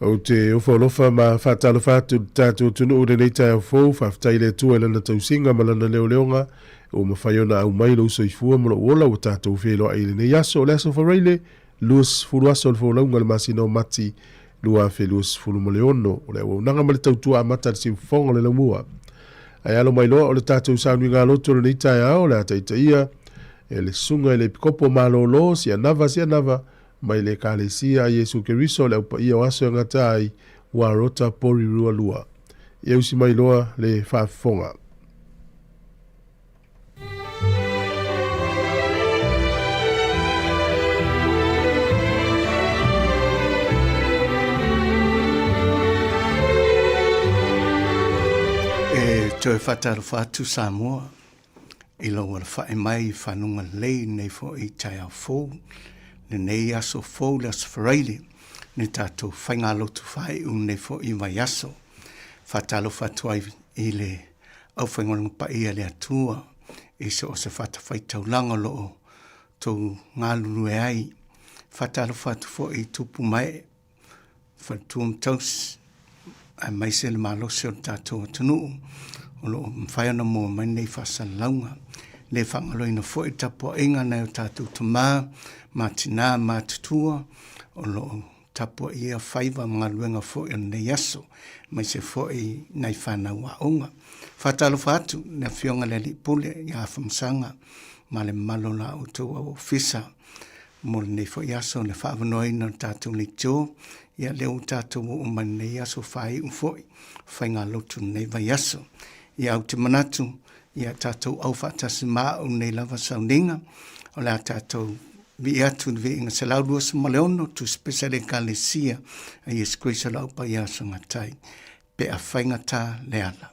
O te ufolofa ma whatalofa tātou tunu ure nei tai au fōu, whaftaile tua lana tausinga ma lana leoleonga, o mawhaiona au mailo usoifua molo uola o tātou whelo aile nei aso o leso whareile, luas furu aso o whaulaunga le masina o mati, lua whe luas furu maleono, o leo nanga male tautua amata le simfonga le laumua. Ai alo mailoa o le tātou saunui ngā loto nei tai au, le ataita ia, e le sunga e le pikopo malolo, si anava, mai le kalesia Yesu Keriso le upa ia waso ngatai wa rota pori rua lua. Ia usi mai loa le whafonga. E toi whataru whatu Sāmoa, i loa le whae mai whanunga lei nei fo i tai au fōu, le nei aso fōu le aso wharaile, ne tātou whainga lotu whae un nei fo i mai aso. Whatalo whatu ai i le au whaingonga pa ia le atua, i se o se whata whaitau langa loo, tau ngā lulu e ai. Whatalo whatu fo i tupu mai, whatuam taus, a mai se le malo se o tātou atunu, o loo mwhaiana mua mai nei whasan launga. Le whangaloina fo i tapo inga nei o tātou tamā, matina matutua, o loo tapo ia whaiva mga luenga fo i nei aso, mai se fo i nei whanau a onga. Whatalo whatu, na whionga le li pule i a whamsanga, ma le malo la o tau au ofisa, mo le nei fo i aso le whaavanoina o tātou li tō, ia leo tātou o mai nei aso whai ufoi, whainga lotu nei vai aso. Ia au te manatu, ia tātou au whatasi maa o nei lava sauninga, o la tātou vi atu vi inga se lau luas maleono tu special ekalesia a Yesu Christ lau pa ia sangatai, pe a whainga tā le ala.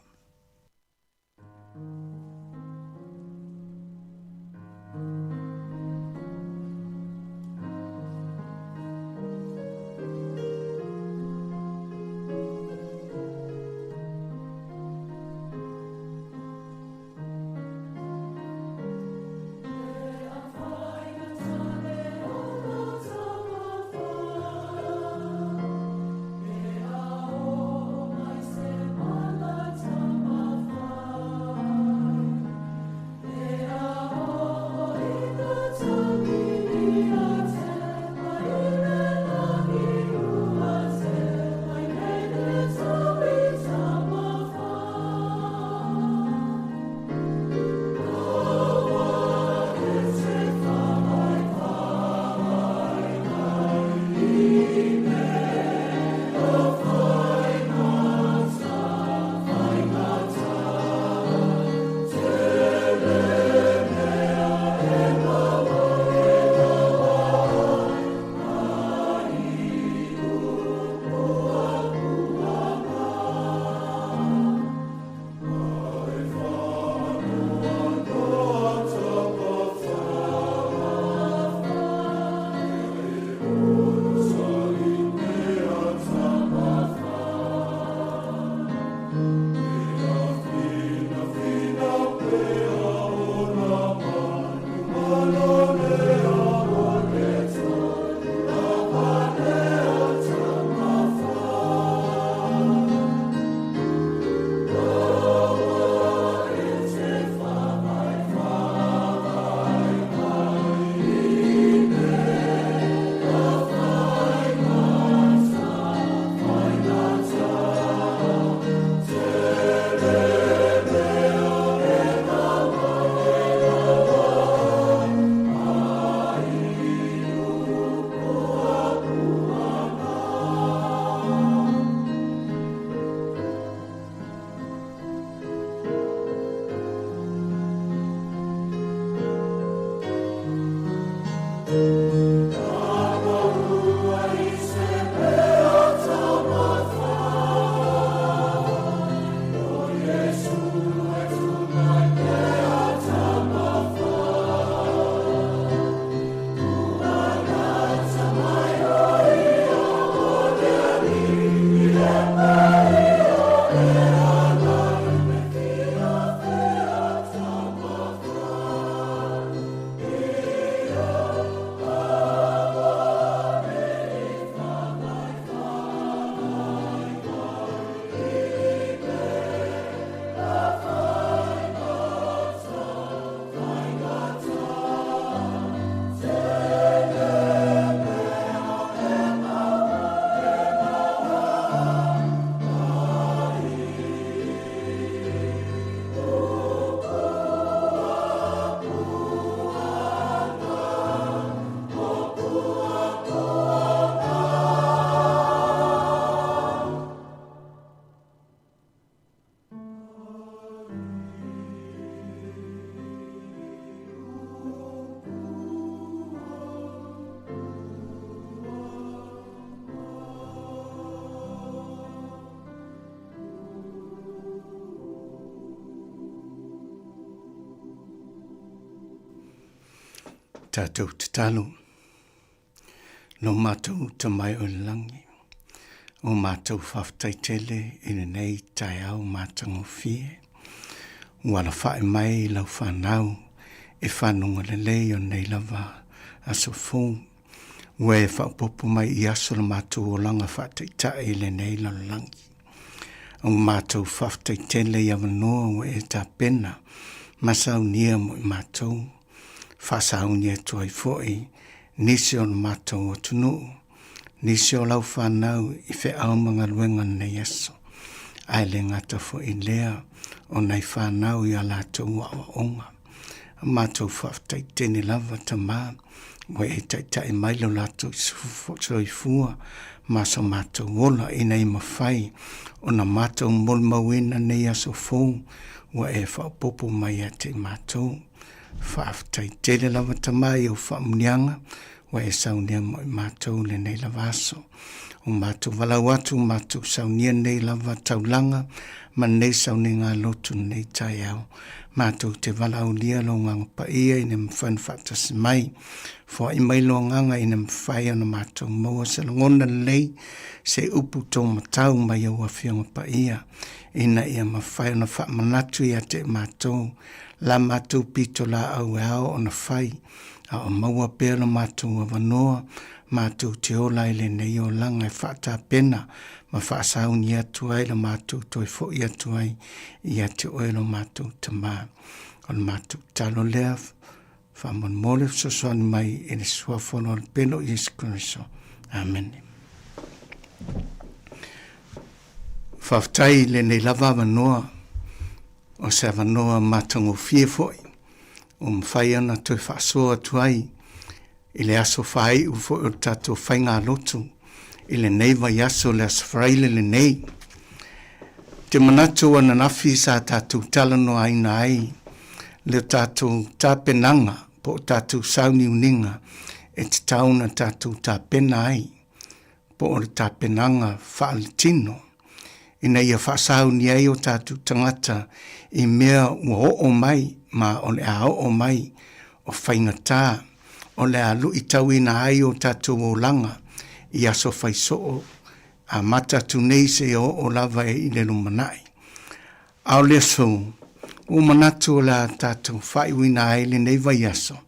Tātou te talo. No mātou te mai o langi. O mātou whaftai tele ina nei tai au mātango fie. Wala whae mai lau whanau e whanunga le lei o nei lava aso fō. Ue whapopo mai i aso la mātou o langa whatai tae le nei lau langi. O mātou whaftai tele i awanoa ue e tā pena. Masau nia mo i mātou. Whasau nia tuai fōi. Nisi o mātou o tunu. Nisi o lau whanau i whe au mga luenga nei aso. Ai le ngata fōi lea o nei whanau i a lātou awa onga. Mātou whaftai tene lava ta mā. Wai e tai mailo lātou i fua. Maso mātou wola i nei mawhai. O na mātou molmawina nei aso fō. Wai e whapopo mai a te mātou. Whaftai tele lava ta mai o whamunianga. Wai e saunia mo i mātou le nei lava aso. O mātou walau atu mātou saunia nei lava taulanga. Ma nei sauni ngā lotu nei tai au. Mātou te walau lia lo nganga pa ia ina mwhan whatasi mai. Fua i mai lo nganga ina mwhai ana mātou maua se ngona lei. Se upu tō matau mai au a whionga pa ia. Ina ia mawhai ana whamanatu ia te mātou. La mātou pito la au e ao ona whai. A o maua pēra mātou a wanoa. Mātou te ola ele nei o langa e whata pena. Ma whaasau ni atu ai la mātou toi fo i atu ai. I ate oelo mātou ta mā. O mātou talo lea. Whamon mole sosoani mai e le sua whono al peno Yesu Christo. Amen. Whaftai le nei lava wanoa. O se wanoa mātango fie foi. O mwhai ana toi whaasoa atu ai. I le aso whai u foi o tātou whainga lotu. I le nei vai aso le aso whraile le nei. Te manatu ana nafi sa tātou talano aina ai. Le tātou tāpenanga po tātou sauni uninga. E te tauna tātou tāpena ai. Po o le tāpenanga whaaletino. Ina ia whaasauni ai o tātou tangata. I mea ua o mai. Ma o le a o mai. O whaingatā. O le a lui tauina ai o tātou o langa. I aso whaisoo. A mata tu nei se o lava e i le lumanai. Ao le so. O manatu o la tātou whaiwina ai le nei vai aso.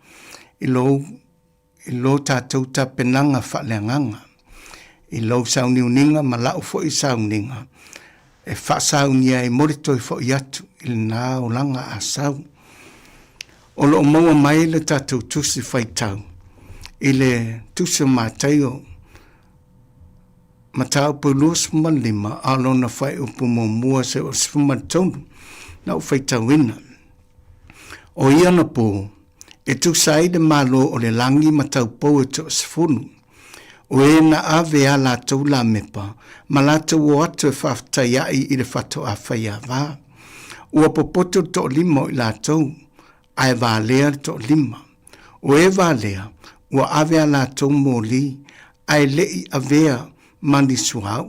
I lo tātou ta penanga whaleanganga. I lo sauni uninga ma lau fo i sauninga. E wha sauni ai morito i fo i atu. I le nā o langa a sau. O lo maua mai le tātou tusi whaitau. I le tusi mātaio. Matau pulus malima alona whai upu mo mua se o sifuma tonu. Nau whaitau ina. O iana po. E tusai de malo o le langi matau po e to sifunu. O e na ave a la tau la mepa. Ma la tau o atu e whaftai ai i le whato a whaia wā. Ua popoto to lima i la tau. Ai wā lea to lima. O e wā lea. Ua ave a la tau mo li. Ai lei avea mani suau.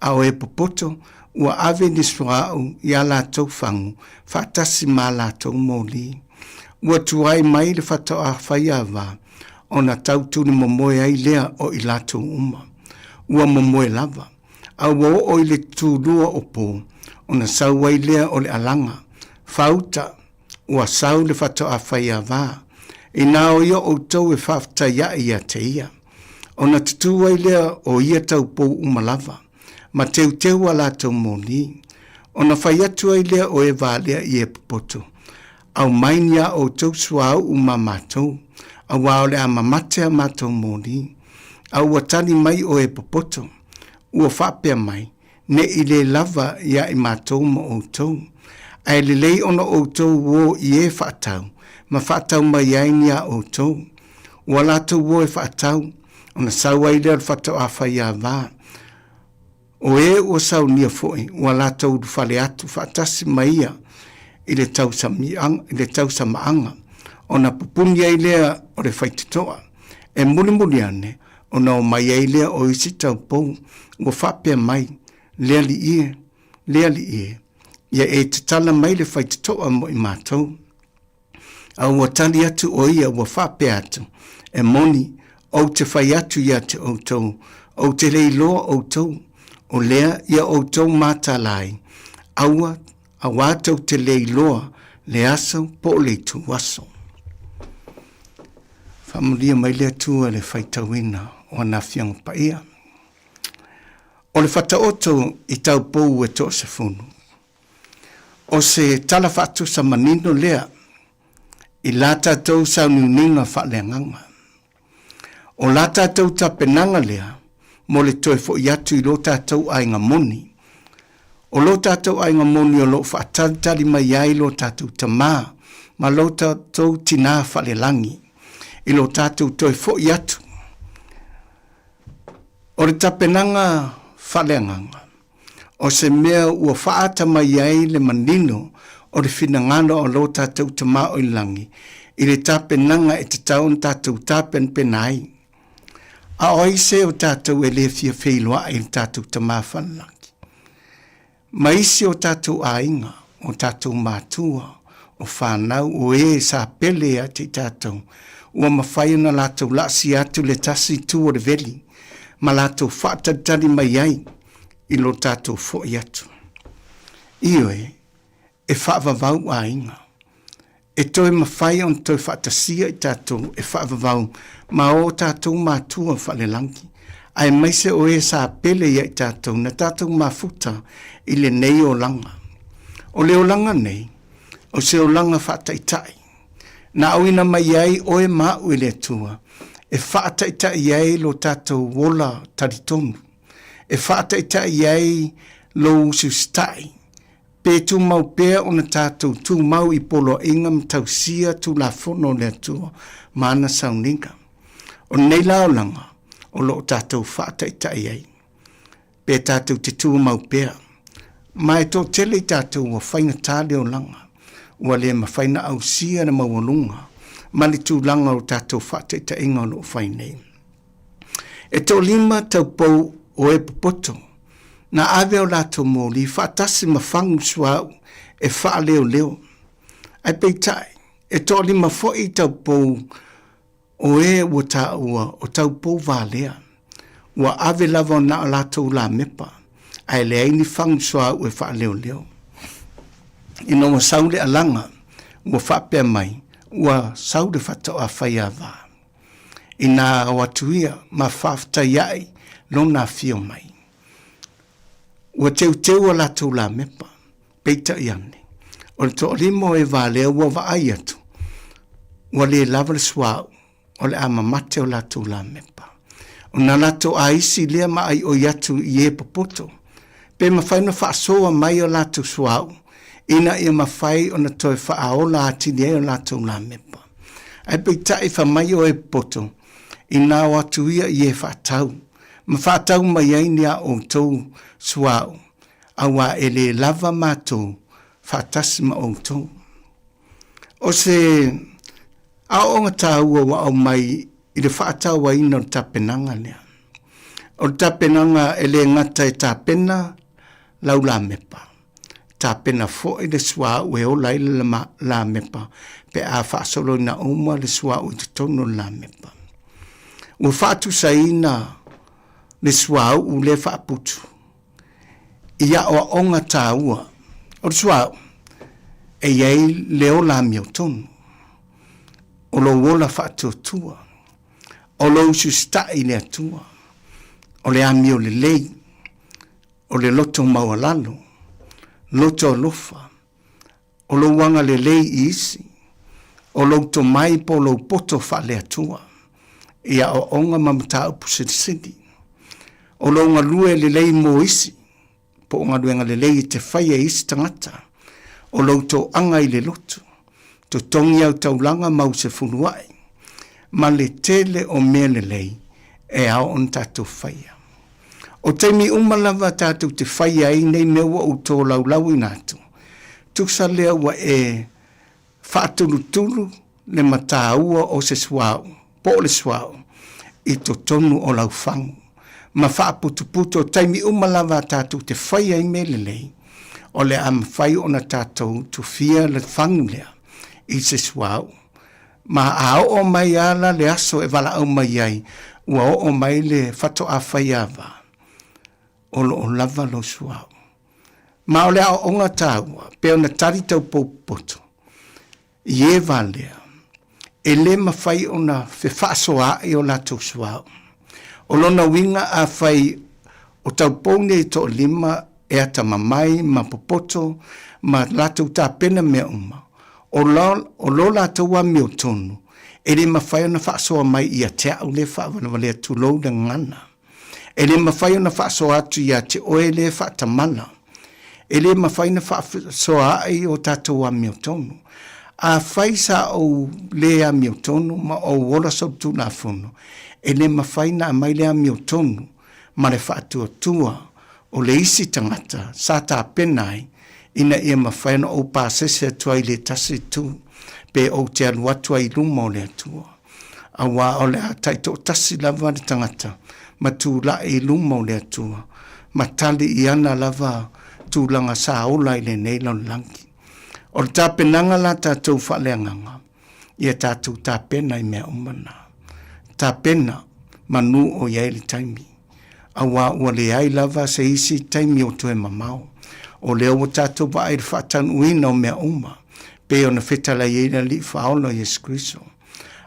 A o e popoto. Ua ave ni suau i a la tau whangu. Whatasi ma la tau mo li. Ua tuai mai le whato a whaia wā. O na tautuni momoe ai lea o i la tau uma. Ua momoe lava. A ua o i le tūrua o pō. O na sauai lea o le alanga. Fauta. Ua sau le whato a whaia wā. I nā o ia o tau e whafta ia i a te ia. O na tutuai lea o ia tau pō umalava. Ma teu teu a la tau mōni. O na whai atu ai lea o e wā lea i e popoto. Au mainia o tau suau uma mātou. Au wā o le a mamatea mātou mōni. Au watani mai o e popoto. Ua whapea mai. Ne i le lava ia i mātou mo o tau. Ai le lei ona o tau wo i e whaatau. Ma whaatau mai ai ni a o tau. Ua lātou wo e whaatau. Ona sauai lea whaatau a whai a wā. O e o sau nia foi. Ua lātou whale atu whaatasi mai ia. I le tau samaanga. Ona pupuni ai lea o le whaititoa. E muli ane. Ona o mai ai lea o isi tau pou. Ua whapea mai. Lea li ie. Ia e te tala mai le whaititoa mo i mātou. Au wa tali atu o ia wa whape atu. E moni o te whai atu ia te outou. O te rei loa outou. O lea ia outou mātalai. Aua a wātou te rei loa le aso po le tu waso. Whamuria mai lea tua le whaitawina o na whianga paia. O le whata oto i tau pou e to se funu. O se tala whatu sa manino lea i la tātou sa nuninga whaleanganga. O la tātou ta penanga lea mo le toi fo iatu i lo tātou ainga moni. O lo tātou ainga moni o lo whaatantari mai ai lo tātou tamā ma lo tātou tina whalelangi. I lo tātou toi fo iatu. O le tapenanga whaleanganga. O se mea ua whaata mai ai le manino o le whinangano o lo tātou tamā o ilangi. I le tapenanga e te taun tātou tapen penai. A oise o tātou e le fia wheiloa i le tātou tamā whalangi. Maisi o tātou ainga, o tātou mātua, o whanau o sa pele a te tātou. Ua mawhai na lātou lasi atu le tasi tu o le veli. Ma lātou whaatatari mai ai i lo tātou fo i atu. Ioe, e whaavavau a inga. E toi mawhai on toi whaatasia i tātou e whaavavau ma o tātou mātua whalelangi. Ai maise o sa pele i tātou na tātou mafuta i le nei o langa. O le o langa nei, o se o langa whaataitai. Na auina mai ai o e mau i le tua. E whaataitai ai lo tātou wola taritonu. E whaataitai ai lo usustai. Pe tu mau pēr o na tātou tu mau i polo ingam tau sia tu la fono le tua. Mana sauninga. O nei lao langa. O lo tātou whaataitai ai. Pe tātou te tu mau pēr. Mai tō tele tātou o whaina tāle o langa. Ua le mawhaina au sia na mawalunga. Mali tū langa o tātou whaateta inga o lo whainei. E tō lima tau pou o e popoto. Na ave o lātou mōli, whaatasi mawhangu suau e wha leo leo. Ai peitai, e tō lima fōi tau pou o e ua tā ua o tau pou vālea. Ua ave lava o na lātou la mepa. Ai le aini whangu suau e wha leo leo. Ino wa saule alanga, ua whapea mai, ua saule whata o a whaia wā. Ina awatuia ma whafta iai, lona fio mai. Ua teu a lātou la mepa, peita iane. O le tō limo e vālea ua vaai atu. Ua le lava le suau, o le ama mate o lātou la mepa. O na lātou a isi lea ma ai o iatu i e popoto. Pe ma whaina whaasoa mai o lātou suau. Ina ia mawhai o na toi whaaola ati lea o lātou la mepa. Ai peitai whamai o e poto. Ina watu ia i e whaatau. Ma whaatau mai ainia o tau suau. Awa e le lava mātou whaatasi ma o tau. O se aonga tāua wa au mai i le whaatau wa ina o tapenanga lea. O tapenanga e le ngata e tapena lau la mepa. Tapena fo i le sua ue o lai la mepa. Pe a whaasolo na oma le sua u te tono la mepa. Ua whaatu sa ina le sua u le whaaputu. Ia o onga tāua. O le sua e iei le o la mio tono. O lo wola whaatu tua. O lo usu stai le atua. O le amio le lei. O le loto maualalo. Loto lofa. O lo wanga le lei isi. O lo to mai po lo poto fa le atua. Ia o onga mamata upu sidi. O lo nga lue le lei mo isi. Po nga luenga le lei te whaia isi tangata. O lo to anga i le loto. To tongi au taulanga mau se funuai. Ma le tele o mea le lei. E au on tato whaia. O teimi umalawa tātou te whaia i nei meua o tō laulau i nātu. Tuksa lea wa e whaatulutulu le matāua o se suau, po le suau, i to tonu o lau whangu. Ma whaaputuputu o teimi umalawa tātou te whaia i me lelei, o le am whai o na tātou tu fia le whangu lea i se suau. Ma a o mai ala le aso e wala au mai ai, ua o mai le fato a whaiawa, o lava lo suau. Ma o le a onga tāua, pe ona tari tau poupoto, i e valea, e le mawhai ona fe whaasoa i o lato suau. O lona winga a whai o tau poune i to lima e ata mamai, ma popoto, ma lato tā pena mea uma. O lo lato wa meo tonu, e le mawhai ona whaasoa mai i a tea au le whaawanawale atu lou da ngana. E le mawhai ona whaasoa atu i a te oe le whaatamala. E le mawhai na whaasoa ai o tātou wa meo tonu. A whai sa o le a meo tonu, ma o wola sobtu la fono. E le mawhai na mai le a meo tonu, ma le whaatua tua, o le isi tangata, sa tā penai, ina ia mawhai na o pāsese atua i le tasi tu, pe o te alu atua i luma o le atua. A wā o le a taito tasi lava le tangata, ma tū la i luma o le atua, ma tali i ana lava tūlanga sa ola i le neila o langi. O le tāpenanga la tātou whaleanganga, ia tātou tāpena i mea umana. Tāpena manu o iai le taimi. A wā ua le ai lava se isi taimi o tue mamau. O leo o tātou ba ai whaatan uina o mea uma, pe o na whetala i eina li whaola Yesu Kristo.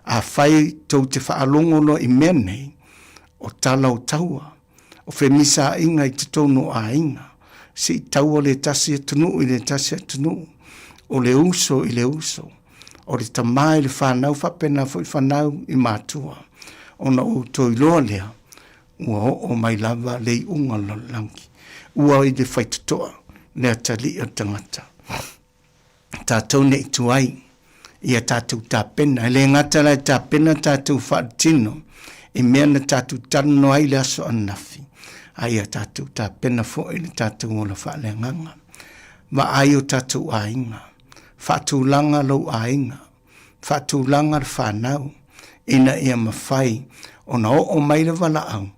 A whai tau te whaalongolo i mea nei, o tala o taua, o whemisa inga i te tono a inga, si taua le tasi atunu i le tasi atunu, o le uso i le uso, o le tamai le whanau whapena fo i whanau i mātua, o na o toi loa lea, ua o mai lava le i unga lo langi, ua i le whaitutoa, le atali o tangata. Tātou ne itu ai, ia tātou tāpena, le ngata lai tāpena tātou whaatino, e mea na tātou tano ai le aso anafi, aia tātou tāpena fo i le tātou o la whaaleanganga. Ma ai o tātou ainga, whaatūlanga lau ainga, whaatūlanga le whanau, ina ia mawhai, o na o mai le wala au,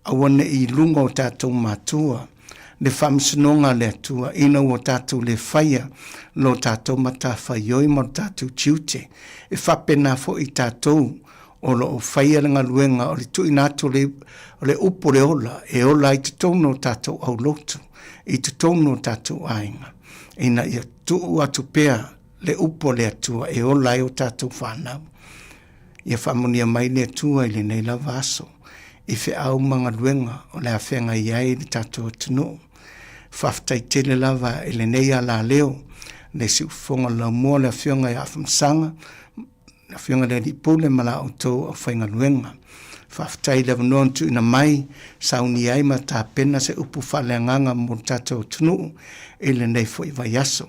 awane i lunga o tātou mātua, le whamsinonga le atua, ina o tātou le whaia, lo tātou mata whaioi mo tātou tiute, e whapena fo i tātou, o lo whaia nga luenga, o le tui nātu le upo le ola, e ola i te tono tātou au lotu, i te tono tātou ainga, ina ia tuu atu pea le upo le atua, e ola i o tātou whanau. Ia whamonia mai le atua i le nei la vaso, i whi au mga luenga, o le awhenga iai le tātou atunu, whaftai tele lava i le nei ala leo, le si ufonga la mua le awhenga i awhamsanga, le awhenga le li pule mala o tō o whainga luenga. Whaftai le vanoan tu ina mai, sauni ai ma tā pena se upu whaleanganga mo tātou atunu, i le nei fo i vai aso.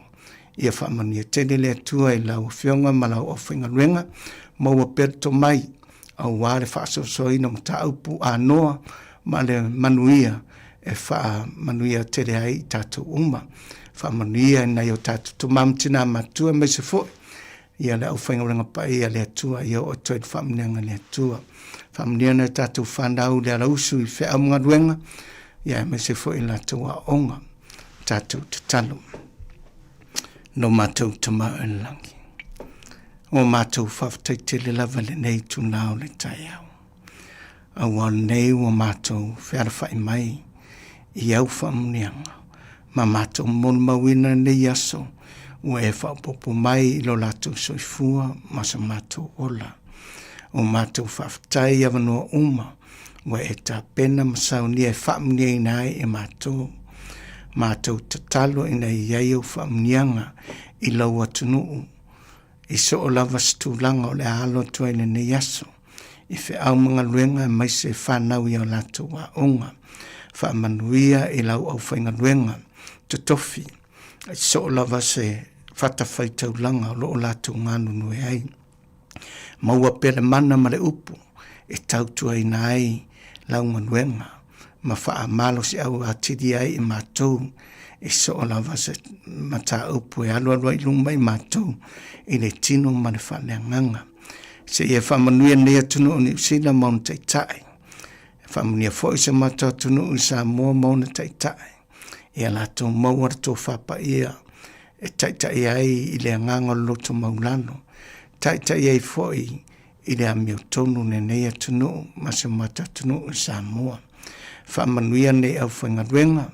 Ia whamania tele le atua i lau awhenga mala o whainga luenga, maua perto mai, au wāre whaasosoina mo tā upu a noa, ma le manuia, e wha manuia tere ai tātou uma. Wha manuia nei o tātou tumamtina matua mai se fo. Ia le au whaingarenga pa ia le atua, ia o toid whamneanga le atua. Whamnea nei tātou whanau le arausu i whea mga ruenga, ia mai se fo i la tua onga, tātou te talo. No mātou tama e langi. O mātou whaftai te le lava le nei tu nao le tai au. Awa nei o mātou whearwhai mai i au whamunianga. Ma mātou mon mawina nei aso o e whapopo mai i lo lātou soifua ma sa mātou ola. O mātou whaftai awanua uma o e tā pena masau ni e whamunia i nai e mātou. Mātou tatalo ina i iai au whamunianga i lau atunuu. I so o lava stulanga o le alo tua i nei aso. I whi au mga luenga mai se whanau i o lātou wa onga. Whamanuia i lau au whainga luenga. Tutofi. I so o lava se whatawhai taulanga o lo o lātou ngānu nui ai. Maua pere mana mare upu. E tautua i nai lau manuenga. Ma wha malo si au atiri ai i mātou. I so o lava se mata upu e alo alua i lumai mātou. I le tino mare whaleanganga. Se ia whamanuia nea tunu o ni usila mauna taitai. Whamanuia fo i se mata tunu o Sāmoa mauna taitai. Ia lato mauara tō whapa ia. E taitai ai i le anganga loto maulano. tai ei foi i le amio tonu ne nei atunu ma se mata tunu i Sāmoa. Whamanuia nei au whaingaruenga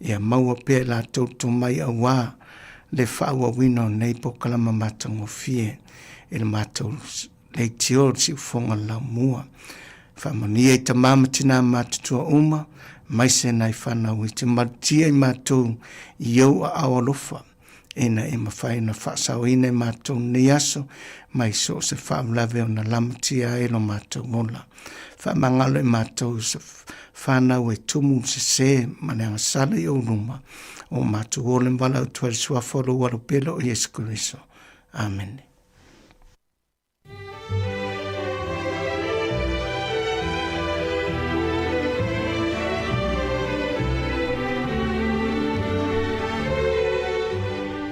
ia maua pe la tautu mai a wā le whaua wino nei po kalama matango fie i le matau le tio si ufonga la mua. Whamanuia i ta mamatina matutua uma mai se nai whanau i te matia i matou i au a awalofa. Ina e mawhai na whaasau ina i mātou ni aso, mai so se whaamlawe o na lamatia e lo mātou mola. Whaamangalo i mātou se whanau e tumu se maneanga sala i o ruma, o mātou olem wala o tuari suaforo walo pelo o Yesu Christo. Amen.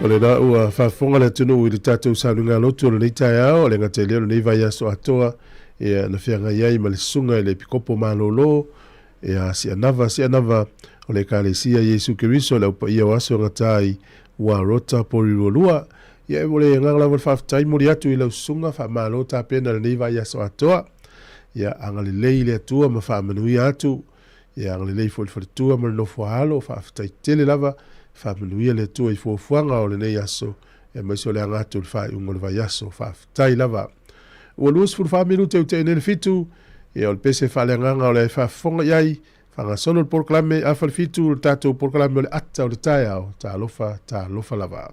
O le na ua whafonga le tunu i le tātou sānunga lotu o le nei tai ao, o le ngate leo nei vai aso atoa, e na whianga iai ma le sunga i le pikopo malolo, e a si anava, o le kālesia Yesu Kiriso, le upa ia o aso ngatai ua rota pori ruolua, ia e mole ngangla wale whaftai mori atu i lau sunga, wha malo tā pena le nei vai aso atoa, ia anga le lei le atua ma wha manui atu, ia anga le lei fo le whalitua ma le nofo halo, whaftai tele lava, whamanuia le tua i fuafuanga o le nei aso e maiso le angatu le whai ungo le vai aso whaftai lava. Ua luas furu whaminu te ute nele fitu e o le pese whaleanganga o le whafonga iai whangasono le porklame a whalifitu le tātou porklame o le ata o le tai au tā lofa lava.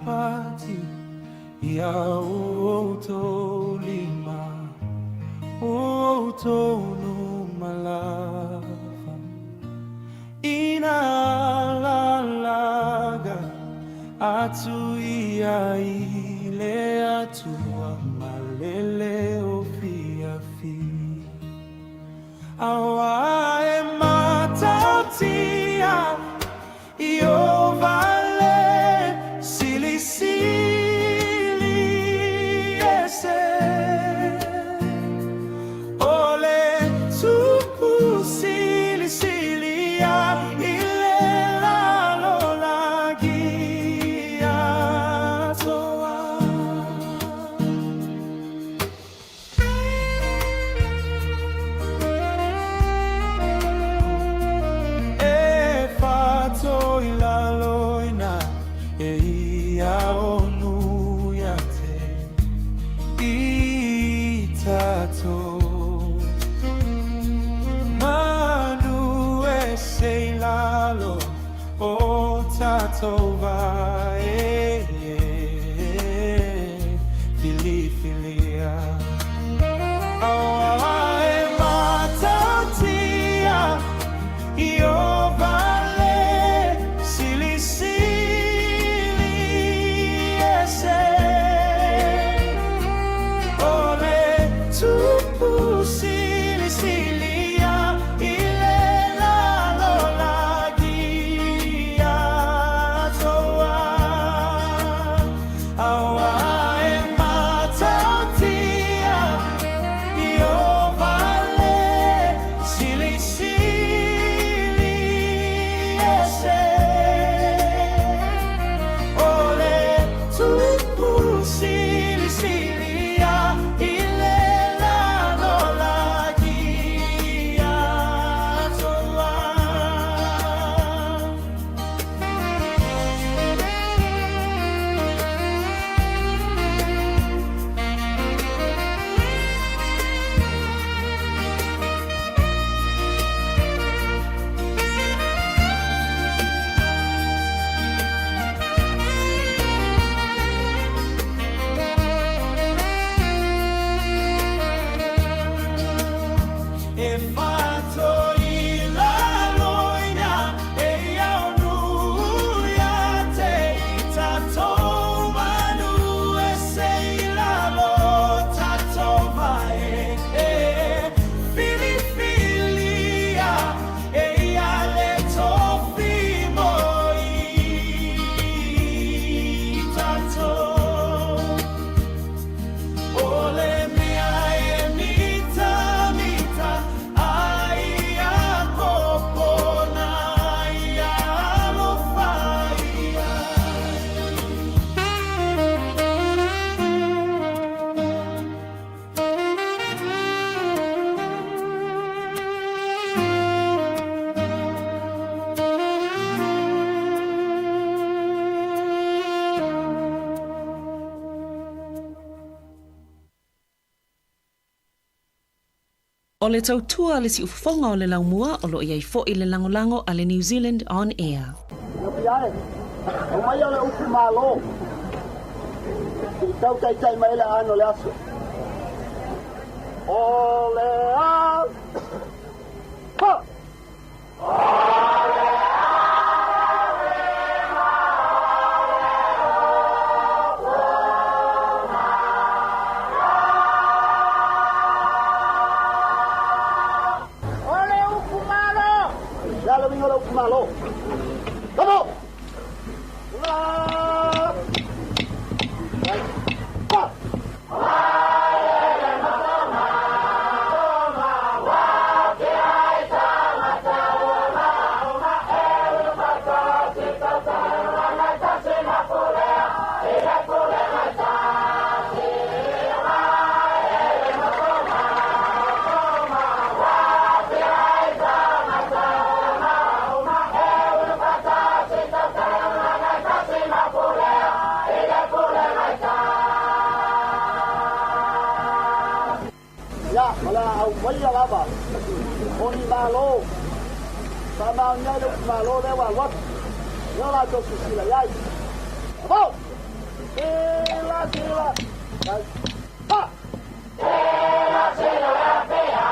Pati ia o lima o no malava ina lalaga atu ia ile atua malele o fiafi awa e matautia io vale sili ese ole tupu sili ya ile la lola gia toa e fato ilaloina e ia onu ya te itato manu e sei lalo o tato vai filia awa e matatia io vale sili ese ole tupu sili ya ile la lola gia toa awa e mata O le tautua le si ufafonga o le laumua o lo iai fo i le langolango a le New Zealand On Air. Piare, o mai ole upu malo. I tau tai mai le ano le aso. O le a... Ha! Malo. Vamos. La. Pa. Wala lava. Oni malo. Sama nya lo malo le wa wat. Yo la to sila yai. Vamos. Sila. Pa. Sila pea.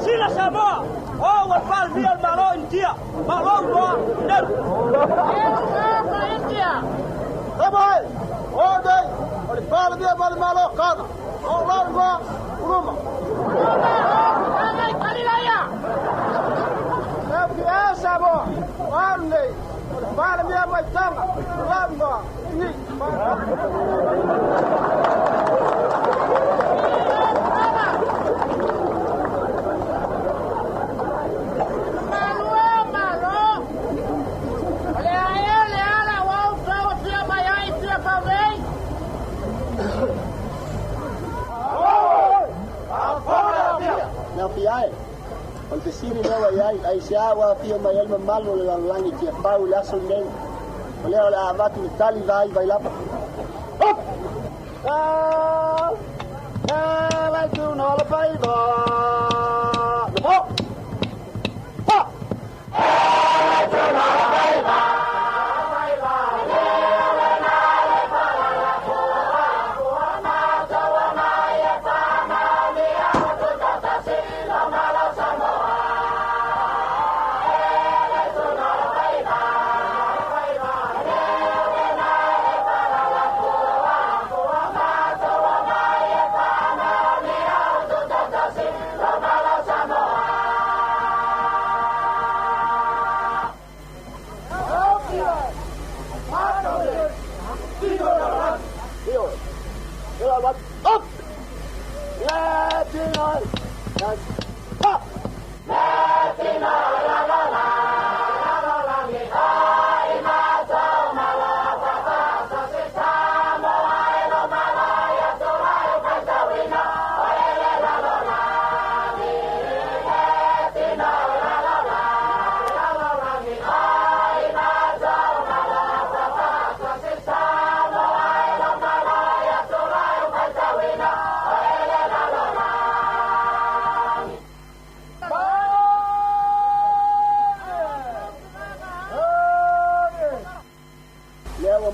Sila Sāmoa, o wa pal via malo India, malo wa nel. India. Boy, all day, o pal via malo kana. O wa Roma. Kalilaya. Ya Sāmoa, all day, o pal via tanga. Roma. Ni. Piai, on te siri lewa iai, ai siawa pia mai elma malu le langi tia pau le aso nei. Leo le avatu le tali vai lapa. Hop! Vai tu no le pai ba. Hop! Hop! Vai tu no le pai ba. Bye.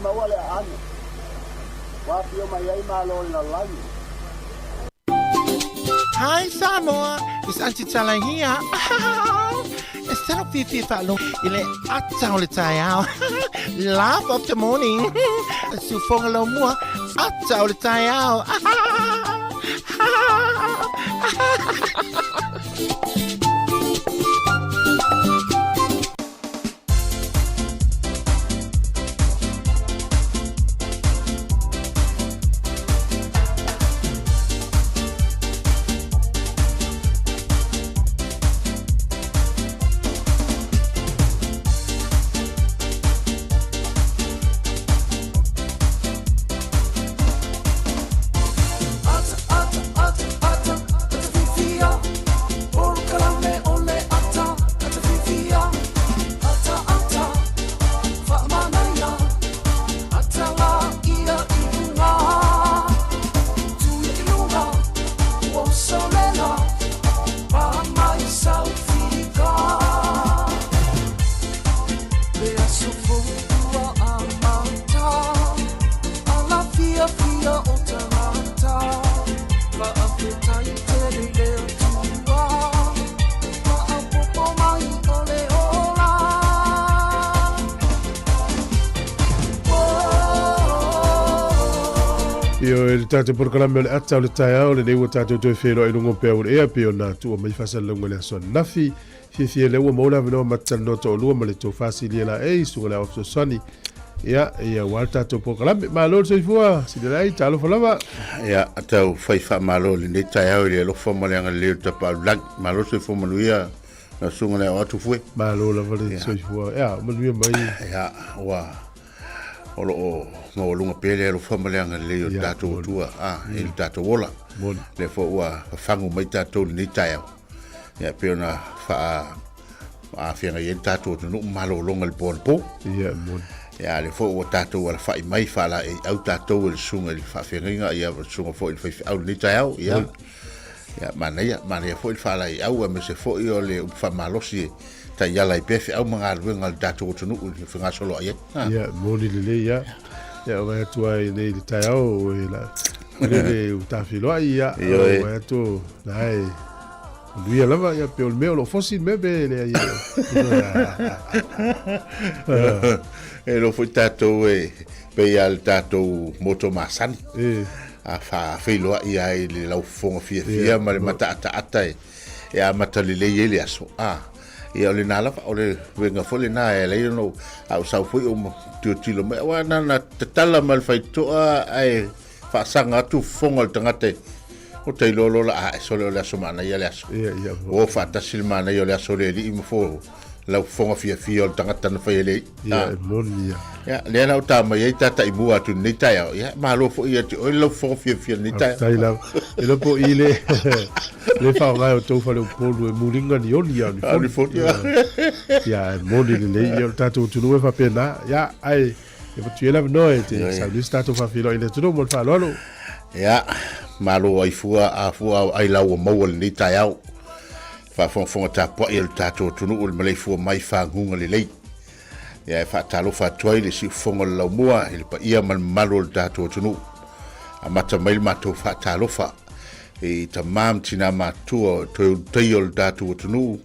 maua le anu. Wapio mai ai malo le langi. Hi Sāmoa, it's Auntie Tala here. Instead of Fifi Falo, ile atau le tayao. Laugh of the morning. Sufong lo mua atau le tayao. Io e tātou porkalame o le ata o le tae au le nei ua tātou toi whero i rungo pēa o le ea pēo nā tua mai whasalunga le aso nafi fie le ua maula vino matano to o lua ma le tō whasili la e sunga le ofso sani ia wal tātou porkalame ma lo se fua si le lai tālo whalama ia atau whaiwha malo le nei tae au le lofa maleanga leo tapa lag ma lo se fua manuia na sunga le atu fue ma lo la vale se fua ia manuia mai ia wa olo o mo lunga pele lo famaleanga le o tato tua il tato wola le fo wa fangu mai tato ni tae ya peona fa fianga ye tato no malo longa le po ya le fo o tato wala fa mai fa la e au tato le sunga le fa fianga ya sunga fo il fa au ni tae ya mana fo il fa la au me se fo io le fa malosi ta yala ipefe au mga luenga dato utunu ufinga solo aye ya moni lele ya wa tua nei tai au la le utafilo ya wa tu dai lui lava ya pe o meu lo fosi mebe le ya e lo foi tato pe ya tato moto masani a fa filo ya le la fonga fia ma le mata ata ya mata lele yele aso ia le nala o le wenga fole na e le no au sau foi o tilo me wa na tala mal fai to ai fa sanga tu fonga tangate o te lolo la so le asomana ia le aso o fa tasilmana ia le aso le i mo fo la fonga fia o tangata na fai le monia ya le na uta mai tata ibu atu ni tai ya ma lo fo ia o lo fonga fia ni tai tai la e lo po ile le fa nga o to fa le polo e mulinga ni oni ya ni fo ya moni le ia tato tu no fa pena ya ai e tu ela no e te sa lu stato fa filo ile tu no mo fa lo ya malo ai fua ai la o mo ni tai au fa fon ta po il tato tu no le mai fu mai fa ngunga le ya fa talo fa toile si fonga la mua il pa ia mal malo tato tu no amata mai mato fa talo fa e tamam tina matua to teiol datu tunu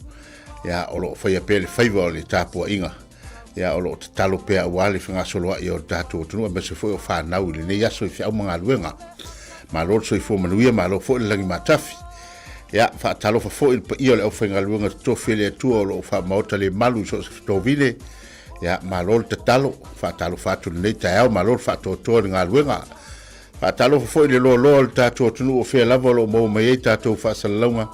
ya olo fa pele favor le tapo inga ya olo talo pe wali finga solo yo datu tunu be se fo fa na uli ne ya so fi au manga luenga ma lo so fo manuia ma lo fo le matafi ya fa talo fa il io le ofenga luenga to fele tu olo fa mota le malu so to vile ya ma lo talo fa talo fa tu ne ta ma lo fa to nga luenga fa talo fo le lo tato tunu o fe lava lo mo mai tato fa salonga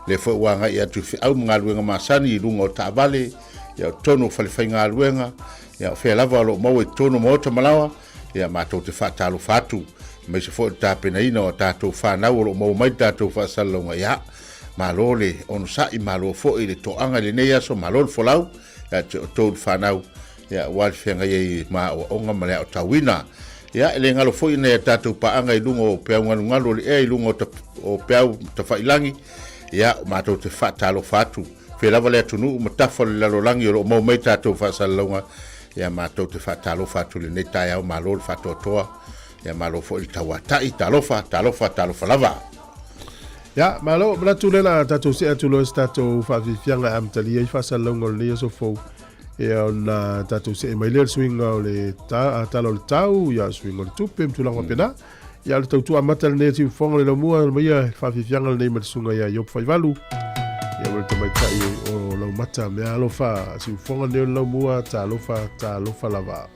le fo wanga ia tu au mga luenga masani lunga o tabale ya tono fa le fainga luenga ya fe lava lo mo tono mo to malawa ya mato te fa talo fatu me se fo tape na ina o tato fa na lo mo mai tato fa salonga ya malole on sa I malo fo ile to anga le nei so malol fo lau ya to fa na ya wal fenga ye ma o onga male o tawina ya ele ngalo foi ne tatu pa anga I lungo pe ngalo le lungo o pe ta failangi ya mato te fatalo fatu fe lava le tunu matafa le langi o mo mai tatu fa salonga ia mātou te whatalofa atu le nei tai au malo le whatoatoa ia malo fo i tauatai talofa lava. Ya, malo mala tulela tatou se atulo stato whaafifianga amtali ai whasalongo le so fo. Ia ona tatou se mai le swinga o le talo le tau ia swinga le tupe mtulanga pena. Ia le tautua amata le nei tiu fonga le laumua maia whaafifianga le nei matisunga ia iop whaivalu. Ia wale tamai tai o laumata mea alofa si fonga neo laumua ta alofa lava.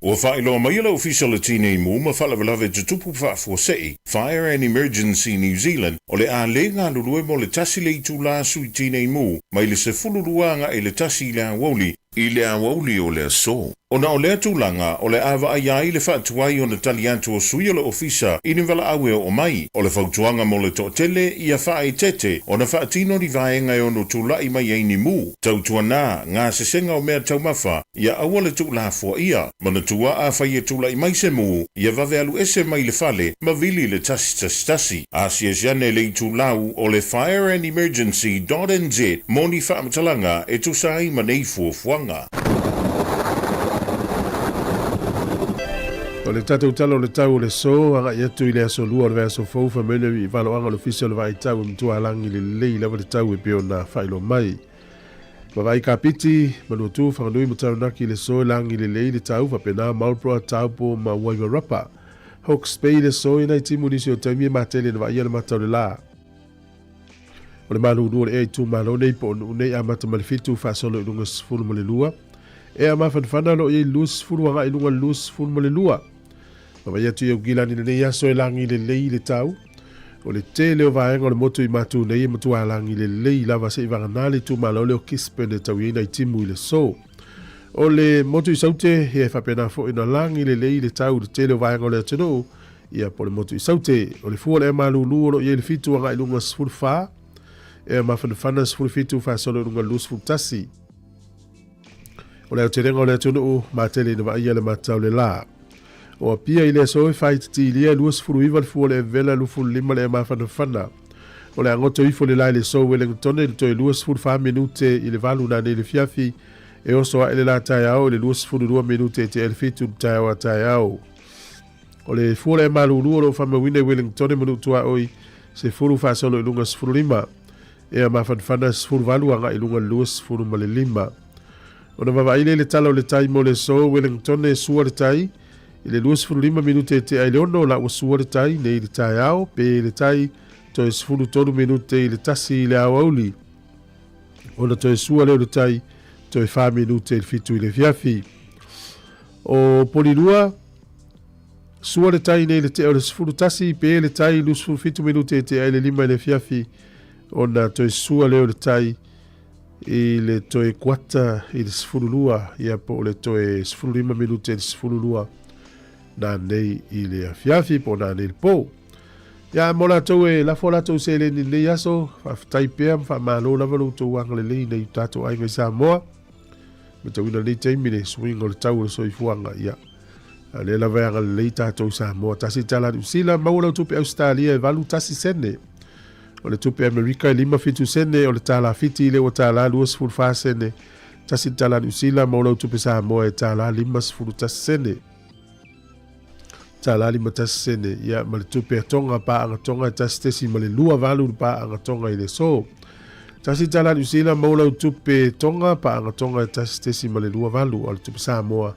Ua whaeloa mai la official a tine mu ma whalawalawe tutupu whaafosei, Fire and Emergency New Zealand, o le a le ngā lulue mo le tasi le itu la sui tine mu, mai le se fululuanga e le tasi la woli, I le awauli o le aso. Ona o lea tūlanga o le awa ai ai le whaatuai o na tali atu o sui o le ofisa i ni wala awe o mai. O le whautuanga mo le tōtele i a whaai tete o na whaatino ni vaenga o no tūlai mai ei ni mū. Tautua nā ngā sesenga o mea taumawha i a awa le tūlafua ia. Mana tua a whai e tūlai mai se mū i a vave alu ese mai le fale ma vili le tasi. Asia siane le i tūlau o le fireandemergency.nz moni whaamatalanga e tusai ma nei fuafuanga. O le tatou tala o le tau o le so, anga i atu i le aso lua o le vea so faufa mene i valo anga le ofisi o le vai tau mtua alangi le lei lava le tau e peo na whailo mai. Mawai ka piti, manu tu whanganui mutau naki le so langi le lei le tau wa pena Marlborough tau po ma waiwa rapa. Hawke's Bay le so ina i timu nisi o taimie matele na vai ala matau le la. O le manu uru o le e tu malo nei po unei a mata malifitu whaasolo i lunga sifuru mo le lua. E a mawhanwhana lo i lus furu anga i lunga lus furu mo le lua. Mawai atu i au gila ni nei aso e langi le lei le tau. O le te leo vaenga o le motu i matu nei e matu a langi le lei lava se i vanganali tu malo leo kispe ne tau ina i timu i le so. O le motu i saute he e whapena fo ina langi le lei le tau le te leo vaenga o le ateno. Ia po le motu i saute. O le fua le e malu lu o lo i le fitu anga i lunga sfuru wha. E a mawhanwhana sfuru fitu wha solo i lunga lu sfuru tasi. O le aterenga o le ateno ma tele na vai le matau le la. O pia i le so e whai titi lia luas furu iwa le fua le vela lufu lima le ma whana. O le angoto ifo le lai le so Wellington le toi luas furu 5 minute i le valu na ne le fiafi e oso a ele la tai au le luas furu 2 minute te el fitu tai au a tai au. O le fua le malulu o lo whama wine Wellington minutua oi se furu whasolo i lunga sfuru lima e a ma whana sfuru valu anga i lunga luas furu ma le lima. O na wawaile le tala o le tai mo le so Wellington e sua le tai i le 25 minute te ai leono la usua le tai nei le tai au pe le tai to e 13 minute i le tasi i le au auli. O na to e sua leo le tai to e 5 minute i le fitu i le fiafi. O polilua sua le tai nei le te o le 10 tasi pe le tai lu 5 minute te ai le lima i le fiafi. O na to e sua leo le tai i le to e kuata i le 10 lua ia po le to e 15 minute i le 10 lua. Na nei i le fiafi po na nei po. Ia mo la tau e la fola tau se le nei aso tai pea fa malo la valo tau ang le nei tato ai ngai Sāmoa. Me tau ina nei taimi le swing o le tau le soi fuanga ia. Le la vea le nei tato Sāmoa tasi tala usila maula tupe Australia e valu tasi sene. O le tupe Amerika e 5 fitu sene o le tala fiti le o tala 2 sene. Tasi tala usila maula tupe Sāmoa e tala 5 tasi sene. Talali matasene ia ma le tupe tonga pa anga tonga tastesi ma le lua valu pa anga tonga i le so. Tasi talali usila maula tupe tonga pa anga tonga tastesi ma le lua valu o le tupe Sāmoa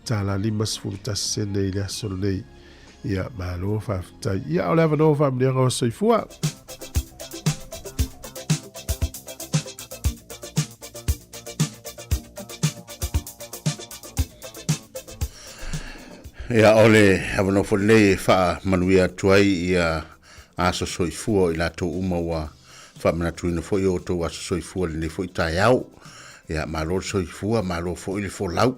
talali masfuru tasene i le asolo nei ia malo whaftai. Ia o le avanoa whamnianga o soifua. Ia ole avano fole fa manuia tuai ia aso soifua i la to uma wa fa mana tuina fo yo to aso soifua le fo tai au ia malo soifua malo fo ile fo lau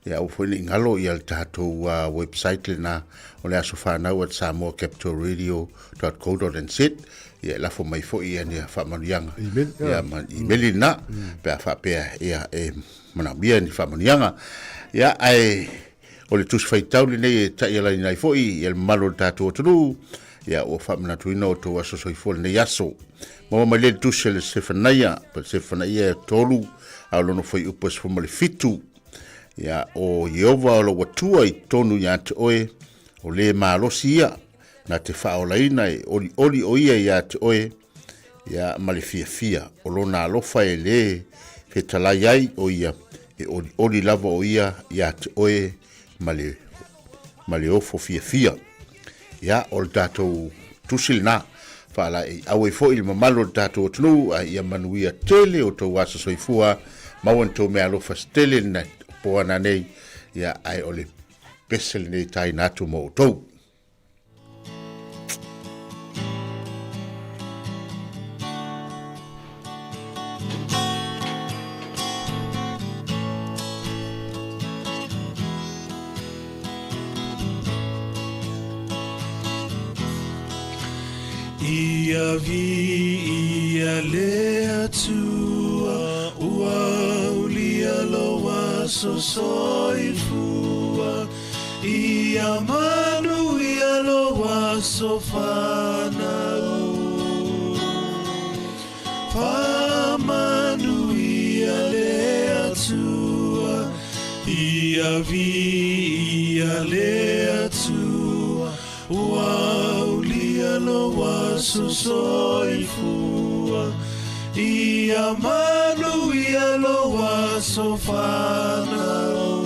ia o fo ni ngalo ia tato website le na ole aso fa na at samoacapitalradio.co.nz ia la fo mai fo ia ni fa manuianga ia email na pe fa pe ia mana bia ni fa manuianga ia ai o le tusi whaitauli nei ta ia lai nai foi ia malo tātua tunu ia o whamana tuina o tō aso soifua nei aso. Mawa mai le tusi le sefanaia, pa sefanaia tolu au lono whai upas fuma le fitu ia o Yehova o lo watua i tonu ia te oe o le malosi ia na te whaolaina e oli o ia te oe ia male fia o lona alofa e le fetalai ai o ia e oli lava o ia te oe male ofo fia ia o le tatou tusil na fala e au e fo il mamalo le tatou tunu ia manuia tele o tou aso soifua mawan tou mea alofa stele na po ana nei ia ai ole pesel nei tai natu mo tou. ia vi ia le atua ua ulia loa soifua ia manu ia loa sofanau famanu ia le atua ia vi ia le atua ua ulia loa soifua ia manu ia loa sofanau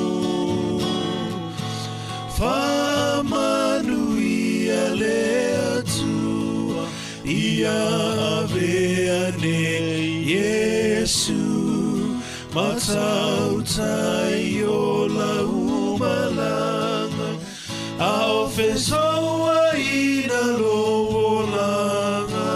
famanu ia le atua ia avea ne Yesu matautai o la umalanga ao fesoa ina loolanga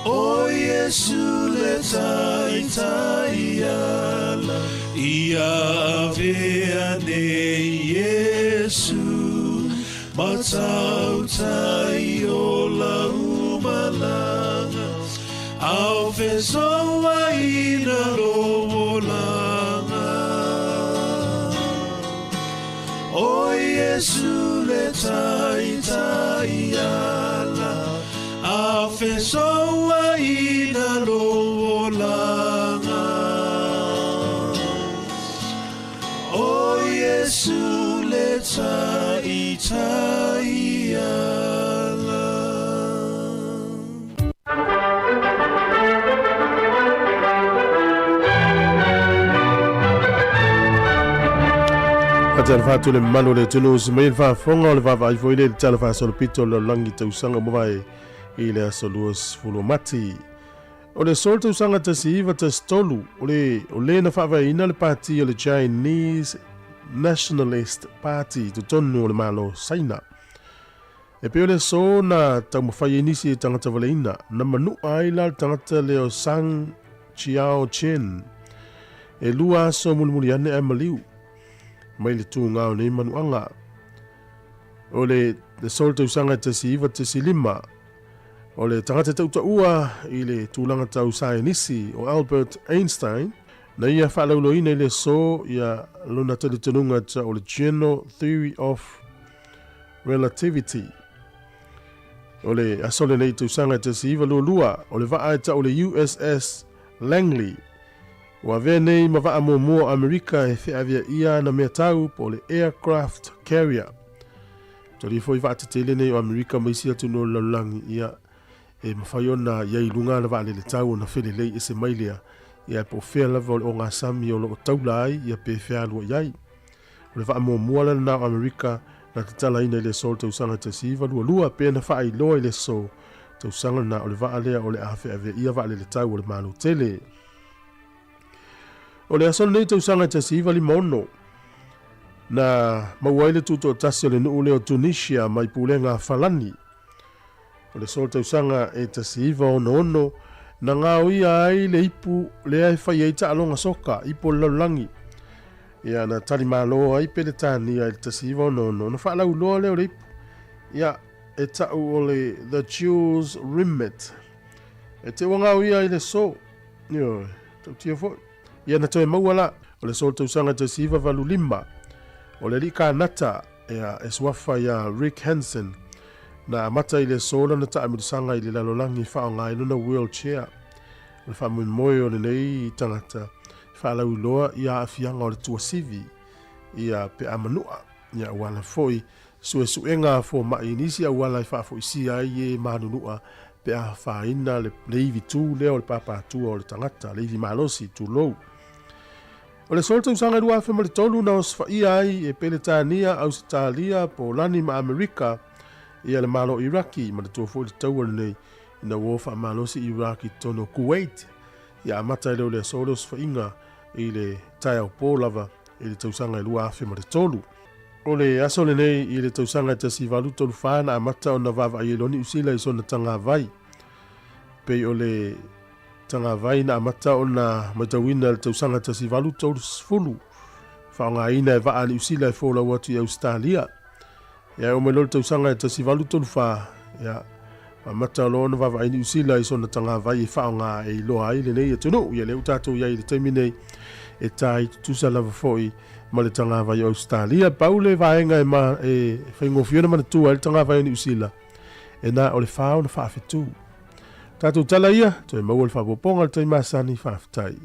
o Yesu le tai ala ia avea ne Yesu matautai o la umalanga ao fesoa ina loolanga o Yesu le tai ala ao fesoa ina loolanga o Yesu le tai ala. Atalfatu le malo le tunu smail fa fonga o le vava i foile le talfa sol pito le langi tausanga mawai i le asoluas fulomati. O le sol tausanga tasiva tastolu o le na fava ina le parti o le Chinese Nationalist Party to tonu o le malo saina. E pe o le so na taumawhai inisi e tangata waleina na manu aila le tangata leo Sang Chiao Chen e lua so mulmuli ane e maliu. Mai le tu ngao nei manuanga. O le sol tausanga tasiva tasilima. O le tangata tautaua i le tūlanga tau sainisi o Albert Einstein. Na ia whalauloina i le so ia luna talitanunga ta o le General Theory of Relativity. O le asole nei tausanga tasiva lua o le vaa ta o le USS Langley. Wa vene ma va mo Amerika e fe avia ia na mea tau po le aircraft carrier. Tori foi va te tele nei o Amerika mai sia tu no langi ia e mawhaiona ia ilunga na va le tau na fele lei ese mailia ia po fea level o ngā sami o lo taulai ia pe fea lua iai. O le va mo la na Amerika na te tala ina le sol tausanga te siva lua pe na wha loa i le so tausanga na o le va alea o le afe avia ia va le tau o le malu tele. O le asol nei tausanga te siva li mono. Na mauaile tuto tasi o le nuu leo Tunisia mai pulenga falani. O le sol tausanga e te siva ono na ngau ia ai le ipu le ai whai eita alonga soka ipo laulangi. Ia na tali malo ai pele tani ai te siva ono na whaalau loa leo le ipu. Ia e tau o le The Jew's Rimmet. E te wangau ia ai le so. Nio, tau tia fo. Ia na toe mauala o le sol tausanga te siva valu lima. O le rika nata ea eswafa ia Rick Hansen na mata i le sola na taa mirisanga i le lalolangi whao ngai luna wheelchair. O le whamun moe o le nei i tangata whaalau loa ia afianga o le tua sivi ia pe amanua ia wala foi suenga fo mai inisi a wala i whaafo isi ai e manunua pe a whaina le leivi tu leo le papatua o le tangata leivi malosi tu lou. O le solta usanga rua fe mali tolu na osfa ai e pele tania Australia po lani ma Amerika ia le malo Iraki ma le tofo le tau nei ina wofa malo si Iraki tono Kuwait ia amata leo le solos fa inga i le taia po lava i le tausanga rua fe mali tolu. O le asole nei i le tausanga te si valu tolu fana amata o na vava i loni usila i sona tanga vai. Pe o le tanga vai na amata o na matawina le tausanga te si valu tolu sfulu. Whaonga ina e vaa li usila e fola watu i Australia. Ia o me lolo tausanga te si valu tolu fa ia mata lo na va ni usila i sona tanga vai fa nga e lo ai le nei tunu ia le utato ia i le termine e tai tu sa lava foi ma le tanga vai Australia paule vaenga e ma e faingo fiona ma tu al tanga vai ni usila e na o le fa ona fa fitu tatu tala ia to ma wol fa ponga te masani fa tai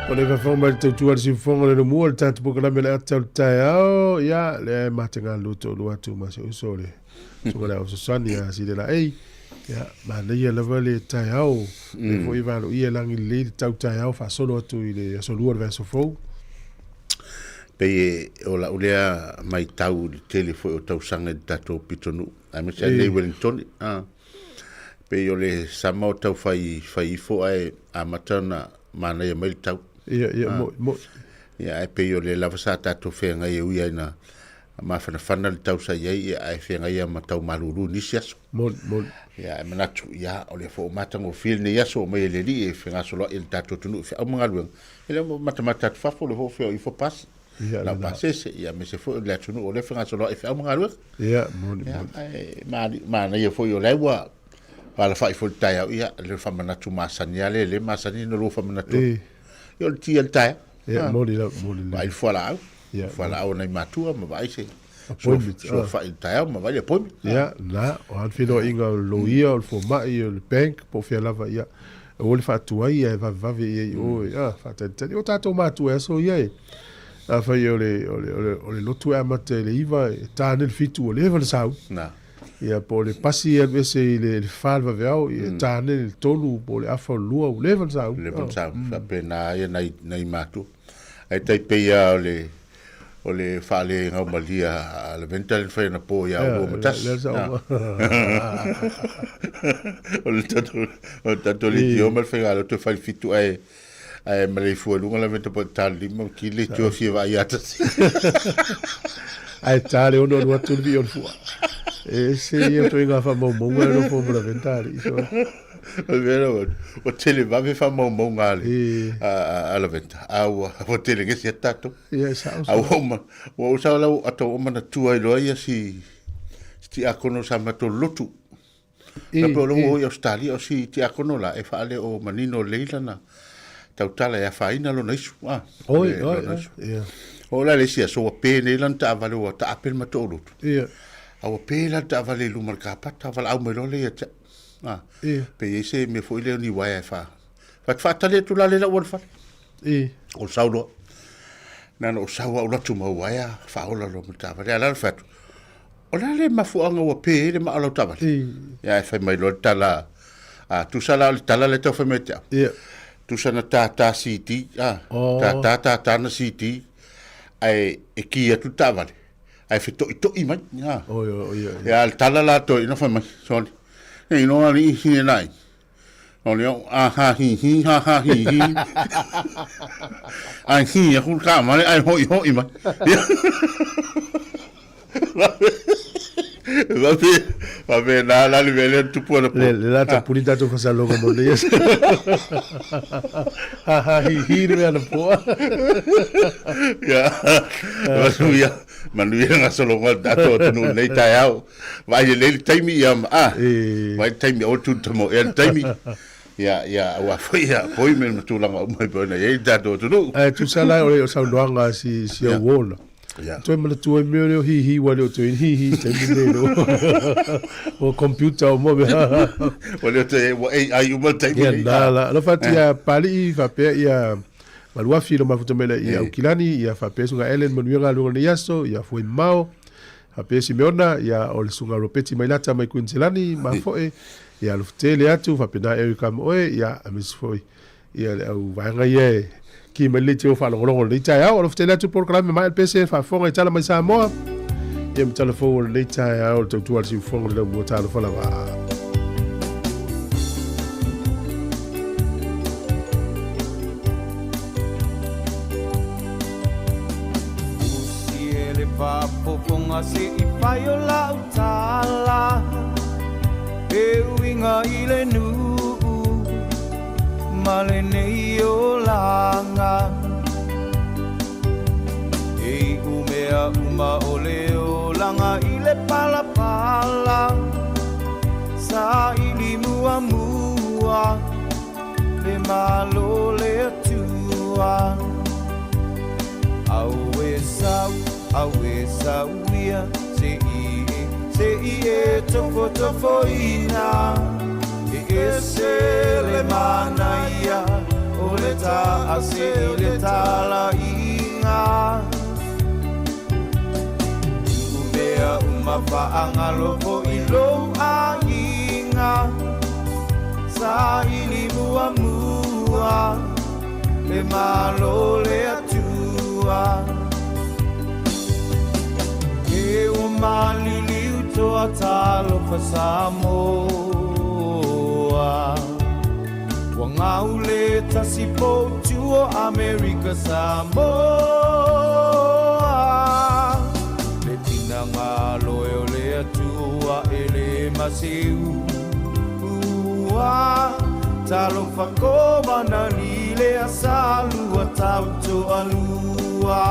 o le fa ma te tu al sinfonga le mo le tatu poka la mele atal tai au ia le matenga luto lo atu ma se usole so la o sani a si de la ei ya ma le ia lava le tai au e foi va lo ia langi le tau tai au fa solo atu i le so luar verso fo pe o la ulea mai tau le tele foi o tau sanga tato pitonu a me se le Wellington pe o le Sāmoa tau fai fo ai a matana mana ia mai tau ia mo ia pe o le lava sa tato fe nga ia uia na ma fana le tau sa ia ai fe nga ia ma tau maluru ni siaso mo ia manatu ia o le fo matango fil ni yaso mai le li e fe nga solo il tato tunu fe o mga lueng ele matamata fa fo le fo fe i fo pas la pasese ia me se fo le tunu o le fe nga solo e fe o mga lueng ia mo ma na ia fo yo lewa ala fa i fo tai ia le fa manatu masani ale le masani no lo fa manatu yo ti el tai ia mo la ba il fo la Fala au nei matua ma vai se. So fa il tai ma vai poi. Ja, na, o han fino inga loia o fo mai o bank po fe lava ia. O le fa tua ia va vi o ia fa te o tato matua so ia. A fa io le lotu amate le iva ta nel fitu o le va sau. Na. Ia po le pasi e se le falva veau ia ta nel tolu po le afa lua o le va sau. Le va sau, fa pena ia nei matu. Ai tai pe ia o le fale nga malia le vental fa na po ya o matas o tato le dio mal fa lo to fa fitu ai me le fu lunga la vento po tal limo ki le tio si va ya tas ai tale o no tu vi o fu e se io to inga fa mo no po la ventali so vero o tele va me fa mo ngale a la venta o tele che si tato o sa la ato o mana tu ai loia si a cono sa mato lotu e po lo o Australia o si ti a cono la e fa le o manino leilana tau tala ya fa ina lo naisu o la le si so pe ne lan ta vale o ta apel mato lotu o pe la ta vale lu marka pata vale au me lo le pe ese me foi le ni wai fa tale tu la le la won fa o saulo na no sawa o tu mo wai fa o la lo mata va la fa o la le ma fu anga o pe le ma lo tava ya fa mai lo tala tu sala tala le to fa meta tu sana ta city ta na city ai e ki tu tava ai fe to i mai ya tala la to ina fa mai so hey, no ali hi nai. Oli ha hi ai hi ya ku ka ma ai hoi ma. Va be la livello tu può le la ta pulita to cosa logo mo le ha hi re la po ya manuia nga solo ngal dato tu nei tai au vai le taimi ya vai taimi o tu mo el taimi ya wa foi me tu langa mai bona e dato tu sala o sa luanga si o wola tu me tu me hi wa le tu hi taimi no o computer o mo o le te ai u mo taimi la lo fatia pali fa pe ya malua filo mafutamela ia ukilani ia fa pesunga Ellen manuanga lunga ni yaso ia foi mau a pesi meona ia o le sunga ropeti mai lata mai Queensland ma foi ia luftele atu fa pena Erika moe ia amis foi ia au vanga ye ki me le tio fa longo le tia o luftele atu por kala mai pesi fa fonga itala mai Sāmoa ia me telefone le tia o tu al si fonga le mo tala fa la Papoponga se I whai o lau tala E uinga I le nuu Ma le nei o langa E umea uma o le o langa I le pala malo le atua Awe sauia se i tofo ina e se le manaia o le ta ase le tala inga Umea umafaanga loko ilo a inga Sa ili mua le malo le atua E o malili utoa talo fa Sāmoa Wangau le tasipo tuo America Sāmoa Le tinanga loe o le atua e le masiu Talo whakoma na ni le asalua tauto alua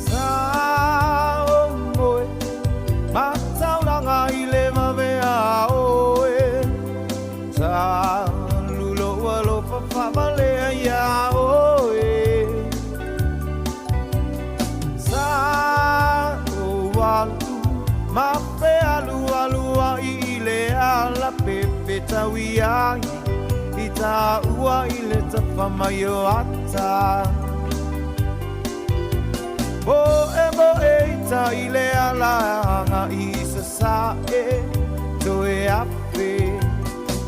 Sāmoa Matauranga i le mawea oe Sa lulo walo whawhamalea ia oe Sa o walu Mape alua i le ala pepe tawi ai I ta ua i le tawhamai o ata Mo e ta i le alanga i sa sae Toe ape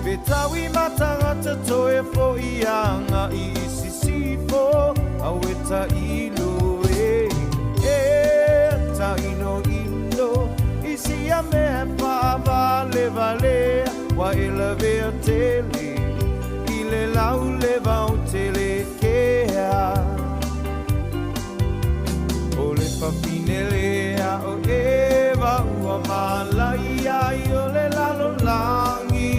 Pe tawi matangata toe fo ianga i sisifo Awe ta ilo ta ino Isi a me pa vale Wa ila vea tele I le lau le vau tele kea O le papinelea o eva ua malaia I o le lalo langi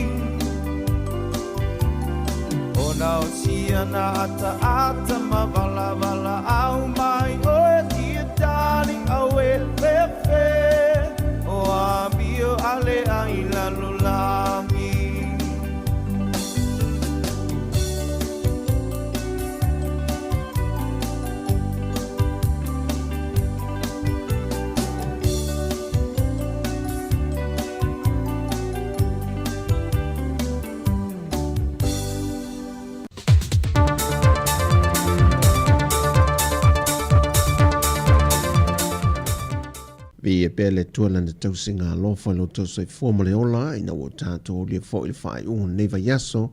O na o siana ata ma vala au mai O e tia darling au e pepe O a bio ale ai lalo langi Vi pele tuala na tausinga lofa lo tausai formule ola ina o tātou lia fo il fai neva yaso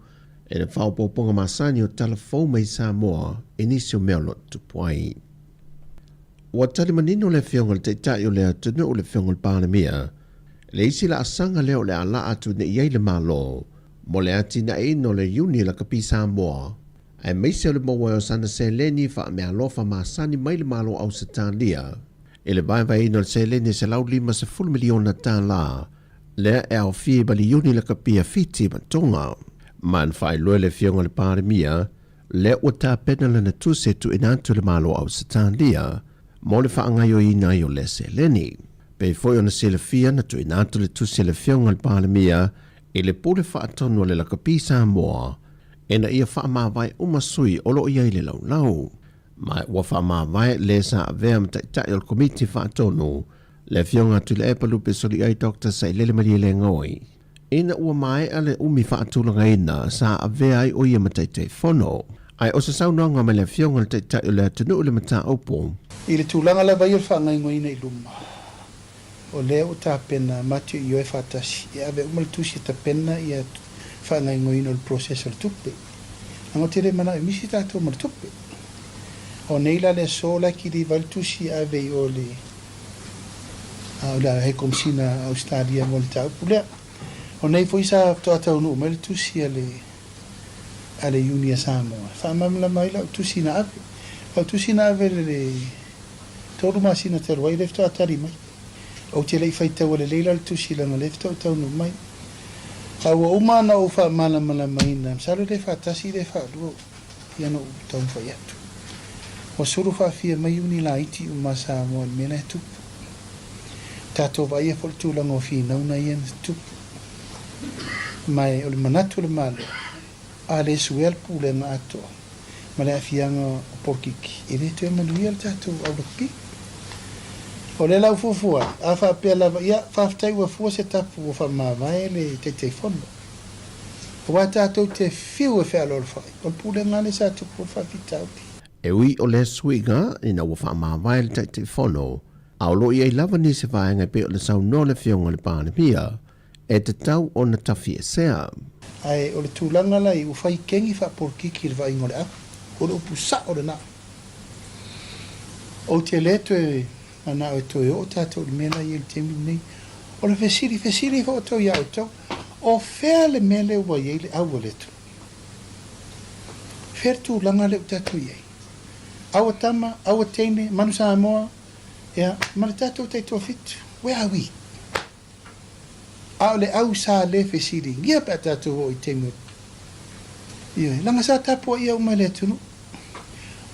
e na whaupoponga masani o talafou mai Sāmoa inisio meolo tupuai. Wa tali manino le whionga le teitai o le atunu o le whionga le pānemia le isi la asanga leo le ala atu ne iei le malo mo le ati na ino le uni la kapi Sāmoa ai meisi o le maua o sana se leni wha mea lofa masani mai le malo au satalia e le vai ino le se leni se lau 5 miliona tā la le e au fie bali uni la kapia fiti matonga man fai loe le whionga le pānemia le o tā pena le na tuse tu inantu le malo au satalia mo le whaangai o ina i o le se leni. Pei foi ona se le fia na tu inantu le tuse le whionga le pānemia e le pole whaatonu le lakapi Sāmoa e na ia whaamawai umasui olo ia i le lau. Mai ua whaamawai le sa avea mtaitai o le komiti whaatonu le whionga tu le epalupe soli ai Dr. Sai lele maria le ngoi. Ina ua mai ale umi whaatulanga ina sa avea ai o ia mtaitai whono. Ai o sa saunanga me le whionga le taitai o le atunu o le mata opo. I le tūlanga la vai o whaangai ngoi nei luma. O lea o tā pena mati i oe whaatasi. I ave umal tusi ta pena i a whaangai ngoi no le process o le tupe. Ango tere mana i misi tātou ma le tupe. O neila le sola ki li val tusi ave i o le o le hei komsina au stadia mo le tau pulea. O nei fo isa toa tau nu me le tusi ale unia Sāmoa. Whaamamla mai la tusi na ave. O tusi na ave le tolu masina te roi lefto atari mai. O te lei fai tau le leila le tusi langa lefto tau nu mai. Awa umana o wha malamala maina. Salo le wha tasi le wha luo. Ia no tau wha iatu. O suru wha fia mai uni la iti uma Sāmoa mena e tupu. Tato wa ia fol tūlanga o fia nauna ia na tupu. Mai o le manatu le malo. A le suel pule nga atoa. Ma le afianga o porkiki. E le te manuia le tato au lapi. O le lau fufua. A wha pia lava ia whaftai wa fua se tapu o wha mawai le te fono. O wa tato te fiu e whea lor whai. O pule nga le sa tupu o wha vitauti. E ui o le suiga ina ua whaamawai le te whono, au lo i ei lava ni se whaenga pe o le sau no le whionga le pāne pia, e te tau o na tawhi e sea. Ai o le tūlanga lai u whai kengi wha porkiki le whai ngore aku, o le upu sa o le na. O te leto e ana o toi o tātou le mela i le temi nei, o le fesiri wha o tau iau tau, o whea le mele ua i le au o leto. Whea tūlanga le u tātou i ei. Awa tama, awa teine, manu Sāmoa, ea, mana tātou tei tō fitu, where are we? Ao le au sā le whesiri, ngia pa tātou o i teime. Ioi, langa sā tāpua ia umai le tunu.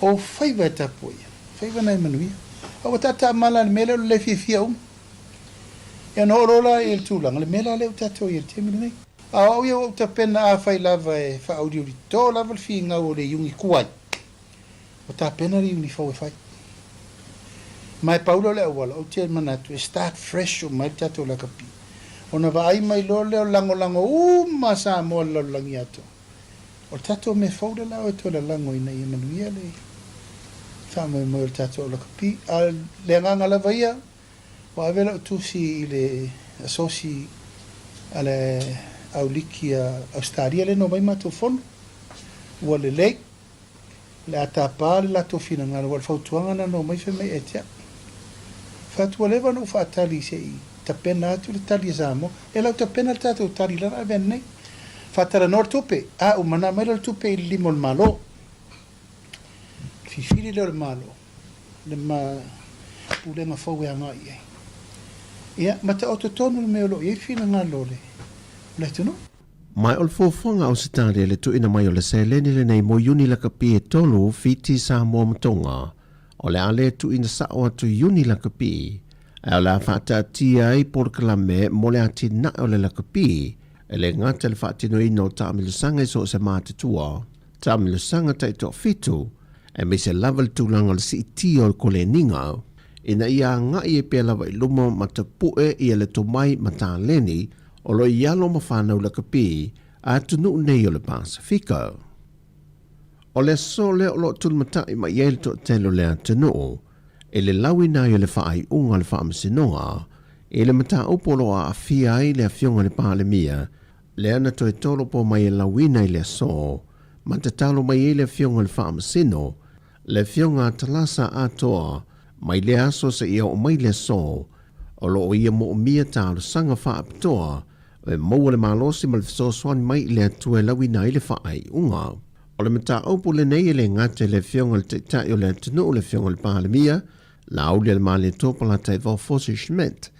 O whaiva tāpua ia, whaiva nai manu ia. Awa tātā mala le mele o le fia Ea no rola e le tūlanga, le mela le o tātou i le teime nei. Ao ia o ta pena a whai lava e wha auri uri tō lava le fi ngau o le yungi kuai. O tā pena ri uni fau e whai. Mai paulo le awala, o te manatu, e start fresh o mai tato la kapi. O na vai mai lo leo lango, ma Sāmoa langi ato. O tato me fau le lao e to la lango ina i manuia le. Wha mo le tato la kapi. A le nganga la vaia, o avela o tusi i le asosi a le auliki a Australia le no mai mato fono. Ua le lake. Le atapa le lato fina ngana wal fautuanga na no mai feme etia. Fatua leva no fa tali se i tapena atu le tali Sāmoa. E lau tapena le tato tali lara avenne. Fatara nor tupe. A umana mai le tupe i limo le malo. Fifiri le malo. Le ma pule ma fau e anga i ei. Ia, mata oto tonu le meolo i fina ngana lole. Le tunu? Mai o le fōwhanga o se tāre le tuina mai o le seleni le nei mo yuni la kapi e tolu fiti Sāmoa matonga. O le ale tuina sao atu yuni la kapi. E o le whata tia i porkalame mo le ati na o le la kapi. E le ngata le whatino ino tāmilusanga i so se mātatua. Tāmilusanga taito fitu. E me se lava le tūlanga le si iti o ko le ninga. Ina ia ngai e pia lava i lumo matapue i le tomai matāleni. O lo ialo ma whanau la kapi a tunu nei o le Pasifika. O le sole o lo tulmatai ma iel to telo le atunu, e le lawi nai o le whaai unga le whaamasinoa, e le mata upolo a awhia ai le awhionga le pālemia, le ana to e tolo po mai e lawi nai le so, ma te talo mai e le awhionga le whaamasino, le awhionga talasa atoa, mai le aso se ia o mai le so, o lo o ia mo o mia tālo sanga whaapitoa, e maua le malosi ma le fisoswani mai le atua lawi nai le whaai unga. O le mata aupu le nei le ngate le whionga le te tai o le atunu o le whionga le pālemia, la auli le male tōpala te vau fosi Schmidt.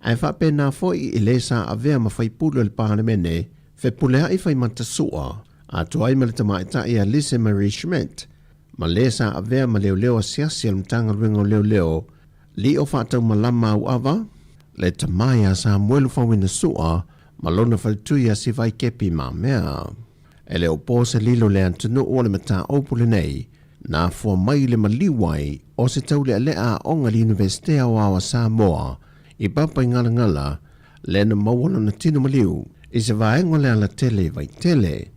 Ai whapena foi i le sa avea ma whai pulu le pālemene, fe pulea i whai matasua, a tuai ma le tamaitai a Lise Marie Schmidt, ma le sa avea ma leo asiasi al mtanga ruengo leo, li o whatau malama au ava, le tamai a sa muelu whawina sua, ma lona whaltuia si vai kepi ma mea. E leo pōse lilo le antunu o le mata opule nei, nā fua mai le maliwai o se tau le lea onga li Universitea o awa Sāmoa, i papa i ngala le na mawala na tino maliu, i se vaengo le ala tele vai tele,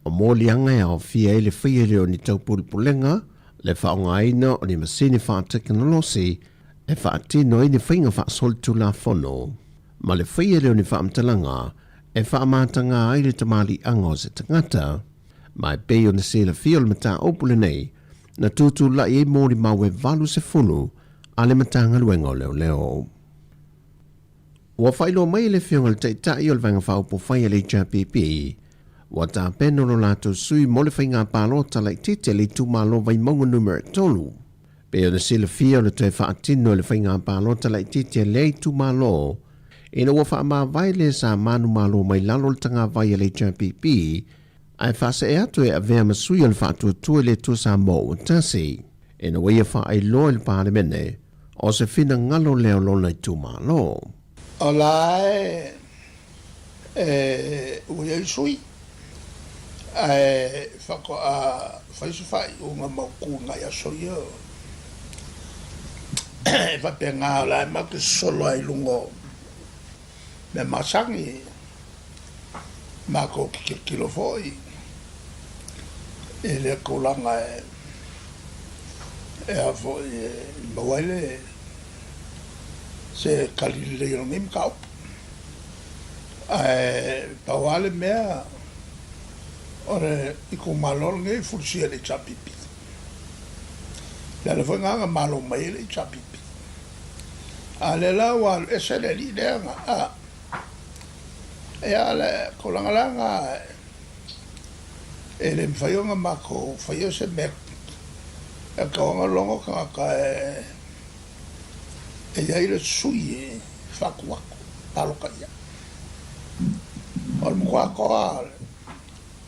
o mōli anga e au fia e le whia reo ni tau pulpulenga, le whaonga aina o ni masini wha teknolosi, e wha atino i ni whainga wha soltu la fono. Ma le whia reo ni wha amtalanga, e whaamātanga ai le tamali anga o se tangata, mai pei o na sila fia le mata opule nei, na tūtū lai e mōri mawe valu se funu, a le matanga luenga o leo. Wa whailo mai le fionga le teitai o le vanga whaupo whai le JPP, wa tā peno lo lato sui mo le whainga pālota lai tite le tūmalo vai maunga numero tolu. Pei o na sila fia o le tue whaatino le whainga pālota lai tite le tūmalo, ina ua whaamawai le sa manu malo mai lalo le tanga vai le JPP, ai whasa e atu e avea masui al whaatua tua le tu Sāmoa o tasi, ina ua ia wha ai loa il pāremene, o se fina ngalo leo lona i tu malo. O lai, ua ia sui, whako a whaisufai o ngā mauku ngai a soia. E whape ngā lai maki solo ai lungo, me masangi, mako kilo foi, e le kolanga e a foi mawaile, se kalile yon im kau. Pawale mea, ore iko malol ngai fursia le chapipi. Le foi nganga malo mai le chapipi. Ale la wal esele li denga a. E ale kolanga ele mfayonga mako fayo se mek. E kaonga longo ka e yaile sui fakwako paloka ya. Ol mwa ko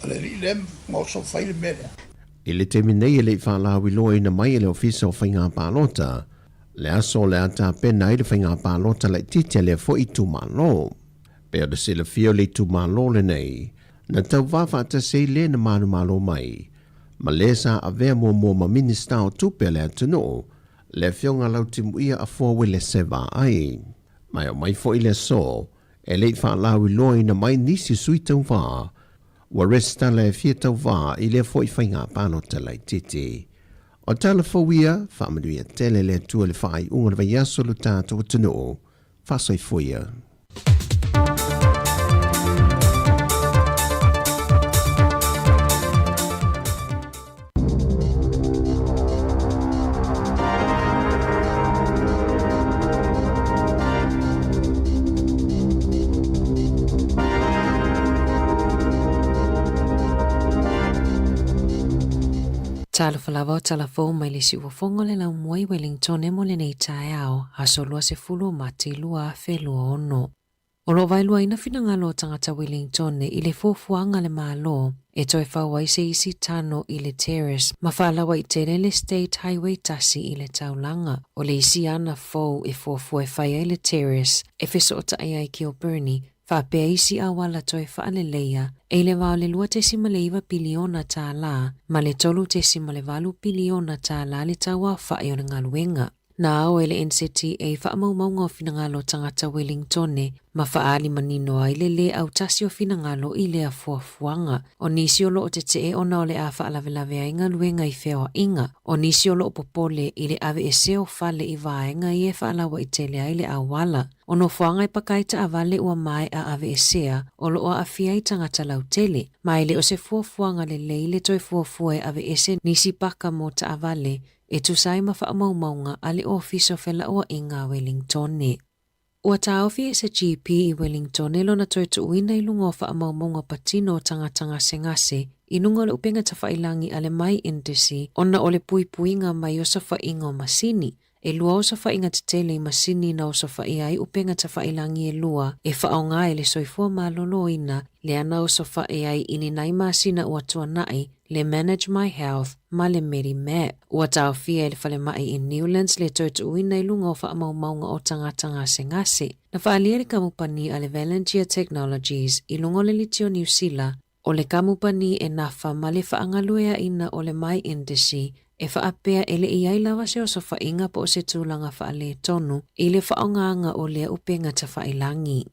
ale li lem mo so faile mele. Ele terminei ele whaalawi loa ina mai ele ofisa o whainga pālota. Le aso le ata pena i le whainga pālota le tite le fo i tu malo. Pea de se le fio le tu malo le nei. Na tau wafa ata se le na manu malo mai. Ma le sa avea mua ma minista o tupe le atano. Le fionga lau timu ia a fua le seva ai. Mai o mai fo i le so. Ele whaalawi loa ina mai nisi sui tau waa. Wa resta le fia tau waa i le fo i whainga pālota le tite. O tala fawia, whamanuia tele le tua le whai unga le vaiaso lo tātou tano, whasoi fuia. Tala falava o tala fo mai le si uafonga le lau muai Wellington e mo le nei tae ao, aso lua se fulu mati lua fe lua ono. O lo vai lua ina fina ngalo tangata Wellington i le fuafuanga le malo, e toi whawai se isi tano i le terrace, ma whaalawa i tere le State Highway tasi i le taulanga, o le isi ana fau e fuafua e whaia i le terrace, e feso o tae ai ki o Bernie, whapea isi awala toi whaaleleia, e le wao le lua tesima le iwa piliona tā la, ma le tolu tesima le walu piliona tā la le tawa whae o na ngaluenga. Na ao ele NCTA whaamaumaunga o finangalo tangata Wellingtone, ma whaali manino ai le au tasi o finangalo i le a fuafuanga. O nisi o loo te te ona o le a whaalavelave a inga luenga i whea inga. O nisi o loo popole i le ave e seo whale i vaenga i e whaalawa i tele ai le a wala. O no whaanga i pakaita a vale ua mai a ave e sea, o loo a fia i tangata lau tele. Ma ele o se fuafuanga le leile toi fuafua e ave e se nisi paka mo ta a vale, e tu sai ma whaamaumaunga ale ofiso whela ua inga Wellingtone. Ua taofi e se GP i Wellingtone lona toi tu uina i lungo whaamaumaunga patino o tangatanga sengase, i nunga le upenga ta whailangi ale mai indisi, ona ole puipuinga mai o sa whainga o masini. E lua o sa whainga te tele i masini na o sa whaiai upenga ta whailangi e lua, e whaonga e le soifua malolo ina, le ana o sa whaiai ini nai masina ua tuanai, le Manage My Health, ma le Medimap. Ua tau fia e le whale mai i Newlands le toitu uina i lunga o whaamaumaunga o tangatanga sengase. Na whaalia le kamupani a le Valentia Technologies i lungo le litio New Zealand, o le kamupani e nafa ma le whaangaluea ina o le mai indisi, e whaapea ele iai lawa se o sa whainga po o se tūlanga whaale tonu, i le whaonganga o lea upenga ta whailangi.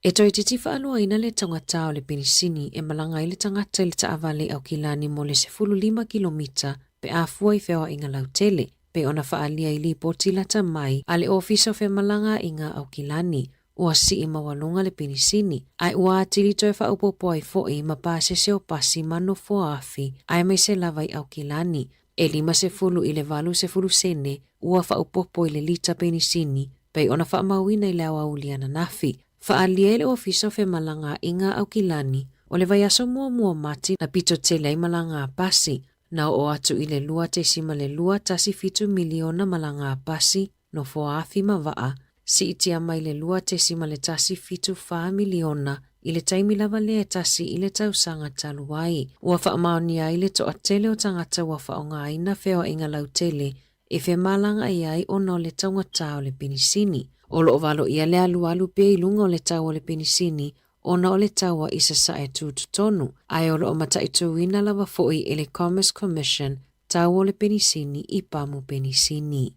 E toi titi whaalua ina le tangata o le pinisini e malanga i le tangata le taavale au kilani mo le 15 kilomita pe afua i whewa inga lautele, pe ona whaalia i li potilata mai a le ofisa whe malanga inga au kilani, ua si i mawalunga le pinisini, ai ua atili toi whaupopo ai fo'i ma pase se o pasi mano fua afi, ai mai se lava i au kilani, e 50 i le valu 10 sene, ua whaupopo i le lita pinisini, pe ona whaamauina i le awauliana nafi, whaalia le ofisa whe malanga inga au kilani, o le vaiaso mua mati na pito tele malanga pasi, na o atu i le lua te sima le lua tasi 7 miliona malanga pasi, no foa afi mawaa, si itia mai le lua tesi ma le tasi fitu 5 miliona i le taimi lava le tasi i le tausanga taluai. Ua whaamaonia i le toa tele o tangata ua whaonga ina feo inga lautele e whe malanga iai ono le taunga tau le penisini. O lo ovalo ia le alu pe ilunga o le tau o le penisini ona o le taua isa sae tūtutonu. Ai o lo o mata itu wina lava foi e le Commerce Commission tau o le penisini i pamu penisini.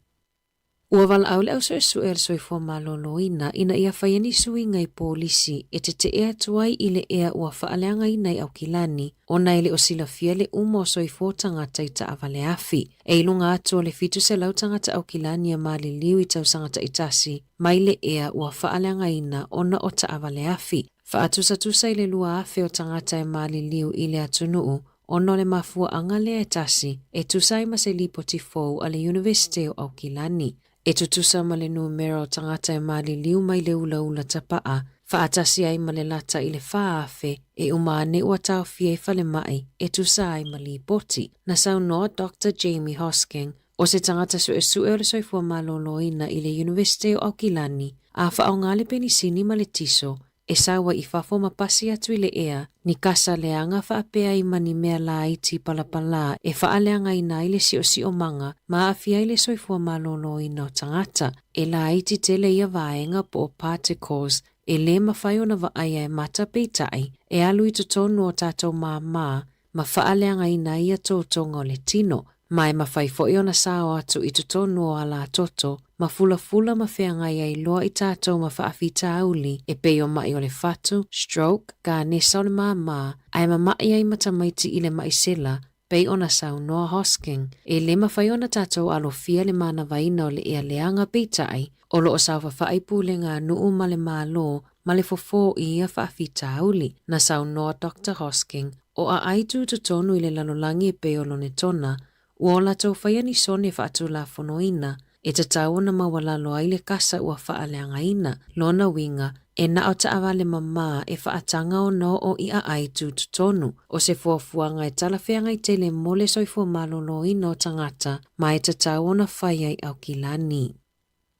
Ua wala au le au so e soifua maloloina ina ia whaiani sui ngai polisi e te ea tuai i le ea ua whaaleanga i nei au kilani o nei le o sila fia le umo soifua tangata i ta avale afi. E ilunga atu o le fitu se lau tangata au kilani a mali liu i tau sangata i tasi mai le ea ua whaaleanga ina ona o ta avale afi. Whaatusa i le lua afe o tangata e mali liu i le atunuu ono le mafua anga le e tasi e tusai ma se lipo tifou a le University o au kilani. E tutusa ma le numero tangata e mali liu mai le ula tapaa, whaatasi ai ma le lata i le whaafe e umane ua tau fia i whale mai e tusa ai ma li poti. Na sau noa Dr. Jamie Hosking o se tangata sue o le soifua maloloina i le University o au kilani a whaonga le penisini ma le tiso e sawa i whafo mapasi atu i le ea ni kasa leanga whaapea i mani mea la iti palapala e whaaleanga i na ile si o manga ma afia ile soifua malolo i no tangata e la iti tele ia vaenga po particles e le mawhaio na vaaya e mata peitai e alu i totonu o tatou ma whaaleanga i na ia tōtonga o le tino ma e mawhaifo i ona sao atu i totonu o ala toto ma fula mawhianga i loa i tātou ma whaafita auli e peo mai o le fatu, stroke, ka nesa o le ma ai mai ai matamaiti i le maisela pei ona sau noa Hosking e le mawhai ona tātou alo fia le mana vaina o le ea leanga peitai o lo o sau whawhai pūlenga nuu ma le malo ma le fofo i ia whaafita auli na sau noa Dr. Hosking o a aitu tonu i le lalolangi e peo lo ne tona ua la tau whaiani sone whaatu la fonoina e te tau na mawalalo ai le kasa ua whaaleanga ina, lona winga, e na o ta awale mama e whaatanga o no o ia ai tūtutonu, o se fuafuanga e talawhianga i tele mole soifua malolo ina o tangata, ma e te tau na whaiai au kilani.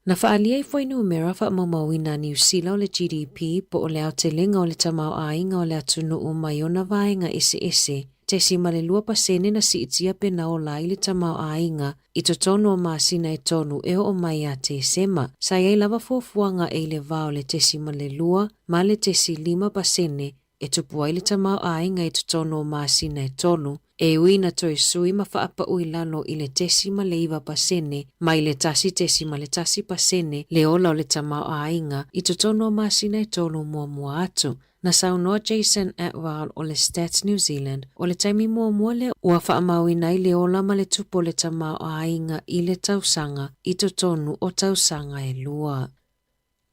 Na whaalia i fwoi numera wha mamawina New Zealand o le GDP po o le au te linga o le tamau ainga o le atunu o mai o na vaenga ese, te si male lua pasene na si itia pena o lai le tamau ainga i to tonu o maasina e tonu e o mai a te sema. Sa iei lava fuafuanga e le vao le te si male lua ma le te si 5 pasene e tupua i le tamau ainga i to tonu o maasina e tonu e uina toi sui ma whaapa ui lalo i le tesi ma le iwa pasene ma i le tasi tesi ma le tasi pasene le ola o le tamau ainga i to tonu o maasina e tonu mua atu. Na sau noa Jason Atwell o le Stats New Zealand o le taimi mua le ua whaamauina i le ola ma le tupo le tamau ainga i le tausanga i to tonu o tausanga e lua.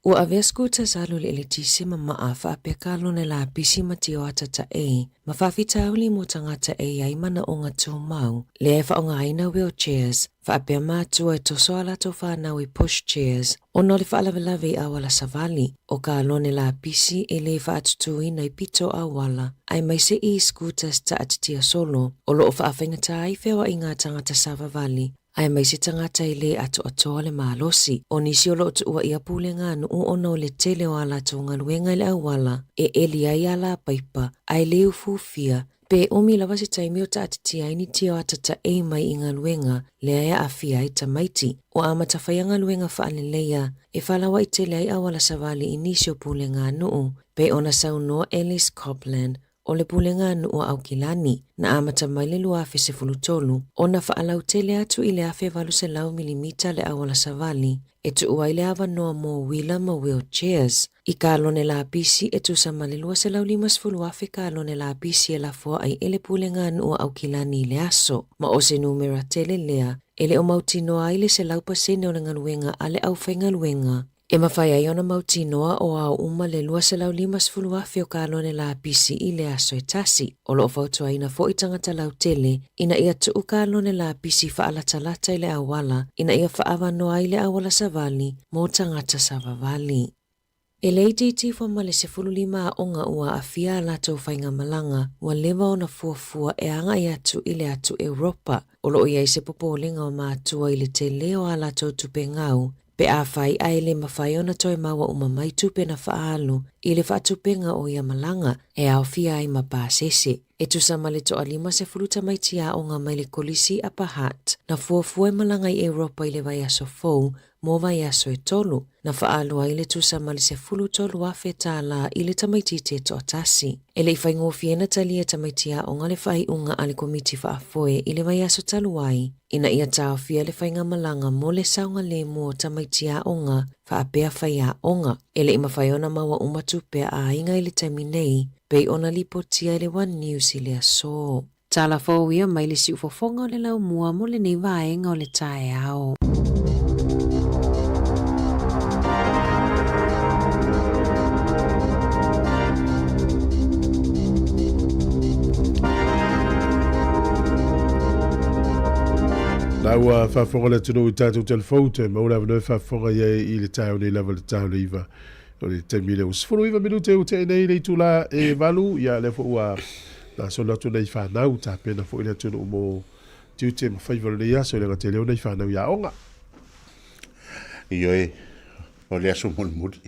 Ua avea skuta zalu le tisi ma maa whaapekalo ne la pisi ma tio atata e, ma whawhita auli mo tangata e ai mana o ngā tū mau, le e whaonga aina wheelchairs, whaapea mātua e toso ala tō whanau i push chairs, o no le whaalawelawe awala savali, o ka alone la pisi e le whaatutuina i pito awala, ai mai se i scooters ta atitia solo, o lo o whaawhengata ai whewa i ngā tangata savavali, ai mai se tangata i le atoa le malosi. O nisi o loo tua ia pūlenga nuu ono le tele o ala tonga luenga le awala e eli ai ala paipa ai le ufufia pe omi lava se taimi o taatiti ai ni tio atata e mai inga luenga le aia afia ai tamaiti. O amata whaianga luenga whaaleleia e whalawa i tele ai awala savali i nisi o pūlenga nuu pe ona saunoa Ellis Copland o le pulenga nuu au kilani na amata mai le luafe se fulutolu o na whaalau tele atu i le afe valu se lau milimita le awala savali e tu uai le awa noa mo wila ma wheelchairs. I ka alone la apisi e tu sa malilua se lau 5 afe ka alone la apisi e la fua ai ele pulenga nuu au kilani le aso ma o se numera tele lea ele o mautinoa ai le se lau pasene o le ngaluenga ale au whaingaluenga. E mawhai ai ona mautinoa o au uma le lua se lau 5 afe o ka alone la apisi i le aso e tasi. O loo fautua ina fo i tangata lau tele, ina ia tuu ka alone la apisi whaalatalata i le awala, ina ia whaawa noa i le awala savali, mo tangata savavali. E le iti foma le se 15 onga ua afia a lato whainga malanga, ua lewa ona fuafua e anga i atu i le atu Europa. O loo iai se popolinga o maatua i le te leo a lato tupe ngau, Pe a whai ai le mawhai ona toi maua umamai tupe na whaalu i le whaatupenga o ia malanga e au fia ai mapāsese. E tusa male to alima se fuluta mai tia o ngā mai le kolisi a pahat na fuafua malanga i Europa i le vai aso fou mo vai aso e tolu na whaalu ai le tusa male se fulu tolu a feta la i le tamaitite to atasi. E le whaingo fiena talia tamaitia o ngā le whai unga ale komiti whaafoe i le vai aso talu ai ina ia tau fia le whainga malanga mo le saunga le mo tamaitia o ngā whaapea whaia o ngā. E le ima whaiona maua umatupe a inga i le taiminei pei ona lipotia le One News i le aso. Tala fōia mai le si ufofonga o le lau mua mo le nei vaenga o le tae ao. Naua whafonga le tunu i tātou telefouta, maura whanau whafonga i le tae o nei lava le tae o le iwa. O le te mile o sifuru iwa minute o te nei nei tula e valu, ia le fo ua na sona tu nei whanau ta pena fo ina tunu mo tiu te mawhaiva le ia, so le ngate leo nei whanau ia onga. Io o le aso mulmuli.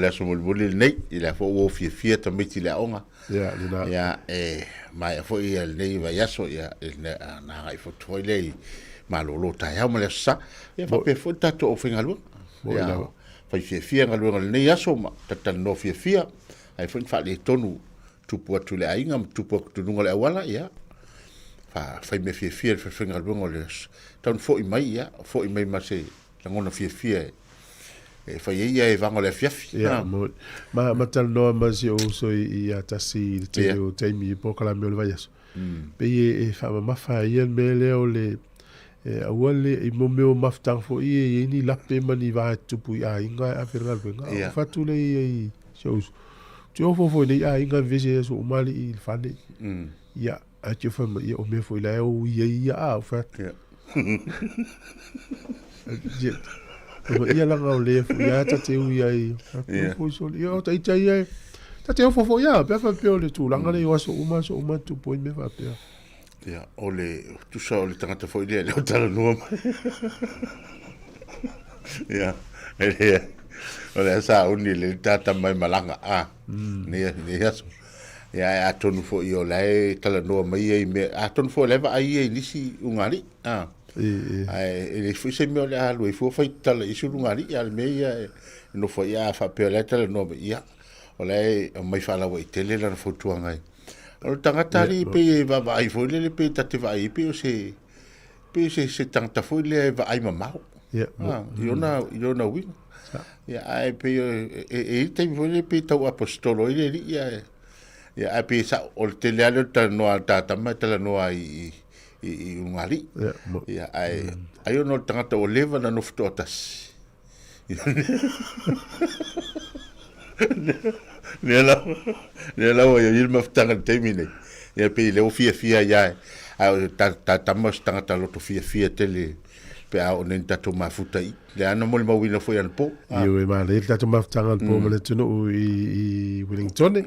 Le aso mulmuli nei, i le fo ua fia ta miti le onga. Ia, lina. Ia, mai fo ia nei vai aso, ia, na ngai fo toi lei, ma lo tai hau ma le sa, ia fa pe fo tato o whingalua. Ia, fai fia nga luenga le nei aso ma tatan no fia ai foi fa le tonu tupu atu le ainga tupu atu nunga le awala ia fai me fia fa nga luenga le tan fo i mai ma se ngona fia e fai ia e vanga le fia ia ma tal no ma si o so i atasi te o taimi po kala me le vai aso pe e fa ma fa ia me le o le awale i mo meo maftang fo i ni lape mani va tupu a inga a fergal benga fatu le i shows tu fo ni a inga vese so mali i fane ya a tu fa i o me fo la o i a fa ia la nga le fo ya ta te u i fo so yo ta i ta te fo ya pe fa pe o le tu langa le so uma tu po me fa pe. Ja, ole tu sa ole tangata foi le o tala no. Ja, ole sa uni le tata mai malanga ne yaso. Ja, a tonu foi o le tala no mai me a tonu foi leva ai nisi ungari. Ai le foi se me ole a lui foi foi tala isu ungari al me ya no foi a fa pe le tala no ya. Ole mai fa la wei tele la fotu ngai. O tangata li pe va vai foi le pe tate vai pe o se tangata foi le va ai mamau. Ja. Yo na wi. Ja, ai pe e te foi le pe tau apostolo ile li ya. Ja, ai pe sa o te le ale ta no ta mai tala no ai ungali. Ja, ai no tangata o leva na no fototas. Nela o ia ma ftanga temine ia pe le fia ia ta tamas tanga lo to fia tele pe a o nen tatu mafuta i le ana mo ma wina foi an po io e ma le tatu maftanga po mo le tuno i Wellington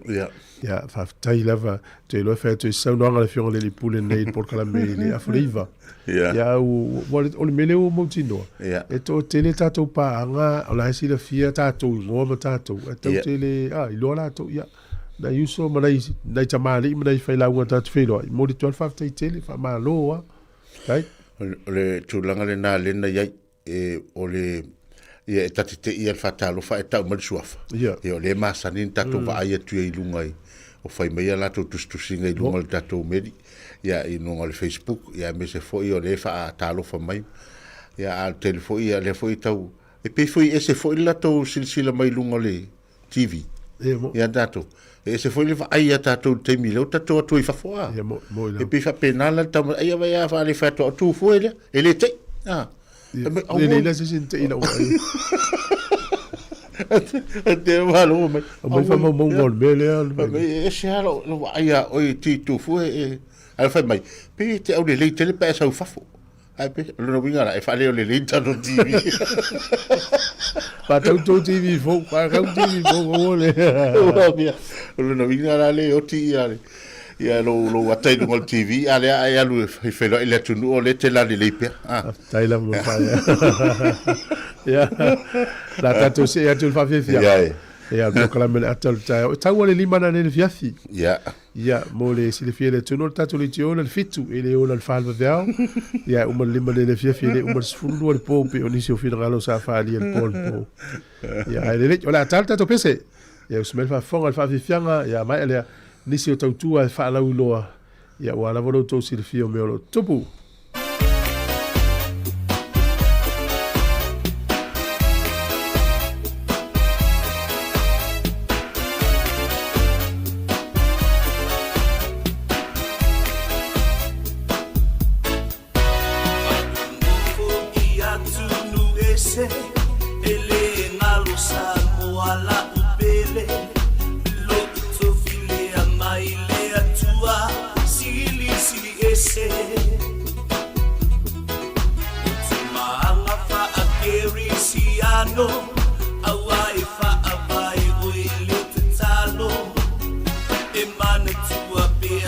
ia fa tai lava te lo fa tu sa no ngala fiong le pule nei por kala me le afriva ia o le mele o motino e to tele tatu pa anga o la si le fia tatu ngo ma tatu e to tele i lo la to ia na yuso ma dai tamali ma dai fai la un tatu filo mo di 12 fa tai tele fa ma lo kai le tulanga le na le na ia e o le ia tatite ia fatalo fa e tau mal suafa e o le masanin tatu va ia tu i lungai o fai mai la to tu singa i lunga tatu medi ia i no le Facebook ia me se foi o le fa talo fa mai ia al telefo ia le foi tau e pe foi ese foi la to silsila mai lunga le TV ia dato e se foi le fa ia tatu te milo tatu tu i fa foa e pe fa penala tau ia vai fa le fa tu foi ele te le la se sente ina te valo mai fa mo ngol mele e se alo lo ia o ti tu foi al fa mai pe te au le tele pa sa fa fo ai pe lo vinga e fa le tatu TV pa tau TV fo pa tau TV fo ole lo vinga le o ti ale Ia lo atai no TV ale ai alu felo ile tunu o le te la le pe. Tai la mo fa. Ya. La tatu se ya tu fa fia. Ya mo kala men atal tai. Ta wale lima na le fiafi. Ya. Ya mo le si le fia le tunu tatu le tio le fitu ele o le falva veo. Ya mo lima le fiafi le mo sfulu le pope o nisi o federalo sa fa ali el polpo. Ya ele ola tal tatu pese. Ya usmel fa fonga fa fianga ya mai ele nisi o tautua e fa la uloa. Ya wala volo to si le fia me o tupu.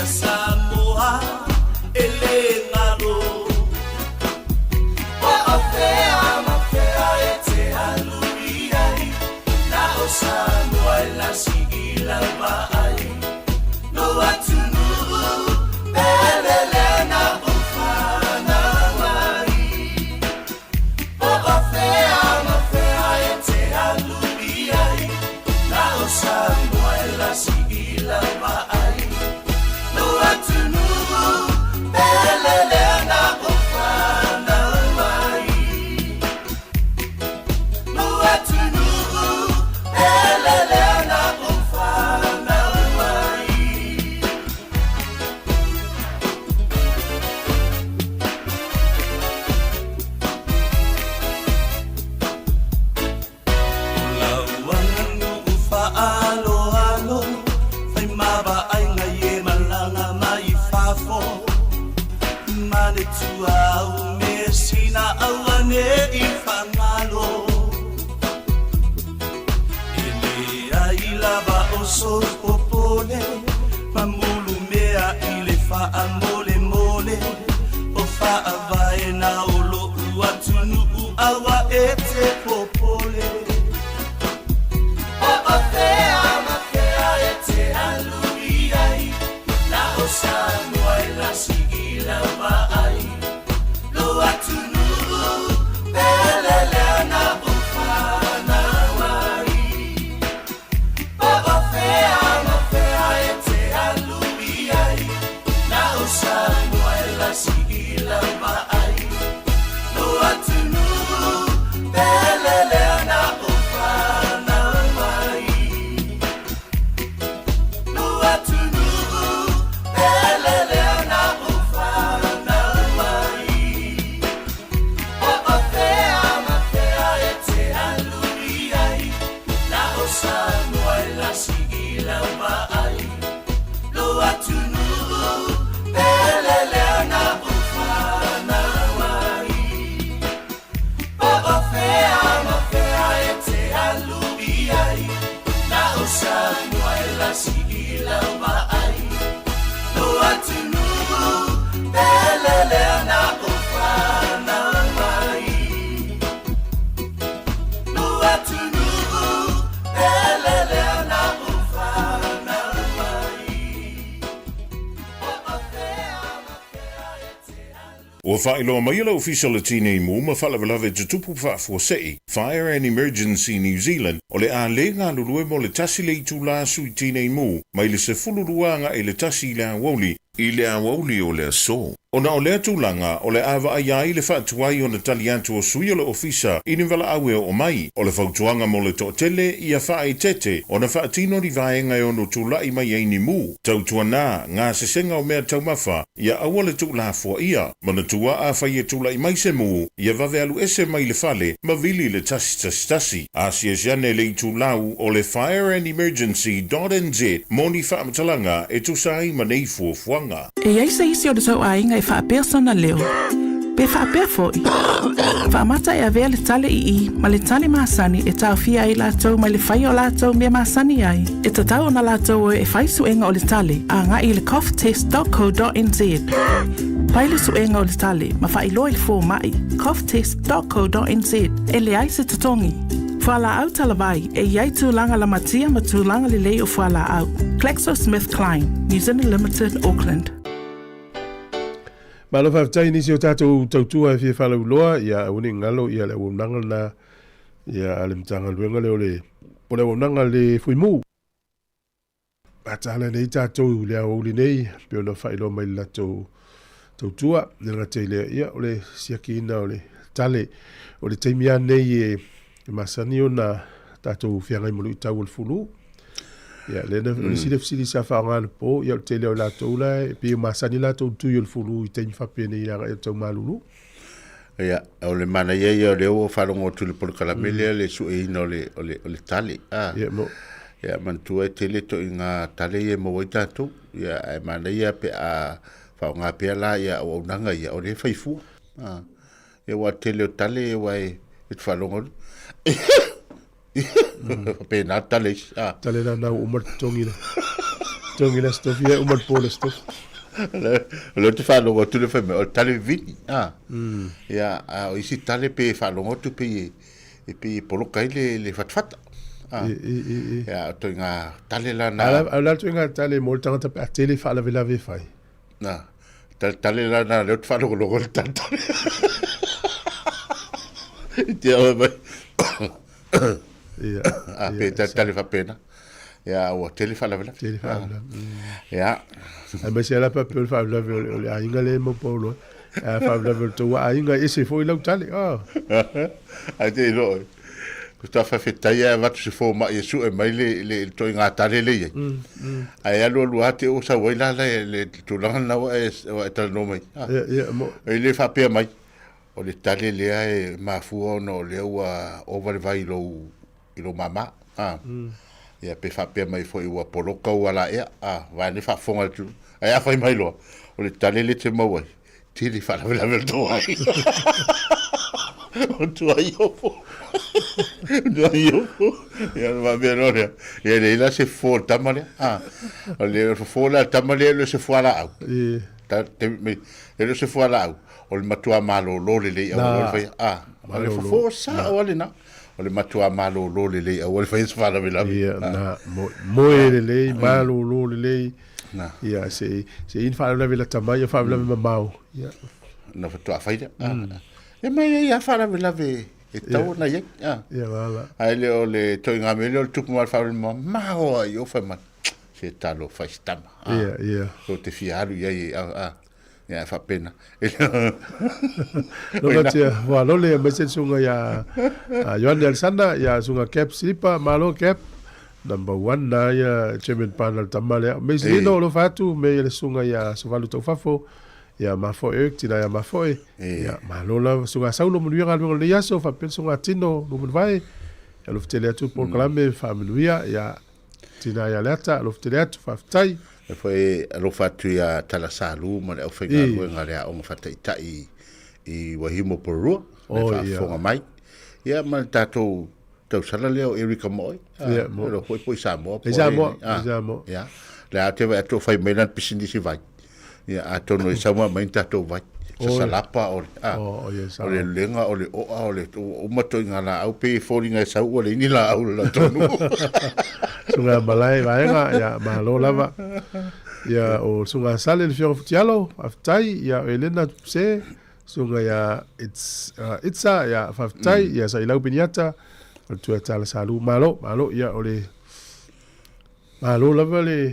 Sāmoa, ele ngalo. O afea, mafea e te aluiai. Na o Sāmoa e la sigila vai. No atunu, belele na ufana vai. O afea, mafea e te aluiai. Na o Sāmoa e la sigila vai. So popole, mamulu mea ile fa amole mole, o fa avae na olo uatunu awa ete popole. O afea mafea ete aluiai, na o Sāmoa e la sigila vai. Lo atunu belele na ufana vai. Sāmoa e la sigila vai. No atunu, belele na ufana vai. No atunu, belele na ufana vai. O afea, mafea e te aluiai. Na o Sāmoa e la sigila vai. No atunu, Sāmoa e la sigila vai. No atunu, belele na ufana vai. No atunu, belele na ufana vai. O whaeloa mai la official tine mu ma whalawalawe te tupu whaafosei. Fire and Emergency New Zealand o le a le ngā lulue mo le tasi le itu la sui tine mu mai le se fululuanga e le tasi le awoli i le awoli o le aso. O na o le atulanga o le awa ai le whaatuai o na tali atu o sui o le ofisa i ni wala awe o mai o le whautuanga mo le to'atele i a whae tete o na whaatino ni vaenga o no tulai mai eini mu. Tautua nā ngā sesenga o mea taumafa i a awa le tula fua ia ma na tua a whai e tulai mai se mu i a vave alu ese mai le fale ma vili le tasi. Asia siane le itulau o le Fire and Emergency.nz moni whaamatalanga e tusai ma nei fuafuanga. E ai se isi o le sau ainga e wha persona leo. Pe whaapea fōi. Whaamata e avea le tale I, ma le tale māsani e tau fia ai lātou ma le whai o lātou mea māsani ai. E tatau na lātou e whai suenga o le tale, a ngā I le coughtest.co.nz. Pai le suenga o le tale, ma whai loa le fō mai, coughtest.co.nz. E le ai se tatongi. Whala au talawai, e iai tūlanga la matia ma tūlanga le lei o whala au. GlaxoSmithKline, New Zealand Limited, Auckland. Malo whaftai nisi o tātou tautua e whia whalau loa, ia uni ngalo, ia le wunanga na, ia ale mtanga luenga leo le, o le wunanga le fuimu. Atala nei tātou le au li nei, pio na whailo mai la tautua, nera te lea ia, o le siaki ina o le tale, o le teimia nei e masani o na tātou whiangai mulu I tau al fulu. Ia, lena sili sa whaangana po, ia te leo la tau la, e pio masani la tau tui al fulu I teim whapene I anga e tau malulu. Ia, o le mana ia o leo o wharongo tuli polo kalamele, le su e ina o le tale. Ia, mo. Ia, mantua e tele to I ngā tale e mawai tātou. Ia, e mana ia pe a whaonga pia la, ia o unanga ia, o le whaifua. Ia, wa tele o tale e wai e te wharongo. Pena tale tale na na umar tongina stuff ia umar pole stuff le te fa lo tu le fa me tale vini ia o isi tale pe fa lo tu pe e pe polo kai le fatfata ia to nga tale la na ala to nga tale mo tanga pe tele fa la vela ve fai na tale la na le fa lo tale Ia. Pe tale fa pena. Ia o tele fa la vela. Ia. Ai mas ela pa pe fa la vela ainga le mo polo. Fa la vela to ainga ese foi lo tale. Ai te lo. Kusta fa fetaia va se fo ma Yesu e mai le to nga tale le. Ai alo lu ate o sa wela le to la na o ta no mai. Ia mo. E le fa pe mai. O le tale lea e mafua no lea ua over vai ilo mama. Ia pe whapea mai fo i ua poloka ua la ea. Vai ne whafonga tu. Ai a whai mai loa. O le tale le te mawai. Tiri whanawela to ai. O tu ai opo. Tu ai opo. Ia ma mea no lea. Ia le ila se fo tama lea. O le fo la tama lea le se fo ala au. Le se fo ala au. O le matua malo lo le le o le o le fo sa o le na o le matua malo lo le le o le fai fa la vela na mo le le malo lo le le ia se in fa la vela tamai fa la mau ia na fa tua faida e mai ia fa la vela ve e tau na ia ia wala ai le o le to nga me le tuku mal fa ma o io fa ma se talo fa stama ia o te fiaru ia ia fa pena no tia wa lo le me se sunga ya Joan del Sanda ya sunga cap slipa malo cap number 1 na ya chairman panel tamale me se no lo fatu me le sunga ya sovalu to fafo ya ma fo tina ya ma fo ya malo la sunga saulo mu ya lo le ya so fa pen sunga tino lo mu vai ya lo ftele tu por kalame familia ya tina ya leta lo ftele tu fa tai e foi alo fatu ya tala salu ma le ofenga nga le o fata itai I wahimo porua fa fonga mai ia ma tato tau sala leo Erika Moi mo lo foi Sāmoa ia le ate va to fai melan pisindi si vai ia ato no Sāmoa mai tato vai sa salapa o le lenga o le o mato ngala au pe foringa sa o le ni la au la tonu sunga malai vaenga ya malo lava ya o sunga sale le fio futialo aftai ya Elena se sunga ya it's ya aftai ya sa ilau piniata tu tala salu malo ya ole malo lava le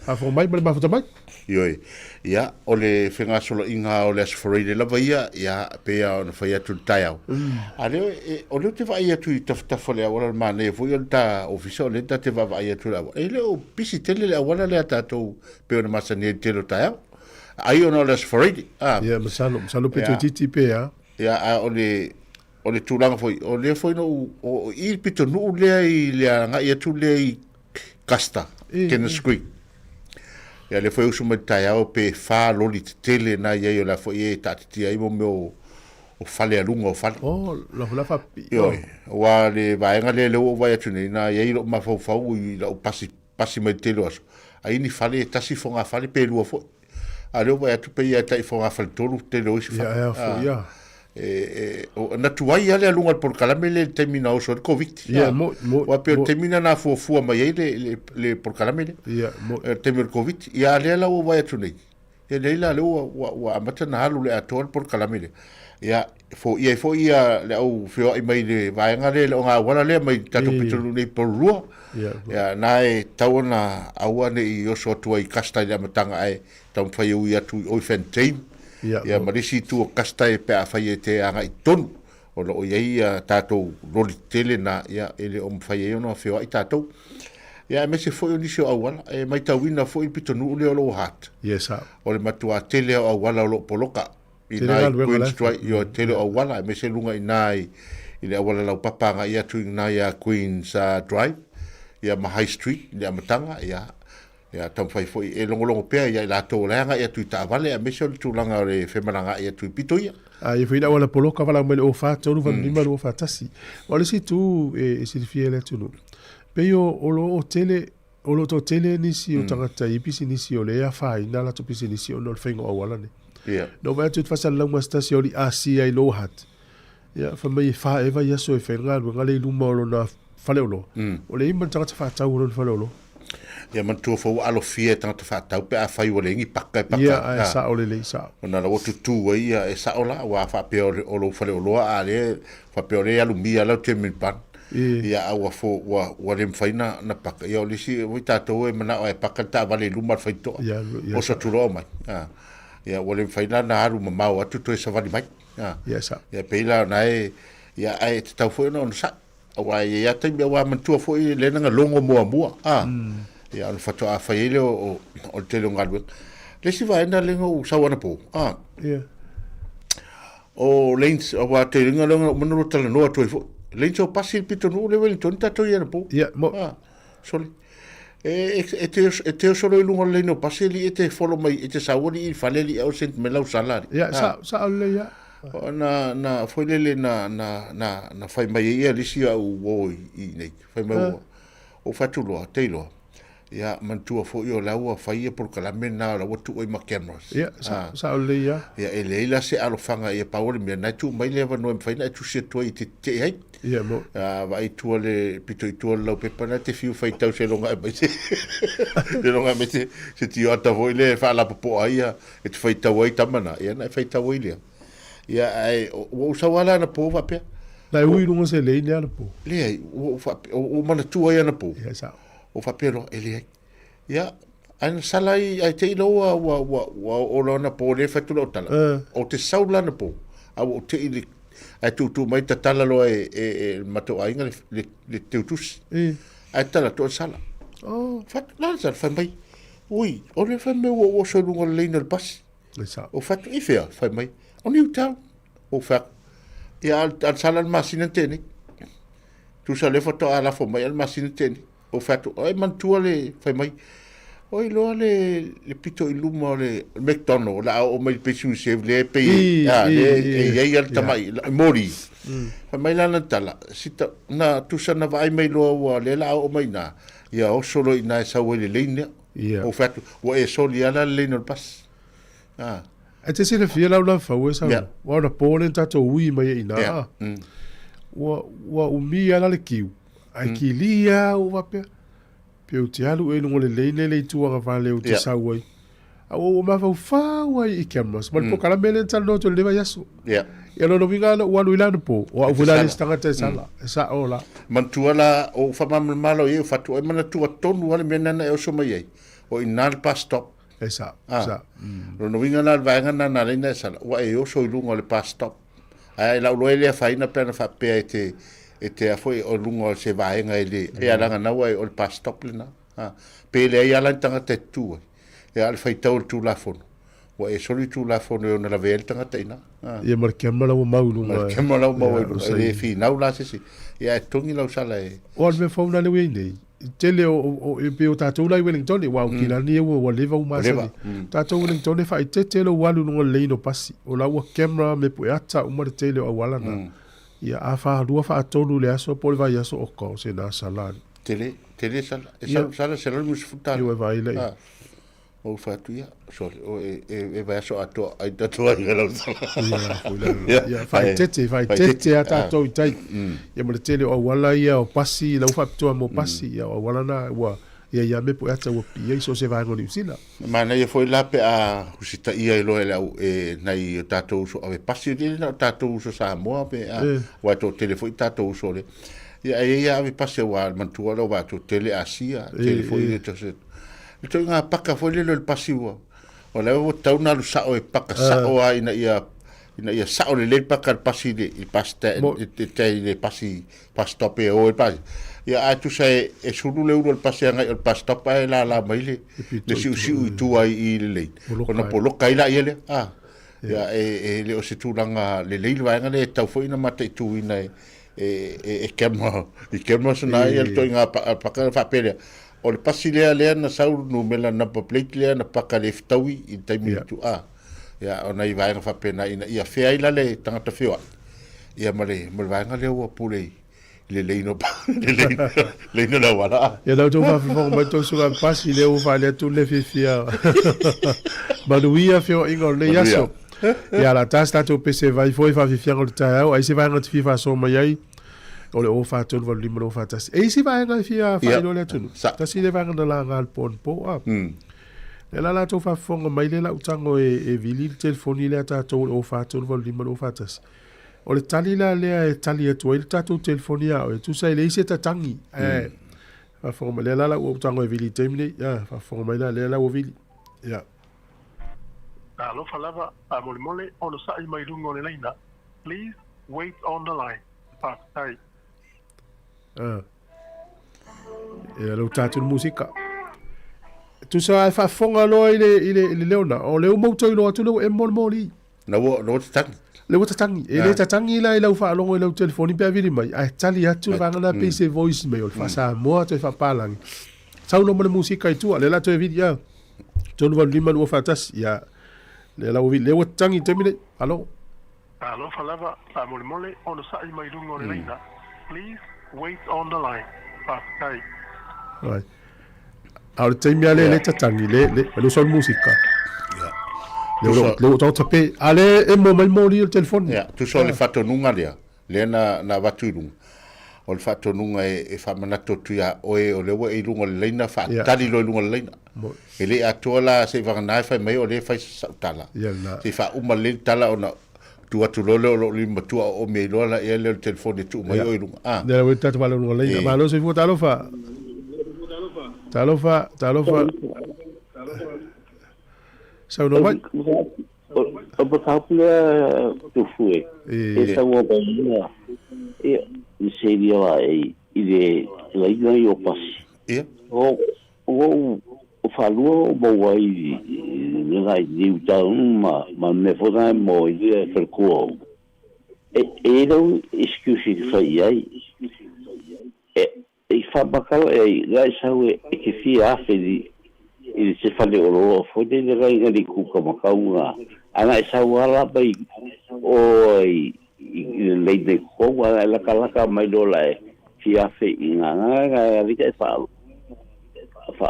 afo mai ba futa mai Ioi, ia, o le whenga solo inga o le asforele lava ia pe a ona whai atu tai au. A leo, o leo te vai atu I tafutafa le awala mana e fui o ta ofisa o le ta te vai atu le awala. E leo, pisi tele le awala le atatou pe ona masani e telo tai au. Ai ona o le asforele. Ia, masalo pe tu titi pe a. Ia, o le tūlanga foi, o le foi no, o I pito nuu lea I lea ngai atu lea I Kasta, Kenneth Creek. ia le foi usu mai tai au pe fa loli te tele na ia yo la foi ta ti ai mo meu o fale alunga o fale la fa yo wa le vaenga le o vai atu na ia lo ma fo fo i lo pasi mai tele aso ai ni fale tasi fonga fale pe lu fo a le vai atu pe ia tai fonga fale tolu te lo isi fa ya o na tuai ale alunga por calamele termina o so covid wa pe termina na fo mai le por calamele termina covid ia le la o vai atu nei ia le la le wa amata na halu le atol por calamele ia fo ia le au fio ai mai le vaenga le o nga wala le mai tatu pitulu nei por rua ia nai tauna aua nei o so tuai kasta le matanga ai tau fai u ia tu o fentain ia marisi tu kasta e pe afai te anga i tonu o lo ia tatou roli tele na ia ele o mfai no fio ai tatou ia me se foi o nisio awala e mai tawina foi pitonu le o lo hat o le matua tele o awala o lo poloka ina Queen Street yo tele o awala me se lunga inai ile awala lau papanga ia tu ina ia Queen's Drive ia ma High Street ia matanga ia tam fai foi e longo pe ia la to langa ia tu ta vale me se tu langa le femalanga ia tu pitoia ia foi wala poloka wala me o fa tonu van lima lo fa tasi wala si tu e si fiele tu no pe yo o lo to tele ni si o tangata i pisi ni si o le a fa ina la to pisi ni si o no fengo o wala ni no vai tu fasa la uma stasio li asi ai lo hat ia fa mai fa eva ia so e fenga lo ngale lu mo lo na fale lo o le imba tangata fa tau lo fale lo ia man tu fo alo fie tangata fa tau pe a fai o le ngi pakka ia sa o le sa ona la o tu ia e sa ola wa fa pe o lo fale lo a le fa pe o le alu mia la te min pan ia aua fo wa le mfaina na paka ia o lisi o tatou e mana o e paka ta vale luma faito o sa tulo mai ia wa le mfaina na haru mamau atu to e sa vale mai ia peila na e ia ai te tau fo no sa wa ia te me wa mantua fo i le nga longo mua ia al fato a faile o te lo ngalwe le si va enda le ngo sa wana po o lens o wa te nga longo mano tala no atu fo Lencho pasi pito no le Wellington tato ia po. Soli. E solo lungo le no pasi li te follow mai te sawoni I faleli au sent melau salari. Sa le ya. Na foi le na fai mai ia lisi au wo I nei. Fai mai o fatu lo teilo. Ya mantua fo yo la ua fai por kalame na la watu oi makemas. Sa le ya. Ya ele se alo fanga ia paul me na tu mai le no fai na tu se toi te hai. Ia mo. Vai tu le pito I tu lo pe pana te fiu fai tau se longa mai se. Le longa me se ti ata voi le fa la popo ia e te fai tau ai tamana. Ia na fai tau ile. Ia ai o sa wala na po va pe. Na ui lunga se le ni ana po. Le o mana tu ai ana po. Ia sa. O fa pero ele ia an salai ai te lo wa o lo na po le fa tu lo tala. O te saula na po. O te ile ai tu mai tala lo e mato ainga le teutus ai tala to sala fat la sal fa mai ui o le fa me o so lungo le no pas o fat I fea fa mai o New Town o fa ia al sala masina teni tu sale foto ala fo mai al masina teni o fat o man tu le fa mai oi lo le pito I luma le McDonald la o mai pe su se le pe le ia tamai mori fa mai la tala sita na tu sana vai mai lo wa le la o mai na ia o solo ina sa we le line o fat o e soli ala le no pas e te se le fia la fa we sa wa na pole tato ui mai ina wa umi ala le kiu ai ki lia o va pe Pio te alu e lungo le leine le tua vale o te sauai. O ma fa wai I cameras. Mal po kala mele tal no to le va yaso. Ia no vinga no walu ila po. O vula le stanga te sala. Sa ola. Man tuala o fa mal malo e fa tu e mana tu tonu wale mena na e so mai. O inal pas stop. Sa. No vinga na va nga na le na sala. O e o so lungo le pas stop. Ai la lo ele fa ina pena fa pe e te foi o lungo se vaenga ele e alanga na wai o pas stop lena pe le ia la tanga te tu e al fai tau tu la fon o e soli tu la fon o na la vel tanga teina e mar kemala o maulu kemala o maulu e fi na la se si e tongi la sala e o al me fauna le wei nei tele o pe o tatou lai Wellington wa o kilani o leva o masani tatou Wellington fa tete lo walu no le no pasi o la wa camera me pu ata o mar tele o wala na ia a fa lua fa tonu le aso pol vai aso o ko se na sala tele sala se lo mus futa io vai le o fa tu ia so e vai aso ato ai tatou ai galo ia fa tete ata to tai ia mar tele o wala ia o pasi la fa to mo pasi ia o wala na wa ia me pu ata o pi so se vai ngoni sila mana ia foi la pe a usita ia lo e nai tatou so ave pasi de na tatou so Sāmoa pe a wa to telefone tatou so le ia ave pasi wa mantua lo wa to tele asia telefone to se ito nga paka foi le pasi wa o le o tau na lu sa o paka sa o ina ia sa o le paka pasi de il pasta le pasi pastope o il pasi ia atu sai e suru le uro pasi nga il pastope la mai le si tu ai i le ona polo kai la ile ia le o se tu langa le va nga le tau foi na mate tu ina e kema sona ia to nga paka fa pele o le pasi lea na sauru no mela na plate lea na paka le ftaui i taimi tu ia ona i vaenga fa pena ina ia fea ila le tangata feo ia male vaenga le ua pule le leino la wala ia lau tau whawhifonga mai tau sunga pasi le ufa le tu le fifia manuia feo inga o le yaso ia la tas tato pese vai foi whawhifianga o le tai au ai se vaenga te fifa so mai ai o le o fa tonu va lima o fa tas e si va nga fia fa lo le tonu ta si le va nga la ngal pon po a le la to fa fonga mai le la utango e vili telefoni le ta to o fa tonu va lima o fa tas o le tali la le tali to il ta to telefoni a tu sai le se ta tangi fa fonga le la utango e vili temne ya fa fonga mai la le la o vili ya alo falava a mole o no sai mai lungo le laina please wait on the line ai e lo tatu musica tu sa fa fonga lo ile leona o le mo to lo tu lo e moli na wo tang le wo tang e le tang ila ila fa lo le telefoni pe vidi mai ai tali atu va na PC voice mail fa Sāmoa te fa palang sa lo mo musica tu le la to video tu no lima lo fa tas ya le la le wo tang i termine alo falava a mole o no sai mai lungo le laina please wait on the line ai right al temia le tatangi le son musica le to tape ale e mo mal mori il telefono tu so le fatto nunga le na vaturu o le fatto nunga e fa manato tu ya o le wo e lungo le laina fa tali lo lungo le laina e le atola se va na fa mai o le fa tala se fa uma le tala ona tu atu lo lima tu o me lo la e le telefone tu mai o lunga le wo tatu valo lungo le ma lo se fu talo fa sau no mai o pakapula tu fue e sa wo ba e serio ai ile laina yo pas o falu bo wai ngai ni ma me foda mo ile ferco e lo excuse fai ai e fa bakalo e lai sawe e fi afedi il se fa le oro fo de rai ngali ku ka makaunga ana sa wala bai o le de ko wala la kala mai do lai fi afe inga nga ri ke fa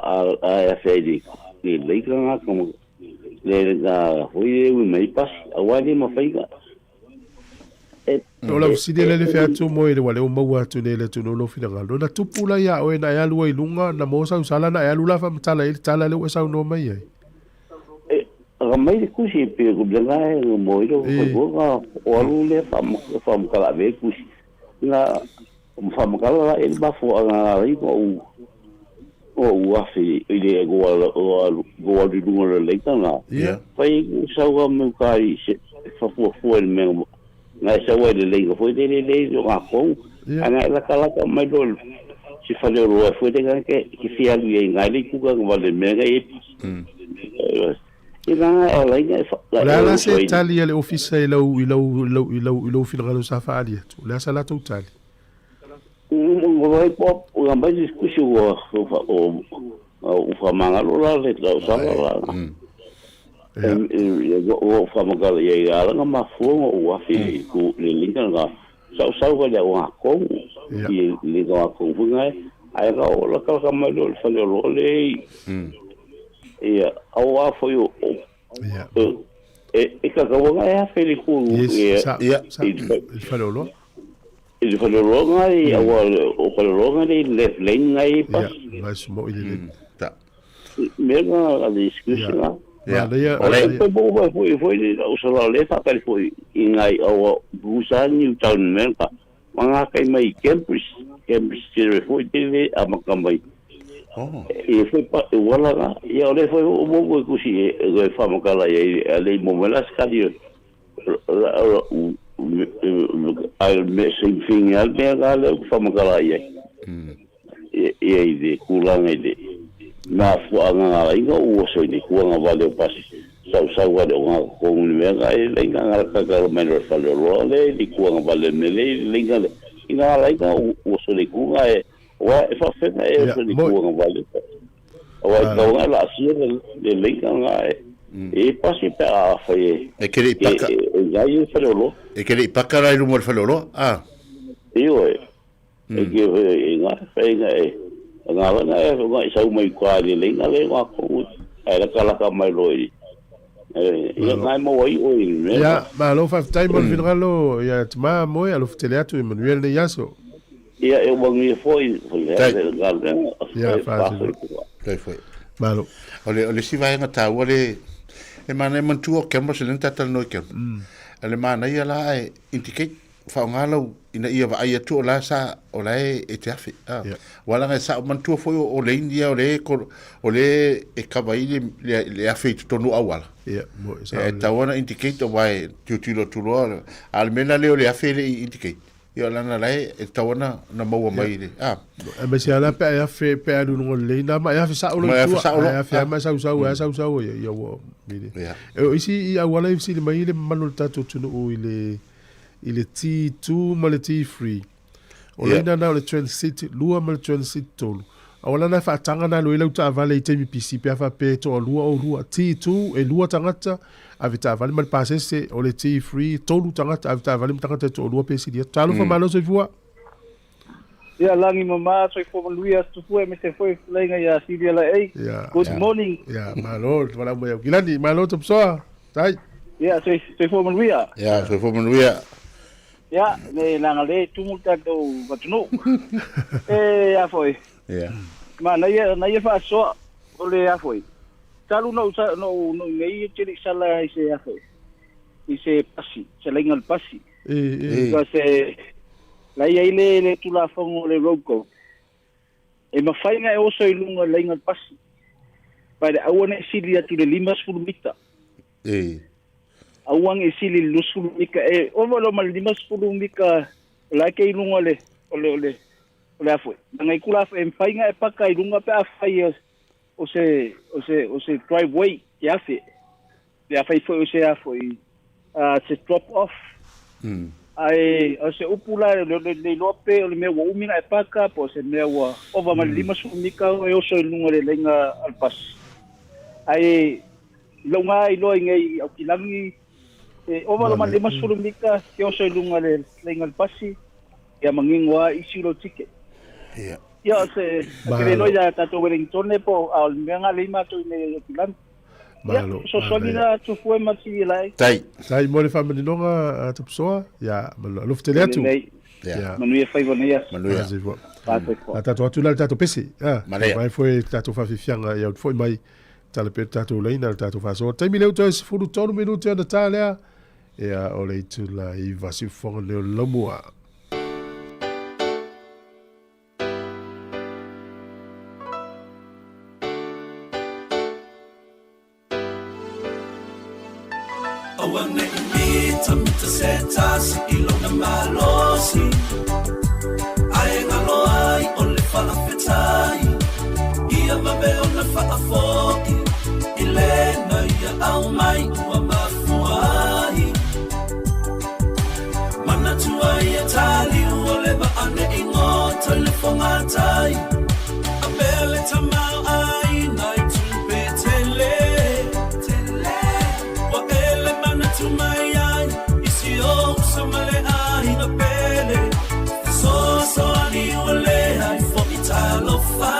a fedi le nga como le ga foi mai pas awali ma faiga o la si le fe atu mo ile wale o mau atu le tu no fina ngalo na tupula ya o na ya lu i lunga na mo sa sala na ya lu la fa mtala il tala le o sa no mai ai mai ku si pe ku bla mo ilo ko ga o lu le fa kala ve ku na fa kala el ba fo nga ri ko o afi ile go di lunga le tanga fai sa ga mo kai fa fo el me ngai sa wa le foi de le nga ko ana la kala ka mai do si fa le ro foi de ke fia lu ngai le ku ga va le me ga e ina ala la se tali le office ilo fil galo sa fa ali la sala totali Vai pop, o mais discussão o famangalo lá le tau sala lá. O famangalo ia ala nga mafuanga o afi ku le linga nga sau ga ya wa ko i le ga ko funga ai ga o la ka ma lo fa lo le au a foi o ka ga wa ya fe le ku il fa lo il fa lo nga i o fa lo nga le lenga i pas mas mo il ta mesmo a discussão foi o salário tá para foi em aí o busan Newtown mereka mengakai mai campus que foi teve a makamai e foi wala ya oleh foi o mogo kusi e fama kala ya ali momelas kali al messing thing al mega fama kala ya e de kulang ide na fuanga inga o so ni kuanga vale pas sau ada orang kong ni mereka lenga ngaka ka menor falo role di kuanga vale nele lenga inga lenga o so ni kuanga wa fa fena so ni kuanga vale wa kuanga la sia de lenga nga e pasi pa fa e kere paka ya yo falo e kere paka ra rumor falo io e che inga fa ngala na e nga isa mai kwa ni lenga le wa ko ai la kala mai loi ia ngai mo oi ya ma lo fa time on vinralo ya tma mo ya lo fteleatu Emmanuel ne yaso ia e wangi foi ya fa foi malo ole si vai ngata ole e mana man tuo kemo se lenta tal no kem ale mana ia la e indicate fa ngalo ina ia va ia tu la sa ola e te afi wala nga sa man tu foi o le india o le e kavai le afi tu no awala e tawana indicate vai tu lo almena le afi le indicate ia la na lai e tawana na mau mai le me se ala pe afi pe adu no le na ma afi sa o le afi ma sa ia wo mire e isi ia wala isi le mai le manul tatu tu no il est T2 mal T3 o le na le transit lua mal transit tolu awala na fa tanga na lo ila ta vale te mi pc pe fa pe to lua o lua T2 e lua tangata avita vale mal passe se o le T3 tolu tangata avita vale tangata to lua pe si dia talo fa malo se voa ya langi mama so fo luia tu foi me se foi lenga ya si dia la ei good morning ya malo wala mo gilani malo to so tai ya so fo luia ya so fo luia ya ne langa le tumulta do batno ya foi ma na ia fa so ole ya foi talu no nei tiri sala ise ya foi ise pasi se lengal pasi se la ia le tu la fongo le roko e ma fainga e oso ilunga lengal pasi para awane silia tu le limas fulmita awang isili lusul mika e ovalo mal dimas pulu mika la ke ilunga le ole afoi ngai kula fa empainga e paka ilunga pe afai o se driveway ya fe ya fai foi o se afoi se drop off ai o se upula le lope o le me wa umina e paka po se me wa ova mal dimas mika e o so ilunga le lenga alpas ai longa ilo ngai au kilangi o valo man lima sulumika ke o soilunga le lengal pasi ya mangingwa isilo tike ya se que lo ya tato Wellington po al menga lima to ne kilan malo so solina tu fue masi lai tai mo le family longa tu soa ya lo fteleatu ya manuia faivonia manuia tato atula tato pesi mai foi tato fa fianga ya foi mai tale pe tato leina tato fa so tai mi le to fu tonu minuti na tale ya o le tula I vasi fonga le lomua awane mi tamita setas ilona malosi ai ngalo ai ole fala fetai ia mabe ona fa afoki ilena ia au mai wa mafuai mana tua ia tali ole ba ane ingota tai a bele tamau ai nai tu pe tele wa ele mana tu mai ai isi o samale ai na bele so ani ole ai fo italo fa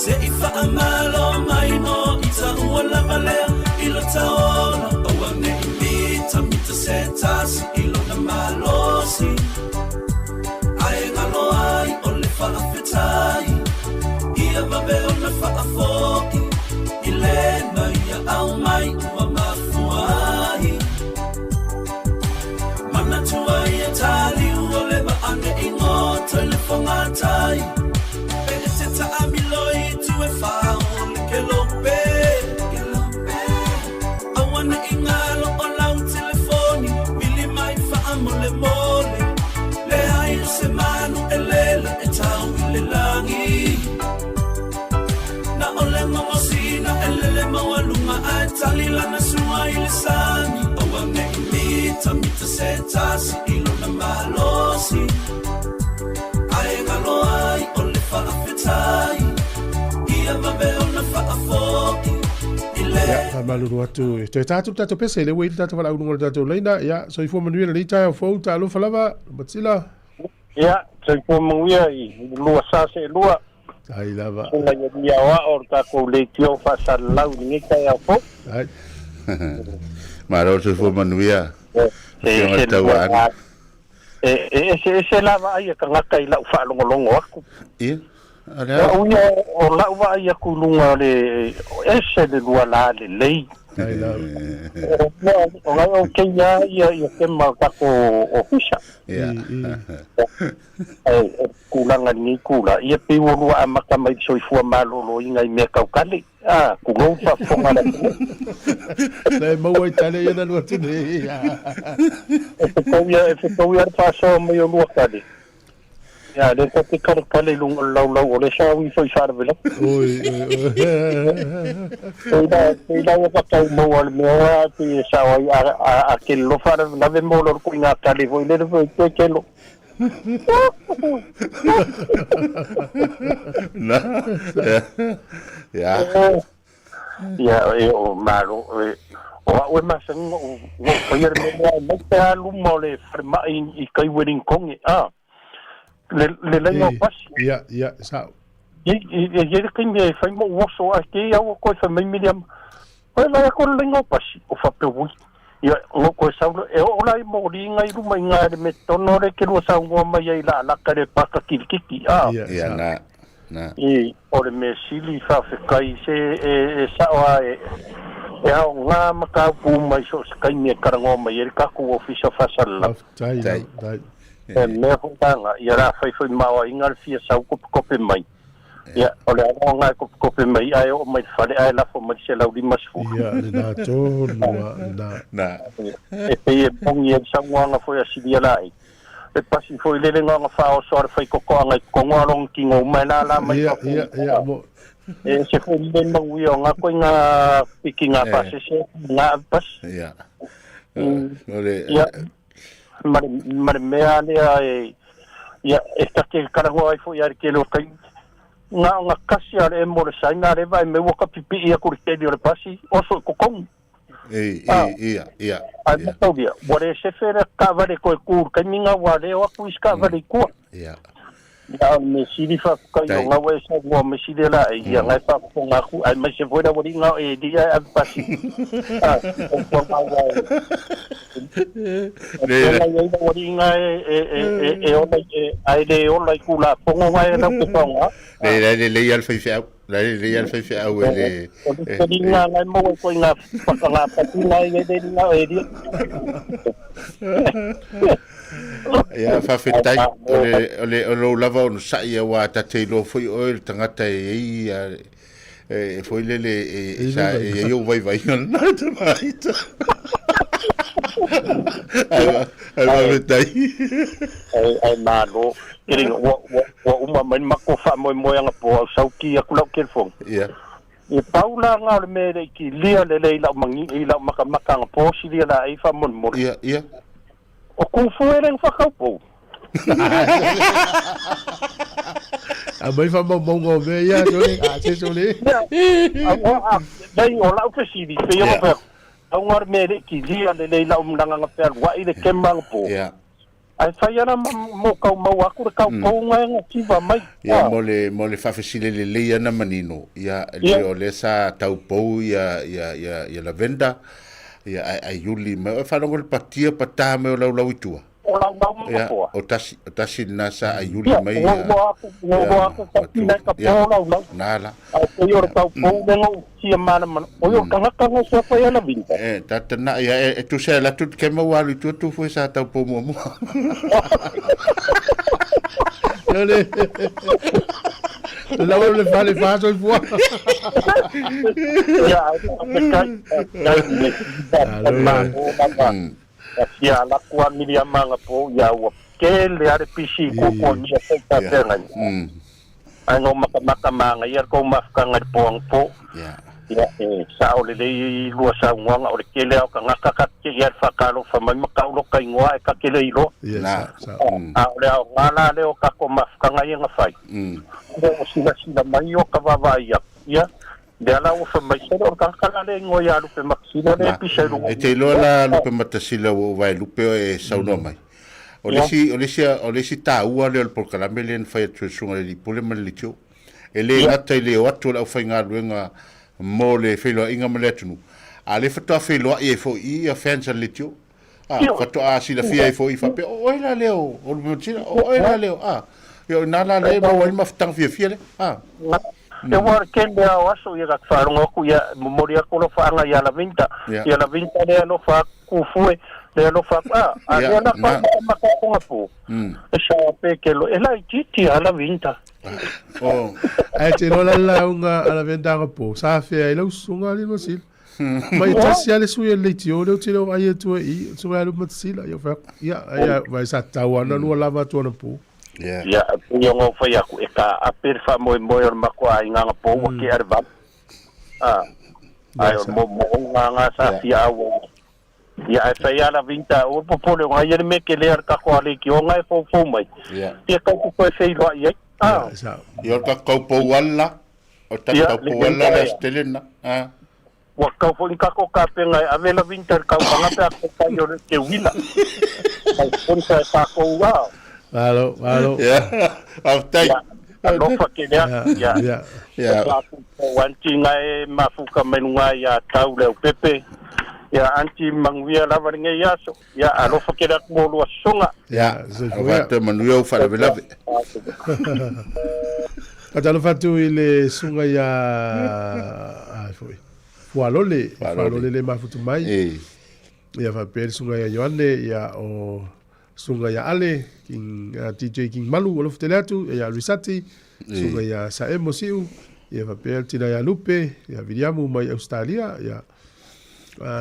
se ifa amalo mai no ita wala vale ilo taona awane imita mita setas ilo na malosi ai ngalo ai ole fa afetai ia vabe ona fa afoki ile na ia au mai wa mafuai mana tua ia tali ole ma ane ingo telefonga tai pe se ta amiloi tu e fa ole ke lope awana ingalo ola un telefoni mili mai fa amole mole le ai se manu elela e tau le langi na ole mamosina elele mawaluma ai tali lana sua ile sani awana imita mita setas ilo na malosi ai ngalo ai ole fa afetai ia vabe ona fa afoki Ya, maluru atu. Te tatu tatu pese le wei tatu wala ununga tatu leina. Ya, so ifo manuia le tai fo ta lo falava batsila. Ya, so ifo manuia I lua sase lua. Ai lava. Una ya wa or ta ko le tio fa salau ni tai fo. Ai. Maro so ifo manuia. Se tawa. Se lava ai ka ngaka I la fa longo aku. Ia. Ala o la wa ia kulunga le ese de lua la le lei. Ai la. O la o Kenya ia ke ma ka ko ofisa. Ia. Kulanga ni kula ia pe o lua maka mai so ifua malolo inga I me ka kali. Ku go fa fonga la. Le mo ai tale ia na lua tine. E ko ia fa so me o lua kali. Ya, le ko te kale lung lau o le sa wi foi sar vela. Oi. Ida wa ka mo al me ti sa wa a ke lo far na ve mo lo ku nga kale voi le voi ke lo. Na. Ya. Ya, o malo o ma sang o ko yer me ta lu mo le far ma I kai wedding kong le lengo pas ya sa ye kin ye fa mo woso a ke ya ko fa me miliam o la ko lengo pas o fa pe wi ya o ko sa o la mo ri ngai ru mai ngai me tono re ke ro sa ngo mai la la ka re pa ka kiki ya na o le me sili fa fe kai se sa wa ya nga maka pu mai so kai me karango mai ka ko ofisa fa sala tai me hutanga ia ra fai mawa ingal fia sau kope mai ia ole nga kope mai ai o mai fale ai la fo mai se la di masfu ia na to na e pe pong ia sa nga fo ya sidia lai e pasi fo ile nga fa o so fai ko nga ko ngolong kingo mai la mai ia mo e se fo ile mo wi nga ko nga pikinga pa se nga pas ia ole Mare mea lea ia esta ke karango ai fo ia ke lo kai nga kasi ale mo le sai na re vai me woka pipi ia kurite di le pasi oso kokong ia ai me tau dia bore se fere ka vale ko kur kai minga wale o ku iska vale ko ia ya me sidi fa kai nga we sa wo me sidi la ia nga fa ko nga ku ai me se voida wori nga e dia a pasi ko nga wa ne wori nga e o ai de o la ku la po nga e na ko nga le al fai fa le al fai fa o le nga nga mo ko nga pa nga pa nga e de nga e dia ya fa fetai ole lava on sa ia wa ta te lo foi o tangata e foi le sa e yo vai na te mai ai fetai ai malo kiri wa uma man mako fa mo anga po sauki aku lau kelfong ia e paula nga me ki lia le la mangi la maka po si lia la ai fa mon ia o ku fuere fa kaupo A mai fa mo mo me ya sole a se sole. Dai o la ke si di pe yo pe. Au ngar me de ki dia de la umlanga ngapel wa ile kembang po. Ya. Ai sai ana mo kau mau aku kau kau ngai ki va mai. Ya mole fa fesile le ana manino. Ya le o le sa tau pou ya la venda. Ya ai yuli me fa no patia pata me o lau itua. Ya o tasi nasa ai yuli mai. Ya nala. Ai yo tau pou dengo si mana man. O yo kanga so fa ya la vinta. Tatana ya tu se la tu ke mo walu tu foi sa tau pou mo. Dale. La le vale faso il fuoco. Ya la kwa milia manga po ya wa kele are pisi ko ko ni sa tena. Ano makamaka manga ya ko mafkanga po. Ya sa ole le lua sa ngwa ole kele o kanga kakat ya fakalo fa mai makaulo kai ngwa ka kele ilo. Na. Ole o ngala le o ka ko mafkanga ya ngafai. O sila mai o ka vava ya. Dela o fa mai sa o ka kala le ngwa ya lu pe maksina le pisa lu. E te lola lu pe matasila o vai lu pe e sauno mai. Ole si ta ua le por kalamele en fa tu sunga li pole mal li tio. Ele ngata le o atu la fa nga luenga mo le felo inga maletunu. Ale fa to felo e fo I a fensa le tio. Fa to a si la fia e fo I fa pe o ela leo o mo tira o ela leo yo nala le mo wal maftang fia le Te war kende a waso ia ka wharonga ku ia moria ko lo whaanga ia la vinta. Ia la vinta le lo wha kufue le lo wha a le na wha makakonga po. E sa pe ke lo e la titi a la vinta. E te lo la unga a la vinta ka po. Sa fea i lau sunga li no sil. Mai tasi ale sui e leiti o leo te leo ai e tua I. Sunga alu matasila. Ia vai sa tawana nua lava tuana po. Ya, yo ngo fa ya ku eka apir fa mo mako ai nga po wa ki arva. Ai mo nga sa fia wo. Ya fa ya la vinta o po le nga ye me ke le ka ko ale ki o nga fo mai. Ya ka ku ko fe lo ye. Yo ka ko po wala. O ta po wala la stelena. Wa ka fo ka ko ka pe nga ave la vinta ka nga pe ka yo ke wila. Ai pon sa ka ko wa. Valo. Ya. Aftai. No fa ke ya. Ya. Wanti ngai mafuka menunga ya tau le pepe. Ya anti mangwia la varinga ya so. Ya alo fa ke da mo lo songa. Ya, avate manuia fa la velave. Katalo fatu ile sunga ya foi. Fualole le mafutu mai. Ya fa per sunga ya Yohane ya o sunga ya Ale king DJ King Malu olof telatu ya Risati sunga ya Saemo Siu ya papel tina ya Lupe ya Viliamu mai Australia ya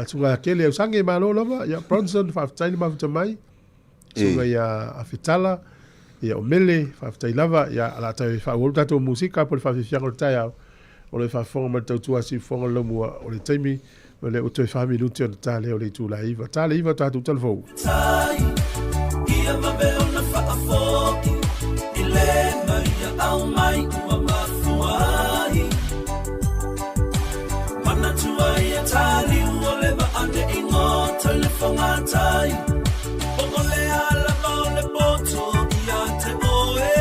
sunga kele usange malo lava ya Bronson faftai mafuta mai sunga ya Afitala ya Omele faftai lava ya ala tai fa voltato musika por fa fiango taya ole fa fonga tautua si fonga lomua ole taimi ole o toi fa minuti on tale ole tu laiva tatu telefo Ia mabeo na whaafoki I le mai a au mai ua mafuai Mana tua ia tali ua lewa ane I ngō tau le whangatai Ongo le ala mau le boto ia te oe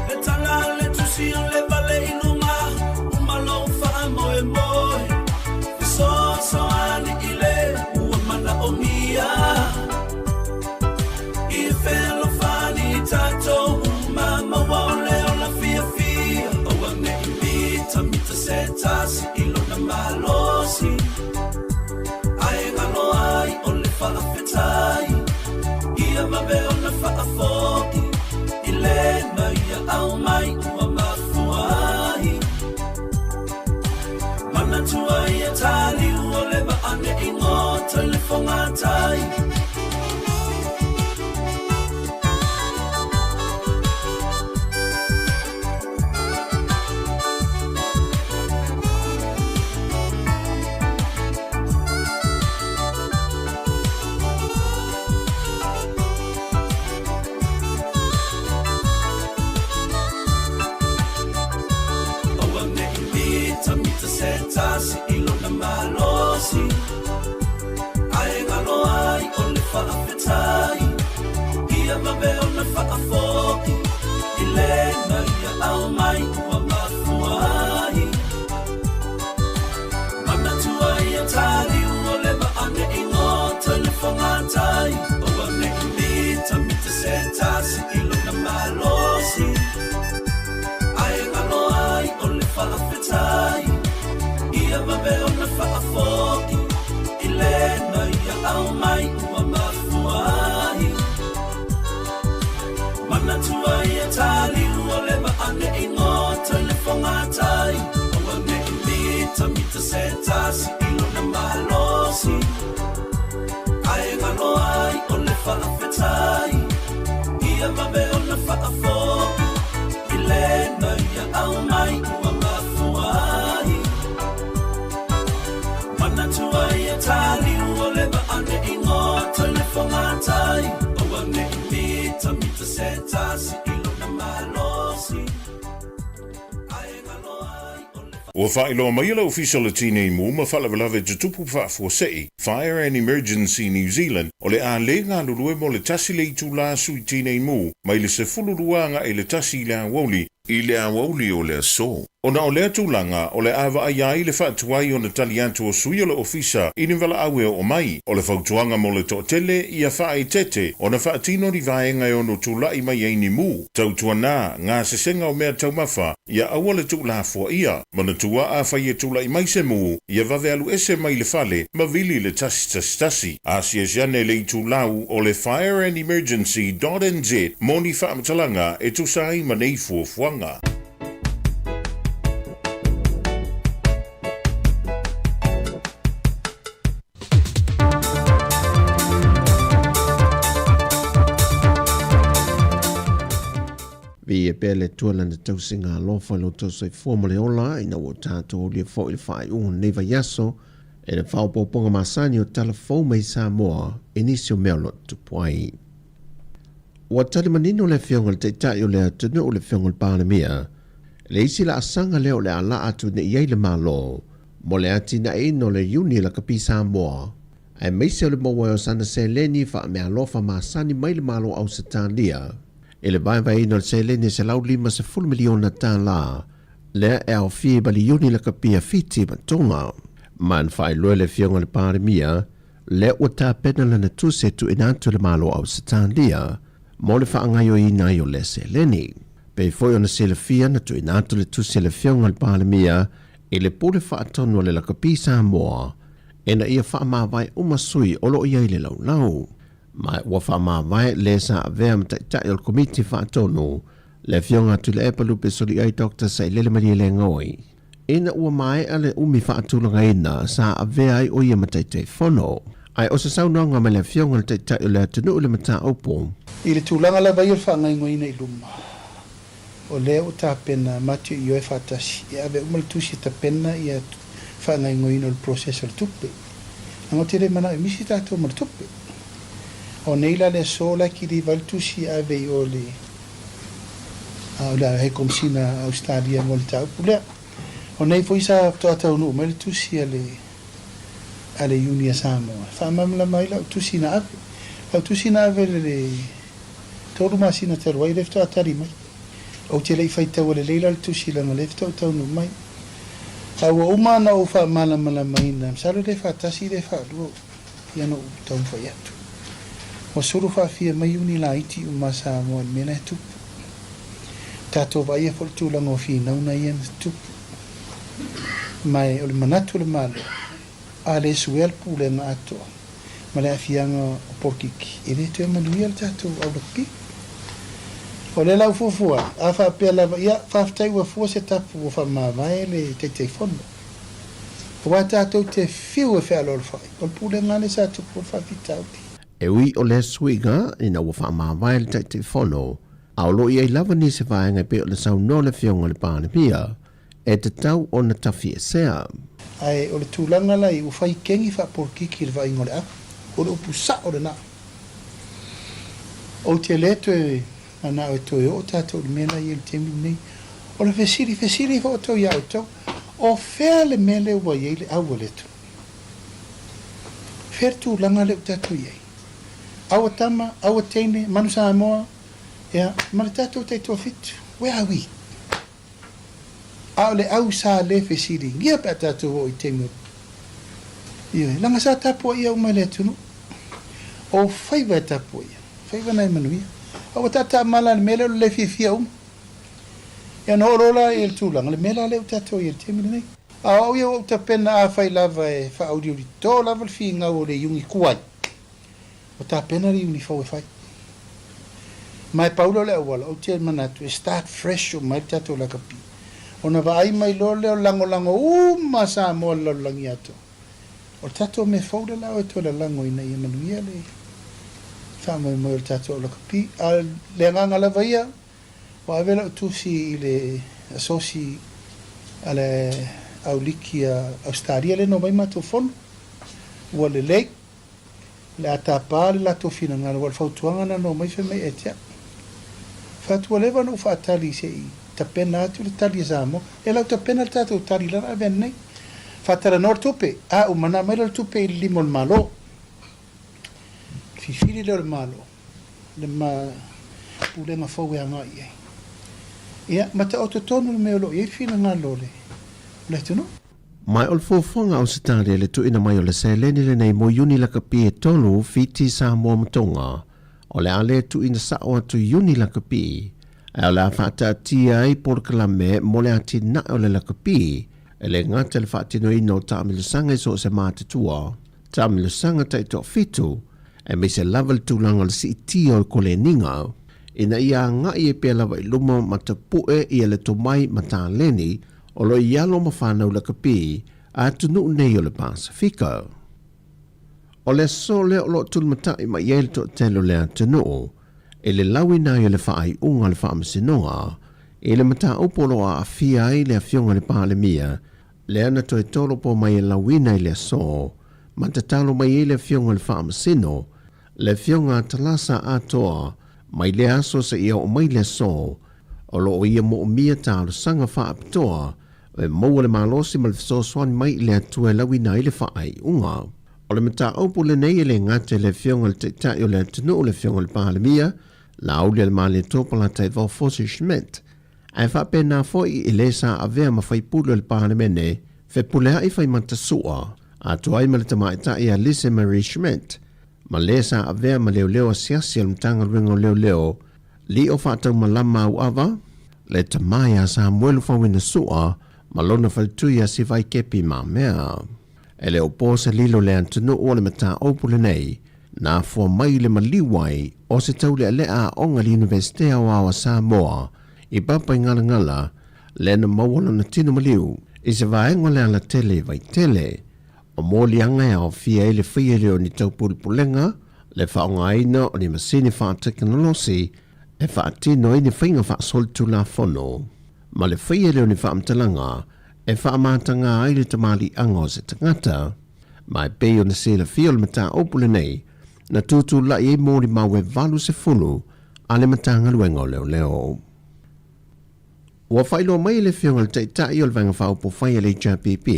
Le tala le tusi o le vale inunga Umalo wha moe moe So ani I le ua mana o mia Felo fani tato mama wale ola fia o ane imita mita setasi ilo na malosi ai ngalo ai ole fa afetai ia mabe ona fa afoki ile mai au mai ua mafuai mana tua ia tali ole ba ane ingo telefonga tai se tasi ilo na malosi Ai ngalo ai o le whaafetai Ia mabe o na whaafoki I le na ia au mai ua mafuai Mana tua ia tali ua le maane I ngota le whangatai O ane I mita se tasi ilo na malosi Ai ngalo ai o le whaafetai Ia mabe o na whaafoki I le na ia au mai ua mafuai Mana tua ia tali ua le maane I ngota le whangatai O ane I mita se tasi ilo na malosi Ai ngalo ai o le whaafetai Ia mabe o na whaafoki I le na ia au mai ua mafuai Mana tua ia tali ua le maane I ngota le whangatai O ane I mita se tasi ilo na malosi Ua whaeloa mai la official tine mu ma whalawalawe te tupu whaafosei, Fire and Emergency New Zealand, o le a le ngā lurue mo le tasi le itu la sui tine mu, mai le se fuluruanga e le tasi le awoli, I le awoli o le aso. Ona o lea tūlanga, o le awa ai ai le whaatuai o na talianto o sui o le ofisa, ini wala awe o mai, o le whautuanga mo le tōtele, ia whae tete, o na whaatino ni vaenga o no tūlai mai eini mu, tautua nā, ngā sesenga o mea taumafa, ia awa le tūla fua ia, mana tua a whai e tūlai mai se mu, ia wawealu ese mai le fale, ma vili le tasi, asia siane le tūlau o le Fire and Emergency.nz, moni whaamatalanga e tusai manei fuafuanga. Vi e pele tualana tausinga alofa lo tausai formule ola ina o tātou lia fo il whai neva yaso e le whaupoponga masani o talafou mai Sāmoa inisio meolo tupuai. Ua tali manino le whionga le teitai o le atunu o le whionga le pālamia, le isi la asanga leo le ala atu ne iei le malo, mo le ati na ino le uni la kapi Sāmoa, ai meise o le maua o sana se leni wha me alofa masani mai le malo au satalia, e le vai ino le se leni se lau 5 miliona tā la, le e au fie bali uni la kapi a fiti matonga, man whai lue le whionga le pālamia, le ua tā pena lana tuse tu inantu le malo au satalia, mo le whaangai o ina i o le se leni. Pei foi ona se le fia na tu inatu le tu se le whionga le pālamia e le pule whaatonu o le lakapi Sāmoa e na ia whaamawai umasui o lo iai le lau. Mai ua whaamawai le sa avea mtaitai o le komiti whaatonu le whionga tu le epalupe soli ai Dr. Sailele Maria le ngoi. Ina ua mai ale umi whaatulanga ina sa avea ai o ia mtaitai whono. Ai o sa saunanga me le whionga le taitai o le atunu o le mata opo. I le tūlanga la vai o whaangai ngoina I luma. O lea o tā pena mati I oe whaatasi. I ave umal tusi ta pena I a whaangai ngoina o le process o le tupe. Ango te re mana I misi tātou ma le tupe. O neila le so la ki li val tusi ave I o le o la he komsina Australia mo le tau pulea. O nei foi sa tātou no ma le tusi ale Unia Sāmoa. Whaamamla mai la tusi na ave. La tusi na ave le tolu masina te roi lefto atari mai. O te lei fai tau le leila le tusi langa lefto tau no mai. Awa umana o wha malamala mai na. Salo le wha tasi le wha luo. Iano tau whai atu. O suru wha fia mai uni la iti uma Sāmoa mena e tupu. Tato vai e fol tūlanga o fi nauna ian tupu. Mai o le manatu le malo. A le suel pule nga ato. Ma le afianga o porkiki. E le tue manuia le tato au lapi. O le lau fufua. A wha pia lava. Ia whaftai ua fua se tapu o wha mawai le te fono. O wa tato te fiu e whea lor whai. O le pule nga le sa tupu o whawitauti. E ui o le suiga ina ua wha mawai le te fono. Au lo ia I lava ni se vaenga pe o le sau no le whionga le pānemia. E te tau o na tafi e sea. Ai o le tūlanga lai u whai kengi wha porkiki le vai ngole aku. O le upu sa o le na. O te leto e ana o toe o tato le mena I le temi nei. O le fesiri fa o tau ia o tau. o fea le mele ua iei le au le tu. Fea tūlanga le utatu iei. Aua tama, aua teine, manu Sāmoa, ia, ma le tātou teitua fitu. Where are we? Au le au sā le fesiri, ngia pa tātou o i teimu. Ia, langa sā tāpua ia umai le atunu. O whaiva e tāpua ia, whaiva nai manu ia. Aua tātā mala le mele le fia uma. Ia no rola e le tūlanga, le mela le utatou i le teimu nei. Au ia o ta pena a whai lava e wha audio li tō lava le fi ngau o le yungi kuai. O ta pena ri uni fau e whai. Mai paulo le awala, o tia manatu, e start fresh o mai tato la kapi. O na vai mai lo leo lango uma Sāmoa lo langi ato. O tato me fau le lao e to le lango ina i manuia le. Whamai mo le tato la kapi. A le nganga la vaia, o avela utusi i le asosi a le auliki a Australia le no mai mato fono. Ua le lei. Le atapa le lato fina ngana wal fautuanga na no mai fe mai etia. Fatua leva no fatali se i tapena atu le tali Sāmoa. E lau tapena le tato tali lana ven nei. Fatara nor tupe. A umana mai le tupe i limon malo. Fifiri le malo. Le ma pulenga fau e anga iei. Ia, mata o tonu le meolo iei fina ngā lole. Le tunu? Mai o le fofonga o se tari le tuina mai o le seleni le nei mo yuni la kapi e tolu fiti Sāmoa matonga. O le ale tuina sao atu yuni la kapi. E o le awhata tia ai porkalame mo le ati na o le la kapi. E le ngata le whaatino ino taamilusanga so se mātatua. Taamilusanga taito fitu. E me se lava le tūlanga le si itia o kole ninga. Ina ia ngai e pia lava i luma matapue i le tomai matāleni. O lo ialo mawhanau la kapi a tunu nei o le Pasifika. O le so le o lo tulmatai ma iel to telo le atunu, e le lawi nai o le whaai unga le whaamasinoa, e le mata upolo a awhia ai le awhionga le pālemia, le ana to e tolo po mai e lawi nai le so, ma te talo mai e le awhionga le whaamasino, le awhionga talasa atoa, mai le aso sa ia o mai le so, o lo o ia mo o mia talo sanga whaapitoa, e maua le malosi ma le fisoswani mai le atua lawi na ile whaai unga. O le mata aupu le nei le ngate le fionga le teitai o le atunu o le fionga le pahalemia, la auli le mali topala tai vau fosi shmet. Ai whape nā foi i le sa avea ma whai pulu le pahalemene, fe pulea i whai matasua, a tuai ma le tamaitai a Lise Marie Schmidt, ma le sa avea ma leo leo a siasi al mtanga ringo leo leo, li o whatau ma lama au ava, le tamai a sa muelu whawina sua, malona faltuia si vai kepi ma mea. E le opo se lilo le antunu o le mata opule nei, na fua mai le maliwai o se tau le alea onga li Universitea o awa Sāmoa, i papa ngala ngala, le na mawala na tino maliu, i se vaenga le ala tele vai tele, o mōli anga e o fia ele fia leo ni tau pulipulenga, le whaonga aina o ni masini wha teknolosi, e wha atino i ni whainga wha soltu la fono. Ma le whaia leo ni whaamtalanga, e whaamatanga ai le tamali anga o se tangata. Ma e peo na sela fio le mata opule nei, na tutu la i e mōri mawe valu se fulu, a le matanga luenga o leo leo. Ua whailo mai le fionga le teitai o le vanga whaupo whaia le JPP,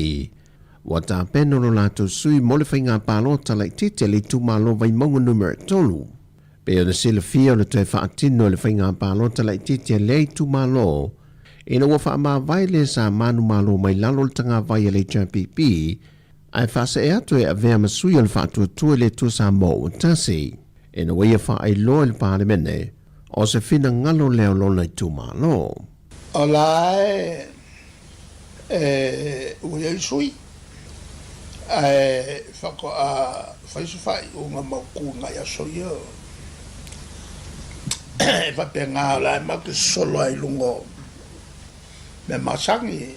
ua tā peno no lato sui mo le whainga pālota lai tite le tūmalo vai maunga numero tolu. Peo na sela fio le tue whaatino le whainga pālota lai tite le tūmalo, ina ua wha vai le sa manu malo mai lalo le tanga vai le JPP, ai whasa e atu e avea masui al whaatua tue le tu Sāmoa o tasi, ina wia wha ai loa le pālemene, o se fina ngalo leo lona i tu malo. O lai, ua i sui, whako a whaisu whai o ngā mauku ngai aso ia. Whape ngā lai maki solo ai lungo, me masangi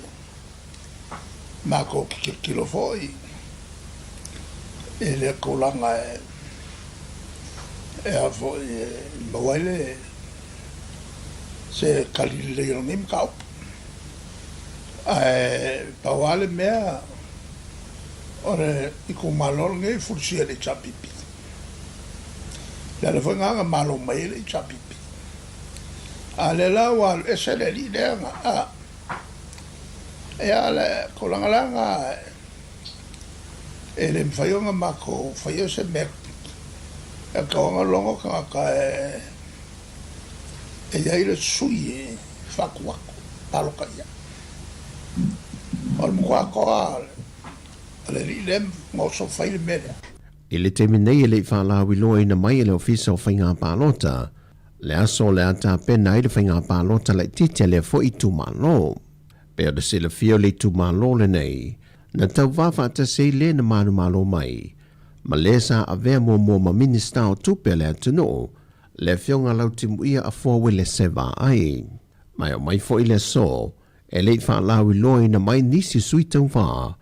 mako kilo foi ele kolanga a foi mawale se kalile yo nim kau pawale mea ore iko malol nge fursia le chapipi la foi nga malo mai le chapipi ale la wal esele li denga E ale ko langa e le mfayonga mako fayo se me e ko ngalongo ka e ia ile sui fakuako paloka ia ol mo ko ale rilem mo so faile mele I le temi nei e le whaalawi loa ina mai e le ofisa o whainga pālota. Le aso le ata pena i le whainga pālota le tite le fo i tu malo. Pea de se le fio le tu malo le nei. Na tau wafa ta se le na manu malo mai. Ma le sa a vea mo ma minista o tupe le atano. Le fionga lau timu ia a fua le seva ai. Mai o mai fo i le so. E le whaalawi loa ina mai nisi sui tau waa.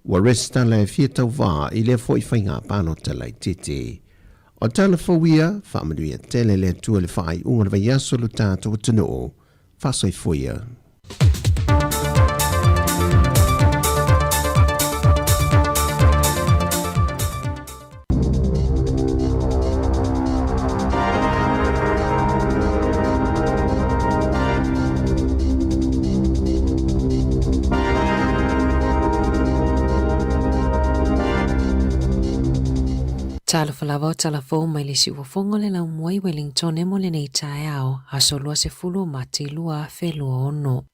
Wa resta le fia tau wā I le fo I whainga pālota lai titi. O tala fawia, whamanuia tele le tua le whai unga wa yaso lu tātou tano, whasoi fuia. Tala falava o tala fō mai le si uafonga le lau mwai Wellington e mo le nei tae ao, aso lua se fulu mati lua fe lua ono.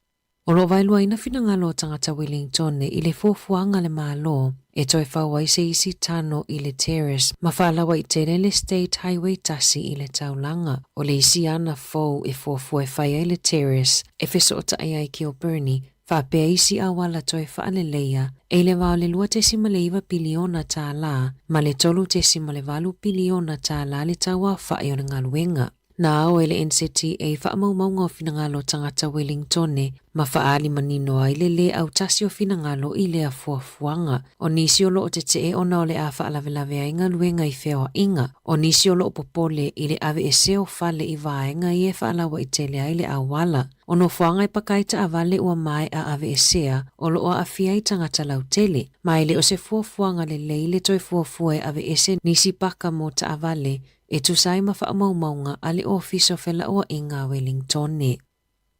O lo vai lua ina fina ngalo tangata Wellington I le fōfuanga le malo, e toi whawai se isi tano I le terrace, ma whalawa I tere le state highway tasi I le taulanga, o le isi ana fō e fōfua e whaia I le terrace, e feso o tae ai ki o Bernie, whapea isi awala toi whaaleleia, e le wao le lua tesima le iwa piliona tā la, ma le tolu tesima le walu piliona tā la le taua whae o na ngaluenga. Na au e le NCTA whaamaumaunga o finangalo tangata Wellington ma whaali manino ai le au tasi o finangalo I le a fuafuanga. O nisi o loo te te ona o le a whaalavelave a inga luenga I whea inga. O nisi o loo popole I le ave e seo whale I vaenga I e whaalawa I tele ai le awala. O no fuanga I pakaita a vale ua mai a ave e sea o loo a fia I tangata lau tele. Mai le o se fuafuanga le leile toi fuafua ave e se nisi paka mo ta a vale. E tu sai ma whaamaumaunga ale ofiso whela ua inga Wellington.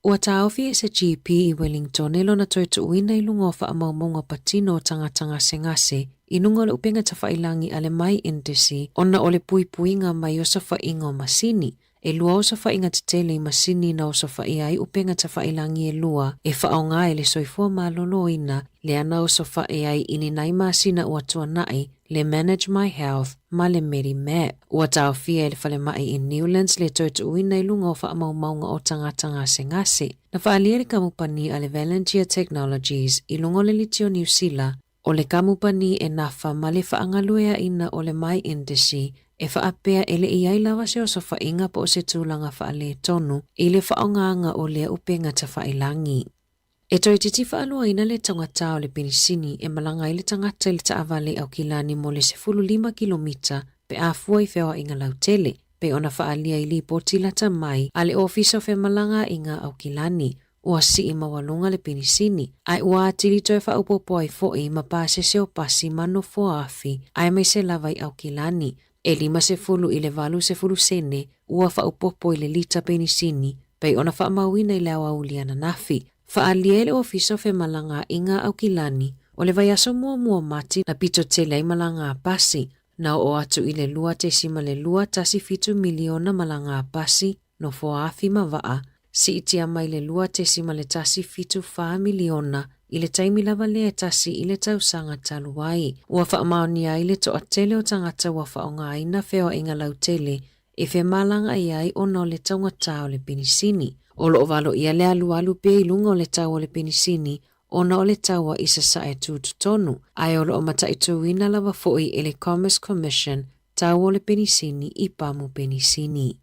Ua taofi e se GP I Wellington lona toi tu uina I lunga o whaamaumaunga patino o tangatanga sengase I nunga le upenga ta whailangi ale mai indisi ona o le puipuinga mai o sa whainga o masini. E lua o sa whainga te tele I masini na o sa whaiai upenga ta whailangi e lua e whaonga e le soifua malolo ina le ana o sa whaiai ini nai masina ua tua nai le Manage My Health ma le Medimap. Ua tau fia le whale mai I Newlands le toitu uina I lunga o whaamaumaunga o tangatanga sengase. Na whaalia le kamupani a le Volunteer Technologies I lunga le litio New Zealand o le kamupani e nafa ma le whaangaluea ina o le mai indisi e whaapea ele iai lawa se o sa whainga po o se tūlanga whaale tonu I le whaonganga o lea upenga ta whailangi. E toi titi whaalua ina le tangata o le penisini e malanga I le tangata I le taavale au kilani mo le 15 kilomita pe a fua I whewa inga lautele pe ona whaalia I li potilata mai a le ofisa fe malanga inga au kilani. Ua si I mawalunga le penisini. Ai ua atili toi whaupopo ai foi ma pase se o pasi mano fua afi ai mai se lavai au kilani. E 50 I le valu 10 sene ua whaupopo I le lita penisini pe ona whaamawina I le awauliana nafi. Whaalia ele ofiso fe malanga inga au kilani o le vaiaso mua mati na pito tele ai malanga pasi na o atu I le lua tesima le lua tasi 7 miliona malanga pasi no fua afi mawaa si itia mai le lua tesima le tasi 7 miliona I le taimi lava le tasi I le tausanga taluai. Ua whaamaonia I le toa tele o tangata ua whaonga ina whea inga lautele e fe malanga iai o no le taungata o le penisini. O lo valo ia le alu pe I lunga o le tau o le penisini ona o le taua I sa sae tūtutonu. Ai o lo o mata I tuina lava foi e le Commerce Commission tau o le penisini I pamu penisini.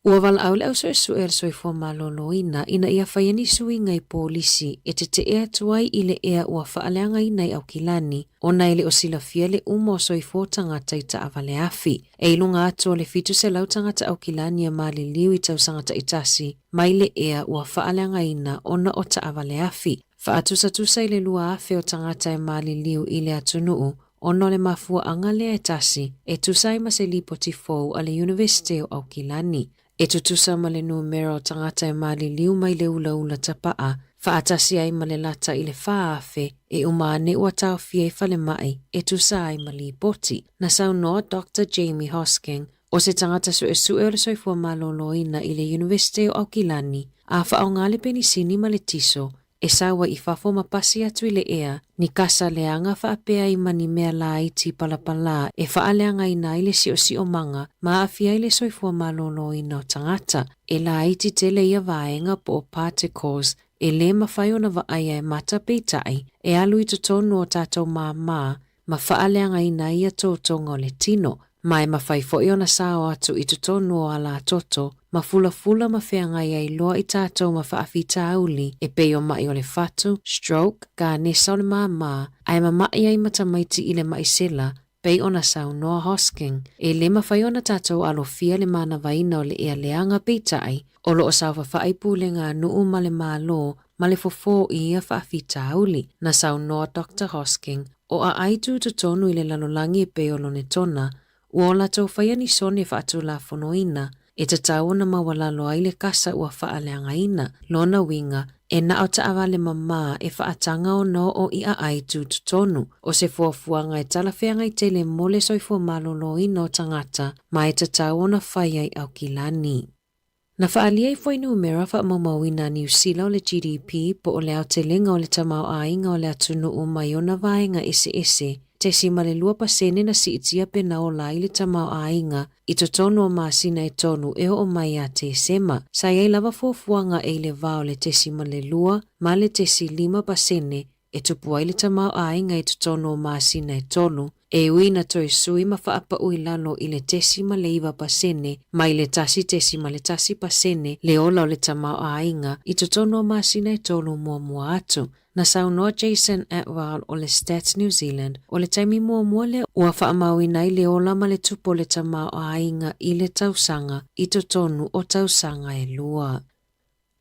Ua wala au le au so e soifua malolo ina ia whaiani sui ngai polisi e te ea tuai I le ea ua whaaleanga ina I au kilani ona ele o sila fia le umo soifua tangata I taavale afi. E ilunga atu o le fitu se lau tangata au kilani a mali liu I tau sangata itasi mai le ea ua whaaleanga ina ona o taavale afi. Whaatusa I le lua afe o tangata e mali liu I le atunuu ono le mafua anga le etasi e tusai ma se lipo tifou a le University o Aukilani. E tutusa ma le numero tangata e mali liu mai le ula tapaa Faatasi ai ma le lata i le whaafe e umane ua tau fia i whale mai e tusa ai ma li poti. Na saunoa Dr. Jamie Hosking o se tangata su e le soifua maloloina i le University o Aukilani a whaongale penisini ma le tiso e sawa i whafo mapasi atu i le ea ni kasa leanga whaapea i mani mea la iti palapala e whaaleanga i na i le si o manga ma afia i le soifua maloloina o tangata e la iti tele ia vaenga po particles e le mawhaio na vaaya e mata peitai e alu i totonu o tātou ma whaaleanga i na ia tōtonga o le tino, ma e mawhai fo'i o na sao atu i totonu o ala toto, ma fula mawhianga i ai loa i tātou ma whaafita auli e peo mai o le fatu, stroke, ka nesa o le ma ai mamai ai matamaiti i le maisela, pei ona sau Noah Hosking, e le mawhai o na tātou alofia le mana vaina o le ea leanga peitai, o loo sau whawhai pūlenga nuu ma le mālo, ma le fofo i ia whaafita auli, na sau Noah Dr. Hosking, o a aitu tonu i le lalolangi e peo lo ne tona, uola tau whaia ni sone whaatu la fonoina, e te tau na mawalalo ai le kasa ua whaaleanga ina, lona winga, e na o taawa le mama e whaatanga o no o i a aitu tonu, o se fuafuanga e talawhianga i tele mole soifua malolo ina o tangata, ma e te tau na whaia i Aukilani. Na whaalia i fwoi numera wha mamawina New Zealand o le GDP po o le au te linga o le tamau ainga o le atunu o mai o na vaenga ese, te si malelua pasene na si itia pena o la i le tamau ainga, i to tonu o maasina e tonu e o mai a te sema, sa iei lava fuafuanga e le vao le te si malelua, ma le te si 5% e tupua i le tamau ainga i to tonu o maasina e tonu, e uina toi sui ma whaapa ui lalo i le tesima le 5%, ma i le tasi ma le tasi pasene le ola o le tamau ainga i to tono masina e tolu mua atu. Na saunoa Jason Atwell o le Stats New Zealand o le taimi mua le ua whaamauina i le ola ma le tupo le tamau ainga i le tausanga i to tonu o tausanga e lua.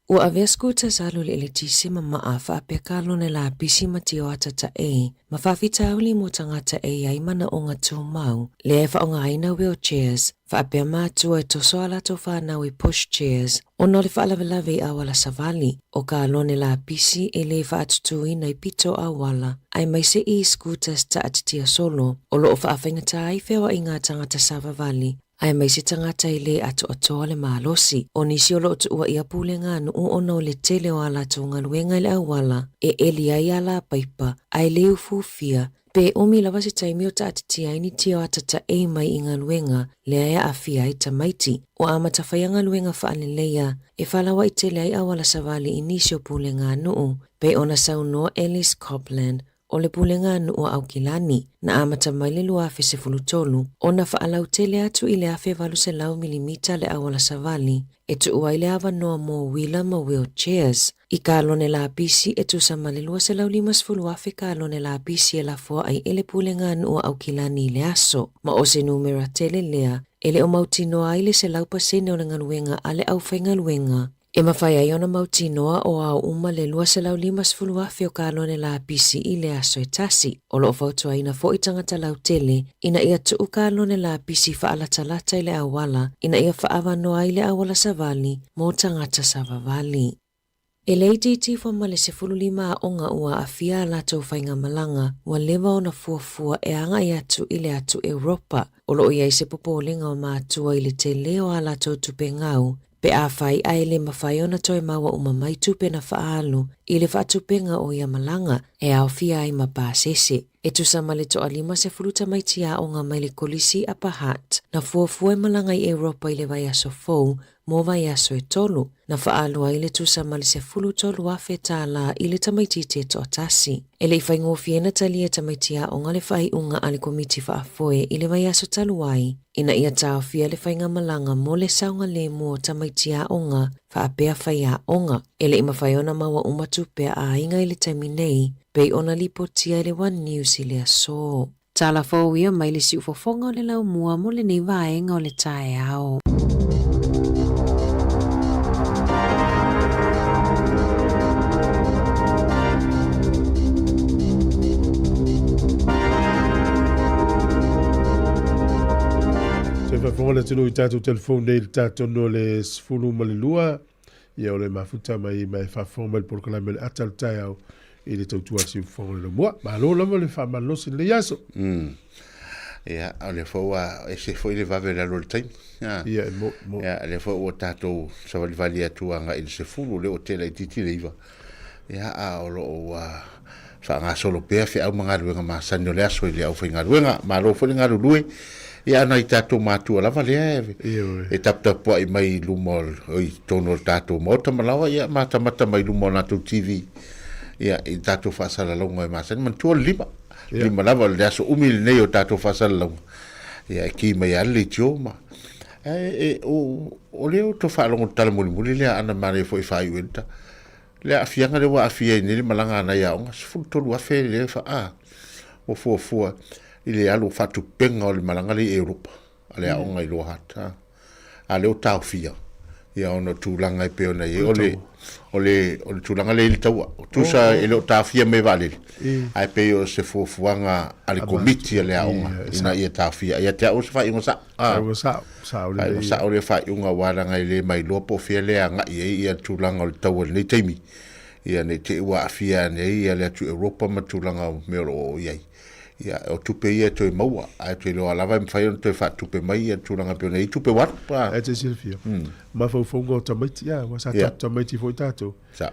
Ua avea scooters alu le tisi ma maa whaapekalo ne la pisi ma tio atata e, ma whawhita auli mo tangata e ai mana o ngā tū mau, le e whaonga aina wheelchairs, whaapea mātua e toso ala tō whanau i push chairs, o no le whaalawelawe awala savali, o ka alone la pisi e le whaatutuina i pito awala, ai mai se i scooters ta atitia solo, o loo whaawhingata ai whewa i ngā tangata savavali, ai mai se tangata i le atoa le malosi, o nisi o loo tua ia pūlenga anu o no le tele o ala tōnga luenga i le awala, e eli ai ala paipa, ai le ufufia, pe omi lava se taimi o ta atitia ini tio atata e mai i ngā luenga, le aia afia i tamaiti, o amata whaianga luenga whaaleleia, e whalawa i tele ai awala savali i nisi o pūlenga anu, pe ona saunoa Ellis Copland, o le pulenga anu o Aukilani, na amata mai le lua afe se fulutolu, o na whaalau tele atu i le afe valu se lau milimita le awala savali, e tu uai le awa noa mo wheeler ma wheelchairs, i ka alone la apisi e tu sa male lua se lau 5 afe ka alone la apisi e la fua ai ele pulenga anu o Aukilani le aso, ma o se numera tele lea, ele o mautinoa ai le se lau pasene o le ngaluenga ale au whainga luenga, e mawhai ai ona mautinoa o au uma le lua se lau 5 afe o ka alone la apisi i le aso e tasi, o loo fautua ina fo i tangata lau tele, ina ia tuu ka alone la apisi whaalatalata i le awala, ina ia whaava noa i le awala savali, mo tangata savavali. E leiti foma le se 15 onga ua afia la tau whainga malanga, ua lewa ona fuafua e anga i atu i le atu Europa, o loo iai se popolinga o maatua i le te leo a la tau tupe ngau, pe a whai ai le mawhai ona toi maua umamai tupe na whaalu i le whaatupenga o ia malanga e au fia ai mapasese. E tu samale to alima se fuluta mai tia o ngā mai le kolisi a pahat na fuafua malanga i Europa i le vai aso fou mo vai aso e tolu na whaalu ai le tu samale se fulu tolu afe tāla i le tamaitite to atasi. E le whaingo fiena talia tamaitia o ngā le whai unga ale komiti whaafoe i le vai aso talu ai ina ia tau fia le whainga malanga mo le saunga le mua tamaitia o ngā whaapea whaia o ngā. E le ima whaiona maua umatupea a inga i le taiminei pei ona lipotia le One News i le aso. Tala fōia mai le si ufofonga o le lau mua mo le nei vaenga o le tae ao. Se whafonga tino i tātou telefone nei le tātou no le sifunu ma le lua, ia o le mafuta mai whawhonga mai porkala me le atal tai au i le tautua si whonga le mua. Ma lo lama le whamalosi le yaso. Ia, o le fōua, e se fōi le vave la lo le taimi. Ia, mo. Ia, le fōua tātou sa walivali atuanga i le se fulu le o tela i titi le iwa. Ia, o lo o wha solo pēr whi au mga ruenga masani o le aso i le au whi ngā ruenga. Ma lo fōi ngā rulue. Ia ana i tātou mātua lava lea e taputapua i mai lumol oi tono tātou mauta malawa ia mata mai lumol nātou TV ia i tātou whaasala launga e māsani mantua lima lava le aso umil nei o tātou whaasala launga ia e ki mai ale tio ma o leo to whaalongo tala muli lea ana mare fo i whai uenta lea afianga le wa afia i nere malanga ana ia onga sifuru tolu afe lea wha o fua i le alu fatu penga o le malangali Europa ale a onga i loa hata a leo tau fia ia ono tūlanga i peo na i o le tūlanga le ili taua o tusa i leo tau fia me vale ai peo se fuafuanga ale komiti ale a onga ina ia tau fia ia te au se fai ingo sa sa o le fai unga waranga i le mai loa po fia le a ngai ia tūlanga o le taua nei teimi ia ne te ua fia nei ia le atu Europa ma tūlanga o meo o iai ia o tupe ia toi maua ai toi lo lava me fai on toi fa tupe mai ia tulanga pe nei tupe wat pa e te silfia ma fo fongo tamaiti ia wa sa tamaiti foi tato sa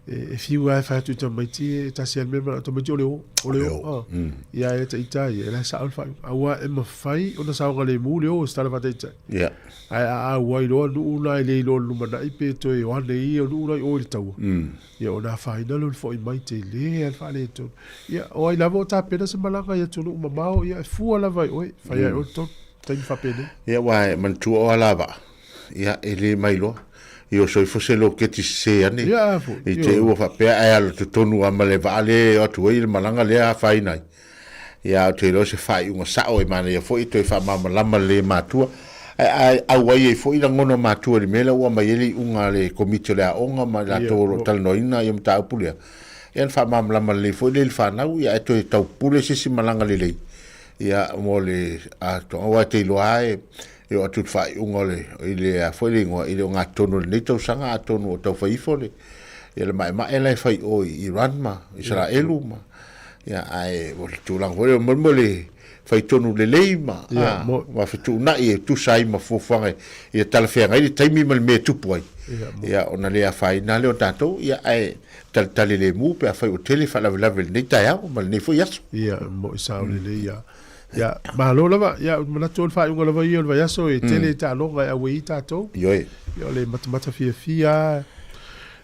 e fiu ai fa tu tamaiti ta sian me tamaiti o leo ia e te itai e la sa alfa awa e ma fai ona sa ngale mu leo sta la vateta ia ai a wai lo nu na le lo lu mana i pe toi o ne i o nu na o le tau ia ona fai na lo foi mai te le al fa le to ia o ai lavo ta pena se malanga ia tonu mamao ia fu ala vai oi fai o to tai fa pena ia wa man tu o lava ia ele mai lo io so fosse lo che ti se ani e te o fa pe ai al tonu a male vale o tu il malanga le a fai nai ia te lo se fai un sa o mane ia foi to fa mama lama le matua ai ai foi la ngono matua le mela o mai ele unga le komite le onga ma la to tal noina ia mta pulia ia fa mama lama le foi le fa na ia to tau pule se malanga le ia mo le a to wa te lo ai e o tu fai ungole ile a foi lingo ile nga tono ni to sanga tono to fai fole ele mai ele fai o Iran ma Israelu ma ya ai o tu lang ho mo le fai tono le leima ma fa tu na e tu sai ma fo fanga e tal fe ngai taimi mal me tu poi ya ona le a fai na le o tato ya ai tal le mu pe fai o tele fa la ni ta ya mal ni fo yas ya mo sa le ya ya ma lo lava ya mana tol fa un lava yo va yaso e tele ta lo ga we ta to yo le mata fia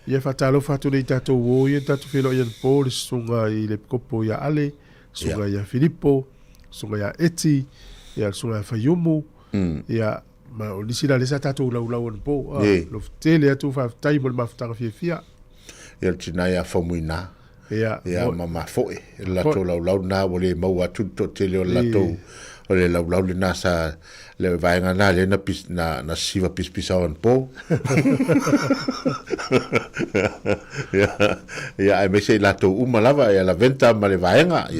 ya fa ta lo fa to le ta to wo ye ta to filo yen por sunga i le kopo ya ale sunga ya Filippo sunga ya Eti ya sunga fa yumu ya ma o lisila le sa ta to la on po lo tele tu fa tai mo ma fa fia ya tina ya famuina ya mama foi la to la na wole mau atu to tele la to ole la le na sa le vai ngana le na pis na siva pis on po ya ai me se la to lava ya la venta ma le vai nga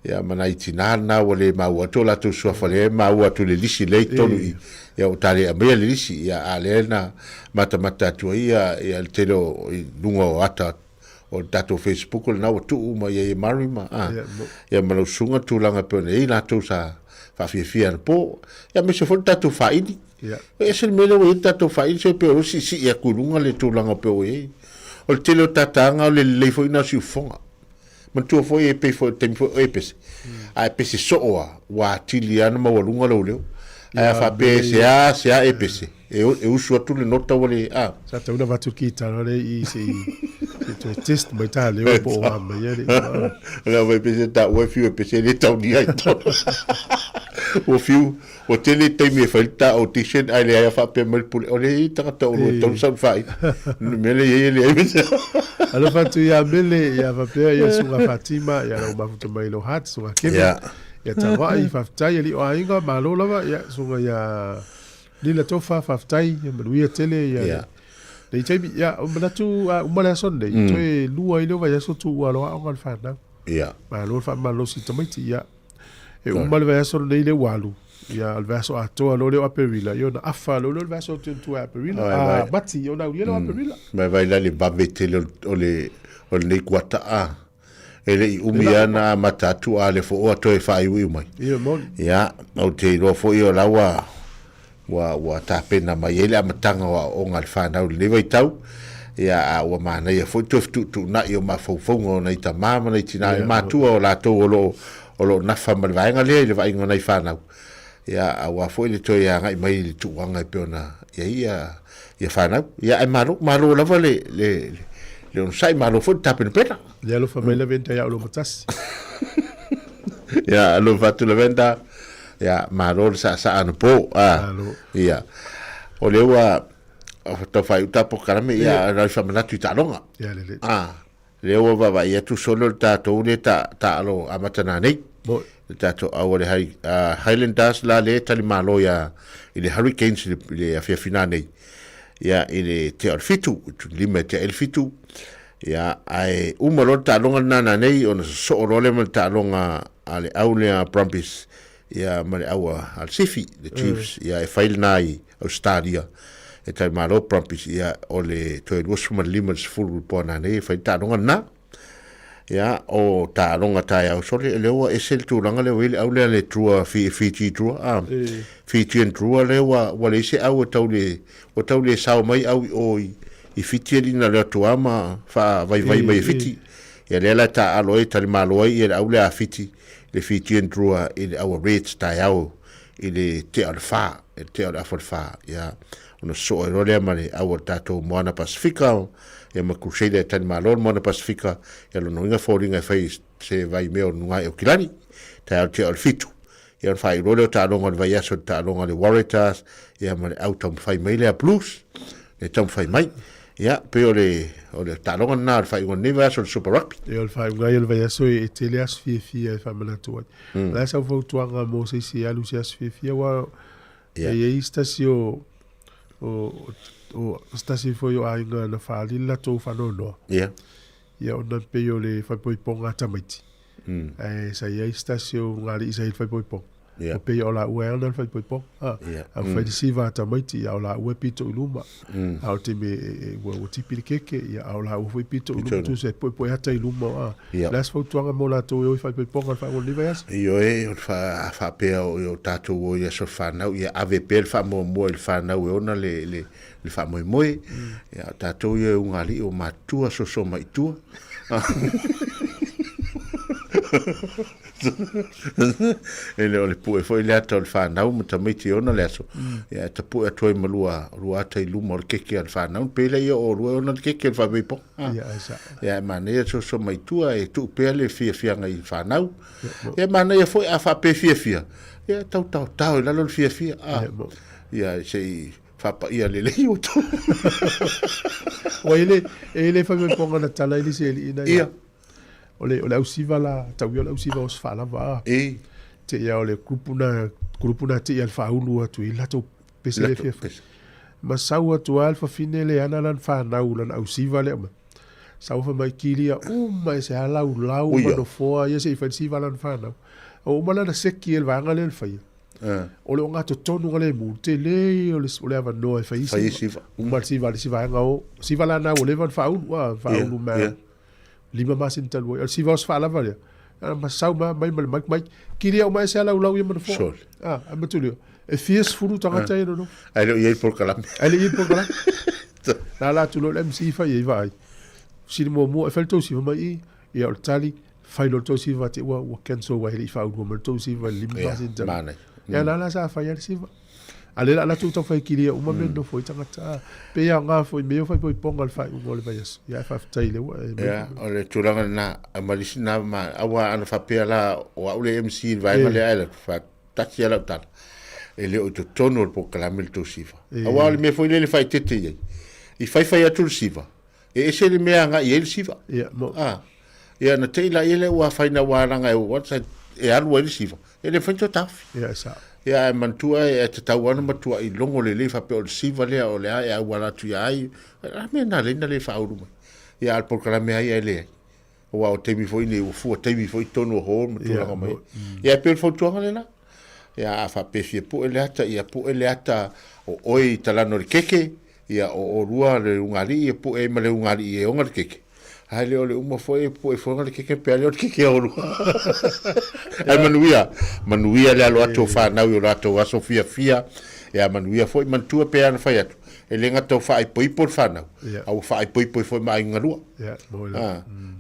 ya mana itina na wole mau atu la to so fale mau atu le lisi le to ya o tale a me le lisi ya alena mata tu ya telo lungo ata o dato Facebook na o tu ma ye marima ya malo sunga tu langa pe nei na tu sa fa fia po ya me se fo dato fa ini e se me lo dato fa ini se pe o si ya kulunga le tu langa pe o o telo tatanga le fo ina si fonga man tu fo e pe fo tem fo e pes a pes so wa tiliana ma walunga lo le a fa pe se a e pes e uso tu le nota wole sa ta una vatu kita le i si to test mai ta le po wa mai ele la vai pese ta o fiu pese le ta ni ai to o fiu o tele te me falta o t-shirt ai le fa pe mal pul o le ta ta o to sa fai me le ele alo fatu ya mele ya va pe ya sunga Fatima ya lo ma futo mai lo hat sunga kebe ya ta wa i fa ta ili o ainga ma lo lava ya sunga ya lila tofa fa tai ya maluia tele ya dei tei ya umatu umala sonde toi lua ile va yaso tu alo a fa na ya ma lo fa ma lo si tomaiti ya e umala va yaso le walu Ia al verso atoa lo le aperila. Io na afa lo le verso tu aperila. Bati io na ulia lo aperila. Mai vai la le bavete o le nei kuata a. Ele i umiana matatu a le fo o to e fai ui mai. Ia mon. Ia o te ro fo io la wa ta pena mai ele amatanga o ngal fa na le vai tau. Ia a wa mana ia fo tu na io ma fo ngo nei ta mama nei tina ma tu o la to o lo na fa mal vai ngale le vai ngai fa na. Ia a wa fo le to ia ngai mai le tu ngai peona. Ia fa na. Ia e malu la le on sai malo fo tapen pena. Ya lo famela venta ya lo matas. Ya lo fatu la venta. Ya malo sa an po. Ya. O le wa to fai uta po karame ya la famela tu talonga. Ya le. Le wa va ya tu solo ta to le ta lo amatana nei. Bo ta to awale Highlanders la le tali malo ya ile Hurricanes le afia finale. Ya ile te alfitu limite alfitu ya ai umalo ta longa nana nei on so role mal ta longa ale aulea Brumbies ya male awa al sifi the Chiefs ya e fail nai Australia e tai malo Brumbies ya ole to it was from limits full pona nei fa ta longa na ya o ta longa ta ya so le o esel tu longa le wil aulea le trua fi trua fiti en trua le wa le se au taule sao mai au o I fiti na le tuama fa vai mai fiti ya le la ta aloi tal maloi ya au le fiti le fiti en trua il au rates ta au il te alfa te alfa ya ono so ro le mane au tato moana pacifica ya ma crusade tal malon moana pacifica ya lo no inga foringa face se vai me o nunga o kilani ta te alfitu ya fai rolo ta longa le vai aso ta longa le Warriors ya ma auto fai mai le blues le tam fai mai ya pe ole ta longa na fai un neva so super rugby e fai ngai le vai aso e te le as fia fa mala tu la sa fo tu anga mo se si alu se as fia wa e stasio o stasio fo yo ainga na fa lila to fa no ya ona pe ole fa poi ponga tamaiti sa ia stasio ngali sa fa poi ponga o pe ola ue ana fai poi po fai si va ta maiti ya ola ue pito iluma au te me o tipi keke ya ola ue fai pito iluma tu se poi hata iluma las fo tuanga mo la to o fai poi po fa o livas io o fa pe o tato o ya so fa na ya ave per fa mo il fa na o na le fa mo ya tato ye un ali o matua so mai tu ele ole pu e foi le ata o whanau ma ta miti ona le aso ia ta pu e toi ma lua ta i luma o le keke al whanau pele ia o rua ona le keke al whawipo ia mana ia so mai tua e tu pea le fia ngai whanau ia mana ia foi a whape fia ia tau e lalo le fia ia sei whapa ia le lei o tu o ele whawiponga na tala ili se ili ina ia ole au siva la tawio au siva os fala va te ia ole grupuna te ia faulu atu ila to pesele fe ma saua tu alfa finele ana lan fa naulan au siva le ma saua mai kilia mai se ala lau ma no foa ia se fa siva lan fa na o mala na seki el vanga le fa ole o ngato tonu le mu te le ole ava no fa siva mal siva le siva nga o siva la na ole van faulu ma lima masin talwo al si vas fala valia ma sau mai kiria o mai se ala ulau ia mo fo amatulio e fies furu tanga tai no ai ia por kala la tu lo MC fa ia vai si mo e felto si mai ia o tali fai lo to si va te wa cancel wa ili fa o mo to si va lima masin talwo ya la sa fa ia si va ale la tu to fa kiria uma me no foi tanga pe ia nga foi me foi poi ponga fa o le vaias ia fa tai le ya ole tulanga na amalisina ma awa ana fa pe la o ole MC vai le ala fa tati ala ta ele o to tono po kalamel to sifa awa le me foi le fa tete ia I fa tu sifa e ese le me nga ia sifa ia mo ia na te la ele wa fa na wa nga e what's e alu ele sifa ele fa to taf ia sa ia e mantua e te tauana matua I longo le fa pe o siva le o le ai wala tu ai a me na le fa uru ia al por me ai ele o au te mi foi ni o fu te mi foi tono ho matua ko mai ia pe fo tu le na ia fa pefi pu eleata ia pu eleata o oi talano le keke ia o rua le ungari ia pu e male ungari e onga le keke ai le ole uma foi pu e fonga le keke pe le keke o rua ai manuia le alo ato fa na yo ato a Sofia fia ia manuia foi mantua pe ana fai atu e lenga tau fai poi por fana au fai poi foi mai ngarua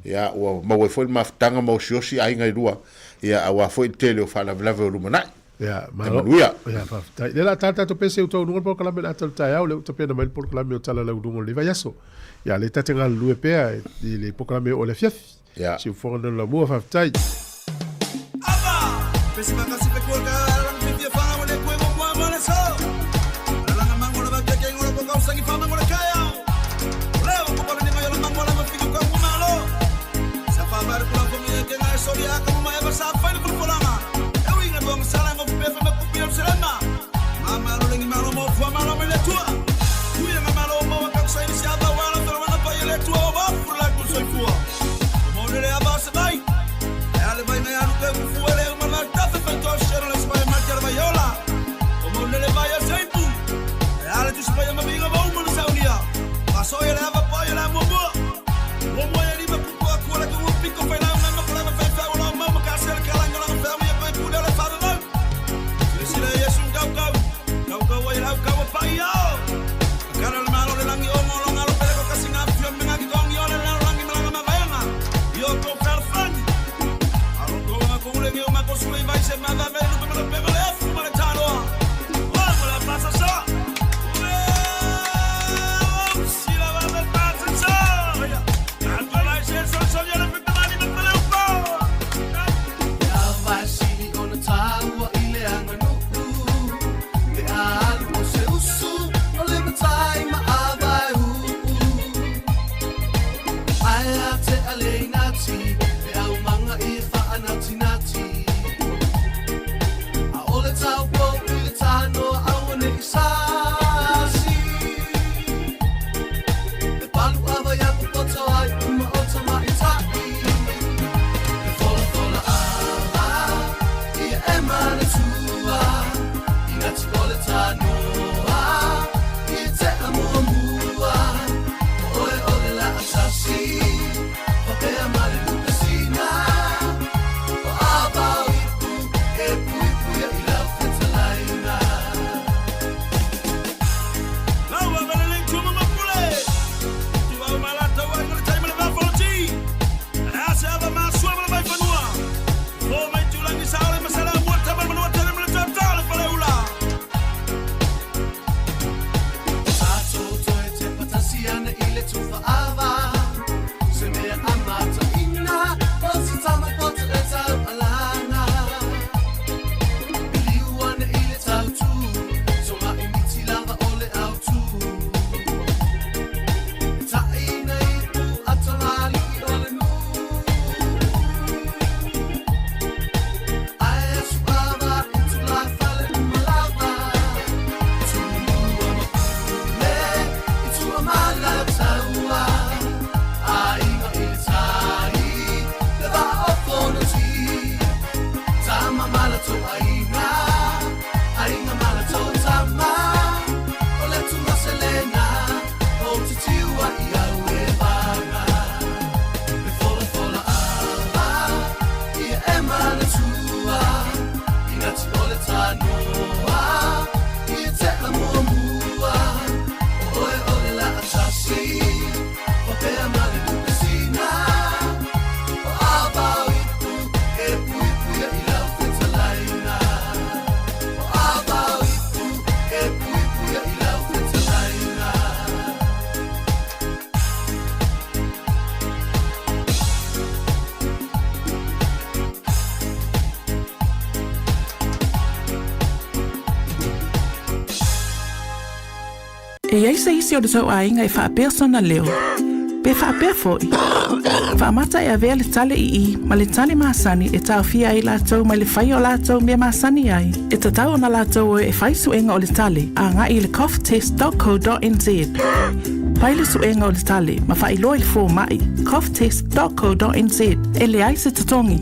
ia o mau foi maftanga mau siosi ai ngarua ia au foi tele o fala vlave o lumana ya manuia ya fa le la tata to pese to no por kala me atal ta au le to pe no mel por kala me tala la udungo le vayaso ya le tata ngal lue pe le por kala me o le fief ya si fo no la mo fa tai pese ma kasi pe ko ka lang fi fa mo le ko mo mo le so la nga mango ba ke ngolo ko ka usangi fa mo le kaya le ko ko ni ngayo mango la ma fi ko mo malo sa fa bar ko ko mi ke na so ya ko ma ba sa fa ni ko la ma e wi nga do sala ngo pe fa me ko pi selama mama lo ngi malo mo fa malo me le tua tu ya malo mo ka sa ni sa ba wala fa wala pa le tua ba fu la tu so fu mo le aba sa bai ale bai me anu ke fu le ma ta fa to shero le spa ma ker bai ola mo le bai a saipu ale tu spa ma binga ba mo sa unia paso ele aba pa ele mo mo ya ni ba ku ko la ko pico fa na ma ko la fa fa ola ma ka ser ka la ngala fa mi pa ku le fa na si le yesu kau wa ila kau pa ya kana le malo le langi o mo lo ngalo pele ko kasinga fio me ngi ko ngi ole la langi mala ma vaenga yo ko perfani alo ko ma ko le ngi o ma ko su vai se ma va vero pe me le fu ma le talo wa mo la passa sa si la va me passa sa ya tanto vai se so ya le pe mani me pele un po ya va si ni con tawa ile anga no le algo se usu no le time abai ai ate aleinati le au manga I fa anati nati a ole tau po le tano au ne isasi le palu ava ya po ai uma otama itaki le fola ava I emana tua inati ole tano I te amua ole ole la asasi Oke amale lucasina o ava ipu e pu ya ila fetalaina Now I'm gonna link to my pule Tu va malata wa ngala time le va fonti Asa ava ma suama vai fanua O mai tu langi saole masala wata ma wata le tata le fale ula Sato to te patasiana ile tu fa ava Se me amata ina Posi tama potu e tau alana Ili uana ile tau tu So ma imiti lava ole au tu Ta ina ipu atamali ole nu Ai asu ava itu la fale umalava Tu ama kule Itu amala taua Ainga iltai Le va oponoti Tama malato ainga Ainga malato tama Ole tu maselena O titiwa ia uevana Le fola ava Ia emana tua Inati ole tanoa Ia te amua Oe ole la atasi Ope amale lucasina O ava ipu e pu ya ila fetalaina O ava ipu e pu ya ila fetalaina E ai se isi o le tau ainga I wha persona leo. Pe wha pe foi. Wha mata e avea le tale I ma le tale masani e tau fia ai lātou ma le whai o lātou mea masani ai. E ta tau na lātou e whai suenga o le tale a ngā I le coughtest.co.nz. Pai le suenga o le tale ma whai loa le fō mai coughtest.co.nz e le ai se tatongi.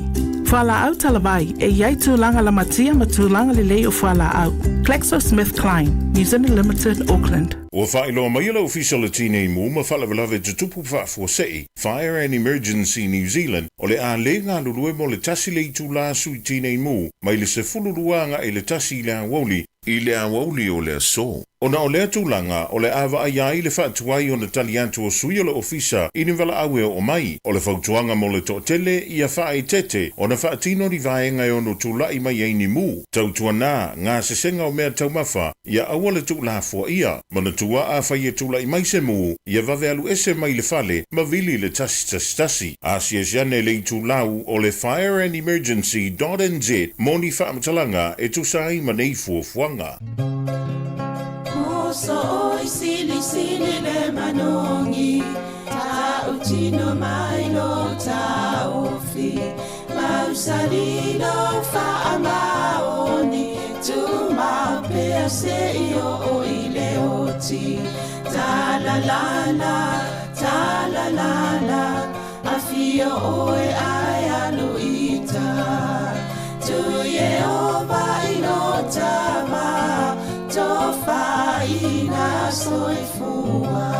Whala au talavai e iai tūlanga la matia ma tūlanga le lei o whala au. GlaxoSmithKline, New Zealand Limited, Auckland. Ua whaeloa mai la official tine mu ma whalawalawe te tupu whaafosei, Fire and Emergency New Zealand, o le a le ngā lulue mo le tasi le itu la sui tine mu, mai le se fuluruanga e le tasi le awoli, I le awoli o le aso. Ona o le atulanga o le awa ai le whaatuai o le taliantu o sui o le ofisa I ni wala awe o mai o le whautuanga mo le totele I a whae tete o na whaatino ni vaenga o no tula I mai eini mu. Tautua nā ngā sesenga o mea taumafa ia awa le tula fua ia ma na tua a whaia tula I mai se mu ia vave alu ese mai le fale ma vili le tasi. Asia siane le tulau o le Fire and Emergency.nz moni whaamatalanga e tusai ma nei fuafuanga. So sili le manongi ta utino mai lo ta ofi mausalino fa amaoni tu ma pe se io o ile oti ta la la afio o e ai aluita tu ye o vai no tama tofa ina soifua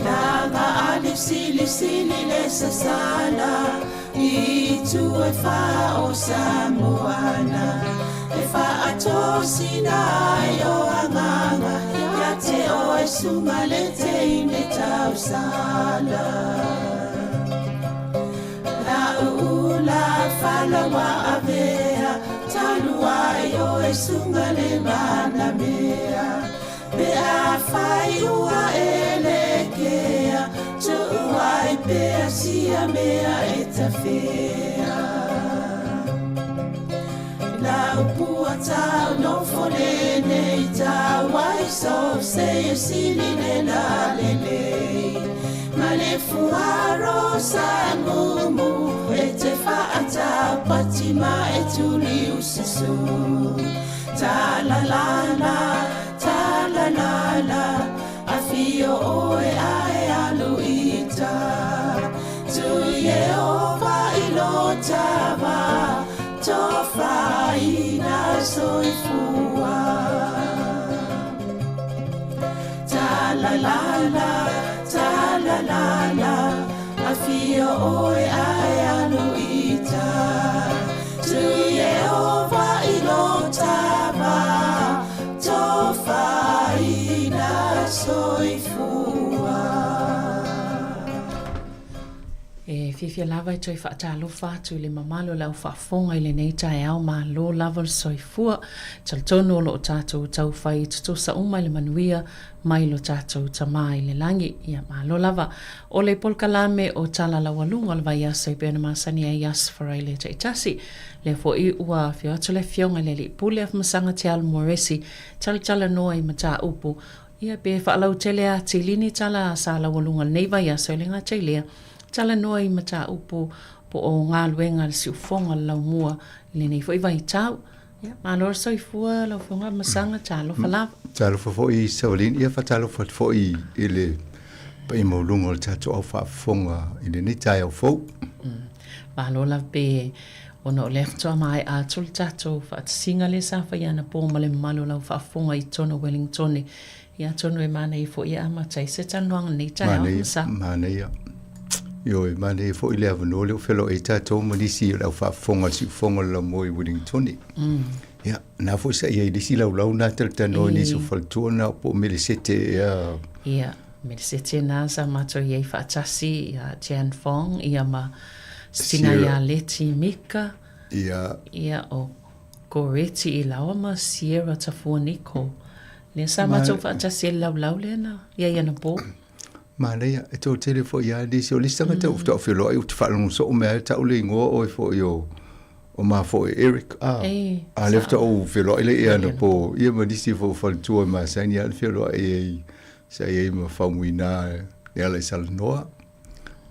Lama alif sili le sasana Itu e fa o Sāmoana E fa ato sinai o anganga Ya te o e sunga le te ine tau sala La ula fala wa avea Taluai o e sunga le mana mea Pe a fai ua e le kea Tu uai pe a sia mea e ta fea La upua tau no fole nei tau Wai so se e sili le la le lei Ma le fuaro sa mumu E te whaata patima e tuli usisu Ta la la A fio oe ae aluita Tu ye ova ilo tava Tofa ina soifua Ta la la A fio oe ae aluita Tu ye ova ilo tava Tofa ina soifua E fifia lava I toi whaatalo whātu le mamalo lau whaafonga I le nei tae au ma lo lava le soifua Taltono o lo o tātou tau whai tutosa uma le manuia mai lo tātou tamai le langi ia ma lo lava o le polkalame o tala la walunga le vai asa I pēna masani a yas wharai le taitasi le fo I ua fio atu le fionga le li pule af masanga te al moresi tala noa I mata upo ia pe whaalau tele a tilini tala sa la walunga le nei vai asa le ngā teilea Tala noa I mata upo po o ngā luenga le siufonga lau mua le nei fo I vai tau. Ma lor soifua lau fonga masanga talo falava. Talo fo I saulin ia fa talo fo I le pa I maulunga le tato au fonga I le nei tai au fo. Ma lor la pe ona o leftoa mai a tul tato fa singa le sa fa yana po ma le malo lau fonga I tono Wellington. Ia tono e mana I fo ia amatai se tanuanga nei tai au masa. Mana ia. Yo mane fo ile avano le felo e tato manisi la fa fonga si fonga la moi Wellington. Ya na fo sa ia disi la na tel tano ni so faltona po melisete ya. Ya melisete na sa mato ye fa tasi ya Jan Fong ia ma sina ya leti mika. Ya o Goreti I lawa ma Sierra Tafuaniko. Le sa mato fa tasi la le na ya na po. Malaya e tō telefo ia di si o listanga te ufta o whilo ai uti whalungu so o mea ta ule ingoa o fo i o ma fo i Eric a lefta o whilo ile ia na po ia ma disi fo whaltua ma saini a whilo ai sa ia ma whamuina e ala I salanoa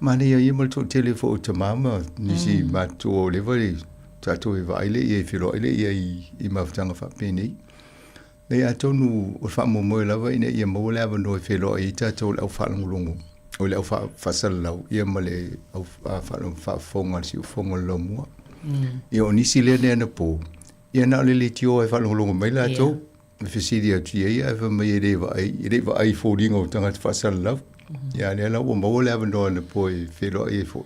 Malaya ia ma tō telefo o ta mama nisi ma tō o lewa i tato e wa ile ia whilo ile ia I mawhtanga whapeni Le a tonu o wha mo moe lawa ina ia mo le awa noi whelo I tatou au whalangulungu. o le au whasalau ia ma le au whafonga si ufonga lo mua. Ia o nisi le nea na pō. Ia na le le tio e whalongolongo mai la tau. Me whisiri a tia ia e mai e rewa ai fōringa o tangata whasalau. Ia le lau o maua le avanoa na pō e whero e fō.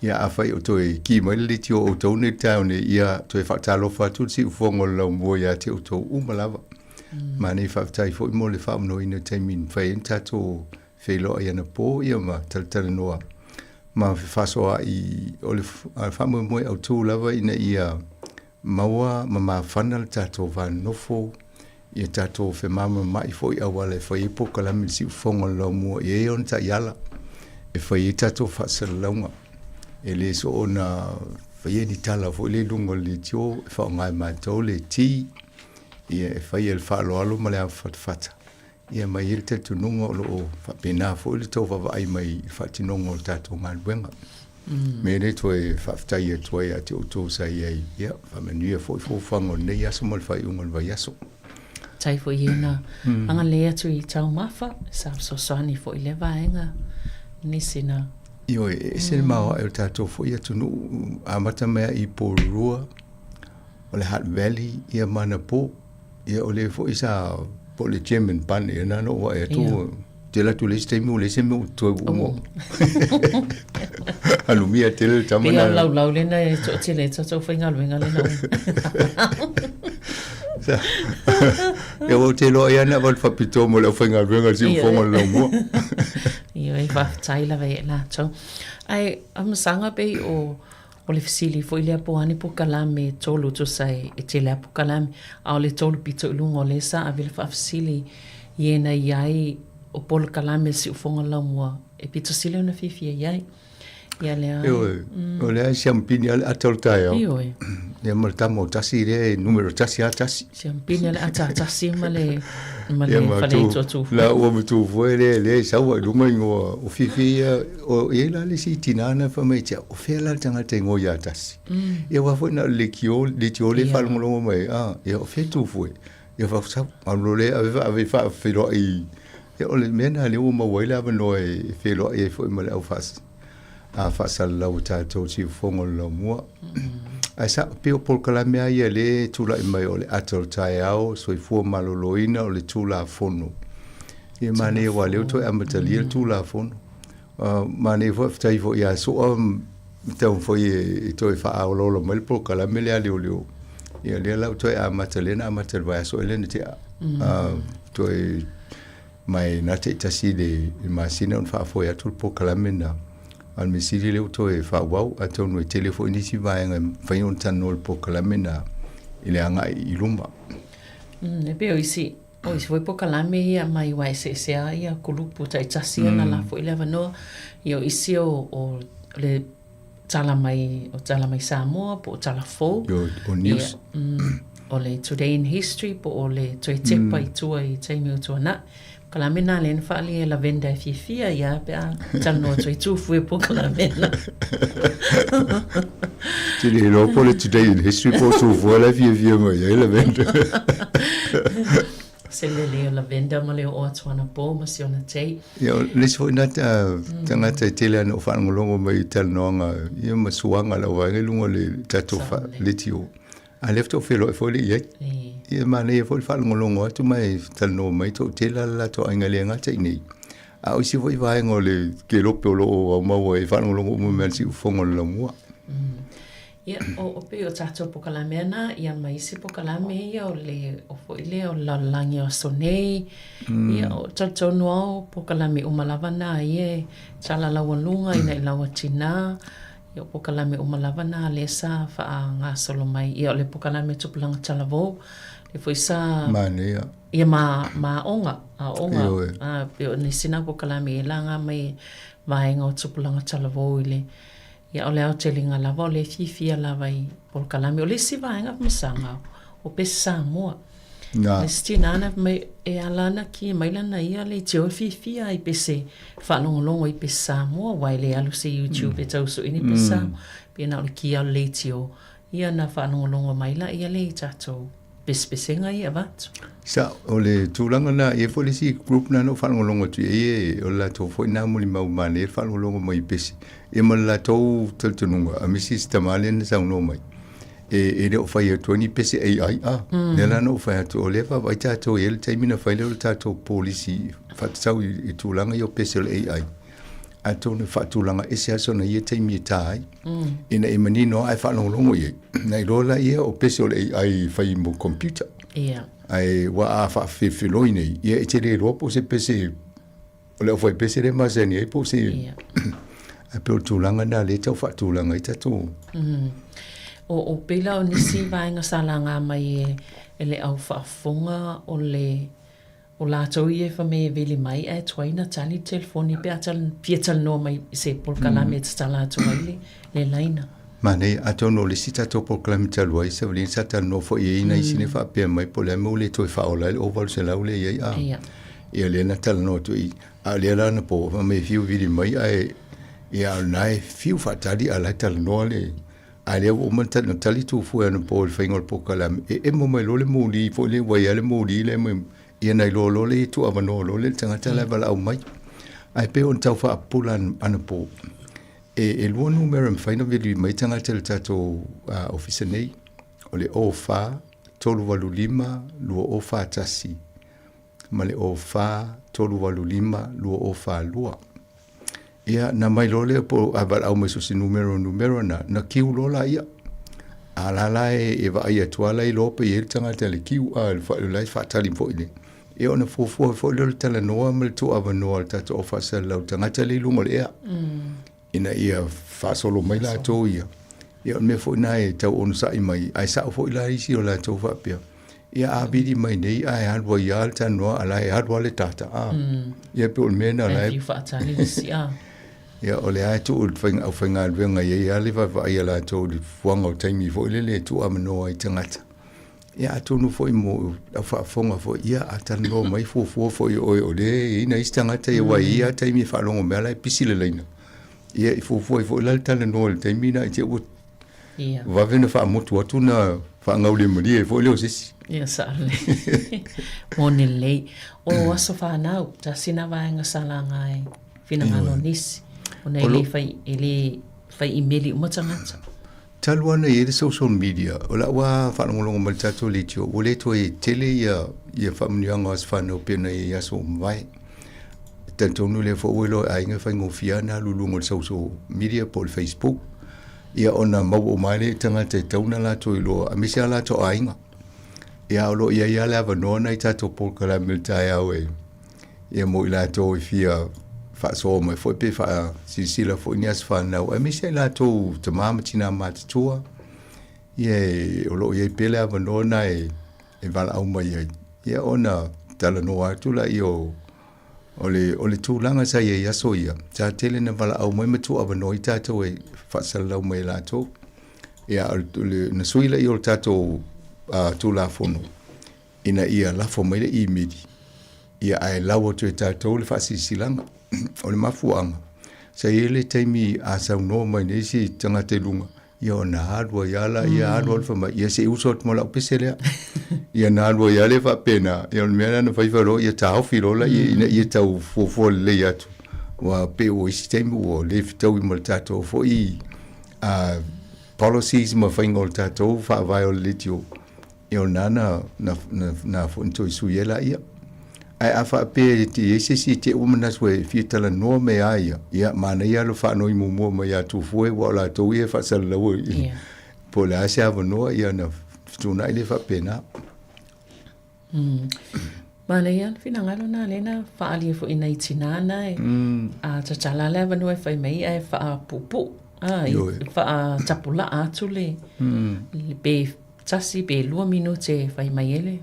Ia a whai o toi ki mai le tio o tau ne tau ne ia toi whaktalo whatu si ufonga lau mua ia te o tau umalawa. Ma nei whaktai fō i mo le whamno ina teimin whai en tato whelo ia na pō ia ma talatala noa. Ma whasoa i o le whamu moe au tū lava ina ia maua ma whanal tato whanofo ia tato whemama mai fō i awale whai e pokalami si ufonga lau mua i e on ta iala e whai e tato whasalaunga. E le so ona whai e ni tala fō i le lungo le tio e whao ngai mātou le ti ia e whai e le whaaloalo ma le a whatwhata. Ia mai il te tununga o loo whapena fo ili tau wawai mai whatinonga o tato ngā luenga. Me ne toi whaftai e toi a te oto sa iei. Ia, whamenuia fo i fōwhango nei aso mo le whai ungon vai aso. Tai fo i ena anga lea tu i tau mawha, sa so soani fo i le vaenga nisina. Io e se mao e tato fo i atunu amata mea i Porurua o le Hutt Valley ia mana po ia o le fo i sa po le German pan e nano wa e tu te la tu le stemi o le se me tu mo alu mia te le tamana pia lau le na e to te le to whainga luenga le na e o te lo ia na wal whapito mo le whainga luenga si ufonga lau mo io e whaftai la vei la to ai amasanga pe o le fisili fo ile po ani po kalame tolu to sai e te le po kalame a le tolu pito lungo le sa a vil fa fisili yena yai o pol kalame si ufonga la mua e pito sile na fifi yai ya le o le champagne al atoltaio io ne maltamo tasi le numero tasi atasi champagne al atasi male fale tu la o mutu voele le sa o lunga ngo o fifi o ela le si tinana fa mai o fela tanga tengo ya tasi e wa foi na le kio le falmo mai e o fetu foi e fa sa lo le ave fa felo i e o le mena le o ma wela va no e felo e foi mal au fas a fa sal la uta to si fongo lo mo ai sa pe por kala me ai le tula i mai o le atol tai au so i fu maloloina o le tula fono e mane wa le to amatalia tula fono mane vo tai vo ia so então foi to fa au lo mal por kala me le ale o ia le la to amatalena amatal va so ele te to mai na te tasi de masina on fa foi atul por kala me na al misiri le to e fa wau ato no telefoni si vai nga fai un tanol po kalamena ile anga i lumba e pe isi foi po kalame ia mai wai se ia kulupu tai tasi na la foi le vano io isi o le tala mai Sāmoa po tala fo o news o le Today in History po o le toi tepa i tua i taimi o tua na kalamena le nfali e la venda fifia ia pe a tano toi tufu e po kalamena tini no po le Today in History po tufu la fifia mai ia la venda se le la venda ma le o atuana po ma si ona tei ia le so na tanga te tele no fa ngolongo mai talnoanga ia masuanga la wa ngelungo le tatofa le tio a lefto felo fo le ia ia mane e fo fa ngolongo atu mai talno mai to tela la to aingalenga te ni a o si voi vai ngole ke lo polo o ma o e fa ngolongo mo men si fongo lo mo ia o pe o tato po kalamena ia mai si po kalame ia o le o fo ile o la langi o sonei ia o tato no po kalame o malavana ia sala la walunga ina la watina ia po kalame o malavana le sa fa nga solo mai ia le po kalame tupulanga talavo le foi sa mania ia ma onga pe o ni sina po kalame langa mai vai nga tupulanga talavo ile ia o le au telinga lava o le fifia lava i por kalame o le si vaenga masanga o pe Sāmoa le stinana mai e alana ki mai lana ia le teo fifia i pe se whalongolongo i pe Sāmoa wai le alu se YouTube e tausu ini pe Sāmoa pe na o le ki au le teo ia na whalongolongo mai la ia le tato pespesenga ia watu. Sa o le tūlanga na e polisi group na no whanongolongo tu e o la tō fwoi nā muli mau mane e whanongolongo mai pesi. E ma la tō taltununga a misi stamale na sau no mai. E reo whai atu ni pesi AI ne la no whai atu o lewa vai tātou e le taimina whai leo tātou polisi whatatau i tūlanga i o pesi o le AI. A tōne whatūlanga e se aso na ia taimi e tāi. Ina e manino ai whanongolongo i. Nei rola ia o pesi o le AI whai mo computer. Ia. Ai wa a fa filoi nei e te re ropo se pese o le foi pese re masani e po se a pe tulanga na le tau fa tulanga i tatu o pela o nisi vainga salanga mai e le au fa fonga o le o la toie fa me veli mai e twaina tali telefoni pe atal pietal no mai se por kalame tala toile le laina mane atono le sita to proclamita loi se vlin sata no fo e ina isine fa pe mai polemo le to fa ola o vol se la le ia e le na tal no to i a le la na po me fiu vidi mai ai e al nai fiu fa tali ala tal no le a le o man tal no tali tu fu en po il fingol po kalam e mo mai lo le mo li fo le wa le mo li le mo e na lo le tu avano lo le tanga tala vala au mai ai pe on tau fa pulan ana po e lua numero mwhaina vili mai tanga te le tato ofisa nei, o le o wha, tolu walu lima, lua o wha tasi. Ma le o wha, tolu walu lima, lua o wha lua. Ia, na mai lole po avar au meso si numero na kiu lola ia. A lala e wa ia tuala i lope i tanga te le kiu a le lai whatali mpo ile. E ona fofua fo le tala noa ma le tu ava noa le tato o whasa lau tanga te le lungo le ea. Ina ia whasolo mai la tō ia. Ia me fo na e tau onu sai mai, ai sao fo ila isi o la tō whapea. Ia a bidi mai nei, ai hadwa ia al tanoa, ala e hadwa le tata. Ia pe ol mena la e... Ia o le ai tō ul whainga alwenga ia ali vai ala tō li fuanga o taimi fo ile le tō amanoa i tangata. Ia atonu fo i mo a whaafonga fo ia a tanoa mai fo i oi o le ina istangata ia wai ia taimi whaalongo mea la e pisi le leina. Ia i fo la tala no le taimina i te o va vena fa motu atu na fa ngaule mari e fo le osisi ia sa le moni le o aso fa nau ta sina vaenga salanga ai fina ngalo nisi o nei le fai emaili umatangata talwana i le social media o la wa fa ngolongo mal tato le tio o le to e tele ia fa mnianga as fa no pena ia so vai tanto no le fo welo ai nga fa ngofia na lulungo social media por Facebook ia ona mau o mai tanga te tauna la to ilo a misia la to ainga ia lo ia la va nona i tato por kala milta ia we ia mo ila to fia fa so mai fo pe fa sila fo nias fa na a misia la to te mama tina mat tua ia lo ia pele va nona e vala au mai ia ona tala no atu la io ole tūlanga sa ia so ia. Ta tele na wala au mai matu awa noi tātou e whaasalau mai lātou. Ia na suila i o tātou tūla whono. Ina ia lafo mai le i midi. Ia ai lau atu e tātou le whaasisilanga. O le mafuanga. Sa ia le taimi a sau noa mai nesi tanga te lunga. Ia o na hadwa iala, ia hadwa alfa mai. Ia se usot mo lau pese lea. Ia na hadwa iale wha pena. Ia on mea na whaifaro, ia tau whirola, ia tau fofo le atu. Wa pe o isi taimu o le fitau i mal tātou fo i policies ma whaingo tātou wha violatio. Ia o nana na fo nto i suiela ia. Ai a wha pe te esesi te umanas we fiatala noa me aia. Ia mana ia lo wha noi mumua mai atu fue wa la tau ia wha salaua. Po le ase ava noa ia na tuna ile wha pena. Mana ia fina ngalo na lena wha alia fo ina itinana e. A tatala le ava noa e whai mei e wha pupu. Wha tapula atu le. Be tasi be 2 minute whai mai ele.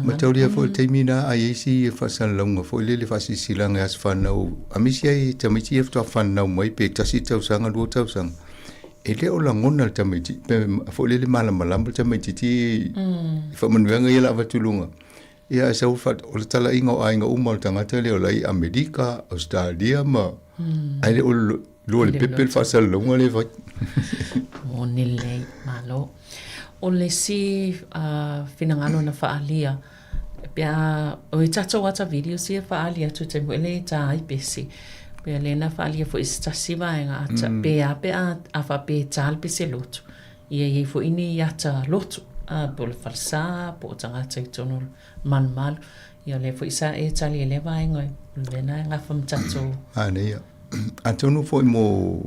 Ma tauria fo taimina ai esi e whasalonga fo le whasisilanga as whanau. Amisia i tamiti e wha whanau mai pe tasi tausanga 2 tausanga. E le o langona tamiti, fo le malamalamba tamiti ti whamanuanga i la watulunga. Ia sau wha o le tala inga o ainga umal tangata le o lai Amerika, Australia ma. Ai le o lua le pepe whasalonga le vai. o nilei malo. O le si finangalo na whaalia, pia o i tato wata video si whaalia tu te mwele ta ai pesi. Pia lena whaalia fo istasi vaenga ata pea a wha pe tal pese lotu. Ia fo ini ata lotu. Po le falsa, po tangata i tono manmalu. Ia le fo isa e tali ele vaenga lena nga fam tato. Ia. Atonu fo mo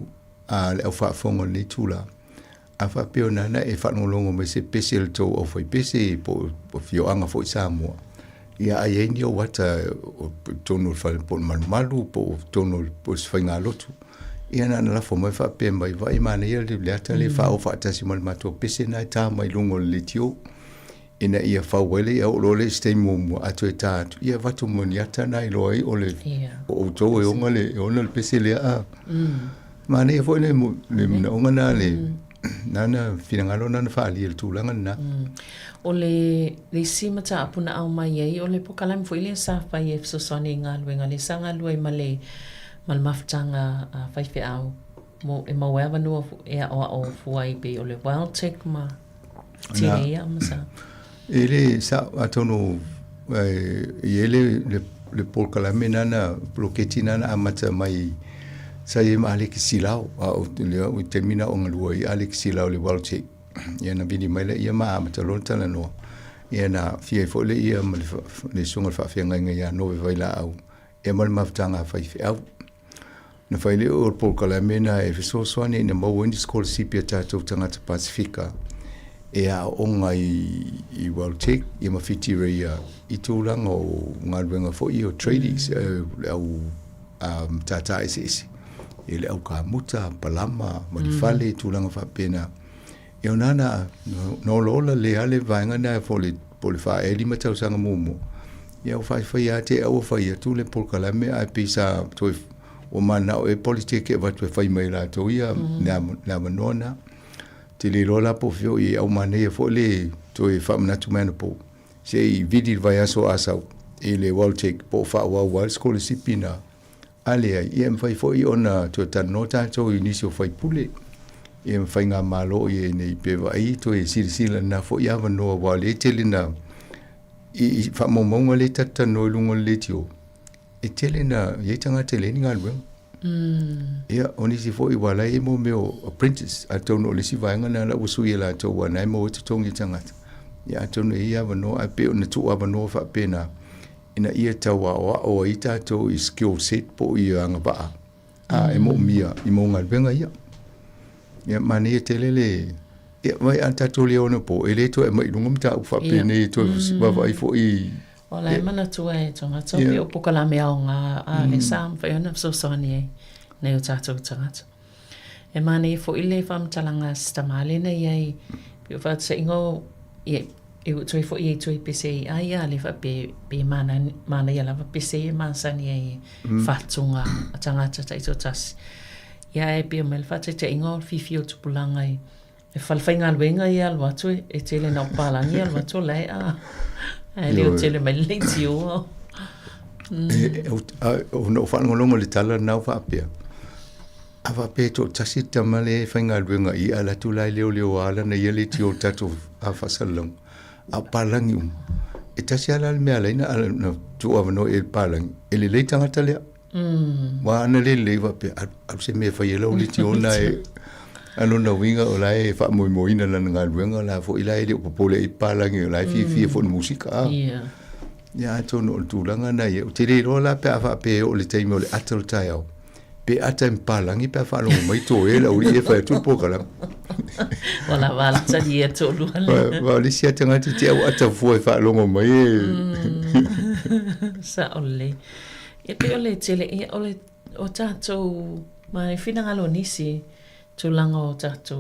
le au whaafonga le tula. A whapeo nana e whanongolongo me se pese le tau au whai pese po whioanga fo i Sāmoa. Ia ai eni o wata tonu whale po malu po tonu po whainga lotu. Ia nana la fo mai whapea mai vai mana ia le leata le whao whaatasi mal matua pese na tā mai lungo le tio. Ina ia whawele ia o le stay momo atu e tātu. Ia watu moniata na i loai o le o tau e onga le ona le pese le a. Mana ia fo le mina onga na le nana finangalo nana whaali il tūlanga na. O le simata apuna au mai ei, o le pokalam fo ile sa whai e fsosone ngā luenga le sanga lue ma le malmaftanga whaife au. Mo e mawewa nua e a o fuai pe o le wild tech ma tire ia masa. Ele sa atono ele le polkalame nana bloketi nana amata mai sai ma ale ki silau o le termina o ngalua i ale ki silau le walche ia na vini mai le ia ma amata lonta na no ia na fie fo le ia ma le sunga fa fia ngai ia no vai la au e mal maftanga fa fi au na fa le o polkalame na e so swani na mo wendi school sipia tato tangata Pasifika e a onga i walche ia ma fitire ia i tūlanga o ngalwenga fo i o tradies au tata isi ele au ka muta palama malifale tulanga fa pena e onana no lola le ale vainga na fole fa eli mata usanga mumo ia fa ya te au fa ya tule por kalame a pisa to o mana o e politike va to fa mai la to ia na manona te le lola po fio i au mane fole to e fa na tu mena po sei vidi vai aso asau ele waltek po fa wa school sipina alea ia mfai foi ona to tanota to inisio fai pule ia mfai nga malo ia nei peva ai to e sirisila na fo ia vano wale telina i fa momonga le tata no lungo le tio e telina ia tanga teleni nga lwe ia onisi foi wala e mo meu apprentice atono le si vainga na la usu ia la to wana mo to tongi tanga ia atono ia vano a pe ona tu vano fa pena ina ia tawa o ita to skill set po ia anga ba e mo mia i mo ngal venga ia mani telele ia vai anta to le ona po ele to e mai lungum ta fa pene to va vai fo i ola e mana tu e tonga to o pokala me nga le sam fa ona so soni ne o tato tangata e mani fo ile fam talanga stamale na ia pe fa se ingo ia e o toi fo i toi pese ai ale fa pe mana ia lava pese mansani ai fatunga tangata taito tas ia e pe mel fa te ingo fifio tupulanga e falfainga luenga ia lo atu e tele na palangi ia lo atu lai e le o tele mai le tio o no fa ngolongo le tala na fa pe ava pe to tasi tamale fainga luenga ia la tu lai leo ala na ia le tio tatu a fasalong a palangi e tasi ala me ala ina ala na tu avano e palangi ele le tangata lea wa ana le va pe al se me fa yelo li ti ona e ano na winga o lai fa mo ina la nga winga la fo ila ele po pole e palangi la fi fo musika ya to no tu langa na ye te le rola pe fa pe o le taimo le atal taio pe atam palangi pe fa lo mai to e la uri e fa tu po kala wala wala tadi e to lu ale wa li sia tanga ti au ata fo e fa lo mai sa ole e pe ole tele e ole o tato mai fina ngalo nisi tu langa o tato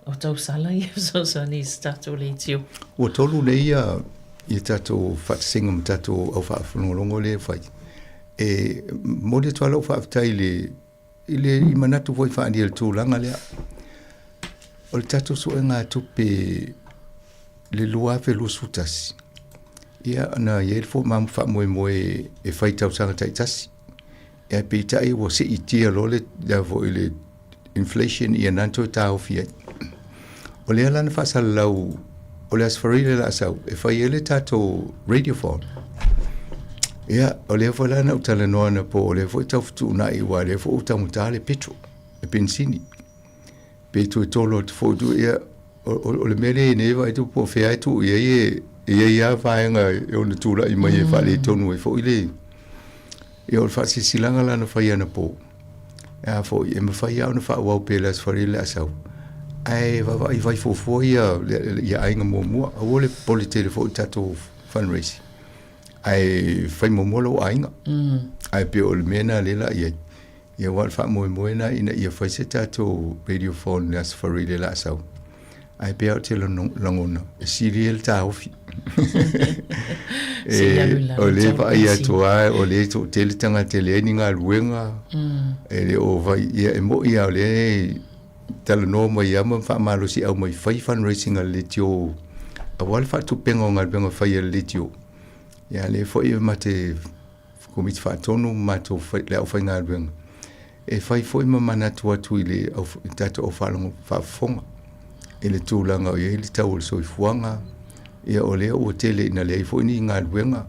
o tau sala i so so ni tato le tio o tolu le ia tato fa singa tato o fa longo le fa e mode to alo fa taile ile i manatu voi fa andil tu langa le o tato so nga tu pe le lua fe lu sutas ia na ye fo mam fa mo e fa tau sanga taitas e pe tai wo se itia lo le da vo ile inflation ia nanto tau fia o le ala na fa salau o le asfarile la sau e fai ele tato radiophone ia o le fa lana utala noa na po o le fo taufutu na i wa le fo utamutale petro e benzini petro tolo fo du ia o le mele ne va tu po fe ai tu ia vai nga e o tu la i mai e fa le tonu e fo ile e o fa si silanga la na fai ana po a fo e me fai ana fa wa pelas farile asau ai vai fo ia ainga mo o le politele fo tato fundraising ai fai mo lo ainga ai pe o le mena le la ia wa fa mo na ina ia fai se tato radiophone las farile la asau ai pe o te langona serial ta ofi o le va ia toa o le to tele tanga tele ni nga luenga e o vai ia mo ia le tala no mo ia mo fa malo si au mai fai fundraising le tio a wal fa tu pengo ngal pengo fai le tio ia le fo ia mate komit fa tonu mato fai le au fai ngal ben e fai foi mana tua tu ile au tato o fa longo fa fonga ele tūlanga o ele tau so i fuanga ia o leo o tele ina le fo ni ngā luenga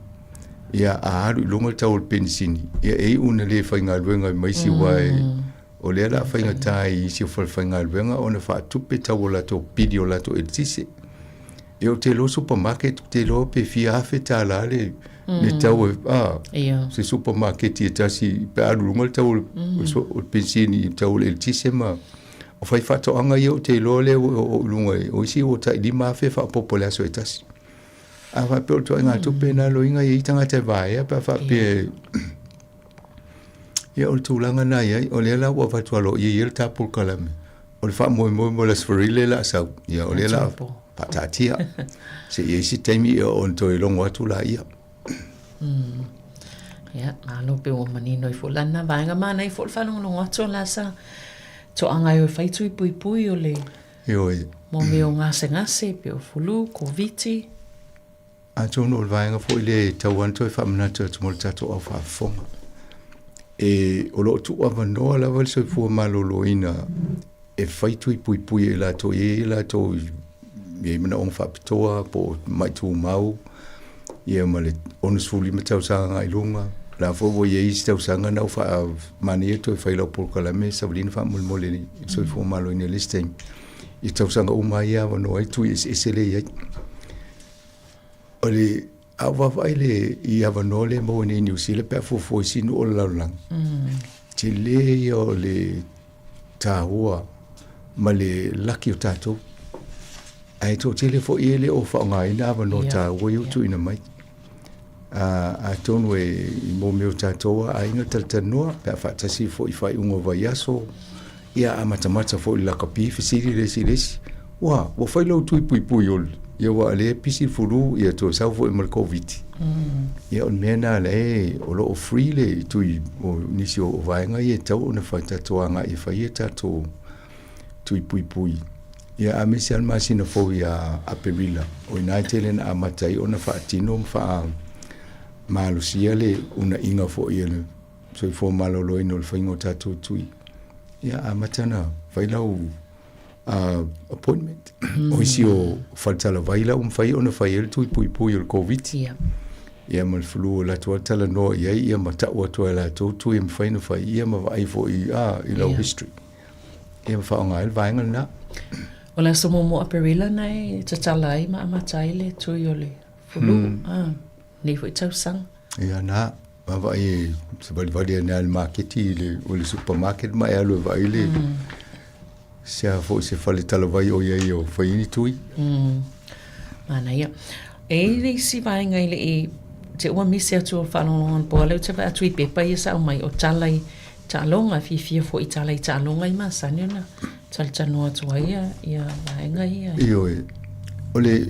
ia a aru longa tau pensini ia e una le fai ngā luenga mai si wai o le la fai ngā tai si fai ngā luenga ona fa tupe tau la to pidio la to el tise e o te lo supermarket te lo pe fia afe ta la le tau se supermarket ia tasi pe aru longa tau o pensini tau el tise ma o fai fato anga yo te lole o lunga o si o tai di ma fe fa popole so etas a fa pe to nga tu pe na lo inga i tanga te vai pa fa pe ya o tu langa na ya o le la o fa to lo i el ta por kalame o fa mo las forile la sa ya o le la patatia se ye si temi o to i longa tu la ia ya alo pe o manino i fulana vai nga mana i ful fa longa to la sa to anga yo fai tui pui o le mo me o ngase pe o fulu koviti a tono o vaenga fo ile tauan toi fa mana to mo tato o fa fonga e o lo tu ava no la val so fu malolo ina e fai tui pui la to e mana on fa pitoa po mai tu mau e male on suli metau sanga ilunga la fo vo ye ista usanga na fa mani to fa ilo por kala me sablin fa mul moleni so fo malo in listing i to usanga uma ya no ai tu is esele ya ole ava vai i ava no le mo ni New Zealand pe fo sinu o la lang ti le yo le tahua male laki o tato ai to tele fo ile o fa ngai na ava no ta wo you tu ina mai a tonu e mo meu tatoa a inga taltanoa pe fa tasi fo i fai ungo vai aso ia a matamata fo i la kapi fisiri lesi wa wo fai lo tui pui ol ia wa le pisi furu ia to sa fo i mal covid ia on mena le o lo free le tui o nisi o vai nga ia tau na fa tatoa nga i fai tato tui pui ia a mesial masina fo ia a perila o inaitelen a matai ona fa tino fa malusia le una inga fo ile so fo malolo ino le faingo tatu tui ia amatana failau appointment o isi o faltala vaila fai ona fai el tui pui el covid ia mal flu la to tala no ia mata o to la to tui faino fai ia ma vai fo i lo history ia fa nga el vainga na ola so mo aperila nai tatala i ma matai le tui ole flu ni foi tau sang ia na vai se vai na al market le o le supermarket ma ia lo vai le se fo se fale tala vai o ia o foi ni tui ana ia e si vai ngai le te o mi se tu fa non po le te va tui pe pa ia sa mai o talai talonga fi fo i talai talonga i ma sanena tal tano tu ia vai ngai io ole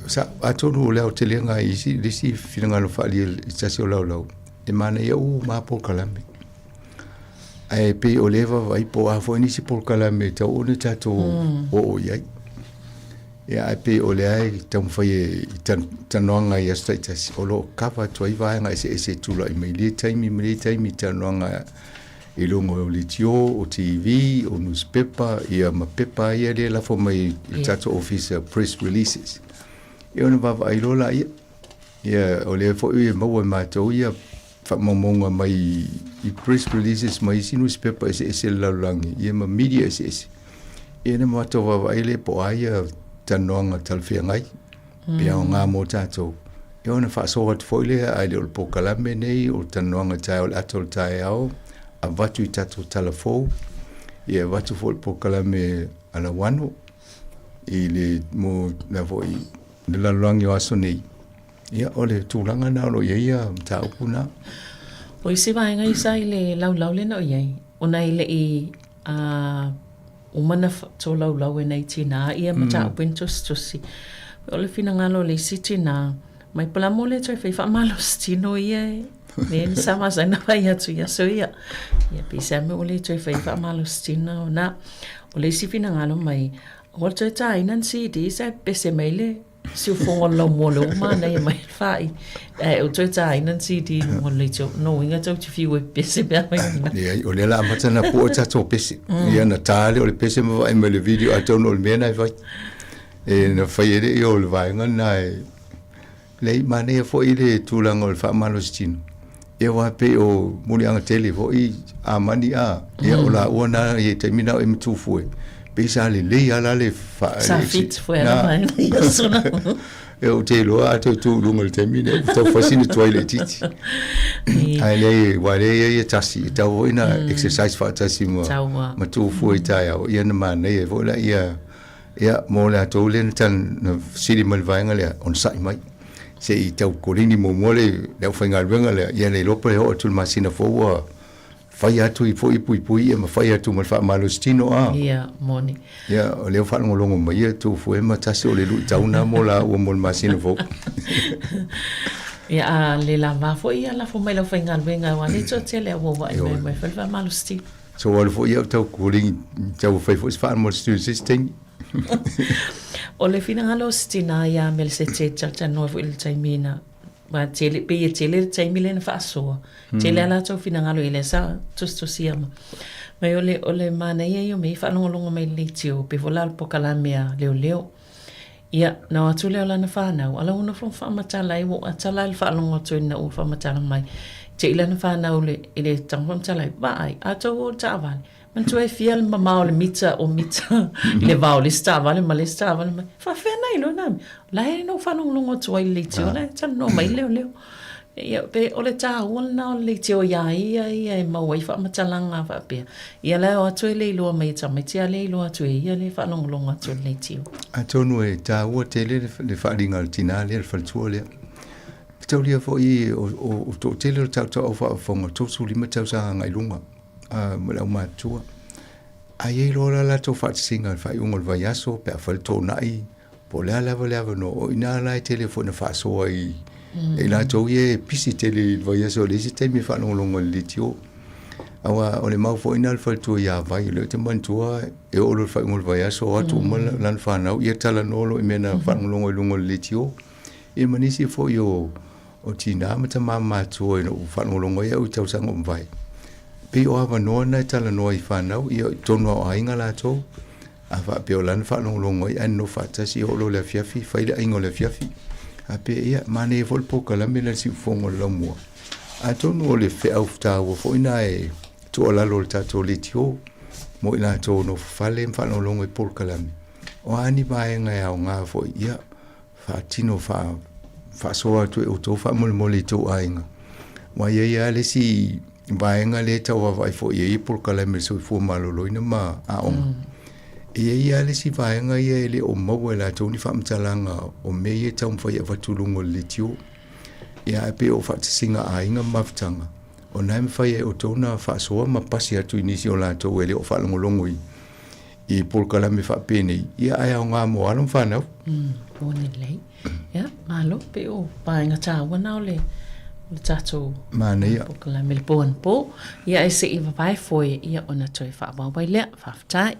sa atonu le hotel nga isi disi finanga no fali stasio lau e mana ia u ma po kalame ai pe oleva vai po a fo ni si po kalame ta o ne tato o ia ia pe ole ai tam fai tanonga ia status olo kapa toi vai nga ese tu la me le time tanonga I lungo o litio, o TV, o newspaper, ia ma pepa ia le la fo mai i tato office press releases. Ia ona vava ai lola ia o le fo ia maua mātou ia whamamonga mai i press releases mai si newspaper ese laulangi, ia ma media ese. Ia na mātou vava ai le po aia tanoanga talwhia ngai, pia o ngā mō tātou. Ia ona whaasoa te fo ile ai le o po kalame nei o tanoanga tai o le atol tai au, a watu I tatou talafou, ia watu fo le po kalame ala wano, I le mo na fo I le laulangi o aso nei. Ia o le tūlanga na lo ia mta upuna. O isi vaenga isa I le lau le na o iei. O nei le I umana tō lau e nei tina. Ia mta upin tusi. O le fina ngalo le isi tina. Mai pala mo le toi whai whamalo stino ia e. Ne ni sama sa na vai atu ia so ia. Ia pisa me o le toi whai whamalo stino na. O le isi fina ngalo mai. O le toi ta inan si di sa pese mai le. Si o fonga lau molo mana ia mai whai. O toi ta inan si di mo le tō. No inga tau ti fiu e pese bea mai. Ia o le la matana po ta tō pese. Ia na tāle o le pese ma vai me le video a tau no le mena I vai. E na whai ere I o le vaenga na e. Lei mane e fo I le tūlanga o le whamalo stino. Ia wa pe o muli anga tele fo I a mani a. Ia o la ua na e te mina o e mtufue. Pesa le ala le fa. Sa fit foi ala mai. Ia sona. Eu te loa to tu lunga le temine. To fascina toilet titi. Ai le wa le ia tasi. Ta o ina exercise fa tasi mo. Ma tu foi tai o ia na mane e vo la ia. Ia mo la to le tan siri mal vainga le on sai mai. Se I tau korini mo mole le whainga ruenga le ia le lopa le ho atul masina fōua whai atu I fōi pui ma whai atu ma wha malo stino a. Ia, moni. Ia, o leo whanongolongo mai ia tu fōe ma tasi o le lui tauna mo la ua mo le masina fōu. Ia, le la wafo ia la fō mai la whainga ruenga wa le tō te le awo wa I mai wha malo stino. So wale fō ia tau korini tau whai fōi wha mo stino sisteng. O le fina ngalo stina ia me le se te tata noa fu il taimina. Ma tele pe tele taimile na fasoa. Tele ala tau fina ngalo ile sa to siama. Mai o le mana ia yo me fa longo mai le tio pe vola po kala mea leo. Ia na atu leo la na fa na ala una fo fa matala I wo atala il fa longo to na u fa matala mai. Te ila na fa na ile tang fa matala vai ato o taval. Man tu e fiel mamma o le mita le vau le stava le male stava le fa fena ilo na la e no fa non longo tu le tio le tan no mai leo ia pe o le ta wol na le tio ia e ma wai fa matalanga fa pe ia le o tu le ilo mai ta mai tia le ilo tu ia le fa non longo tu le tio a tonu e ta o tele le fa ringa tina le fa tu le tau lia fo I o to tele tau o fa fonga to su lima tau sa ngai lunga ma la matua ai lola la to fat singa fa ungol vai aso pe fa to nai po la no ina la telefone fa so ai e la to ye pisi tele vai aso le si te mi fa no longo litio awa o le mau fo ina fa to ya vai le te man tua e o lo fa ungol vai aso atu mal lan fa na ye tala no lo imena fa longo litio e manisi fo yo o tina mata mama to no fa longo ya u tau sango vai pe o ava no na tala no I whanau I tono a inga la tō a wha pe o lan whanonglongo I anno whatasi o lo le fiafi whaile aingo le fiafi a pe ia mane e vol poka la mena si ufongo la mua a tono o le whe au whtawa fo ina e to o lalo le tato le tio mo ina tō no whale whanonglongo I polka lami o ani maenga e au ngā fo ia whatino wha soa tu e o tō wha mole tō a inga wa ia le si vaenga le tau vai fo ye por kala me so fo malolo ina ma a on ia le si vaenga ia le o mawela toni fa mtalanga o me ye tau fa ia vatulungo le tio ia pe o fa singa a inga maftanga o naim fa ia o tona fa so ma pasi atu inisio la to ele o fa longolongo I por kala me fa pene ia ai nga mo alon fa na oni le ia malo pe o vaenga ta wana le le tato mana ia po la mel pon po ia ese I vai foi ia ona toi fa ba vai le fa tai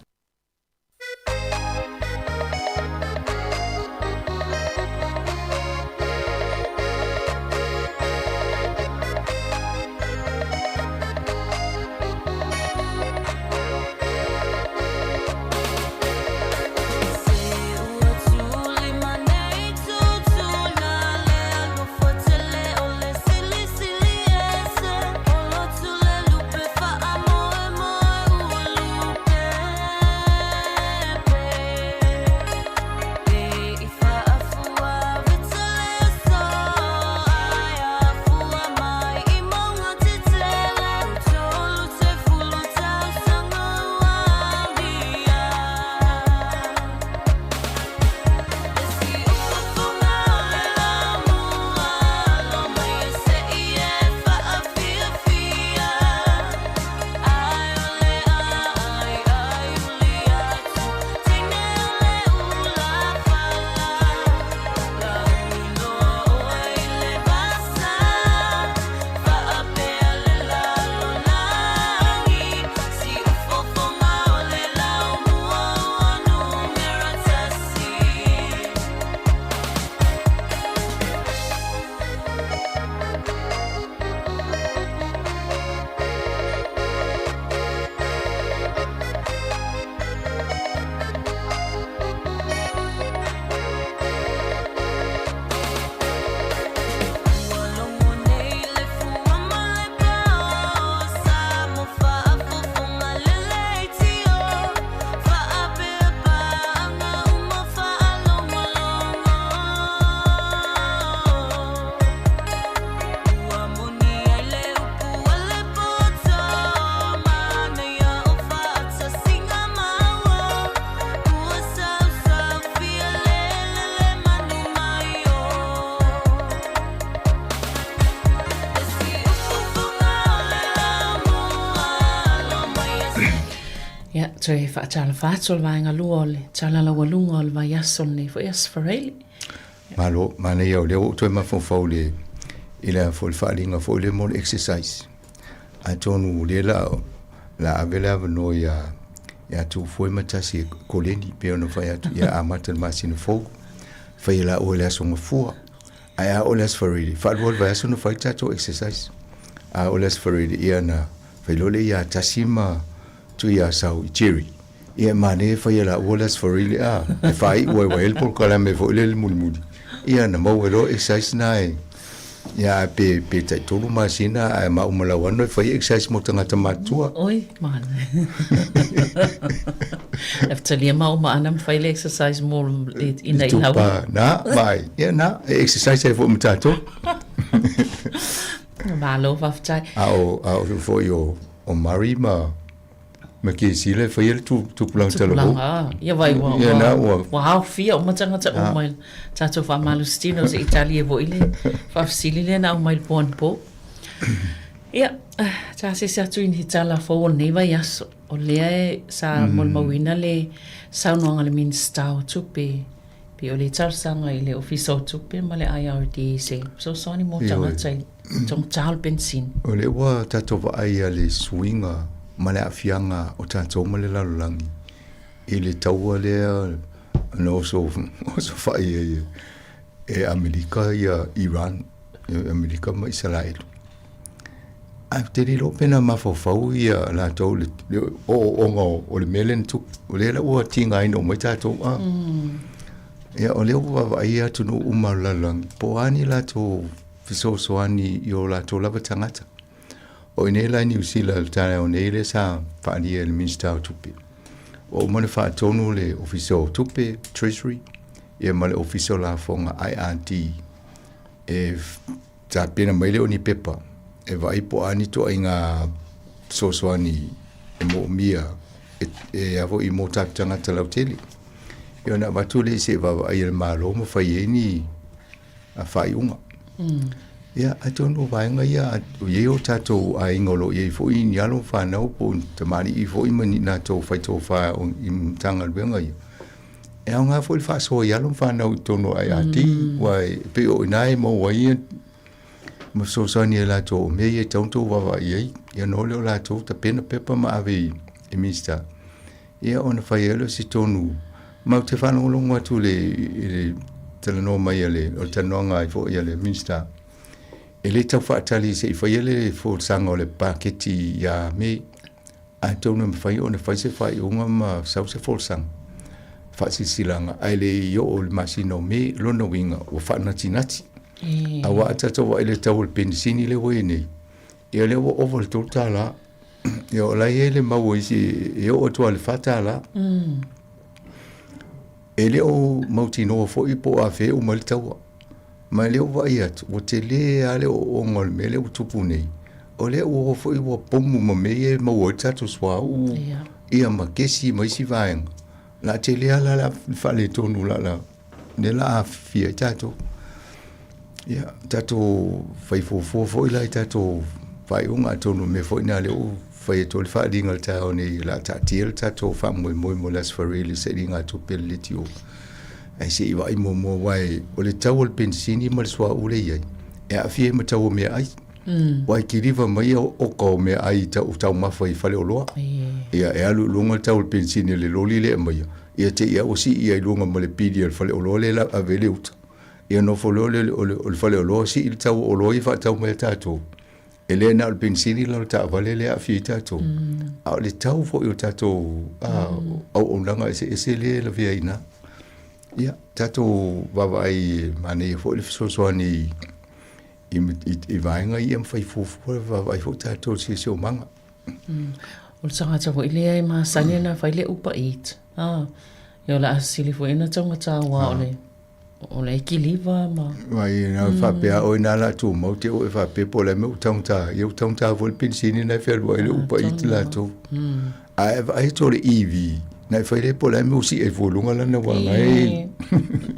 Toi whaatala whātua vai ngā lua ole, tala lawa lunga ole vai aso ne fo ias whareili. Malo, mana iau leo toi mawhawhau le ila fo le whaalinga fo le mon exercise. A tonu le la avela vano ya tu foi matasi koleni pe ono fa ya amata masina fo fa ila o le aso ngafua. Ai o le asfarili, fa lo vai aso no fa tato exercise. A o le asfarili ia na fa lo le ya tasima tu ya sau cherry. Ia mane fa ila o le asfarili fa i o el por kala me fo le mulmudi. Ia na mo lo exercise nai. Ya pe tai tolu masina ai ma umala wano fa exercise mo tanga tamatua. Oi, man. Eftelia ma uma anam fa exercise mo in ei hawa. Na, mai. Ya na exercise e fo mtato. Malo waftai. Au fo yo o marima. Ma ke sile fa yel tu pulang talo. Ya vai wa. Ya na wa. Wow, fia o matanga ta o mai. Tato fa malustino se Italia vo ile. Fa sile na o mai pon po. Ya, ta se sa tu in hitala fo ne vai aso. O le sa mol mawina le sa no ngale min stau tu pe o le tar sanga ile ofiso tu pe male IRD se. So ni mo tanga tai. Tong tal bensin. O le wa tato va ai le swinga. Male afianga o tatou male lalulangi. I le taua lea no so fai e Amerika ia Iran. Amerika ma Israel. A te li lo pena mafofau ia la tau le o le melen tu. O le la ua tinga ino mai tatou ia o le ua ia tunu umar lalulangi. Po ani la tau fiso ani i o la tau lava tangata. O ine la New Zealand tana o neile sa whaani e le minister o tupe. O mone wha tonu le officer o tupe, Treasury, e male officer la fonga IRD. E ta pena maile o ni pepa. E vaipo ani to inga sosoani e mo mia e avo i mo tatanga talau teli. E ona watu le se vava ai le malo mo whai ni a whai unga. Ya, I don't know why ia ye o tato a ingolo ye fo in yalo fa no po tamani I fo imani na to fa o im tanga benga ia. E nga fo fa so yalo fa no to no ai ati wai pe o nai mo wai mo so ni la to me ye tonto wa ye ya no le la to ta pena pepa ma ave e mista. Ia ona fa yelo si tonu ma te fa no lo ngatu le tele no mai le o tano nga fo ye le mista. Ele tau whaatali se I whaiele fo sanga o le paketi ya me a tonu me whai o ne whai se whai unga ma sau se fo sanga whaasi silanga ai le yo o le masino me lona winga o whaanati nati a wa atato wa ele tau le pensini le wene ia le o over to tala ia o lai ele mau isi ia o tua le whatala ele o mautino fo I po a fe o mal taua ma leo vai atu, o te le ale o ngol me leo tupu nei. O leo o fo I wa pomu ma me e ma o tatu swa u ia ma kesi ma isi vaenga. La te le ala la fale tonu la ne la a fia tatu. Ia, tatu fai fo ila tatu fai unga tonu me fo ina leo fai tolu fa dinga ta o nei la tatiel tatu fa mo las farili se dinga tu peliti o. Ai se I vai mo wai o le tau le pensini ma le sua ule iai e a fie ma tau me ai wai ki riva mai o ko me ai tau mafa I fale o loa ia e alu lunga tau le pensini le loli le mai ia te ia o si ia lunga ma le pidi le fale o loa le la avele uta ia no fo le fale o loa si il tau o loa I fa tau me tato e le na le pensini la ta vale le a fie tato a le tau fo I tato au nanga ese le la via ina. Ia, tato wawai mane fo le soani I vaenga I am fai fufu wawai fo tato si o manga. O le tangata fo ile ai masani na fai le upa eat. Ia la asili fo ina tangata wa o le ekiliva ma. Wai na whapea o ina la tu mau te o e whape po le meu tangata. Iau tangata fo le pinsini na whea le upa eat la tu. Ai to le EV. Nai fai le pola me usi e volunga lana wanga e.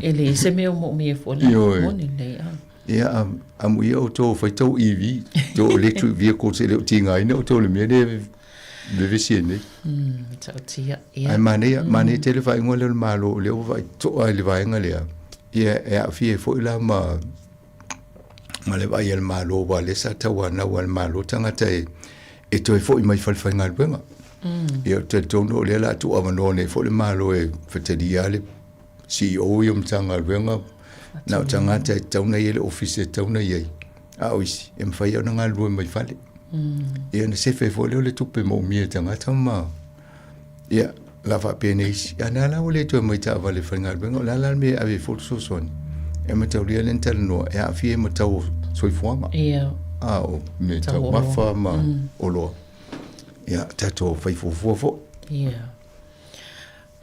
Ele se me o mo me e fola. Moni le a. Ia amu ia o tō whai tau EV, tō electric vehicle se leo tinga ina o tō le mea vivisi ni tau tia ai mane tele vai ngole malo le vai to ai le vai ngale ia fie fo ila ma le vai el malo va le sa tawana wal malo tangata e to fo i mai fal ngal benga ia te tono le la tu avano ne fo le malo e fetediale CEO yum tanga benga na tangata tauna ile office tauna ye oisi e mfai ona ngal lu mai fale ia ne se fe fo le tupe mo mi tangata ma ia la fa penis ana la ole to mai ta vale fangal benga la me ave fo so son e me tau ria lentel no e a fie me tau soifuanga ia o me tau mafa ma olo ia tato fai fo ia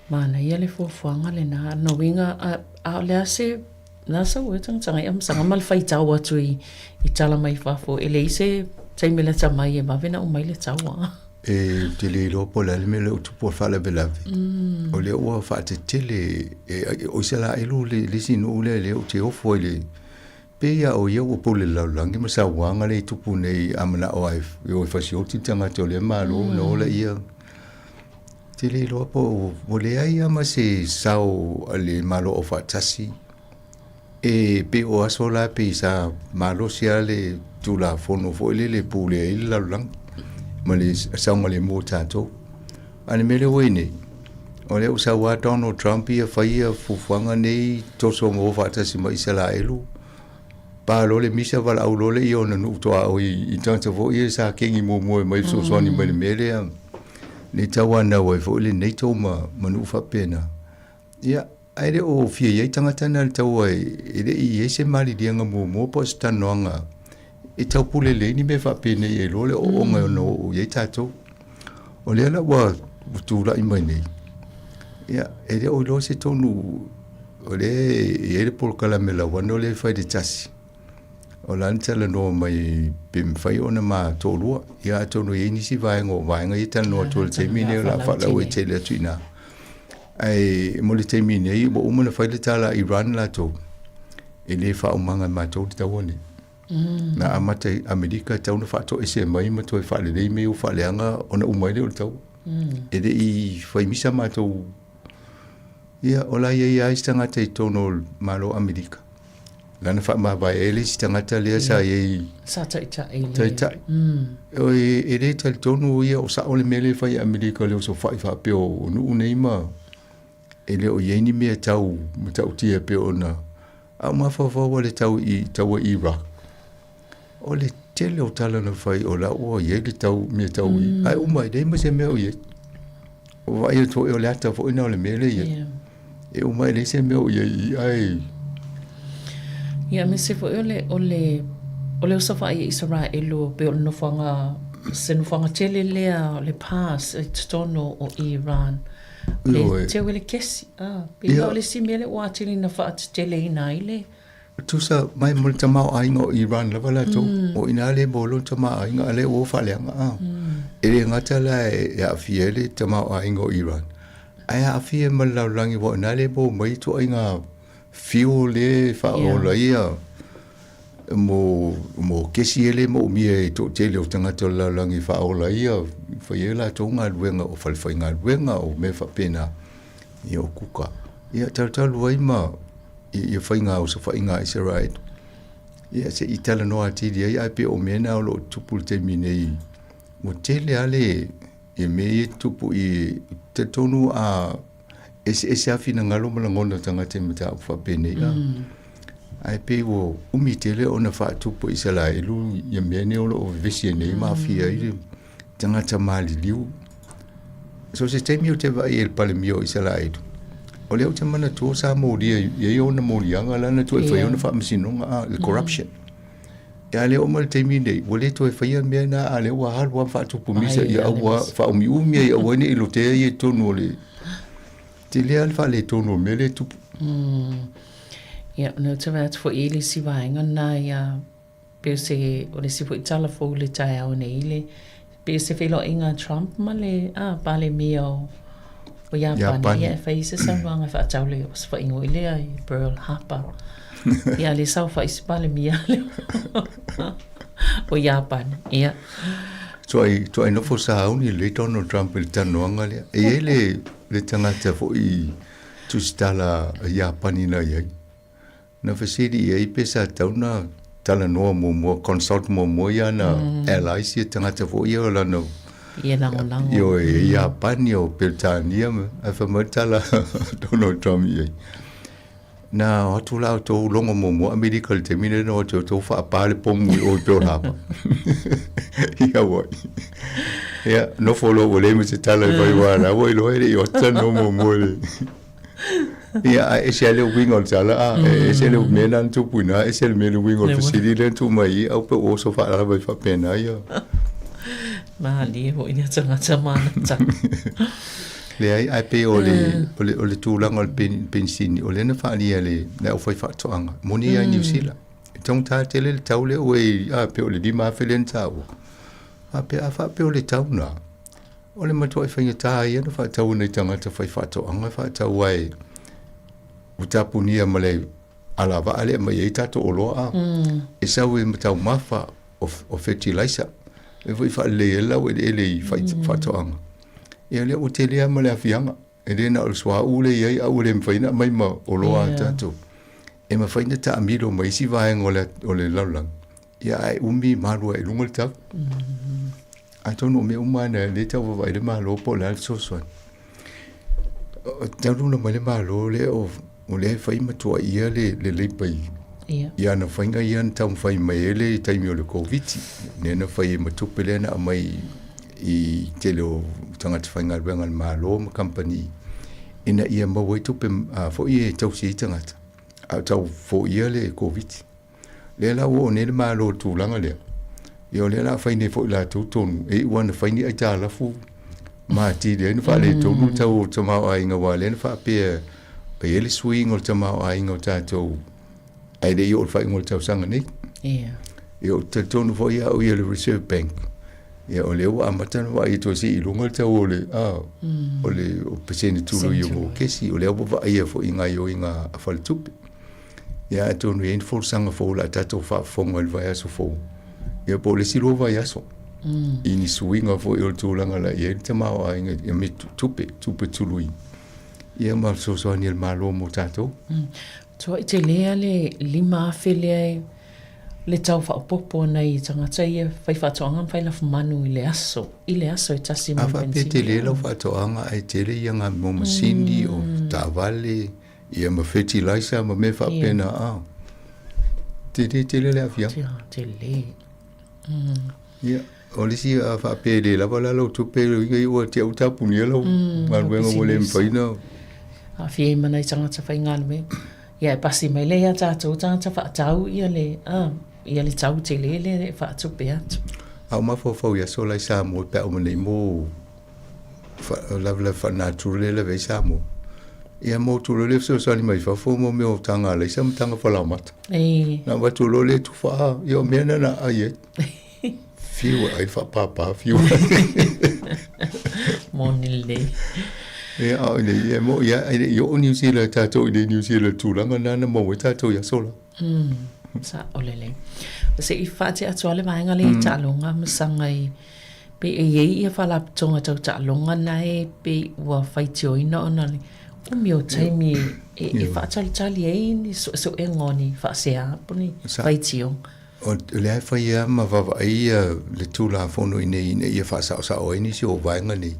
mana ia le fuafuanga le na no winga a le ase na sa wetang tanga am sanga mal fai tau atu i tala mai fafo ele ise tai mele tamai e mavena o mai le taua e te le lo po la me le tu po fa la belavi o le o fa te tele o se la elu le sino le o te o fo le pe ya o ye o po le la langi ma sa wanga le tu pu nei amana o ai o fa si o ti tanga to le malo no le ia te le lo po o le ai ama se sao le malo o fa tasi e pe o asola pe sa malo sia le tu la fono fo le pu le la langi mali saunga le mo tato ani mele wene o le usa wa Donald Trump ia faia fufuanga nei toso mo fata si mai sala elu pa lo le misa vala au lo le i ona nu to au i tanto vo ia sa kengi mo mai so so ni mele ni tawana wa fo le nei to ma manu fa pena ia aire o fie ia tangata na tawa ile i ese mali dianga mo posta noanga e tau pule le ni me fa pene e lo le o nga no ye tato o le la wa tu la i mai nei ya e o lo se tonu o le e le por kala me la wa no le fa de tasi o la ntela no mai pim fai ona ma to lo ya to no ye ni si va nga i tan no to te mine la fa la we te le tuina ai mo le te mine i bo mo le fa le tala Iran la to e le fa o manga ma to ta woni na amata Amerika tau na fato ese mai ma to fa le me u fa le anga ona u mai le tau e de i fa misa ma to ia ola ia istanga te tono malo Amerika lana fa ma ba ele istanga te le sa ye sa ta ele ta o e de te tono ia o sa ole mele fa Amerika le so fa pe o nu nei ma ele o ye ni me tau ma tau tie pe ona a ma fa le tau i Iraq o le tele o tala na fai o la o ye le tau me tau i ai umai dei ma se me o ye o vai to o le ata fo ina o le mele ye e umai le se me o ye ai ia me se fo o le so fa i Israel o pe o no fanga se no fanga tele le pass e tono o Iran le te wele kesi pe o le si mele o atili na fa tele ina ile tusa mai mo tamau aingo Iran la bala to o ina le bolo tamau aingo ale o fa le nga ele ngata la ya fiele tamau aingo Iran ai a fie mal la langi bo na le bo mai to ainga fio le fa o la ia mo kesi ele mo mi e to tele o tanga to la langi fa o la ia fa ia to nga luenga o fa nga luenga o me fa pena io kuka ia tal wai ma ia whainga o sa whainga i se right. Ia se itala no ati di ai pe o mena o lo tupu te minei. Mo tele ale e me e tupu i te tonu a ese afina ngalo malangona tanga te mata ufa pene ia. Ai pe o umi tele o na wha tupu i se la ilu ia mene o lo o vesi e nei mafia i tanga ta mali liu. So se te mio te vai el pale mio i se la ilu. O leo te mana tō Sāmoa ia o na mōrianga lana tō e whai o na whaamasino the corruption. Ia leo ma le teimi nei, o le tō e whai mea na a leo a haru a whaatupu misa ia aua whaumi umia ia aua ne ilo te ia tōnu o le. Te lea alfa le tōnu o mea le tupu. Ia, no te wea tfo i le si waenga na ia peo se o le si fo i tala fo le tae au nei le. Peo se whelo inga Trump ma le, pale mea o o Japan ia fai se samanga fa taule o fa ingo ile ai Pearl Harbor ia le sau fa ispale mia o Japan ia So ai no fo sa ni le Donald Trump le tanoanga le. E le tangata fo I tu stala ya panina ye. Na fasidi e pesa tauna tala no mo consult mo ya na allies ye tangata fo ye la no. Ia lango. Yo ya panio Peltania a fa matala Donald Trump ye. Na watu la to longo mo medical termine no to fa pale pomu o to hapa. Ya wo. Ya no follow ole me tala vai wala wo lo ele yo tano mo le. Ya esele wing on tala esele menan tu puna esele me wing on facility tu mai au pe o so fa la vai fa pena ya. Ma li ho ina tanga mana ta. Le ai pe o le tūlanga o le pensini o le na whaalia le na o whai whaatoanga. Moni ai New Zealand. Tong tā tele le tau le oi a pe o le lima awhelen tau. A pe a wha pe o le tau na. O le matua i whainga tā ia na whaatau nei tangata whai whaatoanga whaatau ai. O tapunia ma le ala wa ale ma iei tato o loa a. E sau e matau mawha o fertilizer. E whai whaale e lau e le whaatoanga. Ia le o te lea ma le afianga. E le na o swa ule iei au le mwhaina mai ma o loa tato. E ma whaina ta amilo ma isi vaenga o le laulang. Ia ai umi marua e lunga le tau. A tono me umana le tau wawai le malo po le al sosoan. Tau luna ma le malo le o le whai matua ia le leipai. Ia na whainga ia na tau mwhai mai ele i taimi o le COVID. Ne na whai matupe le na mai I tele o tangata whainga ruenga le malo ma company ina ia mawai tupe fo ia tau si tangata a tau fo ia le COVID le la o ne le malo tūlanga lea ia le la whaine fo ila tūtonu e wana whaine ai tā lafu ma ti le na whaale tonu tau o tamau a inga wa le na whaapea e ele swing o tamau a inga o tātou ai le i o le whainga o tau sanga nei ia o tonu fo ia o ia le Reserve Bank ia o le ua amatana wa I to si I lunga tau o le o le o pesene tulu I o kesi o le ua wa ia fo inga I o inga awhalitupe ia tonu e infol sanga fo la tato whaafonga il vai aso fo ia po le silo vai aso ini suinga fo I o tūlanga la ia te mao a inga ia me tupe tului ia ma so ni el malo mo tato so I te lea le lima awhelea le tau whaopopo nei tangata ia whai whaatoanga whai la manu I le aso I tasi ma pensini. A te le lau whaatoanga ai te le ia ngā mo masini o tāwale ia ma fertilizer ma me whapena a. Te le le awhia. Te le. Ia, o le si a whape le lava la lau tupe inga I ua te au tapunia lau. Maruenga mo le mwhaina. A whie mana I tangata whai ngā me. Ia pasi mai le a tātou tangata whaatau ia le tau te le whaatupe atu. Au mawhawhau ia so lai Sāmoa pe au manei mō lavla whanaturu le vei Sāmoa. Ia mō tūro le fsosani mai whawhau mō meo tanga le isa mtanga whalamata. Na watūro le tu wha ia mena na aie. Fiu ai whapapa fiu. Mōni le. Ia au ia mō ia i o New Zealand tātou I New Zealand tūranga nana mō e tātou ia sola. Sa olele. Se I whaate atua le vaenga le tālonga masanga I pe e iei ia whalaptonga tau tālonga na e pe ua whaitio ina ona le umi o taimi e whaatali tali e ni so e ngoni whaasea puni whaitio. O le ai whai ia ma wawa ia le tūla whono ine ia whaasao sa o ini si o vaenga ni.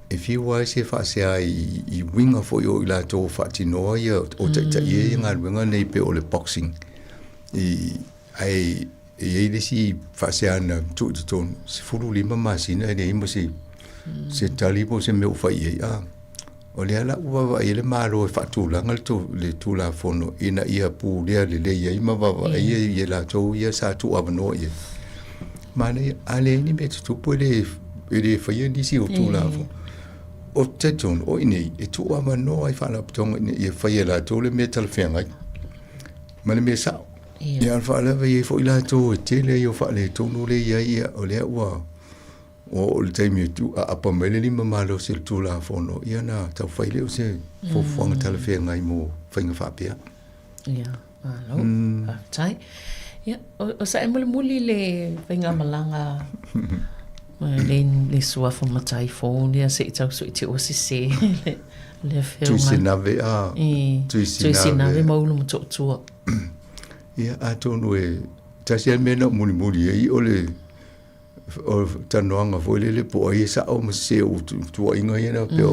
E whiua se whaasea I winga fo I la tō whaatinoa ia o taita ia ngā ruenga nei pe o le boxing. Ai le si whaasea na tūti tōnu. Se furu lima masina e ima se talipo se meu whai ei a. O le ala uwawa e le maro e whaatūlanga le tūla whono ina ia pū lea le leia ima wawa ia la tō ia sa tū awanoa ia. Mana ale ni me tutupu e le whaia nisi o tūla whono. O te tonu, o inei, e tu ama no ai whanaptonga I whaia la tō le mea talawhiangai. Mana mea sao. Ia whaalewa I fo I la tō e tele I o whaale tonu le ia o lea ua. O le taimi tu a apa mele lima malo se tu la whono. Ia na tau whaile o se fofuanga talawhiangai mo whainga whapea. Ia, tai. Ia, o sa e muli le whainga malanga le suafa matai fo le se tau so te o se le feo Tu sinave tu sinave maulu mo tua ia atonu e tasia mena muli e ole o tanoanga fo le po ai sa o se o tu inga ia pe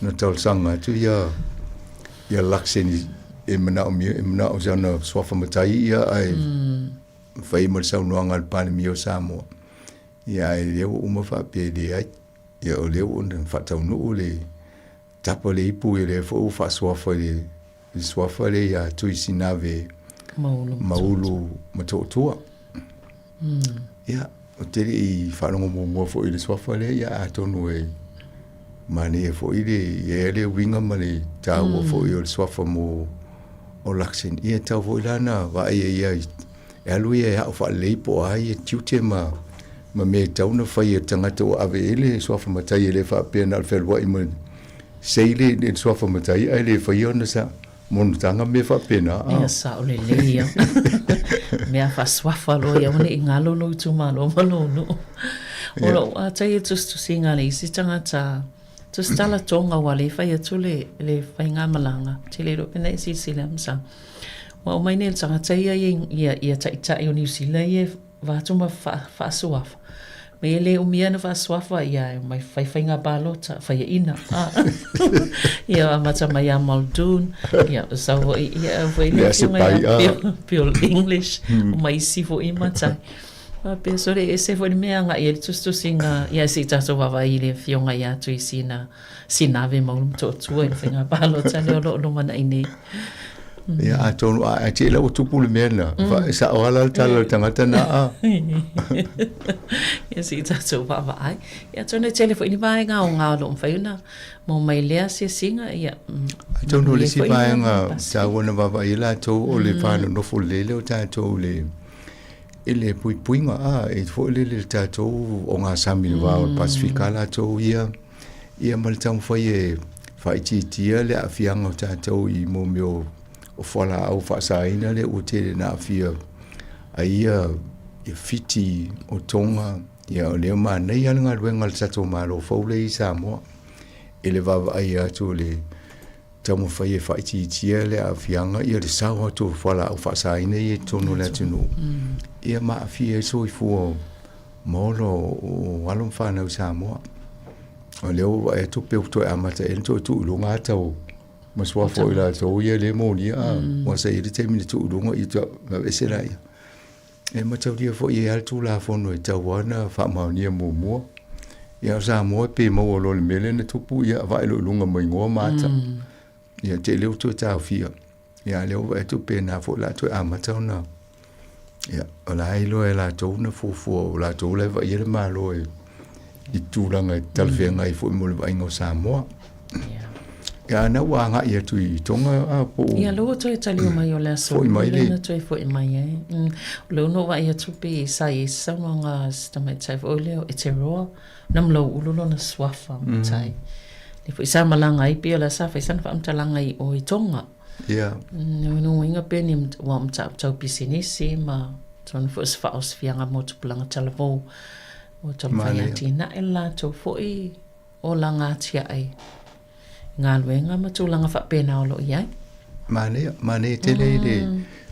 na tal sanga tu ia lakseni e mana o jana swafa matai ia ai fai mo sa noanga pan mi o Sāmoa ia e leo uma fa pe de ai ia o leo on fa tau no le tapo le ipu le fo fa swafa le ia tu sinave maulu matotua ia o te i whanonga mo fo i le swafa le ia atonu e mane e fo i le winga mane tau fo i le swafa mo o laksin ia tau fo i lana wa ia e alu ia e hao wha leipo ai e tiute ma me tau na whai e tangata o ave ele swafa matai ele wha pēna al whelua i man seile e swafa matai ai le whai ona sa monutanga me wha pēna ia sa o le leia mea wha swafa lo ia one i ngalo no tu malo no olo a tai e tustu singa le isi tangata tustala tonga wale whai atu le whai ngā malanga te le ro pena isi sila msa wa o mai ne tangata ia tai o New Zealand ia vātu ma wha suafa me le umia na wha suafa ia mai whai ngā balota whai ina ia amata mai a Muldoon ia sawo ia whai le pure English o mai sifo i matai pe sore e se foi mea nga ia tustu singa ia si tato wawa i le fionga ia tu i sinave maulum to tua i whinga balota le olo mana i nei ia atonu a te la o tupu le mena sa o ala tala tangata na a ia si tato wawa ai ia tonu telefo ini vai nga o nga lo mwhaiuna mo mai lea se singa ia atonu le si vai nga sa wana wawa i la to o le whana nofo lele o tato le ele puipuinga e fo le tato o nga sami wa o Pasifika la to ia maltang foi fai tia le afianga tato i mo meo o fola au fa saina le o te na afia aia e fiti o tonga ia o le ma nei anga luenga tato malo fo le i Sāmoa ele va aia to le tamo fai tia le afianga ia le sawa to fola au fa saina i tono le tunu ia ma afia so i fu molo o walum fa na Sāmoa o leo e to pe to amata el to lunga tau maswa fo ila to ia le mo ni a wa se i te mini to lunga i to e se lai e ma tau dia fo ia tu la fo no tau wana fa ma ni mo ia Sāmoa pe mo lo le mele ne to pu ia va lo lunga mo ngo mata ia te leo to ta fia ia leo e to pe na fo la to amata na ia ola ilo e la to na fu la to le va ia ma lo i tūranga talwhenga i fo i mole vai ngō Sāmoa. Ia na wanga ia tui tonga a po. Ia lo to e tali o mai o le so. Fo i mai le. Na to e fo i mai e. Lo no wa ia tupi sa i sa nga stamai tai fo leo e te roa. Nam lo ulolo na swafa tai. Ni fo i sa malanga i pia la sa fa i san fa amtalanga i o i tonga. Ia. No inga pe ni wa tau pisinisi ma ton fo sa fa os fianga mo tupulanga talavo. O tam whaiati na e lato fo i o langa tia ai. Ngā luenga ma tūlanga whapena o lo iai. Mane tele le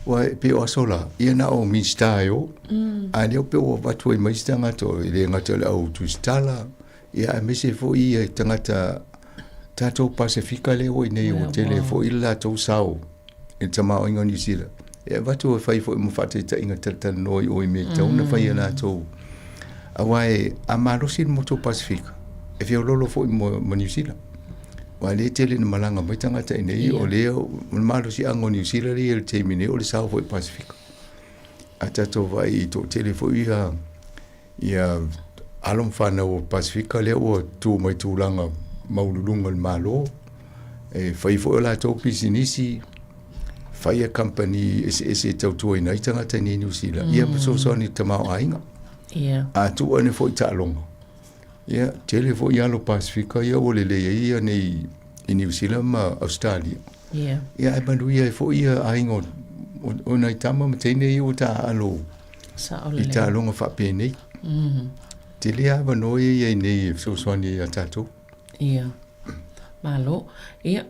wa pe o sola ia na o mista yo. A le pe o watu i mista ngato i le ngato le au tu stala. Ia me se fo i tangata tato Pasifika le o i nei o tele fo i lato sao. E tama o inga New Zealand. Ia watu o whai fo i mwhate ta inga tata noi o i me tau na whai a lato. Awai a marosin moto Pasifika e fio lolo fo mo New Zealand wa le tele na malanga mai tangata nei o le marosi ango New Zealand le te mine o le sao fo Pasifika ata to vai to tele fo ia alom fana o Pasifika le o tu mai tu langa maululunga malo e fai fo la to pisinisi fai a company ese tau tu nei tangata ni New Zealand ia so ni tamau ainga. Yeah. A tu ane fo i tālonga. Ia, tele fo i alo Pasifika, ia o le ia nei i New Zealand ma Australia. Yeah. Ia, e manu ia fo ia aingo, o nei tama ma teine i o tā alo. Sa o le. I tālonga whapēnei. te lea wano e nei sosoani a tātou. Ia. Malo. Ia.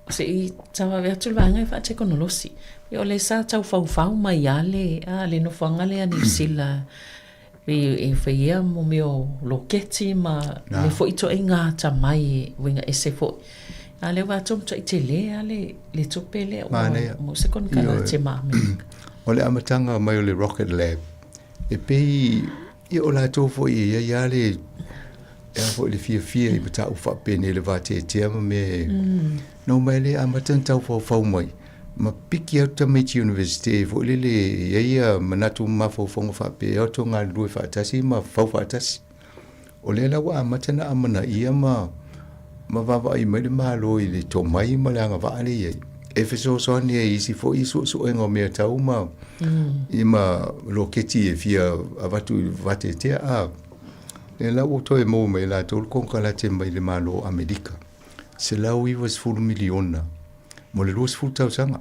Se I tawa vea tulwanga I whaate kono losi. Ia o le sa tau fau mai ale, le no whanga le ani sila. E whaia mo meo loketi ma le fo ito e ngā ta mai winga ese fo. A le watom to I te le le tope le mo se kon kala te mame. O le amatanga mai o le Rocket Lab. E pei I o la tō fo I ia le e fo le fia I mata ufa pene le vate te ama me no mai le amatan tau fau mai. Ma piki au Tamiti University fo le ia manatu mafo fonga fa pe o to ngā lue fa tasi ma fau fa tasi. O le la wa amatana amana ia ma vava I mai le malo I le to mai ma le anga va ale ia. E feso so ni e isi fo isu so engo me tau ma I ma loketi e fia avatu vate te a le la o to e mo me la to kon kala te mai le malo Amerika. Se la I was full miliona. Mo le luas full tau sanga.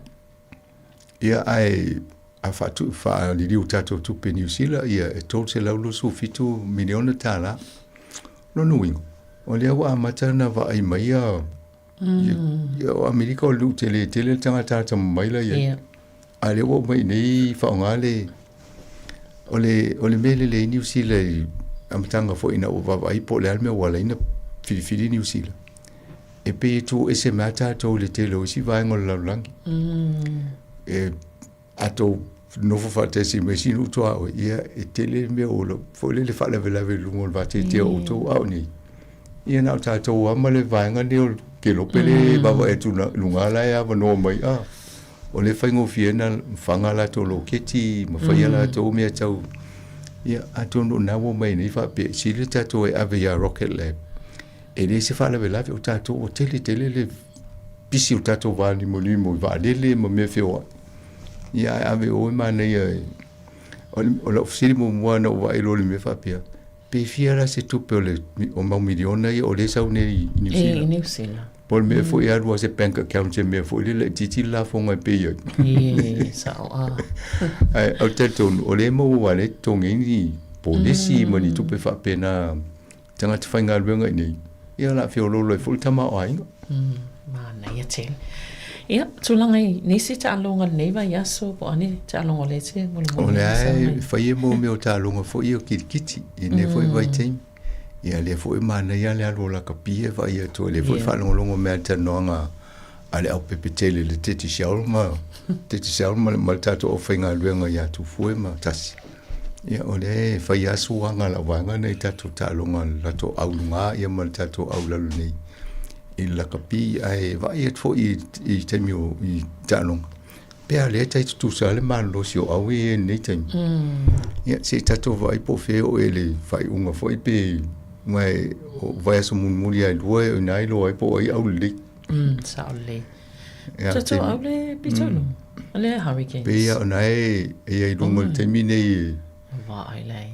Ia ai a fatu fa li liu tato tu pe New Zealand ia e tol se la lusu fitu miliona tala. No nuingo. O le awa matana va ai mai ia o Amerika o lu tele tanga tata mai la ia. A le o mai nei fa ngale o le mele le New Zealand amatanga fo ina o va ai po le alme wala ina fili New Zealand. E pe tu ese mata to le tele o si vai ngol la langi. E ato novo fate si mesinu to a ia e tele me o lo fo le fa la vela ve lungo va te o to a ni. Ia na ta to wa male vai ngani o ke lo pele ba e tu lunga la ya va no mai a. O le fa ngo fiena fanga la to lo keti ma fa la to me tau. Ia ato no na wo mai ni fa pe si le ta to e ave Rocket Lab. E le se fa la vela o tato o tele le pisi o tato va ni mo va le mo me fe o ia ave o ma nei o la ofisi mo mo na o ilo le me fa pe fiera se tu pe le o ma miliona o le sa nei New Zealand por me fo ia ro se bank account me fo le titi la fo ngai pe ia sa ai o tato o le mo wa le tongi polisi mo ni tu pe fa pena tanga te whainga ruenga nei. Ia la whio lolo e fulu tama o ainga. Mana ia te. Ia, tūlangai, nisi te alonga neiva yaso, po ane te alonga le te. O le ai, whaie mo meo te alonga fo i o kirikiti, i ne fo i vai teim. Ia le fo i mana ia le alo la kapie, vai ia to, le fo i whanonga mea te noanga, ale au pepetele le teti siaulma, ma le tato o whainga ruenga ia tu fue ma tasi. Ia o le whai asu wanga la wanga nei tato tālonga lato au ngā ia ma tato au lalu nei. I la kapi ai vai et fo I temi o I tālonga. Pea le tai tu sa le malo si o au e nei temi. Ia se tato vai po fe o ele whai unga fo I pe mai o vai asu munmuri ai lua o nai lo ai po ai au le. Sa au le. Tato au le pitolo. Le hurricane. Pea o nai e ai lunga temi nei wa ai lai.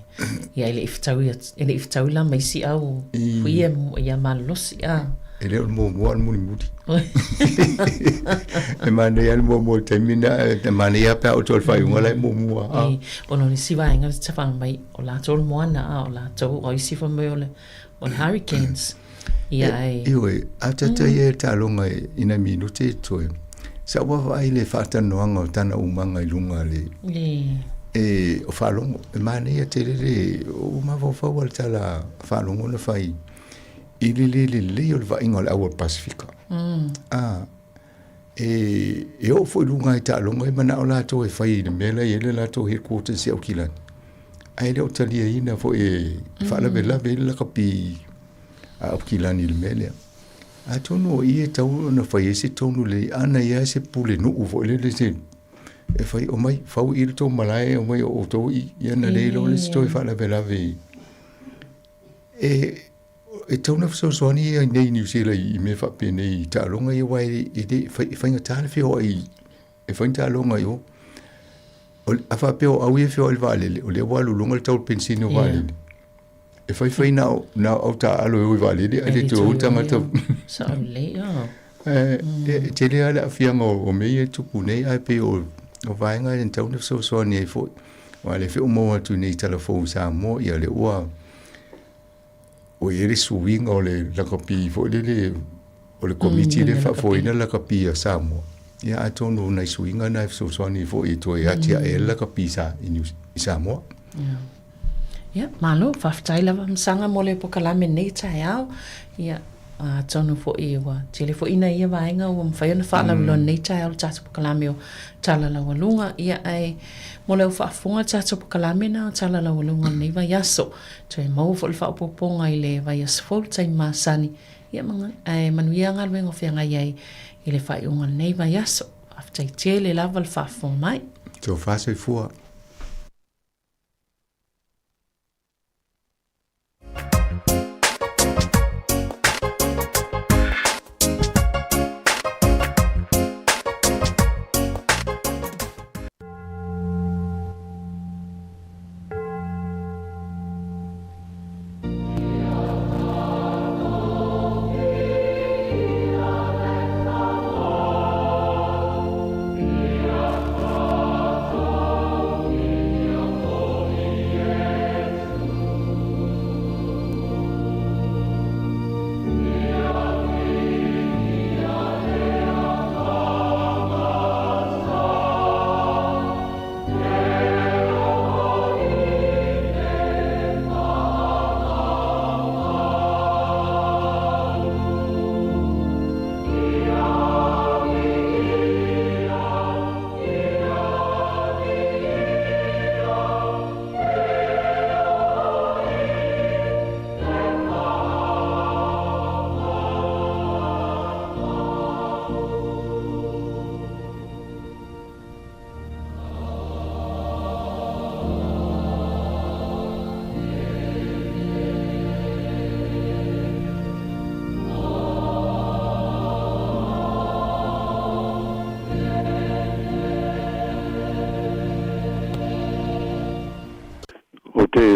Ia ele iftau la mai si au. Fui ia malosi a. Ele o mo al muni. E mane al mo termina, e mane ia pe o tol fai unga lai mo. Ono ni si vai ngal te whang mai o la tol moana a o la tau o isi fa mai ole on hurricanes. Ia ai. Iwe, atata ia talonga ina minute toe. Sa wa vai le fata noanga o tana umanga I lunga le. E o whalongo, e mane ia te rere, o mawawhau al tala whalongo na whai, I le o le wainga o le awa Pasifika. E o fwoi lunga I tālonga, e mana o lato e whai I mela, e le lato headquarters si au kilani. Ai le o talia ina fo e whala vela la kapi au kilani le mele. A tonu o I e tau na whai e se tonu le, ana ia se pule nuu fo le se, e fai o mai fau I to malai o mai o to I na le lo le sto fa la vela ve e tona so ni nei New Zealand I me fa pe nei ta longa I wai I de fai ngata le fio I e fai ta longa yo o a fa pe o au e fio il vale o le walu longa tau pensino vale e fai na au ta alo e vale de ale to tanga to sa le yo te le ala fianga o me e tupu nei ai pe o vainga en tau so ni fo wa le fe mo tu nei telefon Sāmoa ia le ua o ere suinga o le lakapi fo le o le komiti le fa fo ina lakapi a Sāmoa. Ia atonu na suinga na so soni fo I to ia tia e lakapi sa I Sāmoa. Ia, malo, whaftai lava msanga mo le pokalame nei tai au. Ia, tonu fo I wa. Tele fo ina ia vaenga o mwhai ona whaala wilo nei tai au tata pokalame o tala la walunga. Ia ai, mo leo whaafunga tata pokalame na o tala la walunga nei vai yaso. Toi mau fo le whaapoponga I le vai yaso fo tai masani. Ia manga, ai manuia ngā luenga whianga iai I le whai unga nei vai yaso. Whaftai tele lava le whaafunga mai. Tō whasoi fua.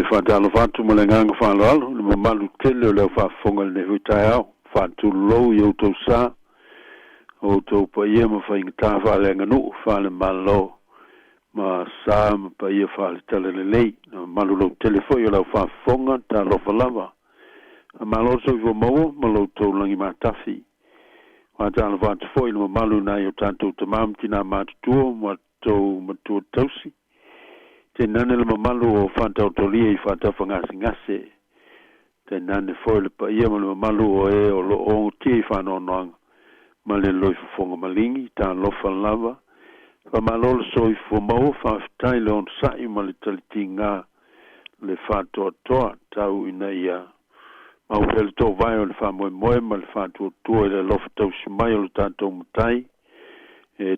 Whātalo whātu mo le nganga whāloalo, le mamalu tele o leo whaafonga le nehui tai au, whātu lou I outou sā, outou pa ia ma whainga tā whālenga nuu, whāle malo, ma sā ma pa ia whāle tale le lei, na malu lou tele fo I o leo whaafonga, tā lofa lava, a malo so I fo maua, ma lou tau langi mātafi, whātalo whātu fo I le mamalu nai o tātou tamam tina mātutua, ma tau matua tausi, te nane le mamalu o whātau tolia I whātau whangasi ngase. Te nane foi le pa ia ma le mamalu o o lo o tia I whānau noanga. Ma le loi whafonga malingi, tā lofa lava. Whamalo le soi whamau, whawhitai le on sai ma le taliti ngā le whātua toa, tau ina ia. Ma le tō vai o le whamoe moe, ma le whātua tua I le lofa tau si mai o le tātou matai.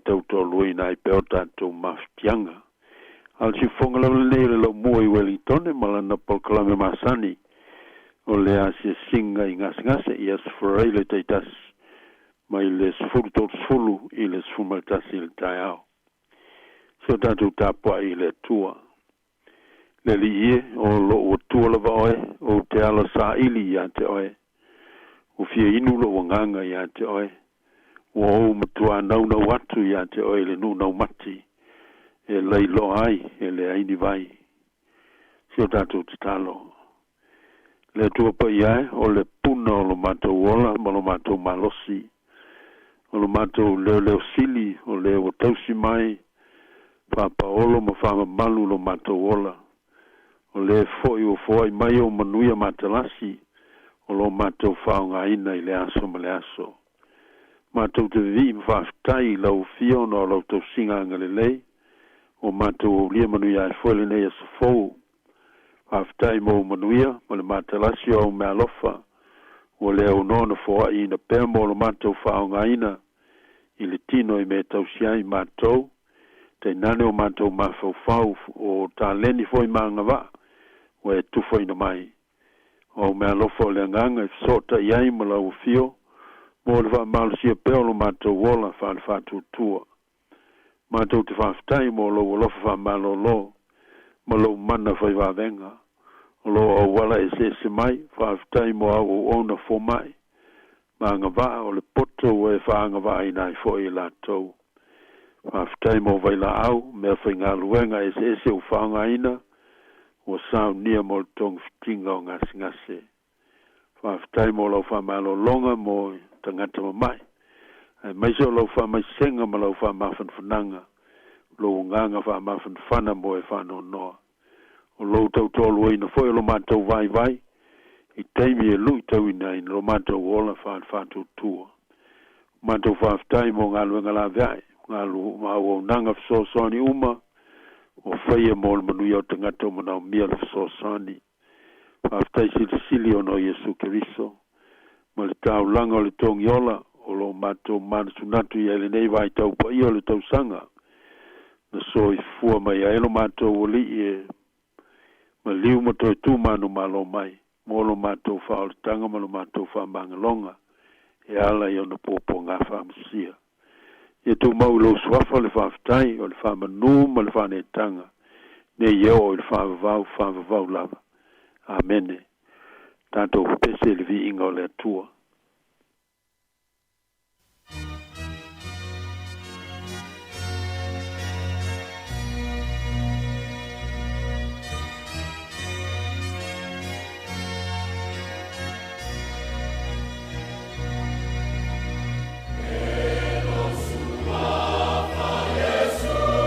Tau tō lui nai peo tātou mawhitianga. Al si fonga la nei le lo mua I Wellington mala na polkalame masani o le asia singa I ngase I as forai le taitas mai le sfuru tot sfulu I le sfumaltasi le taiao. So tatu tapua I le tua. Le li ie o lo o tua lava oe o te ala sa ili ia te oe. O fia inu lo wanganga ia te oe. O au matua nauna watu ia te oe le nu nau mati. E lei lo ai, e le aini vai. Sio tātou te talo. Le tua pa iai, o le puna o lo mātou ola, ma lo mātou malosi. O lo mātou leo sili, o leo tausi mai, whapa olo ma whama malu lo mātou ola. O le foi o foi mai o manuia mātalasi, o lo mātou whaonga ina I le aso ma le aso. Mātou te vi ma whaftai lau fiona o lau tau singa anga le lei, o mātou lia manuia I fwele nei a safou. Whaftai mo manuia, ma le mātalasi o mea lofa, o leo nona fōa I na pēr mo lo mātou whaonga ina, I le tino I me tau siai mātou, te nane o mātou mawhau o tā leni fōi maanga wa, o e tufo ina mai. O mea lofa o le nganga I sota iai ma lau fio, mo le wha malusia pēr lo mātou wola whāle whātua tua. Mātou te whawhitai mo lo lofa wha malo lo, ma lo mana whai wawenga. O lo au wala se mai, whawhitai mo au o ona fo mai. Ma anga waa o le poto o e whaanga waa I nai fo I la tau. Whawhitai mo vai la au, mea whai ngā luenga se o whaanga ina, o sao nia mo le tong fitinga o ngase ngase. whaafitai mo lau whamalolonga mo tangata mamai. Ai mai so lau whamaisenga ma lau whamawhanwhananga. Lo nganga whamawhanwhana mo e whano noa. O lo tau tolu ina foi lo mātou vai. I teimi e lui tau ina in lo mātou ola whātou tua. Mātou whaafitai mo ngā luenga la vai. Ngā lu māua nanga whasosani uma. O whaia mo le manui au tangata o manau mia le whasosani. Whaafitai sili o no Yesu Keriso. Ma le tau langa o le tongi ola. O lo mātou mana sunatu i ele nei vai tau pa i o le tau sanga. Na so i fua mai a elo mātou o li e ma liu ma toi tū manu malo mai. Mo lo mātou wha o le tanga ma lo mātou wha mangalonga. E ala i o na pōpō ngā whaamasia. E tū mau lo swafa le whaafitai o le whaamanu ma le whaane tanga. Ne ieo o le whaavavau lava. Amene. Tātou pese le vi inga o le atua. Yesu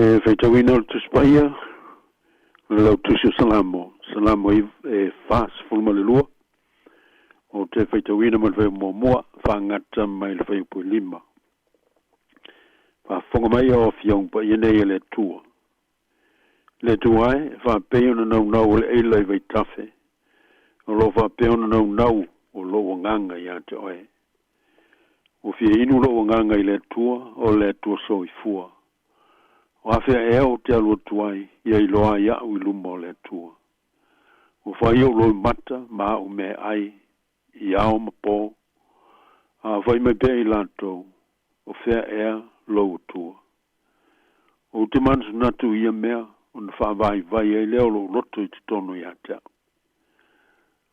le feitawina o tuspaia le lau tusu Sāmoa e fas fulma le lua o te feitawina ma le fai mua whangata mai le fai pui lima whafonga mai o fiong pa i nei le tua le tuai whapeo na nau le eila i vai tafe o lo whapeo na nau o lo nganga i ate oe o fia inu lo nganga i le tua o le tua so i fua o afea ea o te alua tuai ia i loa ia ui luma o le tua o whai o loi mata ma o me ai i ao ma po a whai mai pe i lantou o fea ea lo tua o te mansu natu ia mea o na whaavai vai e leo lo loto i te tono i atea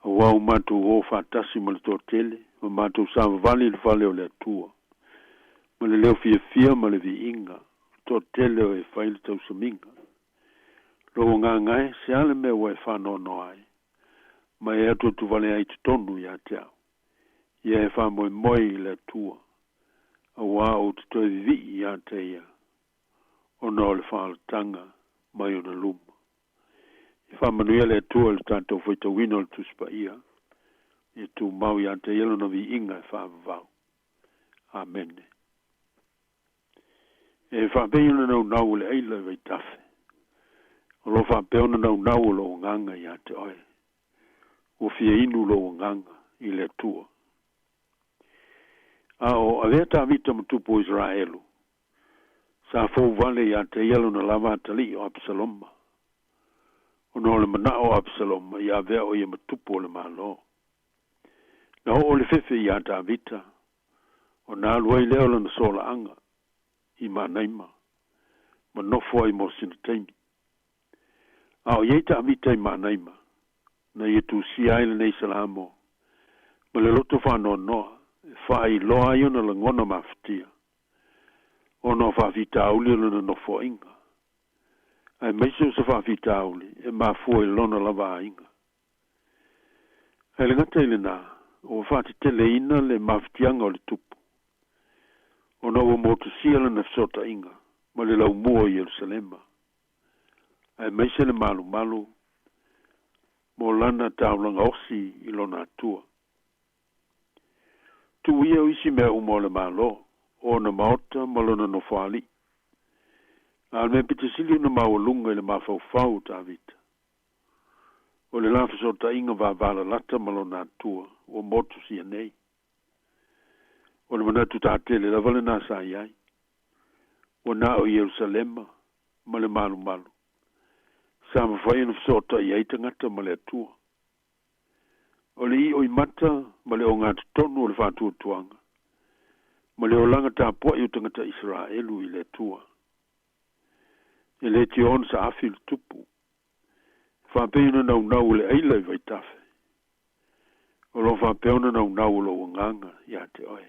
o wau matu o whaatasi ma le tō tele o matu sa vali le whale o le tua ma le leo fia ma le vi inga tō tele o e whaile tau saminga. Lo ngā ngai, se ale me o e whanono ai. Ma e atu tu vale ai te tonu i ateau. Ia e whamoe moi i le tua. A wā o te toi vi i ateia. O no le whaalatanga mai o na luma. I whamanuia le tua le tātou whaita wino le tuspa ia. I tu mau i ateia na vi inga e whaavavau. Amen. E whapeo na nau le eila vai tafe. O lo whapeo na nau lo nganga i ate oe. O fia inu lo nganga i le tua. A o avea ta vita matupu Israelu. Sa fau vale i ate ielo na lava atali o Absaloma. O no le mana o Absaloma i avea o i matupu o le malo. Na o le fefe i ate vita. O na alua i leo na sola anga. I manaima, ma nofo ai mo sinataimi. Ao yeita amita i manaima, na yetu si aile nei salamo, ma le loto whanoa noa, wha ai loa i ona la ngona mawhitia. Ono whawhita auli na nofo inga. Ai meiso sa whawhita auli, e mafua i lona lava inga. Ai le ngata ile na, o whatitele ina le mawhitianga o le tupu. Ona o motu siala na sota inga, ma le lau mua i Jerusalema. Ai meise le malu, mo lana taulanga osi i lona atua. Tu ia o isi mea umo le malo, o na maota ma lona no whaali. Al me pita sili na mawalunga i le mawhauwhau ta vita. O le lafa sota inga va lata ma lona atua, o motu sia nei. O le manatu tātele la vale nā sa iai. O nā o Jerusalema, ma le malu. Sa mawhai na fsota iai tangata ma le atua. O le i oi mata, ma le o ngā tonu o le whātua tuanga. Ma le o langa tā pua i o tangata Israelu i le atua. E le ti on sa afi le tupu. Whāpeina nau le eila i vai tafe. O lo whāpeona nau lo nganga i ate oe.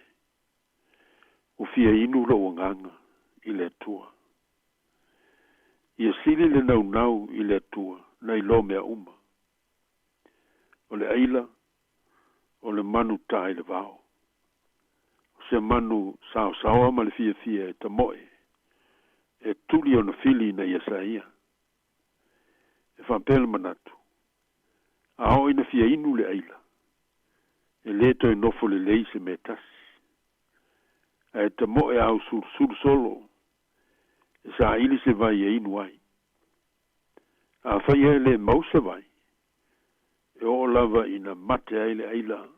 O fia inu lo nganga i le tua. Ia sili le nau i le tua, na i lo mea uma. O le aila, o le manu tā i le vao. O se manu sao ma le fia e tamoe. E tuli o na fili na Iasaia. E whampele manatu. A o ina fia inu le aila. E leto e nofo le leise me tasi. E te moe au sur solo. E sa ili se vai e inu ai. A whai e le mausa vai. E o lava ina mate aile aila.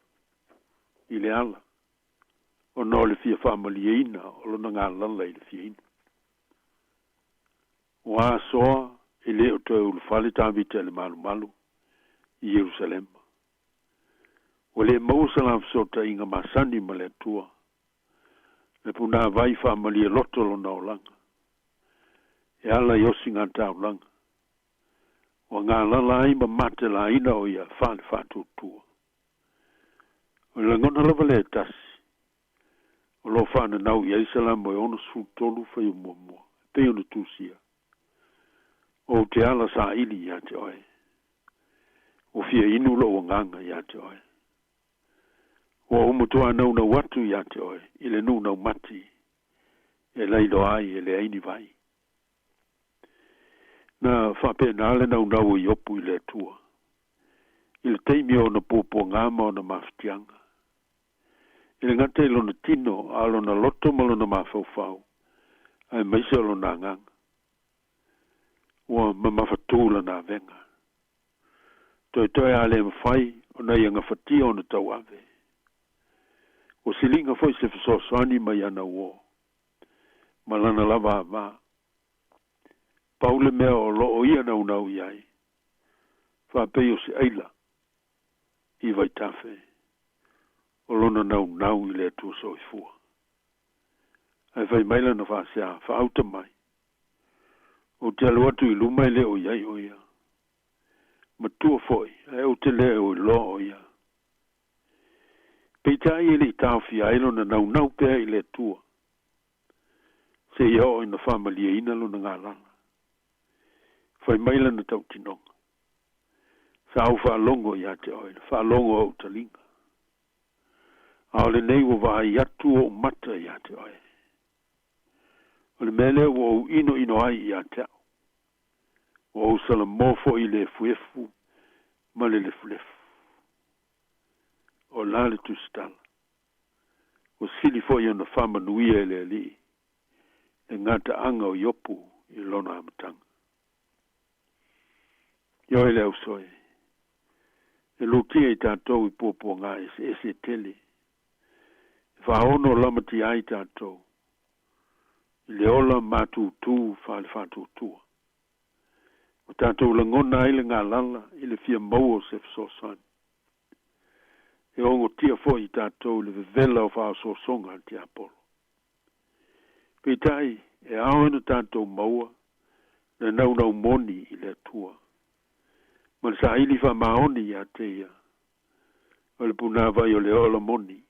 I le ala. O no le fia whamali e ina. O lona ngā lala i le fia ina. O a soa e le o te ulu whale tāwita le malu. I Jerusalema. O le mausa la fsota inga masani ma le tua. Le puna vai whamali e loto lo na olanga. E ala yosi ngā taulanga. O ngā lala ima mate la ina o ia whale whātutua. O le ngona lava le tasi. O lo whana nau i Aisalam o e ono su tolu whai mua. Pe ono tūsia. O te ala sa ili ia te oe. O fia inu lo o nganga ia te oe. O umutua nau na watu ia te oe. I le nu nau mati. E leido ai e le aini vai. na whapena le nau nau I opu I le tua. I le teimi o na pōpō ngāma o na mawhitianga. I le ngate ilo na tino, alo na loto malo na mawhauwhau. Ai maise alo na ngang. Ua mamawhatūla na venga. Toi ale mawhai, o na ianga whatia o na tau ave. O silinga foi se fisoswani mai ana uo. Malana lava ava. Paule mea o loo ia nau nau iai. Whapei o se eila. I vai tafe. O lona nau nau I le atua soifua. Ai vai maila na whasea, whaauta mai. O te alu atu I luma I le o iai o ia. Matua foi, ai o te le o lo o ia. Peitai I le tau fi ailo na nau nau pea I le atua. Se ia o ina whamalia ina lo na ngā lana. Whai maila na tau tinonga. Sa au whaalongo ia te oina, whaalongo au talinga. A ole nei wo vai atu o mata ia te oina. Ole mele wo ino ai ia te au. Wo sala mofo I le fuefu, ma le fulefu. O lale tu stala. O sili fo ia na whama nuia le li. E ngata anga o yopu I lona amatanga. Yo ele au soe. E lukia I tātou I pōpō ngā ese tele. Whaono lamati ai tātou. I le ola mātūtū whale whātūtua. O tātou langona ai le ngā lala I le fia mau o se fsosani. E ongo tia fo I tātou le vevela o whaasosonga te apolo. Peitai e aoena tātou maua na nau moni I le atua. Man sa ili fa maoni ya te ia. O le puna vai o le ola moni.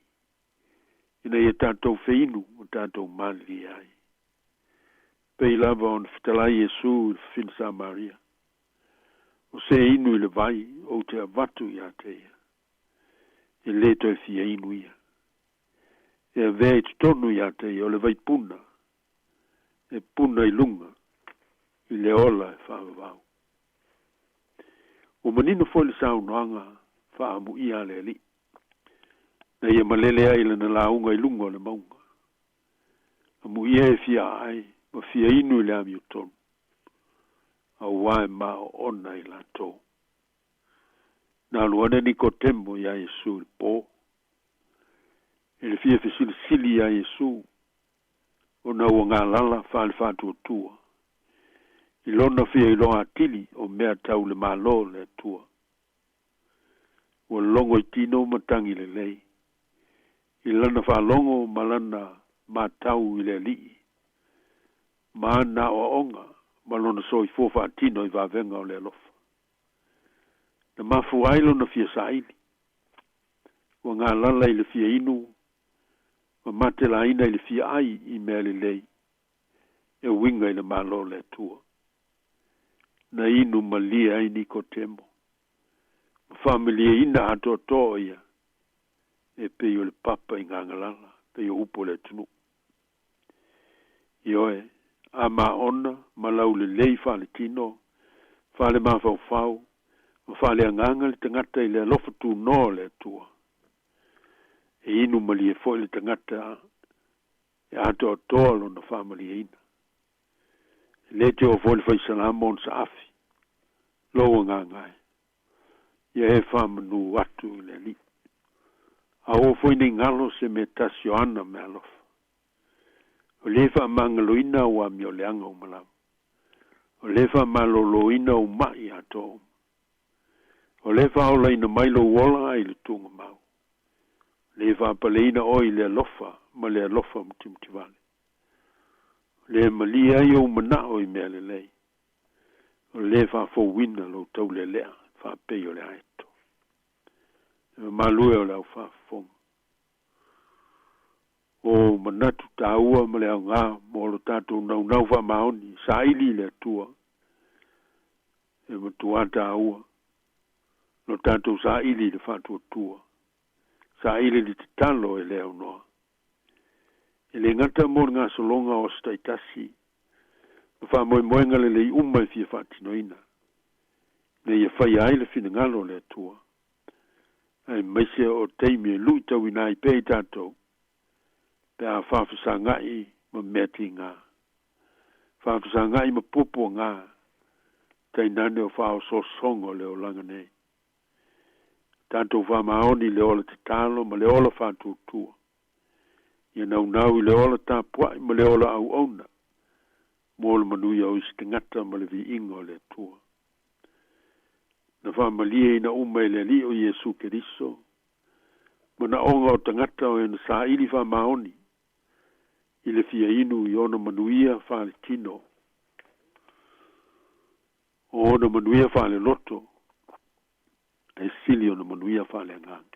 Ina ia tātou feinu o tātou mali ai. Pei lava on fitalai Yesu fin Samaria. O se inu I le vai o te avatu ya te ia. E leto e fia inu ia. E vei tonu ya te ia o le vai puna. E puna I lunga. I le ola e whaavau. O manino foi le saunoanga whaamu ia le li. Na ia malele ai le na launga I lunga le maunga. Amu ia e fia ai, ma fia inu I le ami o tonu. A wae ma o ona I la tō. Na luane ni ko tembo ia Yesu I pō. E le fia fisili sili ia Yesu. O na ua ngā lala whale whātua tua. I lona fia I loa atili o mea tau le malo le tua. Ua longo I tino matangi le lei. I lana whalongo malana matau I le li. Maana o onga malona so I fofa atino I vavenga o le alofa. Na mafu ailo na fia saini. Ua ngā lala I le fia inu. Ua matela ina I le fia ai I mea le lei. E winga I le malo le tua. Na inu malia ai ni ko temo. Familia ina ato toa ia. E pe o le papa I ngangalala. Pe o upo le tunu. Ioe, a ma ona, malau le lei whale tino. Whale ma fau. Whale anganga le tangata I le alofa tu no le tua. E inu malia fo le tangata. E ato toa lo na familia ina. Le te o fole fai salamon sa afi. Loa ngā ngai. Ia e whamanu atu le li. A o foi ni ngalo se me tasio ana me alofa. O le whamangaloina o ami o leanga o malau. O le whamaloloina o mai ato. O le whaolaina mailo wola ai le tunga mau. Le whapaleina o I le alofa, ma le alofa mtimtivale. Le malia I o mana o I mea le lei. O le whafo wina lo tau le lea, whapei o le aeto. Malue o lau whafong. O manatu tāua ma le au ngā, mo lo tātou nau whamaoni, sa ili le tua. E matua tāua. Lo tātou sa ili le whatua tua. Sa ili li te talo e leo noa. E le ngata mo ngā solonga o staitasi. Fa mo ngale le umma fi fa tinoina. Ne ye fa ya ile fina ngalo le tua. Ai maise o teimi lui tau ina I pe tato. Pe a whawhasa ngai ma meti ngā. Whawhasa ngai ma pupo ngā. Tei nane o whao so songo leo langa nei. Tanto wha maoni le ola te talo ma le ola whātu tua. Ia nau I le ola tā puai ma le ola au ona. Mola manuia o isi te ngata ma le vi ingo le tua. Na wha malie ina umai le li o Yesu Keriso. Ma na onga o tangata o ena sa ili wha maoni. I le fia inu I ona manuia wha le tino. O ona manuia wha le loto. E sili ona manuia wha le ngang.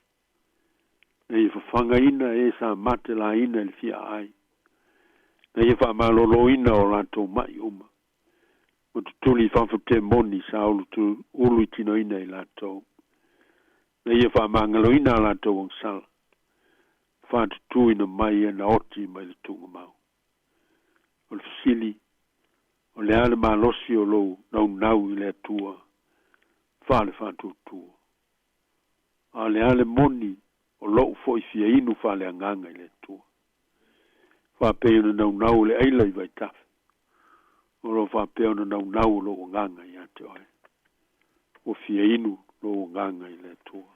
Na I whawhanga ina e sa mate la ina le fia ai. Na I wha malolo ina o lato mai uma. O tutuli whawhate moni sa ulu I tino ina I lato. Na I wha mangalo ina lato wang sala. Wha tutu ina mai e na oti mai le tunga mau. O le sili. O le ale malosi o lou nau I le tua. Wha le wha tutu. A le ale moni o lou fo I fia inu wha le anganga I le tua. Wha peo na nau le eila I vai tafe. O lo wha peo na nau lo nganga I ate oe. O fia inu lo nganga I le tua.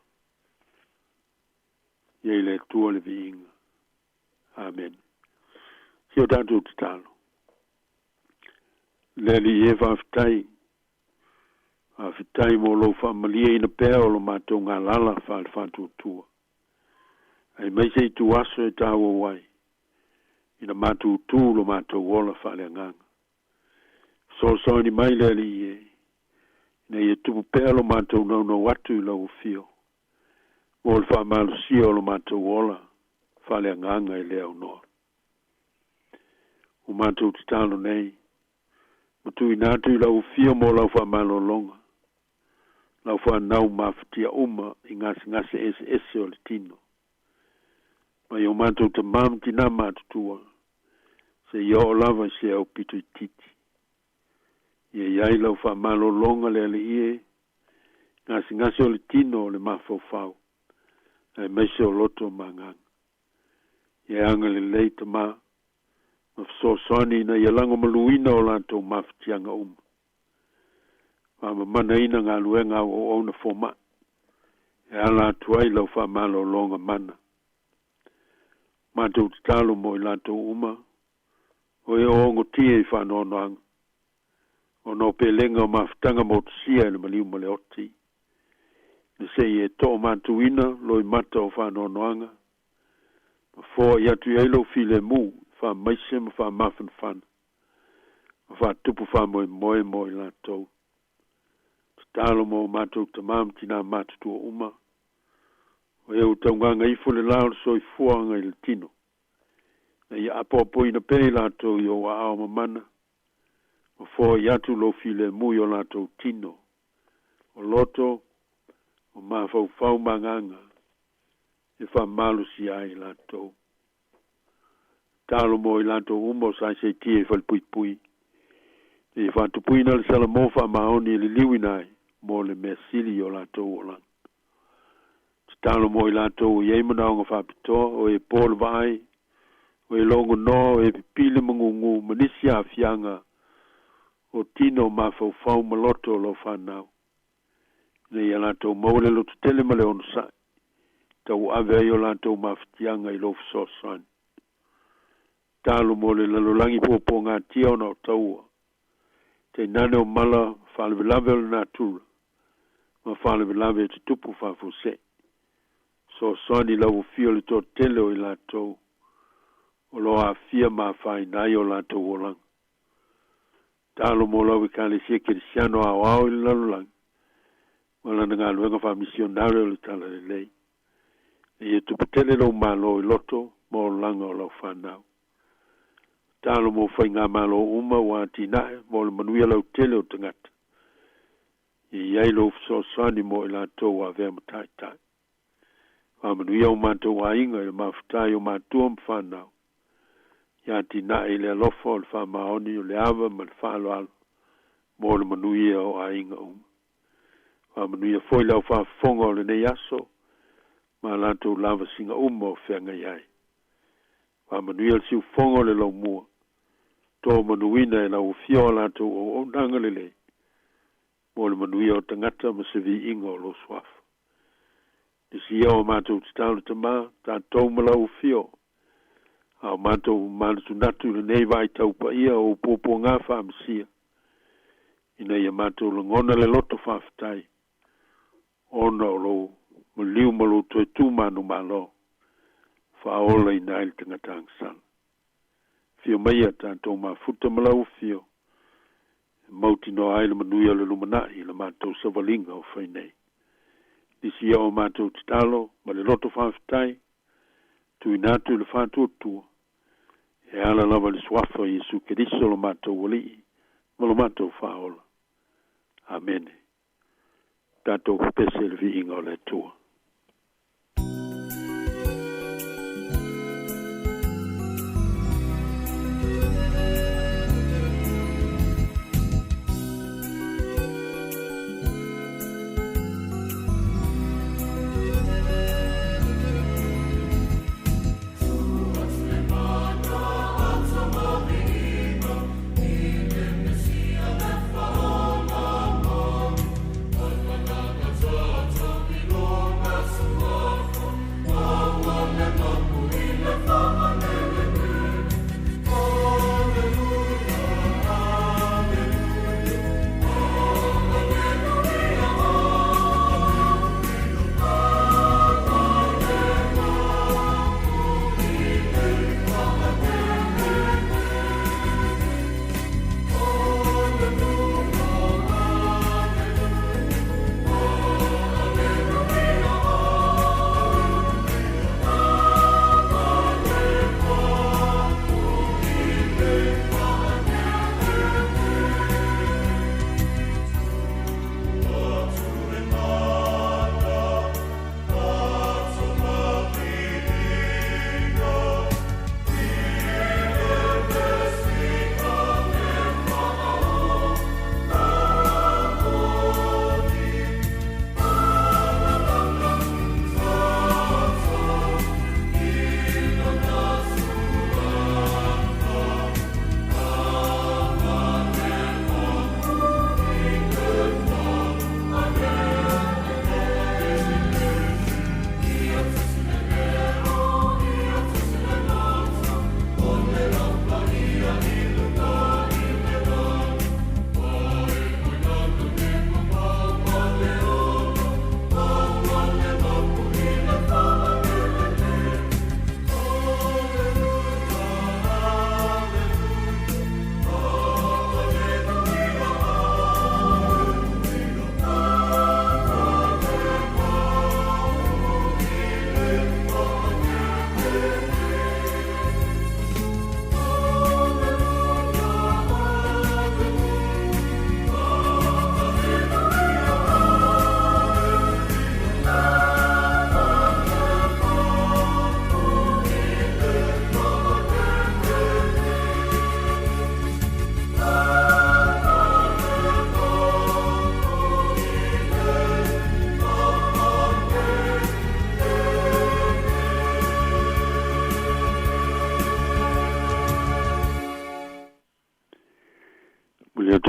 Ia I le tua le vi inga. Amen. Sio tanto te talo. Le li e whawhitai. Whawhitai mo lo whamalia ina pēo lo mātou ngā lala whātu tua. Ai mai se tu aso e tāua wai. Ina mātou tū lo mātou wola whale nganga. So ni mai le li e. Ina i tupu pēo lo mātou no watu I lau fio. Mo le whamalu sio lo mātou wola whale nganga I leo noa. O mātou te talo nei. Matu I nātu I lau fio mo lau whamalo longa. Lau whanau mawhatia uma I ngase ese o le tino. Mai o mātou te mam tina mātutua. Se ia o lava se au pito I titi. Ia iai lau whamalo longa le ale ie. Ngase o le tino o le mawhau. Ai meise o loto mangang. Ia anga le leita maa. Mafsosoni na ia lango maluina o lantou mafitianga Mama mana ina ngā luenga o ona foma. E ala tuai lau whamalo longa mana. Mātou te talo mo I lantou O e ongo tia I whanonoanga. O no pelenga o mafitanga mo tsia I le maliu mo le oti. Ne se e to mātou ina loi mata o whanonoanga. Ma fōa I atu eilo file mu. Wha maise ma wha mawhan whana. Ma wha tupu wha moe I lātou. Te tālo mo mātou te mam tina mātutua O e o taunganga I fule lao so I fuanga I le tino. Na I apopo ina pei lātou I o wa ao mamana. Ma fōa I atu lo file mui o lātou tino. O loto, o mawhau manganga. E wha malu si ai lātou. Talo mo I lātou sai se tie whal pui. E whātupui na le salamofa maoni le liwinai mo le mea sili o lātou o lang. Talo mo I lātou I eimana o ngā whapitoa o e pōle vai, o e longo no, o e pipile mangungu, manisi a fianga o tino mawhau maloto lo whanau. Nei a lātou maule lo tutele ma le ono sai. Tau ave ai o lātou mawhitianga I lo fsosani. Talo mo le lalolangi popo ngā tia o na o taua. Te nane o mala whalevelave o le nātura. Ma whalevelave te tupu whafuse. So soni lau fio le tō tele o I lātou. O lo a fia ma whainai o lātou o lang. Talo mo lau I kāle sia kirisiano a wao I lalolangi. Wala na ngā luenga wha misionare o le tala le lei. E tupu tele lau malo I loto mo langa o lau whanau. Talo mo whai ngā malo wa tinae mo le manuia lau tele o tangata. I iai lo fsosani mo I lātou a vea matai. Wa manuia o mātou a inga I le mawhitai o mātua mwhanau. ia tina i le alofa o le whamaoni o le awa ma le whaaloalo mo le manuia o ainga manuia foi lau whaafonga o le nei aso ma lato lava singa o whianga iai manuia le siu fonga o le lau mua tō manuina e lau fio lato o nanga le lei mo le manuia o tangata ma se vi inga o lo swafa Isi o mātou te tālu te mā, tā tau malau fio. Au mātou mātou natu le nei vai tau pa ia o pōpō ngā whaamisia. Ina ia mātou le ngona le loto whaafitai. Ona o lo, ma liu malo toi tū mānu mālo. Whaola i nāi le tangata angsana. Fio maia tātou mā futa malau fio. Mauti no aile manuia le lumanai le mātou savalinga o whainei. Disi o mātou te talo, ma le loto whaafitai, tui nātu le whātuatua, e ala lava le swafa i Jesu Keriso lo mātou wali, ma lo mātou whaola. Amen. Tātou pese le vi inga o le tua.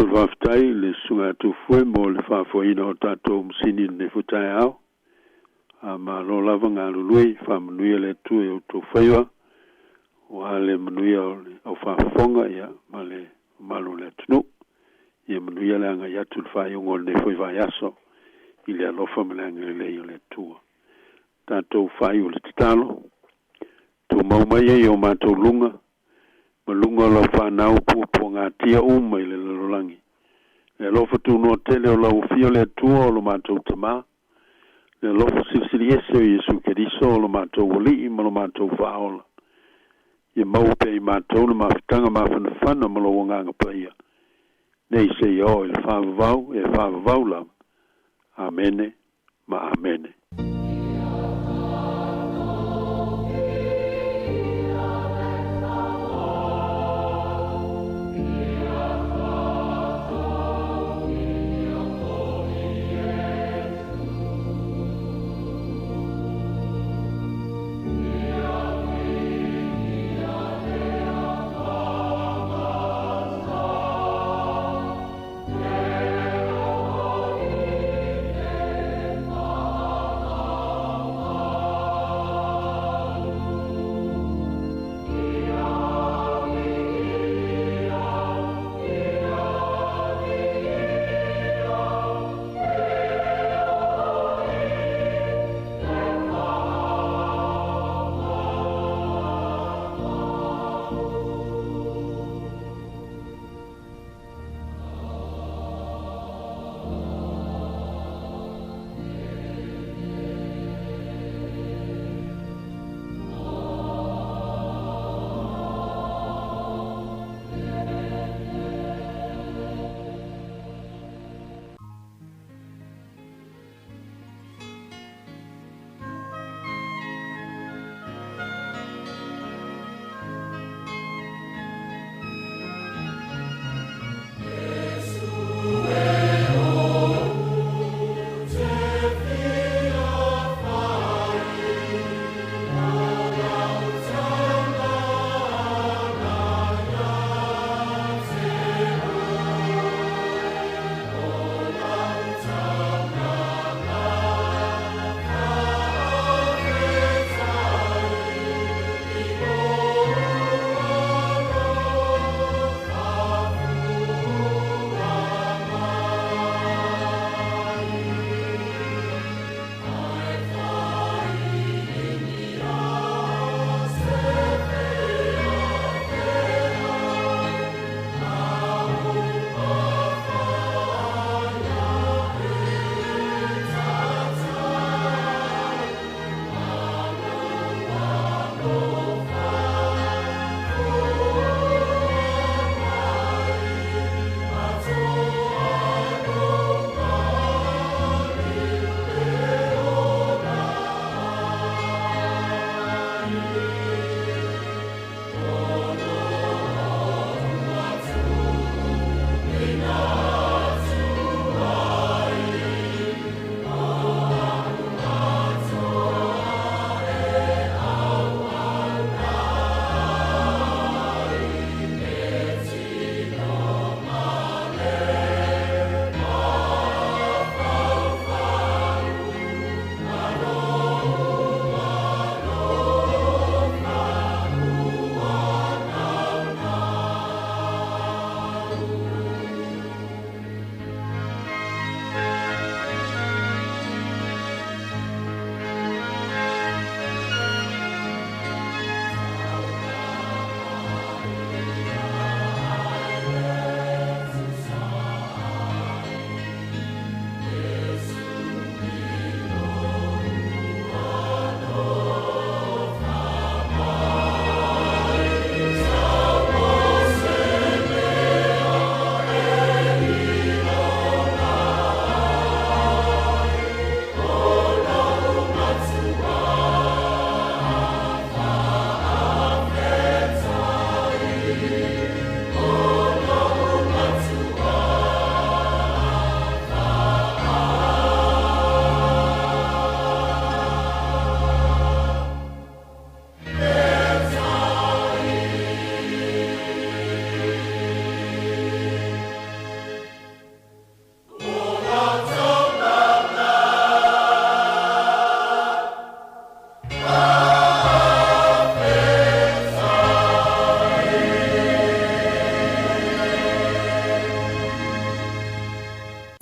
Whaftai le sunga tu fue mo le whafoina o tātou msini ne futai au. Ma lo lava ngā lului, whamanuia le tu e o tō whaiwa. O hale manuia o whafonga ia, ma le malo le tunu. Ia manuia le anga iatu le whaiongo le fwai vai aso. I le alofa ma le anga le lei o le tua. Tātou whai o le titalo. Tō maumai e o mātou lunga. Malunga la whanau pupo ngā tia umai le lalolangi. Le lofa tu no tele o lau fio le tua o lo mātou tamā. Le lofa silisili ese o Jesu Keriso o lo mātou wali ma lo mātou whaola. Ia mau pe i mātou na mawhitanga mawhanawhana ma lo wanganga paia. Nei se i o le whāwavau e whāwavau lam. Amene ma amene.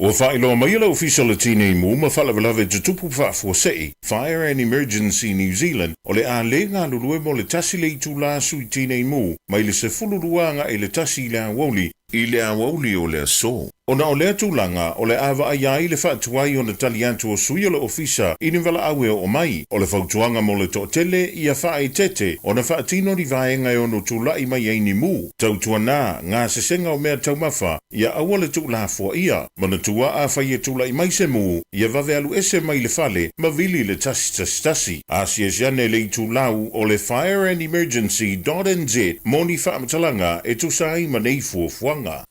O whaelo mai la official tine mu ma whalawalawe tutupu whaafosei, Fire and Emergency New Zealand, o le a le ngā lulue mo le tasi le itu la sui tine mu, mai le se fuluruanga e le tasi le awoli, I le awauli o le aso. Ona o le atulanga o le awa ai le whaatuai o na taliantu o sui o le ofisa I ni wala awe o mai o le whautuanga mo le totele I a whae tete o na whaatino ni vaenga o no tulai mai eini mu. Tautua nā ngā sesenga o mea taumafa ia awa le tula fua ia ma na tua a whaia tulai mai se mu ia vave alu ese mai le fale ma vili le tasi. Asia siane le tulau o le Fire and Emergency.nz moni whaamatalanga e tusai ma nei fuafuanga.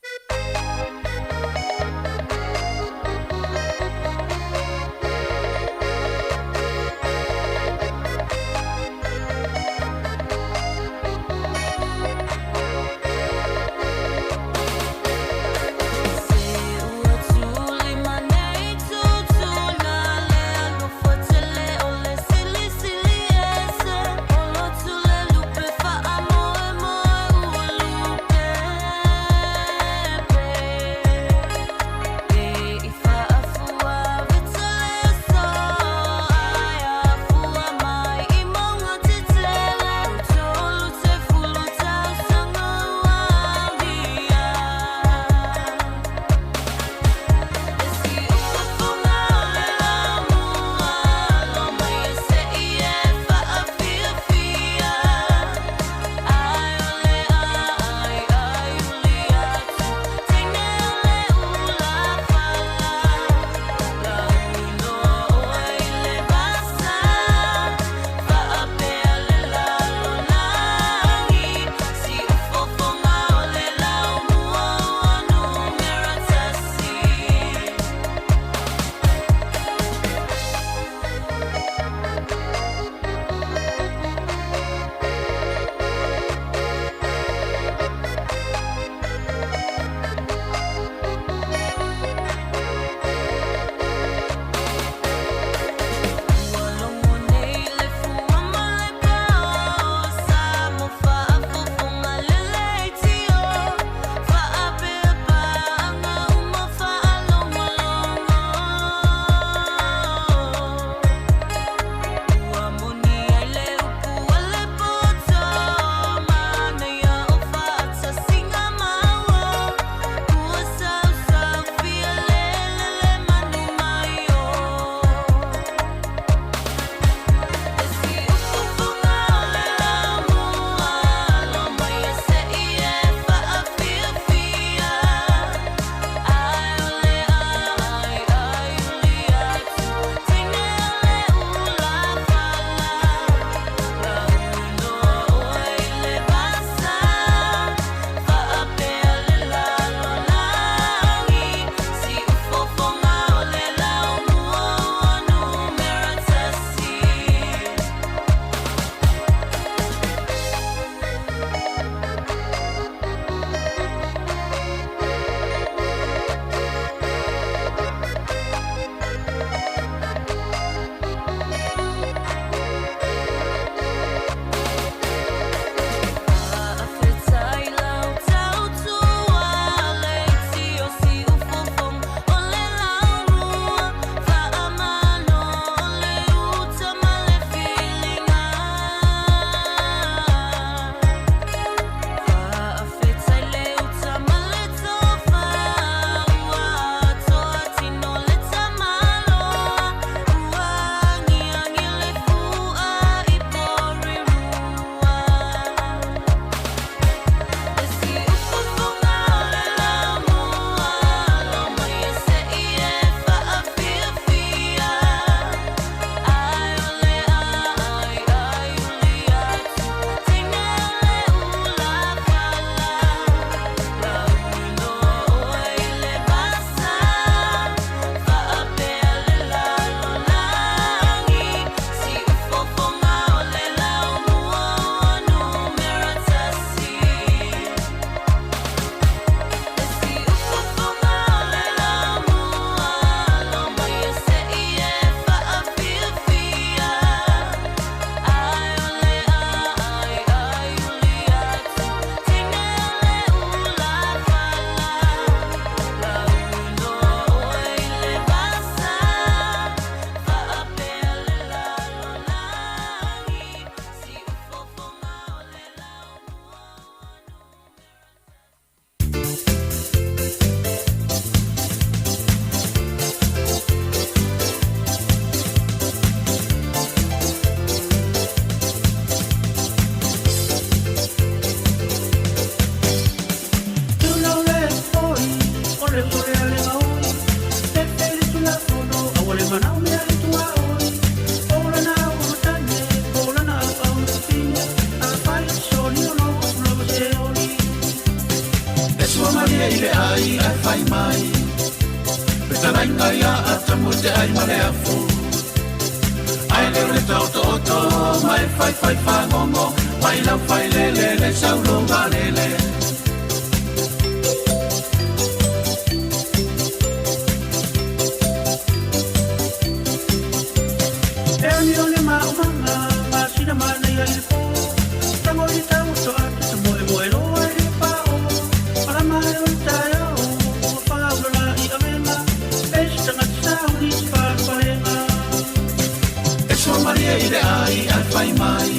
manau mea i tua oi. Ola na o tane, ola na au na fine. A fai soli o no, no se oli. E sua maria i le ai, ai fai mai. Peta lainga ia atamu te ai male afu. Ai leo le tau toto, mai fai whangongo. Mai lau fai lele, le saulo malele. Ile ai al fai mai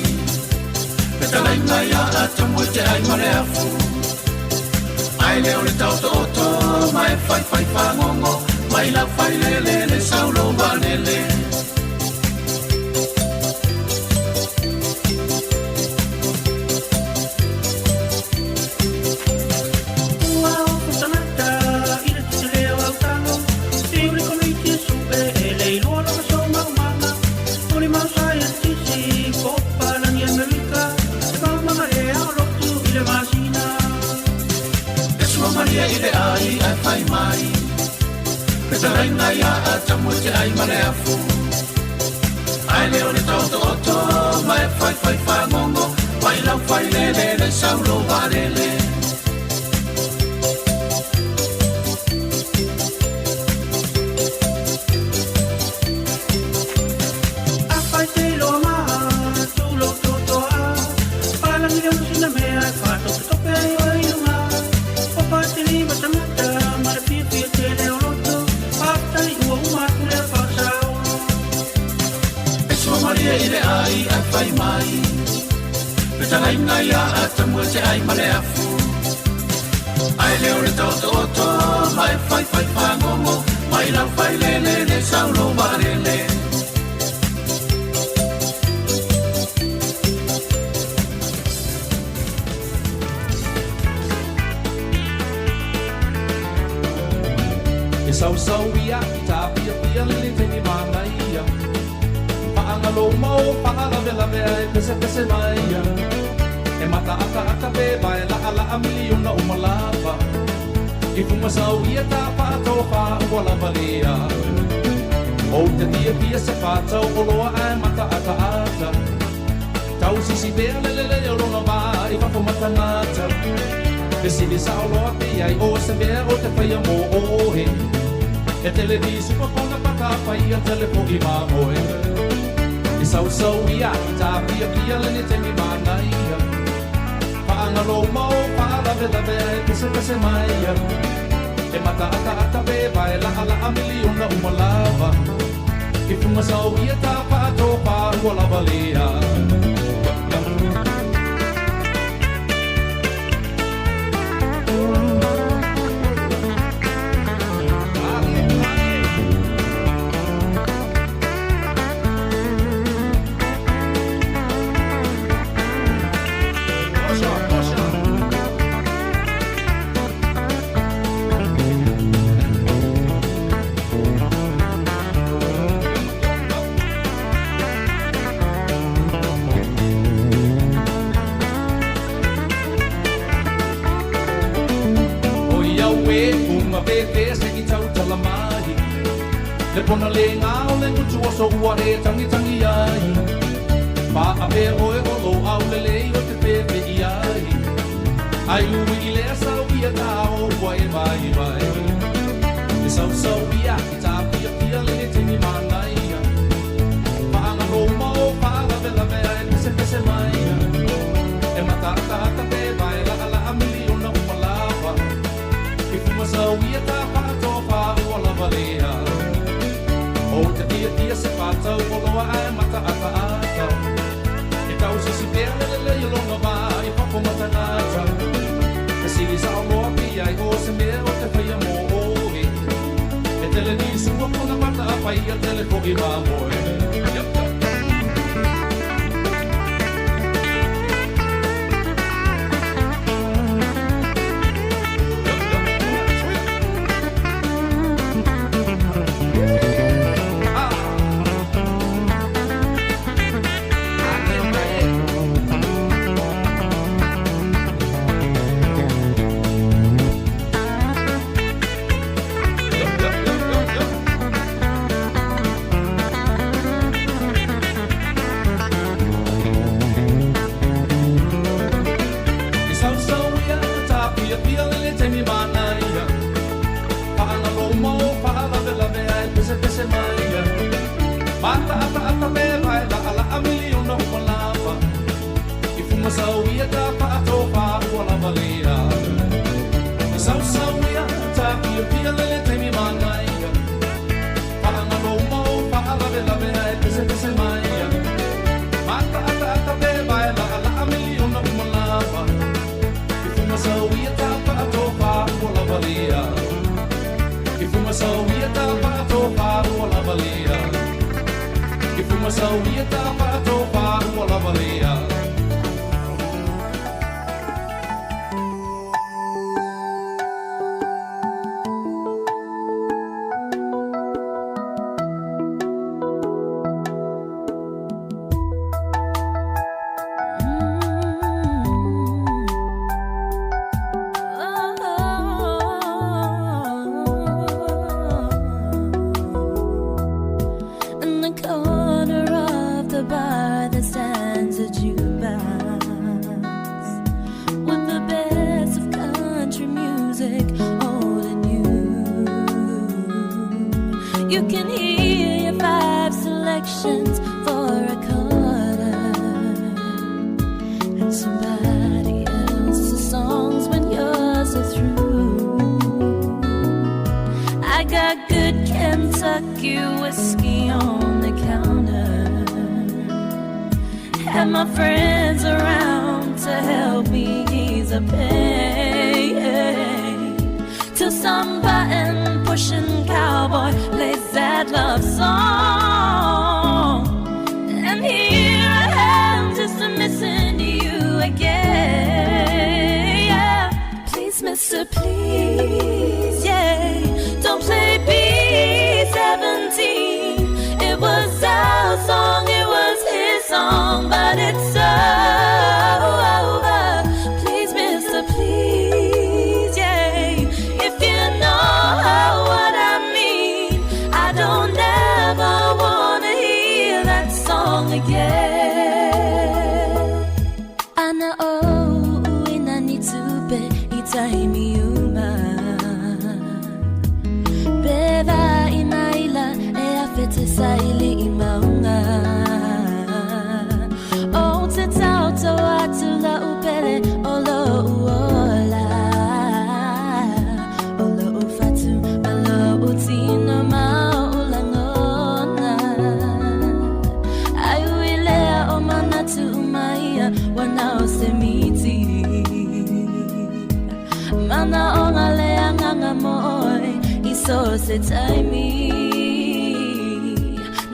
Peta lainga ia atamu te ai mare afu Ai leo le tau toto Mai fai whangongo Mai lau fai lele le saulo walele Ua o kutanata Ina te leo au talo Tiuri komiti supe E leilua lama so mau mama Uri mau scientisti Copa langi Amerika E kau mama e au lotu I le masina E sua maria I le ai ai fai mai Peta lainga ia atamu te ai male afu Ai leo le tau toto Mai fai whangongo Mai lau fai lele le saulo walele A fai te lo maa Tu lo toto a Pala mi leo sina mea Fato ke tope ai o ilunga O pate li matamata Mare pia pia te leo loto Patai ua umatu le whasao E sua maria I le ai ai fai mai Peta lainga ia atamu te ai male afu Ai leo le toto Mai fai whangongo Mai lau fai lele le saulo walele E sau ia ta pia pia le teni mana ia Paanga lo mau paanga vela vea e pese mai ia E mata aka be vai la miliona o malava I fuma sau ia ta pato pa o la valia O te tia se pato o loa ai mata ata Tau sisi bea le o lona vai I fafo mata nata E sili sa o loa pe ai o se bea o te whaia mo o he E televisu pa pona pata whaia telefo I mamoe I sau ia ta pia le ne temi mana ia Paanga lo mau paala vela vea e pese mai ia E mata ata be vai la miliona uma lava I funga sau ia ta pato pa ua lava lea Le pona le ngao le ngutu o so ua e tangi ai Pa a pe oe o lo au le lei o te pepe I ai Ai ui I le asau ia ta o ua e vai E sau ia I ta pia le tini mana ia Pa anga lo mau pa la vela e pese mai E mata ata pe vai la miliona uma lava I fuma sau ia ta pato pa ua lava lea O te tia se patau o loa ai mata ata E tau sisi pea le longa vai I papo mata nata E sili sa o loa pia I o se mea o te whaia mo oe E tele ni sua pona mata a whaia tele ko I mamoe pia pia le te mi mana ia Paanga lo mo paala vela vea pese pese mai ia Mata ata me vai la ala amili no malava Ifuma sauia ta pa to pa wala valia Sauia ta pia pia le te mi mana ia Paanga lo mo paala vela vea pese pese mai ia Mata ata me vai la ala amili no malava Ifuma sauia ta pa to pa wala valia Ifuma sauia ta pa to pa wala valia Ifuma sauia ta pa to pa wala valia You can hear your 5 selections for a quarter and somebody else's songs when yours are through. I got good Kentucky whiskey on the counter, have my friends around to help me ease the pain, till some button pushing cowboy plays that love song, and here I am just missing you again. Yeah. Please, mister, please, yeah, don't play B-17. It was our song, it was his song, but it's over. Please, mister, please, yeah, if you know what I mean, I don't ever wanna hear that song again. I know when I need to be itaimi uma beva inaila e afete saili imaunga o te tauto atula upele olo uola olo ufatu olo utina maulangona aiuilea o manatu umaia wanao semiti mana onga lea nganga moi iso se taimi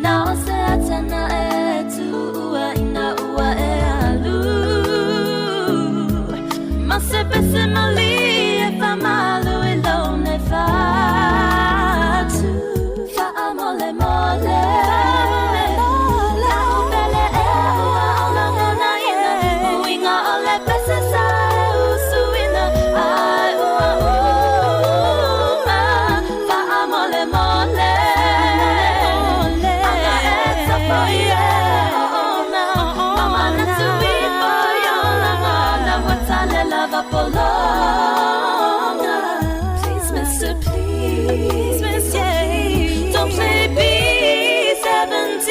now se atana etu ua ina ua e alu masepe se mali e fa malu ilone fatu fa amole mole please, mister, please, mister, yeah. Don't play B-17.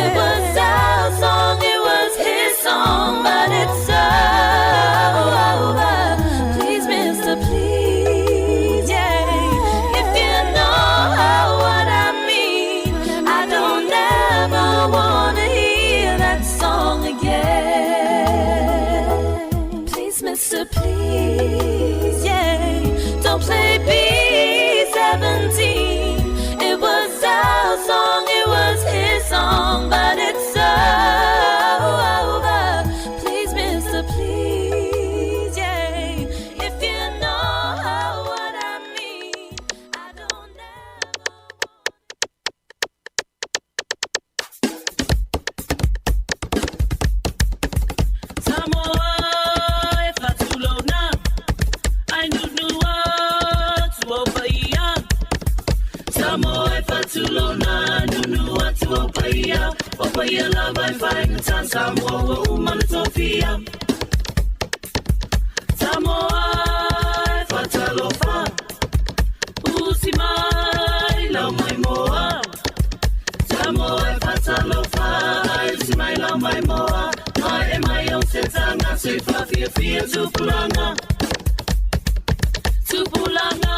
It was our song, it was his song, but it's over. Please, mister, please, yeah. If you know what I mean, I don't ever wanna hear that song again. Please, mister, please, yeah, don't play B-17. It was our song, it was his song, but it's over. Please, mister, please, yeah, if you know what I mean, I don't Sāmoa e whatulona, ai nunua tu o paia. Sāmoa e whatulona, nunua tu o paia. O paia lava e whainga tan Sāmoa o umana tōwhia. Sāmoa Tupulanga, Tupulanga,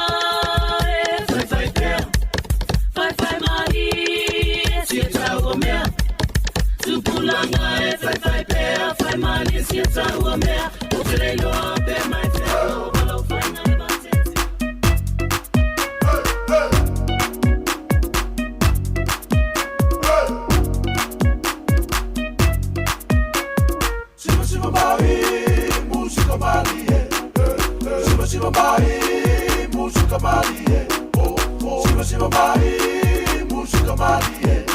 fai pea, fai mali, sieta gomea. Tupulanga, fai pea, fai mali, sieta gomea. Ukelelo be my tell, balo fai na batete. Shiva Mari, música Marie. Shiva Mari, música Marie. Shiva Mari, música Marie.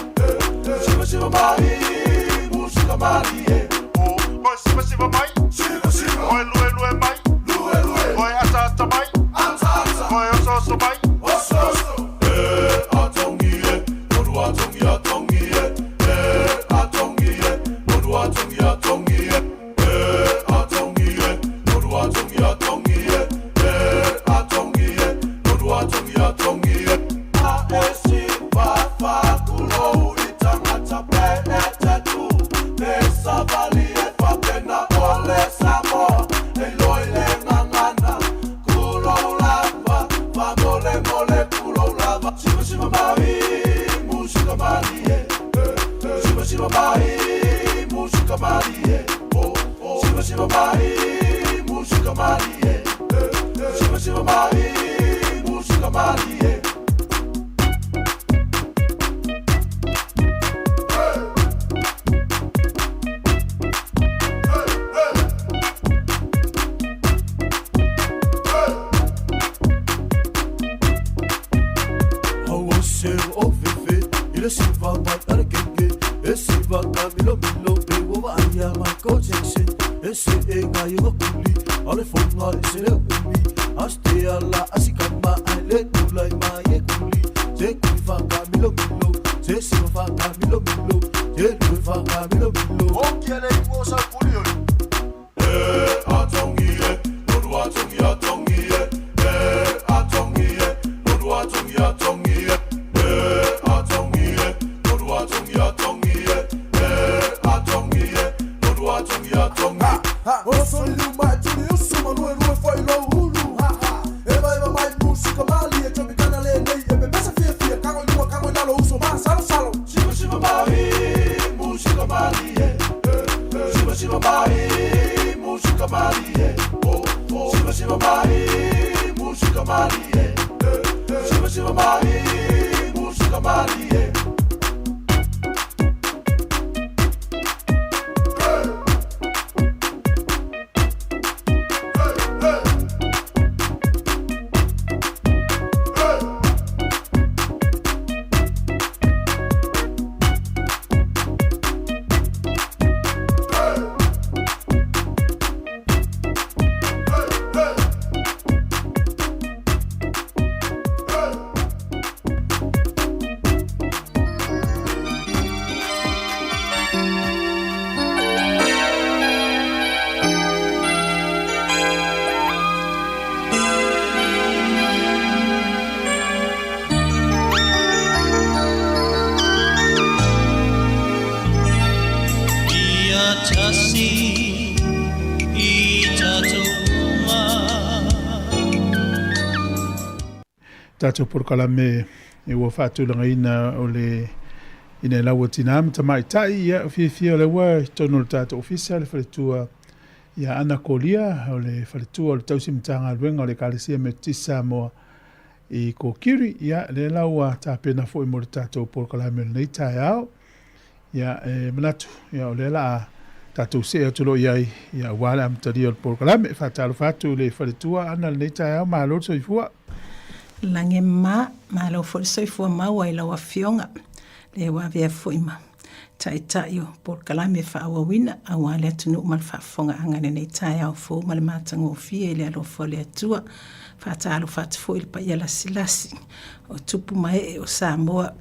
Shiva Mari, música Marie. Shiva Mai, Shiva. Oi lue mai, lue. Oi atata mai, atata. Oi ososo mai, ososo. Atongie, oru atongie. Atongie, oru atongie. Shiva Mari, música Marie. Shiva Mari, música Marie. Shiva Mari, música Marie. Shiva Mari, música Marie. Siva mai argenge, siva kamilo milo pe wa aya Michael Jackson, ese nga yo kuli, ale fonga ese le umi, aste ala asikama ale tulai mai kuli, je kufa kamilo milo, je siva kamilo milo, je kufa kamilo milo. Okiele imo sa kuli oli. Atongie, oru atongie. Atongie, oru atongie. Oso iluma tuni usuma nue foi lo hulu ha ha. Eba mai música mali e chobi kana le nei e be pesa fia kango na lo uso ma salo. Shiva Mari, música mali e. Shiva Mari, música mali e. Shiva Mari, música mali e. Shiva Mari, música mali e. Tato por kalame e wa fatu langa ina o le ina lawa tinam tamai tai ya fi o le wa tono tato official faletua ya ana kolia o le faletua o le tausimtanga luenga o le kalisia me Sāmoa i ko kiri ya le lawa tapena fo i mo tato por kalame nei tai ao ya manatu ya o le la tato se tulo yai ya wala amtari o por kalame fatu le faletua ana nei tai ao ma lo so ifua lange ma lo for so fo ma wa ila wa fionga le wa via foima tai o por kalame fa wa wina a wa le tunu mal fa fonga anga nei tai au fo mal matango fie le alo fo le tua fa talo fa fo il pa yala silasi o tupu mai o Sāmoa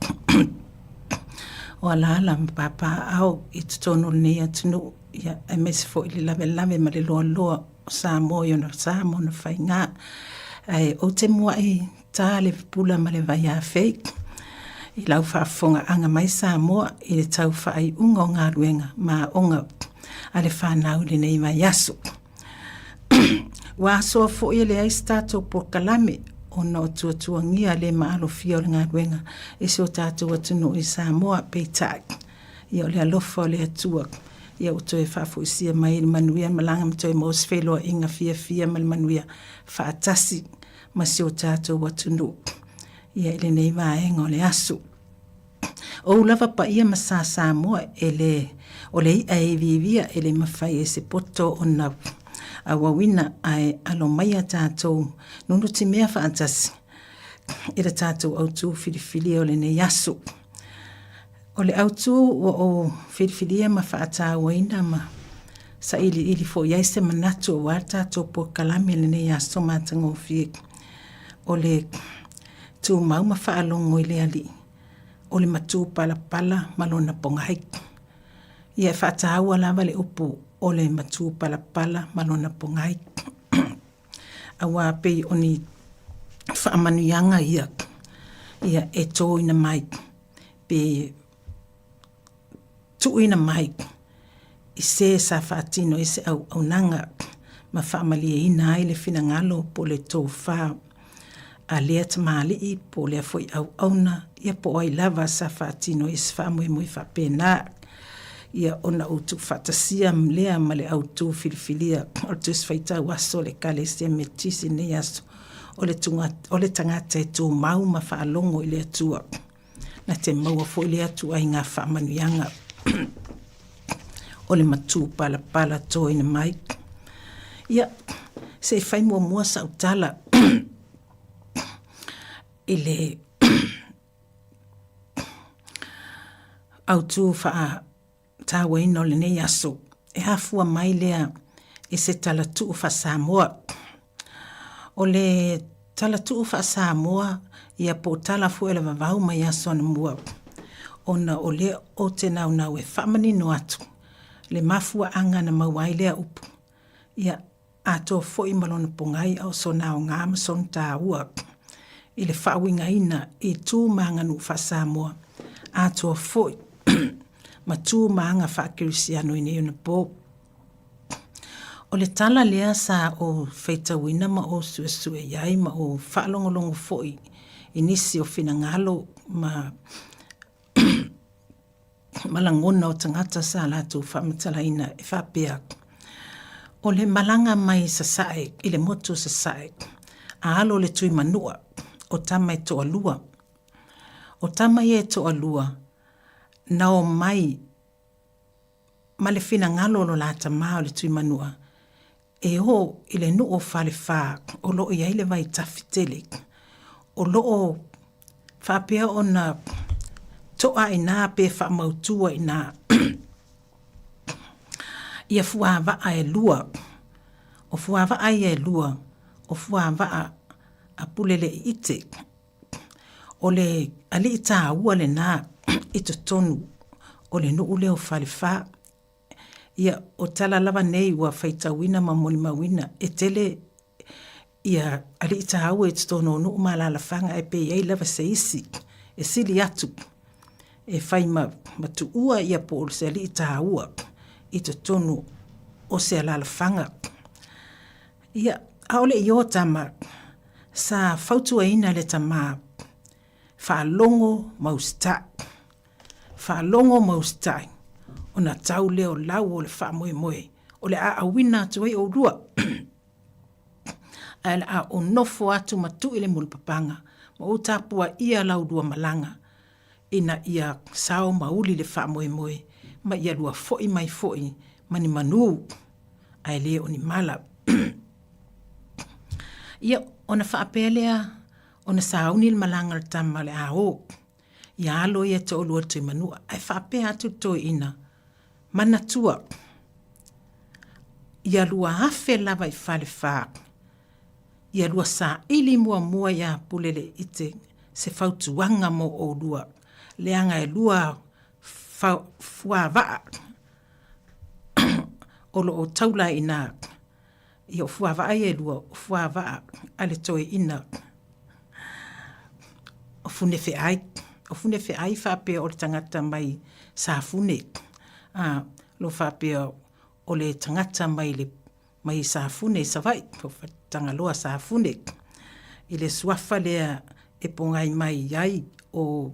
o ala papa au ittono ne tunu ya ms fo il lave ma le lo Sāmoa yo no Sāmoa no fainga ai o te mua i tale pula ma le vai a fake i lau whaafonga anga mai Sāmoa i le tau whaai unga o ngā ruenga ma onga a le whanau le nei mai aso. Wa so fo ile ai stato por kalame ona o tuatuangia le maalofia o le galuega e se o tatou atunuu i Sāmoa peitai ia o le alofa o le atua ia o toe faafoisia mai le manuia malaga ma toe mos feloaʻiga fiafia ma le manuia faatasi ma se o tatou atunuu ia i lenei vaega o le aso ou lava paia ma sa Sāmoa o le iʻa e vivia e le mafai e se poto ona awawina ai alo mai a tātou nunu ti mea whaantasi e le tātou autu whiriwhiri o le nei aso. O le autu o whiriwhiria ma whaata waina ma sa ili fo iaise manatu o war tātou po kalami le nei aso mātango whie. O le tū mau ma whaalongo i le ali. O le matu pala malona pongai. Ia whaata aua lava le upu o le matu pala malona pongai. Awa pei oni whaamanuianga ia e tō ina mai. Pe tu ina mai. I se sa whaatino i se au nanga ma whaamalia ina ai le whina ngalo po le tō wha a lea tamali i po lea foi au na ia po ai lava sa whaatino i se whaamui mui whapena. Ia ona utu fatasia mlea ma le autu filifilia o tu sfaita waso le kalesia metisi ne aso o le tangata e tu mau ma whaalongo i le atua na te maua fo i le atua i ngā whaamanuianga o le matu pala tō ina mai ia se whai mua sa utala i le autu wha tawa ino le nei aso e hafua mai lea e se talatu fa Sāmoa. O le talatu fa Sāmoa ia po tala fu ele vavau mai aso na mua. Ona o le o te nau e whamani no atu. Le mafua anga na mawai lea upu. Ia ato fo i malona pongai au so nao ngāma son tā ua. I le whawinga ina i tū manganu fa Sāmoa. Ato fo i ma tū maanga whaakirisiano i nei una pō. O le tala lea sa o whaitawina ma o suesue iai ma o whaalongolongo foi i nisi o whina ngalo ma malangona o tangata sa lātou whamatalaina e whapea. O le malanga mai sa sae, i le motu sa sae, a alo le tui manua o tamai toa lua. O tamai e toa lua, na o mai ma le whina ngalo lo lata maa o le tui manua e ho i le nu o whale wha o lo i aile vai tawhitele o lo o whapea o na toa i nā pe wha mautua i nā ia fuava e lua o fuava e lua o fuava a pulele i ite o le ali i tā ua le nā i to tonu o le nuu leo whaliwha. Ia o tala lava nei ua whaitawina ma moli mawina e tele ia ali i tahau e to tonu o nuu malala whanga e pe ei lava se isi e sili atu e whai matu ua ia po se ali i tahaua i to tonu o se alala whanga. Ia aole i o tama sa fautua ina le tama whaalongo maustai. Whaalongo maustai. O na tau leo lau o le whaamoe o le a awina atu ai o rua. A le a o nofo atu matu i le mulpapanga. Ma o tapua ia lau rua malanga. Ina ia sao mauli le whaamoe ma ia rua foi mai foi mani manu. A le o ni mala. Ia o na whaapelea o na sauni le malanga le tama le a o. Ia alo ia te olua tui manua. Ai whaapea atu toi ina. Manatua. Ia lua hafe lava i whale wha. Ia lua sa ili mua ia pulele ite se fautuanga mo o lua. Leanga e lua fuavaa. Olo o taula ina. Ia fuavaa e lua fuavaa. Ale toi ina. O funefe ai. O funefe ai whapea o le tangata mai sa fune. Lo whapea o le tangata mai le mai sa fune sa vai po tanga loa sa fune i le suafa lea e pongai mai ai o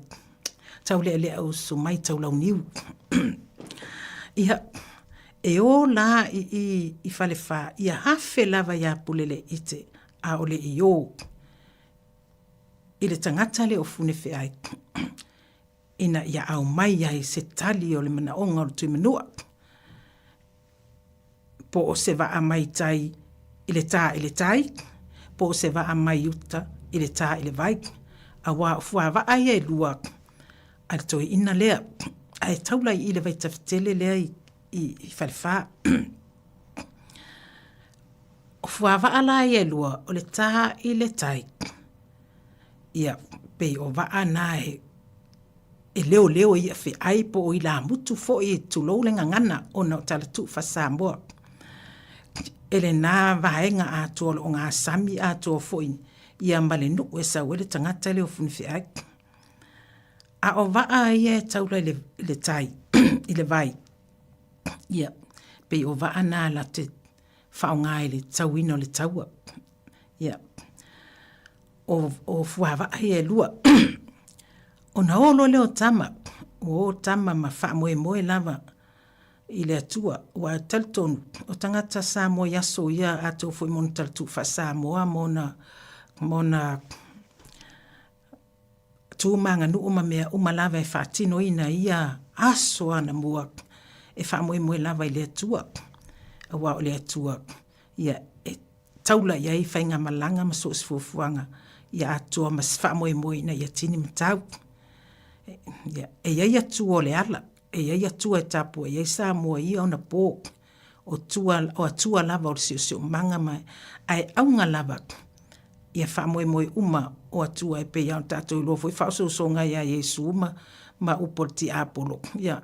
tau le au so mai tau lau niu ia e o la i fale fa ia hafe lava ia pulele ite a ole i o i le tangata le o fune fe ai ina ia au mai ai se tali o le mana onga o tui manua po o se va mai tai i le tai po o se va mai uta i le tā i le vai a wā fua va ai e lua al toi ina lea ai taulai i le vai tafitele lea i falfa o fua va ala e lua o le tā i le tai ia pe o va ana e leo ia fe ai po o i la mutu fo i tulou le ngangana o na tala tu fa Sāmoa ele na vaenga a tuolo o ngā sami a tuo fo ia male nuku e sa wele tangata le o funfi ai a o vaa ia e taula le tai i le vai ia pe o vaa na la te whaonga i le tauino le taua ia o fua vaa ia e lua o na olo leo tama o tama ma wha moe lava i le atua wa taltonu o tangata Sāmoa yaso ia ato foi mon taltu fa Sāmoa mona tu manga nu uma mea uma lava e whaatino ina ia aso ana mua e wha moe lava i le atua a wa o le atua ia e taula ia i whainga malanga ma so sfufuanga ia atua mas wha moe ina ia tini matau ia e ia atua o le ala e ia atua e tapu e ia Sāmoa ia ona pō o atua lava o le sio manga mai ai aunga lava ia wha moe uma o atua e pe iau tātou i lofo i whaososonga ia Yesu ma upoti apolo ia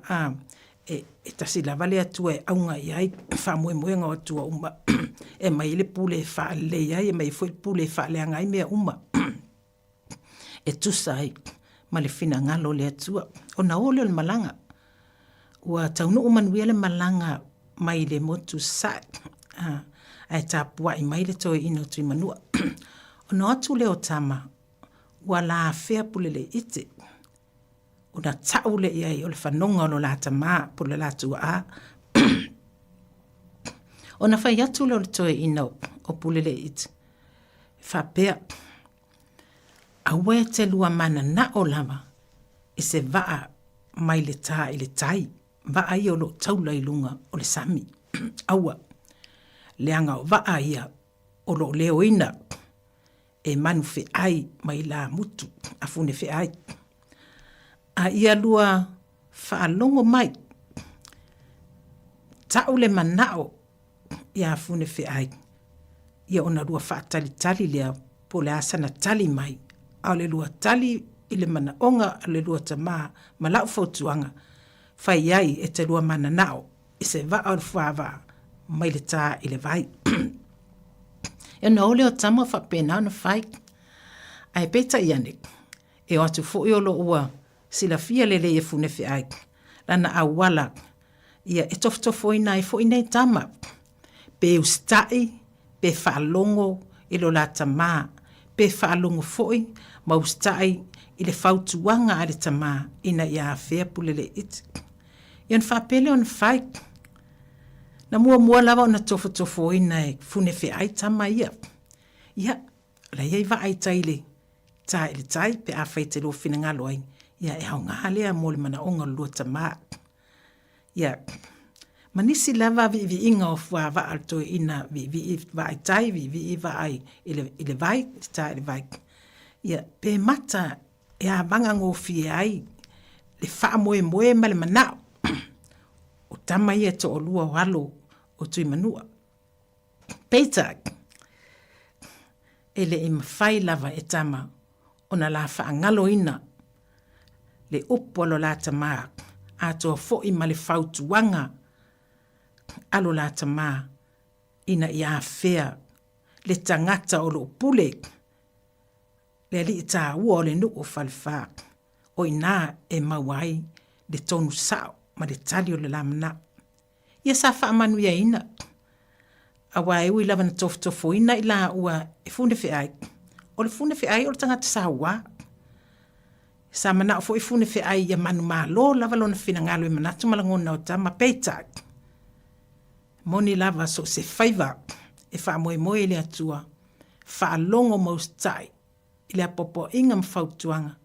e tasi lava le atua e aunga ia i wha moe ngā atua uma e mai le pule e wha le ia e mai foi pule e wha le angai mea uma e tusa ai ma le fina ngalo le atua o na ole o le malanga ua taunu umanuia le malanga mai le motu sa ai tapua i mai le toi ino tui manua o na atu leo tama ua la fea pule le ite o na tau le iai o le whanonga o la tama pule la tua a o na whai atu leo le toi ino o pule le ite whapea a wea te lua mana na o lava i se vaa mai le tā i le tai vaa ia o lo taula i lunga o le sami aua leanga o vaa ia o lo leo ina e manu fe ai mai la mutu a fune fe ai a ia lua whaalongo mai tau le manao ia fune fe ai ia ona lua whaatali lea po le asana tali mai a le lua tali i le mana onga a le lua tamaa ma lau fautuanga fai ai e te lua mana nao i se vaa o fuava mai le tā i le vai e na ole o tama whapena na fai ai peta iane e o atu fo i olo ua sila fia lele e fune fi ai lana a wala ia e toftofo ina e fo ina i tama pe ustai pe whaalongo i lo la tama pe whaalongo foi ma ustai i le fautuanga a le tama ina ia fea pulele iti. Ian whapele on whai. Na mua lava o na tofo ina e fune fe ai tama ia. Ia, la iei wa ai taile. Ta ele tai pe a whai te lo fina ngalo ai. Ia e hao ngā lea mo le mana onga lua tama. Ia, manisi lava vi inga o fua wa alto ina vi wa ai tai, vi wa ai ile vai, ta ile vai. Ia, pe mata e a vanga ngō fie ai, le wha moe ma le manao. O tama ia to o lua o alo o tui manua. Peita, ele e mawhai lava e tama o na la wha ngalo ina le upo alo la tama a toa fo i ma le whautuanga alo la tama ina i a whea le tangata o lo pule le li ta ua o le nu o falfa o ina e mawai le tonu sao ma le tali o le lamana ia sa wha manu ia ina Awa e ui lava na tofu ina I la ua e fune fe ai. O le fune fe ai o le tangata Sāmoa. Sa mana o fo I fune fe ai ia manu malo lava lona fina ngalo I manatu malangona o tama peitak. Moni lava so se faiva e wha moe moe le atua. Wha longo maustai I le apopo inga mfautuanga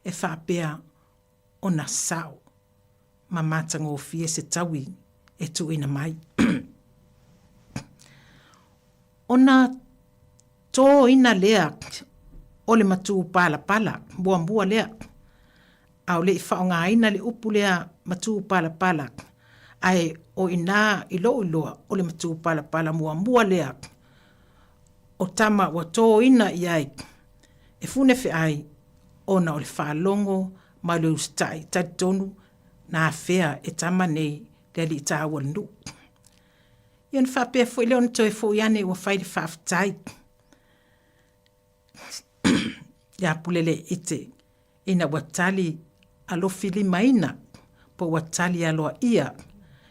e wha pea o na sao. Ma matango o fie se tawi e tu ina mai. Ona tō ina lea o le matu pala pala, bua lea. Au le I whaonga ina le upu lea matu pala pala. Ai o ina iloa o le matu pala pala mua lea. O tama wa tō ina iai. E fune fe ai ona o le whalongo ma le ustai tatonu na fea e tama nei le li tāua nu. Ian whapea fo I leo na toi fo iane ua whaide whaftai. Ia pulele ite ina watali alofili maina po watali aloa ia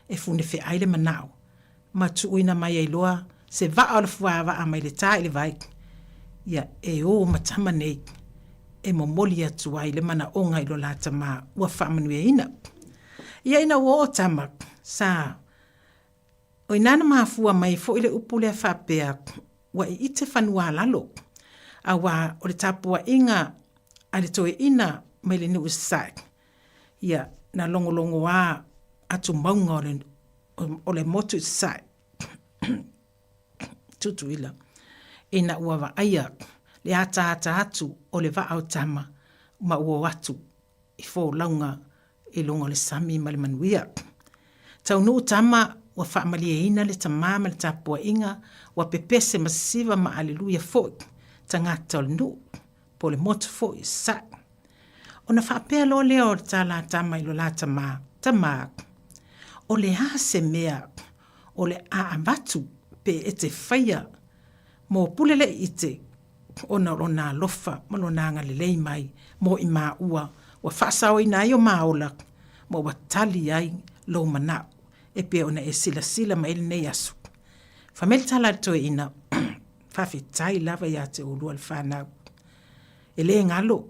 e fune fe aile manao. Ma tuuina mai e loa se vaa o le fuava a mai le tā ile vai. Ia e o matama nei e momoli atu ai le mana onga ilo lata ma ua whamanue ina. Ia ina ua o tamak sa o inana mafua mai fo ile upule whapea wa I ite whanua lalo. A wa o le tapua inga a le toe ina mai le ni usai. Ia na longo a atu maunga o le motu usai. Tutu ila. Ina ua wa aia le ata atu o le vaa o tama ma ua watu I fo launga I longa le sami ma le manuia. Tau nuu tama wa whaamalia ina le tamama le tapua inga wa pepese masiva ma aleluia foi tangata o le nuu po le motu foi sa. Ona whapea lo leo o le tala tama ilo la tama o le hase mea o le a amatu pe e te whaia mo pulele ite ona rona lofa malona ngale lei mai mo I maa ua wa whaasao ina I o maola mo wa tali ai lo manao e pe ona e sila mai le nei asu. Whamel tala toe ina whawhitai lava ia te urua le whanau. E le ngalo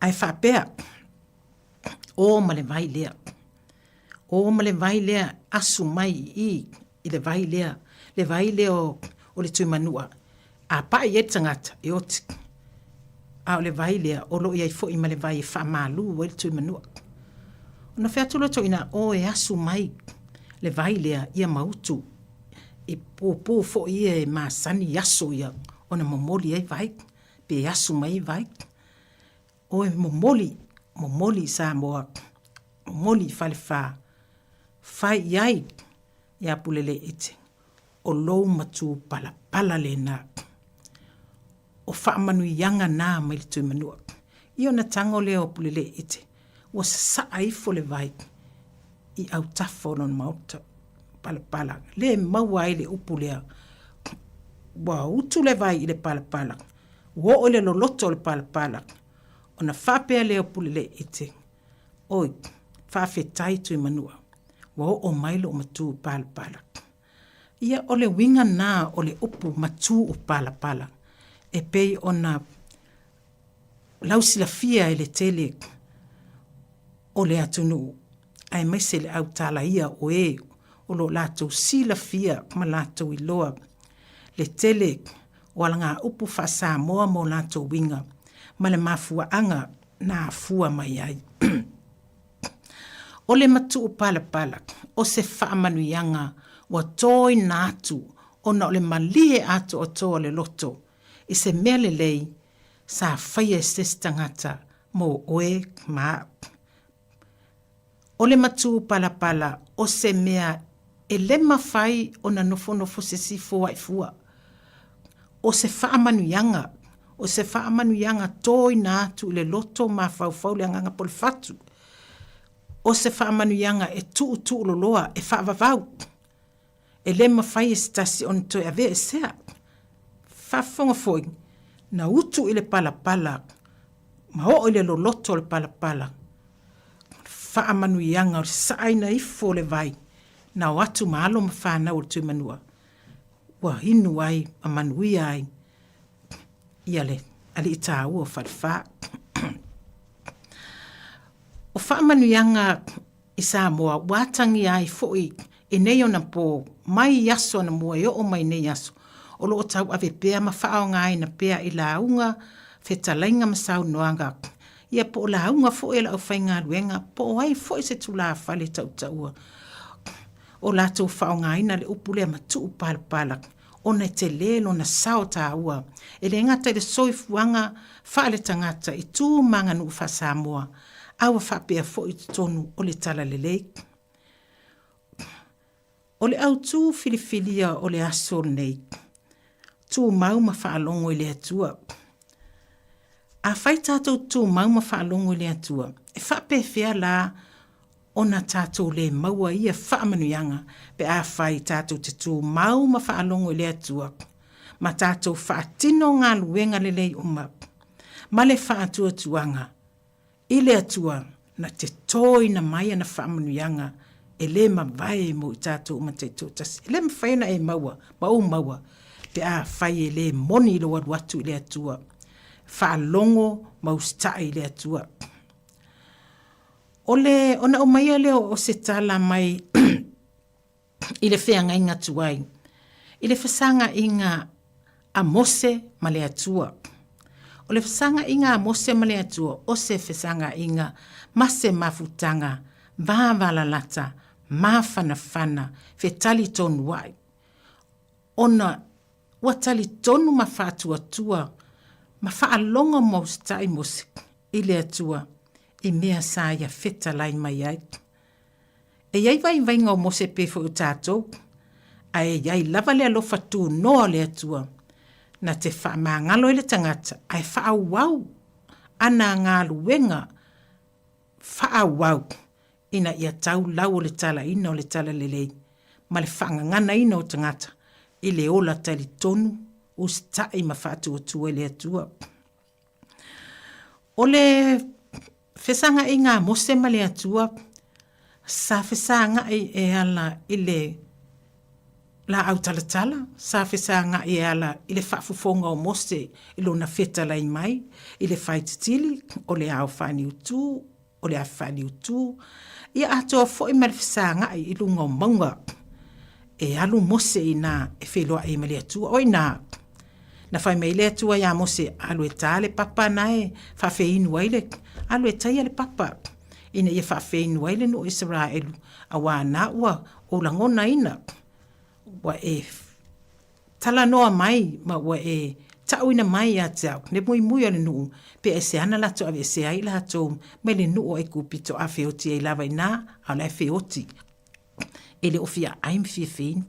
ai whapea o ma le vai lea. O ma le vai lea asu mai I le vai lea. Le vai lea o le tui manua. A pai e tangata e oti. A o le vai lea o lo iai fo I ma le vai e whamalu o le tui manua. Ona whea tula to ina o e asu mai le vai lea ia mautu. E pōpō fo ia e maasani aso ia. Ona momoli e vai. Pe asu mai vai. O e momoli Sāmoa. Momoli whale wha. Whai iai. Ia pulele ite. O lou matu pala le na. O whaamanu ianga nā mai le tui manua. Io na tango leo pulele ite. Wa sa aifo le vai I au tafo non mauta pala. Le maua I le upu lea. Wa utu le vai I le pala. Wo o le loloto le pala. Ona whapea leo pulele ite. Oi, whawhetai tui manua. Wa o mailo o matu pala. Ia o le winga nā o le upu matu o pala. E pei ona lausila fia I le tele o le atunu. Ai maise le au tala ia o e o lo lato sila fia ma lato I loa. Le tele o alanga upu wha Sāmoa mo lato winga. Ma le mafua anga na fua mai ai. O le matu o pala. O se whaamanuianga wa toi nātu o na o le malie atu o toa le loto. I se mea le lei sa whaia ses tangata mo oe maa. O le matu pala o se mea e le mawhai o na nofo se sifo ai fua. O se whaamanuianga. O se whaamanuianga toi nātu le loto ma whau le anganga pol fatu. O se whaamanuianga e tu loloa e whaavavau. E le mawhai e stasi on toi ave e sea. Whafonga foi. Na utu I le pala. Ma o le loloto le pala. Whaamanuianga o le saaina ifo le vai. Na o atu maalo ma whanau o le tui manua. ua inu ai a manuia ai ia le ali i tā ua whaliwha. O whaamanuianga i Sāmoa, wātangi ai fōi e nei ona pō mai yaso na mua e o mai nei yaso. O loo tau ave pēa ma whao ngai na pēa i la unga whetalainga ma sau noanga. Ia po la unga fōi la au whainga ruenga, po ai fōi se tu la whale tau taua. O la tau whao ngai na le upule ma tuu pala. Ona te lelo na sao tā ua. E le ngata i le soifuanga whaale tangata i tū manga nu wha Sāmoa. Awa whapea fo i tonu o le tala lelei. O le au tū filifilia o le aso nei. Tū mau ma whaalongo i le atua. A whai tātou tū mau ma whaalongo i le atua. E whapea whea la ona tātou le maua ia whaamanuianga pe a whai tātou te tū mau ma whaalongo i le atua. Ma tātou whaatino ngā luenga lelei uma. Ma le whaatua tuanga. I le atua na te toi na mai na whaamanuianga e le ma vai mo i tātou uma te tōtasi. E le ma whaina e maua, maua, pe a whai e le moni lo watu i le atua. Whaalongo maustai i le atua. Ole, ona o mai leo o se tala mai i le wheanga inga tuai. I le whasanga inga a mose ma le atua. O le whasanga inga a mose ma le atua, o se whasanga inga mase mafutanga, vāwala lata, mawhanawhana, whetali tonu wai. Ona, watali tonu ma whātua tua, ma whaalonga maustai mose i le atua. I mea sā ia whetalai mai ai. E iai vai ngau mose pefo o tātou, a e iai lava le alofa tū noa le atua, na te whaamangalo i le tangata, a e whaawau, ana ngā luenga, whaawau, ina ia tau lau o le tala ina o le tala lelei, ma le whaangangana ina o tangata, i le ola tali tonu, o stai ma whātua tua i le atua. O le whesanga i ngā mose ma le atua, sa whesanga i ala i le la au talatala, sa whesanga i ala i le whaafufonga o mose i lo na whetala i mai, i le whaititili, o le au whani utu, o le au whani utu, ia atoa fo i ma le whesanga i lunga o maunga, e alu mose i nā e wheloa i ma le atua, o i nā, na whai mei le atua ia mose alu e tā le papa nae, whawheinu aile, alu e taia le papa, ina ia whawheinu aile no Israelu, a wā nā ua o langona ina, wa e tala noa mai, ma wa e tauina mai a tau, ne mui o le nuu, pe e se ana lato ave se ai lato, me le nuu e kupito a whioti e lava ina, a le whioti, e le ofia aim whiawhin.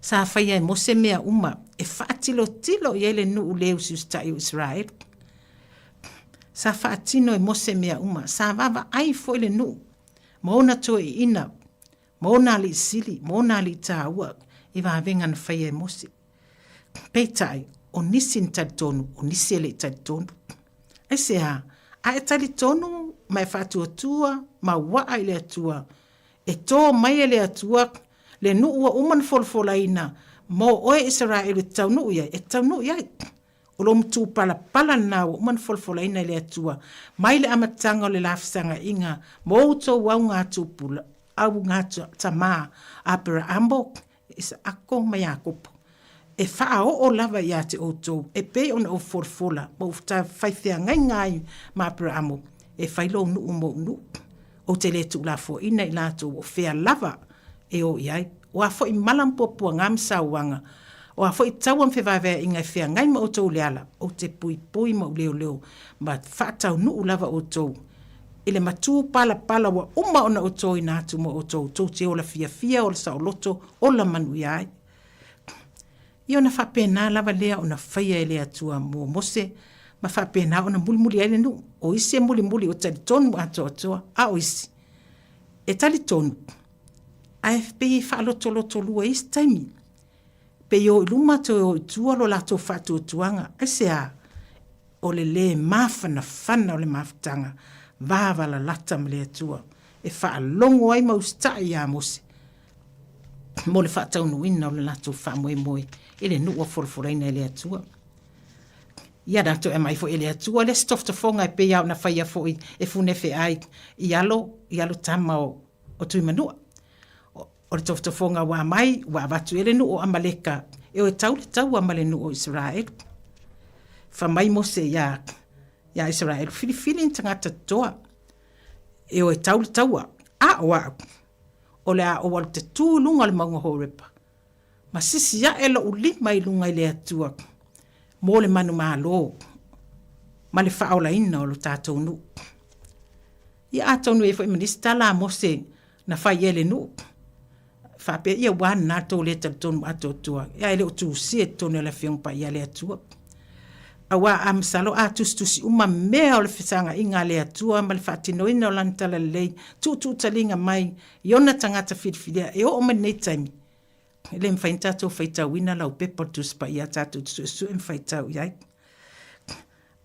Sa whaia e mose mea uma, e whaatilo tilo i ele nuu leu siustai o Israel. Sa whaatino e mose mea uma, sa wawa ai fo ele nuu, maona to e ina, maona li sili, maona li tāua, i wawenga na whaia e mose. Peitai, o nisi talitonu, o nisi ele talitonu. E se a e talitonu, mai whaatua tua, ma waa i le atua, e tō mai ele atua, le nuu wa uman folfola ina, mo oe Israel e tau nuu iai, o lo mtu pala na wa uman folfola ina le atua, mai le amatanga o le lafisanga inga, mo uto wau ngā tupula, au ngā tama, apera ambo, isa ako mai akopo. E wha o lava ia te outou, e pe ona o folfola, mo ufta whaithea ngai ma apera amo, e whailo nuu mo nuu, o te le tu la fo ina i lato o fea lava, e o iai, o a fo i malampopua ngam sauanga, o a fo i tauam whewawea i ngai whea ngai ma o tau leala, o te pui ma o leo, ma whaatau nuu lava o tau, ile matu pala wa uma ona o tau i nātu ma o tau, tau te ola fia o la sao loto, o la manu iai. I ona whapena lava lea ona whaia e lea tua mua mose, ma whapena ona mulimuli aile nu, o isi e mulimuli o tali tonu atoa, a o isi. E tali tonu, AFP whaaloto lua isi taimi. Pe yo iluma to o tua lo lato whatu o tuanga. Ese a o le mawhana whana o le mawhtanga. Vāwala lata ma le atua. E whaalongo ai maustai a mose. mo le whaataunuina o le lātou whaamoemoe i le nuu o whorofораina e le atua. Ia dato e mai fo i le atua, le stoftafonga e pe au na whaia fo e funefe ai i alo tama o tui manua. O le stoftafonga wa mai, wa watu e le nuu o Amaleka, e o e tau le tau amale nuu o Israel. Fa mai mo se ia Israel, filifili tangata toa, e o e tau le taua, o le a o wal te tūlunga le maunga horepa. Ma sisi ya e lo ulima i lunga i le atua, mo le manu malo, ma le whaola ina o lo tātou nu. Ia ātou nu e fo i minista la mo se na whai e le nu. Whape ia wan nā tō le tonu ato tua, ia e le o tū sie tonu le whiong pa ia le atua. Awa amsalo a tustusi uma mea o le fisanga inga le atua ma le whaatino ina o lantala lei tu talinga mai iona tangata whitwhiria e o ma nei taimi. Le mwhaintato whaitau ina lau pepa tuspa ia tātou su mwhaitau iai.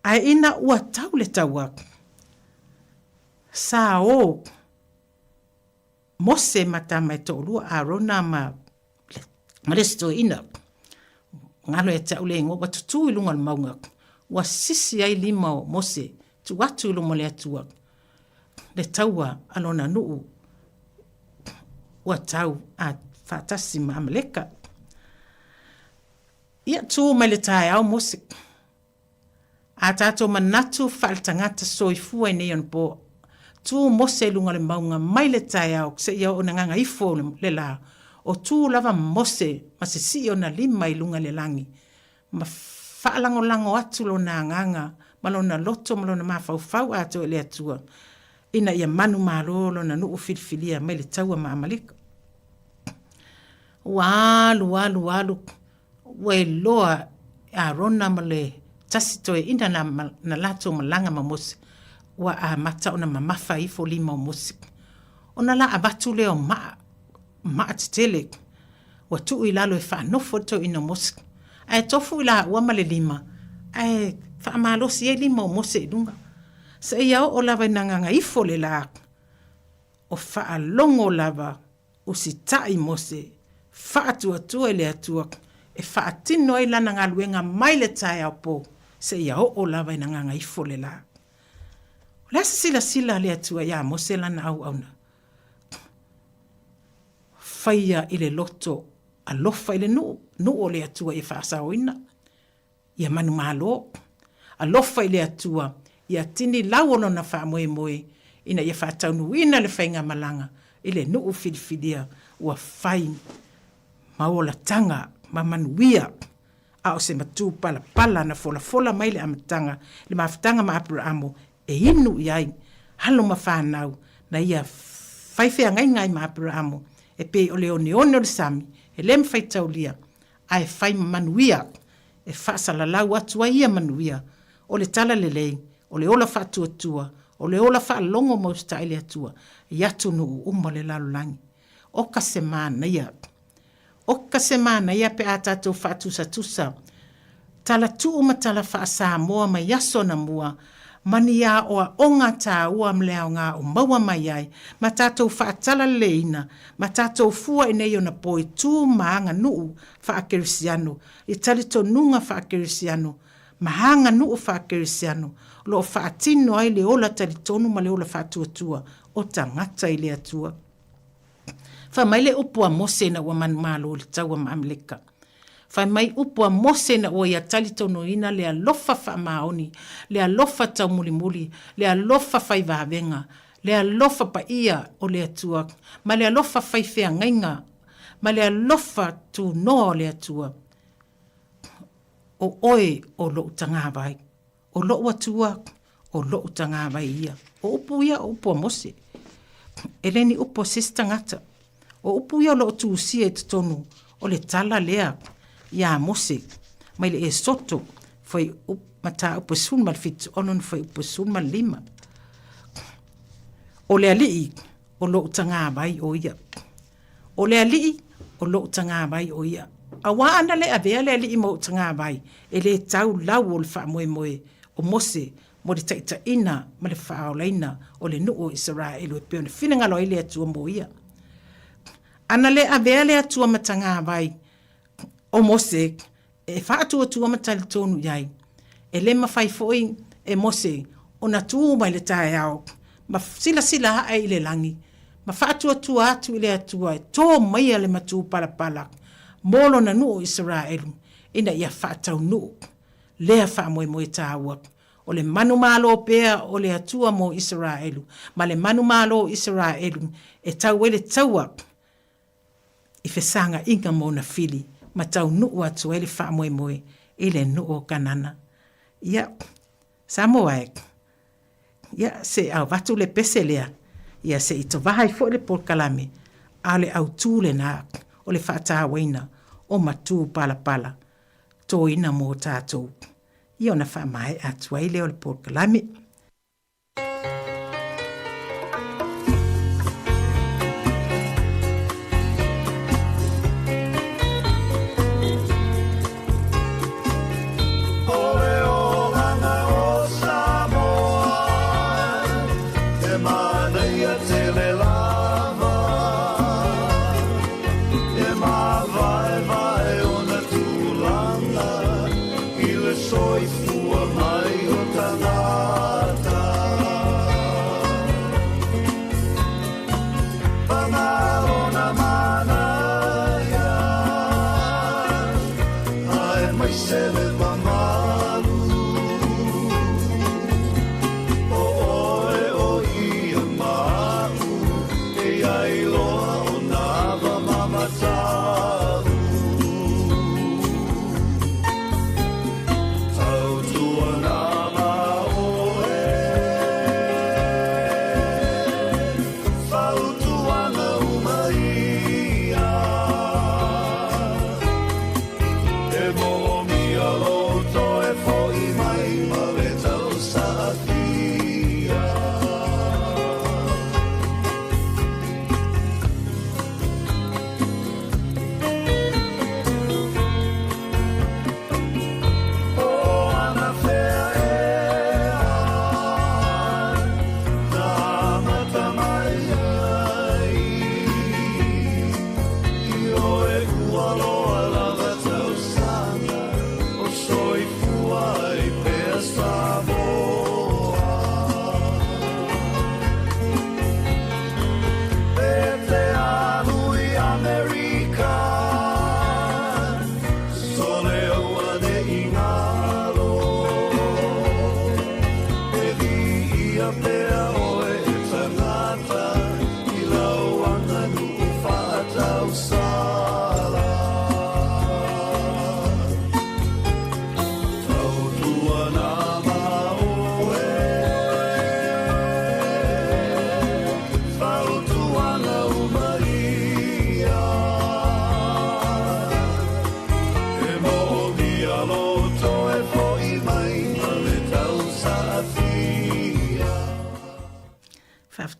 Ai ina ua tau le taua. Sa o mose mata mai tōlua a rona ma resto ina. Ngalo e tau le ngoba tutu ilunga le maunga. Wa sisi ai lima o mose tu watu ilo mole atua. Le taua alona nuu wa tau a whaatasi ma Amaleka. Ia tū mai le tae au mose. A tātou manatu whaaltangata soifua i neon po. Tū mose lunga le maunga mai le tae au se ia o nganga ifo le la. O tū lava mose ma se si o na lima i lunga le langi. Ma whaalango atu lo na nganga, ma lo na loto, ma lo na mawhau ato e le atua. Ina ia manu malo na nuu whilwhilia mai le taua ma Amaleka. Walu, we loa a rona ma le tasito e ina na lato malanga ma mose, wa a mata o na mamafa ifo lima o mose. O na la abatu leo maa titele, wa tuu ilalo e whaanofo to ina mose. Ai tofu ila ua male lima, ai whaamalosi e lima o mose idunga. Sa ia o lava nanganga ifo le la, o whaalongo lava, o si tai mose, whaatua le atua, e whaatino i lana ngā luenga mai le tai au po, sa ia o lava nanganga ifo le la. O lasa sila le atua ia mose lana au auna. Whaia i le loto, alofa i le nu o le atua i whaasauina. Ia manu malo. Alofa i le atua, ia tini lauolo na whaamoe ina ia whaataunuina le whainga malanga, i le nuu whilwhilia ua whai maola tanga, mamanuia, a o se matu pala na fola mai le amatanga, le mawhatanga ma Abrahamo, e inu iai, halo ma whanau, na ia whaiwhea ngai ma Abrahamo, e pe o le one o le sami, e lem whaitau lia, ai whai manuia, e whaasalalau atua ia manuia, o le tala lelei, o le ola whaatuatua, o le ola whaalongo mausta ile atua, i atu nuu umo le lalulangi. Oka semana ia pe atatou whaatusa, tala tuuma tala wha Sāmoa mai yaso na mua, mani ia oa onga tā ua mleo ngā o maua mai ai, ma tātou whaatala leina, ma tātou fua i nei o na poi tū maanga nuu whaakerisiano, i talito nunga whaakerisiano, mahanga nuu whaakerisiano, lo whaatino ai le ola talitonu ma le ola whaatuatua, o tangata i le atua. Wha mai le upua mose na ua manumalo le taua ma Amaleka. Wha mai upua mose na ua ia talitono ina le alofa wha maoni, le alofa tau mulimuli, le alofa whai vavenga, le alofa pa ia o le atua, ma le alofa whai whea ngainga, ma le alofa tu noa o le atua. O oe o lo utangawai, o lo atua, o lo utangawai ia. O upu ia o upua mose. Eleni upo sistangata. O upu ia o lo tuusia e tutonu, o le tala lea, ia mose, mai le e soto, foi mata upusun mal fit, onon foi upusun mal lima. O le alii, o lo utangawai o ia. O le alii, o lo utangawai o ia. Awa ana le avea le alii mo utangawai, e le tau lau o le wha moe, o mose, mo le taita ina, ma le wha o leina, o le nuu Israel, o e peone, whina ngalo ile atua mo ia. ana le avea le atua matanga vai o mose e whaatua matali tonu iai e le mawhai foi e mose o na tu mai le tae au ma sila hae le langi ma whaatua atu i le atua e tō mai le matu pala molo na nu o Israelu ina ia whaatau nu lea whaamoe tāua o le manu malo pea o le atua mo Israelu ma le manu malo Israelu e tau ele taua i whesanga inga mo na fili ma tau nuu atu ele whaamoe ele nuu o kanana. Ia, Sāmoa ia se au watu le pese lea, ia se ito wahai fo le polkalame, a le au tūle nā o le whaataa waina o matu pala, tō ina mō tātou. Ia ona whaamae atu aile o le polkalame.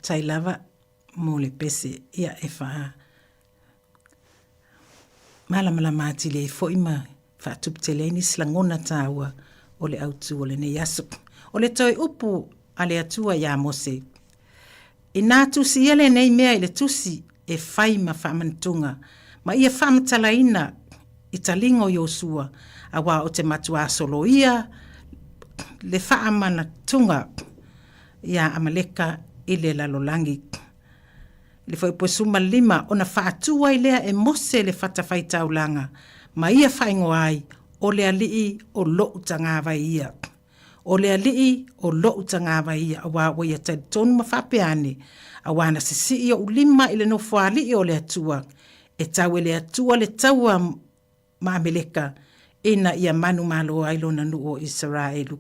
Tai lava mo le pese ia e wha malamala māti le fo ima wha tupteleni slangona tāua o le autu o le ne yasu. O le toi upu a le atua ia mose. I nā tusi ele nei mea i le tusi e whai ma whamantunga ma ia whamatalaina i talingo Iosua a wā o te matua solo ia le whaamana tunga ia Amaleka i le lalolangi. Le foi posuma lima ona whaatua i lea e mose le whatawhai taulanga ma ia whaingo ai o le alii o lou tangāwa ia. O le alii o lou tangāwa ia a wā ia tai tonu ma whapeane a wana sisi i o ulima i le no whaali i o le atua e tau e le atua le taua ma Ameleka ina ia manu malo ailona nu o Israelu.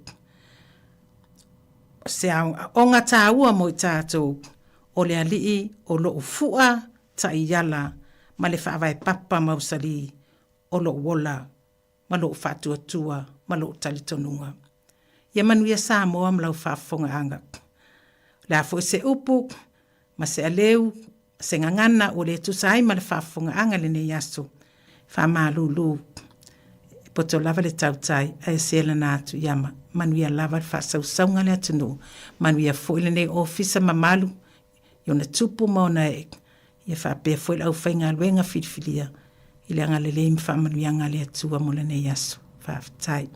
Se o ngā tāua mo i tātou o le alii o loo fua ta i yala ma le whaawai papa mausali o loo wola ma loo whātuatua ma loo talitonunga. Ia manu ia Sāmoa ma lau whaafonga anga. Le afo se upu ma se aleu se ngangana o le tusai ma le whaafonga anga le ne yaso whaamālulu. Poto lava le tautai a e sela nātu yama. Manuia lava whaasaunga le atunu. Manuia foile nei ofisa mamalu. Iona tupu mauna e. Ia whapea fwela au whainga luenga whitwhilia. I le anga lele im whamanuianga le atua mula nei aso. Whawhatai.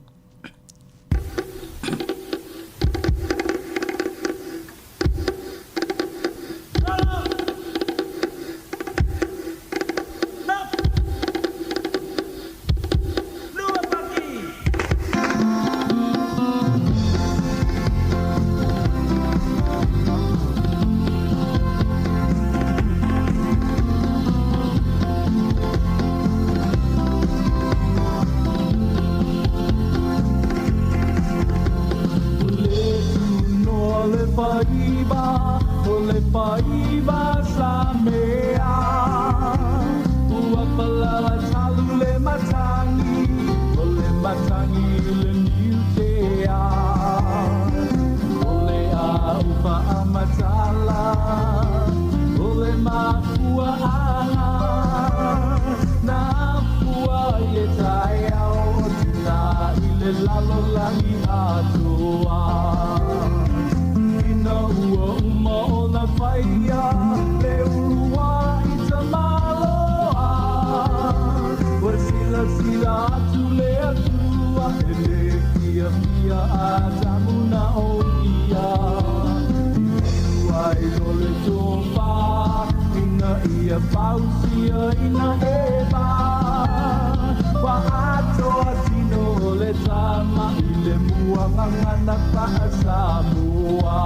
Sāmoa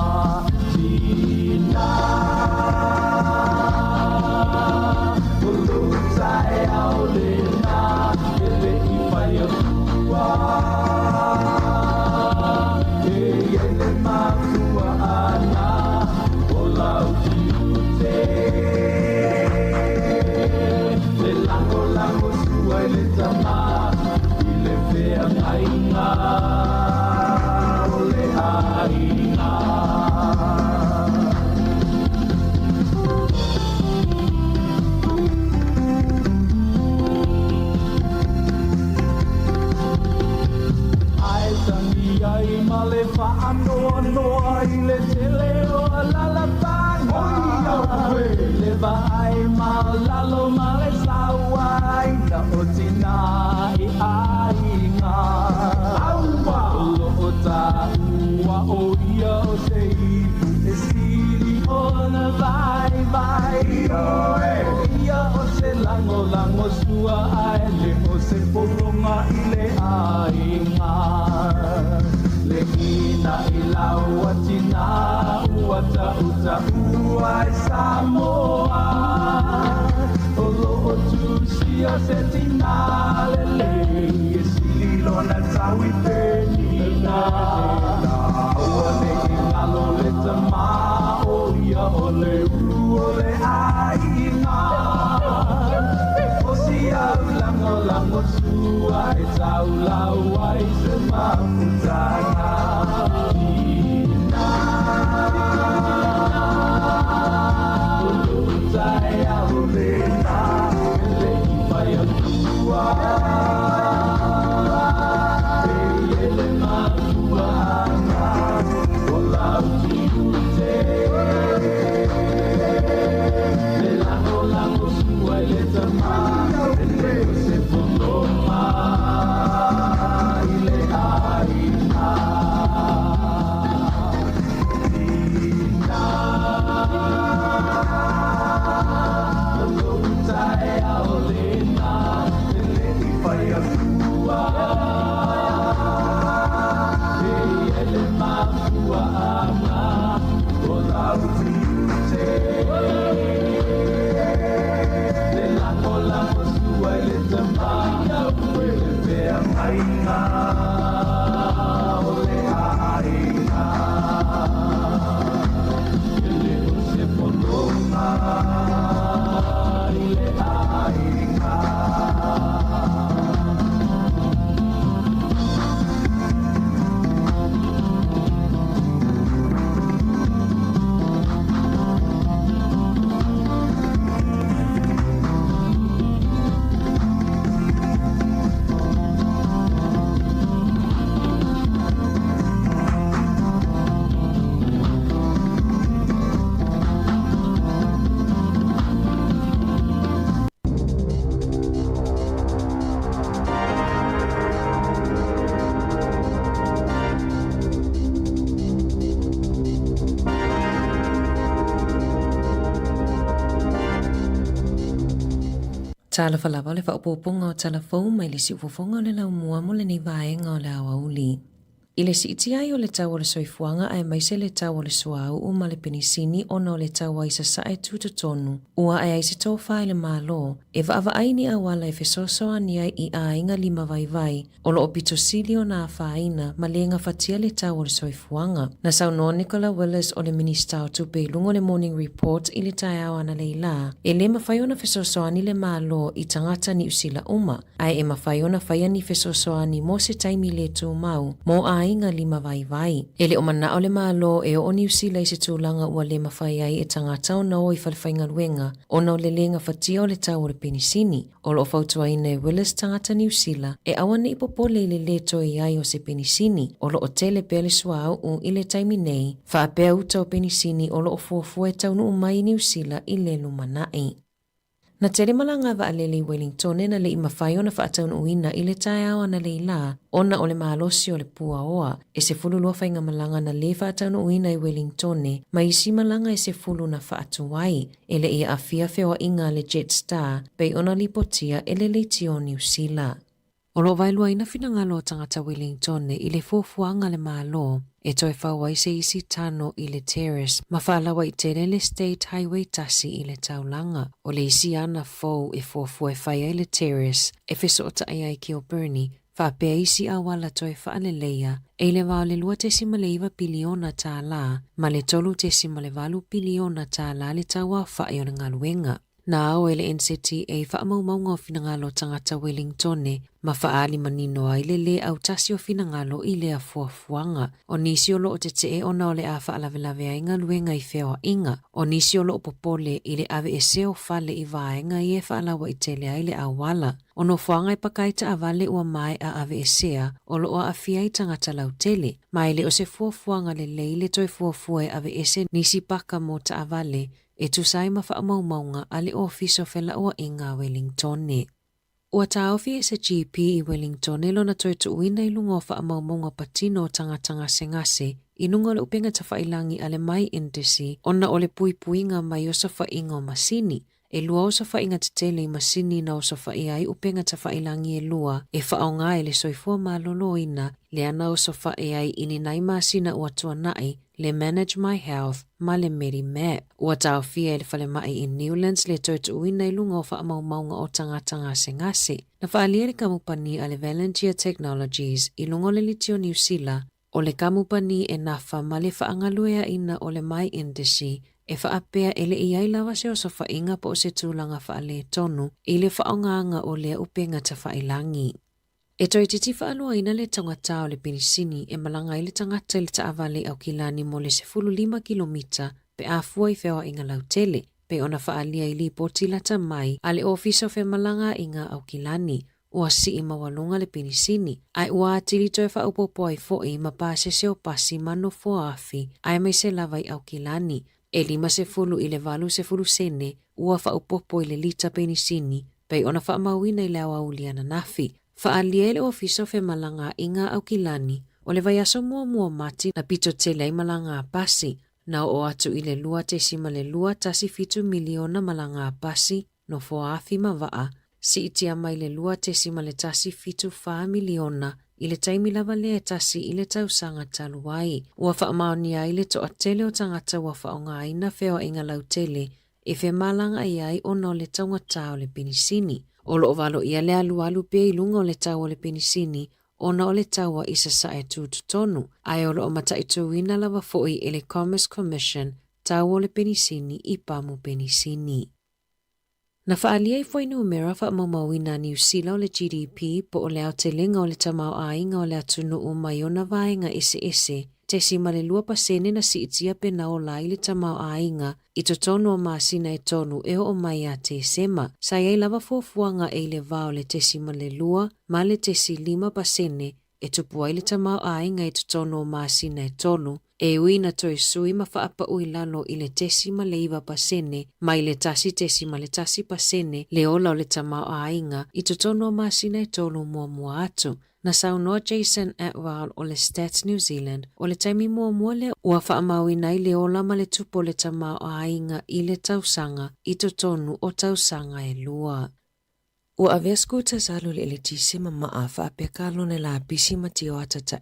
Tina Ulutai au lena Ele I whai a kua Ele makua ana O lau kiute Le lango sua I le tama I le whea ngainga Noa I le tele o lalapanga Le vai malalo male sawai Na o tina I ainga Aua Lo o ta ua o ia o se ipu E siri o na vai Ia o se lango sua ai Le o se poronga I le ainga Le ina I lau atina ua ta ua I Sāmoa O lo o tusia se tina lele E sili lona tau I penina Ua le ingalo le tama O ia o le ulu o le ainga O si au lango sua E tau lau ai se maputanga Ulutai au lena Ele I whai a kua Tala falava le whaupoponga o telefon mai le si ufofonga le lau mua mo le ni vaenga o le awa uli. I le si iti ai o le tau o le soifuanga ai mai se le tau o le suau o ma le penisini o na o le tau ai sa sae tuta tonu. Ua ai se tō whai le malo, e vaava aini awala e fesoso ani ai i a inga lima vai o lo opito sili o na whaina ma lenga fatia le tau o le soifuanga. Na sau no Nicola Willis o le minista o tupe lungo le morning report i le tai au ana leila. E le mawhaiona fesoso ani le malo i tangata ni usila uma. Ai e mawhaiona whaiani fesoso ani mo se taimi le tū mau, mo a inga lima vai. Ele o mana o le malo e o ni usila i se tūlanga ua le mawhai ai e tangata o na o i whalwhainga luenga, o na o le lenga fatia o le tau o le penisini, o lo fautua ina e Willis tangata ni usila, e awane i popole i le to i ai o se penisini, o lo o tele pele suau u i le taimi nei, whaapea uta o penisini o lo o fuafua e tau nu umai ni usila i le lumanai. Na tere malanga wa alele Wellington na le imawhai o na whaataun uina i le tae au ana leila, ona o le mahalosi o le pua oa, e se fulu lua whainga malanga na le whaataun uina i Wellington, ma isi malanga e se fulu na whaatu wai, e le ia awhia whiwa inga le Jetstar, bei ona li potia e le leiti o New Zealand. O lo vailua ina finangalo tangata Wellington i le fuafuanga le malo, e toi whawai se isi tano i le terrace, ma whaalawa i tere le State Highway tasi i le taulanga, o le isi ana fau e fuafua e whaia i le terrace, e feso o tae ai ki o Bernie, whapea isi awala toi whaaleleia, e le wao le 2.5 piliona tā la, ma le 3.8 piliona tā la le taua whae o na ngaluenga. Na au ele NCTA whaamaumaunga o finangalo tangata Wellington, ma whaali manino ai le au tasi o finangalo i le a fuafuanga. O nisi o loo te te o na o le a whaalavelave a inga luenga i whewa inga. O nisi o loo popole i le ave e seo fale i vaenga i e whaalawa i tele ai le awala. O no whaanga i pakaita a vale ua mai a ave e sea o loo a fia i tangata lau tele. Ma ele o se fuafuanga le leile toi fuafua e ave ese nisi paka mo ta a vale. E tu sai ma whaamaumaunga ale ofiso fela ua inga Wellington. Ua taofi e se GP i Wellington lo na toi tu uina i lungo whaamaumaunga patino o tanga sengase i nunga le upenga ta whailangi ale mai indisi ona ole puipuinga mai o sa whainga o masini. E lua o sa whainga te tele i masini na o sa whaiai upenga ta whailangi e lua e whaonga e le soifua malolo ina le ana o sa whaiai ini nai masina ua tuanai le Manage My Health ma le Medimap. Ua tau fia e le whale mai i Newlands le toitu uina i lunga o whaamaumaunga o tanga sengase. Na whaalia le kamupani a le Valentia Technologies i lungo le litio New Zealand o le kamupani e nafa ma le whaangaluea ina o le mai indisi e whaapea ele iai lawa se o sa whainga po o se tūlanga whaale tonu i le whaonganga o le upenga ta whailangi. E toi titi whaalua ina le tangata o le penisini e malanga i le tangata le taavale au kilani mo le 15 kilomita pe afua i whiwa inga lautele, pe ona whaalia i li potilata mai a le ofisa fe malanga inga au kilani, ua si i mawalunga le penisini, ai ua atili toi whaupopo ai fo'i ma pase se o pasi mano fua afi, ai mai se lava i au kilani, e 50 i le 8 sene, ua whaupopo i le lita penisini, pe ona whaamauina i le awa na nafi, whaalia le ofiso fe malanga inga au kilani, o le vaiaso mua mati na pito tele malanga pasi, na o atu i le 2.5 miliona malanga pasi, no foafi mawaa, si itia mai le 2.5 miliona, i le taimi lava le tasi i le tausanga taluai, ua whaamaonia i le toa tele o tangata ua whaonga ina wheo inga lautele, e fe malanga iai o no le taungata o le penisini. O lo ovalo ia le alu pe i lunga o le tau o le penisini, ona o le taua isa sae tonu, ai o lo o mata i tuina lava foi e le Commerce Commission, tau o le penisini i pamu penisini. Na whaalia i foi numera whaamamawina New Zealand o le GDP po o le au te lenga o le tamau ainga o le atunu o maiona vaenga ese, te sima le 2% na si itia pena o la i le tamau ainga, i to tonu o maasina e tonu e o mai a te sema. Sa iei lava fuafuanga e le vao le te sima le 2, ma le te si 5% e tupua i le tamau ainga i to tonu o maasina e tonu, e uina toi sui ma whaapa ui lalo i le te sima le 2%, ma i le tasi te sima le tasi pasene le ola o le tamau ainga i to tonu o maasina e tonu mua atu. Na saunoa Jason Atwell o le Stats New Zealand o le taimi mua le ua whaamauina i le ola ma le tupo le tamau ainga i le tausanga i to tonu o tausanga e lua. Ua avea scooters alu le tisima maa whaapea kalone la pisi mati o atata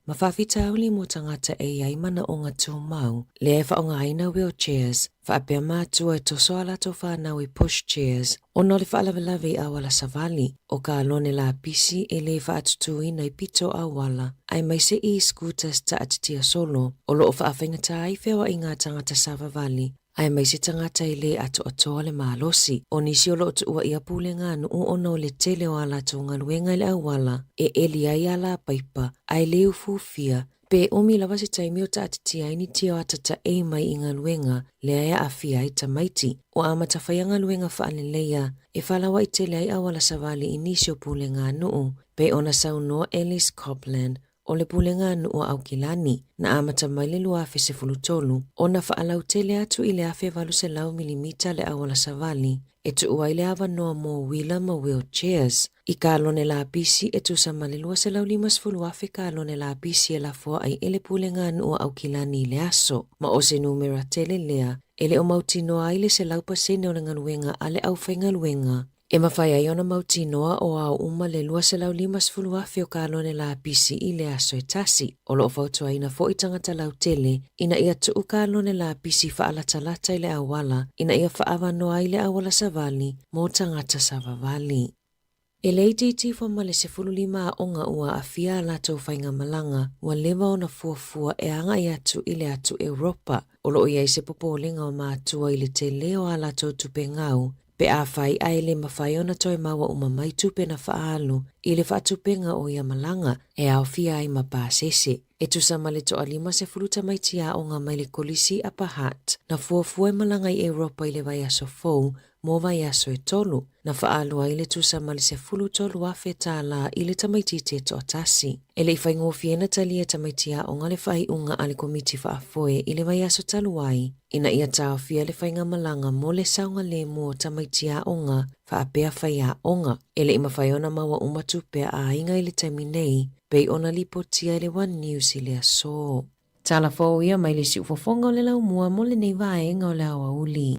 ma whawhita auli mo tangata ai mana o ngā tō mau, le e whaonga aina wheelchairs, whaapea mātua e toso ala tō whanau i pushchairs, o no le whaalawalawe awala savali, o kalone la pisi e le whaatutuina i pito awala, ai mai se i scooters ta atitia solo, o loo whaawhingata ai whewa i ngā tangata savavali, ai mai se tangata i le ato le malosi, o nisi o loo tu ua ia pule ngā nuu o no le tele o ala tō ngā luenga le awala, e eli ai ala paipa, ai le ufufia, pe omi lawa se taimi o ta atitia ini tia o atata mai i ngā luenga, le aia afia ai tamaiti, o amata whai ngā luenga whaaleleia, e whalawa i tele ai awala savali i nisi o pule ngā nuu, pe ona saunoa Ellis Copland, o le pulenga nua au kilani, na amata mai le luafe se fulutolu, o na whaalau tele atu i le afe valu se lau milimita le awala savali, e tu ua i le awa noa mo wheeler ma wheelchairs. I ka alone la bisi e tu sa malilua se lau limas fuluafe ka alone la bisi e la fua ai ele pulenga nua au kilani le aso, ma o se numera tele lea, ele o mauti noa ai le se lau pasene o le ngaluenga ale au whai ngaluenga. E mawhai ai ona mauti noa o au uma le lua se lau limas fuluafe o ka alone la bisi i le aso e tasi, o loo fautua ina fo i tangata lau tele, ina ia tuu ka alone la bisi whaalatalata i le awala, ina ia whaawa noa i le awala savali, mo tangata savavali. E le iti foma le se fululima o ngā ua a fia la tau whainga malanga, ua lewa o na fuafua e anga i atu i le atu Europa, o loo iai se popolinga o mātua i le te leo a la tau tupe ngau, pe a whai ai le mawhai ona toi maua umamai tupe na whaalu, i le whaatupenga o ia malanga, e au fia ai mapāsese. E tu sama le toa lima se fuluta mai tia o ngā mai le kolisi a pahat, na fuafua e malanga i Europa i le vai aso fou, mo vai aso e tolu, na whaalu ai le tu sama le se fulu tolu a whetā la i le tamaitite toa tasi. E le i whaingofi ena tali e tamaitia o ngā le whai unga a le komiti whaafoe i le vai aso talu ai, ina ia tau fia le whainga malanga mo le saunga le mo tamaitia o ngā whaapea whaia o ngā. E le ima whaiona maua umatupe a inga i le taiminei, pei ona lipotia le One News i le aso. Tala fōu ia mai le si ufofonga o le lau mua mo le nei vaenga o le awa uli.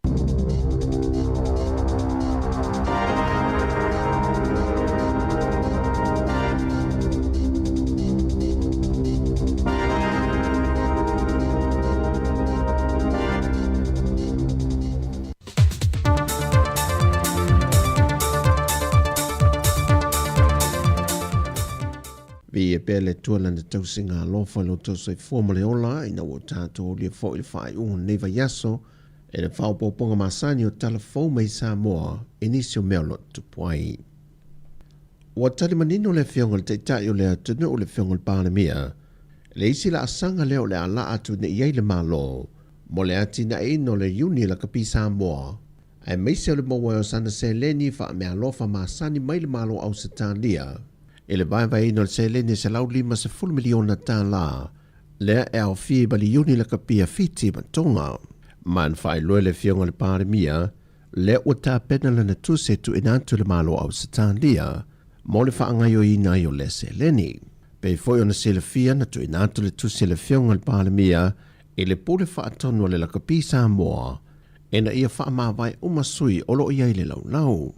Vi e pele tualana tausinga lofa lo tausai formale ola ina o tātou lia fo il fai neiva yaso e le whaupoponga masani o talafou mai Sāmoa inisio meolo tupuai. Ua tali manino le whionga le teitai o le atunu o le whionga le pānemia, le isi la asanga leo le ala atu ne iei le malo, mo le ati na ino le uni la kapi Sāmoa, ai meise o le maua o sana se leni wha mea lofa masani mai le malo au se tālia, e le vai ino le se leni se lau lima se full miliona tā la, lea e au fie bali uni la kapia fiti matonga. Man fai loe le whionga le pānemia, le ua tā pena lana tuse tu inantu le malo au se tālia, mo le whaangai o ina i o le se leni. Pei foi ona se le fia na tu inantu le tuse le whionga le pānemia, e le pule whaatonu le lakapi Sāmoa, e na ia whaamawai umasui olo ia i le lau.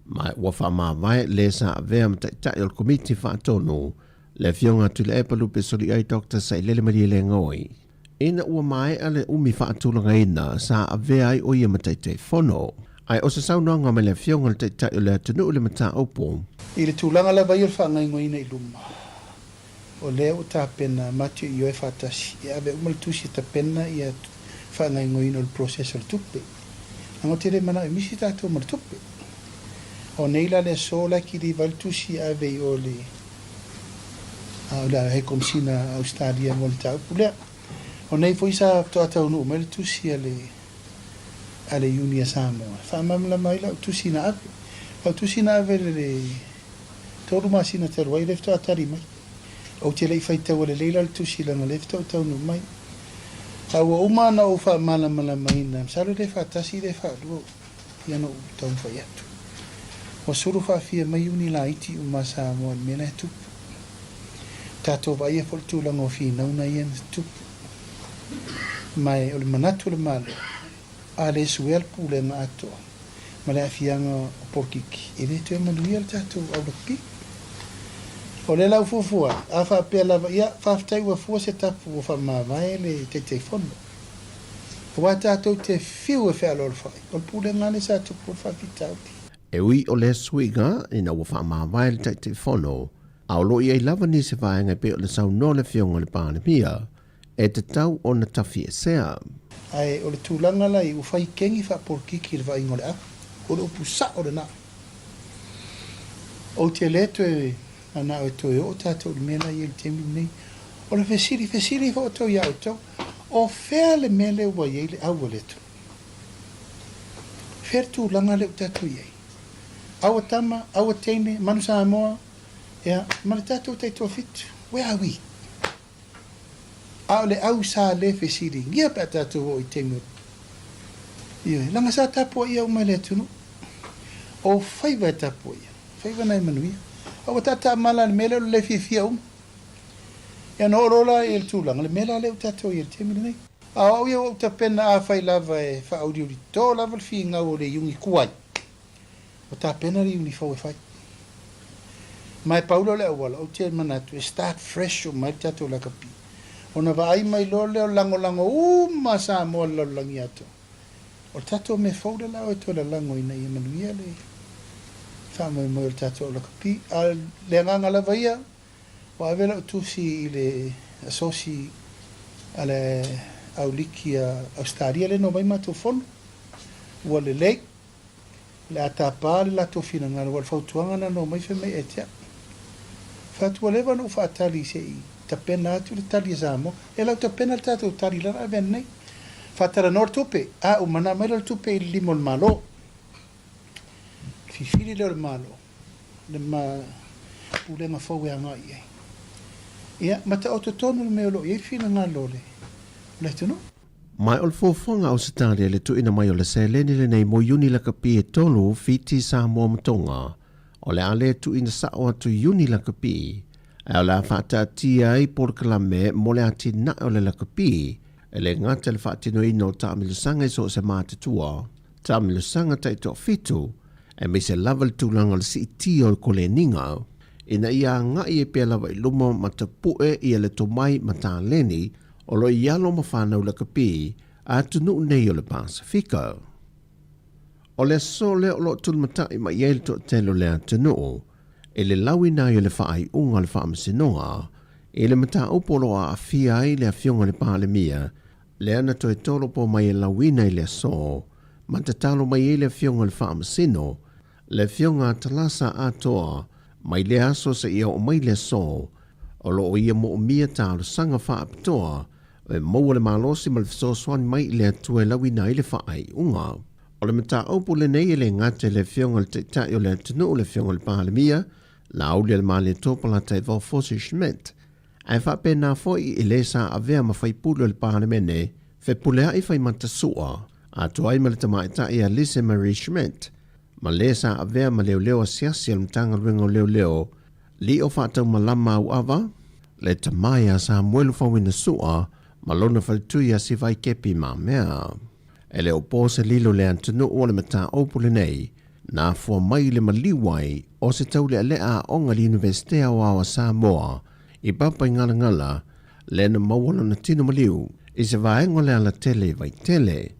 Mai ua whaamawai le sa avea mtaitai o le komiti whaatonu, le whionga tu le epalupe soli ai Dr. Sailele Maria le ngoi. Ina ua mai ale umi whaatulanga ina sa avea ai o ia mtaitai whono. Ai o se saunanga me le whionga le taitai o le atunu o le mata opo. I le tūlanga la vai o whaangai ngoina i luma. O lea o tā pena matu i oe whaatasi. I ave umal tusi ta pena i a whaangai ngoina o le process o le tupe. Ango te re mana i misi tātou ma le tupe. O neila le sola ki li val tusi ave i o le he komsina Australia mo le tau pulea. O nei foi sa to atau no me tusi ale unia Sāmoa. Fa mamla mai la tusi na ave. O tusi na ave le toru masina te roi lefto atari mai. O te lei faita wale leila le tusi la lefto atau no mai. Au uma na o fa mala mai na. Salo le fa tasi le fa do. Ia no tau fa yatu. O suru fa fia mai uni la iti uma Sāmoa me na tu. Tato vai e fol tu la no fi na una ien tu. Mai o le manatu le malo a le suel pule ma ato ma le afianga o porkiki. E le tue manuia le tātou au lapi. O le lau fufua, a wha pia lava ia, whaftai ua fua se tapu o wha mawai le te fono. Wa tātou te whiu e whea lor whai. O pule ngane sa tupu o whawitauti. E ui o le suiga ina ua whaamawai le te fono, au lo i lava ni se vaenga pe o le sau no le fionga le pāne pia, e te tau o na tafi e sea. Ai o le tūlanga lai u whai kengi wha porkiki le vai ngole a. O le upu sa o le na. O te leto e ana o to e o tātou le mela i le temi nei. O le fesiri ho o tau ia o tau. O whea le mele ua iei le au leto. Whea tūlanga le u tātou iei. Awa tama, awa teine, manu Sāmoa, ea, mara tātou tei tō fitu. Where are we? Ao le au sā le fesiri, ngia pa tātou o i teimu. Ioi, langa sā tāpua ia umai le tunu. O whaiva e tāpua ia, whaiva nai manuia. Awa tātā mala le mele o le fifia Ea no rola e le tūlanga, le mela le u tātou i le teimu nei. Au ia o ta pena a whai lava e wha auri uri tō lava le fi ngau o le yungi kuai. O tā pena ri uni fau e whai. Mai paulo le awala, o te manatu, e start fresh o mai tātou la kapi. O na vai mai lo leo lango, ma Sāmoa lalangi ato. O tātou me fau le lao e tō la lango ina i manuia le. Whamai mo le tātou la kapi. A le nganga la vaia, o avela o tūsi i le asosi a le auliki a Australia le no mai mātou fono. Ua le lake. Le atapa le lato fina ngana wal fautuanga na no mai feme etia. Fatua leva no fa tali se i tapena atu le tali Sāmoa. E lau tapena le tatou tali lara aven nei. Fatara nor tupe. A umana mai le tupe i limo le malo. Fifiri le malo. Le ma pulenga fau e anga iei. Ia, mata autotonu le meolo iei fina ngana lole. Le tunu? Mai o le fofonga o se tari le tuina mai o le seleni le nei mo yuni la kapi e tolu fiti Sāmoa matonga. O le ale tuina sao atu yuni la kapi. E o le whata tia i porkalame mo le ati na o le la kapi. E le ngata le whatino ino taamilusanga i so se mātatua. Taamilusanga taito fitu. E me se lava le tūlanga le si iti o le kole ninga. Ina ia ngai e pia lava i luma matapue i le tomai mataleni. O lo ialo ma whanau la kapi a tunu nei o le Pasifika. O le sole o lo tulmatai ma iel to telo le atunu, e le lawi nai o le whaai unga le whaamsinoa, e le mata upolo a awhia i le awhionga le pālemia, le ana to e tolo po mai e lawi nai le so, ma te talo mai e le awhionga le whaamsino, le awhionga talasa atoa, mai le aso sa ia o mai le so, o lo o ia mo o mia talo sanga whaapitoa, e maua le malosi ma le fisoswani mai le atua lawi na le whaai unga. O le mata aupu le nei le ngate le fionga le te o le atunu le fionga le pahalemia, la auli le male topala te vo fosi schmet. Ai whape na foi i le sa avea ma fai pulu le pahalemene, fe pulea i fai matasua, a tuai ma le tamaita i a Lise Marie Schmidt, ma le sa avea ma leo siasi al mtanga ringo leo, li o whatau malama au ava, le tamaya sa muelu fawina sua, malona faltuia si vai kepi ma mea. E le opose lilo le antunu o le mata opule nei, na fua mai le maliwai o se tau le lea onga li Universitea o awa Sāmoa, i papa i ngala le na mawala na tino maliu, i se vaengo le ala tele vai tele,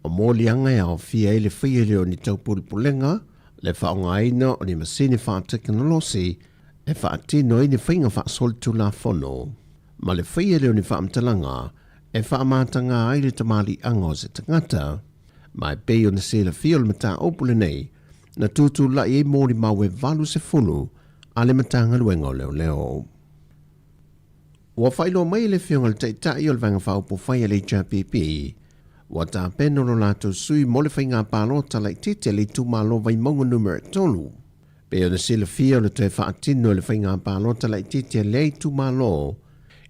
o mōli anga e au fia e le fia leo ni tau pulpulenga, le whaonga aina o ni masini wha teknolosi, e wha atino i ni whainga wha soltu la fono. Ma le whaia leo ni whaamtalanga, e whaamātanga ai le tamali anga o se tangata, ma e pei o na se la fia le mata opule nei, na tūtū la i e mōri mawe valu se funu, a le matanga luenga leo. Wa whailo mai le fionga le teitai o le vanga whaupo whaia le JPP, wa tā peno lo lato sui mo le whainga pālota lai tite le tūmalo vai maunga numero tolu. Pe o na se la fia o le tue whaatino le whainga pālota lai tite le tūmalo,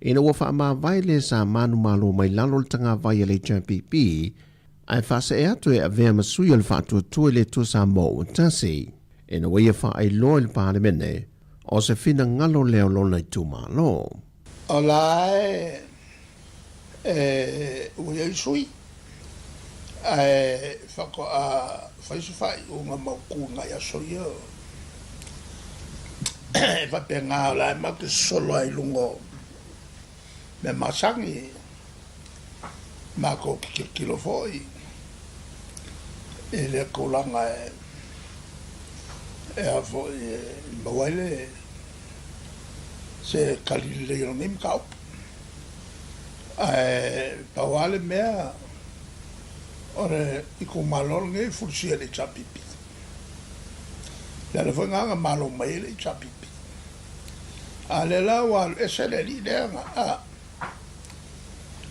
ina ua wha vai le sa manu malo mai lalo le tanga vai le JPP, ai whasa e atu e a vea masui o le whaatua tue le tu Sāmoa o tasi, ina wea wha ai loa le pālemene, o se fina ngalo leo lona i tu malo. O la ua i sui, Whako a whaisufai o ngā maukunga ia soia. E wape ngā lai maki solo ai lungo. Me masangi. Mako kilo foi. E le kolanga e a foi mawaile. Se kalile yo nim kau. Pawale mea. Ore i ko malol ngai fursia le chapipi. Le foi nga malo mai le chapipi. Ale la wal esele li denga a.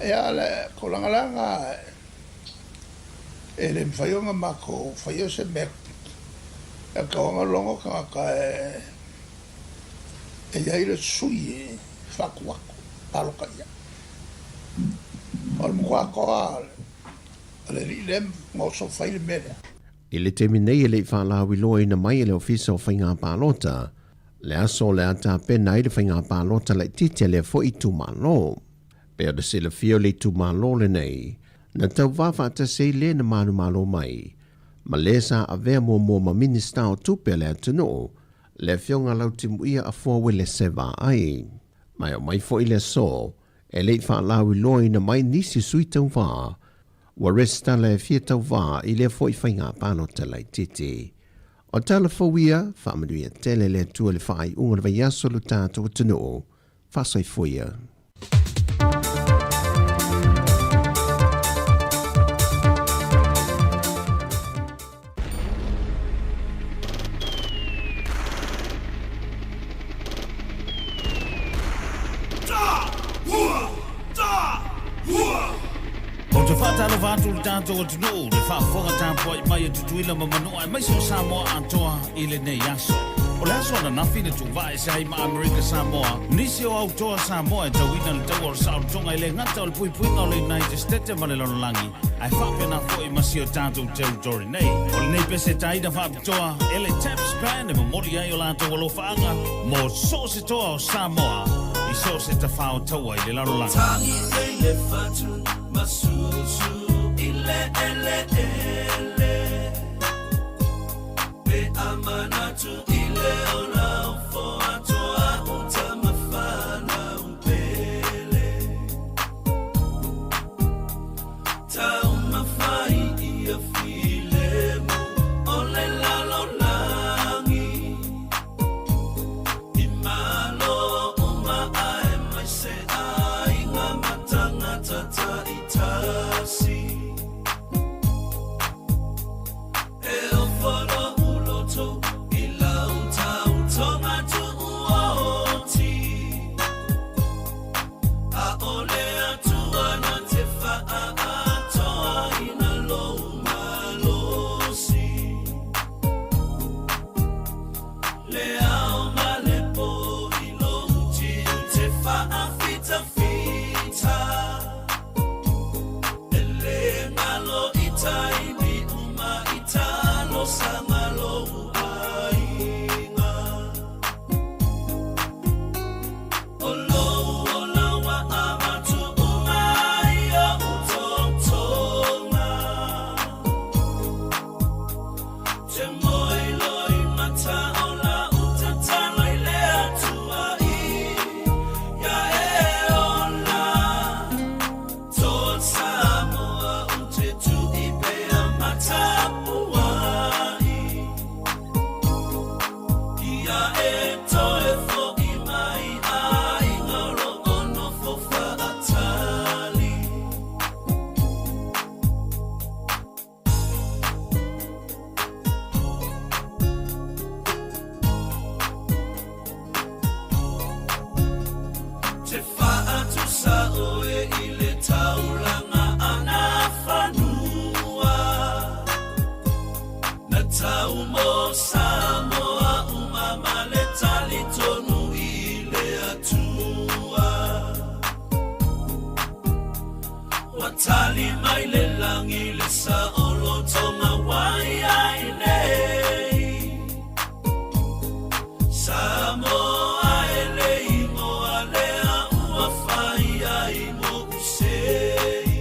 E ale ko langa ele mfayo nga mako fayo se mek. E ka nga longo ka e ya ile sui fakwa palo ka ya. Ol mo ko I le temi nei e le whalawi loa ina mai e le ofisa o whainga pālota. Le aso le ata pena i le whainga pālota le tite le fo i tu malo. Pea de se le fio le tu malo le nei. Na tau wafa ata se le na manu malo mai. Ma le sa a vea mua ma minista o tupe le atano. Le fionga lau timu ia a fua le seva ai. Mai o mai fo i le so. E le whalawi loa ina mai nisi sui tau waa. Wa resta le fia tau wā i le fo i whainga pālota lai titi. O tala fawia, whamanuia tele le tua le whai unga le vai aso lu tātou tano, whasai fuia. Talo vatu le tanto o tunu le whaafonga tāpua I mai tutuila mamanoa mai so Sāmoa antoa I le nei aso. O le aso na nawhina tu vai se hai ma Amerika Sāmoa. Nisi o autoa Sāmoa e tauina le tau o Saotonga I le ngata o le puipuinga o le United States ma le lololangi. Ai whapena fo I masi o tātou territory nei. O le nei pese taida whapitoa e le taxpan e mamori ai o lato o lo whaanga. Mo so se toa o Sāmoa I so se ta whao taua I le lololangi. Tangi ei le whatu masusu ile ele be amanatu ile ona fo atoa utamafana umpele taumafai ia filemu ole lalo langi imalo uma ai mai se ai ngamatanga tata itasi el foro uloto ila utonga tu uoti a ole atua na te faa atoa ina lo malosi le ao malepo ilo uti te faa fita fita Taimi uma italo samalo ainga Olo olawa amatu umaya utotonga Te moilo imata ola utatalo ile atua I Ya e ola Tot Sāmoa utetu Tapuai Ia e toe fo I mai ai ngaro ono fo whaatali Te whaatu sa oe I le taulanga ana whanua Tau mo Sāmoa umama le tali tonu I le atua Watali mai le langi le sa olo tonga wai ai nei Sāmoa e le imoa lea ua whai ai mo usei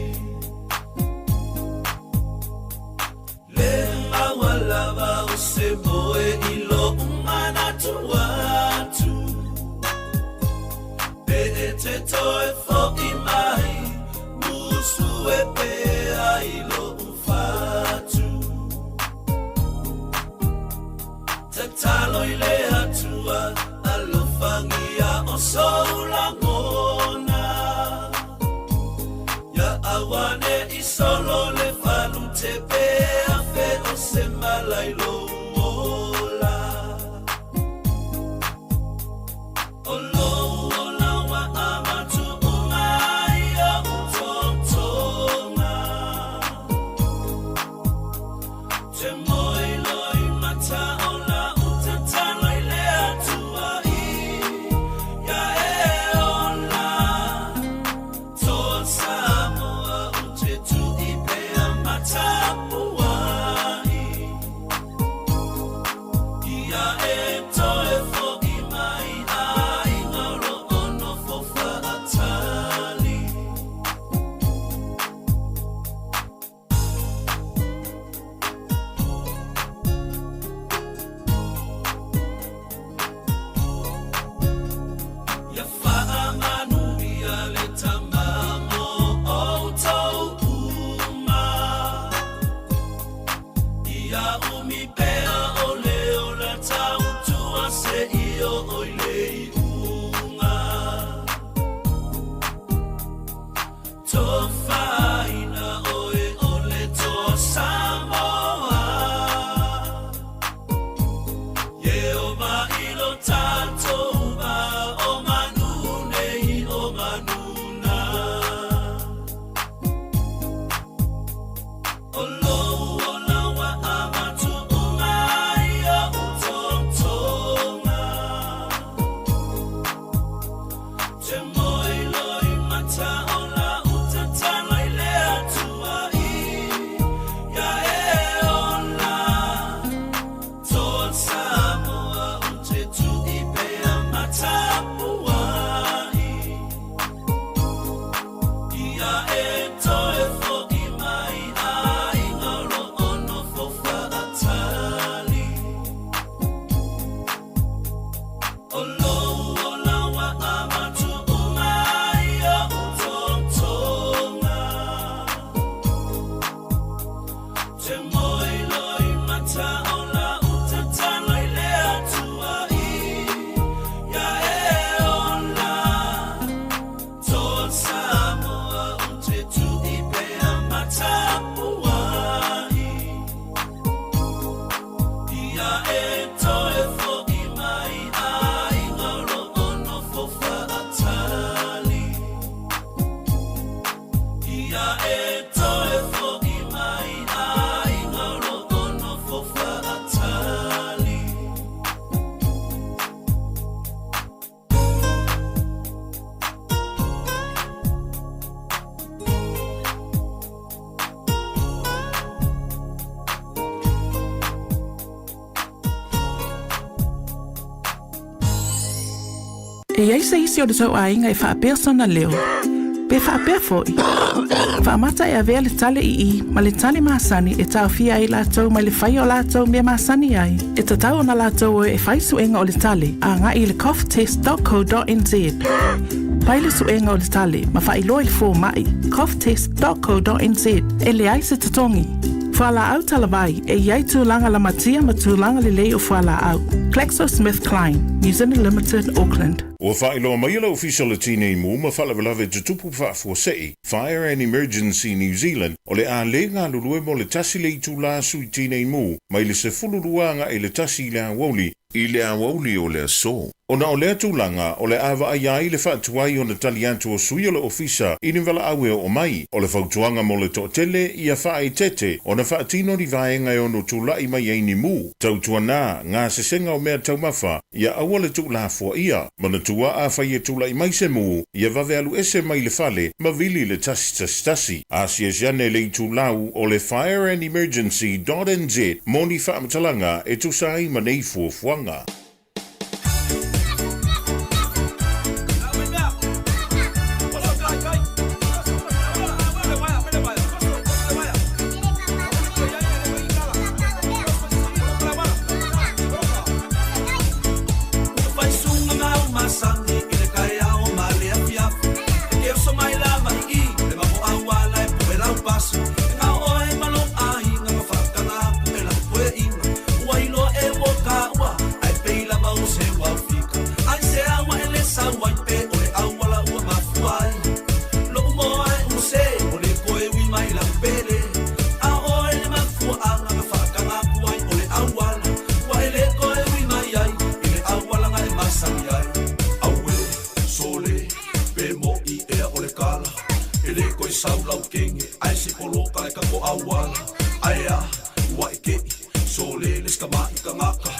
awane I solo le falu te pe a fe o se malai lo ola. O lo ola wa amatu umai a utontonga. Te moi loi mata ola utataloi le atua I. Ya e ola. Toa Sāmoa ute tu I pea matapuai. Ia e toe fo I mai ai ngaro ono fo whaatali. Ia whaamanu ia le tamamo o tau uma. Ia umi pea o leo la tau tua se io o lei unga. To whaina oe o le to Sāmoa. Ye o mailo tātou ma o manu nei o manuna. O lou o lawa amatu umai a utontonga. Te moi loi mata o la utatalai le atua I. Ia e ola. Toa Sāmoa ute tu I pea matapuai. Ia e toe fo I mai ai ngaro ono fo whaatali. O lou o lawa amatu umai a utontonga. Te moi loi mata o la utatalai le atua I. Ia e ola. Toa Sāmoa ute tu I pea matapuai. Ia e toe fo I mai ai ngaro ono fo whaatali. Ia e toe fo I mai ai ngaro ono fo whaatali. E ai se isi o le tau ainga e whaapea sona leo. Pe whaapea foi. Whaamata e avea le tale I ma le tale maasani e tau fia ai lātou mai le whai o lātou mea maasani ai. E tatau o na lātou e whai suenga o le tale a ngā I le coughtest.co.nz. Pai le suenga o le tale ma whai loa le fō mai coughtest.co.nz e le ai se tatongi. Whala au talavai e iai tūlanga la matia ma tūlanga le lei o whala au. GlaxoSmithKline, New Zealand Limited, Auckland. Ua whaeloa mai ala official le tine I mu ma whalawalawe tutupu whaafua Fire and Emergency New Zealand o le a le ngā lulue mo le tasi le itu la sui tine I mu mai le se fululuanga e le tasi le awoli I le awoli o le aso. Ona o lea tūlanga o le awa ai le whaatuai o na tali atu o sui o le ofisa I ni wala awe o mai o le whautuanga mo le to'atele I a whae tete o na whaatino ni vaenga o no tūlai mai ei ni mu. Tautua nā ngā sesenga o mea taumafa ia aua le tūlafua ia ma na tua a whai e tūlai mai se mu ia vave alu ese mai le fale ma vili le tasi. Asia siane le tūlau o le Fire and Emergency.nz moni whaamatalanga e tusai ma nei fuafuanga. Wai loa e woka ua, ai pei ele koe sau lau kenge, ai se polo ka e kako awala. Ai a, wai ke, so le les ka mai ka ngaka,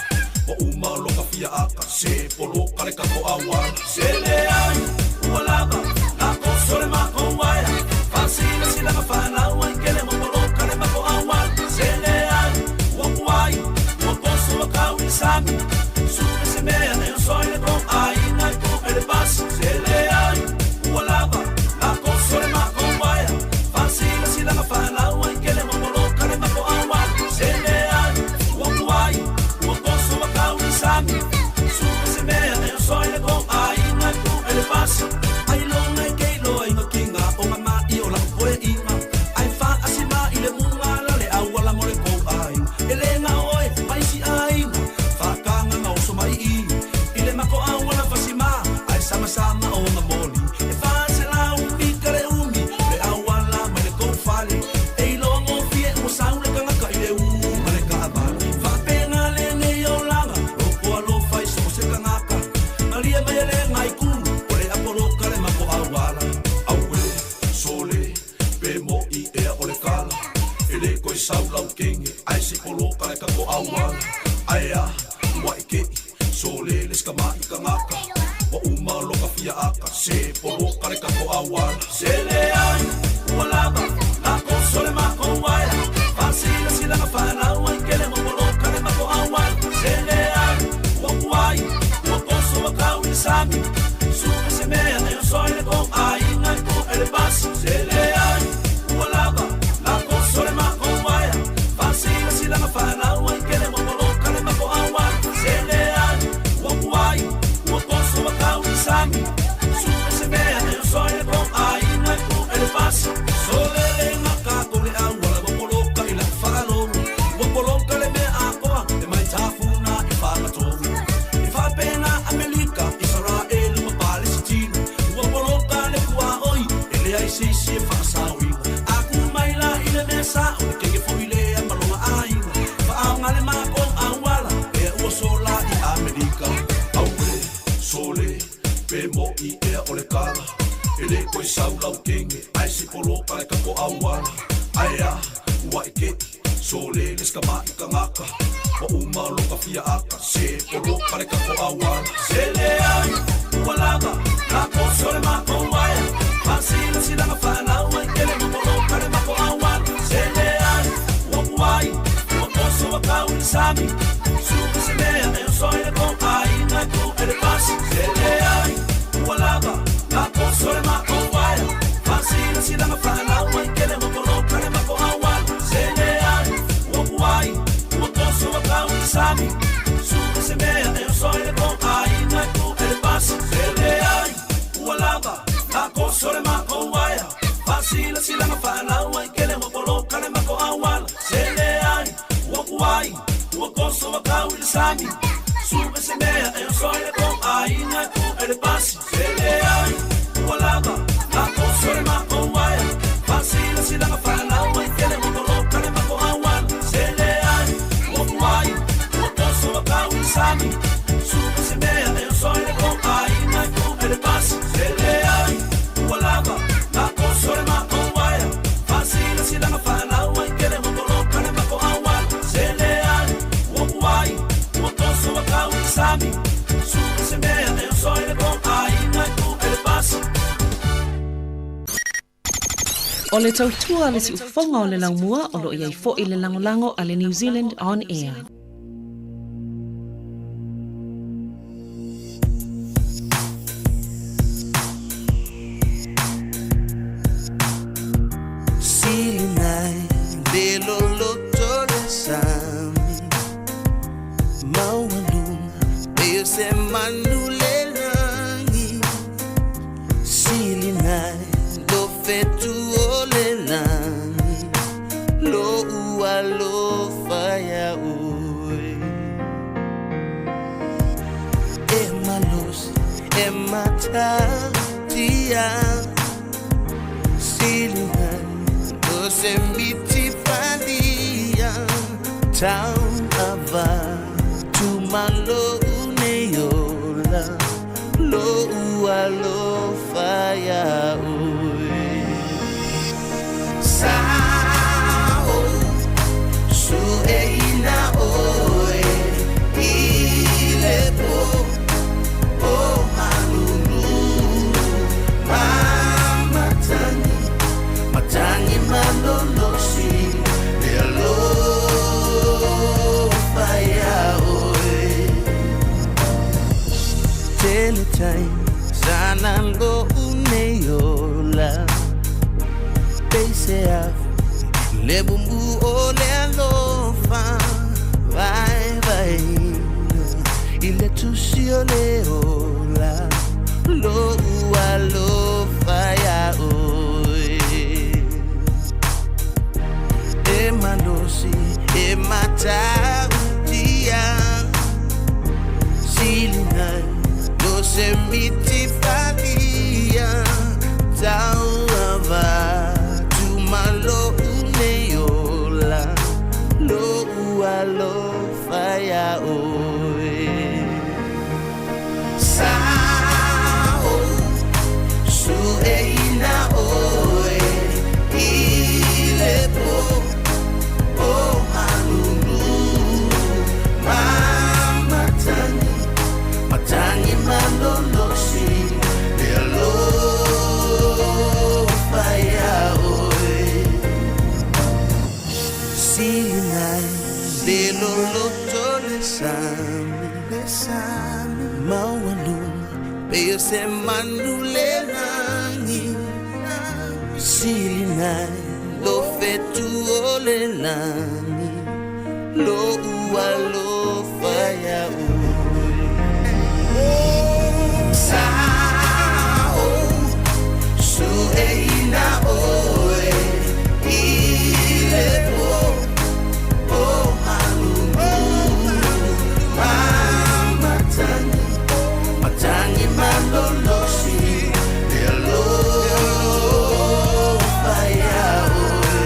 wa uma loka fia aka, se polo ka e kako awala. Se le ai, ua lava, na ko sore mako waia, fasila sila ka whanau, ai kele mo polo ka e mako awala. Se le ai, ua kuai, ua poso wa kau i sami, sume se mea ne o soile ko ai ngai ko ele pasi. Se le ai, ua lava, na ko sore mako waia, fasila sila ka whanau, ai kele mo polo ka e mako awala. Se le ai, ua kuai, ua poso wa kau i sami, sume se mea ne o soile ko ai ngai ko ele pasi. Ai longa i keilo ai makinga o nga mai o la poe inga, ai fa asima i le munga la le awala mo le kou ai, ele nga oe mai si ai fa kanga nga oso mai i le mako awala fasima, ai sama sama o nga moli, e fa se la umi kare umi, le awala mai le kou fale, e longa o fie o saule kanga ka i le uma le kaabali, fa penga le ne o langa, o kua lo fai so se kangaka, malia mai le ngai kulu, o le apolo kare mako awala, aue, sole, pe mo i ea o le kala, ele koe sau lau kenge, ai se polo kare kako awala, ai a, wai ke, sole les ka mai ka ngaka, wa uma loka fia aka, se polo kare kako awala. Se le ai, ua lava, na ko sole mako waia, fasila sila ka whanau, ai kele mo polo kare mako awala. Se le ai, ua kuai, ua poso wa kau i sami, sume se mea ne o soile ko ai ngai ko ele pasi. Se le ai, ua lava, na ko sole mako waia, fasila sila ka whanau, ai kele mo polo kare mako awala. Se le ai, ua kuai, ua poso wa kau i sami, sume se mea ne o soile ko ai ngai ko ele pasi. So le le ngaka ko le awala, wa polo ka i la whanau, wa polo ka le mea akoa, e mai tafuna i whanatohu. I whapena Amerika, Israel, ma Palestina, wa polo ka le kua oi, ele ai sisi e whasawina. Aku mai la i le mea sa, o le kege fwile a malonga aina, whaanga le mako awala, e ua sola i Amerika. Aue, sole, pe mo i ea o le kala, ele koe sau lau kenge, ai se polo ka le kako awala. Ai a, wai ke, sole les ka mai ka ngaka, wa uma loka fia aka, se polo ka le kako awala. Se le ai, ua lava, na ko sole mako waia, fasila sila ka whanau, ai kele mo polo ka le mako awala. Se le ai, ua kuai, ua poso wa kau i sami, sume se mea ne o soile ko ai ngai ko ele pasi. Se le ai, ua lava, na ko sole mako waia, fasila sila ka whanau, ai kele mo polo ka le mako awala. Se le ai, ua kuai, ua poso wa kau i sami, sume se mea ne o soile ko ai ngai ko ele pasi. Se le ai, ua lava, na ko sole mako waia, fasila sila ka whanau, ai kele mo polo ka le mako awala. Se le ai, ua kuai, ua poso wa kau i sami, sume se mea ne o soile ko ai ngai ko ele pasi. Se le ai, ua lava, na ko sole mako waia, fasila sila ka whanau, ai kele mo polo ka le mako awala. Se le ai, ua kuai, ua poso wa kau i sami, sume se mea ne o soile ko ai ngai ko ele pasi. Se le ai, ua lava, na ko sole mako waia, fasila sila ka whanau, ai kele mo polo ka le mako awala. Se le ai, ua kuai, ua poso wa kau i sami, sume se mea ne o soile ko ai ngai ko ele pasi. O le tautua le si ufonga o le laumua o lo iai fo i le langolango a le New Zealand On Air. Silinai de lolo toresami Maualung Eo se manulelangi Silinai lo fetu olelani Lo ua lo faya ue Emalos ematatia Silinai Sembiti fandia town ava tumalo uneyola lo alo faya ue Pace af le bumbu o le alofa vai vai il tusio le ola lo alofa ya oi e malosi e mata utia silina lo semiti falia tawa tu malo uneola lo alofa ya oi sao su eina oe ile po o malulu matani malolosi de alofa ya oe sinai de loloto le sami maualu peo se manule langi sinai lo fetu ole langi lo alofa ya sao su eina oe ile po o malulu matani malolosi de alofa ya oe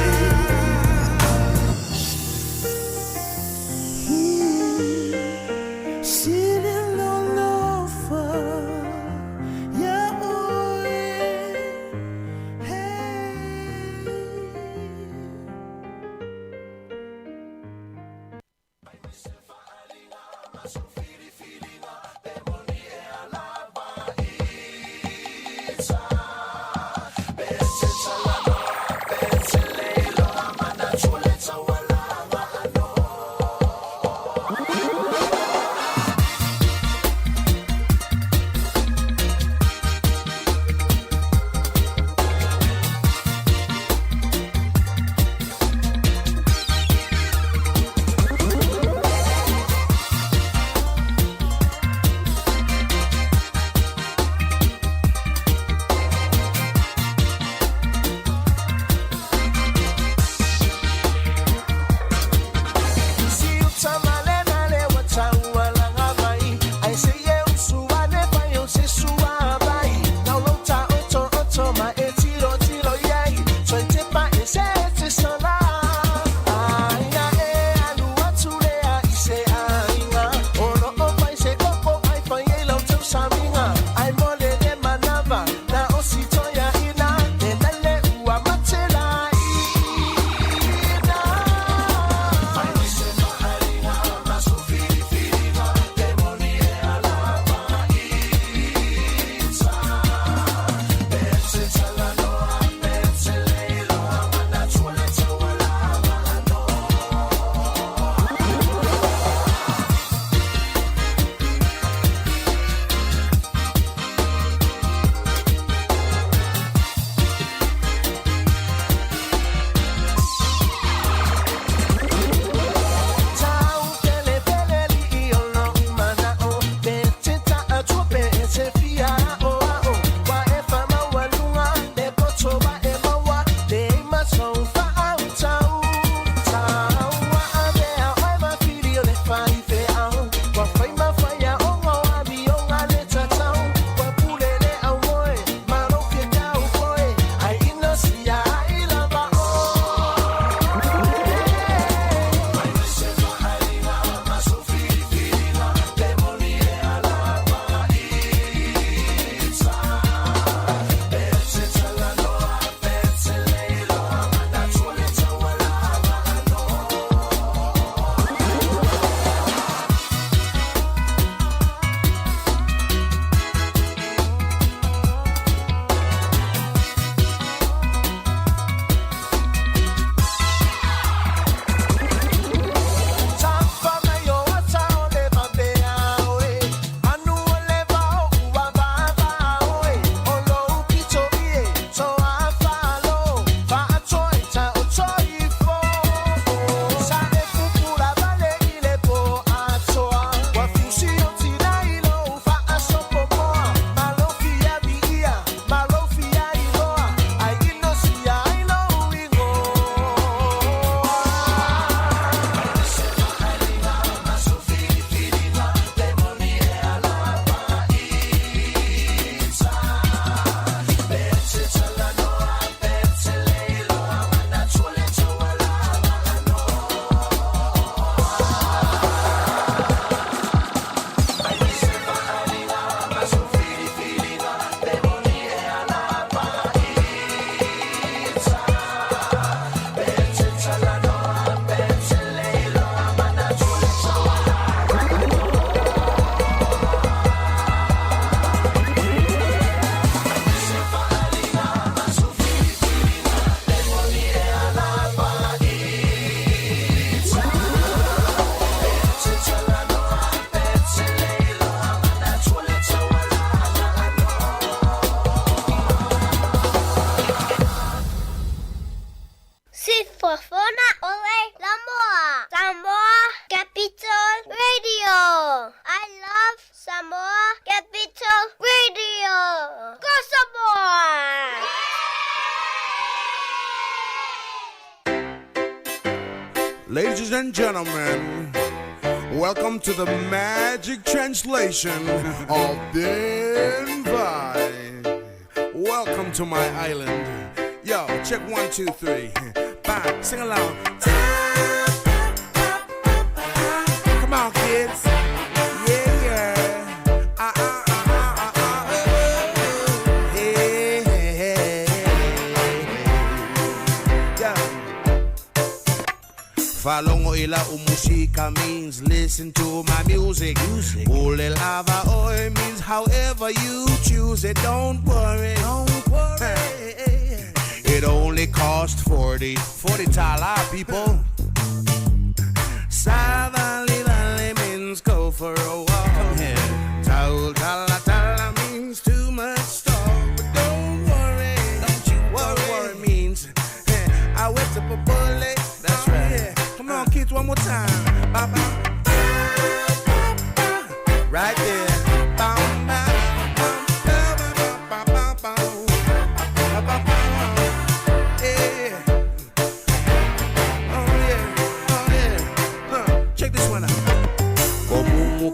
Ladies and gentlemen, welcome to the magic translation of Denver. Welcome to my island. Yo, check 1, 2, 3. Bye. Sing along. Come on, kids. Yeah, yeah. Hey, hey, hey. Yeah. Falongo ila umusika means listen to my music. Ule lava oi means however you choose it. Don't worry. It only cost 40 tala, people. Savali valley means go for a walk. Taul tala tala means too much talk. But don't worry, worry means I went up a bullet. That's right. Come on, kids, one more time. Right there.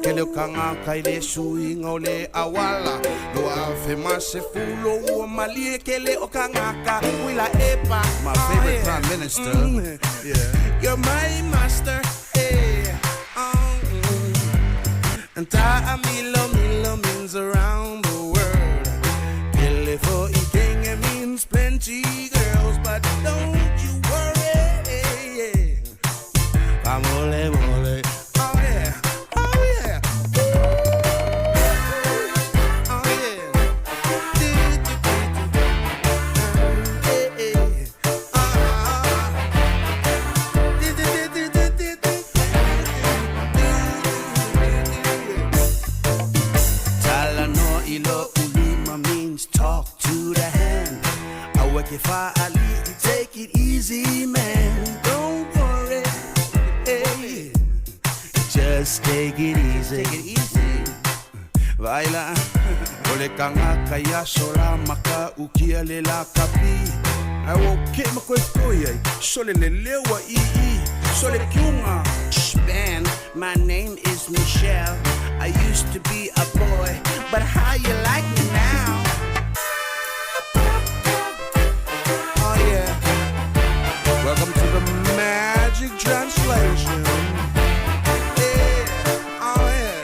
Kele kanga kaile suinga ole awala lo afe mase fulo o malie kele okangaka wila epa my favorite prime minister yeah you're my master hey and ta milo means around the world kele for eating it means plenty girls but don't you worry amole mole if I leave you, take it easy, man. Don't worry, hey. Just take it easy. Take it easy. Baila, ole kanga kaya sola maka ukia lela kapi. I woke up with koye, sole lewa sole kiunga. Man, my name is Michelle. I used to be a boy, but how you like me now? Welcome to the magic translation. Yeah, oh yeah.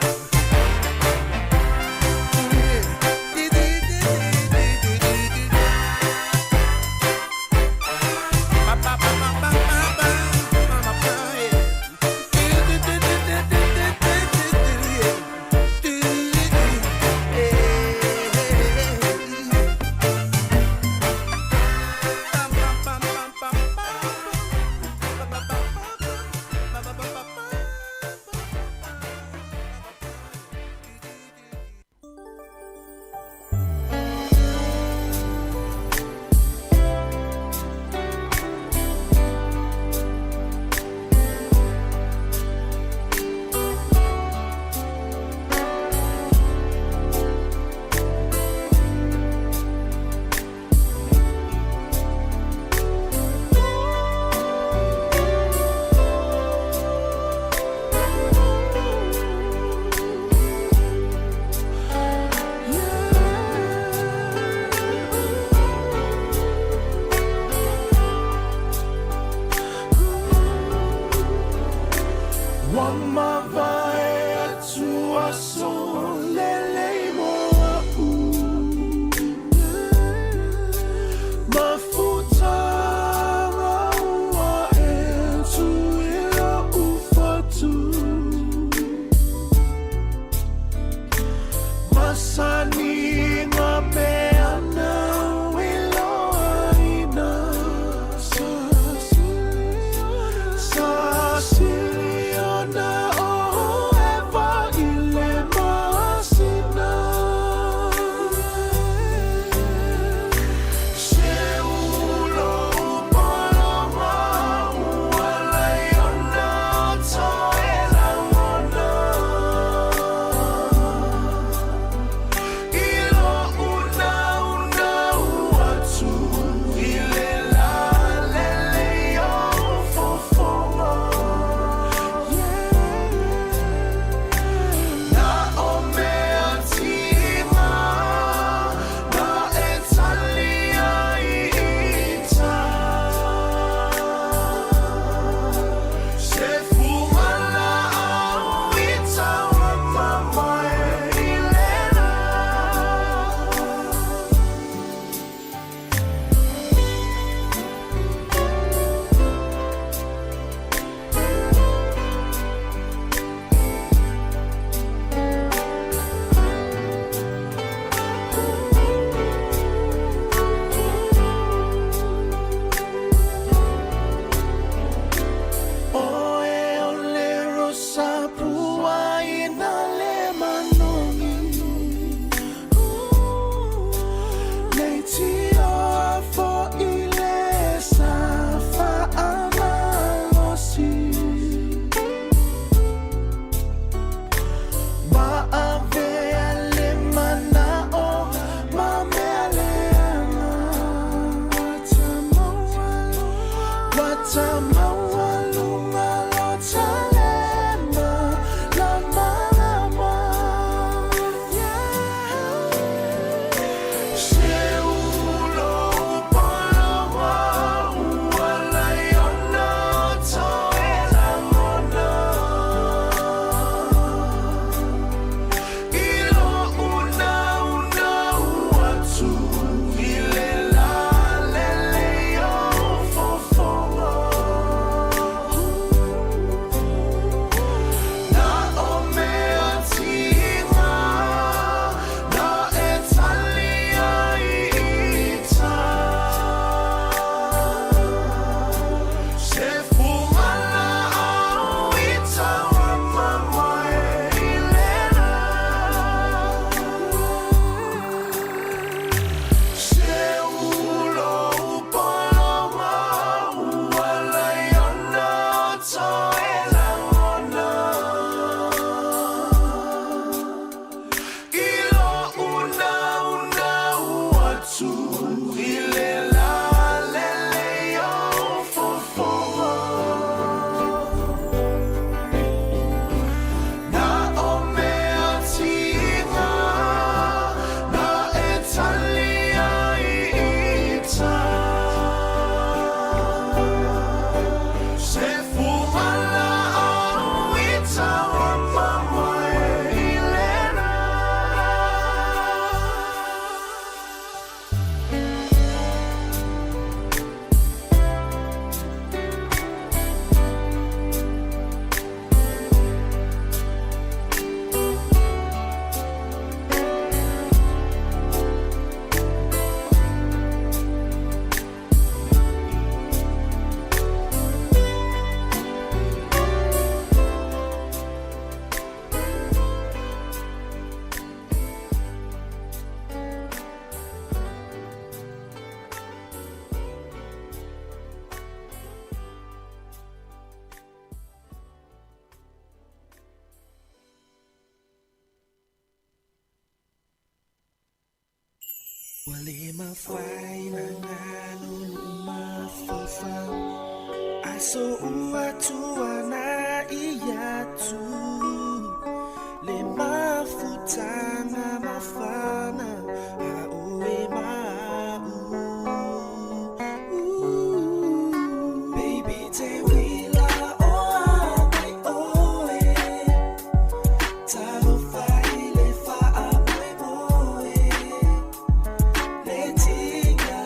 Wale mawhai na ngā lulu mawhawhau Ai so ua tua na ia tu Le mawhutanga mawhana A oe mau Baby te wila o ai oe Talo whai le wha moe moe Le tinga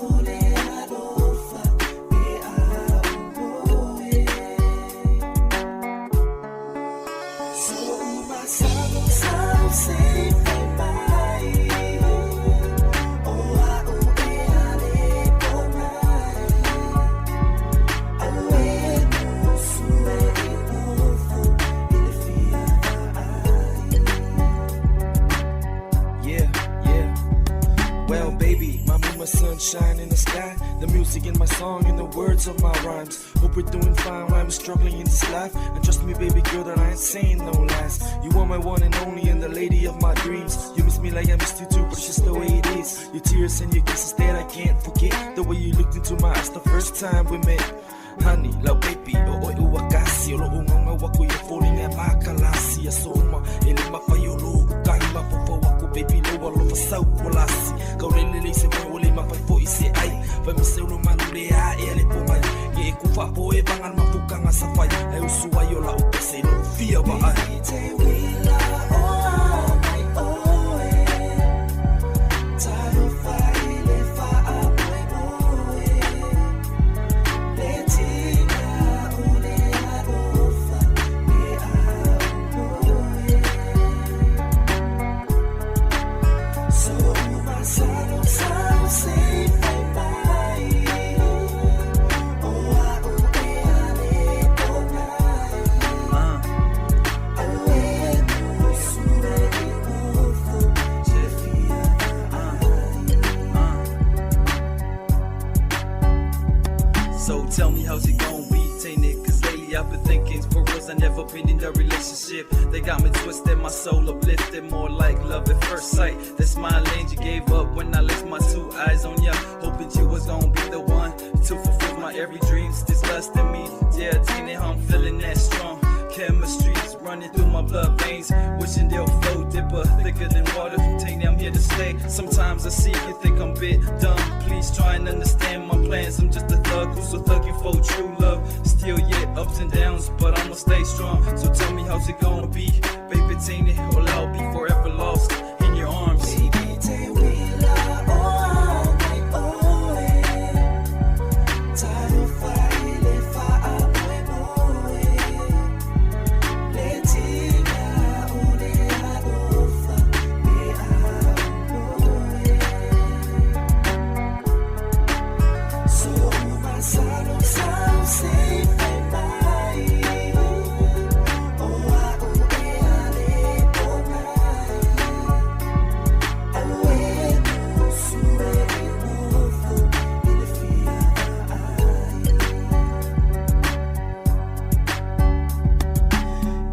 o le alofa e a moe So uma salo sao se fai mai O a o e a le konai A we no sue i novo il fia Yeah, yeah. Well, baby, my moon, sunshine in the sky. The music in my song and the words of my rhymes. Hope we're doing fine while I'm struggling in this life. And trust me, baby girl, that I ain't saying no lies. You are my one and only and the lady of my dreams. You miss me like I missed you too, but it's just the way it is. Your tears and your kisses that I can't forget. The way you looked into my eyes the first time we met. Honey, la baby, o oi ua kasi o lo unga waku ia falling at makalasi. So uma, ele mawhai o lo ukai mawhawha waku baby lo alo whasau o lasi. Kau lelele se mo ole mawhai fo i se ai. Vai me se ulo manu le a e ale po mai. Nge e kuwha po e vangan mawhukanga sa whai. Ai usu ai o la upe se lo fia wa ai. Te wila o ai oe. Talo whai le wha moe moe. Le tinga o le alofa e a moe. So uma salo sao se fai mai O a o e a le konai A we no sue i novo te fia So tell me how's it gon' be, ain't it? Cause lately I've been thinking for reals I never been in a relationship. They got me twisted, my soul uplifted, more like love at first sight. That smile and you gave up when I left my two eyes on ya, hoping you was gon' be the one to fulfill my every dreams. This lust in me, yeah, Tina, I'm feeling that strong. Chemistry's running through my blood veins, wishing they'll flow deeper, thicker than water. Tina, I'm here to stay. Sometimes I see you think I'm a bit dumb. Please try and understand my plans. I'm just a thug who's a thugging for true love. Still yet ups and downs, but I'ma stay strong. So tell me how's it gonna be, baby Tina, or I'll be forever lost in your arms. Baby, te wila o ai oe. Talo whai le wha moe moe. Le tinga o le alofa e a moe. So uma salo sao se fai mai O a o e a le konai A we no sue i novo il fia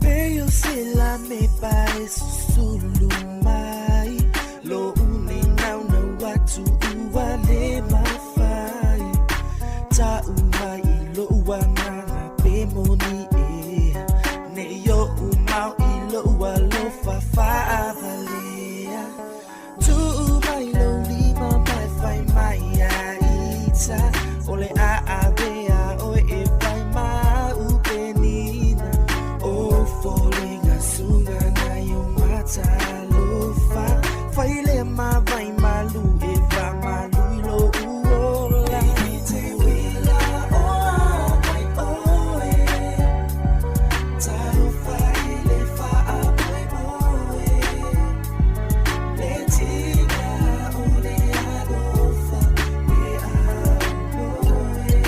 Peo se la me pai susulu mai Lo uni nau na watu ua le mawhai Ta umai I lo ua nganga pe moni e Ne yo umau I lo ua lo whawhaavalea Tu umai lo lima mai whai mai a ita Ole a wea oe e whai ma upenina O falling a sunga na yo mata lofa Whai le ma vai malu e wha malu I lo uola Te wila o ai oe Talo whai le wha moe moe Le tinga o le alofa e a moe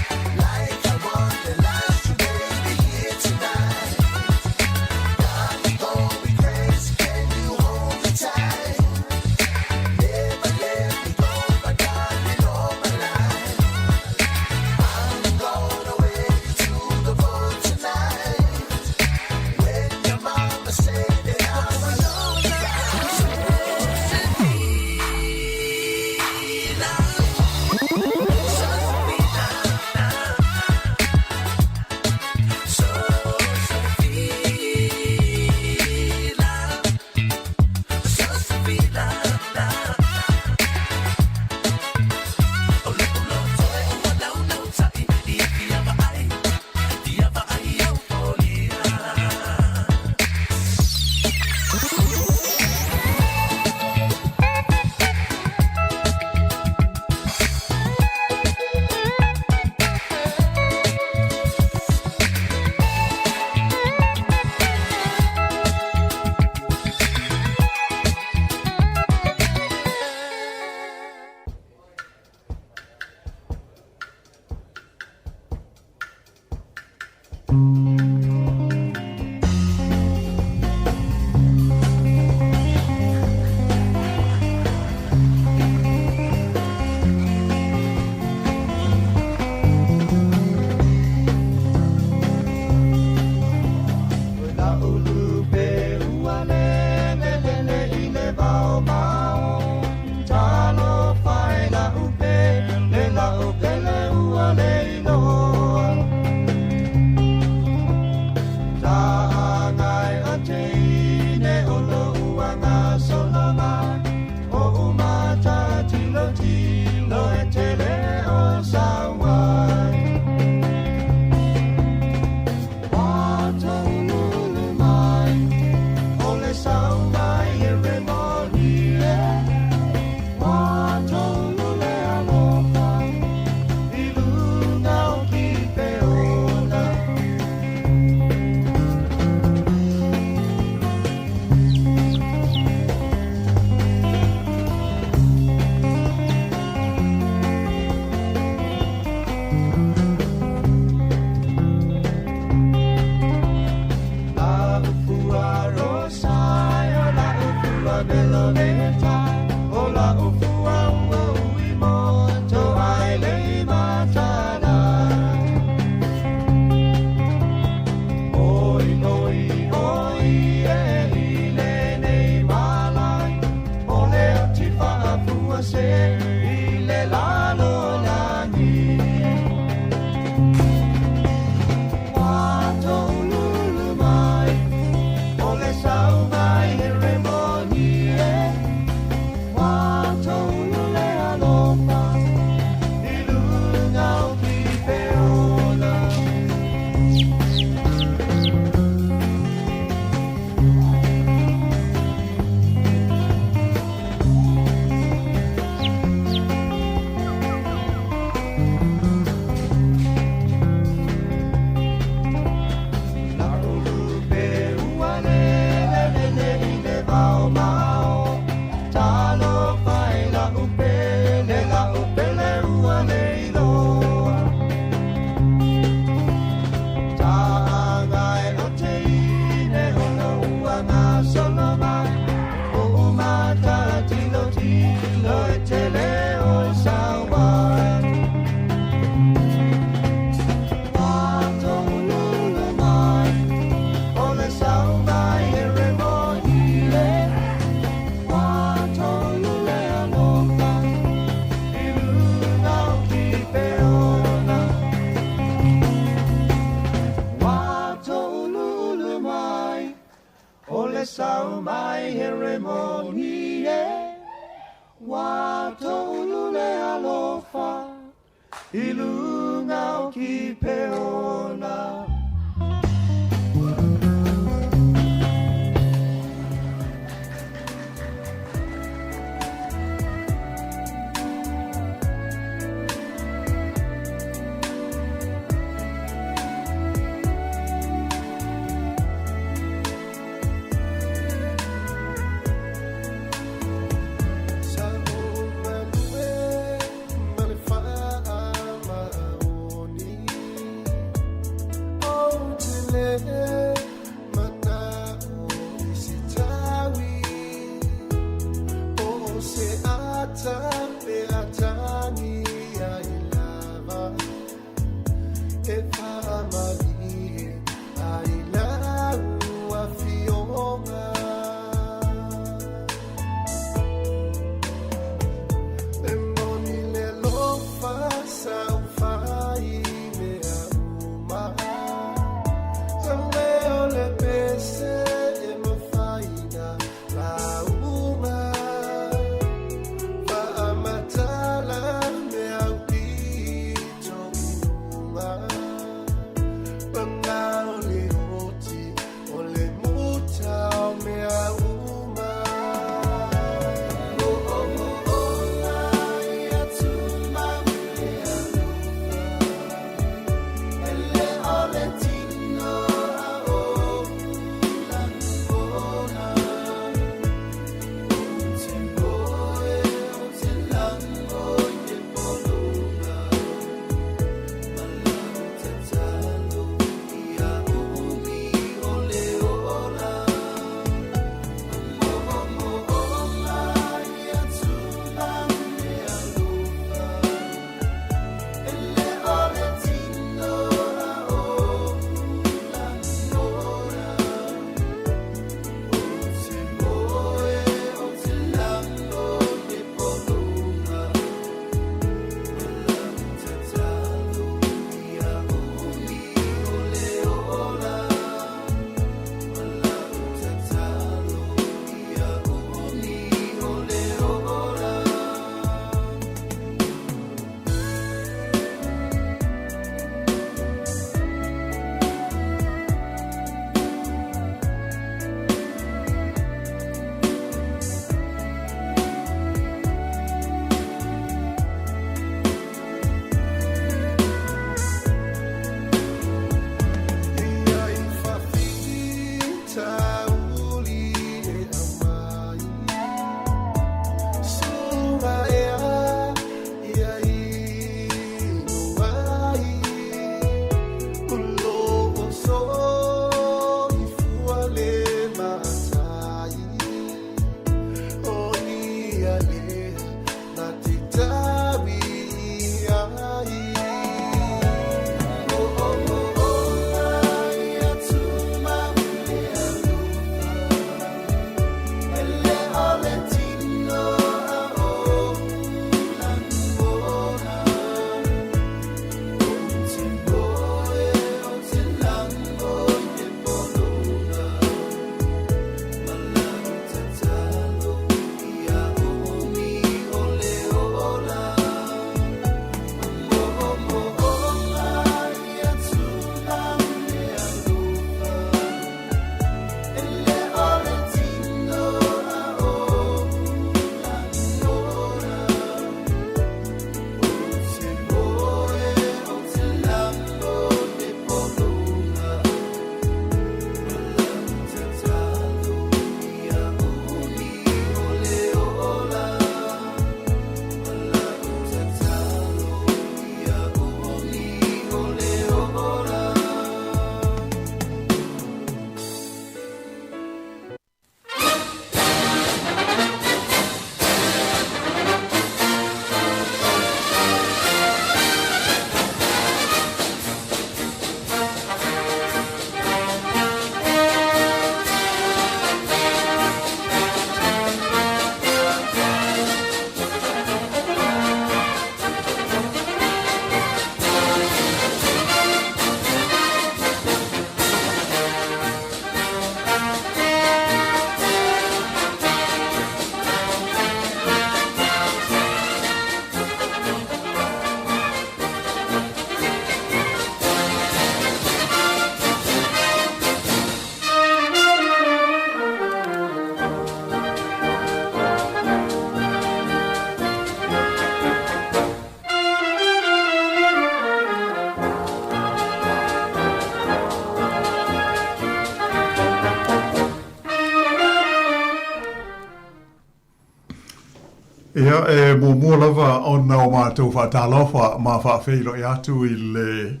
Ia mua lava ona o mātou whaatalofa ma whaafeilo i atu i le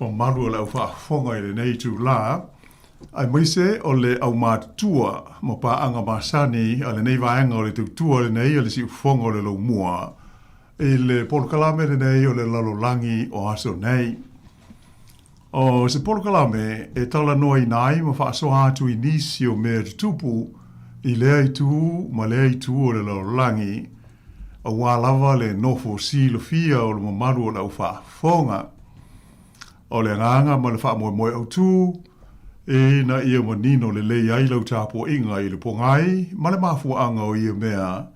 o maru o lau whaafonga i le nei tu la. Ai maise o le au mātua mo paanga masani a le nei vaenga o le tutua le nei o le si ufonga o le lau mua. I le polokalame le nei o le lalolangi o aso nei. O se polokalame e tala noa i nai ma whaasoa atu i nisi o mea tupu i lea i tu ma lea i tu o le lalolangi. A wālava le nofo si lo fia o le mamaru o lau whaafonga. O le nganga ma le wha moe au tu, e na ia manino le lei ai lau tāpo inga i le pongai, ma le mafuanga o ia mea.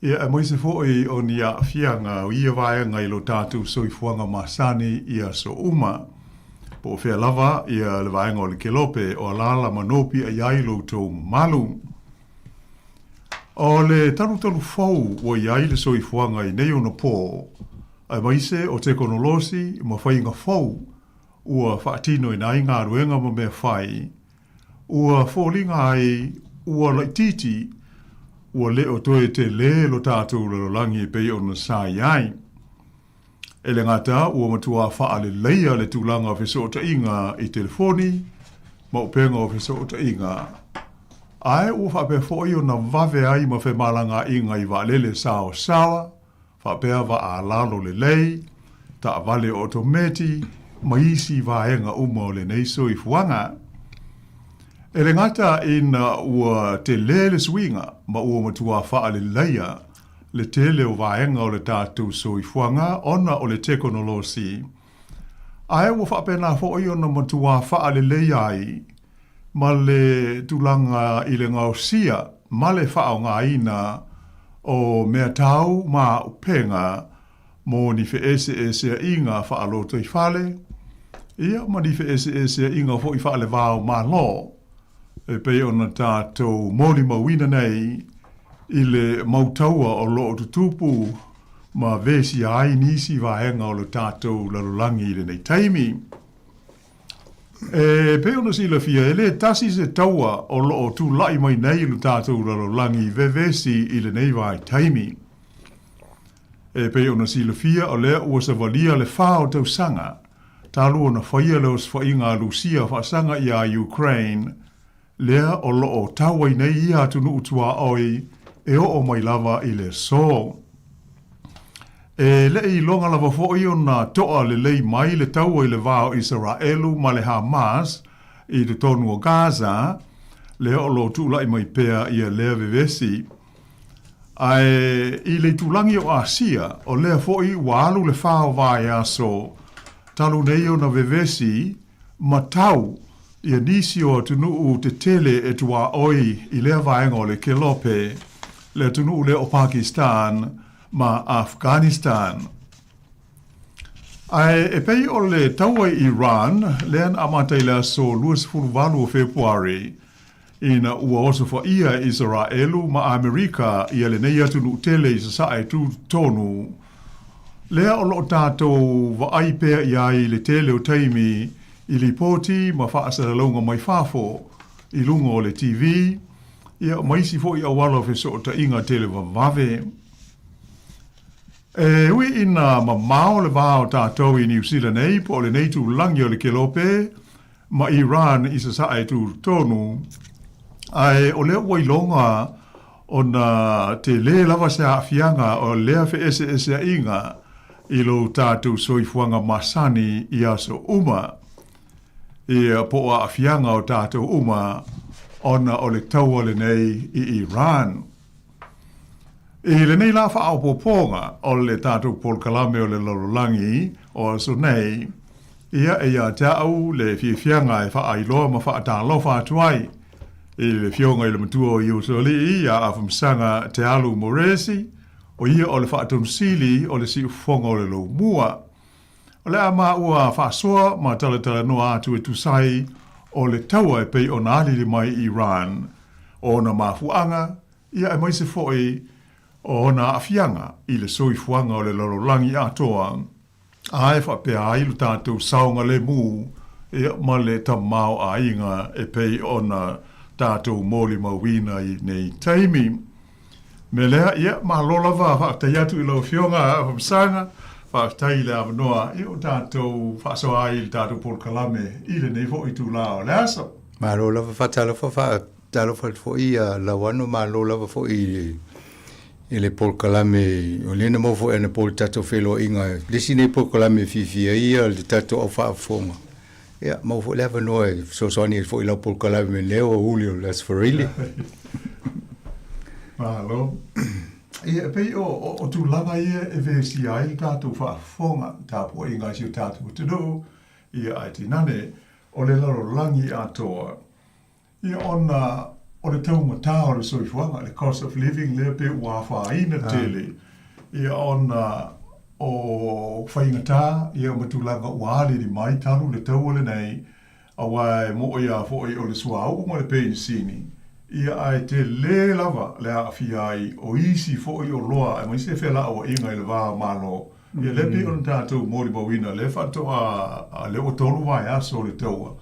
Ia e moise foi o ni a fianga o ia vaenga i lo tātou soifuanga masani ia so uma. Po fea lava ia le vaenga o le kelope o alala manopi a iai lo tō malu. O le taru fau o iai le soifuanga i nei ona pō, ai maise o te konolosi ma whainga fau, ua whaatino i nai ngā ruenga ma mea whai, ua fōlinga ai, ua laititi, ua leo toe te le lo tātou lalolangi pei o na sāi ai. E le ngata, ua matua wha le leia le tūlanga o wheso o ta inga i telefoni, ma upenga o wheso o ta inga. Ai ua whape fōi o na vave ai ma whe malanga inga i waalele sao sawa, whapea wa a lalo le lei, ta vale autometi, maisi vaenga uma o le neiso i fuanga. E le ngata ina ua te lele swinga, ma ua matua wha le leia, le tele o vaenga o le tātou so i fuanga, ona o le tekonolosi. Ai ua whapena fōi o na matua wha le leia ai, ma le tulanga i le ngausia, ma le wha o ngā ina o mea tau ma upenga, mo ni fe ese a inga wha aloto i whale, ia ma ni fe ese a inga fo i whale vāo ma lo, e pei ona tātou mōli mawina nei, i le mautaua o lo o tutupu, ma vesi ai nisi vaenga o le tātou lalolangi i le nei taimi. E pei ona si la fia, e le tasi se taua o lo o tu lai mai nei le tātou lalolangi vevesi i le nei vai taimi. E pei ona si la fia o lea ua sa valia le whao tau sanga, talu ona whaia leo swainga Lucia whaasanga i a Ukraine, lea o lo o tawai nei ia tunu utua oi, e o mai lava i le so. E le i longa lava fōi o na toa le lei mai le taua i le vāo Israelu ma le Hamas i te tonu o Gaza, lea o lo tūlai mai pēa i a lea vevesi. Ai i le tūlangi o Asia, o lea fōi walu le whao vai aso, talu nei o na vevesi, ma tau i a nisi o tunu te tele e tua oi i lea vaenga o le kelope, le tunu le o Pakistan, ma Afghanistan. Ai e pei o le taua i Iran, lean amatai le so luas fuluvalu o Februari, ina ua oso fa ia Israelu ma Amerika i le nei atunu tele i sasae tu tonu. Lea o lo tātou wa aipea i ai le tele o taimi i li poti ma whaasara launga mai whafo i lunga o le TV, ia maisi fo i awala fe so ta inga tele wa vave. E ui ina ma mao le vāo tātou i New Zealand ei po le nei tu langi o le kelope, ma Iran i sasae tu tonu, ai o lea wai longa o na te le lava se a fianga o lea fe ese a inga i lo tātou soifuanga masani i aso uma. Ia po a fianga o tātou uma ona o le taua le nei i Iran. I le nei la wha au poponga o le tātou polkalame o le lololangi o aso nei, ia e ia tāu le fianga e wha ailoa ma wha atālo wha atuai. I le fionga i le matua o Iusoli ia a whamsanga te alu moresi, o ia o le wha atumsili o le si ufonga o le lo mua. O le a maa ua wha soa ma talatala noa atu e tusai o le taua e pei o nāli le mai Iran. O na mafuanga, ia e maise foi o na afianga i le soifuanga o le lololangi atoa. Ai wha pea ai lu tātou saunga le mū, ia ma le tamau a inga e pei o na tātou mōli mawina i nei taimi. Me lea ia mahalo lava whaatai atu I lau whionga whamsanga whaatai le avanoa I o tātou whaasoa I le tātou Paul Kalame I le nei fo I tū lao le aso. Mahalo lava whaatalofa whaatalofa fo I lawano mahalo lava fo I le Paul Kalame o lena mo fo ena Paul tātou whelo inga lesi nei Paul Kalame fifia ia le tātou au whaafonga. Ia mau fo le avanoa so soani fo I lau Paul Kalame leo o Julio las Farili. Mahalo. Ia pei o tu langa ia e ve si ai tātou whaafonga tāpua inga si o tātou tino ia ai tinane o le laro langi atoa. Ia ona o le taumata o le soifuanga le cost of living le pe ua whaina tele. Ia ona o whaingata ia matulanga uale di mai taru le tau le nei a wai mo ia fo o le suau mo le pe sini. Ia ai te le lava le a fiai o isi fo I o loa e mai se fela o inga I le vā malo. Ia le pe on tātou mori bawina le whato a le o tolu vai aso le taua.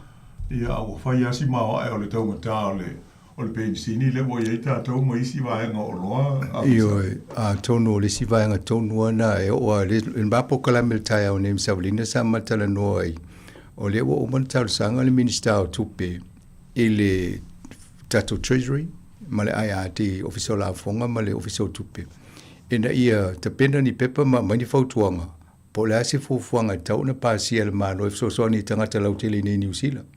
Ia o whai asi mawa e o le tau mata o le pe sini le mo iei tātou mo isi vaenga o loa. Io a tonu o le si vaenga tonu ana e o a le mbapo kalame le tai au nem saulina sa matala noa ai. O le o mantau sanga le minister o tupe I le Tato Treasury, ma le IRT, official la fonga, ma le official tupe. Ina ia, te pena ni pepa ma mani fautuanga. Po le ase fufuanga tau na pāsia le mano, e so ni tangata lautele ni New Zealand.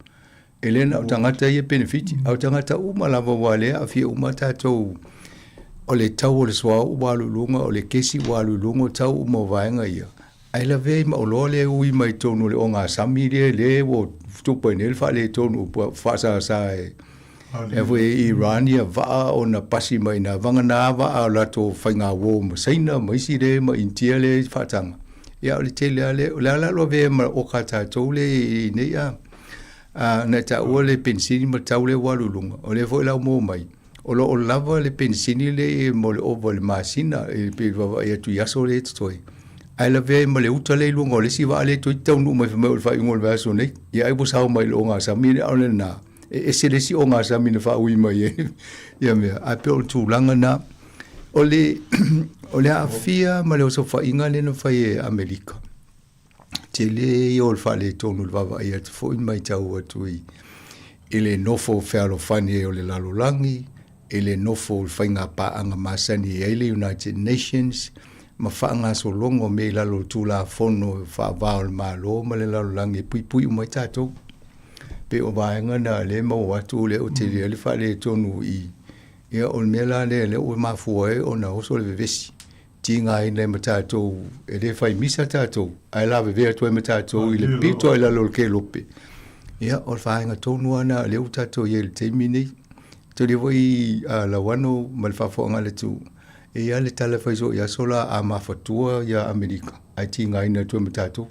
Elena, au tangata ia benefiti, au tangata uma lava walea, a fia uma tātou o le tau o le soa walulunga, o le kesi walulunga, tau uma vaenga ia. Ai la vei ma o loa le ui mai tonu le o ngā sami le o tupa inel fa le tonu whaasa sa e fwe Irania vaa o na pasi mai na vangana vaa lato whainga wō ma saina ma isi re ma intia le whaatanga. Ia o le te lea le ala loa vea ma o ka tātou le nei a na ta ua le pensini ma tau le walulunga o le fwe lau mō mai. O lo o lava le pensini le mo le ovo le masina e pe vava e atu yaso le tutoi. Ai la vea ma le uta le lunga o le si vaa le toi tau nu mai whamau le wha ingo le vaso nei. Ia ai busau mai lo ngā sa mire au le nā. E se le si o ngā sa mine wha ui mai e. Ia mea, ai pe o le tūlanga na. O le awhia ma le o so wha inga le na whai e Amerika. Te le i o le wha le tonu le wawa i atu fo in mai tau atu i. E le nofo whealo whani e o le lalolangi. E le nofo le whainga paanga masani e le United Nations. Ma whaanga so longo me lalo tūla fono wha vao le malo ma le lalolangi pui pui umai tātou. Pe o vaenga na le mau atu le o te rea le wha le tonu i. Ia o le mea le o mafua e o na oso le vevesi. Ti ngā ina ma tātou e le whai misa tātou. Ai la vevea toi ma tātou I le pito ai lalo le ke lope. Ia o le whaenga tonu ana le o tātou i le teimi nei. To le voi la wano ma le whafonga le tu. E ia le tala whaiso ia sola a mafatua ia Amerika. Ai ti ngā ina toi ma tātou.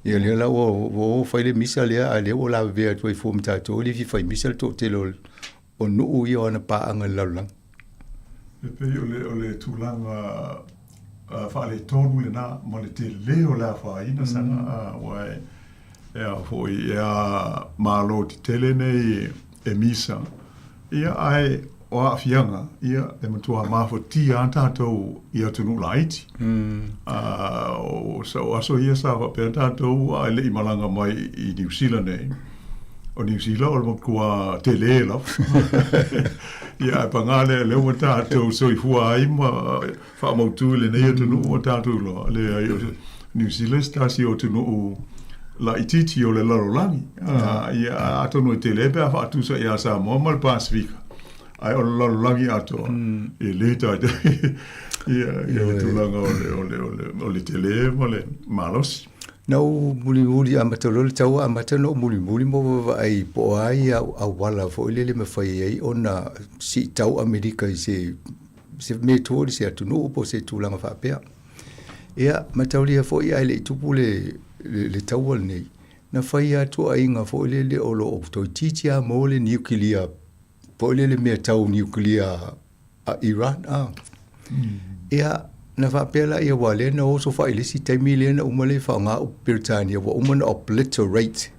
Ia le la o fai le misa le a le o la vea toi fo ma tātou. Le fi fai misa le to te lo o nuu ia o na paanga laulang. E pei o le tūlanga wha le tonu le nā, ma le te leo la wha ina sanga wai ea hoi ea malo ti tele nei e misa. Ia ai o a fianga, ia e matua mafo ti a tātou ia tunu la iti. O aso ia sa wa pēr tātou a le imalanga mai I New Zealand nei. O New Zealand o le makua te le laf. Ia e pangale leo ma tātou so I fua ai ma wha mautu le nei tunu o tātou lo. Le New Zealand stasi o tunu la ititi o le larolangi. Ia atonu e te lepe a wha atusa ia Sāmoa ma le Pasifika. Ai o larolangi ato. E leta ia le tūlanga o le tele ma le malos. Nau muli a matarole tau a matano muli mo ai po ai a wala fo ile le mawhai ai o na si tau Amerika I se me tōri se atu no po se tūlanga whapea. Ia mataulia fo I ai le tupu le tau al nei. Na whai atu a inga fo ile le olo o toi titia mo le nuclear po ile le mea tau nuclear a Iran Ia na whapela ia wale na oso wha ilisi taimi le na umale wha ngā o Britania wa umana obliterate.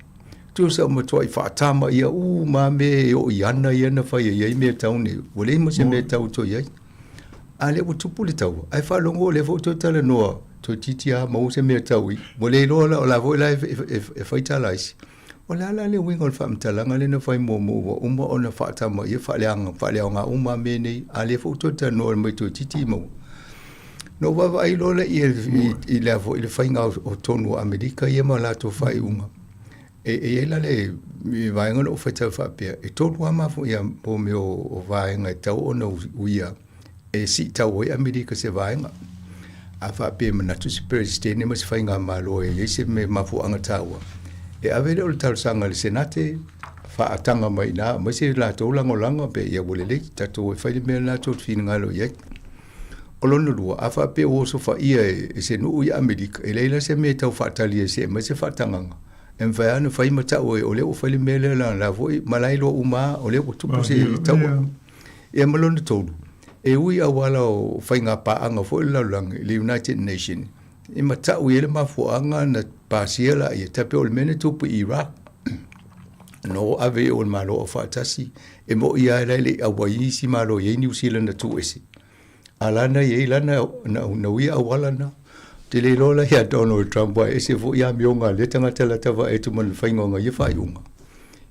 Tu sa umatua I whaatama ia ma me o iana ia na whai iai mea tau ne. Wale mo se mea tau to iai. a le o tupu le tau ai fa longo le fo to tala no to titia mo se me tau mo le lo la o la vo la e fa tala isi o la le wingo le fa mtalanga le no fa mo uma ona fa ta mo e fa le anga uma me nei a le fo to tala no mo to titi mo no va ai lo le i le vo i le fa inga o tonu Amerika ia ma la to fa unga e la le mi vai ngano fa ta fa pe e to ma fo ia po me o vai nga tau ona uia e si tau e Amerika se vai nga a fa pe mana tu se presidente mas fa nga malo e se me mafu anga taua e avele o tal sanga le senate fa atanga mai na ma se la to langa pe ia bole le tatu e fa le me na to fin nga lo ye o lono lua a fa pe o so fa ia e se no ia Amerika e leila se me tau fa tali se ma se fa tanga en fa ana fa ima tau o le o fa le me la voi malai lo uma o le o tu se tau e malona tolu e ui a wala o whainga paanga fo ila lang le United Nations. E matau ele mafuanga na pasiela i tape o le mene tupu Iraq. No ave o le malo o whaatasi. E mo ia ele a waisi malo ye New Zealand na tu esi. Alana ye lana na ui a wala na. Te le lola hea Donald Trump wa ese fo ia mionga le tangata la tawa e tu man whaingonga ye whaiunga.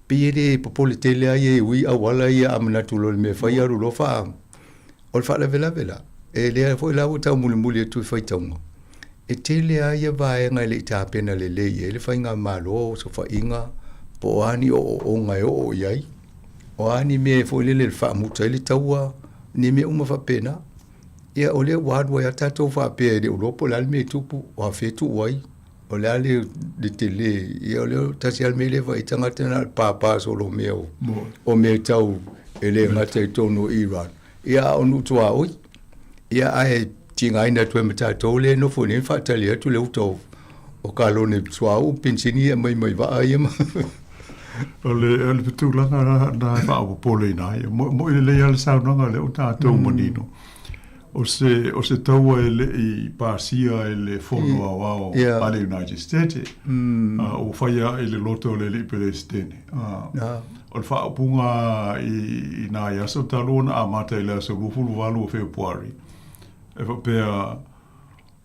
Pire popole tele a ye ui a wala ia amanatu lo le me whaiaru lo whaanga. O fa la vela e le foi la uta muli tu foi tonga e tele a ia vai nga le ta pena le e le fainga malo so fa inga po ani o nga o yai o ani me foi le fa muta le taua ni me uma fa pena ia o le wad wa ta to fa pe de o la me tupu o fa tu wai o le de tele ia o le ta si al me le vai tanga tena pa so lo meu o me tau ele ngate tonu Iran ia onu tua oi ia ai tinga ina tu meta tole no fo ni fa tali tu le uto o kalo ne tua u pensini mai va ai ma ole tu la na fa o pole na mo le al sa no le uta to monino o se tau ele i pasia ele fono ao ale United States o faia ele loto le presidente o fa punga i na ya so talona a mata ile so fulu valu February e fa pe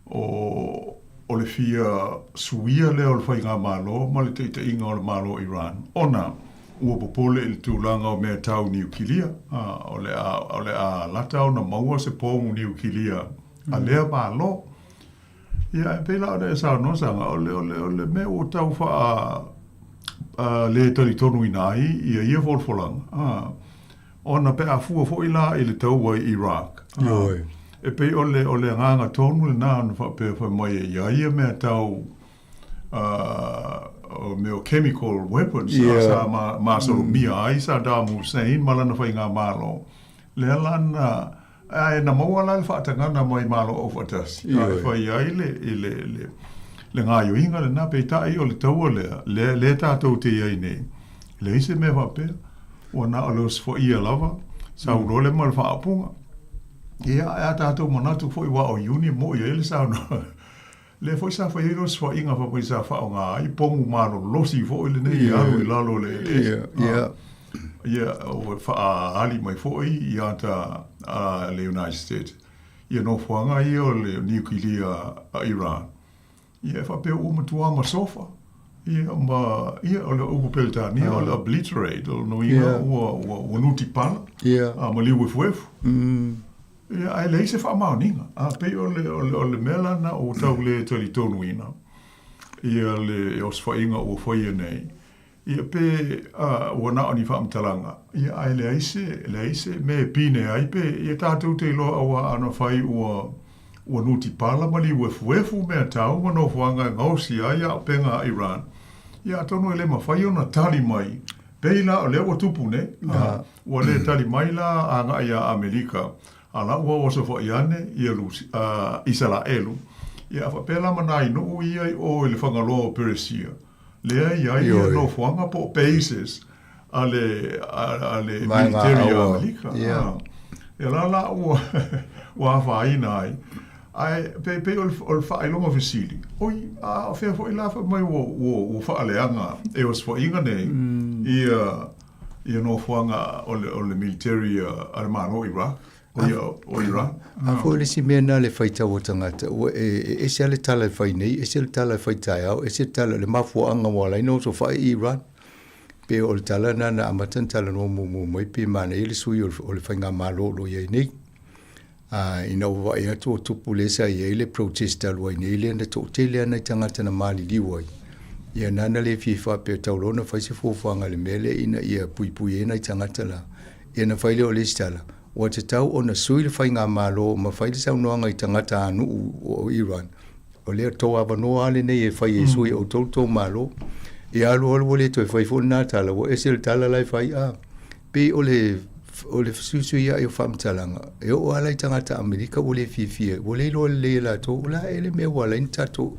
o le fia suia le o fa inga malo ma le te inga o malo Iran ona o popole il tulanga o me tau nuclear o le a lata o na maua se po nuclear a le malo ia pe la de sa no sa o le me o tau fa le tali tonu inai ia volfolang ona pe a fu fo ila ile tau wa Iraq e pe ole nganga tonu na no fa pe fa mai ia me tau me chemical weapons sa ma so mia ai sa da Hussein malana fa inga malo le lana ai na mo wala fa tanga na mai malo o fatas fa ia ile le nga yo inga le na pe ta i o le tau le ta to te ai nei le se me va pe o na los fo ia lava sa uro le mal fa apunga ia a ta to monatu fo i wa o uni mo ia le sa no le foi sa foi los fo inga fo sa fa nga i pongu malo losi fo le nei alo i lalo le ia o fa ali mai fo i ata le United States ia no fo nga i o le nuclear Iran ia fa pe o matua ma sofa ia o le o pelta ni o le obliterate o no ia o nuti pan a ma liu fuef ia ai le se fa ma ninga a pe o le melana o tau le tali tonu ina ia le os fa inga o fa ia nei ia pe o na oni fa mtalanga ia ai le ise me pine ai pe ia tatu te lo awa ana fai o nuti pala mali wefu me tau mano fuanga ngausi ia penga Iran ia tonu ele mafai ona tali mai peila o le o tupu ne o le tali mai la anga ia Amerika ala o so fo iane ia Israelu ia fa pela manai no ia o le fangalo Persia le ia no fuanga po países ale military Amerika ia la o fa inai ai pe o fa longa visili oi a fe fo ila fa mai o fa aleanga e os fo inga nei ia no fuanga o le military armano Iraq o Iran. A fo le si mena le faita o tangata. E se ale tala fai nei, e se ale tala fai tai au, e se tala le mafu anga wala ino so fai Iran. Pe o le tala na amatan tala no mo mai pe mana ele sui o le fai ngā malo lo ia nei. Ina o vai atu o tupu le sa ia ele protesta lo ia nei le na to tele ana tangata na mali liwai. Ia nana le FIFA pe taulona fai se fofanga le mele ina ia pui ena tangata la. Ia na fai le o le stala. Wa te tau o na sui le whai ngā malo, ma whai le sau noanga i tangata anu o Iran. O lea tō awa noa ale nei e whai e sui o tō malo. E alu alu o le toi whai fōna nā tala, o e se le tala lai whai a. Pe o le susui a e o whamtalanga. E o ala i tangata Amerika o le fifia. O le ilo le la tō, o la ele me wala in tato.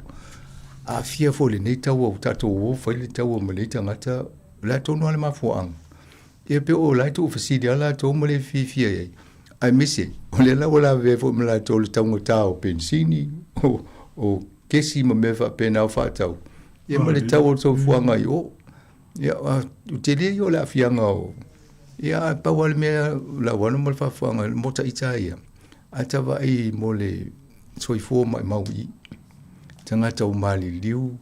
A fia fo le nei tau o tato o whai le tau o ma le tangata. La tō noa le mafuanga. E pe o lai tu fasidi ala to mo le fifia ai. Ai misi, o le la wala ve fo mala to le tau ngata o pensini o kesi mo me fa pena o fa tau. E mo le tau to fuanga yo. Ya u te le yo la fianga o. Ya pa wal me la wana mo fa fuanga mo ta itaia. Ata va ai mo le soifo mai maui. Tanga tau mali liu.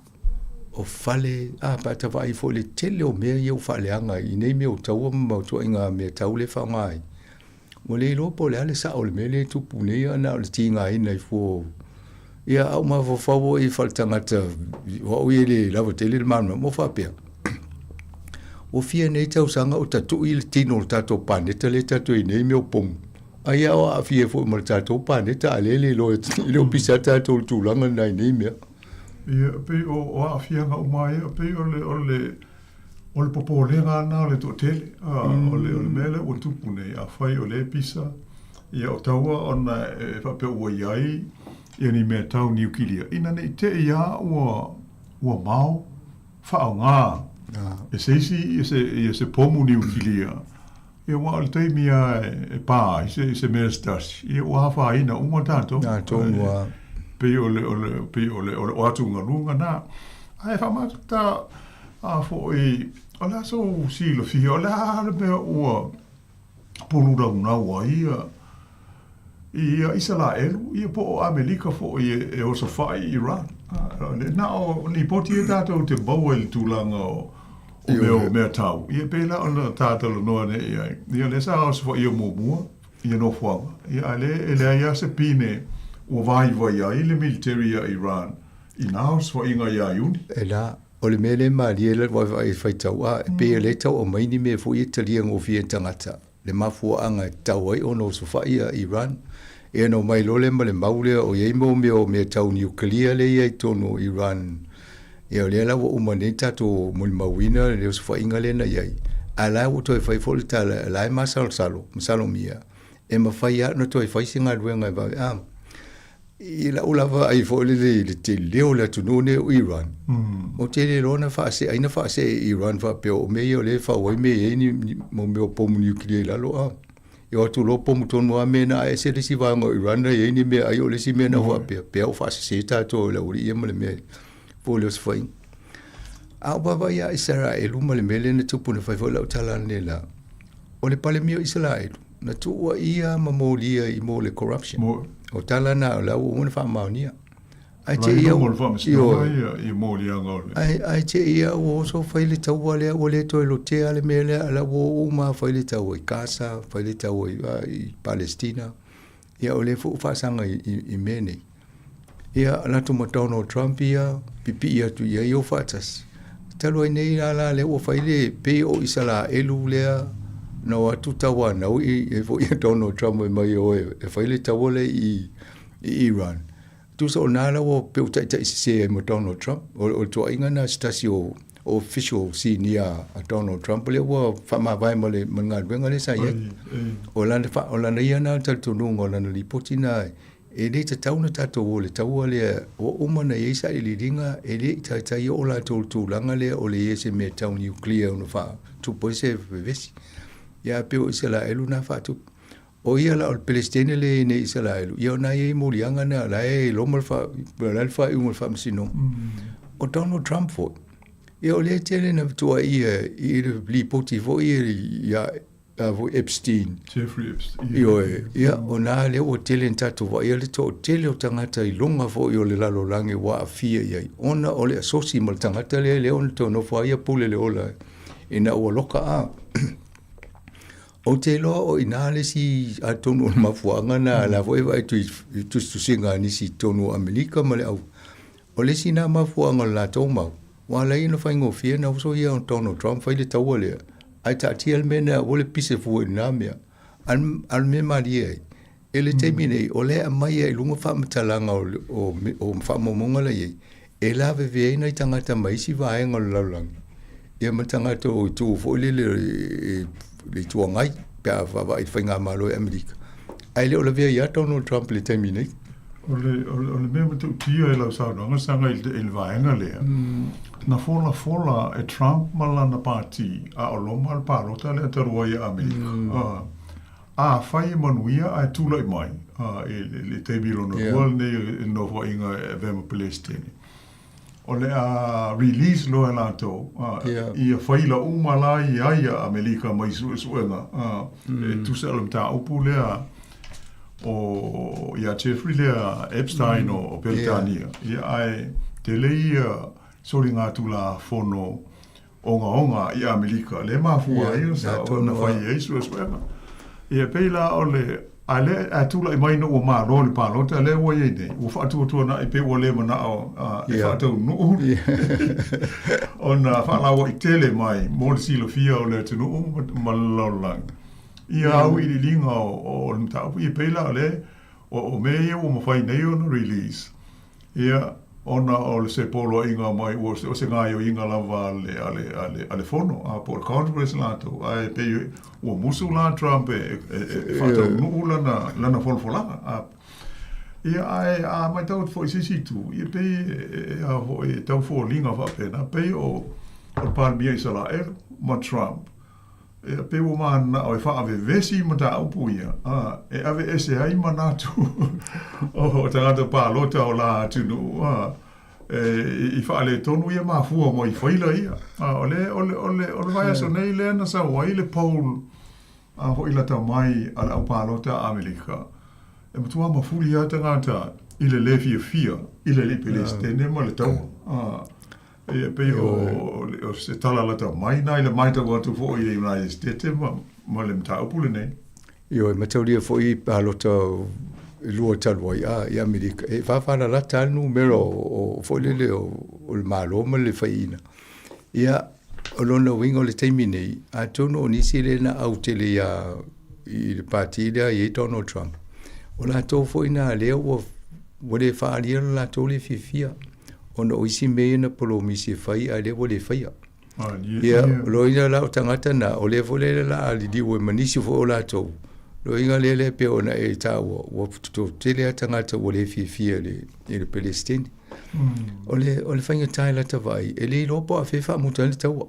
O fale, pata vai fo le tele o mea iau fale anga, i nei mea o taua mautua inga mea tau le whangai. Mo le ilo po le ale sa o le mea le tupu nei ana o le tinga ina i fo. Ia au ma fo fawo i fale tangata, wa o i le lava tele le mana, mo whapea. O fia nei tau sanga o tatu i le tino o tato paneta le tato i nei mea o pomu. Aia o a fia fo ma le tato paneta, alele ilo i o pisa tato o tūlanga nei nei mea. Ia pe o a fianga o mai pe o le popolenga na le to tele o le mele o tupu nei a fai o le pisa ia o taua ona fa pe o iai ia ni me tau niukilia ina nei te ia o mau fa nga e se pomu niukilia ia wa le te mia e pa se mestas ia o fa ina uma tanto wa pe o le atu ngalunga na ai fa mata a fo e ola so si lo fi ola be o pulura una wa ia Israel ia po Amerika fo e o so fai Iran na o ni poti dato te bowel tulanga o me tau ia pe la ona tata lo no ne ia le sa so ia mo ia no fo ia ele ia se pine o vai ai le military a Iran inaus fo inga ia yun ela o le mele mali le vai fai tau a pe le tau o mai ni me fo Italia ngo fi tangata le mafu anga tau ai ono so fai a Iran e no mai lo le maule o ye mo me tau nuclear le ia tono Iran e o le la o maneta to mo mawina le so fai inga le na ia ala o to fai fo tala la masalo mia e ma fai no to fai singa luenga va ila ulava ai fo le te leo la tunone o Iran. O te le lona fa se aina fa se Iran fa pe o me le fa o me ni mo me o pomu nuclear la lo a. E o tu lo pomu tonu a me na e se le si va ngo Iran na e ni me ai o le si me na fa pe o fa se ta to la uri e mo le me po le fa. A baba ya Israel mo le mele ne tupu na fa fo la tala ne la. O le pale mio Israel na tu wa ia mamolia i mo le corruption. O tala na la o una fa maunia. Ai te ia i mo li anga. Ai te ia o so faile tau ale o le to lo te ale mele ala o ma faile tau i casa, faile tau i Palestina. Ia o le fu fa sanga i mene. Ia ala to mo Donald Trump ia pipi ia tu ia o fatas. Talo nei ala le o faile pe o isala elu lea no atu tawa no e fo ia Donald Trump mai o e faile tawole i Iran tu so nala o pe uta se mo Donald Trump o to inga na stasio official senior a Donald Trump le o fa ma vai mo le manga venga le sa ye o la ia na tal tu no la li potina e le te tauna tato o le taua le o umana e sa ili ringa e le ta o la tu langa le o le se me tau nuclear no fa tu po se vesi ya pe o Israel na fatu o ia la o Palestina le ne Israel ia na e mo lianga na la e lo mo fa la fa un fa sino o Donald Trump fo ia o le tele na tu ia i li potivo ia vo Epstein. Jeffrey Epstein. Ia o nā leo o tele n tātou wa ia le tō tele o tangata I longa fo I o le lalo lange wa a fia iai. Ona o le asosi ma le tangata leo na tō nofo ia pule le ola. Ina ua loka a. O te loa o ina le si a tonu o mafuanga na la fo eva tu singa nisi tonu o Amerika ma le au. O le si na mafuanga la tō mau. Wa la ina whaingo fia na uso ia on Donald Trump whai le taua lea. Ai ta tia mena o le pise fu ina mea. Al me maria. Ele te mine o le mai ai lunga fa matalanga o fa momonga la ye. E la ve na tangata mai si vaenga laulang. Ia matangata o tu fo le tua ngai pa va I whainga malo e Amerika. Ai le o le vea ia Donald Trump le te mine. O le mea matu tia e lau saunanga sanga I le vaenga lea. Na fola e Trump malana party a o loma al parota le atarua I Amerika. A whai manuia a tula I mai. Le te milo no rual ne no fo inga e vema Palestine. O le a release lo e lato. I a whaila umala I aia Amerika mai suenga. E tusa alam ta upu lea o ia Jeffrey lea Epstein o Beltania. Ia ai te leia sori ngā tula fono onga I Amerika. Le mafua ia sa o na whai e suenga. Ia peila o le ale atula I mai no o ma lo le palota le o ye ne o fa tu na I pe o le mana o e fa tu no ona fa la o I tele mai mo si lo fia o le tu no malalang ia o I linga o le ta I peila le o me o mo fai nei o no release ia ona o le se polo inga mai o se ngai o inga lava ale fono a por congress lato ai pe o musula Trump e fata no lana folfolanga ia ai a mai tau foi tu ia pe a voi tau fo linga va pena pe o palmia Israel ma Trump e pe o man o fa ave vesi mata upuia e ave ese ai manatu o tangata pa lota o la tunu I fa le tonu ia mafua mo I faila ia ole vai so nei le na sa wai le Paul a ho ila ta mai ala pa lota Amerika e mutua mafuli ia tangata I le lefia fia I le Palestine ma le tau e pe o se tala la ta mai na ile mai ta watu fo I United States ma le mta upule nei Io e mataulia fo I pa lota lua talua I Amerika. E whawhana la tanu mero o wholele o le malo ma le whaina. Ia o lona winga o le teimi nei, a tono o nisi le na au tele I le pāti lea I Donald Trump. O la tō whoina lea o le whaalia la tō le fifia. O na oisi mea na polo misi whai a lea o le whaia. Ia loina la o tangata na o le wholele la a li diwe manisi fo o la tō. Lo inga lele pe ona e tawa wa to tele tangata o le fifia le Palestine. O le whainga taila ta vai e le lopo a fefa muta le taua.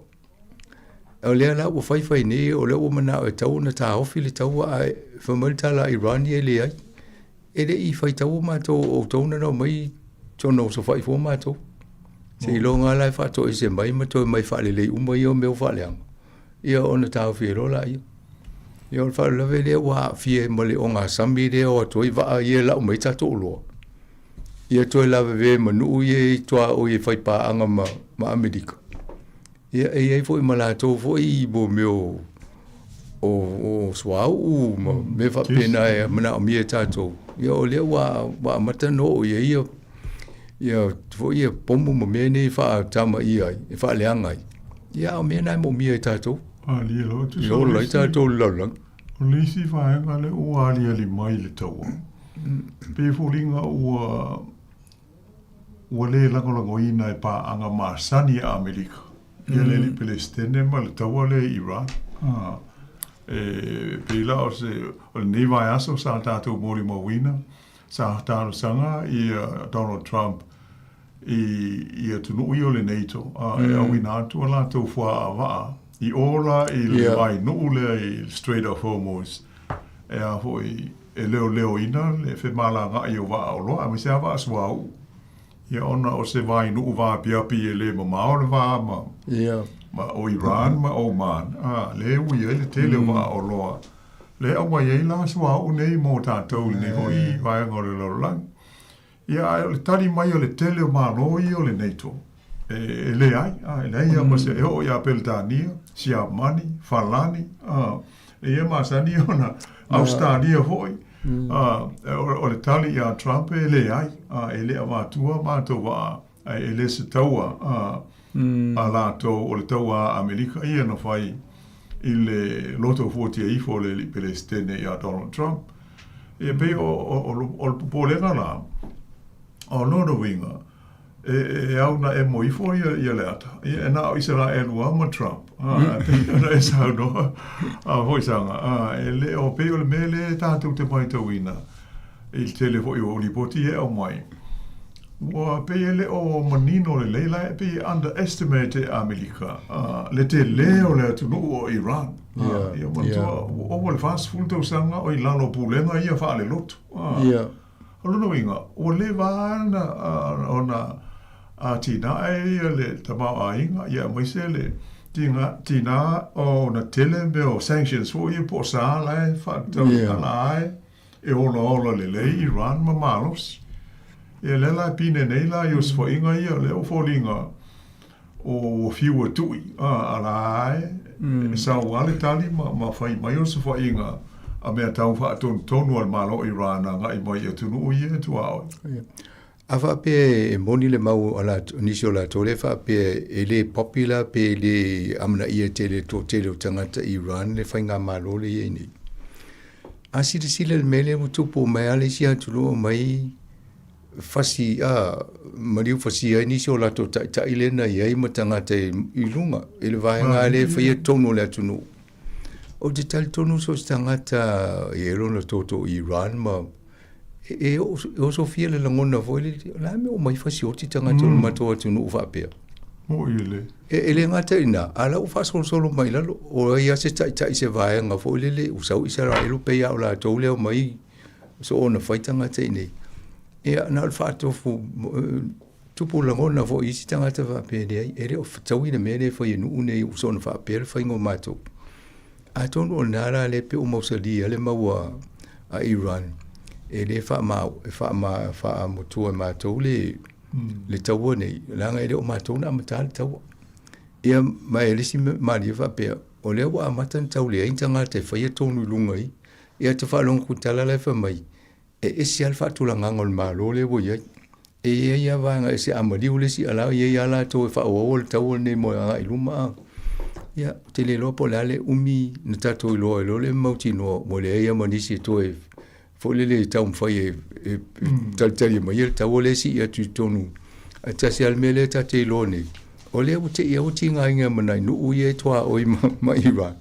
O le ala o whai ne o le o mana o tau na ta hofi le taua a whamalta la Iran e le ai. E le I whai taua mato o tauna no mai tono so whai fo mato. Se I longa lai whato I se mai mato mai whale le umai o meo whaleanga. Ia ona ta hofi e rola ia. Ia fa la vele wa fie mole onga sambi de o toi va ia la mai ta to lo ia toi la ve manu ia toa o ia fai pa anga ma Amerika ia e foi mala to foi bo meu o swau me va pena e mana mi ta to ia o le wa mata no ia foi pombo mo me ni fa tama ia fa le anga ia o me na mo mi ta to ali lo tu so lo ta to lo o lisi whaenga le ua ali mai le taua. Pe fulinga ua le langolango ina e pa anga maasani a Amerika. Ia le li Palestine ma le taua le Iran. Pe la o le neiva aso sa tātou mori mawina. Sa tātou sanga I Donald Trump I tunu I o le NATO. E awina atu a la tau fua a waa. I ola I le mai nuule I Strait of Hormuz e a hoi e leo ina le whe mala nga I o wa o loa a mi se awa aswa au Ia ona o se vai nuu vā piapi e le mamao le vā ma o Iran ma Oman. Le ui e le tele vā o loa. Le au mai e la sua au nei mō tātou nei hoi vai ngore lolang. Ia le tali mai o le tele o māloi o le neito. E le ai, e le ai ma se e o ia Peltania, Sia Mani, Falani, e ia masani ona Australia foi. O le tali ia Trump e le ai, e le amatua mātou wa, e le se taua a lātou o le taua Amerika ia no fai i le loto 48 o le Palestine ia Donald Trump. E pe o le pupolenga la, o nono winga, e au na e moifo ia le ata. E na o Israel ua ma Trump. Na e sao no, hoi sanga. E le o pe o le mele tātou te mai tauina. Il telefo i o lipoti e au mai. Ua pe le o manino le leila e pe underestimate Amerika. Le te leo le atunu o Iran. Ia mantua, o le fast food tau sanga o i lalo pulenga ia wha le lotu. Alono inga, o le vana ona a tina e le tamau a inga, ia maise le tina o na tele me o sanctions fo i po sa lai whatau ala ai e ola le lei Iran ma malos. E le la pine nei la ios fo inga ia le o fo linga o fiua tui ala ai e sa wale tali ma fai mai o se fo inga a mea tau wha tonu al malo Iran nga i mai e tunu ui e tu ao. A wha pe e moni le mau ala nisi o la tole wha pe e le popular pe le amana ia tele to tele o tangata Iran le whainga malo le ie nei. A sile sile le mele mo tupo mai ale si atulu o mai fasi mariu fasi ai nisi o la to ta ilena iai ma tangata i lunga. Ele vahenga le whaia tonu le atunu. O te tali tonu so tangata e rona toto Iran ma e o so fia le langona foi la me o mai fasi o ti tangata ma to atunu fa pe. Mo ile. Ele ngata ina ala u fa solo mai la o ia se tai se vai nga foi le u sau Israel pe ya la to le mai so ona fai tangata nei. E na al fa to fu tupu langona foi si tangata fa pe dei e o tawina mele foi nu nei u so na fa pe fa ngo mato. A tonu o nara le pe o mausalia le maua a Iran. E le wha motua mātou le taua nei. Langa e le o mātou na amata le taua. Ia mai e lesi maari wha pea. O lea wa amata na tau le aintanga te whaia tonu lunga i. Ia te whalonga kutala le wha mai. E esi al whaatula ngangol mālo le wo iai. E ia vanga e se amari o lesi alau ia ala to e wha o le taua nei mo anga iluma. Ia, te le loa po lale umi na tato i loa le mauti noa mo le eia manisi to e fo le tau mwhai e talitari mai e tau le si ia tu tonu a tasi almele tate i loa nei o le au te ia o ti ngā inga manai nu ui e toa oi ma Iran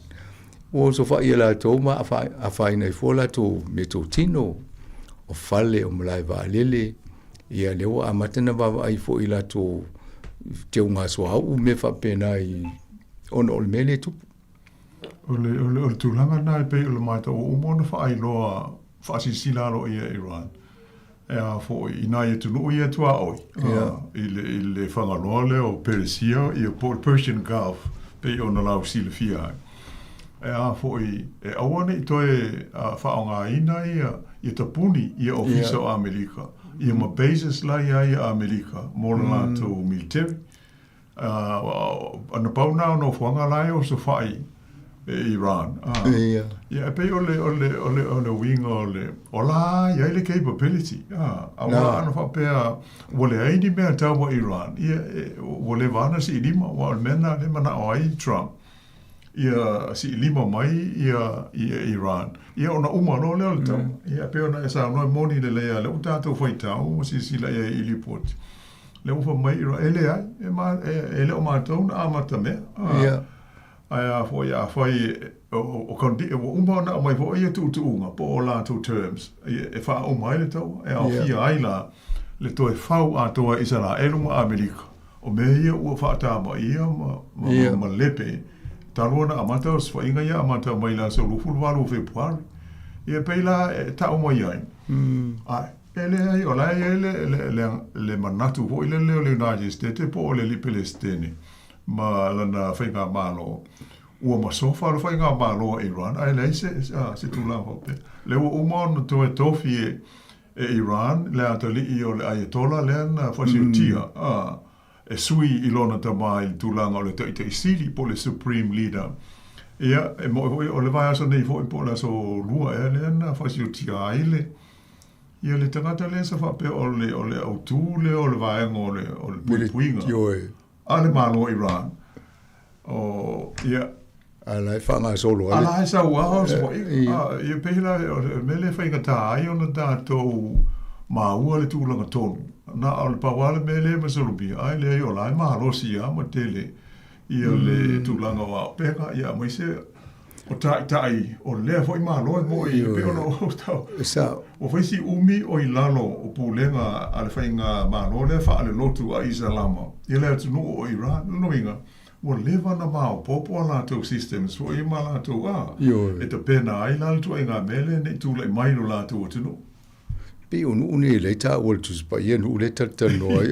o so whai e la tau ma a whai nei fo la tau me tau tino o fale o malai wa lele ia leo a matana wawa ai fo i la tau te unga so hau me whapena i ono ol mele tu o le tulanga na pe o mai o umona fa ai loa fa sila lo ia Iran e a fo i na ia tunu ia tu a oi il fanga lole o Persia i o Persian Gulf pe ona la sila fia e a fo i e awane i toe fa onga ina ia tapuni ia ofisa o Amerika ia ma bases la ia Amerika mo la to military ana pau na no fuanga lai o so fai Iran ia pe ole wing ole ola ia le capability awa ana fa pe ole ai ni me ta wa Iran ia ole vana si lima wa mena le mana ai Trump ia si lima mai ia Iran ia ona uma no le alta ia pe ona esa no moni le le uta to foi tau si la ia ilipot le ufa mai ele ai ele o matou na amata me ai foi o kondi o uma na mai foi tu unga po la two terms e fa o mai le tau e au fia ai la le to e fau a to Israel ma Amerika o me ia o fa ta ma ia ma lepe talona amata os foi inga ia amata mai la so lu ful valu fe puar ia pe la ta o mai ai ai Ele ai o lai le manatu po ile le United States po le li Palestine. Ma lana whainga malo. Ua masofa lo whainga malo Iran. Ai lei se tula hope. Le ua umon to e tofi e Iran, le atali i o le Ayatollah le na whasiutia. E sui ilona tama il tulanga o le te isili po le Supreme Leader. Ia, e mo o le vai aso nei fo po la so lua e le na whasiutia aile. Ia le tangata le sa whape o le autu le o le vaenga o le puinga. A le malo Iran. O, ia. A lai whanga solo. A lai sa ua, ia pehila mele whainga tā ai o na tātou maua le tūlanga tonu. Na o le pawale mele masalubia. Ai le o lai malo si a ma tele. Ia le tūlanga wa peka, ia maise o tai o lea foi malo e mo i peona o tau. O faisi umi o i lalo o pūlenga a le whainga malo le wha ale lotu a Isalama. Ia lea tunu o Iran, noinga. O lewa na mao popo a lātou systems, o i ma lātou e ta pena ai laltua i ngā mele, ne tūlai mai no lātou o tunu. Pe o nune le ta o tu spa ia no le tatano ai.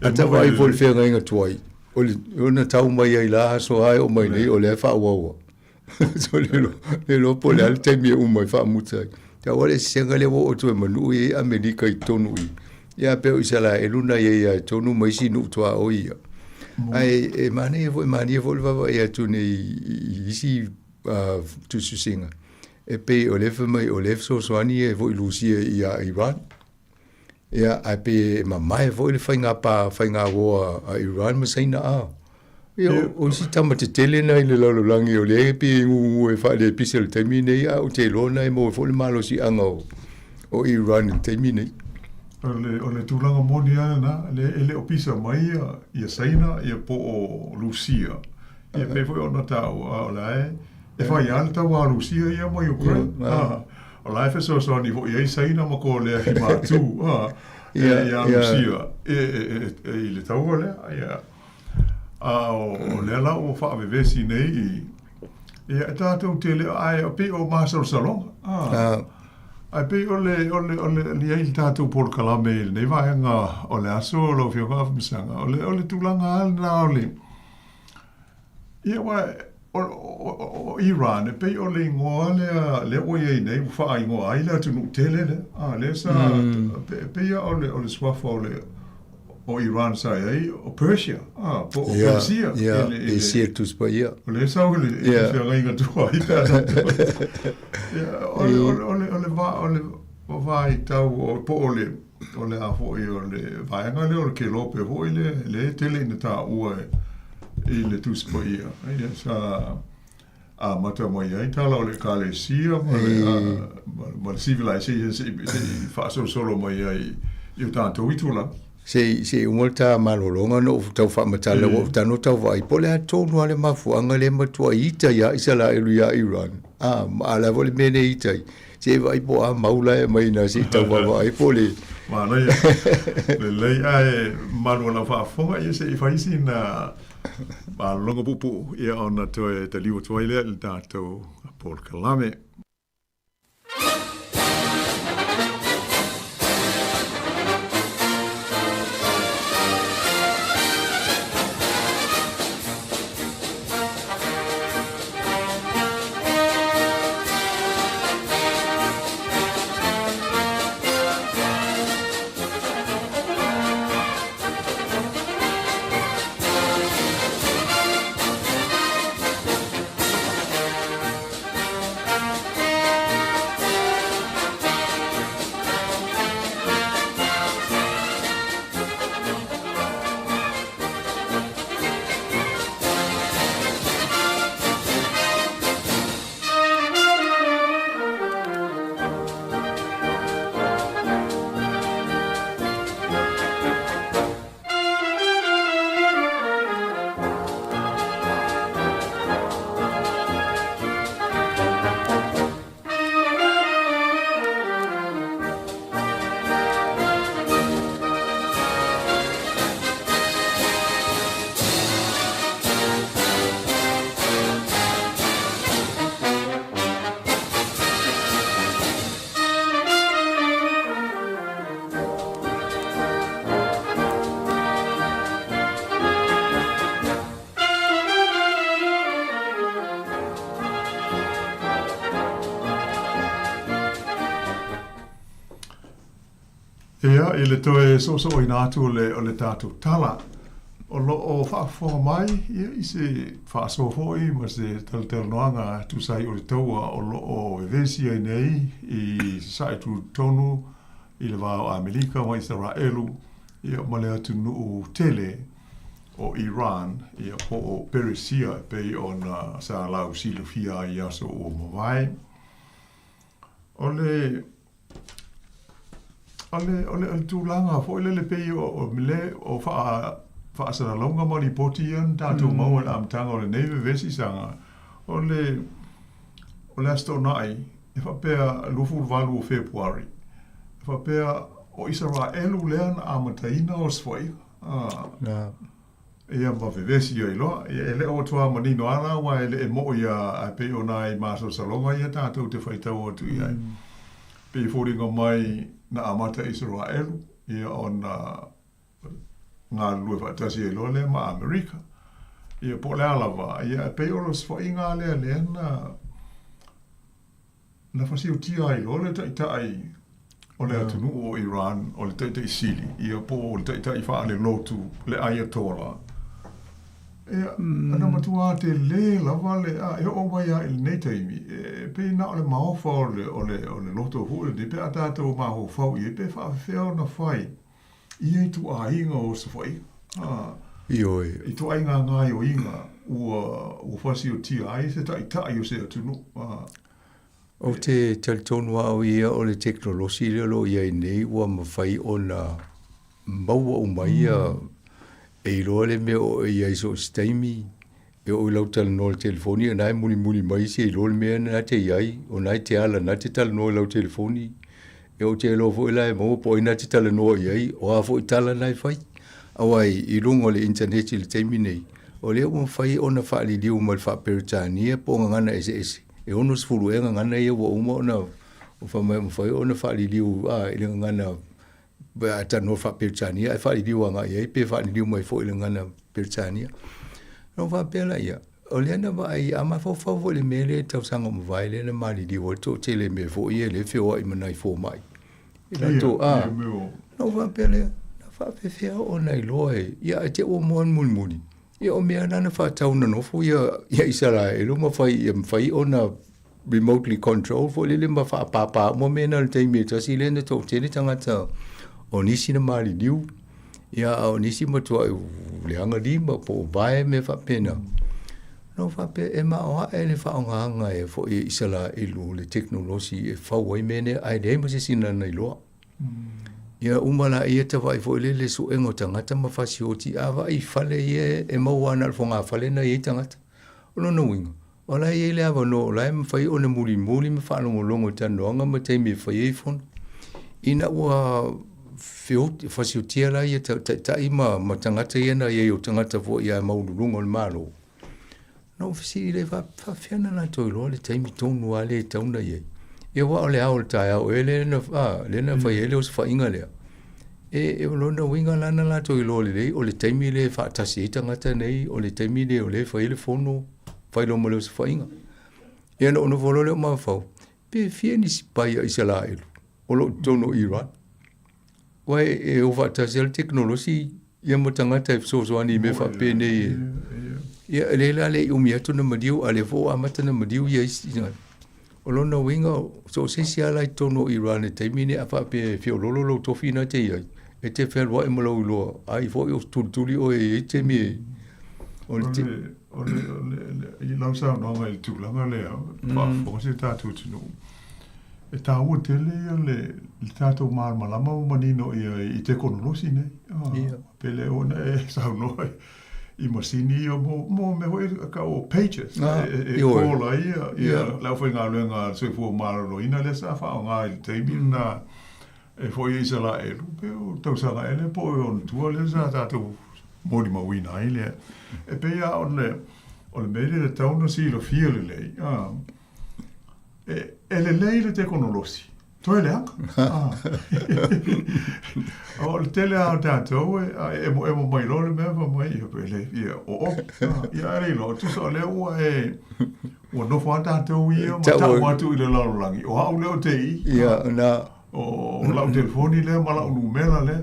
A ta vai vol whenga inga tuai. O na tau mai ai la so ai o mai nei o le wha wawa. So le lo po le al temi o mai wha mutai. Ta wale senga le wo o tu e manu i Amerika i tonu i. Ia pe o isala e luna i tonu mai si nu tua o ia. Ai e mani e vo le vava e atu nei isi tu susinga. E pe o lefa mai o lefa so soani e vo i lusia i a Iran. Ia ai pe mamai vo i le whainga woa a Iran ma saina a. Ia o si tama te tele na i le lalolangi o le e pe ngu e wha le pisa le taimi nei a o te lona e mo e vo le malo si anga o Iran i taimi nei. O le tūlanga moni ana, le o pisa mai ia saina, ia po o Lucia. Ia pe foi ona tau o lae. E whai ana tau a Lucia ia mai Ukraine. O lae fe so ni vo ia saina ma ko le hi mātū. Ia Lucia. E le tau o lea. O lea la o wha avevesi nei. Ia e tātou te leo ai o pe o Marshall Salonga. Ai pe o le li ai tātou por kalame nei vaenga o le aso lo fio ka fmisanga o le tūlanga al na o le ia wa o Iran e pe o le ngoa le o ye nei fa ai ngoa ai la tunu tele le sa pe ia o le swafa o Iran sa ai o Persia po o Persia e si tus pa ia o le sa o le fio inga tu ai o vai tau o po o le a fo i o le vaenga le o le ke lope fo i le tele ina ta ua i le tuspo ia. Ia sa a mata mai ai tala o le kalesia ma le civilization se fa solo mai ai i o tātou itula. Se umolta malolonga no tau fa matala o tano tau vai pole a tonu ale mafuanga le matua ita ia isala elu ia Iran. Ma ala vole mene ita. Se vai po a maula e mai na si tau vai pole. Ma no ia. Le lei ai manuala fa fonga ia se fa isi na malonga pupu ia ona toe te liwa toile le tatou por kalame. Ia, i le toe so i nātu o le tātou tala. O lo o whaafonga mai, ia i se whaaso hoi, ma se tal noanga tūsai o le taua o lo o vesi ai nei, i sai tu tonu, i le wā o Amerika, ma Israelu, ia ma le atu nuu tele o Iran, ia po o Perisia, pei o na sa lau silufia i aso o mawai. O le tūlanga, fo le pei o mile o whaasana longa mani poti an, tātou maua na amtanga o le neve vesi sanga. O le asto nai, e whapea lufu valu o Februari. E whapea o Israelu lean amataina o swai. Ia ma vevesi i loa, e le o tua manino ala, wa e le e mo ia a pe o nai maso salonga ia tātou te whaitau o tu iai. Pe fōringa mai na amata Israelu, ia o na ngā lue whaatasi e loa le ma Amerika. Ia po le alawa, ia pe o lo swai ngā lea lea na whasi o tia i loa le taitai o le atunu o Iran, o le taitai Sili, ia po o le taitai wha le lotu, le Ayatollah. Ia, ana matua te le lava le e o mai a il nei taimi, pe na o le maofa o le loto hule, de pe a tātou maho fau i, pe wha whiwheo na whai, i e tu a inga o sa whai. I tu a inga ngai o inga, ua whasi o tia ai, se tai o se atunu. O te talitonu au ia o le teknolosi le lo ia i nei, ua mawhai o na maua o mai e loa le mea o ia iso staimi e o ilau tala no le telefoni e nai muni mai se i loa le mea na te iai o nai te ala na te tala no ilau telefoni e o te alo fo ila e maua po ina te tala no iai o a fo i tala nai fai awai i lungo le internet i le taimi nei o lea ua fai o na wha li liu ma le wha peritania po ngana ese e ono sfuru e ngana ia ua uma o na o wha mai mwhai o na wha li liu i le ngana ba ta no fa Peritania e fa li wanga e pe fa li mai fo ile ngana Peritania no fa pela ia o le na ba ai ama fo le mele tau sanga mo vai le na mali di wo to tele me fo ie le fo i mana fo mai ila to no fa pela na fa fe o na loe ia te o mon muni ia o me na fa tau no fo ia isara e lo ma fai o na remotely control fo le ma fa pa mo me na te me to si le na to tele tangata o nisi na mali liu, ia o nisi matua le anga lima po vai me whapena. No whape e maoa e le whaonganga e fo i isala ilu le teknolosi e whauai mene ai le ma se sina nei loa. Ia umala ia te vai fo le su engo tangata ma whasi o ti awa i whale e maua na alfonga whale na i tangata. O no winga. O la i le awa no, o la e ma whai o na muli me whalongo longo tanoanga ma teimi whai e fono. Ina ua fasi o tia la ia ta ima ma tangata ia na ia o tangata fo ia maulurunga o le malo. No fasi le fa whiana na toi loa le taimi tonu a le tauna iei. Ia wa o le ao le tae ao e le na whai ele o se whainga lea. E o lona winga lana la toi loa le lei o le taimi le whaatasi e tangata nei o le taimi le o le whai ele fono whai lo male o se whainga. Ia na ono volo le o mawhau. Pe fie ni si pai a isa la elu. O lo tono Iran. Wai e o whaatasi teknolosi ia mo tangata e soani me whape nei ia le la le umi atu na madiu ale fo amata na madiu ia isi o lona winga so se sia lai tono Iran e taimine a whape fio lolo tofi na te iai e te whelwa e malo uloa ai fo i o tultuli o e te mi o le i lausa noanga i tūlanga lea wha se tātou tino e tā ua tele ia le tātou malama manino i te konolosi nei. Pele ona e saunoa i masini o mo me hoi ka o pages. E kola ia lau whai ngā luenga soifua marano ina le sa whao ngā i teimi na e hoi i sa la elu. Peo tausanga ele po e on tua le sa tātou mori mawina i le. E pea o le meile le tauna si lo fia le lei. E le lei le te konolosi. Toi le anga. O le tele au tātou e mo mai lo le mea mai i hape le ia o ia rei lo tu so le ua ua nofo a tātou ia ma tau atu i le lalolangi. O hau leo te i. Ia na o lau telefoni le ma lau numera le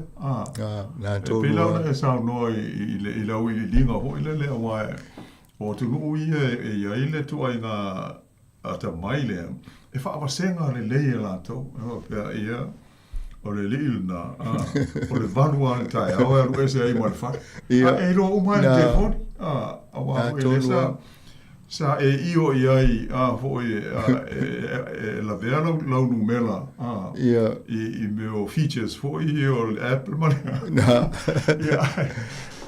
na to pe lau na sa no i lau i linga ho le wa o tu no ia ile tu ai na ata mai le e fa avasenga le la to pe ia o le na o le vanua tai o e se ai mal fa e ro o mai telefoni wa e sa e io ai foi la vera la numela i meu features foi o Apple man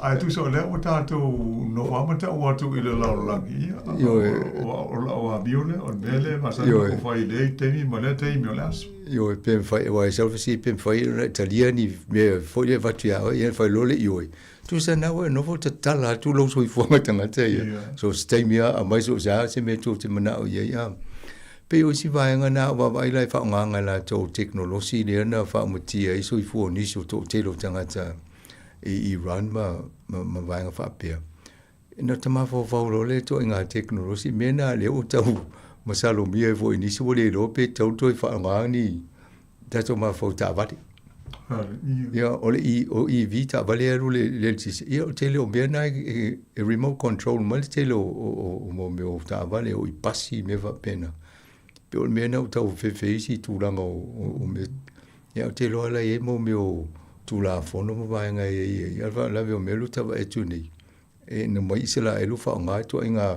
ai tu so le o tato no vamos ta o tu ile la langi o avione o nele ma sa o fai le temi male temi olas io pen fai o self si pen fai italiani me foi va tu ia fai lo le io tu sa na no vo tala tu lo so i fo tanga te so stay mia a mai so sa se me tu te mana o ia pe o si vai nga na wa vai lai fa nga la to technology le na fa mo ti ai so i fo ni so to te lo tanga ta i run ma vai nga fa pe no te ma fo lo le to nga technology me na le o tau ma sa lo mia vo ni so le lo pe to to fa nga ni ta to ma fo ta va ia o i vita valeru le tisi ia o tele o bena e remote control ma le tele o me o ta vale o i pasi me va pena pe o me na o tau feisi tu langa o me ia o tele ala e mo me o tu la fono mo va nga ia va la ve o me lu ta e tu nei e no mai se la e lu fa nga to inga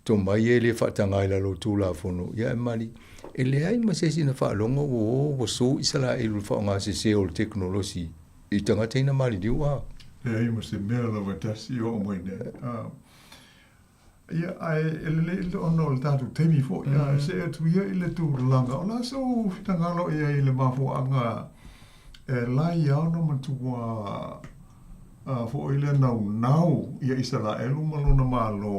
to mai e le fa tanga la lo tu la fono ia mali e le ai ma se sina fa longo o so isala e lu fa nga se o technology i tanga teina mali di wa e ai ma se mera la vatasi o mo ne ia ai le ono le tatu temi fo ia se tu ia ile tu langa ona so tanga lo ia ile ma fo anga e la ia no ma tu wa fo ile nau ia isala e lu malo na malo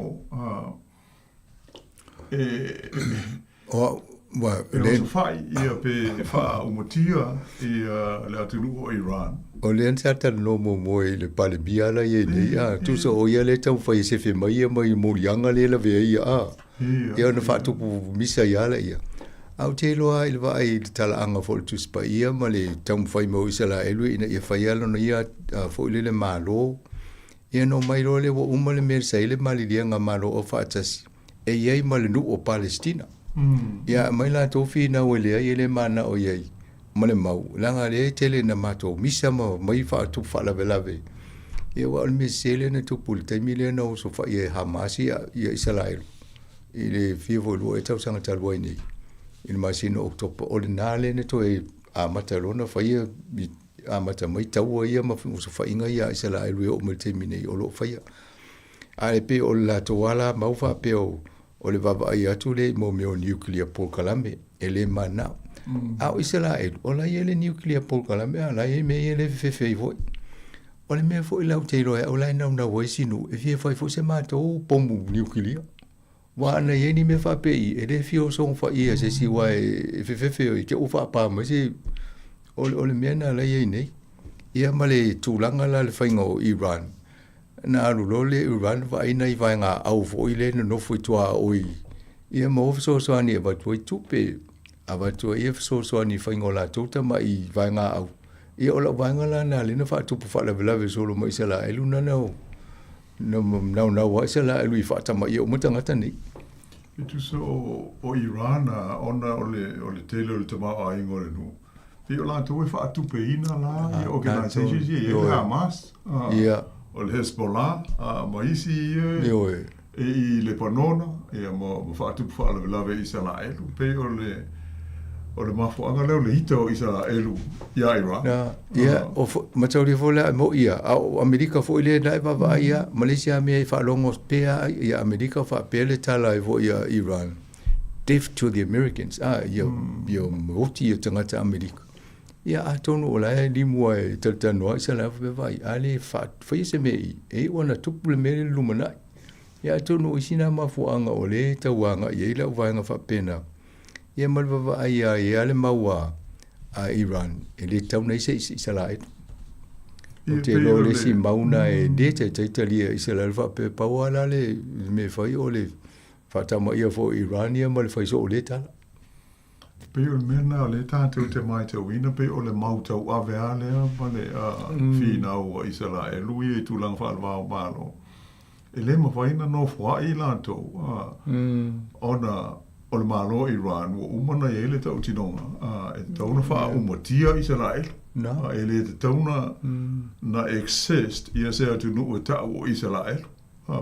wa le fai ia pe fa umotia ia le atulu o Iran o le anta no mo le pale biala ye le tu so o ia le tau fai se fe mai mo yanga le la ve ia no fa tu misa ia la ia au te loa il va ai tala anga fo tu spa ia ma le tau fai mo isala elu ina ia fai ala no ia fo le malo ia no mai lo le wo umale mer sai le mali nga malo o fa tasi e ia ma le nu o Palestina ia mai la to fi na wele ia le mana o ia male mau langa le tele na mato misa ma mai fa tu fa la velave ia wa me sele na tu pul te mile na so fa ia Hamas ia Israel ile fi volu e tau sanga tal wai ni il masino october ordinale ne to e a matalona fa ia a mata mai tau ia ma so fa inga ia Israel o me te mine o lo fa ia ai pe o la to wala mau fa pe o le vava ai atu le mo meo nuclear pol kalame ele mana au Israel o la ele nuclear pol kalame ala e me ele fefe voi o le me foi lau te roe o la na wo sinu e fie foi fo se mato pomu nuclear wa na ye ni me fa pe ele fio so fa ia se si wa e fefe o ke o fa pa ma se o le me na la ye nei ia male tulanga la le faingo Iran na lole Iran va ina I va nga au fo ile no fo tua oi ia mo so so ani va tu tupe ava tu ia so so ani fa ngola tota mai va nga au ia ola va nga la na le na fa tu fa la vela so lo mai sala elu na no wa sala elu fa ta mai o mutanga tani tu so o Iran ona ole tele le tama ai ngore no ia la tu fa tu pe ina la ia organization ia Hamas ia o le Hezbollah maisi e Lebanon e mo fatu fa la ve Israel pe o le mafo anga le hito Israel ia Iran ia o matau fo la mo ia o America fo ile dai va ia Malaysia me fa longo pe ia America fa pe le tala vo ia Iran deaf to the Americans ia moti tanga America ia atono ola li mo e tata no sa la vai ale fa se me e ona tupu le me lumana ia atono isina mafu anga ole tawanga ia la vanga fa pena ia malva ia ale mawa a Iran ele tauna se sala o te lo le si mauna e de te Italia Israel fa pe pa wala le me fai ole fa tama ia fo Irania mal fai so le tala Pe o mena o le tātou te mai te wina, pe o le mautau a vea lea, ma le whina o Israelu i tūlanga whaalwao mālo. E le mawhaina no whai lātou, ona o le mālo Iran, o umana e le tau tinonga, e tauna wha umatia Israel, e le te tauna na exist, ia se atu nu e tau o Israel,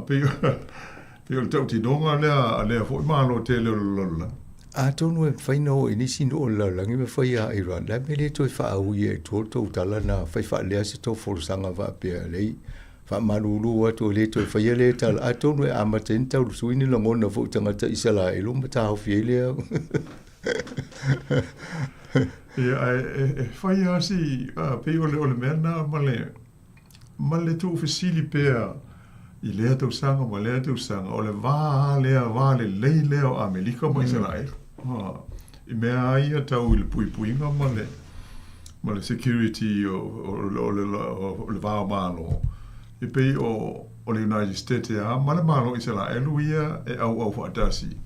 pe o le tau tinonga lea fwoi mālo te le lola. A tonu e whaina o inisi no o lalangi me whai a Iran. La me le toi wha au i e tō tō tala na whai wha lea se tō wholosanga wha pia lei. Wha maruru atu le toi whai le tala. A tonu e amaten tau suini langona fo tangata isala e lo mata hau fie lea. E whai a si pe o le mena ma le tō whisili pia i lea tau sanga ma lea tau sanga. O le wā le lei lea o Amerika ma Israel. I mea aia tau i le puipuinga ma le security o le vāo mālo. I pei o le United States ma le mālo Israelu ia e au whaatasi.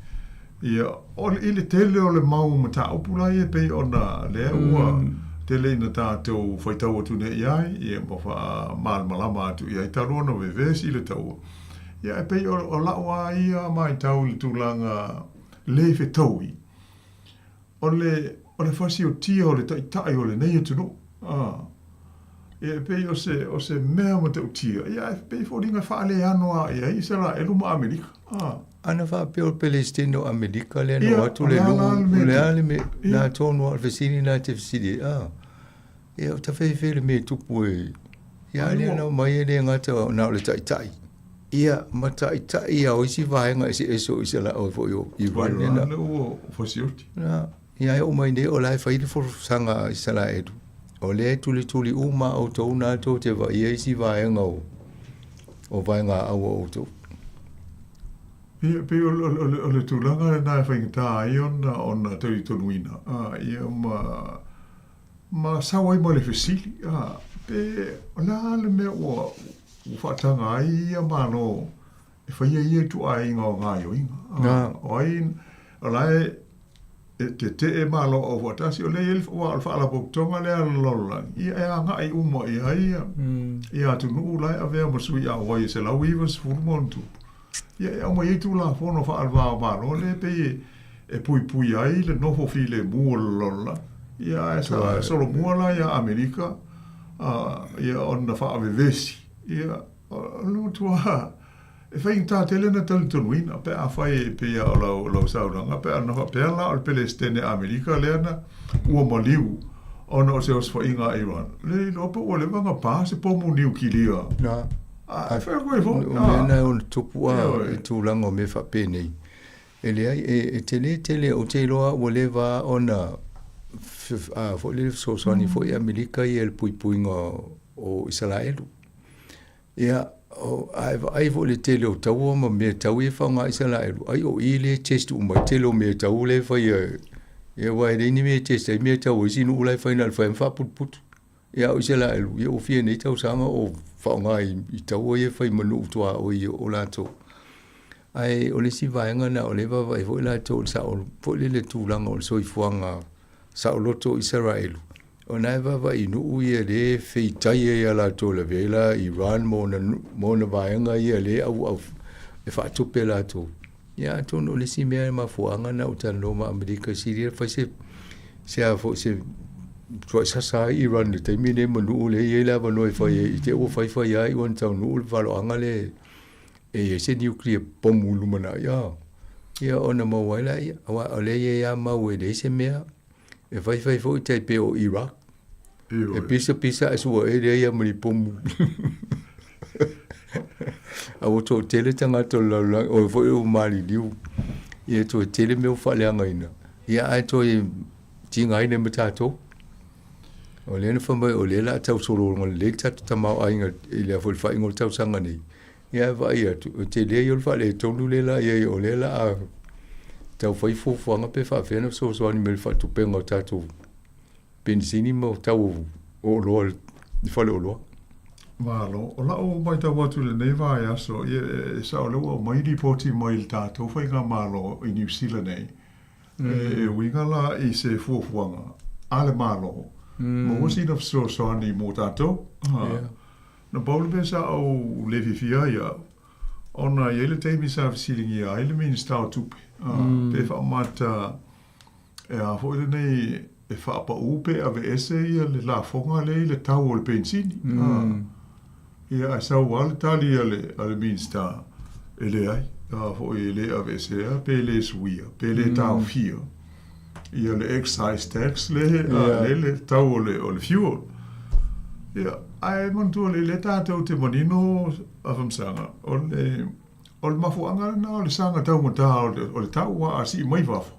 I le tele o le mau mata upulai e pei o na lea ua tele ina tātou whaitau atu ne iai i e mawha malama atu iai tarona vevesi i le tau. Ia e pei o laua ia mai tau i le tūlanga le whetaui. O le whasi o tia o le tai o le nei atu no. E pei o se mea ma te o tia. Ia e pei whoringa whaale anoa ia i sara e luma Amerika. Ana wha pe o Palestine o Amerika le no atu le lumu le ale me na tonu al vesini na te vesini. Ia o ta whewhere me tupu e. Ia le na mai e le ngata na o le tai. Ia ma tai ia o isi vahenga isi eso isi la o fo yo i wane na. O fosioti. Ia e o mai ne o lai whaile fo sanga isi la edu. O le tuli uma o tau na tō te wa ia isi vahenga o vahenga au o tō. Ia pe o le tūlanga na e whaingata ai ona tau i tonuina. Ia ma sawai ma le whesili. Pe o la le mea o whaatanga ai ia mano e whaia ia tu ai ngā ngāio inga. O ai o lai te e malo o whatasi o le elf o alwhaala poktonga le alololang. Ia e anga ai uma ia ia. Ia atu nuu lai a vea masui a wai se lau iwas furmontu. Ia e ama ieitu la whono whaalwaa mano le pe e pui ai le nofo fi le mua lolola. Ia e sa solo mua la ia Amerika. Ia onna whaavevesi. Ia lo tua e whaing tā tele na talitonuina pe a whai pe a lau sauranga pe a noha pe la o Palestine Amerika leana ua maliu ona o se os whainga Iran le lopa o le wanga pā se pomu niu ki lia e whai koe fo mena o tupua e tūlanga o me whapene e lea e tele o te loa ua lewa ona fo le sosani fo i Amerika i el puipuinga o Israelu ia ai vo le tele o tau ma me tau e whanga Israelu ai o i le test umai tele o me tau le whai e wai reini me test ai me tau i sinu ulai whainal whai mwha put ia o Israelu ia o fia nei tau sanga o whanga i tau e whai manu utua o i o lato ai o le si vaenga na o le wawai vo i lato sa o vo le tūlanga o le soifuanga sa o loto Israelu o nai wawa i nuu ia le feitai e ala tō la vela Iran mo na vaenga ia le au e whaatupe la tō. Ia tōno le si mea ma fuanga na utan loma Amerika Siria whai se a fo se tua sasa Iran le taimi ne ma nuu le ia la wanoi whai i te o whai ai wan tau nuu le waloanga le e se nuclear bomu lumana ia. Ia ona mawaila ia awa o le ia mau e le se mea e whai fo i te pe o Iraq. E pisa e sua e rea ia mani pomu. A o tō tele tangata laulang, o fo e o mali liu. Ia tō tele meo whaleanga ina. Ia ai tō e tinga ina me tātou. O lena whamai o lela a tau soro ngā le tatu tamau ainga i lea fo i whai ngō tau sanga nei. Ia vai atu, o te lea i o whale tonu lela ia i o lela a tau whai fōwhanga pe whawhena so soani me whatupenga o tātou. Pensini mo tau o loa i whale o loa. Malo, o la o mai tau atu le nei vai aso, e sa o lewa o mai ripoti mai il tātou, whai ngā malo i New Zealand nei. Wingala i se fuafuanga. Ale malo. Mo sina so ni mo tato. Na Paul besa o levi fia ya. Ona yele teimi sa silingi ya ile min sta tup. Pe fa mata a fo ile nei e fa pa upe ave ese ia le la fonga le tau o pensini. Ia a sa wal tali ale min sta ele ai. Fo ele ave ese pe le suia pe le tau fia. Ia le excise tax le tau o le fuel. Ia ai montu le tātou te manino afamsanga. O le mafuanga na le sanga tau mo o le tau wa asi mai wafo.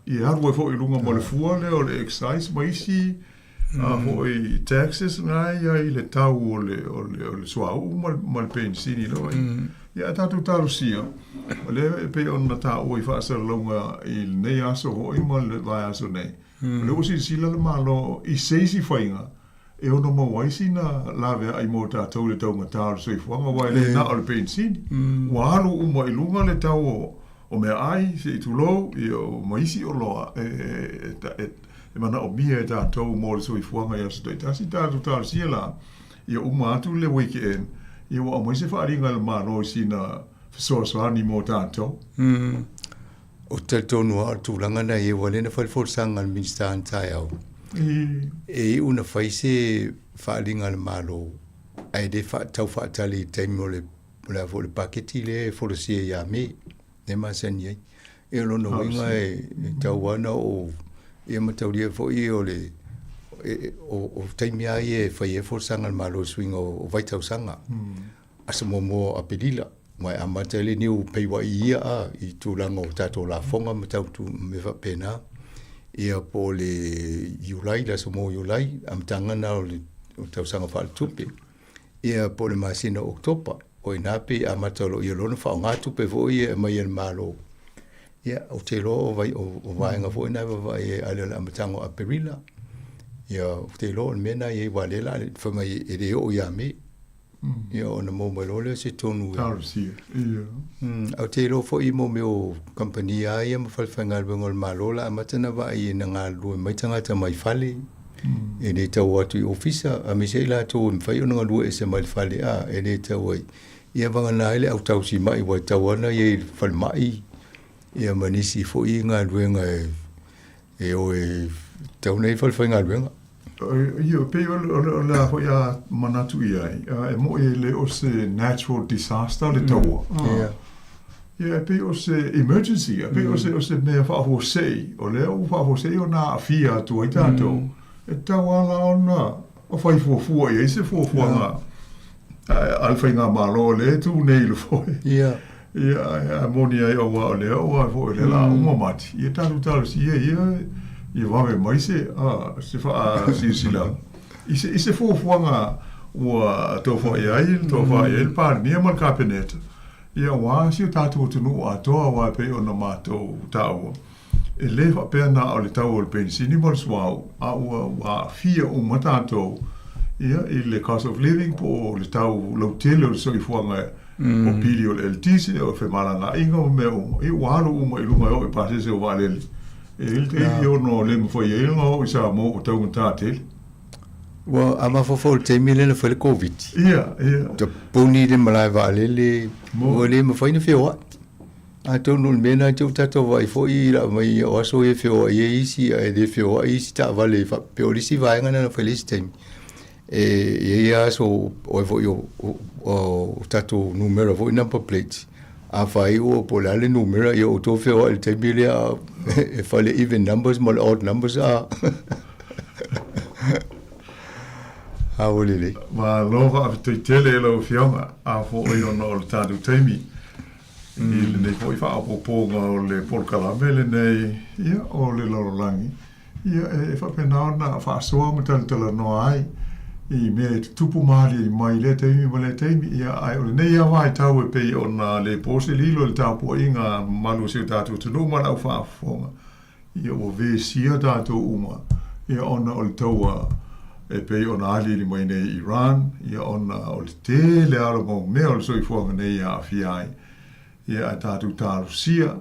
Ia haru e fo i lunga mo le fuale o le excise mai si fo i taxes ngai i le tau o le suau ma le pensini lo. Ia tātou tāru sia. O le pe ona tau i whaasa longa i nei aso ho i ma le vai aso nei. O le usi sila le malo i seisi whainga. E ono mo waisi na lawe ai mo tātou le tau ngataru so i whanga wai le na o le pensini. Wahalu uma i lunga le tau o mea ai se i tulo i o maisi o loa. E mana o mia e tātou mo le so i whanga i aso toi. Tasi tātou tāru sia la. I o uma atu le weekend. I o amai se whaaringa le mano i sina fesoasoani mo tātou. O tātou nua tūranga na i wale na whalefosanga al minsta antai au. E una whai se whaaringa le malo. Ai de tau whaatali taimi o le paketi le wholosia ia me. Ne masani ai. E lono winga e tau wana o e matauria fwoi o le o taimi ai e whai e wholesanga le malo swinga o vaitau sanga. Asa mo a pelila. Mai amata ele niu peiwa ia i tūlanga o tātou la fonga matau tu me whapena. Ia po le iulai, la somo iulai, amtanga na o tau sanga whaal tupe. Ia po le masina oktopa. O inape amata lo ia lona whao ngā tupe vo ia mai el malo. Ia o te lo o vaenga vo ina vai e alela amatanga a perila. Ia o te lo mena i walela whamai e reo o ia me. Ia o na mō malole se tonu. Tarsia, ia. Au te lo fo i mō meo kampania ia ma whalwhanga ngol malola amatana wa i na ngā lue mai tangata mai whale. E ne tau atu i ofisa, a me se la tau mwhai o nga lue e se mai whale e ne tau ai. Ia wanga nā ele au tau si mai wai tau ana i whale mai. Ia manisi fo i ngā lue nga e o e tau nei whalwhanga lue nga. Ia, pe o le a hoi a manatu i ai. E mo e le o se natural disaster le taua. Ia, pe o se emergency, pe o se mea whaafosei. O le o whaafosei o nā awhia atu ai tātou. E tau ala ona o whai fuafua i eise fuafua ngā. Alwhai ngā malo le tu nei le foi. Ia. Ia, moni ai o wā o le o ai foi le la umamati. Ia tātou si ia. I wawe mai se wha sila. I se fuafuanga ua tau wha i ai, tau wha i ai, pāri nia mal kāpeneta. Ia wā si o tātou tunu a toa wā pe o na mātou tāua. E le wha pēr nā o le tau o le pensini mal suau, a ua wā fia o matātou. Ia, i le cost of living po o le tau lautele o le soifuanga o pili o le eltisi o whemaranga inga o mea uma. I wāru uma i lunga o i pāsese o wālele. Il te io no le mo foi il no sa mo tau ngata Wa ama fo te mile le foi covid. Ia. Te puni le malai va le mo le mo foi no fio. A to no mena tu tato vai foi la mai o so e fio e isi e de fio e isi ta vale fa peorisi vai ngana no felicite. E ia so o foi o tato numero foi number plate. A fai o pola le numero i o to feo el te bile a e fai le even numbers mo le odd numbers a o lele ma lova a te tele lo fionga a fo i ono le tadu teimi i le nei fo i fa o ponga o le polkalame le nei ia o le lorolangi ia e fa penana fa soa mo tala no ai I me tupu mali mai le teimi ia ai o nei ia vai tau e pei ona le pose lilo le tau po inga malu se tatu tunu mana au whaafonga ia o ve sia tatu uma ia ona o le taua e pei ona ali li mai nei Iran ia ona o le te le alo mo mea o le soifuanga nei a fiai ia a tatu taru sia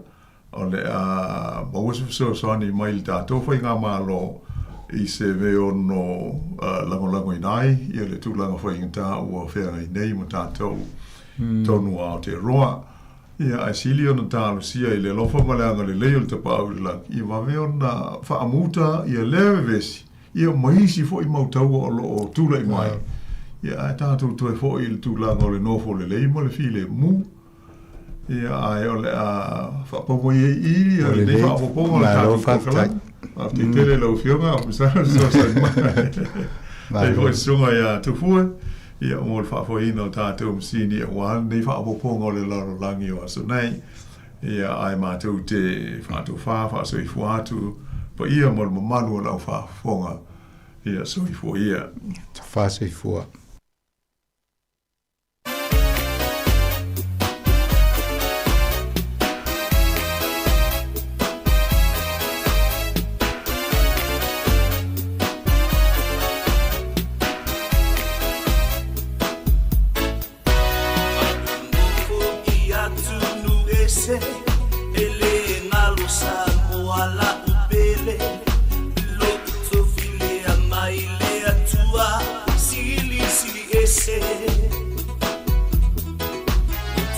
o le a mawasa fesoasoani mai le tātou whai ngā mālo I se me ono lango inai, ia le tūlanga whaingata ua whengai nei mo tātou tonu ao te roa. Ia ai sili ona tālusia I le lofa maleanga le leo le tapau le laki. Ia mawe ona whaamuta ia lewe vesi. Ia maisi fo I mautaua o lo tūla I mai. Ia ai tātou toi fo I le tūlanga o le nofo le leimo le file mu. Ia ai o le a whapamoe I ia le nei whaapoponga le tātou kakalai. Te tele lau whionga o misara so mai. Ei hoi sunga ia tufua. Ia o le whaafoina o tātou msini e wan. Nei whaapoponga o le laro langi o aso nei. Ia ai mātou te whātou whaaso I fuatu. Pa ia mo le mamanu o lau whaafonga. Ia so I fua ia. Ta whaaso I fua. Ele ngalo Sāmoa la upele Loto file a maile atua Sili ese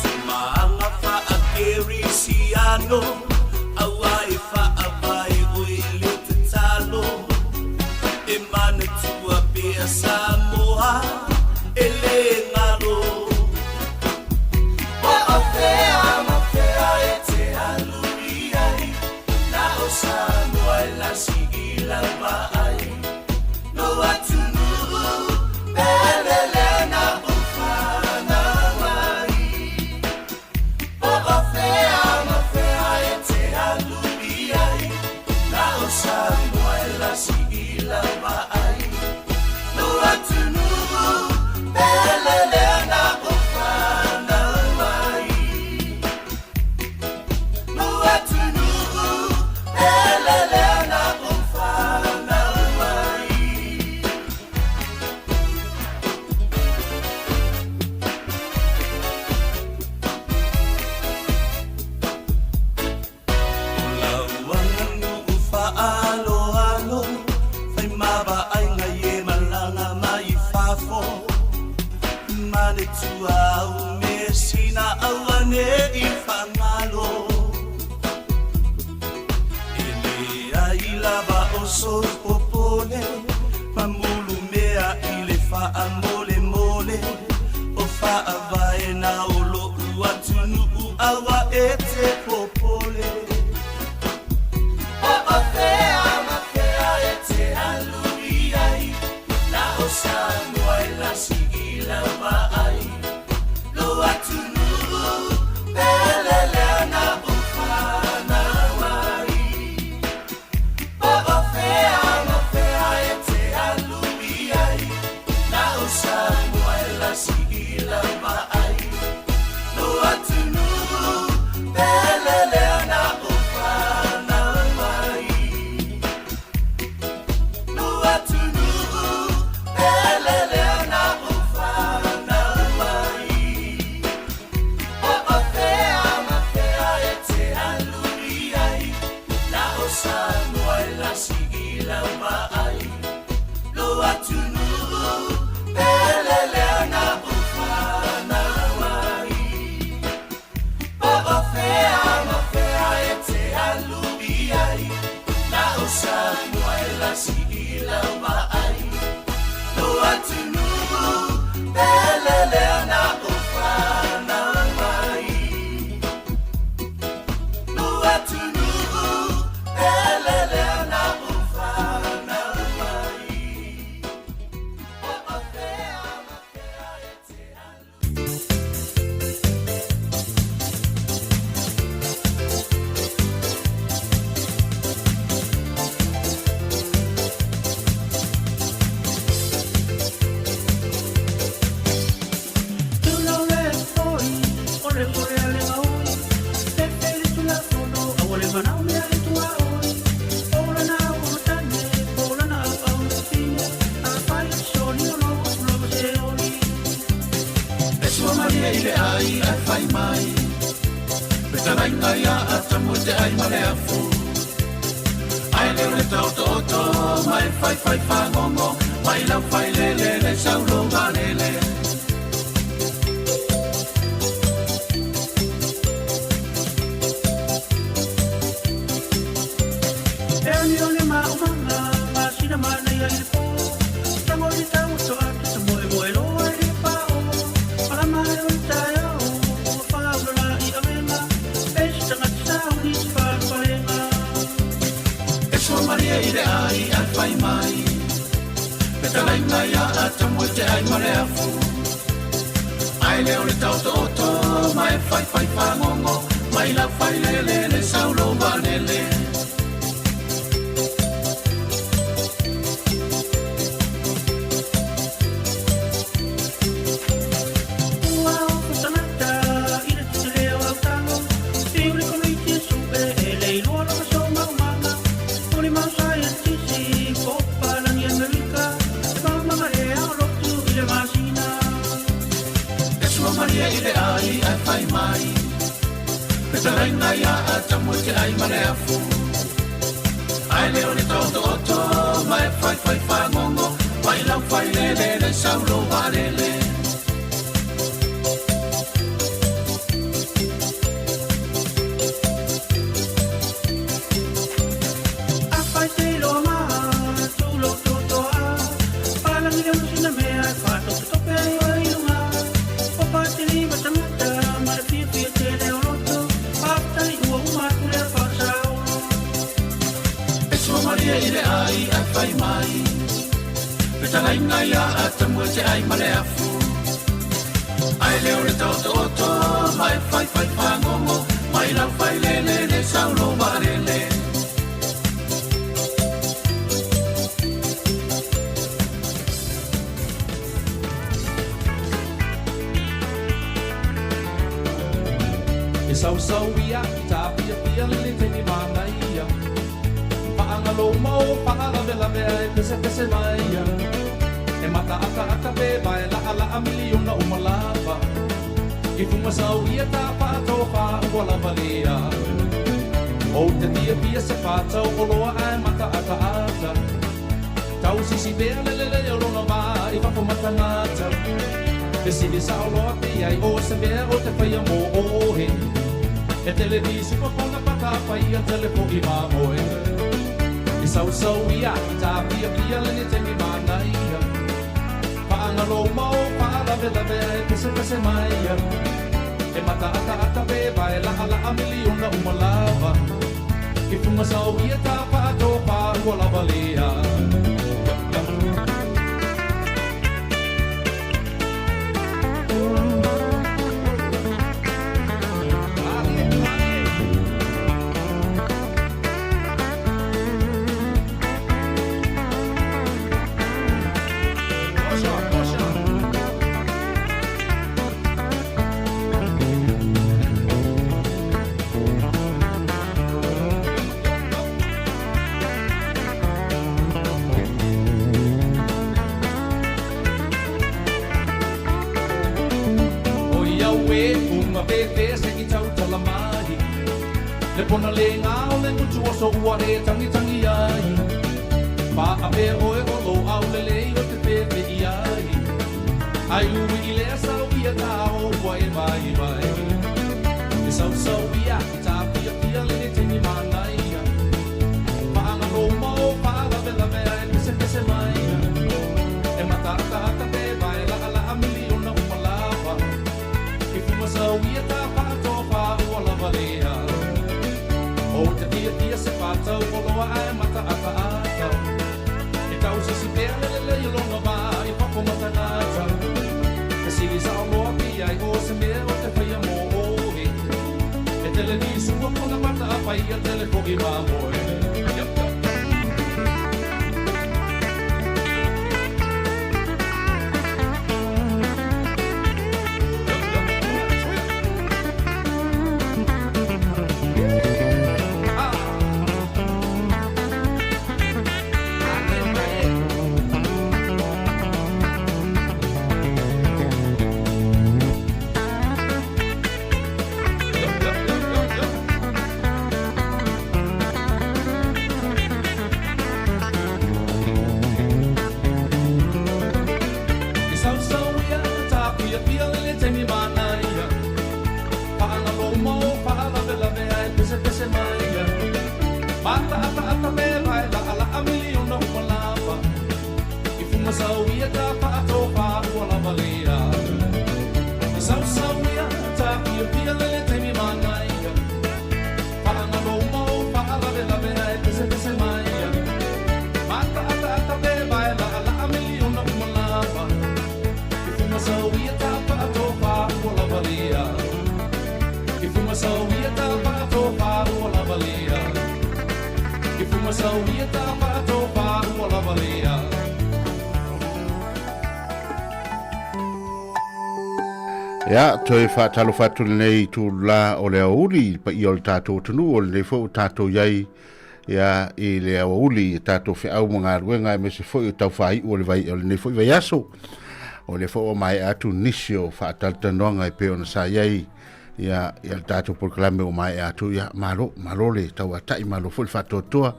Tumaanga fa a keri siano Awai fa a vai oile te talo E mana tua pea Sāmoa Ele ngalo Wa a fea Sāmoa la sigila vai no atunu belelena ufana mai o afea mafea ete alubiai na Sāmoa la sigila vai no atunu belelena ufana mai no atunu Tua mesina awane I whangalo Ele ai lava o sol popole Mamulu mea I le wha mole mole O wha vai na o lo uatunu awa e te popole O awhea mawhea e te alui ai Na o Sāmoa la sigila vai Atunu belelena ufana mai o afea mafea ete alubiai na o Sāmoa la sigila vai no atunu belelena ufana mai no atunu belelena ufana Sāmoa la sigila vai no atunu belelena ufana mai o afea mafea ete alubiai na o Sāmoa la sigila vai no atunu belelena ufana mai no atunu lainga ia ata mo te ai mare afu. Ai leo le tau toto, mai fai fai whangongo, mai lau fai lele le saulo malele. Eoni o le maumanga, masina mana ia i le po, tango i tau so atu sa moe moe loa i le pao, ala mai o tai au, whaula i amena, esi tangati sao ni si whaluparenga. Esua maria i le ai al whai mai, peta lainga ia ata moe te ai mare afu. Ai leo le tau toto, mai fai fai whangongo, mai la fai lele le saulo malele. Lainga ia ata mo te ai mare afu. Ai leo le tau toto, mai fai fai whangongo, mai lau fai lele le saulo malele. A fai te loa maa, tu lo toto a, palangi leo sina mea, whato te tope ai o ilunga. O pati liwa tangata, mara pia pia te leo loto, patai ua umatu lea whasao. Esua maria i le ai a whai mai, peta lainga ia ata mua te ai mare afu. Ai leo le tau toto, mai fai fai whangongo, mai lau fai lele le saulo malele. E sau sau ia, ta pia pia le teni mana ia. Paanga lo mau, paanga lave lave ai pese pese mai ia. E mata aka pe vai la ala a miliona umalava. I funga sau ia ta pato pa ua valia. O te tia pia se patau o loa ai mata ata. Tau sisi bea lele o lona va i wako matanata. E sini sao loa pe ai o se bea o te whaia mo ohe. E televisi ko kona pata pai a telefo i mamoe. I sau sau ia, ta pia pia lene te mi mana ia. Paanga lo mau, paala vela vea e pese pese mai ia. E mata ata pe vai la ala a miliona umalava. I funga sau ia ta pato pa ua lava lea. Le pona le ngao le mutu o so ua e tangi tangi ai. Pa a pe oe o lo au le le o te pepe i ai. Ai ui i le asau ia ta o ua e mai mai. E sau sau ia i ta pia pia le ne teni mana ia. Pa anga lo mau pa la vela vea e pese pese mai. E mata ata pe vai la ala a miliona umalava. I fuma sau ia ta pa to pa ua lava lea. O te tia se patau o loa ai mata ata. E tau sisi pea lele i longa va i whako matanata. E siri sa o loa pi ai o se mea o te whaia mo ohe. E tele ni sua kona mata a pai a tele kogi mamoe. Ya, toi whaatalo whatu nei tu la o lea uli pa i o le tātou tunu o le fo tātou iai ia i lea uli tātou whi au mga ruenga e mese fo i tau whai o le vai o le nei fo i vai aso o le fo o mai atu nisio whaatalta noanga e pe o na sa iai ia le tātou porkalame o mai atu ia malo le tau atai malo fo le whaatotoa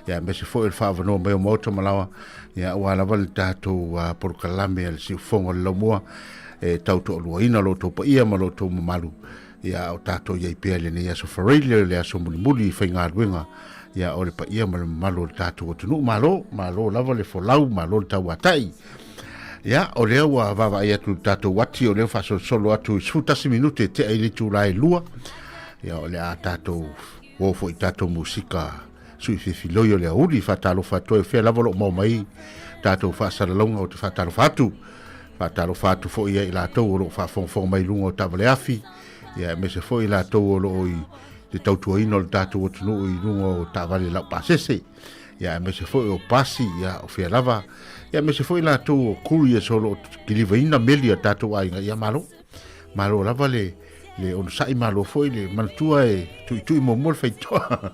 ia mese fo i le whaavano mai o mauta malawa ia walawa le tātou porkalame le si ufongo le laumua e tau to lua ina lo to pa ia malo to malu ia o tato ia pe le ne aso fareile le aso muli fainga ruenga ia o le pa ia malo tato to no malo lava le folau malo tau atai ia o le wa va ia tu tato wati o le fa solo atu sfutasi minute te ai le tu lai lua ia o le tato o fo tato musika sui filoio le uri fa talo fa to e fe lava lo mai tato fa salonga o te fa talo fatu talo fatu fo ia i la tau o fa fon mai lunga o tavale afi ia me se fo i la tau o i te tautua ino le tatu o tunu i lunga o tavale lau pasese ia me se fo i o pasi ia o fia lava ia me se fo i la tau o kuri e solo kiliva ina meli a tatu a inga ia malo lava le onu sai malo fo i le manatua e tui momol faitoa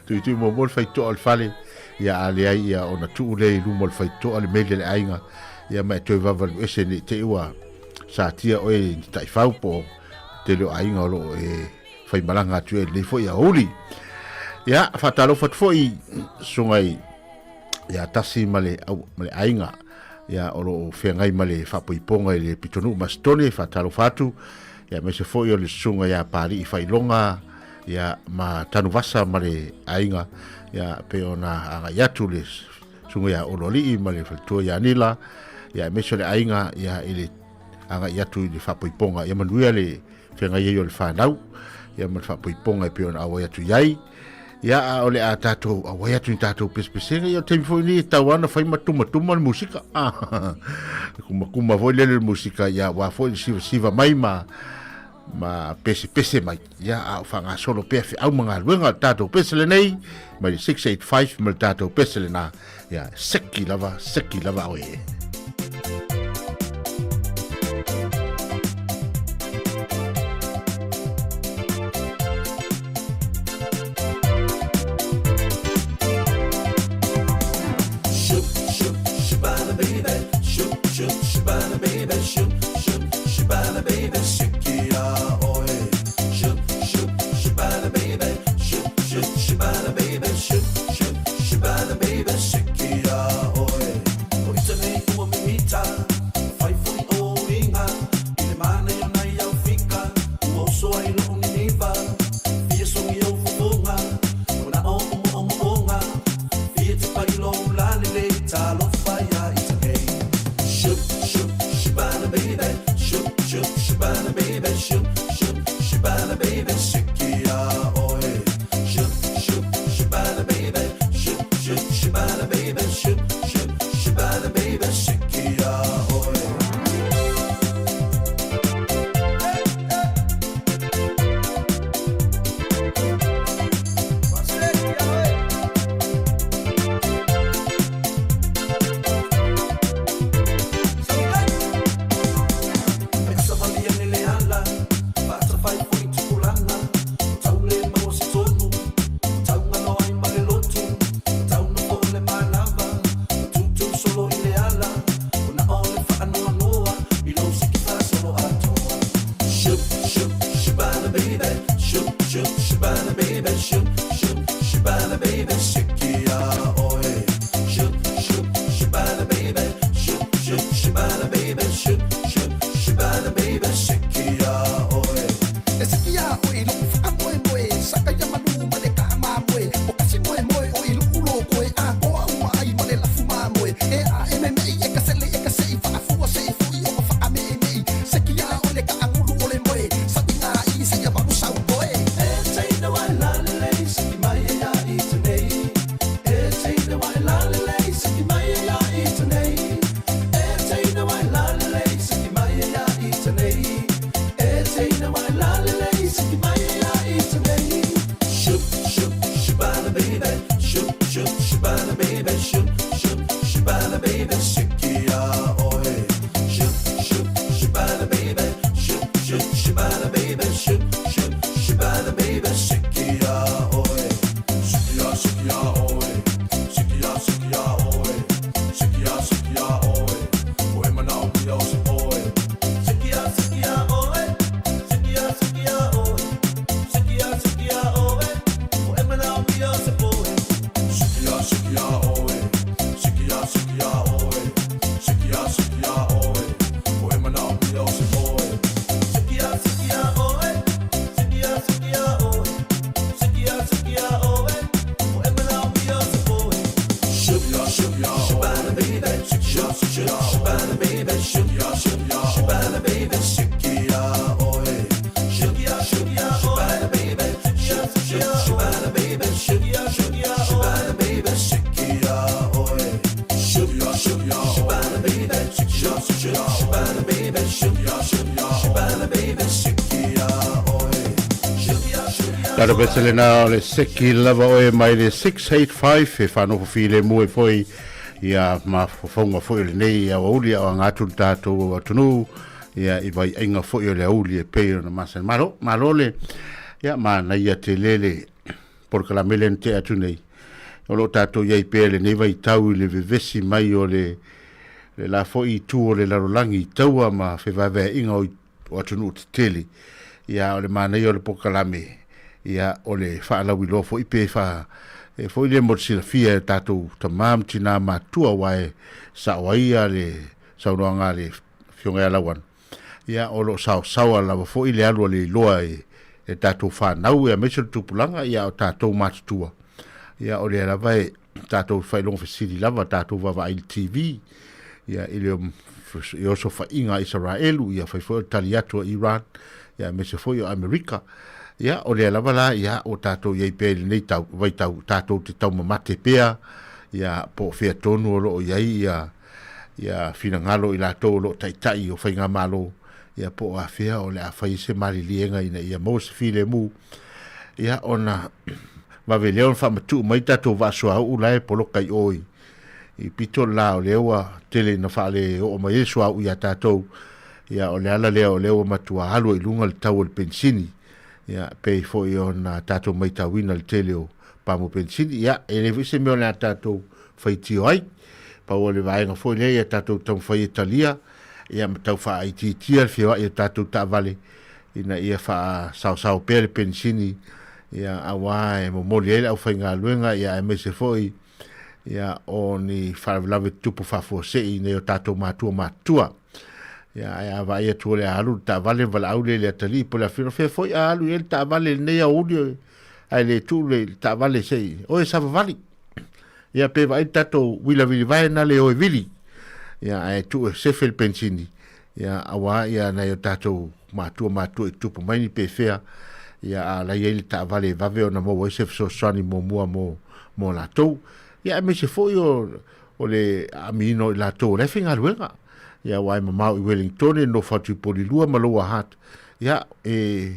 tui momol faitoa al fale ia ale ai ia ona tuu le lunga al faitoa le meli le ainga ia mai toi vava ese ni te ua sa tia oe tai fau po te lo ainga lo e fai malanga tu e le foi a oli ia fatalo fat foi sungai ia tasi male ainga ia olo fengai male fa poiponga le pitonu mastone fatalo fatu ia me se foi o le sunga ia pari fai longa ia ma tanu vasa male ainga ia pe ona anga yatu le sunga ia ololi male falto ia nila ia me sole ainga ia ile anga ia tu le fa poiponga ia manuia le fenga ia o le fanau ia ma fa poiponga e pion awa tu yai ia ole a tato awa tu tato pespesenga ia te foi ni tawana fai matuma musika kuma voi le musika ia wa foi siva mai ma pese mai ia a fanga solo pef au manga luenga tato pesele nei mai 685 mal tato pesele na ia seki lava oe Tara besele na le seki lava oe mai le 685 e whanoko while mua foi ia ma whafonga foi le nei a wauli a ngātu tātou a tunu ia i vai inga foi le auli e peo na masan malo le ia ma na ia te lele porka la melen te atu nei o lo tātou iai pele nei vai tau i le vevesi mai o le la foi tu o le larolangi taua ma whewawea inga o atunu te tele ia o le manei o le porka la me ia o le whaalawi lofo i pe wha e foi le motsila fia tātou tamam tina matua wae sa waia le saunoanga le fionga alawan ia o lo sawa lawa foi le alua le loa e tātou whanau e mesel tupulanga ia o tātou matutua ia o le alawa e tātou whailong fesiri lava tātou wawa il TV ia ile i oso whainga Israelu ia whaifo tali atua Iran ia mesel foi o Amerika ia o le lava la ia o tātou iai pēle nei tau vai tau tātou te tau mamate pea ia po fea tonu o lo iai ia fina ngalo i la tau lo taitai o whainga malo ia po a fea o le a whai se mari lienga ina ia mo se file mu ia ona wawe leon whamatu mai tātou vasua au lai polo kai oi i pito la o lewa tele na whale o mai esua au ia tātou ia o le ala leo lewa matua halu i lunga le tau o le pensini ia pe foi ona tato mai tawina le teleo pa mo pensini ia e le vise me ona tato fai tio ai pa o le vaenga foi le ia tato tau fai Italia ia tau fa IT tia fio ia tato ta vale ina ia fa sao pe le pensini ia awa e mo moliele au fai nga luenga ia e mese foi ia oni fa lave tupu fa fo se ina ia tato matua ia vai e tole alu ta vale au le tali po la fino foi alu el ta vale ne audio ai le tu le ta vale sei o e sa vale ia pe vai tato wila vai na le o vili ia ai tu se fel pensini ia awa ia na tato matua e tu po mai pe fea ia ala ia ta vale va ve ona mo se so sani mo la to ia me se foi o le amino la to le finga luenga ia wai mamau i Wellington e no fatu polilua maloa hat ia e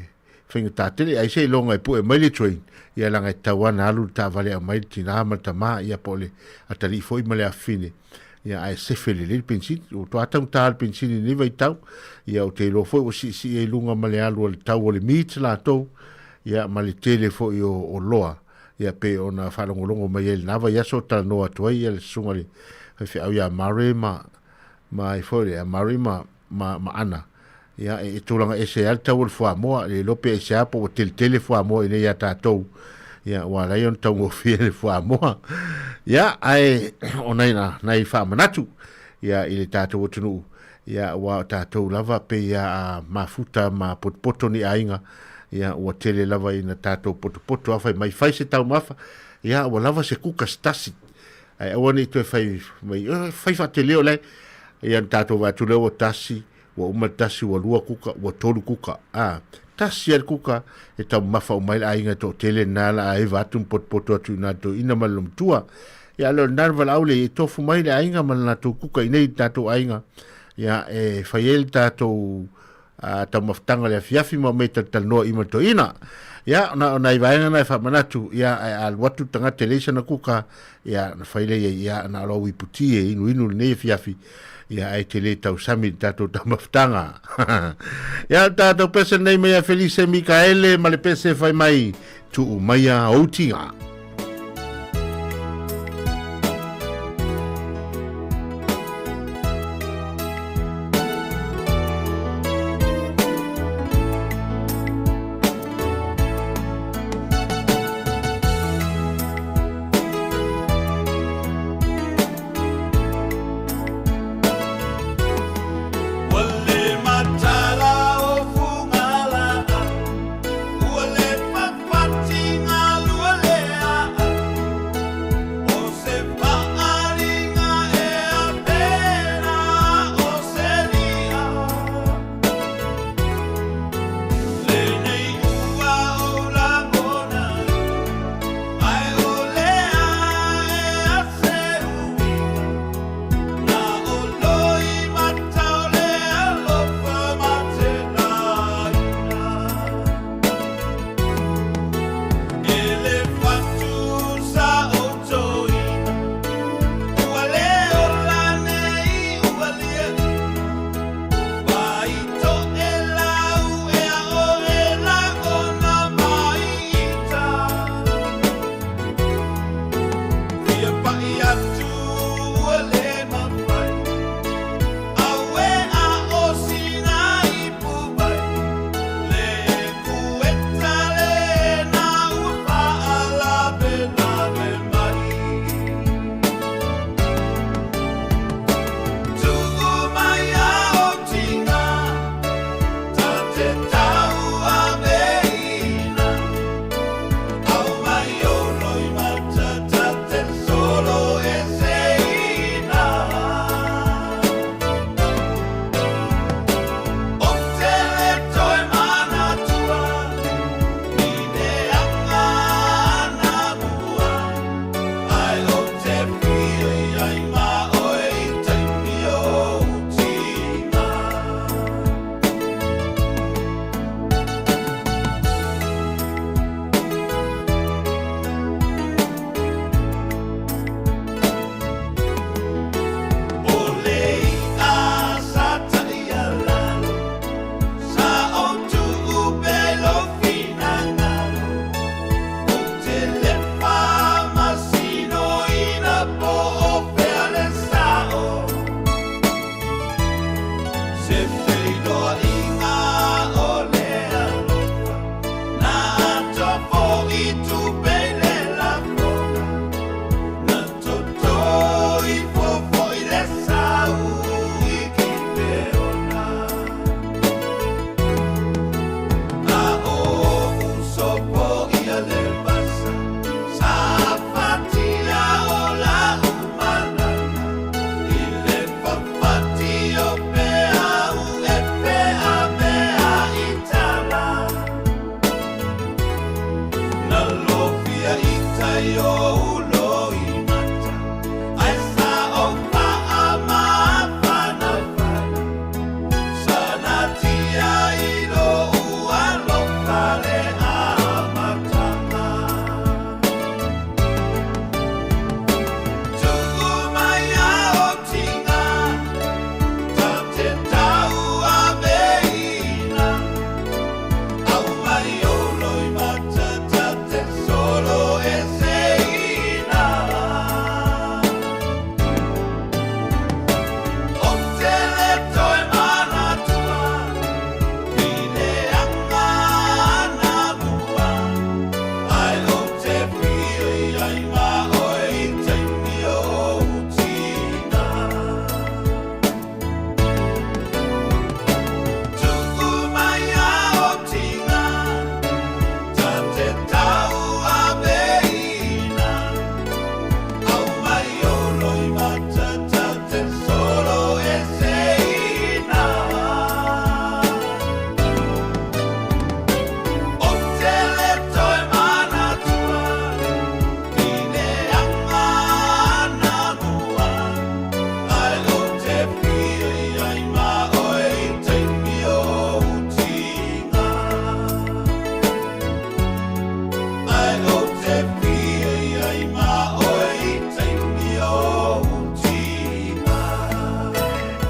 whinga tātere ai sei longa e pu e maile train ia langa e tawana alu ta vale a maile tina amata maa ia pole atali foi male a fine ia ai se fele le pensini o to atau ta al pensini ni vai tau ia o te lo foi o si e lunga male alu o le tau o le meet la tau ia male tele foi o loa ia pe ona whalongolongo mai ele nava ia so ta noa tuai ia le sungari hawhi au ia mare mai foi a marima ma ana ia e tulanga ese alta ul Sāmoa le lope ese apo tele Sāmoa ile ya tatou ia wala yon tongo fie Sāmoa ia ai onaina nai whamanatu ia ile tatou tunu ia wa tatou lava pe ia mafuta ma potpoto ni ainga ia wa tele lava ina tatou potpoto afa mai fai se tau mafa ia wa lava se kuka stasi ai wani to fai mai fai fa tele ole ia tato va tu lewa tasi wa uma tasi wa lua kuka wa tolu kuka tasi al kuka e tau mafa o mai ainga to tele nala ai vatum potpoto atu na to ina malum tua ia lo narval aule e tofu mai ainga mal na to kuka inei tato ainga ia e faiel tato tau maftanga le fiafi mo meta tal no ima to ina ia na i vaenga na fa manatu ia al watu tanga telesa na kuka ia na faile ia na lo wiputi e inu ne fiafi ia ai tele tau sami tato tamaftanga ia tato pese nei mea Felice Mikaele ma le pese fai mai tu maia outinga Ua le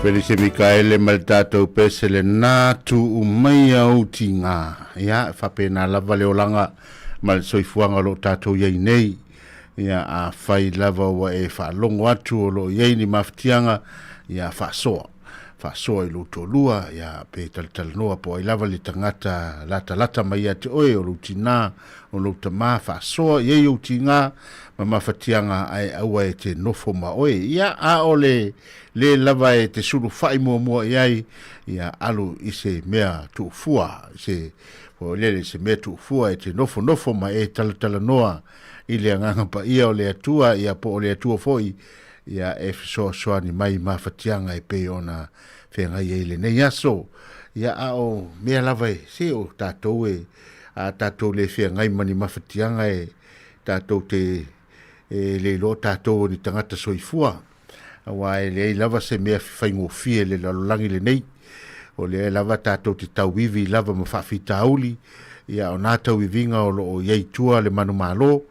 Pere se Mikaele ma le tātou pese le nā tu umai au ti ngā. Ia, whapena lava leo langa ma le soifuanga lo tātou iei nei. Ia, a whai lava wa e whaalongo atu o lo iei ni mawhitianga. Ia, whaasoa. Whaasoa i luto lua. Ia, pe talanoa po ai lava le tangata lata mai ate oe o lo ti nā. O lo ta mā whaasoa iei o ti ngā. Ma mawhitianga ai aua e te nofo ma oe. Ia, a ole le lava e te suru whai mua iai, ia alu i se mea tuufua, o lele se mea tuufua e te nofo ma e tala noa i le anganga pa ia o le atua, ia po o le atua foi, ia e fisoa ni mai mawhatianga e pe ona whenga i le nei aso, ia a o mea lava e se o tātou e, a tātou le whenga i mani mawhatianga e tātou te le lo tātou ni tangata soifua, wa le lava se mea whaingo fie le lalolangi le nei o le lava tātou te tauivi lava ma whawhita auli ia o nā tauivinga o lo o iei tua le manu malo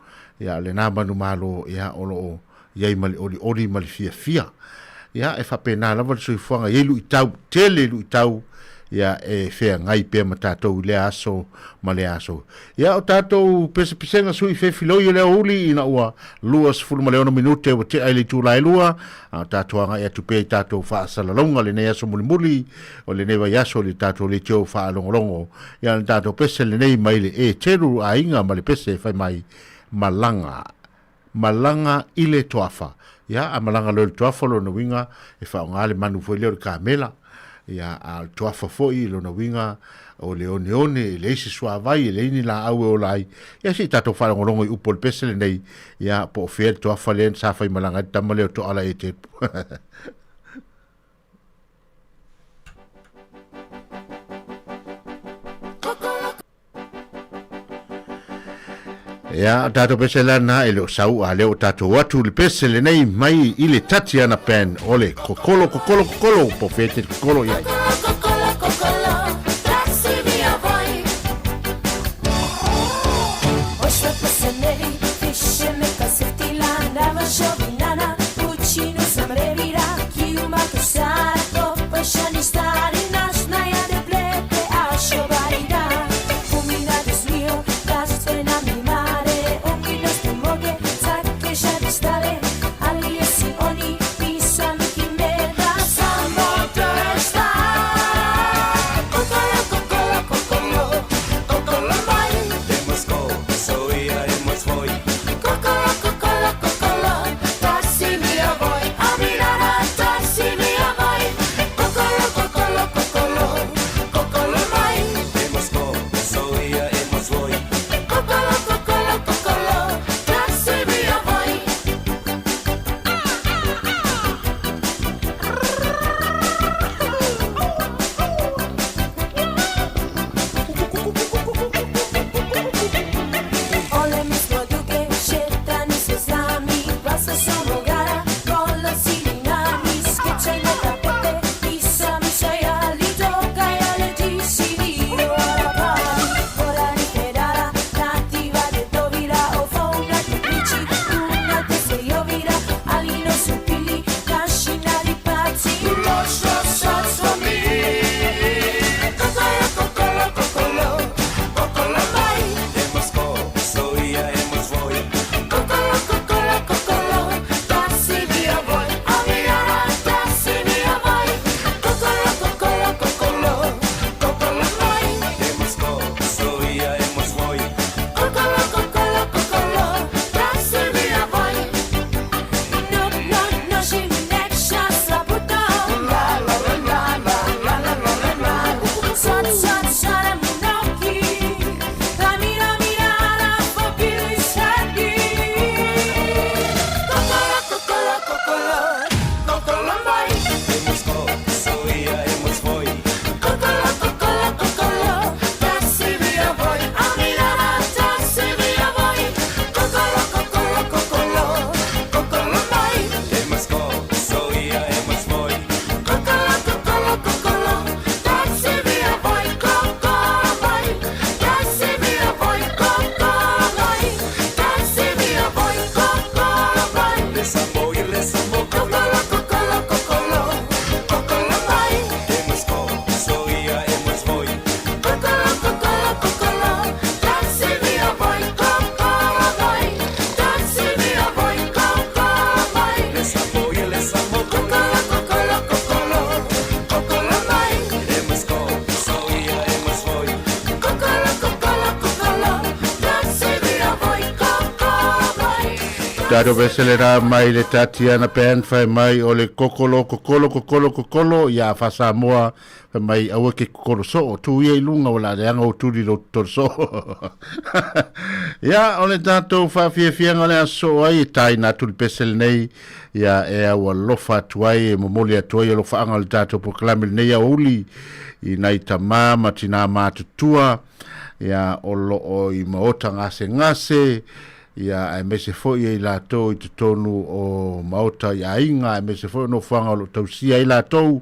ia le nā manu malo ia o lo o iei mali ori mali fia ia e whapena lava le soifuanga iei lu i tau tele lu i tau ia e whea ngai pia ma tātou le aso ma le aso ia o tātou pesa sui whewhiloi le uli ina ua luas fulu ma leona minute o te aile tūlai lua a tātou anga e tupe i tātou whaasalalonga le nei aso muli o le newa yaso le tātou le teo whaalongolongo ia le tātou pesa le nei mai le e teru a inga ma le pesa whai mai malanga i le toafa ia a malanga le toafa lo na winga e whaonga le manu fwoi leo le kāmela ia al toafa foi lo na winga o le one le isi sua vai le ini la au o lai ia si tato fala ngolongo i upol pesele nei ia po fer toafa le sa fai malanga tamale to ala ete ia tato pesele na ele sau a le tato watu le pesele nei mai ile Tatiana Pen ole kokolo po fete kokolo ia Style. Tado veselera mai le tatiana pen fai mai o le kokolo ya fa Sāmoa fai mai au ke kokolo so tu ye lunga wala le anga o tuli lo torso. Ya o le tato fa fia ngale aso ai tai na tu pesel nei ya e au lofa tuai mo moli tuai lo fa anga le tato proclame nei ya uli I nai tama matina matutua ya o lo o I maota ngase ia ai mese foi I latou I tonu o maota ia inga ai mese foi no fanga lo tausia I latou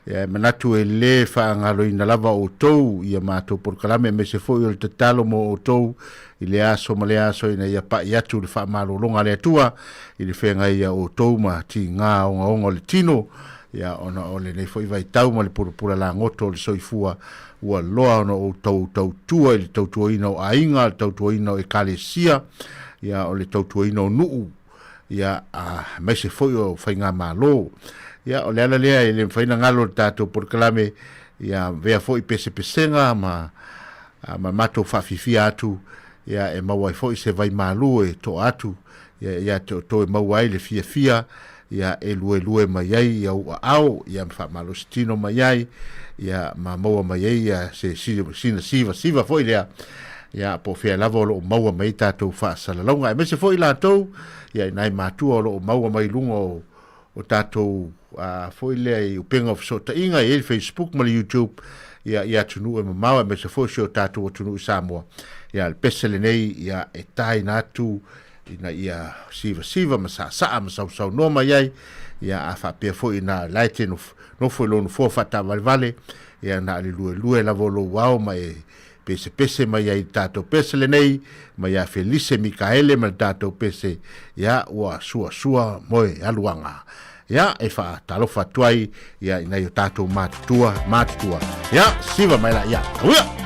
ia manatu e le fanga lo ina lava o tou ia matou por kalame mese foi o tatalo mo o tou I le aso ma le aso ina ia pa ia tu le fa malolonga le tua I le fenga ia o tou ma ti nga o le tino ia ona ole nei foi vai tau ma le pura la ngoto le soifua ua loa ona o tau tua I le tau tua ina o ainga le tau tua ina o ekalesia ia o le tau tua ina o nuu ia mai se foi o whainga malo ia o le ala lea I le whaina ngalo le tātou por kalame ia vea foi pesenga ma mato whawhiwhia atu ia e mawai foi se vai malu e to atu ia to e mawai le fia ia e lue mai ai ia ua au ia mfa malo stino mai ai ia ma maua mai ai ia se siva foi lea ia po fea lava o lo maua mai tātou whaasalalonga e mese foi lātou ia nai mātua o lo maua mai lunga o tātou foi lea I upenga of sota inga I Facebook ma YouTube ia tunu e mamaua e mese foi o tātou o tunu I Sāmoa ia le pesele nei ia e tai nātu ina ia siva ma sa ma sau no mai ai ia a fa pe foi na laite no foi lo no fo fata vale ia na le lue la volo wao mai pese mai ai tato pese le nei mai a Felice Micaele ma tato pese ia ua sua moi aluanga ia e fa talo fa tuai ia ina yo tato matua ia siva mai la ia uia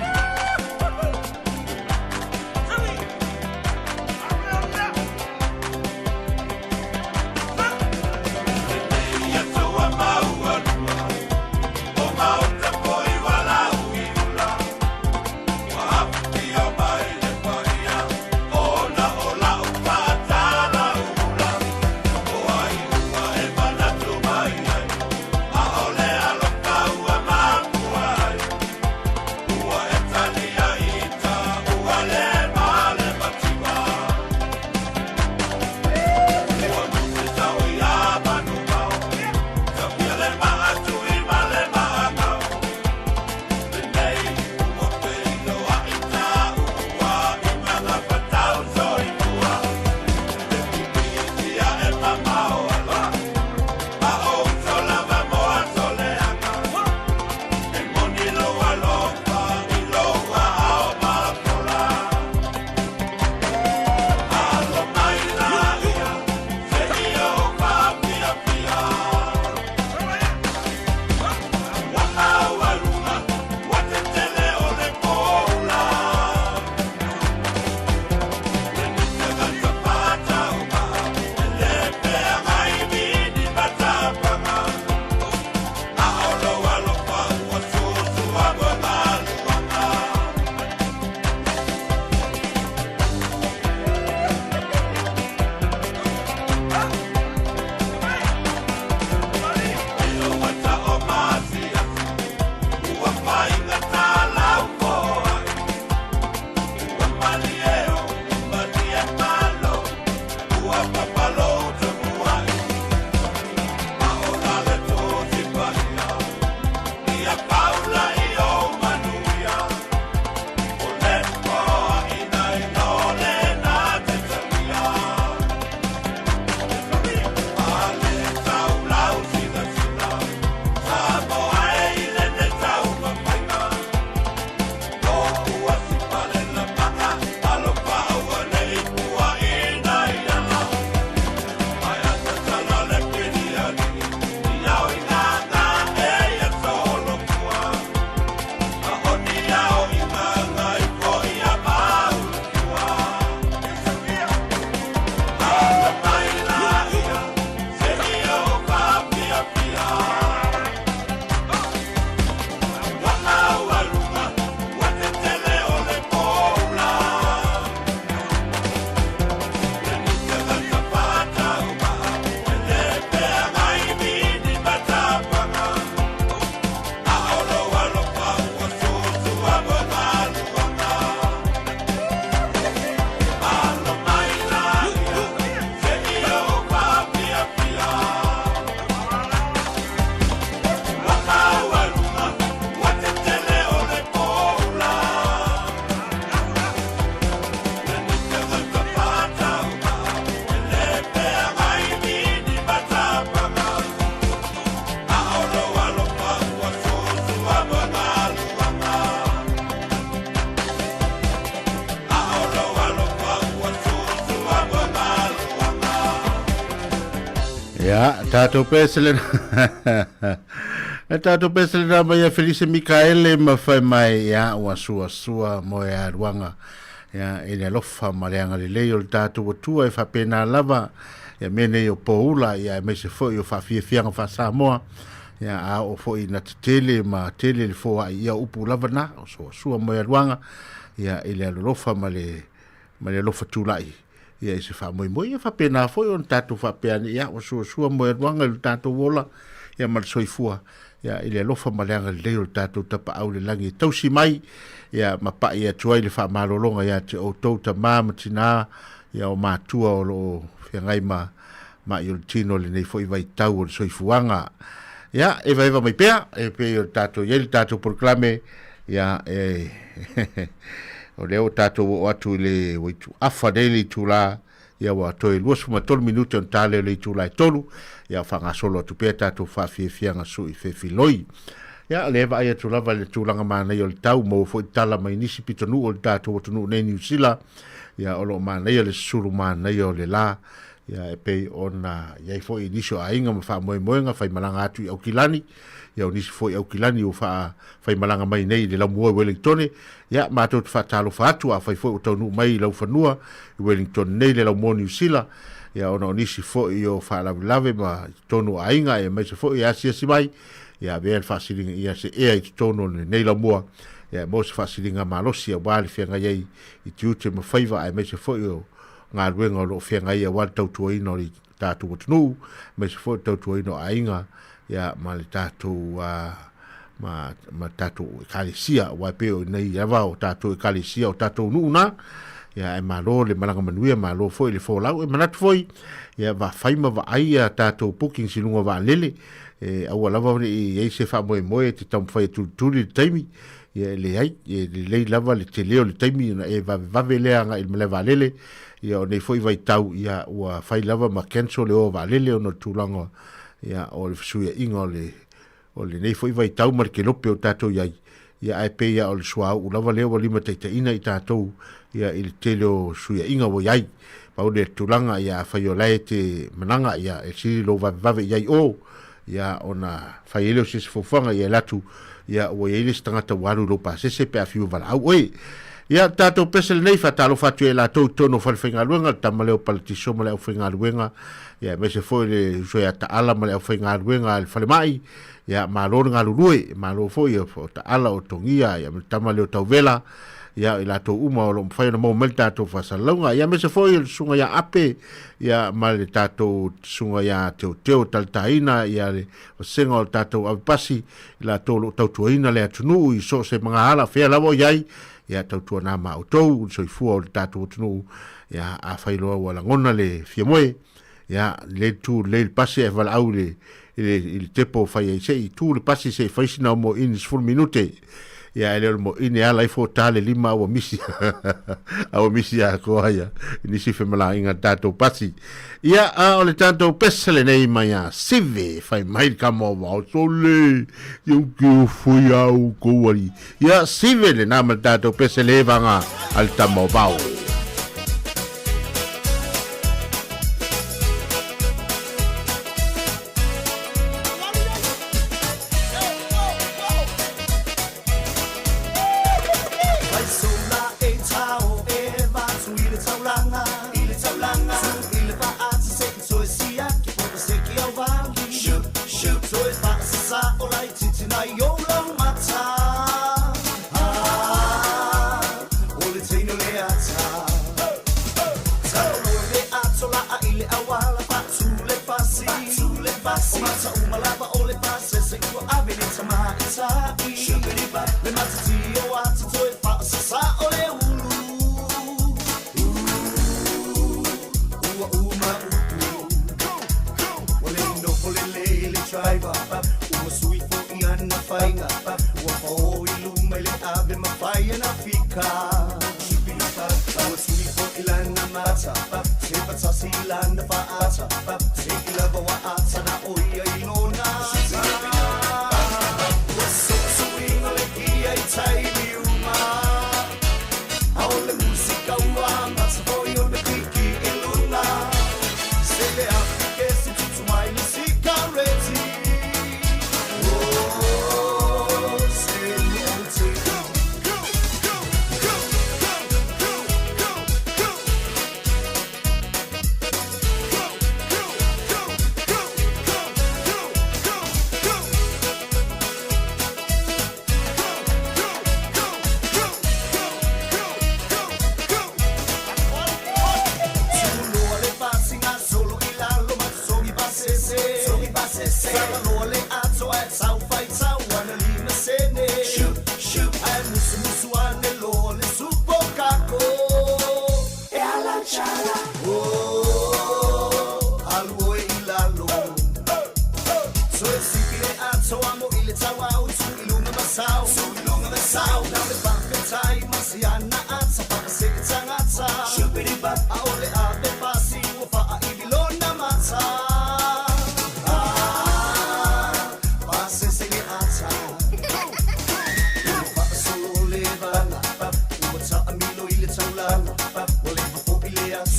Ya, tato pesele. Tato pesele na mai Felice Mikaele mafai mai ya sua mo ya ruanga. Ya ile lofa maleanga le leo tato tua e fa pena lava. Ya mene yo poula ya me se foi yo fa fianga fa Sāmoa. Ya a o foi na tele ma tele fo ya upu lava na sua mo ya ruanga. Ya ile lofa male lofa tulai. Ia se fa moi fa pena foi on tatu fa pena ia o so mo wanga tatu wola ia mal soifua ia ile lofa malanga le tatu tapa au le langi tausi mai ia mapa ia tuai le fa malolonga ia te o tota mama tina ia o matua o lo fiangai ma il tino le nei foi vai tau o soifuanga ia e vai mai pea e pe o tatu ia il tatu proclame ia o leo tato o atu le witu afa dele tula ia wa toi luas ma tol minuto on tale le tula tolu ia fanga solo tu pe tato fa fianga su I fe filoi ia leva ia tula vale tulanga mana yo tau mo fo tala mai nisi pitonu o tato o tunu ne New Zealand ia o lo mana ia le suru mana yo le la ia e pe ona ia fo inisio ainga ma fa moenga fa malanga atu au kilani ia o nisi foi au kilani o fa malanga mai nei le lamu Wellington ia ma tot fa talo fa atu a fa foi o tonu mai lau fanua Wellington nei le lamu New Zealand ia ona nisi foi o fa lave ma tonu ainga e mai se foi ia si mai ia ver fa silinga ia se e tonu nei lamu ia mo se fa silinga malosi a wali fenga ia I tiute ma faiva ai mai se foi o ngā ruenga lo fenga ia wal tau tuaino li tātu watunu mai se foi tau tuaino ainga ia ma le tātou ma tātou kalisia wai peo nei ava o tātou kalisia o tātou nuuna ia e malo le malanga manuia malo foi le folau e manatu foi ia va faima va aia tātou booking silunga va lele e au lava I se fa moe te tam fai tuli taimi ia le ai le lei lava le te leo le taimi e va veleanga il mele va lele ia o nei foi vai tau ia ua fai lava ma cancel le o va lele o no tulanga ia o le suia inga o le nei foi vai tau mar ke lope o tātou iai ia ai pe ia o le sua u lava leo lima teitaina I tātou ia I le tele o suia inga o iai pau le tulanga ia fai o lai te mananga ia e siri lo vave iai o ia ona fai ele o sisi fofanga ia latu ia o iai le stangata waru lo pa sese pe a fiu vala au oe ia tātou pesel nei fa talo fatu e la tau tono falwhinga luenga tama leo palatiso ma leo whinga luenga ia me se foi le so ia taala ma leo whinga luenga le fale mai ia ma lor ngā lurue ma lo foi o taala o tongia ia me tama leo tau vela ia I la tau uma o lo mwhai na mau mel tātou whasalunga ia me se foi le sunga ia ape ia ma le tātou sunga ia teo taltaina ia le senga o tātou avipasi la tau tuaina le atunu I so se mga hala whea lawo iai ia tautua nā mautou, soifua o le tātou tunu, ia a whailoa wala ngona le fiamoe, ia le tū le pase e wala au le tepo whai e sei, tū le pase se whaisina o mo inis full minute, ia ele mo ine ala I fo tāle lima au misi, au misi a koa ia, nisi whemala inga tātou pasi. Ia o le tātou pesele nei mai a sive, whai mai kamo wau sole, iau kio fui au kouari. Ia sive le nama tātou pesele vanga al tamo wau. Say the African, to my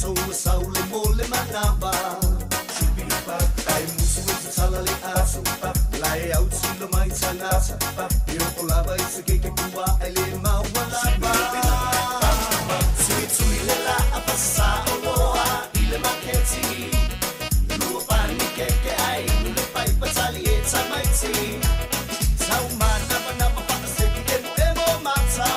so saule mole manaba Shipi pap ai musu wita tala le aso pap Lai au tilo mai tanata pap Yo polava isa keke pua ele mawala pap Tui tui le la apasa oloa ile maketi Lua pani keke ai nule pai patali e tamaiti Tau manaba naba pakaseki emo emo mata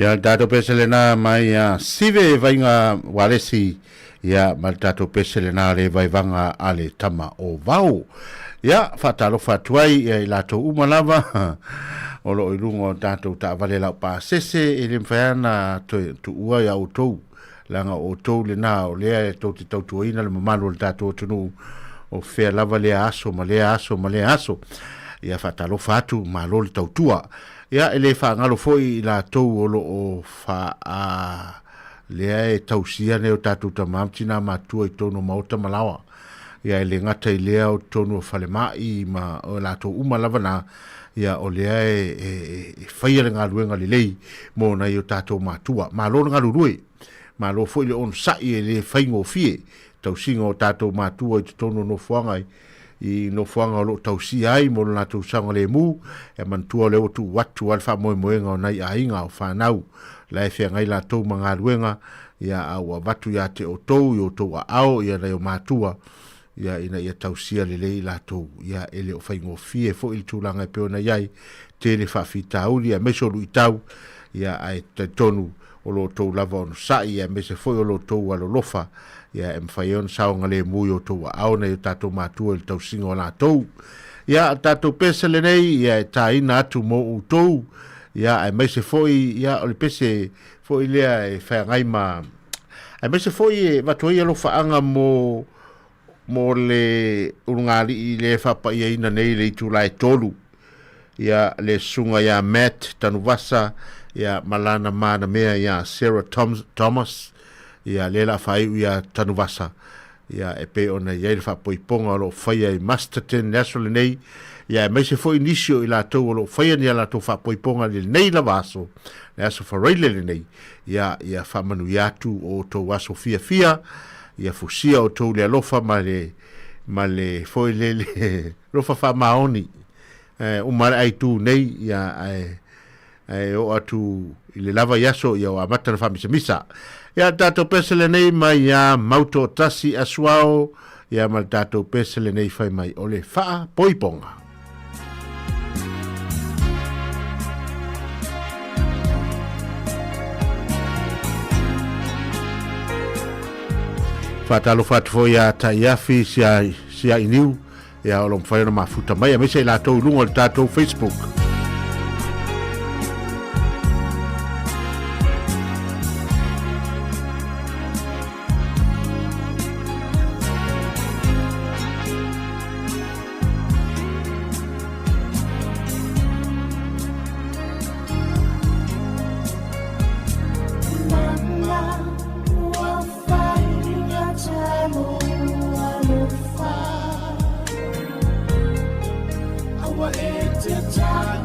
Ya dato peselena mai ya sive vainga walesi ya mal dato peselena le vai vanga ale tama o vau ya fatalo fatuai ya ilato umalava olo irungo dato ta vale la pa sese ilimfana tu ua ya utou langa o tou le na o le to ti tau ina le mamalo dato tunu o fe lava le aso ma le aso ya fatalo fatu malo tau tua ya ele fa ngalo foi la tou olo o fa a le tausia ne o tatu tamamtina matua i tono mauta malawa ya ele ngata i lea o tono falemai ma o la tou uma lavana ya o lea faia ngā luenga li lei mo na i o tatu matua ma lo ngā lurui ma lo foi le on sai le faingo fie tausinga o tatu matua i tono no fuangai i no fuanga lo tausi ai mo na tu sanga le mu e mantua le tu watu alfa mo moenga na ia inga o fanau la fe ngai la to manga luenga ya au watu ya te o tou yo to ao ya na matua ya ina ia tausia le la to ya ele o faingo fie fo il tulanga pe ona yai tele whawhitauri, ia meso lu itau, ia ai te tonu o lo tau lava ono sai, ia mese foi o lo tau alo lofa, ia mwhaion saonga le mui o tau aona i tatou mātua i tau singa o la tau. Ia tatou pese le nei, ia e tā ina atu mo u tau, ia ai mese foi, ia o le pese foi lea e whaangai ma, ai mese foi e watoi alo whaanga mo le urungari i le whapa ia ina nei le itu lai tolu. Ia le sunga ia Matt Tanuvasa, ia malana mana mea ia Sarah Thomas, ia lela whaiu ia Tanuvasa, ia e pe ona ia le whapoiponga o lo whaia i Masterton National nei, ia mai se foi inisio i la tau o lo whaia ni a la tau whapoiponga le nei la vaso, le aso whareile le nei, ia whamanu iatu o tau aso fia, ia fusia o tau le alofa ma le foi le lofa whamaoni, umara ai tu nei, ia o atu i le lava yaso ia o amata na whamisamisa. Ia tātou pesele nei mai ia mauto tasi asuao, ia mal tātou pesele nei whai mai o le wha poiponga. Whatalo whatfo ia ta iafi sia iniu, ia o lom whai na mafuta mai, a mesa i lātou lunga le tātou Facebook. Our time.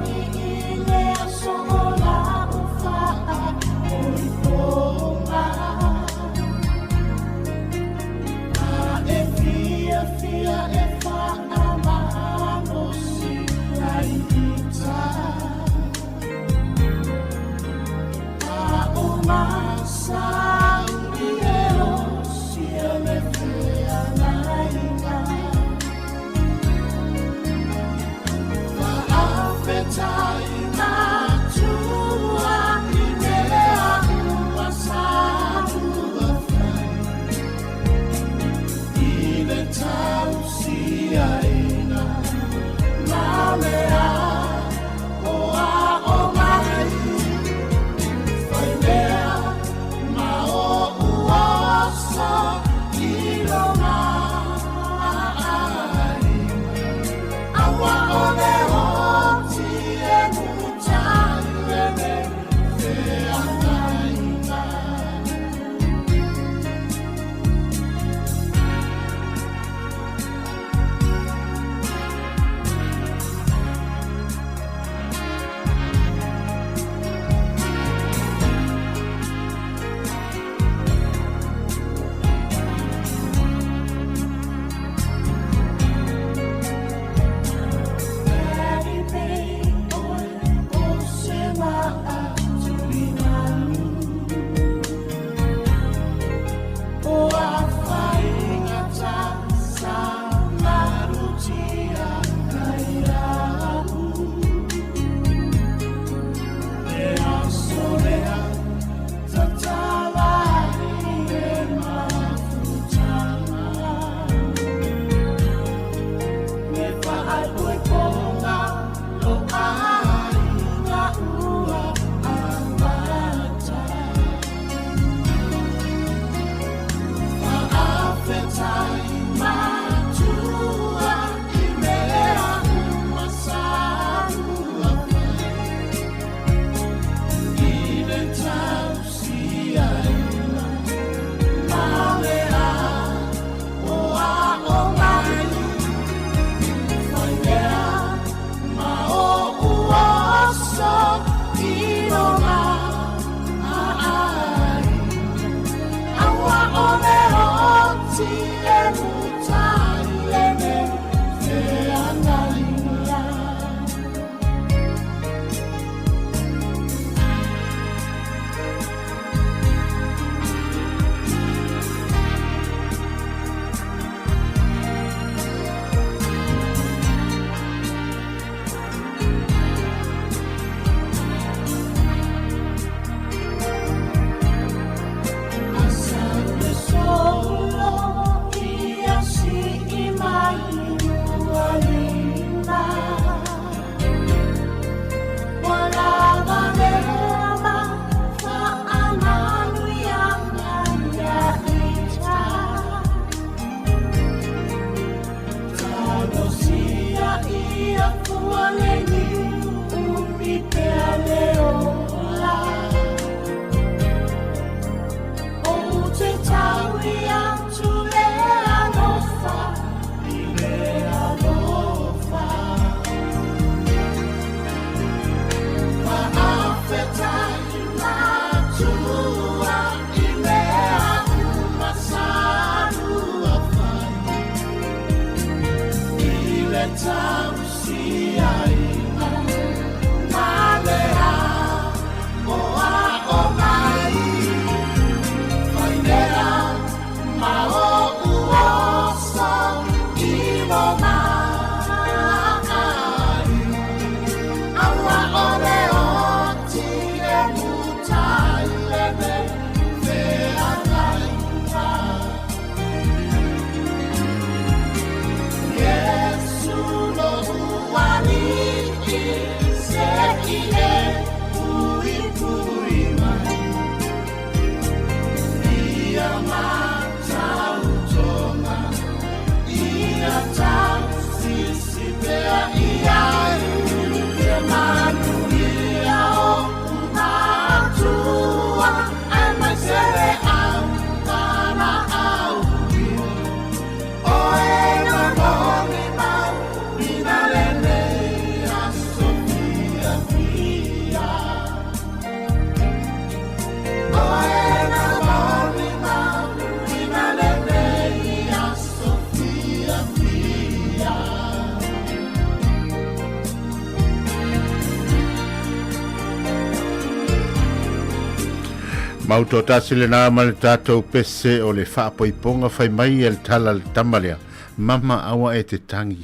Mauto tasile na mal tato pese o le whaapoiponga whai mai el tala le tamalea. Mama awa e te tangi.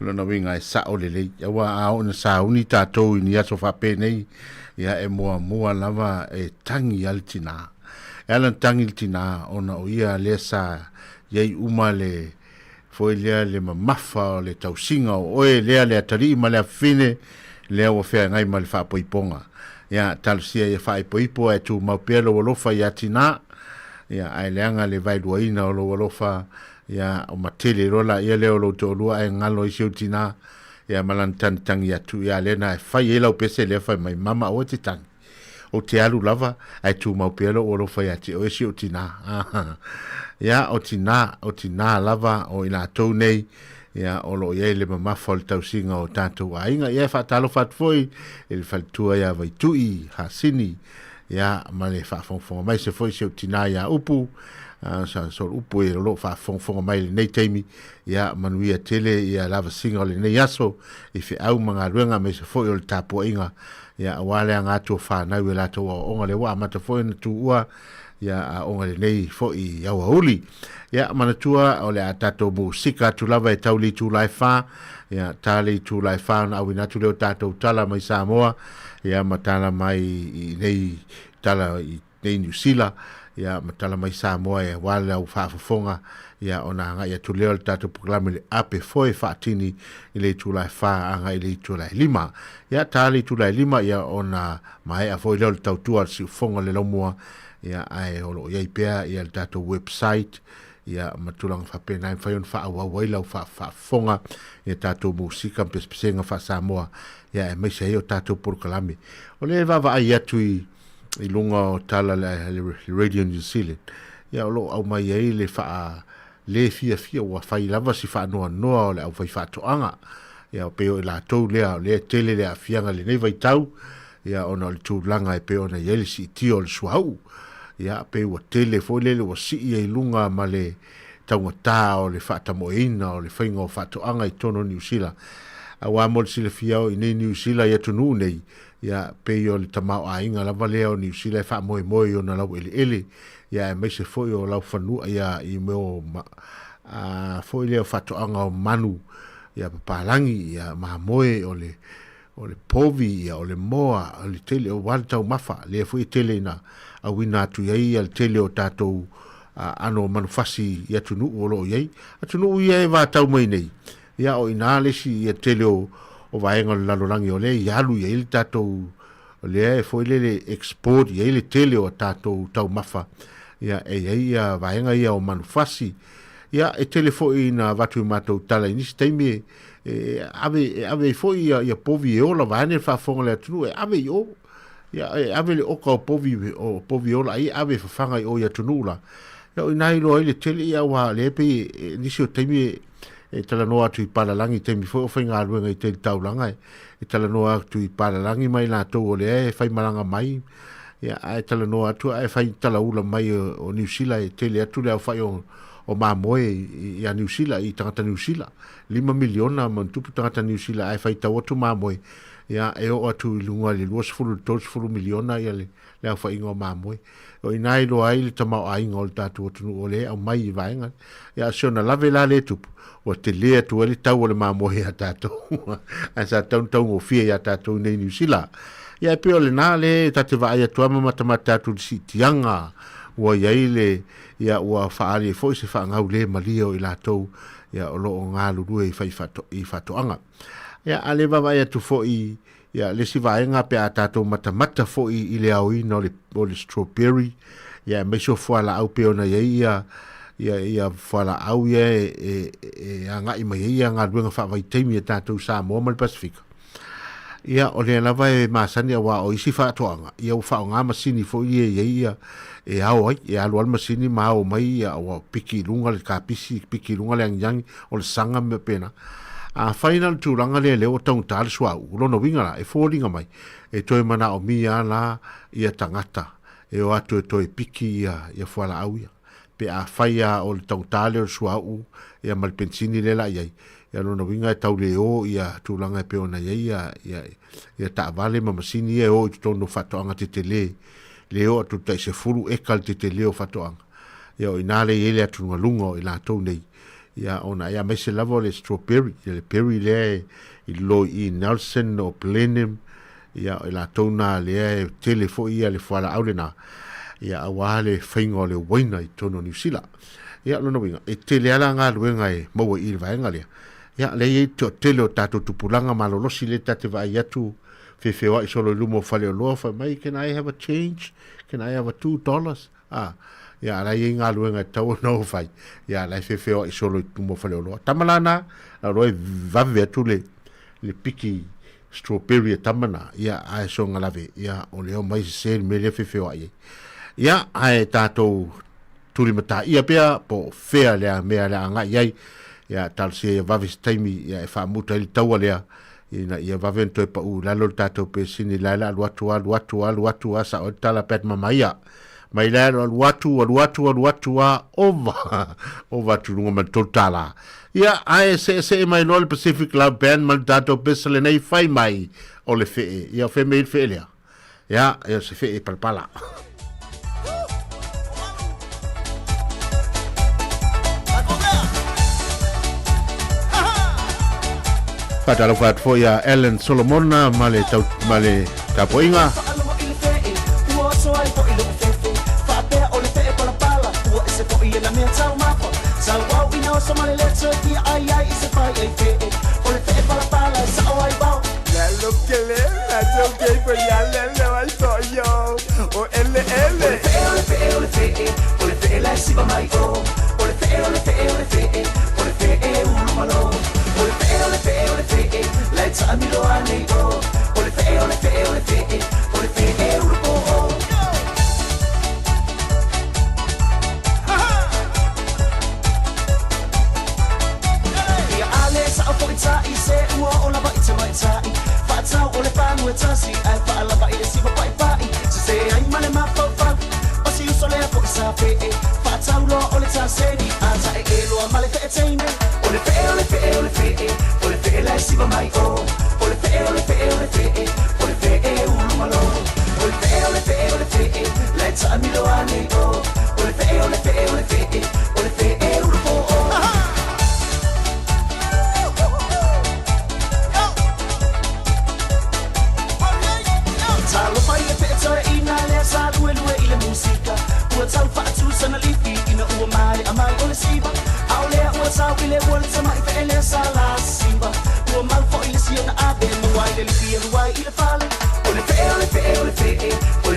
Lona winga e sao le lei. Awa ao na sauni tato i ni aso whape nei. Ia e mua lava e tangi al tina. E alan tangi al tina ona o ia le sa iei uma le foi lea le mamafa o le tausinga o oe lea le atari ma le afine lea o whea ngai ma le whaapoiponga. Ia talusia ia whaipoipo e tu maupelo walofa ia tina. Ia ai leanga le vailuaina o lo walofa. Ia o matele rola ia leo lo te olua e ngalo isi o tina. Ia malantantangi atu ia lena e whai e lau pese lea whai mai mama o te tangi. O te alu lava ai tu maupelo o walofa ia te o isi o tina. Ia o tina lava o ina tau nei. Ia o lo ia le mamafa o le tausinga o tātou ainga. Ia whaatalo whaatfoi e le whalitua ia vaitui, hasini. Ia ma le whaafonga mai se foi se o tina ia upu. So upu e lo whaafonga mai le nei teimi. Ia manuia tele ia lava singa o le nei aso. I whi au mga ruenga me se foi o le tāpua inga. Ia wale a ngātua whanau e lato o onga le wa amata foi na tu ua. Ia a onga le nei foi au hauli. Ia manatua o le a tatou musika tu lava e tauli tu lai wha. Ia tali tu lai wha na awina tu leo tatou tala mai Sāmoa. Ia matala mai i nei tala i nei New Zealand. Ia matala mai Sāmoa e wale au whaafafonga. Ia ona anga ia tu leo le tatou proklame le ape foi whaatini i le tu lai wha anga i le tu lai lima. Ia tali tu lai lima ia ona mai a foi leo le tautua si ufonga le lomua. Ia ai olo ia ipea ia le tatou website. Ia matulang whapena i whaion wha awawai lau whafonga ia tātou musika mpespesenga wha Sāmoa ia e meisa heo tātou porukalame o le wawa ai atu i lunga o tala le Radio New Zealand ia o lo au mai ei le wha le fia wa whai lava si wha noa o le au whai whatoanga ia o peo i la tau lea le tele le a fianga le nei vai tau ia ona le tūlanga e peo na ieli si tio le suahau ia pe wa tele foi le wa si e lunga ma le taunga o le fata moina o le whainga o fato anga i tono New Zealand a wa mo si le fiao i nei New Zealand ia tunu nei ia pe o le tamau a inga la vale o New Zealand fa moi o na lau ele ia e meise foi o lau fanua ia i meo foi le o fato anga o manu ia papalangi ia ma moe o le povi ia o le moa o le tele o waltau mafa le foi tele na a wina atu iei al tele o tātou ano manufasi i atu nuu o loo iei. Atu nuu iei vātau mai nei. Ia o ina lesi i tele o vaenga le lalorangi o le i alu iei le tātou le e foi le export iei le tele o tātou tau mafa. Ia e iei vaenga ia o manufasi. Ia e tele foi na vatu i mātou tala inisi teimi ave foi ia povi e ola vaene whaafonga le atu nuu e ave i o. Ia ave le oka o povi ola ai ave whawhanga i o ia tunula. Ia o inai loa i le tele ia wa le pe nisi o teimi e tala noa atu i palalangi teimi fo o whainga aluenga i te taulanga e tala noa atu i palalangi mai la tau o le e whai maranga mai. Ia e tala noa atu e whai tala ula mai o New Zealand e tele atu le au whai o mamoe i a New Zealand i tangata New Zealand. 5 miliona mantupu tangata New Zealand e whai tau atu mamoe. Ia e o atu i lunga le 2 miliona ia le au whainga o mamoe. O inai lo ai le tamau ainga o le tatu o tunu o le au mai i vaenga. Ia siona lave la le tupu. O te lea tu ele tau o le mamoe a tatou. A sa tau o fia a tatou nei New Zealand. Ia pio le nā le tate vai atua matamata atu si tianga. Ua iai le ia ua whaare e foi se whaangau le malia o i latou. Ia o loo ngā lurue i whatoanga. Ia ale vai atu foi ia le si vaenga pe a tatou matamata foi i le auina o le strawberry. Ia me so fuala au pe ona ia fuala au ia e anga i mai ia ngā ruenga whawai teimi e tatou Sāmoa ma le Pasifika. Ia o le lava e masani wa o isi whaatoanga. Ia u whaonga masini foi ia e au ai, e alu al masini ma o mai ia o piki lunga le kapisi, piki lunga le angyangi o le sanga me pena. A final tūranga le leo tau tāle sua ulono winga la e fōringa mai e toi mana o mia la ia tangata e o atu e toi piki ia fuala au ia pe a whaia o le tau tāle o sua u ia malpensini le la iai ia lono winga e tau leo ia tūranga e peona iai ia ta vale ma masini e o i tono whatoanga te te le leo tu tai se fulu e kalte te leo fatoanga ia o inale ele atu ngalungo i la tau nei ia ona ia me se lavo le strawberry le berry le i lo i Nelson o Blenheim ia i la tau na le telefo ia le fala aulena ia awale whainga le waina i tono New Zealand ia lona winga e tele ala ngā luenga e maua i le vaenga lea ia le i to tele o tato tupulanga malolosi le tate vai atu fefewa i solo lumo fale o loa fa mai can I have a change can I have a $2 ya la i ngā luenga tau no fai ya la fefewa i solo lumo fale o loa tamalana la roi vave atu le piki strawberry tamana ya ai so ngalave ya o leo mai se me le fefewa i ya ai tato tuli mata ia pea po fea lea mea lea nga iai ya tal se vave taimi ya fa muta il taua lea ina ia vavento e pa u lalo tato pe sini lala watu sa o tala pet mamaia mai lalo watu over tu ngoma totala ia ai se mai no Pacific Club band mal tato pe sele nei fai mai o le fe ia fe mai fe lea ia se fe palpala Fatalo fat foia Ellen Solomona male tapoinga Let's amilo anigo, ole fe, Ia ale sa o ita I se ua o lava ita mai tai, fa ole pa mu tasi, ai fa lava I si pa pai, se ai male ma fa o si uso le po sa fe, fa lo ole ta se ni ata e lo male fe teine, ole fe la si pa mai o. Ole fe ulumalo ole fe let's amilo anigo ole fe ulupo talo fai le petore ina le sa due ile musica ua tau fatu sana lipi ina ua mai amai ole siba aule ua tau ile wole sama I fe le sala siba ua mal fo ile siona abe wai le lipi wai ile fale ole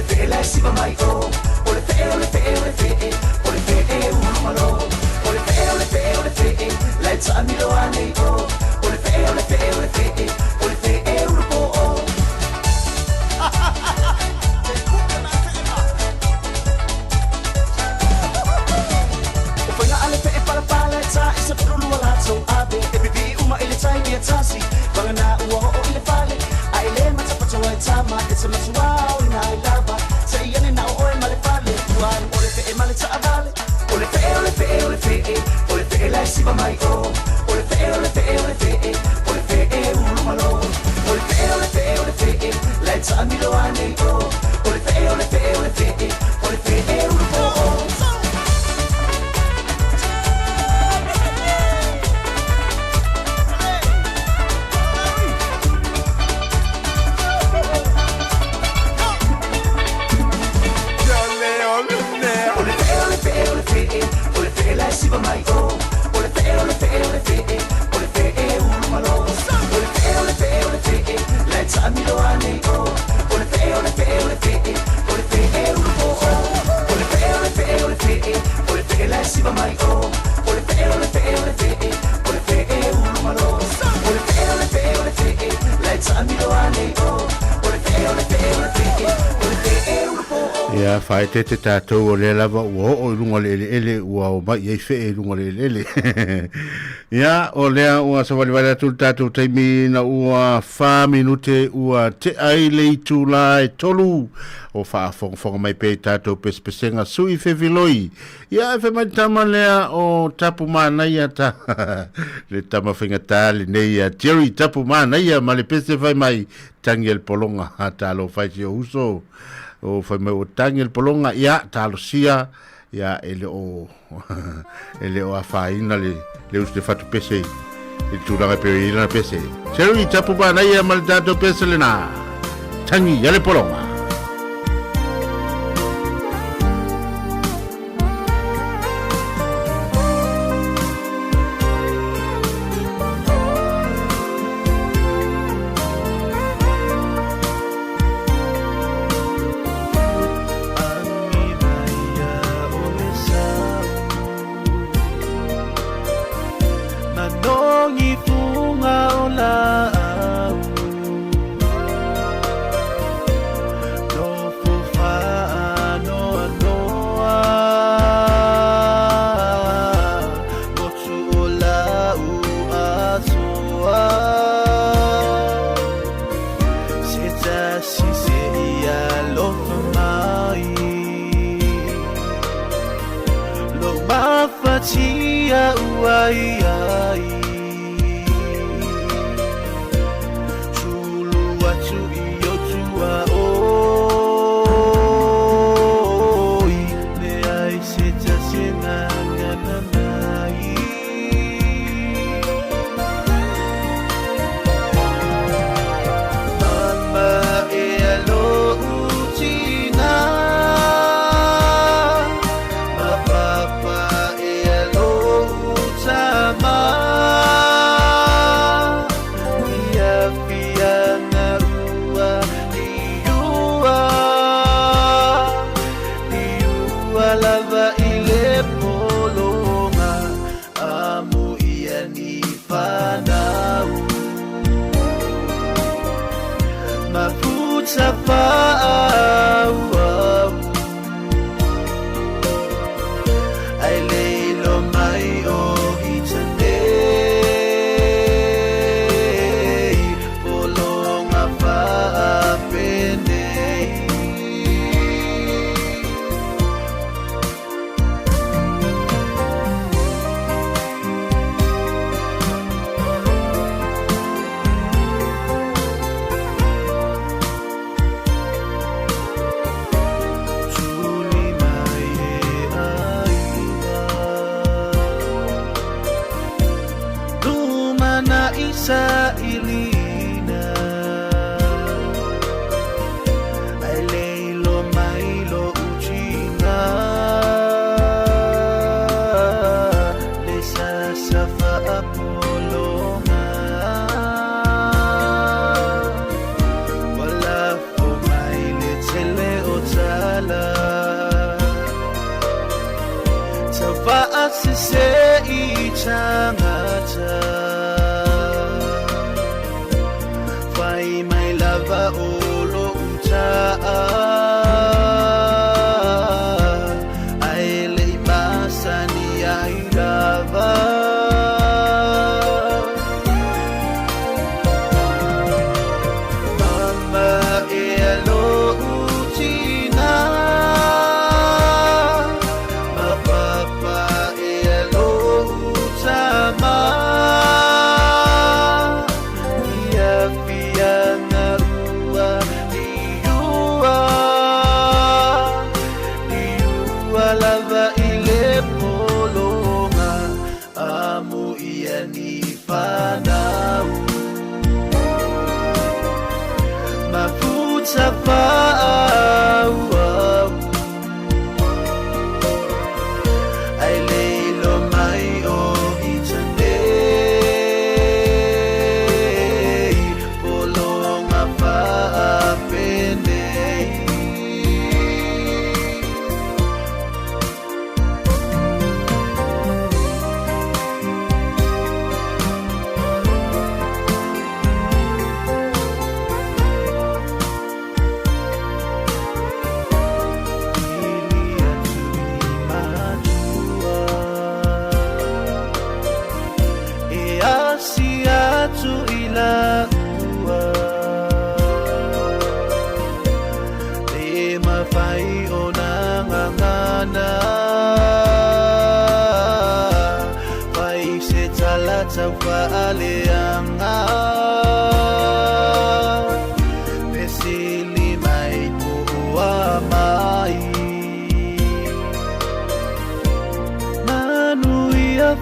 fe la siba mai o ole fe ulumalo ole fe let's amilo anigo ole fe ulupo Isa perlu wala so abe ebibi uma ile tai dia tasi bangana uo ile fale ai le mata pachawa tama it's a maswa ina ilaba sai yani na o male fale wan ole fe male ta abale ole fe la siba mai o ole fe ulumalo ole fe let's amilo anigo ole fe ulupo Siba mai o ole fe ulumalo ole fe let's amilo anigo ole fe ulupo ole fe la siba mai o ole fe ulumalo ole fe let's amilo anigo ole fe ulupo ia fai te tātou o le lava o lunga le ua o mai ei fe lunga le ia o lea ua savaliwale atu tātou taimi na ua 5 minute ua te ai le itu la e tolu o whaafonga mai pe tātou pespesenga sui feviloi ia e fe mai tama lea o tapu mānai ata le tama whinga tā le nei a Jerry tapu mānai ma le pese fai mai tangi el polonga talo fai si uso o fai me o tangi el polonga ia talo sia ia ele o ele o afaina le uste fatu pese e tulanga pe ina pese sero i tapu ba na ia mal dato pese le na tangi ia le polonga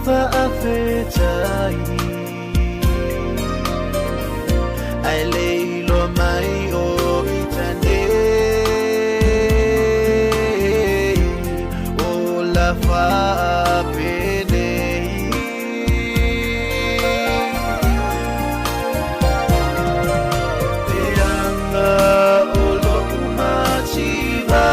whaawhetai ai leilo mai o itane o la whaapenei te anga o loku machiva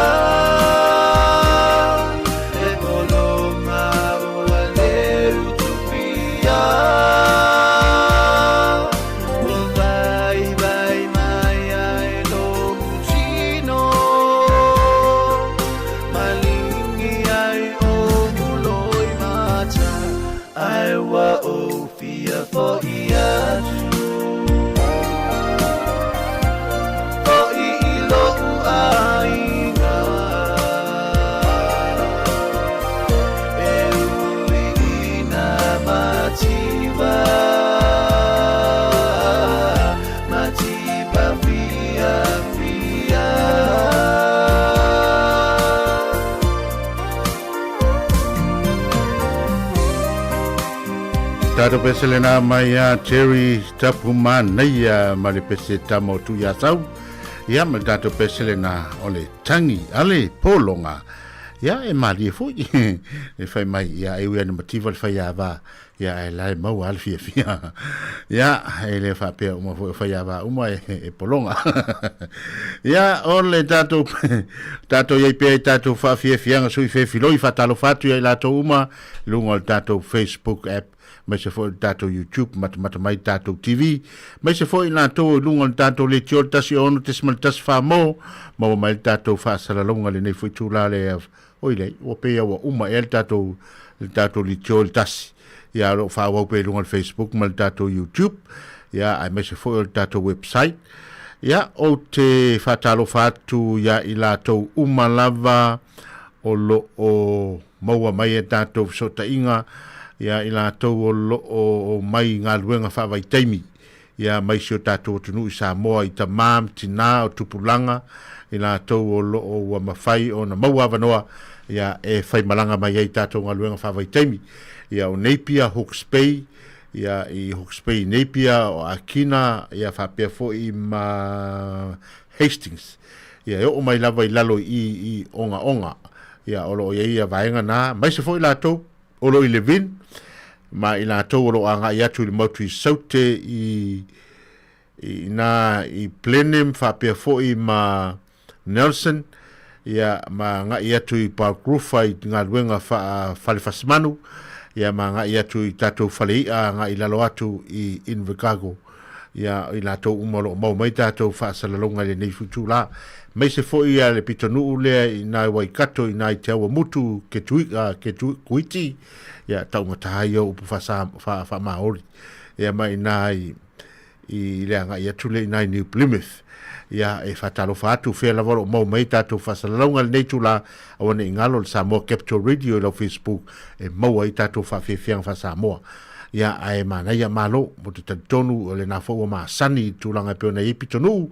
e kolonga o ale utupia o vai vai mai ai no kuchino malingi ai o muloi mata ai wa o fia for iatu o i lo ainga e uina mativa mativa fia fia Tato peselena mai a Terry Tapuma Naya Malipese Tamo tu ya sau. Ya mal tato peselena ole tangi ale polonga. Ya e mali fu e fai mai ya e ua motiva fai ya va ya e lai mau al fia fia. Ya e le fa pe uma fai ya va uma e polonga. Ya ole tato tato ye pe tato fa fia fia sui fe filoi fa talo fatu ya la to uma lungo tato Facebook app mai se foi tato YouTube mata mai tato TV mai se foi na to lungo tato le tiol tasi ono tesmal tas fa mo mai tato fa sala longa le nei foi tula le oile o pe o uma el tato le tiol tasi ya lo fa o pe lungo Facebook mal tato YouTube ya ai mai se foi tato website ya o te fa talo fatu ya ila to uma lava o lo o maua mai e tato sota inga ya ila tau o lo o mai ngā luenga whawai teimi ya mai sio tātou tunu i Sāmoa i ta mam tina o tupulanga ila tau o lo o wa mawhai o na maua wanoa ya e whai malanga mai ei tātou ngā luenga whawai teimi ya o Napier Hawke's Bay ya i Hawke's Bay Napier o Akina ya whapea fo i ma Hastings ya o mai lava i lalo i onga onga ya o lo ia vaenga na mai se fo i lātou o lo i levin ma ila tau lo anga ia tu le motu i saute i Blenheim fa pe fo i ma Nelson ia ma nga ia tu i Park Rufa i ngā luenga fa fale fasmanu ia ma nga ia tu i tatou fale ia nga ila lo atu i Invercargill ia ila tau umalo mau mai tatou fa salalonga le nei futu la mai se fo ia le pitonu le i nai waikato i nai te awa mutu ke kuiti ya tau ngatahi o upu fa maori ya mai nai i leanga ia tule nai New Plymouth ya e fatalo fatu fe la volo mau mai tatu fa salonga nei tula awane ingalo Sāmoa Capital Radio lo Facebook e mau ai tatu fa fe fiang fa Sāmoa ya ai mana ya malo mo te tonu le na fo ma sani tulanga pe na ipitonu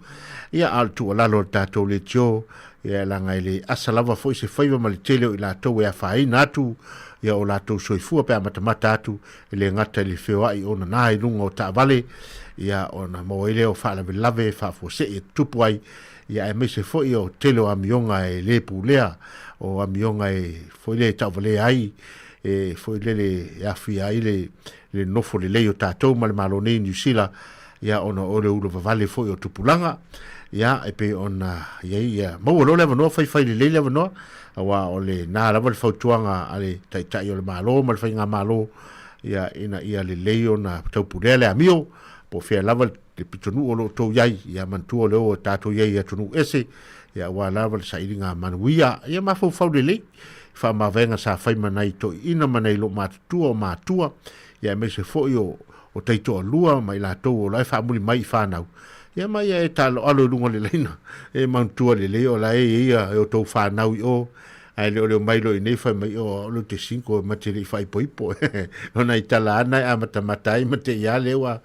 ya altu la lo tatu le tio ya langa ile asalava fo se faiva mal tele ila to ya fai natu ya o lato soifua pe matamata atu ile ngata le fewa i ona nai lunga o ta vale ya ona mo ile o fa lave fa fo se e tupuai ya e mese fo i o tele o amionga e le pulea o amionga e fo ile ta vale ai e fo ile ya fia ile le nofo le leo tatou mal malone New Zealand ya ona o le ulo vale fo i o tupulanga ya e pe ona ya mo lo le no fai le le no awa ole na la vol fautuanga ale tai o le malo mal fai nga malo ya ina ia le leo na tau purele amio po fia la vol le pitonu o lo to yai ya mantu o le o tato yai ya tunu ese ya wa la vol sa iringa manuia ya ma fo le fa ma venga sa fai manai to ina manai lo matua matua ya me se fo yo o taito lua mai la to o la fa muli mai fa nau ya mai e talo alo lungo le leina e mantua le o la e ia o to fa nau o ai le mai lo nei fa mai o lo te 5 ma te fai poipo ona i tala ana a matamatai ma te ia le wa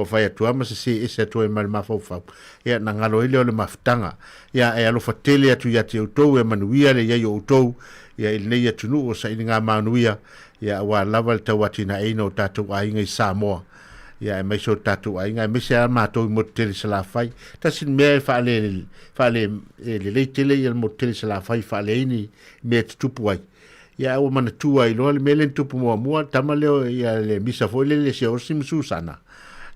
fai atua ma se atua mal ma fa ia na ngalo ile le maftanga ia e alo fatele atu ia te utou e manuia le ia yo utou ia il nei atu no o sa inga manuia ia wa lava le tawatina eino tatu ainga i Sāmoa ia e mai so tatu ainga me se ma to mo tele sala fai ta sin me fa le le tele ia mo tele sala fai fa le ni me tupu ai ia o mana tua i lo le melen tupu mo tama leo ia le misa foi le se o sim susana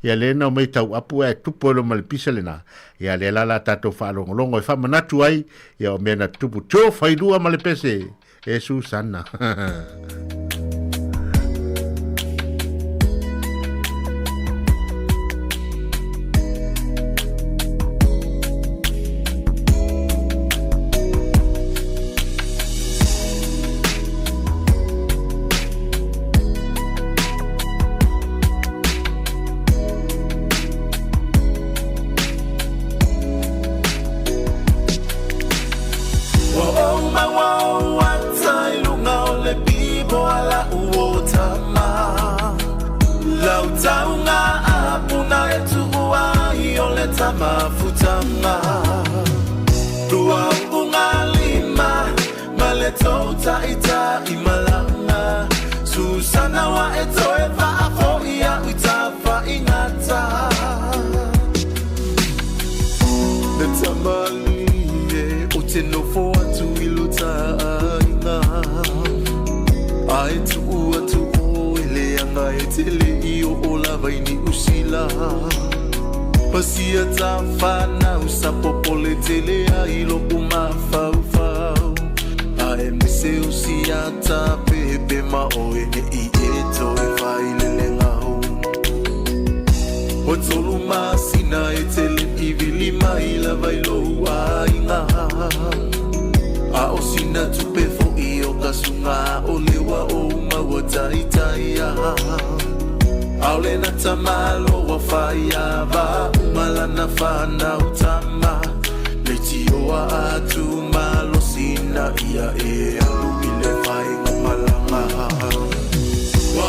ia le na mai tau apu e tupu lo mal pisa le na ia le la tato fa longo e fa manatu ai ia o mena tupu to fai lua male pese e susana mafutanga Tua ungalima Maleto ita imalanga Susana wa eto eva afo ia utafa ingata Netamali Utenofo atu iluta inga Aitu uatu o ile anga etele iyo olava ini usila Pasia tafana usapopole tele ailo umafau Ae mise usiata pepe maoene ieto efaile ngao Otolu masina etele ivili maila vailo ainga Aosina tupefo iyo kasunga olewa o mawataitaya Aule na tamalo wa fayaba Umala na fana utama Letio wa atu malo sina Ia alubile fai ngumalanga Wa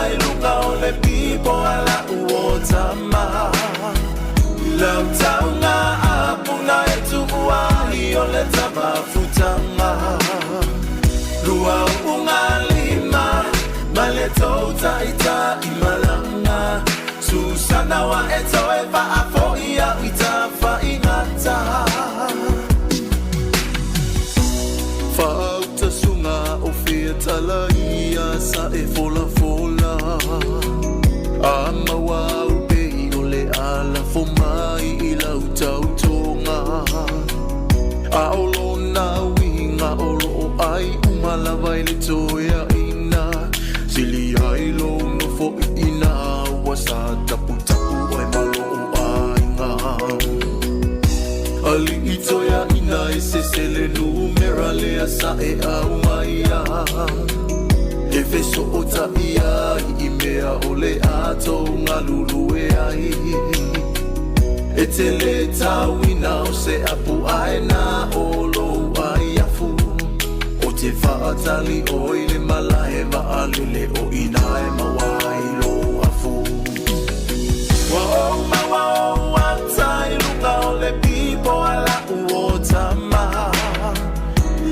ilunga ole pipo ala uotama Lautaunga apuna etu uahi ole tamafutama Lua ungalima Maleto ita imalanga Susana wa eto eva afo ia itafa ingata Fauta sunga ofietala ia sa e fola Ama wa ube ole ala fomai ila utautonga Aolo na winga olo ai umala vaile toya Sili ailo no fo ina wasa tapu ai malo ainga Ali ito ya ina esesele numera le asa e aumaya Efeso ota ia imea ole ato ngalulu e ai Etele tawina ose apu aena olo ayafu Te faatali oile malahe maalile o inae mawailo afu Wa tailunga ole pipo ala uotama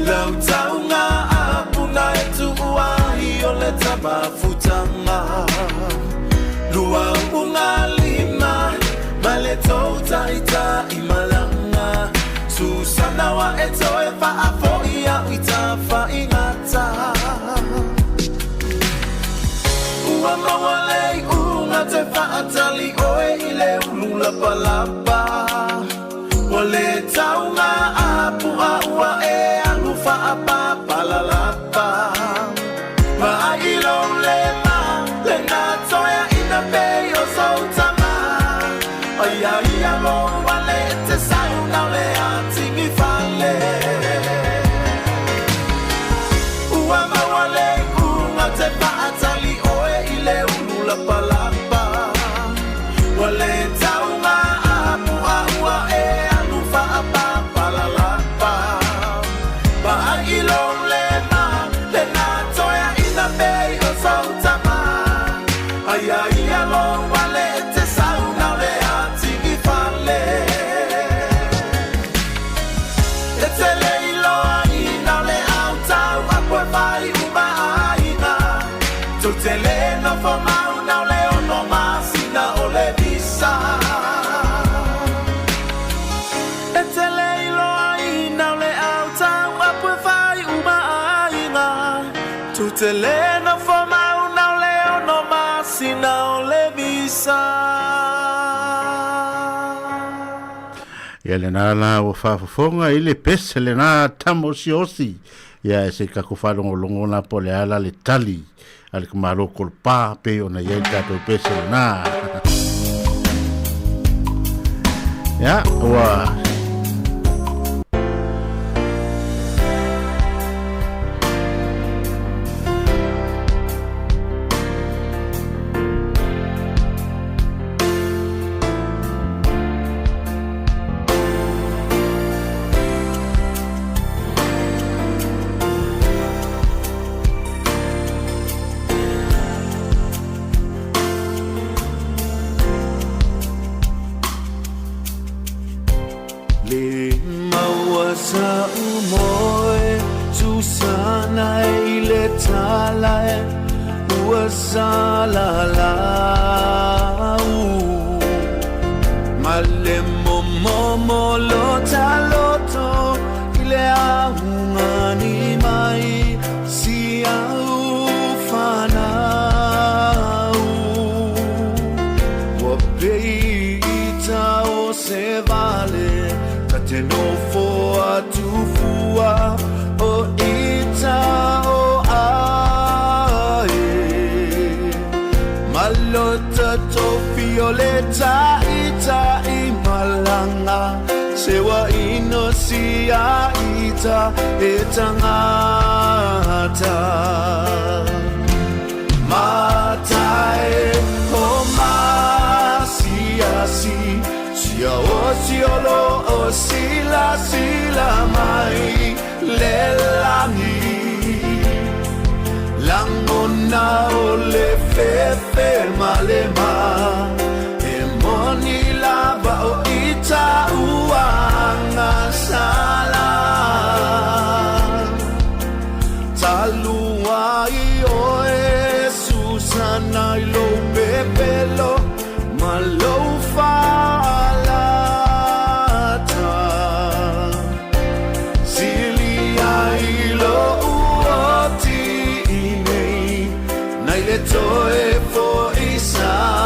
Lautaunga apuna etu uahi ole tamafutanga Lua ungalima Maleto ita imalanga Susana wa eto eva afo ia itafa ingata Ua mawalei ungate faatali oe ile ulula palapa Wale taunga apua ua e alufa apa palalapa Mailo lema lena toya ina peyo sautama Aya lo wale te sayuna le atingi fale Ua mawale ungate paatali oe ile ulula palapa Wale taunga Telena for mauna leo no masina o le visa. Ia le nā la o whaafafonga i le pese le nā tamo si osi. Ia e se kako whalongolongo na po le ala le tali. Ale ka maro kol pā pe o na iei tātou pese le nā. Ia, ua. Toe for Isa.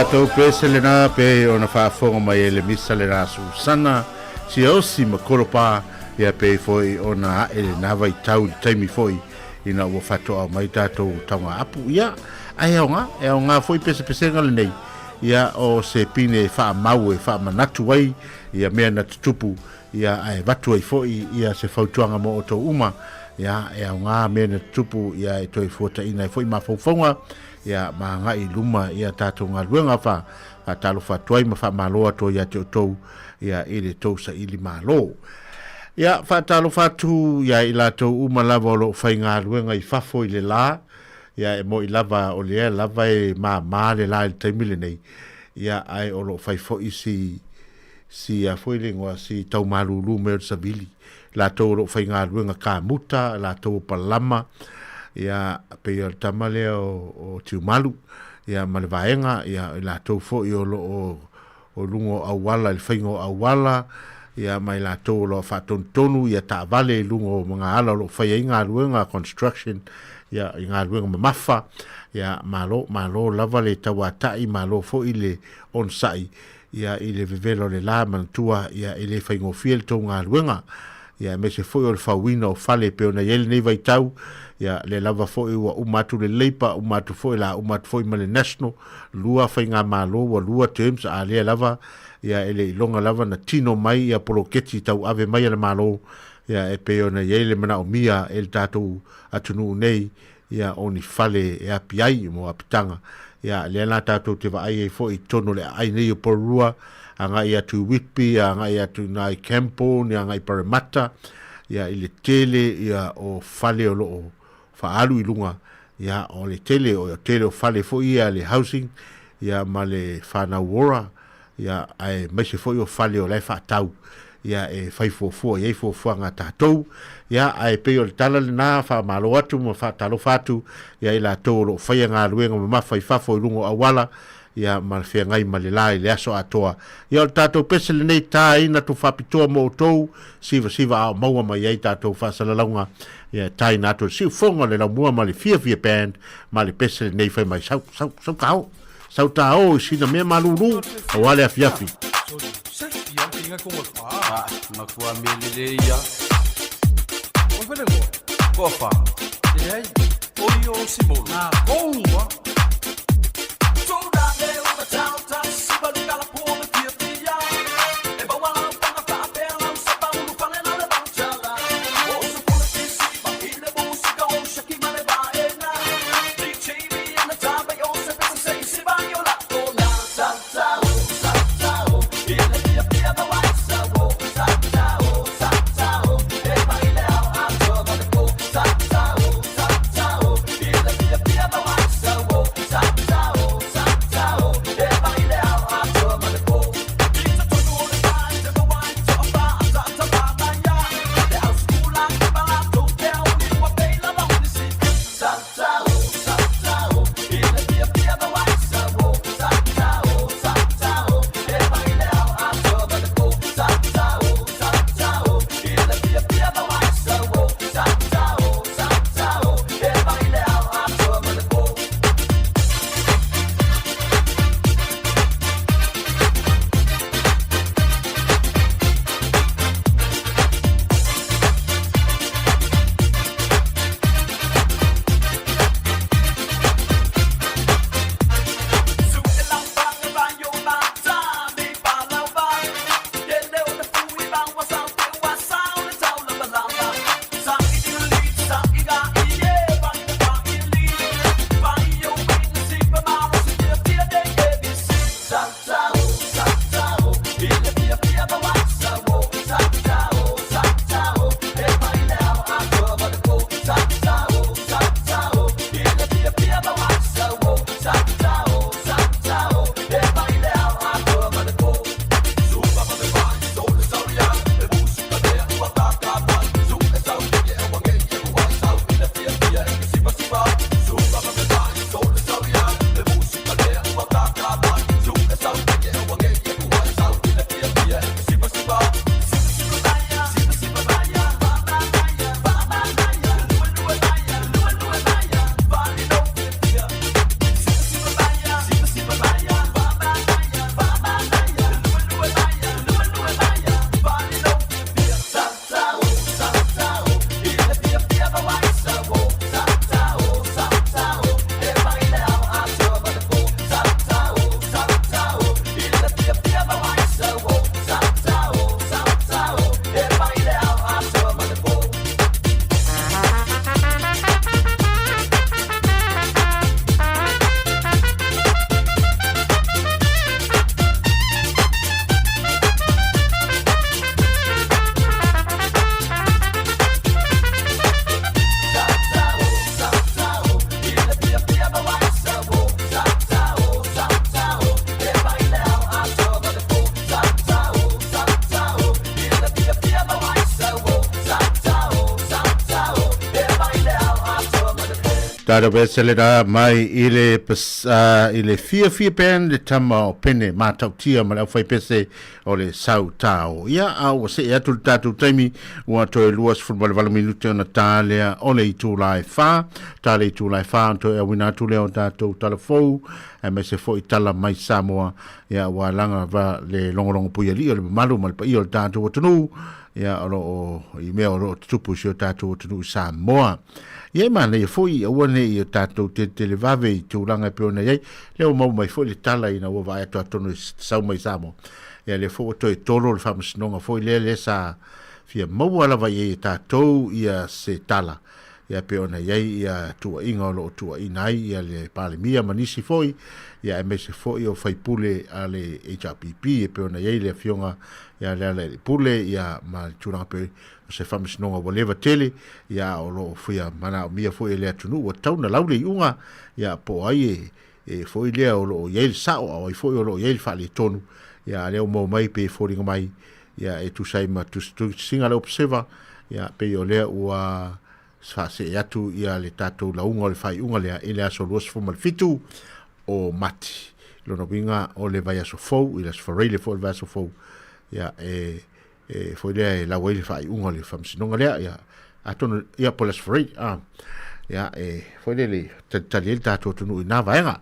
tātou pese le nā pe o na whaafonga mai le misa le nā Susana si osi makoropa ia pe foi o na ele na vai tau taimi foi ina ua whatoa mai tātou taunga apu ia ai aonga foi pese ngal nei ia o se pine wha mau e wha manatu ai ia mea na tutupu ia ai watu ai foi ia se whautuanga mo o tō uma ia aonga mea na tutupu ia e toi fuata ina foi ma whaufonga ia ma ngai luma ia tātou ngā luenga wha talo whatuai ma wha maloa tō ia te o tau ia ele tau sa ili malo ia wha talo whatu ia i la tau uma lava o lo whai ngā luenga i whafo i le la ia e mo i lava o le lava e ma le la i taimile nei ia ai o lo whai fo i si a foi lingua si tau marulu me sa vili la tau lo whai ngā luenga ka muta la tau palama ia pe o tamale o tiumalu ia male vaenga ia la tau fo i o lo o lungo awala il whaingo awala ia mai la tau lo whatontonu ia ta vale lungo mga ala lo whai inga luenga construction ia inga luenga mamafa ia malo lava le tawa tai malo fo i le on sai ia i le vevelo le la mantua ia i le whaingo fiel tau ngā luenga ia me se foi o le whawina o fale pe ona yele nei vai tau ia le lava foi ua umatu le leipa umatu foi la umatu foi ma le national lua whainga malo wa lua terms a le lava ia ele longa lava na tino mai ia poloketi tau ave mai le malo ia e pe ona yele mana o mia el tatou atunu nei ia oni fale e apiai mo apitanga ia le na tatou te vai e foi tono le ai nei o porua anga ia tu Whitby anga ia tu nai Campo ni anga i Parramatta ia i le tele ia o fale o loo faalu i lunga ia o le tele o fale fo ia le housing ia ma le whanauora ia ai mai se fo i o fale o lai whaatau ia e whaifuafua ia i fuafua ngā tātou ia ai pe o le tala le nā whaamalo atu ma whaatalo whatu ia i la tō lo whaia ngā luenga ma mawhai whafo i lungo awala ia ma le whea ngai ma le lai le aso atoa ia o le tātou pese le nei tā ina tu whapitoa mo o tōu siva a maua mai ei tātou whasalalaunga ia tā ina atu siu whonga le lau mua ma le fia band ma le pese le nei whai mai sau kao sau tā o i sina mea malulu o wale afiafi Inga ko ngapa makua melele ya o vele mo ko fa ai o yo simo na konwa toda de o tauta sibalu kala po me fia e ba wala pa pa pela sa pa lu pa na le banchala o su po ti si ba ile musica o shaki male ba ena ti chimi na taba yo se pe se si ba yo la tola sa Tara vesele da mai ile fia pen le tama o pene matau tia ma le fai pese o le sau tau. Ia au se ia tu tatu taimi ua to e luas futbol valo minute ona talia o le itu lai fa. Tale itu lai fa to e wina tu le o tatu talafou. E me se fo itala mai Sāmoa. Ia ua langa va le longolongo puia li o le malu ma le pa i o le tatu o tunu. Ia o i mea o lo tupu si o tatu o tunu Sāmoa. Ia mana ia foi a wane i tātou te le vave i tūranga pe ona iei, leo mau mai foi le tala ina ua vai ato atono i sau mai Sāmoa. Ia le fo to e tolo le whamasinonga foi le sa fia mau ala vai i tātou ia se tala. Ia pe ona iei ia tua inga o lo tua inai ia le pale mia manisi foi, ia e me se foi o faipule a le HRPP e pe ona iei le fionga ia le pule ia ma tūranga pe se whamisnonga wa lewa tele, ia o lo fia mana o mia foi lea tunu, wa tauna laure i unga, ia po ai e foi lea o lo yeil sao, au ai foi o lo yeil whale tonu, ia leo mau mai pe fōringa mai, ia e tu sai ma tu singa le observa, ia pe o lea ua se atu ia le tātou la unga o le whai unga lea, e lea so luas fumal fitu o mati. Lona winga o le vai aso fau, i las wharei le fo le vai aso fau, ia foi le la wei fai unga le whamsinonga lea ia atono ia polas free ia foi le taliel tātou tunu i nā vaenga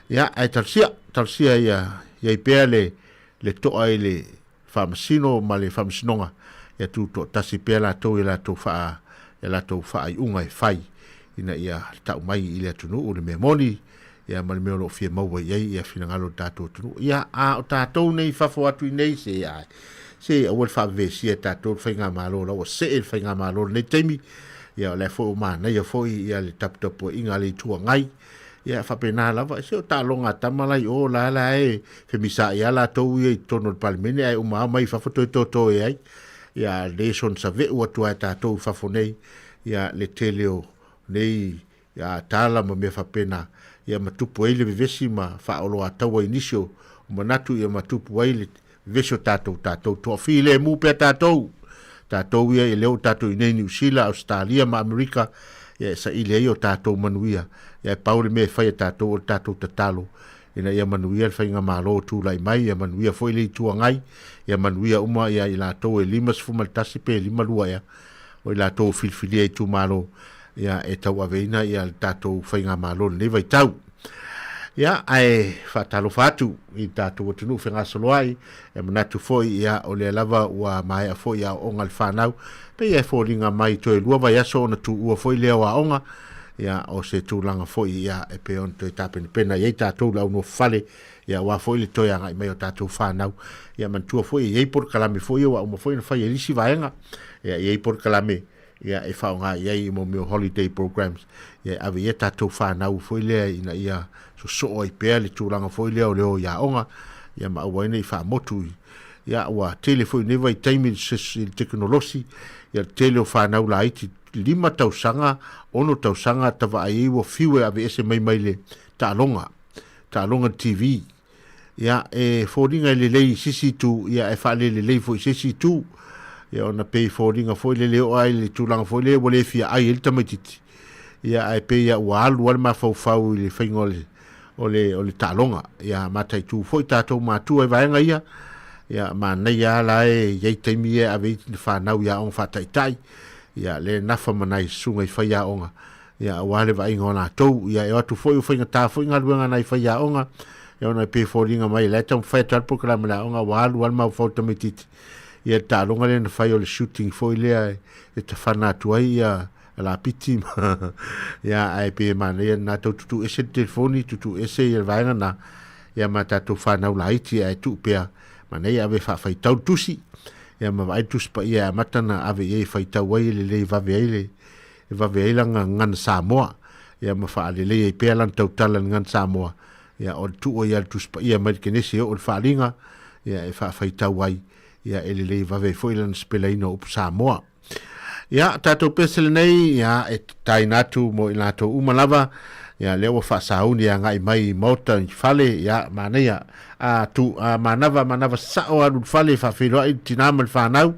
ia talsia ia i pēr le toa i le whamasino ma le whamsinonga ia tu to tasi pēr la tau i la tau wha i unga i whai ina ia tau mai i le tunu o le mea moni ia ma le mea lo fia maua iei ia finangalo tātou tunu ia o tātou nei whafo atu i nei se ia se awal fa vesi ta to fainga malo la o se el fainga malo ne temi ya la fo ma na ya fo ya le tap tap inga le tu ngai ya fa pena la va se ta longa tamala o la e fe misa ya la to i tono palmene ai o ma mai fa foto to ai ya le son sa ve o tu ta to fa fonei ya le teleo nei ya tala ma me fa pena ya matupu ele vesi ma fa o lo atawa inisio manatu ya matupu ele vesho tātou to file mu pe tātou ia i leo tātou i nei New Zealand, Australia ma Amerika ia sa i leo tātou manuia ia paule me whai tātou tatalo ina ia manuia whainga malo tū lai mai ia manuia foi le tua ngai ia manuia uma ia i lātou e limas fumaltasi pe lima lua ia o i lātou filfilia i tū malo ia e tau aveina ia tātou whainga malo ne vai tau ia ai fatalo fatu i tātou tunu whenga soloai e manatu foi ia o le lava ua mai a foi ia o ngal whanau pe ia fōringa mai to e lua vai aso na tu ua foi lea wa onga ia o se tūlanga foi ia e pe on to e tāpeni pena ia tātou lau no fale ia wa foi le toia ngai mai o tātou whanau ia mantua foi ia por kalame foi ia wa uma foi na whai e lisi vaenga ia por kalame ia e whaonga ia i mo meo holiday programs ia ave ia tātou whanau foi lea ina ia so i pēr le tūranga foi leo leo ia onga ia ma awaina i whamotu ia ua tele foi newa i taimi i teknolosi ia tele o whanau la iti 5 tausanga ono tausanga tawa ai iwa fiwe ave ese mai le tālonga TV ia e fōringa le lei sisi tu ia e whale le lei foi sisi tu ia ona pei fōringa foi le leo ai le tūranga foi leo wale fia ai el tamaititi ia e pei ia ua alu wale ma fau i le whaingole o le talonga ia matai tu foi tātou mātua e vaenga ia ma nei a la e iei taimi e ave iti ni whanau ia on whataitai ia le nafa manai sunga i whaia onga ia wale vainga o nātou ia e atu foi u whainga tā whainga luenga nai whaia onga ia ona pe fōringa mai le tam whai tal programa la onga walu wal mau whauta mititi ia talonga le na whai o le shooting foi lea e ta whanatu ai ia la piti ya ai pe man ya na to tu ese telefoni tu ese ya vaina na ya mata to fa na la iti ai tu pe man ya ave fa tau tusi ya ma vai tus pa ya mata na ave ye fa tau wai le va vele ngan Sāmoa ya ma fa le pe lan tau talan ngan Sāmoa ya o tu o ya tus pa ya ma kenesi o fa linga ya fa tau wai ya le va ve foi lan spelaino op Sāmoa ia tātou pesele nei ia e tainatu mo i lātou umalava ia leo fa sauni ia ngai mai mota i fale ia manea manava sao adu fale fa filoa i tinama i whanau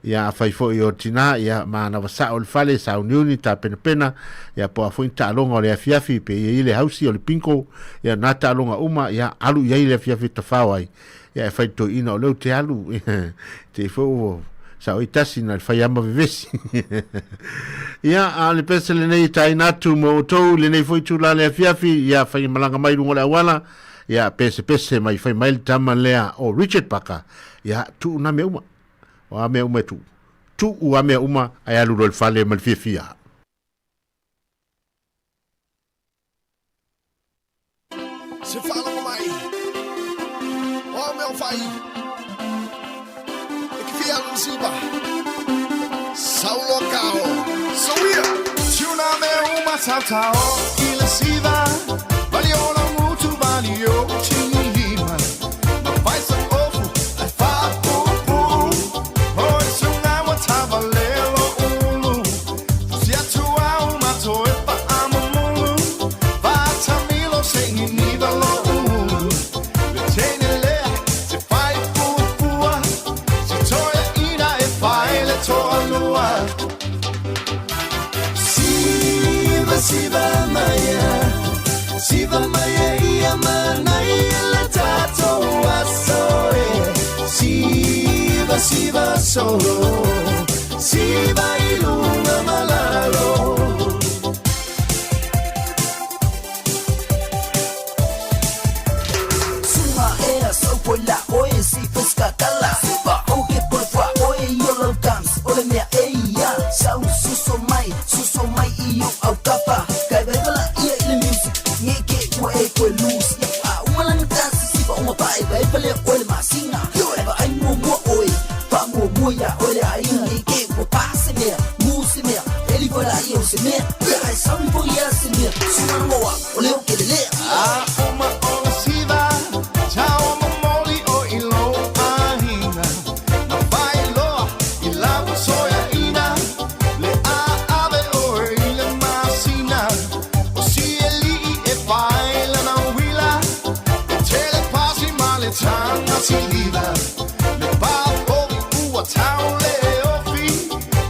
ia fai fo i o tina ia mana wasa o le fale sa uniuni ta pena pena ia po fo inta longa o le afiafi pe ia ile hausi o le pinko ia nata longa uma ia alu ia ile afiafi ta fawai ia fai to ina o leu te alu te fo sa o itasi na fai ama vivesi ia a le pese le nei tai natu mo tou le nei fo itu la le afiafi ia fai malanga mai lungo le awala ia pese mai fai mai tama lea o Richard Paka ia tu na me uma o ame uma tu u ame uma ai alu le fale mal fia se fala mai o meu fai e que fia no siba Saulo cao Soia tuna me uma satao ile siva valio la mutu valio chima no vai sa ofu ai fa pu oi suna wa tavalelo ulu sia tua uma toe pa amulu va tamilo sei ni valo ulu tenele se fai pu se toe ina e fai le toa Siva Maya ia mana ia la tato asoe Siva solo Siva ilunga malalo Suma era so pola oe si pesca cala Siva oge por fa oe yolo dance ole mea eia Sau suso mai iyo au tapa Kai bebela ia ile music Ngeke ua e koe lose Umalanga dance siva uma pae Vai pale ole masina Eba ai mua oe Pa mua ya ole aina Ngeke ua pase mea Muse mea Eli koe la ia ose mea Ai sawi po ia se mea Sumana moa Ole o ke lelea Uma ola siva Tau mamoli o ilo ahina Na vai loa Ilawa soya ina Le ave oe ile masina O si eli e baila na wila E telepasi male tanga si lila Le papo ua tau le ofi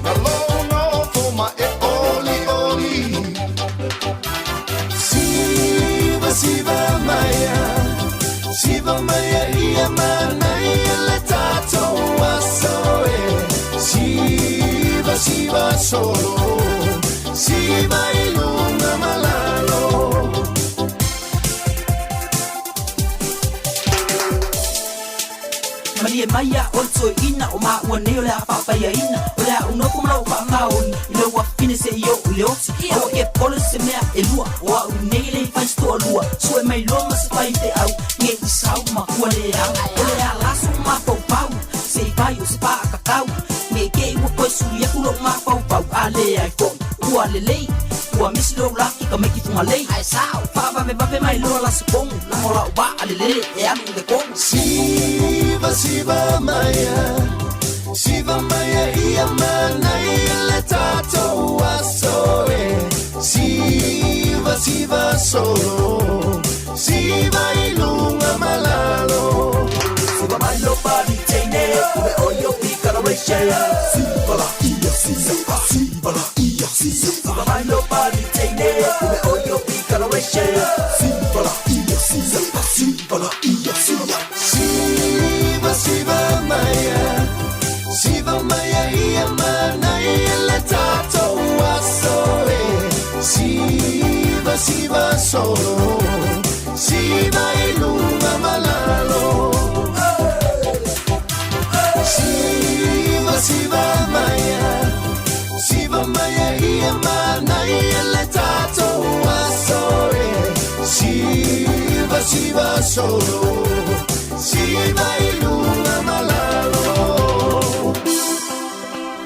Na lono foma e oli oli Siva maya ia mana ia le tato asoe Siva solo Siva ilunga malalo Maria maya olso ina o ma ua neo le apa ia ina o le uno como la pa maoni le wa fine se yo le osi o e pole se mea e lua o a nei le fai sto lua so e mai longa se fai te au nge sau ma ua le au o le ala su ma pau pau se vai o se pa kakau nge ke ua koe su ia kulo ma pau pau ale ai fon ua le lei ua misi lo laki ka meki funga lei ai sao pa me mai lo la se pong la mola o ba ale le e alu de kong Siva Maya ia mana ia le tato asoe Siva solo Siva ilunga malalo Siva bailo pari teine Ue oyo pika la reche Siva la ia Siva bailo pari teine Ue oyo pika la reche Siva la ia Siva Maya ia mana ia le tato asoe Siva solo Siva ilunga malalo Siva Maya ia mana ia le tato asoe Siva solo Siva ilunga malalo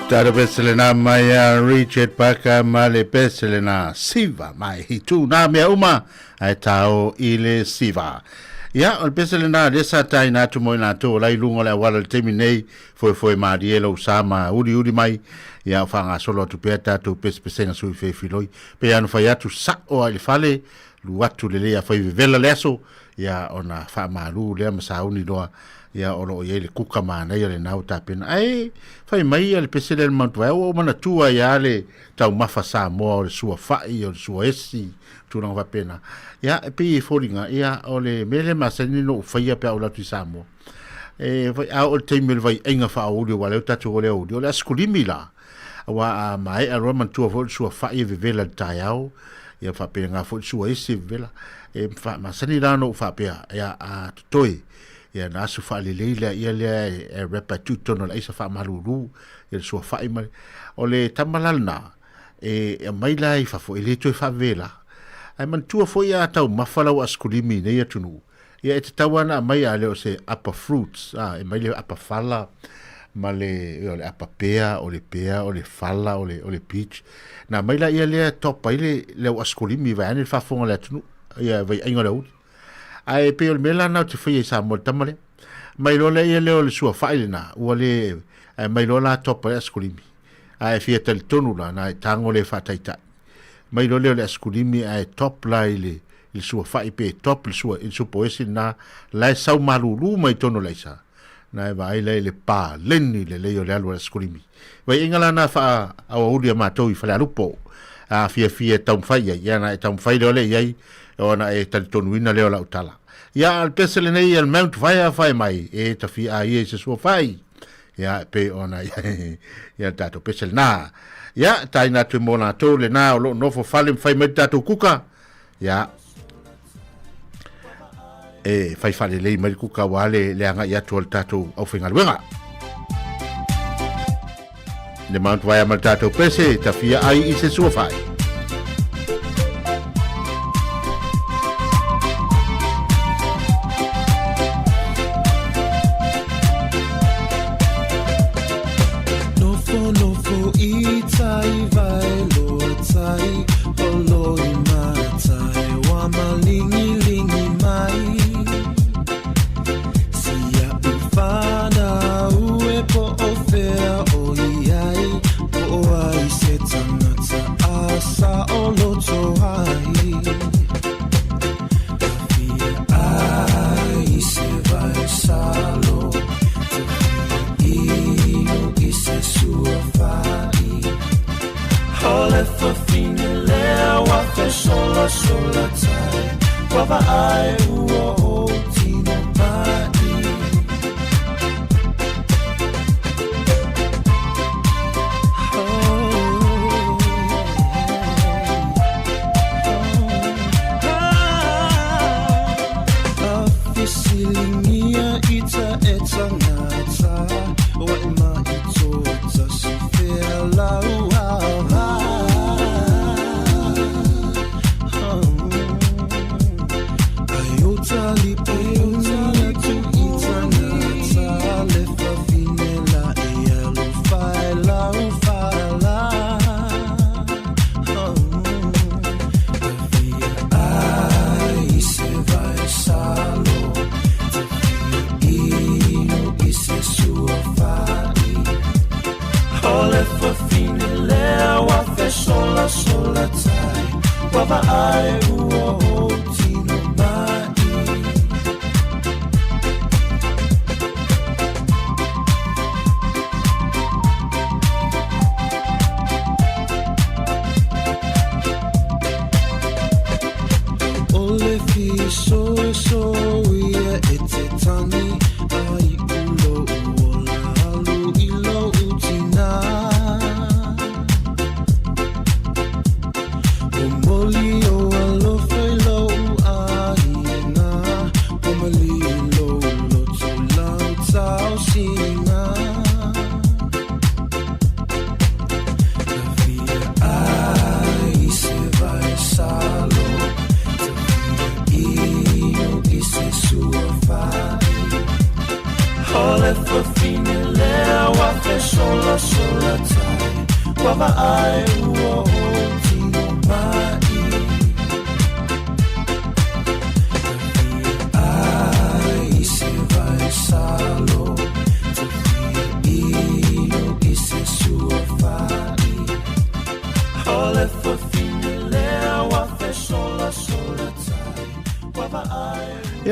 Tara peselena maya Richard Paka male peselena Siva mai hitu na mea uma ai tau ile Siva. Ia o peselena desa tai na tu moi na tu lai lungo le wala temi nei foi marielo sama uri mai ia fanga solo tu peta tu pesenga sui fe filoi pe anu fai atu sa o ai fale luatu le lea fai vela leso ia ona whaamaru lea masauni loa ia oro ia le kuka mana ia le nau tapena ai whai mai ia le pesele le mantua o mana tua ia le tau mafa Sāmoa o le sua whai o le sua esi tūranga wapena ia e pi fōringa ia o le mele masani no whaia pia o latu i Sāmoa vai a o le teimele vai inga whaauri o wale o tatu o le auri o le askulimi la wa mai a roa mantua fo le sua whai e vivela le tai au ia whapea ngā fo le sua esi vivela masani la no whapea ia a tutoi ia na su fa le leila ia le repa tutono la isa fa maruru ia su fa mai o le tamalalna mai lai fa fo ele to fa vela ai man tu fo ia tau mafala o askulimi ne ia tunu ia e tawana mai ale o se upper fruits mai le upper fala ma le upper pea o le fala o le peach na mai la ia le top ile le askulimi va ane fa fo le tunu ia vai aingola ai pe o mela na te fai Sāmoa tamale mai lo le ia le o le sua fai na o le mai lo la topa askulimi ai fia tel tonu la na tango le fataita mai lo le askulimi ai top la ile il sua fai pe top il suo poesi na la sau maruru mai tonu la isa na vai le pa lenni le o le alu askulimi vai ingala na fa au ulia matou i fale alupo a fia tau fai ia na tau fai le ia ona e talitonuina leo la utala ia al pesele nei al mount fai mai e tafi a ia se so fai ia pe ona ia tato pesele na ia taina tu mona to le na o no fo fale fai mai tato kuka ia e fai fale le mai kuka wale le anga ia to tato au finga luenga le mount vai mal tato pese tafi a ia se so fai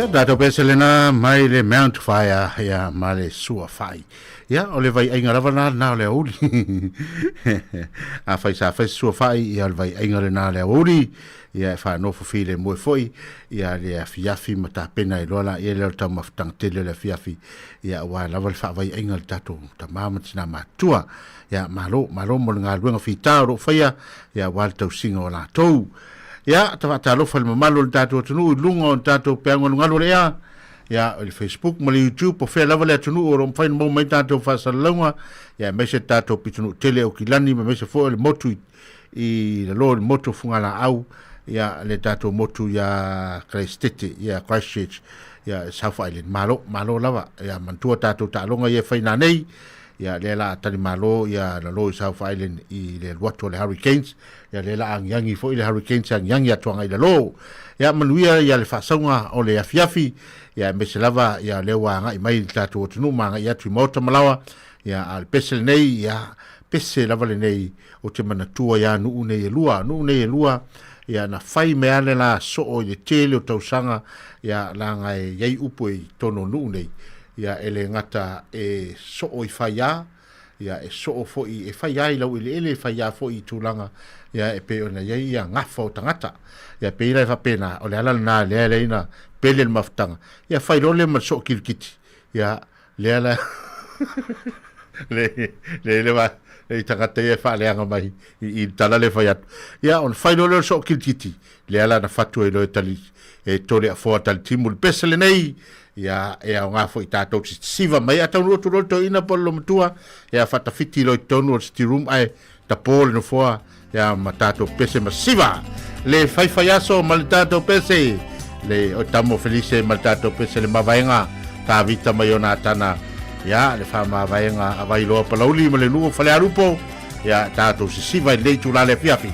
Ia, dato peselena mai le Mount Fire, ia, ma le sua fai. Ia, o le vai ainga lava na le auri. A fai sa fai sua fai, ia le vai ainga le na le auri. Ia e wha nofo file moe foi. Ia le afiafi ma ta pena i lola. Ia le tau maftang tele le afiafi. Ia wa lava le wha vai ainga le tato. Ta mama tina matua. Ia malo mo le ngā luenga fitao ro whaia. Ia wale tau singa o la tou. Ia, ta wata alofa le mamalo le tato atunu. Lunga o le tato peango lungalo le ia. Ia, le Facebook, ma le YouTube, po whea lava le atunu o rom whaina mau mai tato whasalaunga. Ia, meise tato pitunu tele o kilani, ma meise fo le motu i le lo le motu fungala au. Ia, le tato motu ia Christchurch, ia Christchurch, ia South Island. Malo lava. Ia, mantua tato talonga ia whaina nei. Ia, le la atari malo, ia la lo i South Island i le watu le Hurricanes. Ia, le la angiangi fo i le Hurricanes, angiangi atuanga i le lo. Ia, manuia, ia le whasaunga o le afiafi. Ia, mese lava, ia lewa nga i mai le tato o tunu, ma nga i atu i mauta malawa. Ia, al pese le nei, ia pese lava le nei o te manatua ia nuu nei e lua. Ia, na whai mea le la soo i le tele o tausanga. Ia, la ngai iei upo i tono nuu nei. Ia, ele ngata e soo i whaia. Ia, e soo fo i e whaia i lau ele whaia fo i tūlanga. Ia, e pe ona iei ia ngafa o tangata. Ia, pe ila e whapena, o le ala na le ina pele le maftanga. Ia, whairole ma soo kirikiti. Ia, le ala... le wa e tangata e whaaleanga mai i tala le whaiatu. Ia, on whairole o soo kirikiti. Le ala na whatu e loe tali e tole a fōa tali timu le pesele nei. Ia, e au ngā fo i tātou siva mai a taunu otu roto ina polo matua. Ia, whatawhiti loi taunu o sti room ai ta pōle no fōa. Ia, ma tātou pese ma siva. Le whaiwhai aso ma le tātou pese. Le o tamo Felice ma le tātou pese le mawaenga. Tā vita mai o nā tana. Ia, le wha mawaenga a vai loa palauli ma le nuo whale arupo. Ia, tātou si siva i leitu la le fiafi.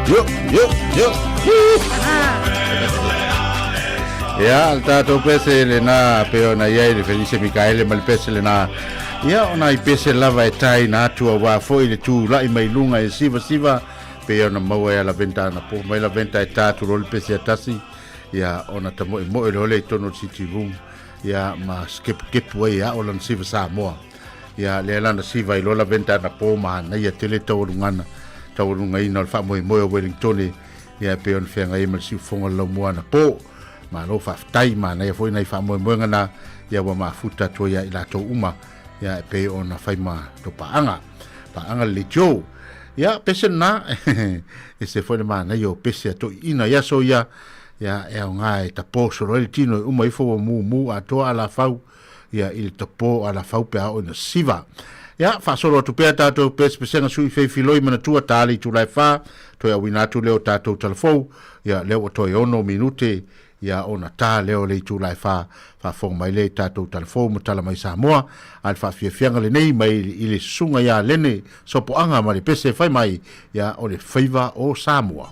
Yo. Ya, tato pese le na peo na ia le Felice Mikaele mal pese le na. Ya, ona I pese lava e tai na atua wa foi le tu la I mai lunga e siva peo na maua e la ventana po mai la venta e tatu rol pese atasi. Ya, ona tamo e mo e le tono city room. Ya, ma skip way ya o lan siva Sāmoa. Ya, le lana siva I lola ventana po ma na ia tele taurungana. Taurunga ina fa mo o Wellington. Ya, peo na fenga e mal si fonga la moana po. Ma lo fa tai ma na foi na fa mo ngana ya wa ma futa to ya ila to uma ya pe ona fai ma to paanga le jo ya pese na ese foi ma na yo pese to ina ya so ya e ngai ta po so ro tino uma ifo mu a to ala fau ya il to po ala fau pe o na siva ya fa solo to pe ta to pese na sui fe filoi mana tua tali tu lai fa to ya wina tu leo ta to telefo ya leo to yo no minute ya ona ta leo le tu lai fa fong mai le tatou telefo mo tala mai Sāmoa al fa fianga le nei mai ile sunga ya lene sopo anga ma le pese fai mai ya o le favor o Sāmoa.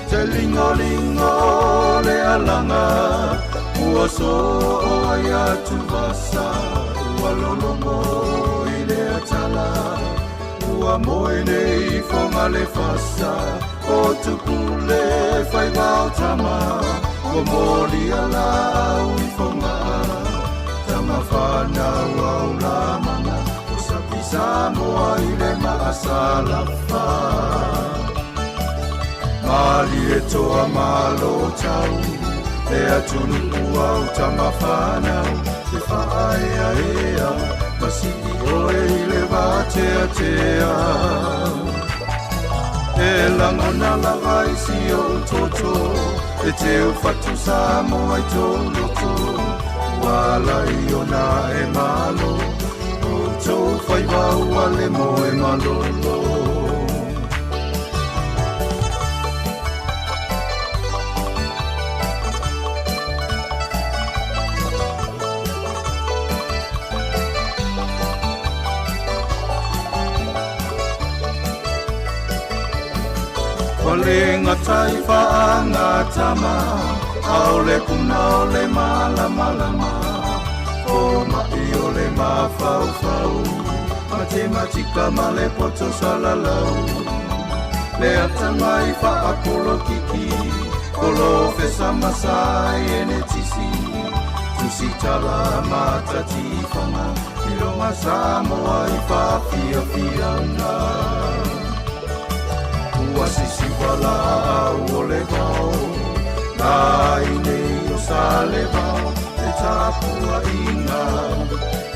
Te lingo le alanga ua so ia tu vasa ua lolomo I le atala ua moe nei fonga le fasa o tupule fai vau tama o moli ala ui fonga tama whana au la mana o sapi Sāmoa I le maasala wha Mali e toa malo tau E atunu ua utama whanau E whaaya ea Masiki oe I le wātea tea E langona lawa I si o toto E te ufatu Sāmoa I tō loto Wala I ona e malo O tō whaiwau ale mo e malolo Walenga taifa anga tama Aole kuna ole malama O mai ole mafau Matematika male poto salalau Le atangai fa akolo kiki Kolo fesa masai ene tisi Tusi tala matati fanga Ilonga Sāmoa I fa fia fianga Sisi wala o le vau Ai nei o sa le vau E tāpua inga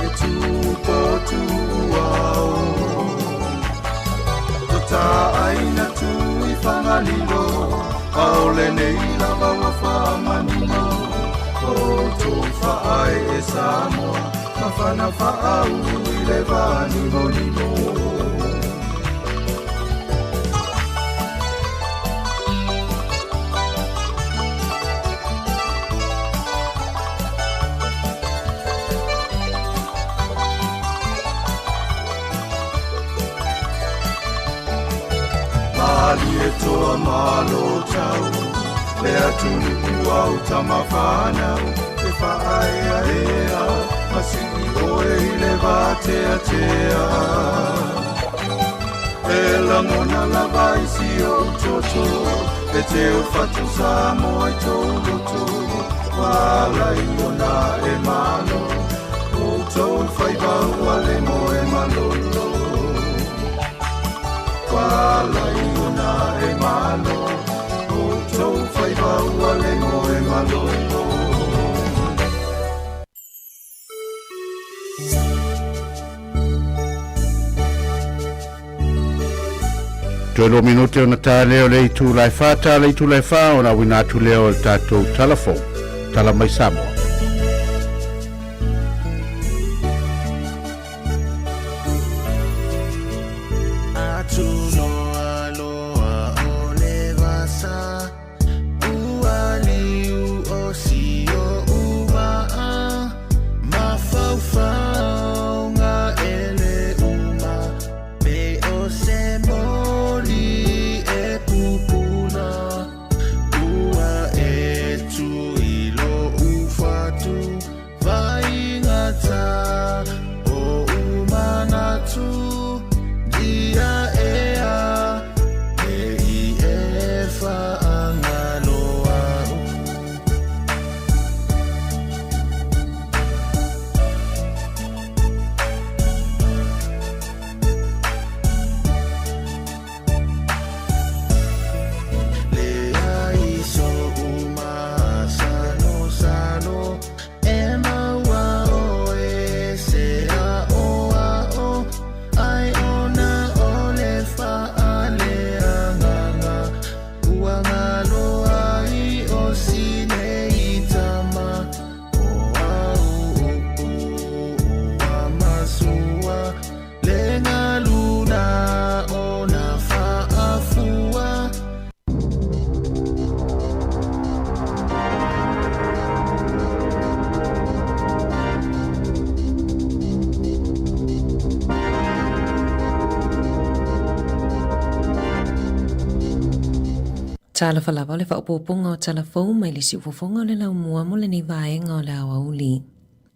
E tūpo tuau O tā aina tū I whangalilo Au le nei lava wa whamanino O tō whaai e Sāmoa Mawhana whaau I le vanimo nino Mali e toa malo tau Le atunu ua utama whanau E whaaya ea Masini oe I le wātea tea E langona lava I si o toto E te ufatu Sāmoa I tō loto Wala I ona e malo O tō whaibau ale mo e malolo Wala I ona e malo O tō whaibau ale mo e malolo Tuelo minute o na tā leo le tu lai wha o na wina tu leo o tātou telefon tala mai Sāmoa. Atu noa o le vasa Talafalava o le whaupoponga o talafou mai le si ufofonga o le lau mua mo le ni vaenga o le awa uli.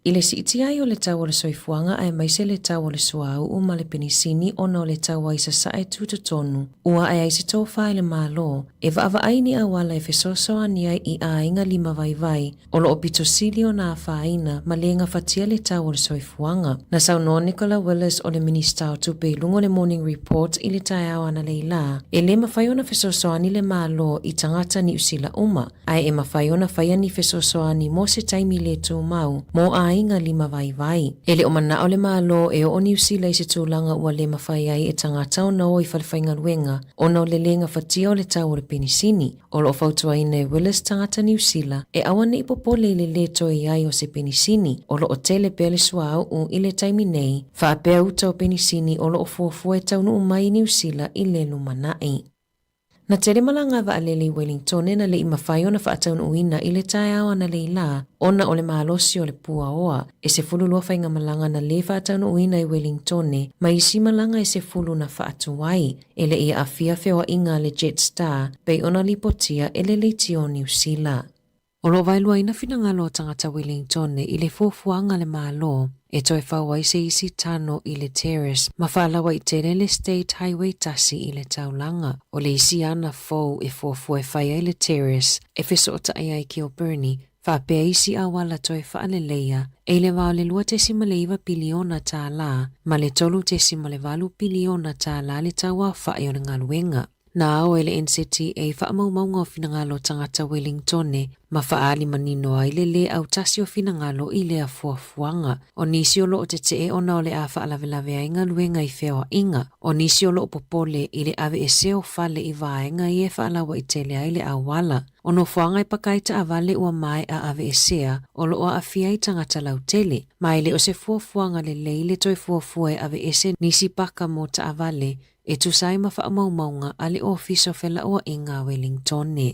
I le si iti ai o le tau o le soifuanga ai mai se le tau o le suau o ma le penisini o na o le tau ai sa sae tututonu. Ua ai se tō whae le mālo, e vaava aini awala e fesoso ania i a inga lima vai o lo opito sili o na whaina ma le nga fatia le tau o le soifuanga. Na sau no Nicola Willis o le minista o tupe lungo le morning report i le tae au ana leila. E le mawhai ona fesoso ani le mālo i tangata ni usila uma. Ai e mawhai ona whai ani fesoso ani mo se taimi le tū mau, mo a inga lima vai. Ele o mana o le mālo e o New Zealand se tūlanga ua le mawhai ai e tangata o nao i whalewhainga luenga o nao le lenga whatia o le tau o le penisini. O lo whautua ina e Willis tangata New Zealand e awane i popole le toi ai o se penisini o lo o tele pele suau o i le taimi nei whaapea uta o penisini o lo o fuafua e taunu umai New Zealand i le lumanai. Na tere malanga wa alele Wellington na le imawhai o na whaataun uina i le tae awa na le ila ona o le maalosi o le pua oa e se fulu lua whainga malanga na le whaataun uina i Wellington ma isi malanga e se fulu na whaatuai e le ia afia fewa inga le Jetstar pei ona lipotia e le leiti o New Zealand. O lo vailua ina finangalo tangata Wellington i le fuafuanga le maalo e toi whawai se isi tano i le terrace ma whaalawa i tere le State Highway tasi i le taulanga o le isi ana fau e fuafua e whaia i le terrace e feso o tae ai ki o Bernie whapea isi awala toi whaaleleia e le wao le lua tesima le iwa piliona tā la ma le tolu tesima le walu piliona tā la le taua whae o le ngaluenga. Na o ele NCTA whaamaumaunga o finangalo tangata Wellington ma whaali manino ai le au tasi o finangalo i le a fuafuanga. O nisi o loo te te o na o le a whaalavelave ainga luenga i whea inga. O nisi o loo popole i le ave e seo whale i vaenga i e whaalawa i tele ai le awala. O no fuanga i pakaita a vale ua mai a ave e sea o loo a awhia i tangata lautele. Mai le o se fuafuanga le leile toi fuafua e ave e se nisi paka mo ta avale e tu sai ma whaamaumaunga ale ofiso fela ua inga Wellington.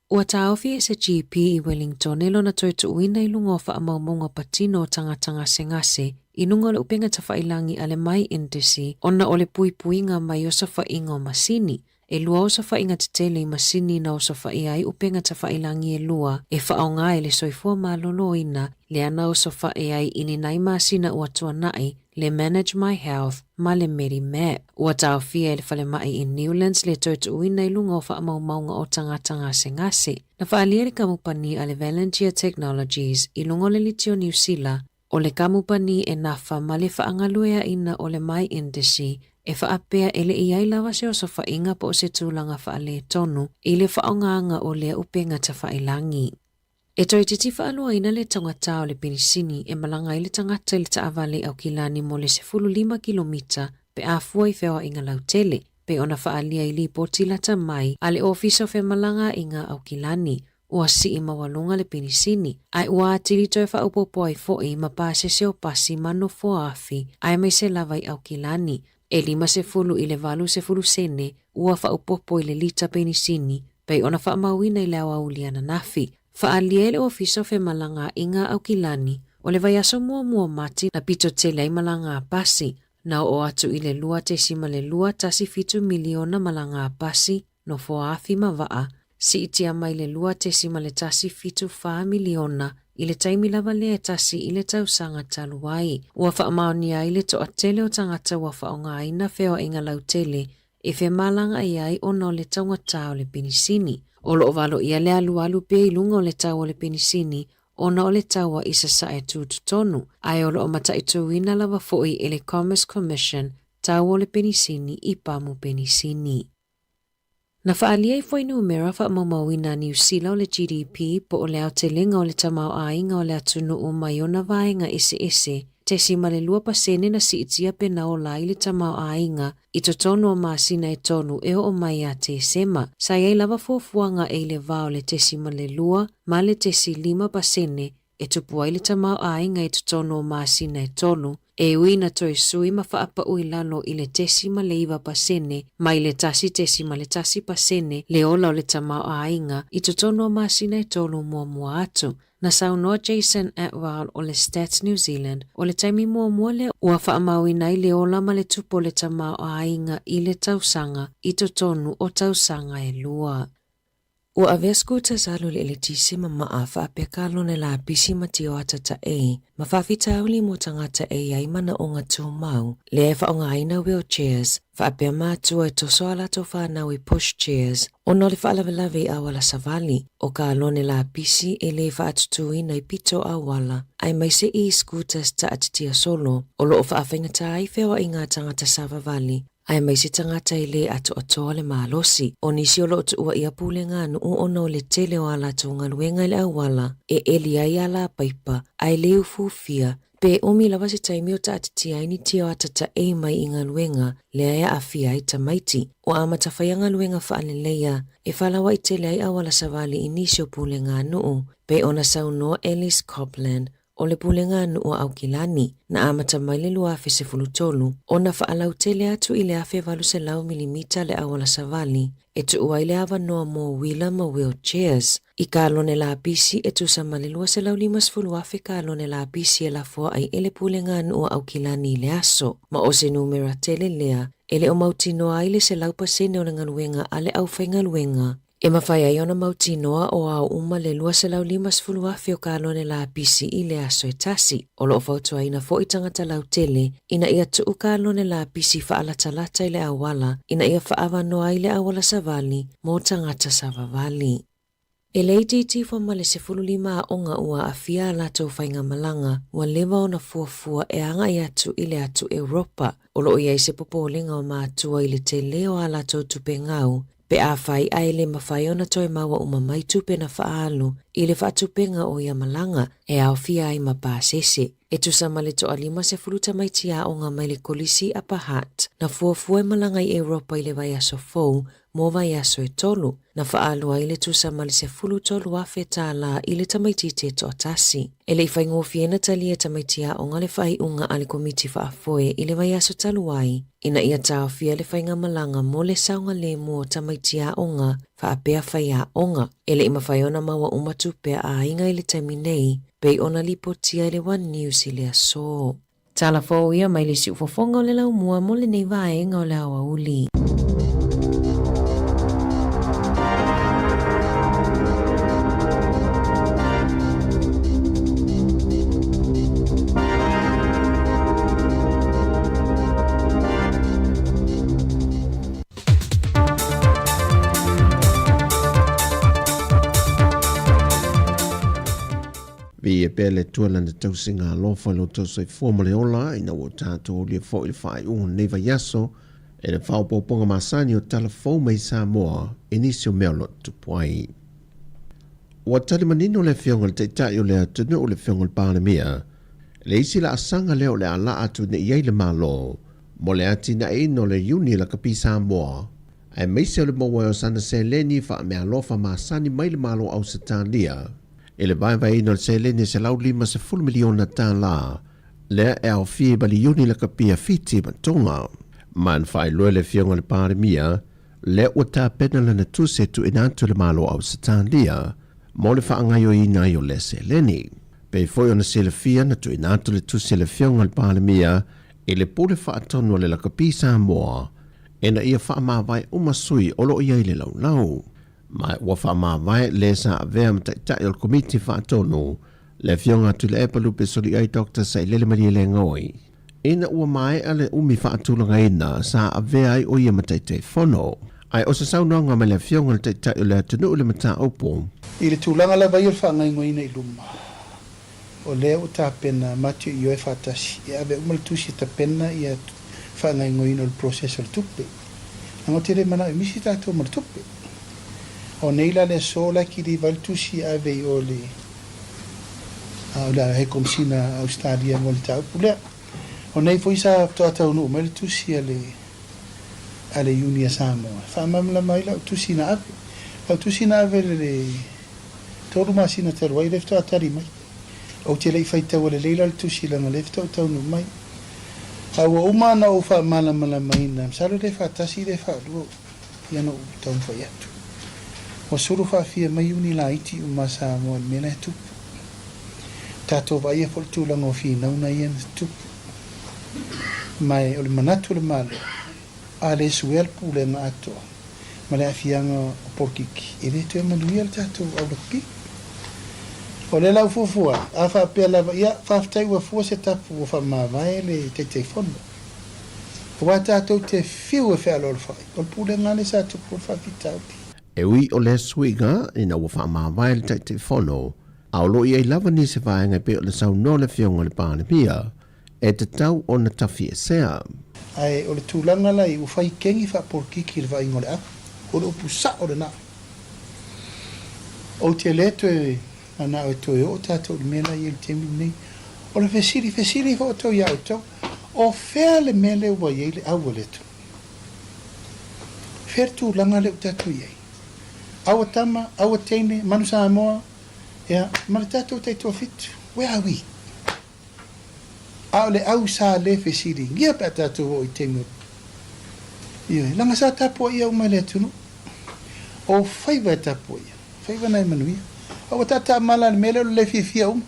Ua taofi e se GP i Wellington lo na toi tu uina i lungo whaamaumaunga patino tanga sengase i nunga le upenga ta whailangi ale mai indisi ona ole puipuinga mai o sa whainga o masini. E lua o sa whainga te tele i masini na o sa whai ai upenga ta whailangi e lua e whaonga e le soifua malolo ina le ana o sa whai ai ini nai masina ua tuanai le Manage My Health ma le Medimap. Ua tau fia le whale mai i Newlands le toitu uina i lunga o whaamaumaunga o tanga sengase. Na whaalia le kamupani a le Volunteer Technologies i lunga le litio New Zealand o le kamupani e nafa ma le whaangaluea ina o le mai indisi e whaapea ele iai lawa se o sa whainga po o se tūlanga whaale tonu i le whaonganga o le upenga ta whailangi. E toi titi whaalua ina le tangata o le penisini e malanga i le tangata le ta avale au kilani mo le se 5 kilomita pe a fua i whewa inga lautele pe ona whaalia i li potila ta mai a le ofiso fe malanga inga au kilani. Ua si i mawalunga le penisini. Ai ua atili toi whaupopo ai fo'i ma pāse se o pasi mano fua afi ai mai se lava i au kilani. E 5 i le 8 sene ua whaupopo i le lita penisini pei ona whaamauina i le awa uliana nafi. Whaalia le ofiso fe malanga inga au kilani o le vaiaso mua mati na pito tele ai malanga pasi na o atu i le 2.2 miliona malanga pasi no fua afi mawaa si itia mai le 2.5 miliona i le taimi lava le tasi i le tausanga taluai. Ua whaamaoni ai le toa tele o tangata ua whaonga ai na whea inga lautele e whe malanga ai o no le taungata o le penisini. O lo valo ia le alu pe i lunga o le tau o le penisini o na o le taua isa sae tūtutonu. Ai o lo o mata i tuina lava fo'i e le Commerce Commission tau o le penisini i pamu penisini. Na whaalia i fwoi numera whaamamauina New Zealand o le GDP po o le au te linga o le tamau ainga o le atunu o mai o na vaenga ese te sima le 2% na si itia pe na o la i le tamau ainga i to tonu o maasina e tonu e o mai a te sema. Sa iei lava fuafuanga e le vao le te sima le 2 ma le te si 5% e tupua i le tamau ainga i to tonu o maasina e tonu. E uina toi sui ma whaapa ui lalo i le tesima le 2% mai le tasi tesima le tasi pasene le ola o le tamau ainga i to tonu o maasina e tonu mua atu. Na saunoa Jason Atwell o le Stats New Zealand o le taimi mua le ua whaamauina i le ola ma le tupo le tamau ainga i le tausanga i to tonu o tausanga e lua. Ua avea scooters alu le tisi ma maa whaapekalo ne la pisi ma tio atata ma whawhita uli mo tangata ai mana o ngā tū mau, le e whaonga aina wheelchairs, whaapea mātua e toso ala to whanau i push chairs, o no le whaalawelawe awala savali, o ka alone la pisi e le whaatutuina i pito awala, ai mai se i scooters ta atitia solo, o loo whaawhingata ai whewa i ngā tangata savavali, ai mai se tangata i le atoa le malosi, o nisi o loo tu ua ia pule ngā nu ono le tele o ala to ngaluenga i le awala, e eli ai ala paipa, ai le ufufia, pe omi lawa se taimi o taatiti ai ni tio atata mai i ngaluenga, le aia afia i tamaiti, o amata whai ngaluenga whaaleleia, e whalawa i tele ai awala savali i nisi o pule ngā nuu, pe ona saunoa Ellis Copland, o le pulenga nu o Aukilani, na amata mai le luafe se fulutolu, o na whaalau tele atu i le afe valu se lau milimita le awala savali, e tu ua i le awa noa mo wheeler ma wheelchairs, i ka alone la pisi e tu sa malilua se lau limas fuluafe ka alone la pisi e la fua ai ele pulenga nu o Aukilani le aso, ma o se numera tele lea, ele o mautinoa ai le se lau pasene o le ngaluenga ale au whai ngaluenga, e mawhai ai ona mautinoa o au uma le lua se lau limas fuluafe o ka alone la pisi i le aso e tasi. O loo fautua ina fo i tangata lau tele, ina ia tuu ka alone la pisi whaalatalata i le awala, ina ia whaawanoa i le awala savali, mo tangata savavali. E leiti tifo ma le se fululima a onga ua a fia alatou whainga malanga, ua lewa ona fuafua e anga i atu i le atu Europa, o loo ia i se popolinga o maatua i le te leo alatou tupe ngau, pe a whai ai le mawhai ona toi maua umamai tupe na whaalu i le whaatupenga o ia malanga e au fia ai mapasese. E tu sama le toa lima se fuluta mai tia o ngā mai le kolisi a pahat na fuafua malanga i Europa i le vai aso fou mo vai aso e tolu na whaalu ai le tu sama le se fulutolu a feta la i le tamaitite to tasi. E le i whaingo fiena talia tamaitia o ngā le whai unga a le komiti whaafoe i le vai aso taluai ina ia tau fia le whainga malanga mo le saunga le mo tamaitia o ngā whaapea whaia onga. E le ima whaiona maua umatupea a inga i le taminei pei ona lipotia le One News i le aso. Tala fo ia mai le si ufofonga o le lau mua mo le nei vaenga o le awa uli. Vi e pele tualana tausinga alofa lo tausai formule ola ina o tātou lia fo il whai neva yaso e le whaupoponga masani o talafou mai Sāmoa inisio meolo tupuai. Ua tali manino le whionga le teitai o le atunu o le whionga le pālemia, le isi la asanga leo le ala atu ne iei le malo, mo le ati na ino le uni la kapi Sāmoa, ai meise o le maua o sana se leni wha me alofa masani mai le malo au satalia, e le vai ino le se leni se lau 5 miliona tā la, le e au fie bali uni la kapia fiti matonga, man whai lue le whionga le pālemia, le ua tā pena lana tuse tu inantu le malo au satalia, mo le whaangaio i nai o le se leni. Pei foi ona se le fia na tu inantu le tuse le whionga le pālemia, e le pule whaatonu le la kapi Sāmoa, e na ia whaamawai umasui olo ia i le lau. Mai ua whaamawai le sa avea mtaitai o le komiti whaatonu, le whionga tu le epalupe soli ai Dr. Sailele Maria le ngoi. Ina ua mai ale umi whaatulanga ina sa avea ai o ia mtaitai whono. Ai o sa saunanga me le whionga le taitai o le atunu le mata opo. I le tūlanga la vai o le whaangaingoina i luma. O lea o tā pena matio i oe whaatasi. I ave umaltusi ta pena i a whaangaingoina o le proseso le tupe. Ango tere mana i misi tātou ma le tupe. O neila le sola ki li valtusi ave i o le he komsina Australia mo le taupu lea. O nei foi sa tātou no ma le tusi ale Unia Sāmoa. Whaamamla mai lau tusi na ave. Lau tusi na ave le toru masina te roi lefto atari mai. O te lei whaitau le leila le tusi langa lefto o taunu mai. Awa umana o whaamala mai na. Salo le whaatasi le whaaluo. Iano o taunu whai atu. O suru whaafia mai uni la iti o Sāmoa mena e tupu. Tātou vai e foltu langa o whina una ian tupu. Mai o le manatu le malo. A le suel pule na atoa. ma le afianga o porkiki. E le tue manuia le tatou au laki. O le lau fufua, a wha pia lava ia, whaftai ua fua se tapu o wha mawai le te fono. O wa tatou te fiu e whea lor whai. O le pule ngane sa tupu o whawitauti. E ui o le suiga ina ua whaamawai le te fono, au lo ia I lava ni se vaenga pe o le sau no le fionga le pāne pia, e te tau o na tafi e sea. Ai o le tūlanga lai u whai kengi wha porkiki le vai ngole aku. O le upu sa o le na. O te leto e ana o toi o tatou le mela I le temi nei. O le fesiri ho o tau ia o tau. O whea le mele ua iei le au o leto. Whea tūlanga le u tatou iei. Awa tama, awa teine, manu Sāmoa, ia, ma le tatou teitua fitu. Where are we? Ao le au sa le fesiri, ngia pa tatou o I temi. Ia, langa sa tapo ia umai le tunu. O whaiva e tapo ia. Whaiva nai manuia. Awa tata mala le mele le fia uma.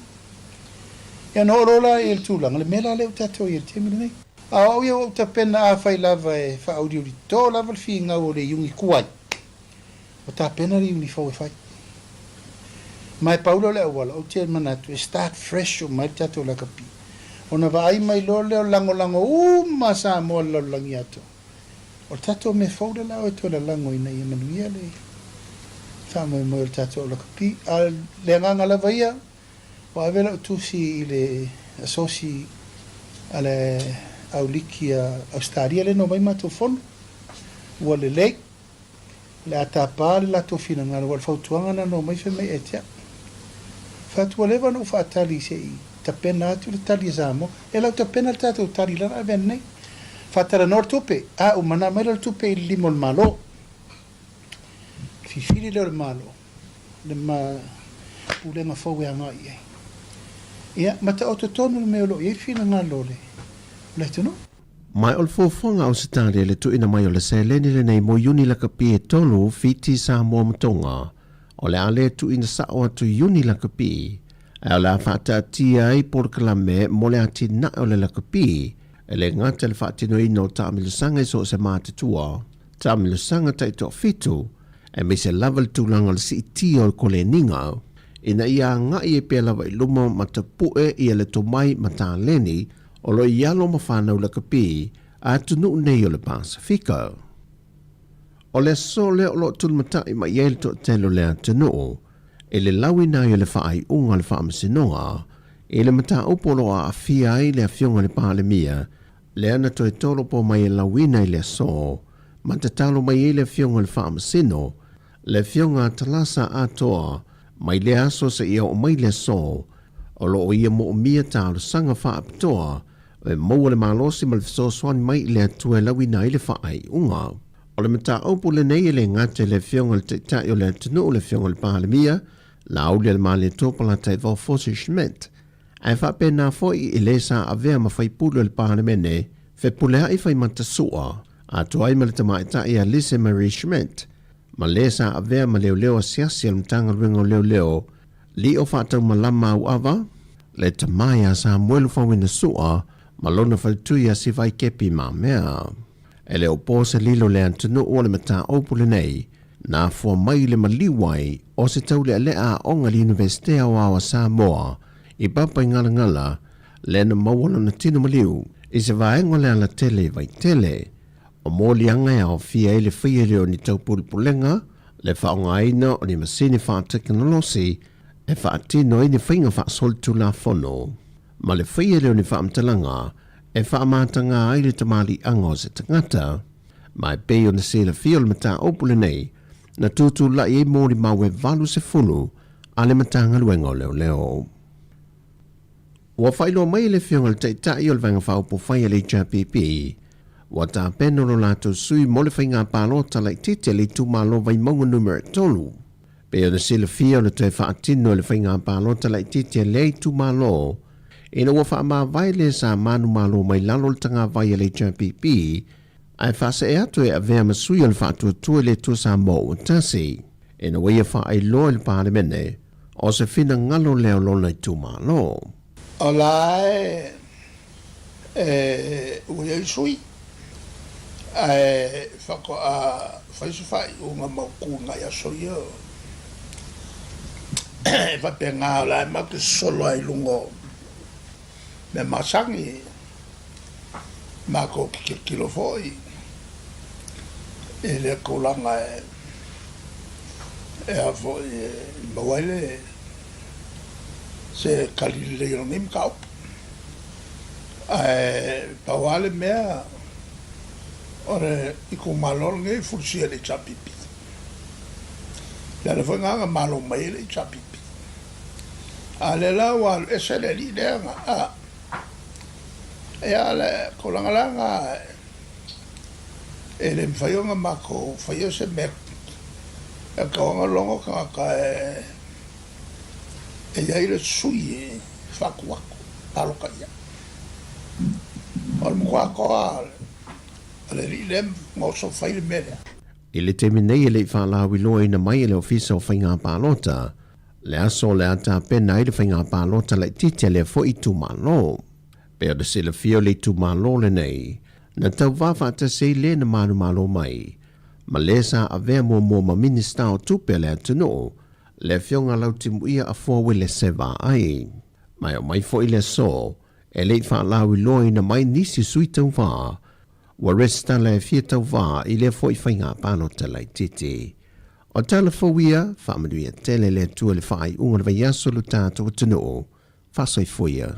Ia no rola I le tūlanga, le mela le u tatou ia le temi nei. Au ia o ta pena a whai lava e wha audio li tō lava le fi ngau o le yungi kuai. O ta pena ri uni fau e fai. Mai paulo le awala, o te manatu, e start fresh o mai tato la kapi. O na vai mai lo leo lango ma Sāmoa lo langi ato. O tato me fau le lao e to la lango ina I manuia le. Whamai mo le tato la kapi. A le nganga la vaia, o avela utusi I le asosi a le auliki a Australia le no mai mato fono. Ua le lake. Le atapa le lato fina ngana wal fautuanga na no mai fe mai etia. Fatua leva no fatali se I tapena atu le tali Sāmoa. E lau tapena le tatou tali lana ven nei. Fatara nor tupe. A umana mai le tupe I limol malo. Fifili le malo. Le ma pulenga fau e anga I ei. Ia, mata o te tonu le meolo I fina ngalo le. Le tunu? Mai o le fofonga o se tari le tuina mai o le seleni le nei mo yuni la kapi e tolu fiti Sāmoa matonga. O le ale tuina sao atu yuni la kapi. E o le awhata tia I porkalame mo le ati na o le la kapi. E le ngata le whaatino ino taamilusanga so se mātatua. Taamilusanga taito fitu. E me se lava le tūlanga le si iti o le kole ninga. Ina ia ngai e pia lava I lumo matapue I le tomai mataleni. O lo ialo ma whanau la kapi a tunu nei o le Pasifika. O le so le o lo tulmatai ma iel to telo le atunu, e le lawi na i le whaai unga le whaamasinoa, e le mata upolo a awhia I le awhionga le palemia, le ana to e tolo po mai e lawi na I le so, ma te talo mai e le awhionga le whaamasino, le awhionga talasa atoa, mai le aso sa ia o mai le so, o lo o ia mo o mia talo sanga whaapitoa, e maua le malosi ma le fisoswani mai le atua lawi na I le whaai unga. O le mata aupu le nei le ngate le fionga le teitai o le atunu le fionga le pahalemia, la aulia le male topala tai vo fosi Schmidt. Ai whape na foi I le sa avea ma fai pulu le pahalemene, fe pulea I fai matasua, a tuai ma le tamaitai a Lise Marie Schmidt. Ma le sa avea ma leo leo a siasi al mtanga ringo leo leo, li o whatau malama au ava, le tamai a sa muelu fawina sua, malona faltuia si vai kepi ma mea. E leo pōse lilo le antunu o le mata opule nei, na fua mai le maliwai o se tau le alea onga li Universitea o awa Sāmoa, I papa ngala ngala, le na mawala na tino maliu, I se vaengo le ala tele vai tele, o mōli anga e au fia I le fia leo ni tau pulpulenga, le whaonga aina o ni masini wha teknolosi, e wha atino I ni whainga wha soltu la fono. Ma le whaia leo ni whaamtalanga, e whaamatanga ai le tamali ango se tangata. Mai pei o na sila fio le mata opule nei, na tutu la I mōri mawe valu se fulu, a le matanga luengo leo leo. Wa whailo mai le fionga le teitai o le vanga whaupo whaia le JPP, wa ta peno lo lato sui mo le whainga pālota lai tite le tumalo vai maunga numero tolu. Pei o na sila fio le te whaatino le whainga pālota lai tite le tumalo, ina wa wha vai le sa manu malo mai lalo le tanga vai le JPP, ai whasa e atu e avea masui al whaatua tue le tu Sāmoa o tasi, ina wea wha ai loa le palemene, o se fina ngalo leo lona I tu malo. O la ua sui. ai whako a whaisawhai o ngā maukunga ia soia. E whape ngā lai maki solo ai lungo me masangi mako kilo foi e le kolanga e a foi mawaile se kalileo nim kau pawale mea ore iku malol nge fulsia le chapipi le foi nga malo mai le chapipi ale la wal esele li denga e ale kolanga langa ele mfayonga mako fayo se mek e kaonga longo ka e yaile sui fakuako taloka ia al mwako ale li lem mo so faile mele I le temi nei e le whalawi ina mai e le ofisa o whainga pālota. Le aso le ata pena i le whainga pālota le tite le fo I tu malo. Pea de se le fio le tu malo le nei. Na tau wafa ta se le na manu malo mai. Ma le sa a vea mua ma minista o tupe le atano. Le fionga lau timu ia a fōwe le seva ai. Mai o mai fo I le so. E le whalawi ina mai nisi sui tau waa. Wa resta le fia tau wā I le fo I whainga pālota lai titi. O tala fawia, whamanuia tele le tua le whai unga vai aso lu tātou tano, whasoi fuia.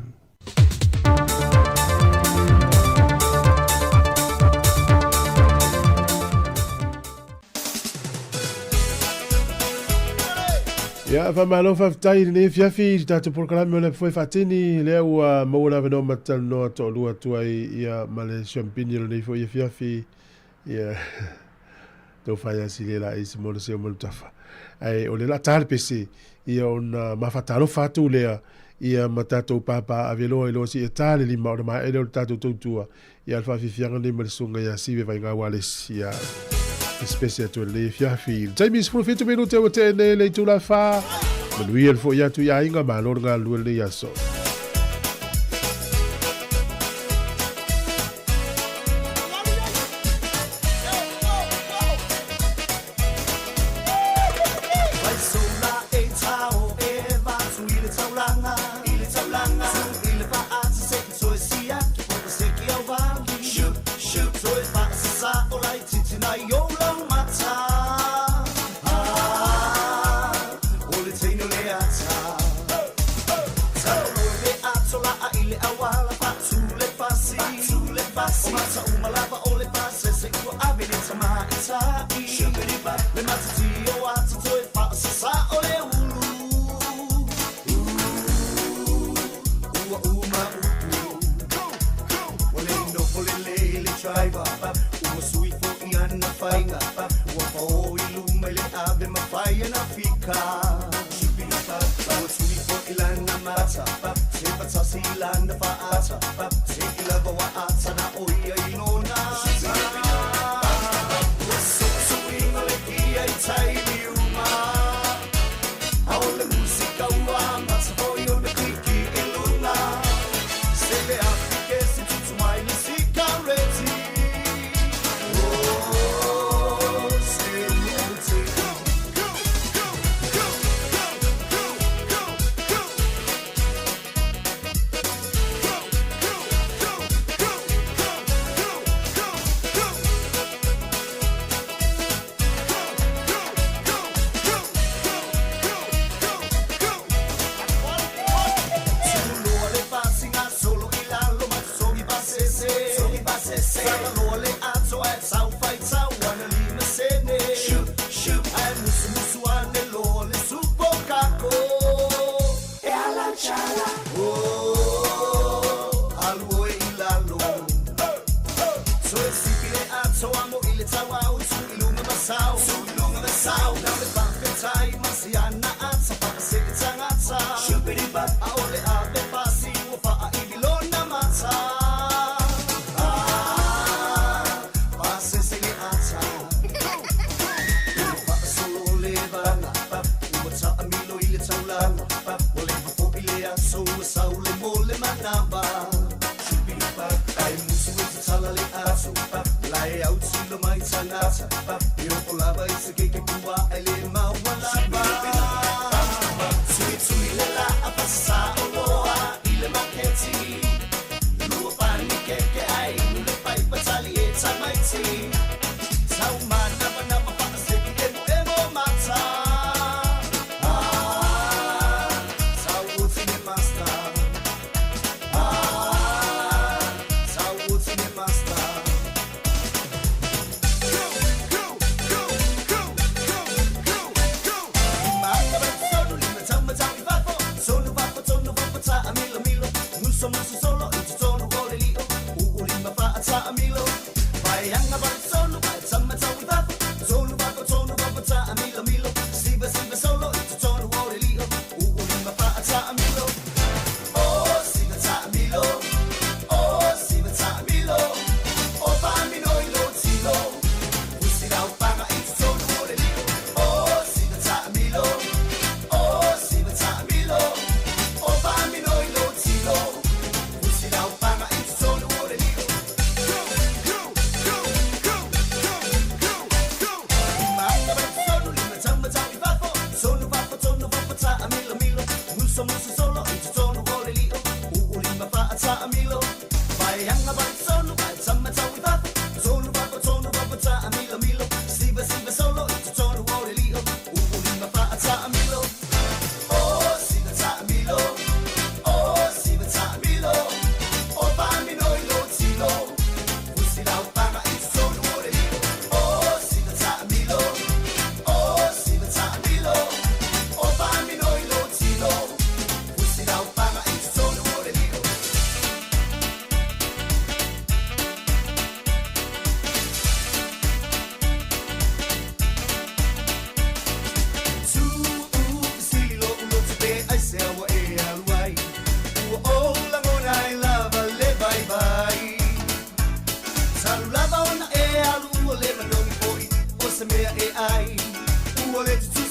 Ia, whamalo whaftai ni fiafi, tātou porkalami o le fwoi whatini, lea ua maura veno matal noa to lua tuai ia male champini lo nei fwoi fiafi, ia tau whai asi le la isi mona se o manu tafa. Ai, o le la tāle pese, ia ona mawhatalo whatu lea, ia ma tātou pāpā a veloa I loa si e tāle lima o na maa ele o tātou tautua, ia alfa fifianga nei male sunga ia siwe vai ngā wales, ia especie to le fiafi. James for fitu minuto o te ne le tu la fa. Manuia il fo ia tu ia inga ma lor nga lu le yaso.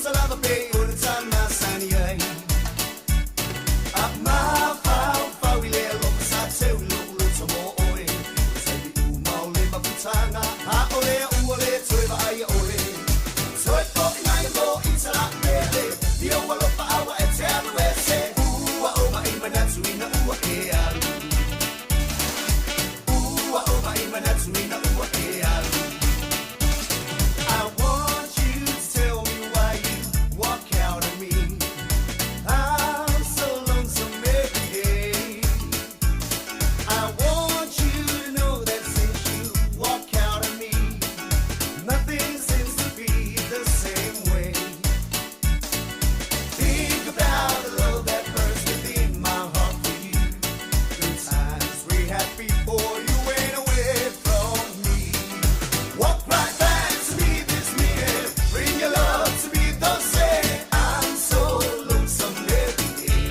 salava pe o le tana sani ai. A ma fau ile lo sa te lo to mo oi. Se di u mau le ma putanga a ole u ole toi va ai ole. So e po ngai lo insala mele. Dio walo pa awa e te anu e se. Ua o ma ima na tuina ua e alu. Ua o ma ima na tuina ua e alu. I want you to tell me why you walk out on me. I'm so lonesome every day. I want you to know that since you walk out on me, nothing seems to be the same way. Think about the love that burns within my heart for you. The times we had before you went away from me. Walk right back to me this minute. Bring your love to me, don't say I'm so lonesome every day.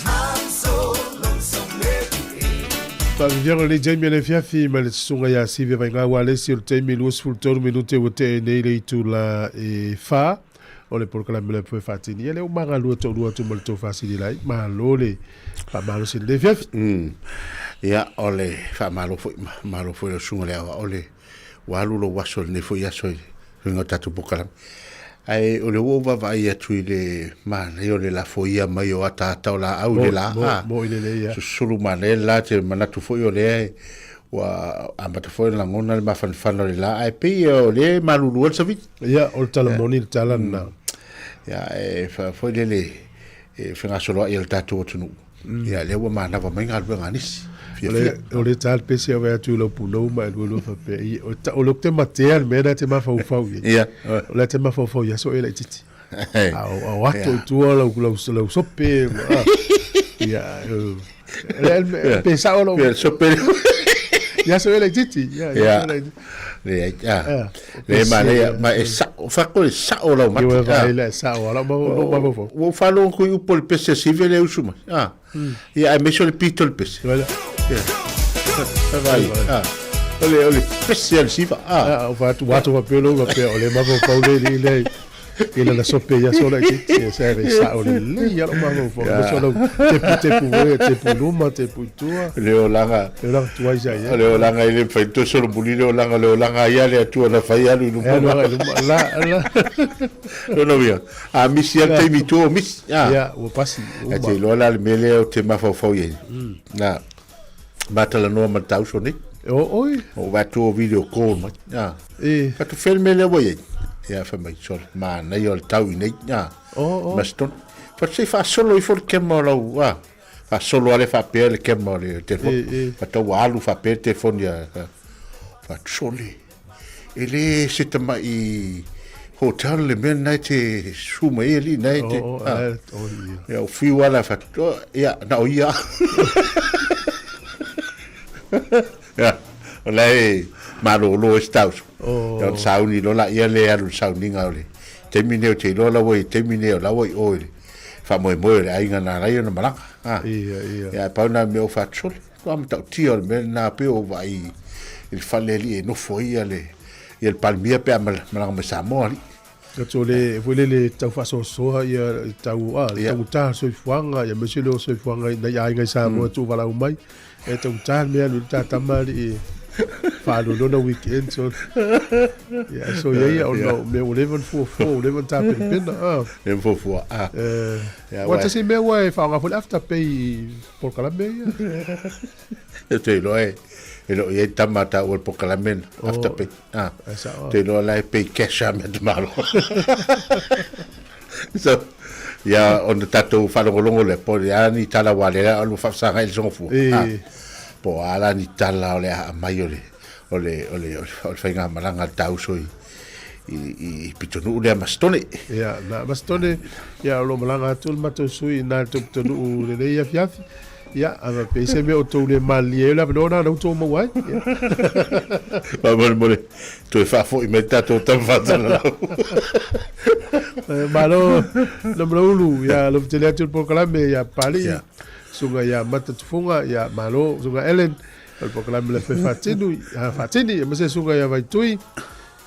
I'm so lonesome every day. Pa viviamo le Jamie le fiafi ma le sunga ya sive vai ngā wale si o le teimi luas fultoru minute o te nei le itu la e fa o le porkala mele pue fatini ele o manga lua to lua tu mal to fasili lai ma lo le pa malo si le fiafi ia ole fa malo foi le sunga le ole walu lo waso ne foi ya soi ringa tatu pokala ai ole wo va vai atu le man io le la foia mai o ata la au le la mo ile le ya sulu manela te manatu foi ole wa amata foi la ngona le mafan le la ai pe ole malulu sa vit ya o tala moni tala na ya fa foi le fenga solo il tatu tunu ya le wa mana va menga lu nganis ole tal pesi ave tu lo pulo ma lo fa pe o lo te material me da te ma fa ya o te ma fa ya so ele titi a wato tu lo sope ya pensavo lo sope ya so ele titi ya le ma e sa fa ko sa o lo ma le sa o lo ma wo fa lo ku u pol pese civile usuma ya me so le pitol pese vai ole pese siva o fa tu wato va pelo va pe ole ma fa le Ila la sope ya sola ki se sa o le ya lo mango fo so te pu te tua le langa tua ya le langa ile fa to solo buli le langa ya le tua na fa ya lu la no via a misia te mi tu mis ya o pasi e te lo la mele o te ma fo ye na batala no ma tau so ni oi o va tu video call ma ka tu filme le voye ya fa mai sol ma na yo tau nei maston fa se fa solo i for kemolo wa fa solo ale fa per le kemolo telefon fa to walu fa per telefon ya fa soli ele se tama i hotel le men night suma ele night ya o fi wala fa ya na o ya ya olai malo lo staus don sauni lo la ia le alu sauni ngale termine te lo la voi termine la voi oi fa mo le ai ngana la na mala ya pa na me o fa chol am ta tio me na pe o vai il faleli e no foi ale il palmia pe mala me Sāmoa Kato le tau faso soha ia tau ta so fuanga ia monsieur lo so fuanga na ia ngai Sāmoa tu vala umai e tau ta me alu ta tamali Falo no weekend so yeah so yeah no me o leven for leven tap in pena en for what does he me way fa nga for after pay por calame te lo lo ye tamata o por calame after pay te lo la pay cash met malo so ya on tato falo longo le por ya ni tala wale alu fa sa il son fu po ala ni tala ole a maiole ole fainga malanga tau soi i pitonu le mastone ya na mastone ya lo malanga tul mato sui na tonu le ya fiafi ya ava pese me o to le malie la no na to mo wai ba mole to fa fo i meta to tam fatala malo lo blulu ya lo tele tul por calame ya pali sunga ya matatufunga ya malo sunga Ellen el proclame le fe fatinu fatini me se sunga ya vai tui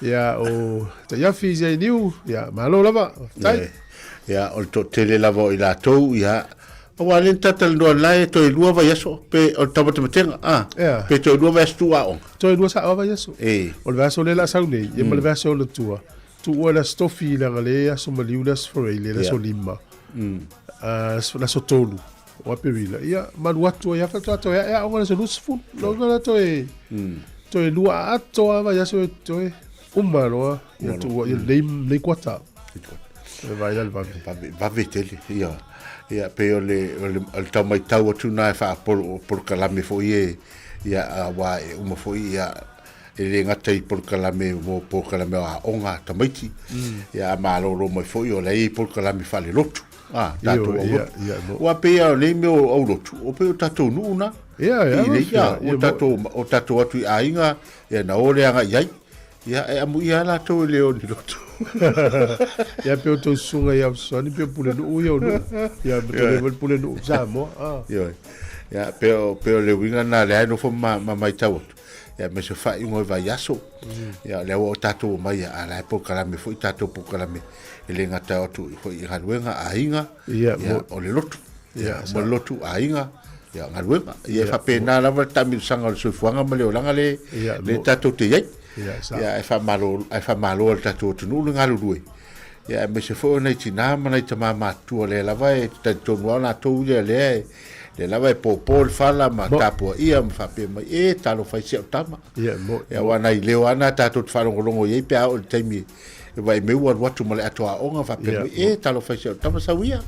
Ia o te iafi zai niu, ia malo lava. Tai. Ia o to tele lava o i lātou, ia o wale tatal noa lai to i lua vai aso, pe o tamata matenga, pe to i lua vai aso tu aong. To i lua sa vai aso. O le vaso le la sau nei, ia ma le vaso le tua. Tu ua la stofi la ngale aso maliu la sforele, la so lima. La so tolu. O apewila. Ia manuatu ia fa to ia o ngala so lusfun. Lo ngala to e. To e lua ato vai aso to e. Umaro, ia tu ia le kwata. Vai dal va tele, ia. Ia pe o le tau mai tau atu na fa por kalame fo ia wa uma fo ia ele ngata I por kalame mo por kalame a onga tamaiti. Ia maloro mai fo o le por kalame fa le lotu. Tato wa pe o le me o lotu. O pe o tato nu na. Ia o tato atu ainga ia na ole anga iai. Ia e amu ia la to le o ni lotu. Ia pe o to sunga ia so ni pe pule no ia no. Ia pe le pule no Sāmoa. Ia pe o le winga na le no fo mai tau. Ia me se fa ingo va yaso. Ia le o tato mai ala po kalame fo tato po kalame. Ele ngata o tu fo I haluenga ainga. Ia o le lotu. Ia mo lotu ainga. Ia haluenga. Ia fa pe na la va tamil sanga so fuanga ma le olanga le tato te ia. Ia e fa malo al tato tunu le ngalu due. Ia me se fo nei tina ma nei tama matu le lava e tato no na to le lava e popol fala ma tapo ia ma fa pe mai e talo fa se tama. Ia wana I leo ana tato fa longo ye pe o temi e vai me wa watu ma le atoa onga fa pe e talo fa se tama sa wia.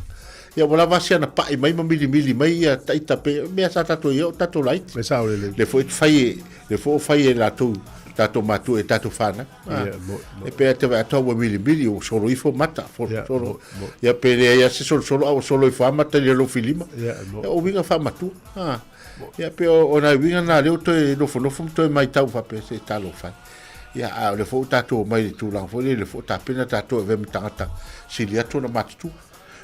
Ia wala vasia na pa mai ma mili mai ia taita pe me sa tato yo tato light. Me sa le fo fai la to tato matu e tato fana. E pe te va to mili o solo I fo mata fo solo. Ia pe ia se solo I fo mata le lo filima. O vinga fa matu. Ia pe o na vinga na le to no fo to mai tau fa pe se talo fa. Ia le fo tato mai tu lang fo le fo tapena tato ve mtangata. Silia to na matu.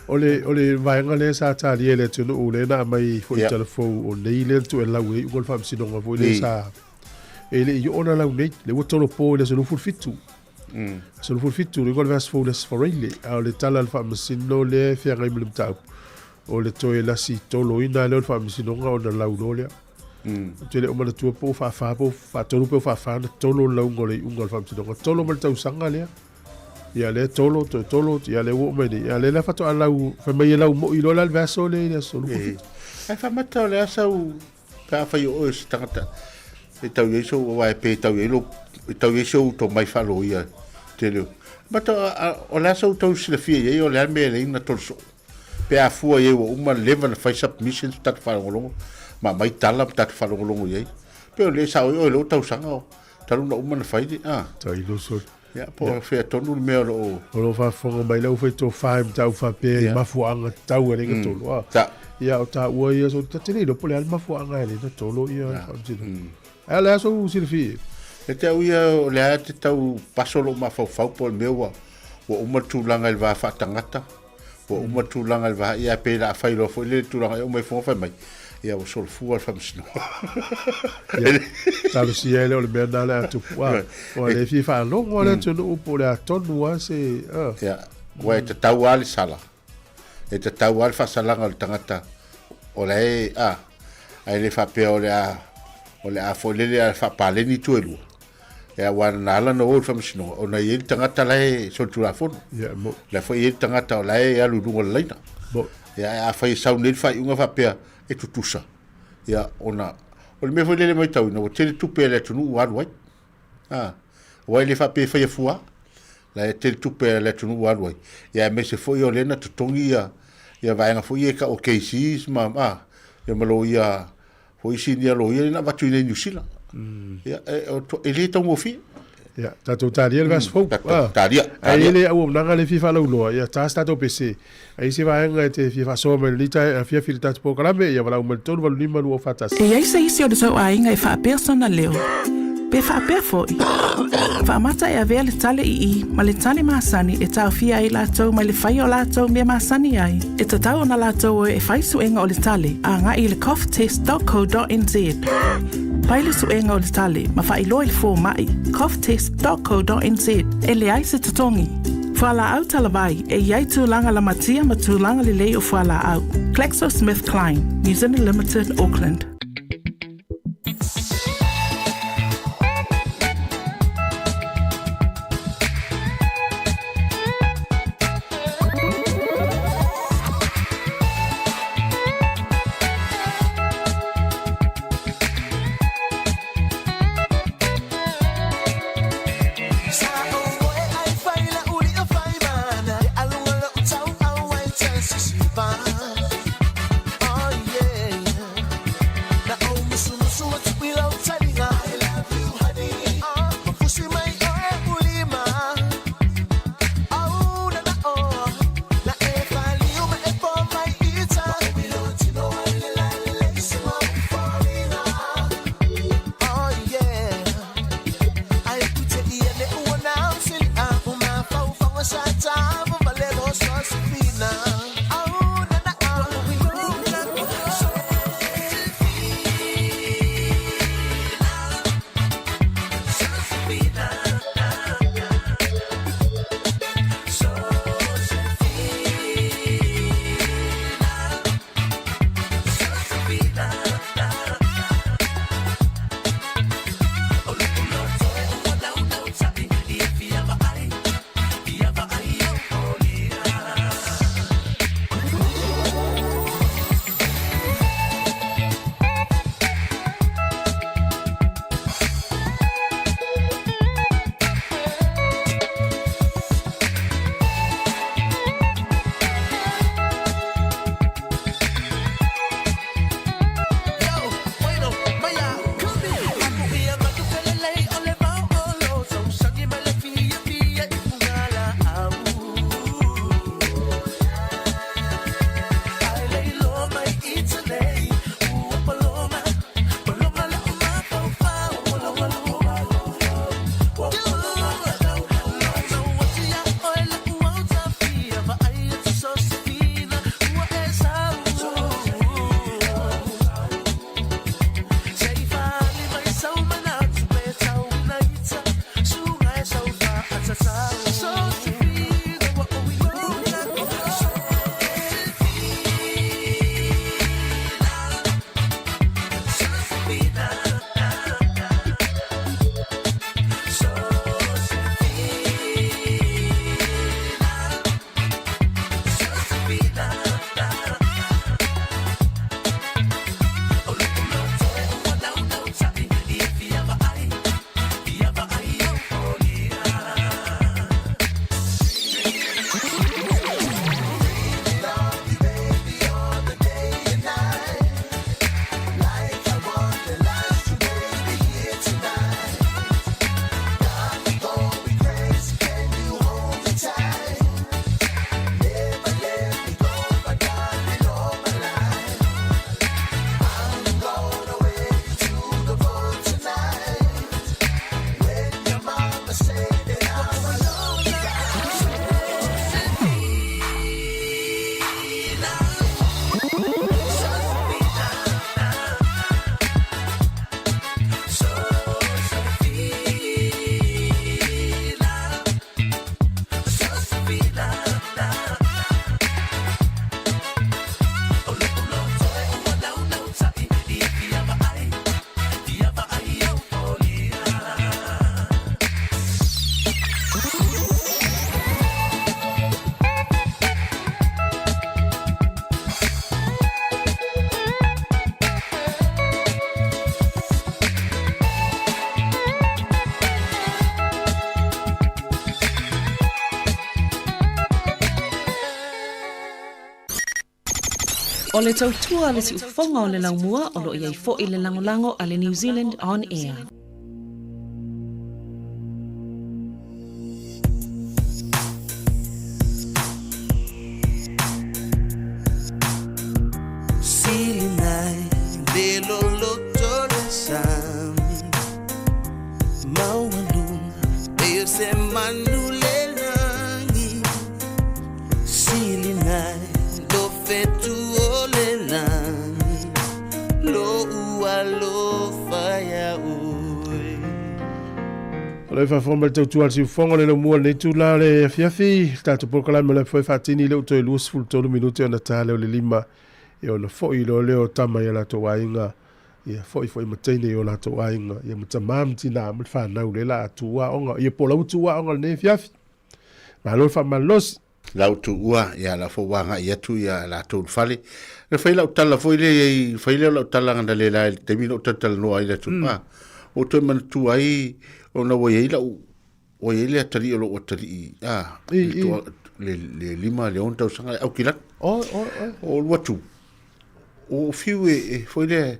Ole vaenga le sa tali ele tunu o le na mai fo telefon o le le tu e lawe o fam sinonga fo le sa. Ele I ona la nei le wotolo po le so fu fitu. So fu fitu le gol vas fo le sforele a le tala al fam sinno le fe ngai mlim tau. O le to e la si tolo ina le fam sinonga o la unolia. Tele o mala tu po fa tolo po fa tolo la ungole ungol fam sinonga tolo mal tau sanga le. Ia le tolo ia le wo me ia le la fato ala u fa mai la mo I lo la vaso le so lu. Ai fa mata le asa u ka fa yo os tangata. E tau yeso wa pe tau yeso to mai fa lo ia tele. Mata o la so to se fie ye o la me le na torso. Pe a fu ye wo uma level fa submission tat fa lo ma mai tala tat fa lo ye. Pe o le sa o lo tau sanga talu na uma na fa di tai lo so. Ja, po fe tonu me o fa fonga mai lau fe to fa tau fa pe mafuanga tau e ringa tolo. Ia o ta ua ia so ta tele do pole al mafuanga ele na tolo ia. Ela so silfi. E te ia o le te tau pasolo ma fa po me wa o uma tulanga el va fa tangata. O uma tulanga el va ia pe la fa lo fo le tulanga o mai fo fa mai. Ia o sol fu al fam sino. Talo si ele o le mena le atu wa. O le fi fa lo o le tonu po le tonu wa se. Ia. Wa te tau ali sala. E te tau ali fa sala ngal tangata. O le ai le fa pe o le a fo le fa pale ni tu elu. Ia wa na la no o fam sino. O na ye tangata le so tu la fo. Ia mo. Le fo ye tangata o le alu du ngol leina. Bo. Ia a fa sau ne fa unga fa pe e tutusa. Ia ona o le me foi le mai tau no tele tupe le tunu wa wai. Wai le fa pe fa fua. La tele tupe le tunu wa wai. Ia me se foi o le na tutongi ia vai nga foi ka o KCs ma ia malo ia foi sinia lo ia na vatu ni New Ia ele tau mo fi. Ia tato taria le vas fo. Taria. Ele au nanga le FIFA lo no ia ta sta to PC. Ai se vai nga te FIFA so me lita fia filta po kalame ia vala un ton valu nima lo fatas. E ai se isi o de so ai nga fa persona leo. Pe fa pe foi. Fa mata e avea le tale I ma le tale masani e tau fia I latou ma le fai o latou me masani ai. E tatau na latou e fai suenga o le tale a nga I le coughtest.co.nz. Pai le suenga o le tale ma fai loa I fo mai coughtest.co.nz e le ai se tatongi. Whala au talavai e iai tūlanga la matia ma tūlanga le lei o whala au. GlaxoSmithKline, New Zealand Limited, Auckland. O le tautua le si ufonga o le laumua o lo iai fo i le langolango a le New Zealand On Air. Silinai de lo loto le sam Mauanum e se manule langi Silinai lo fetu ole langi Lo ua lo faya u Le fa forma te tu al si fonga le mo le tu la le fiafi sta tu pokola me le foi fatini le to lu sul to minuti ona tale le lima e ona foi lo le o tama ya la to wainga ia foi matene o la to wainga ia mtamam tina mo fa na le la tu wa onga ia pola tu wa onga ne fiafi ma lo fa malos la tu wa ia la fo wanga ia tu ia la to fale le fai la tala foi le fai le la tala ngana le la te mino tatal no ai le tu ma o to man tu ai ona wo ia o ele atari o lo atari le lima le on tau sanga au kilat o watu o fiu e foi le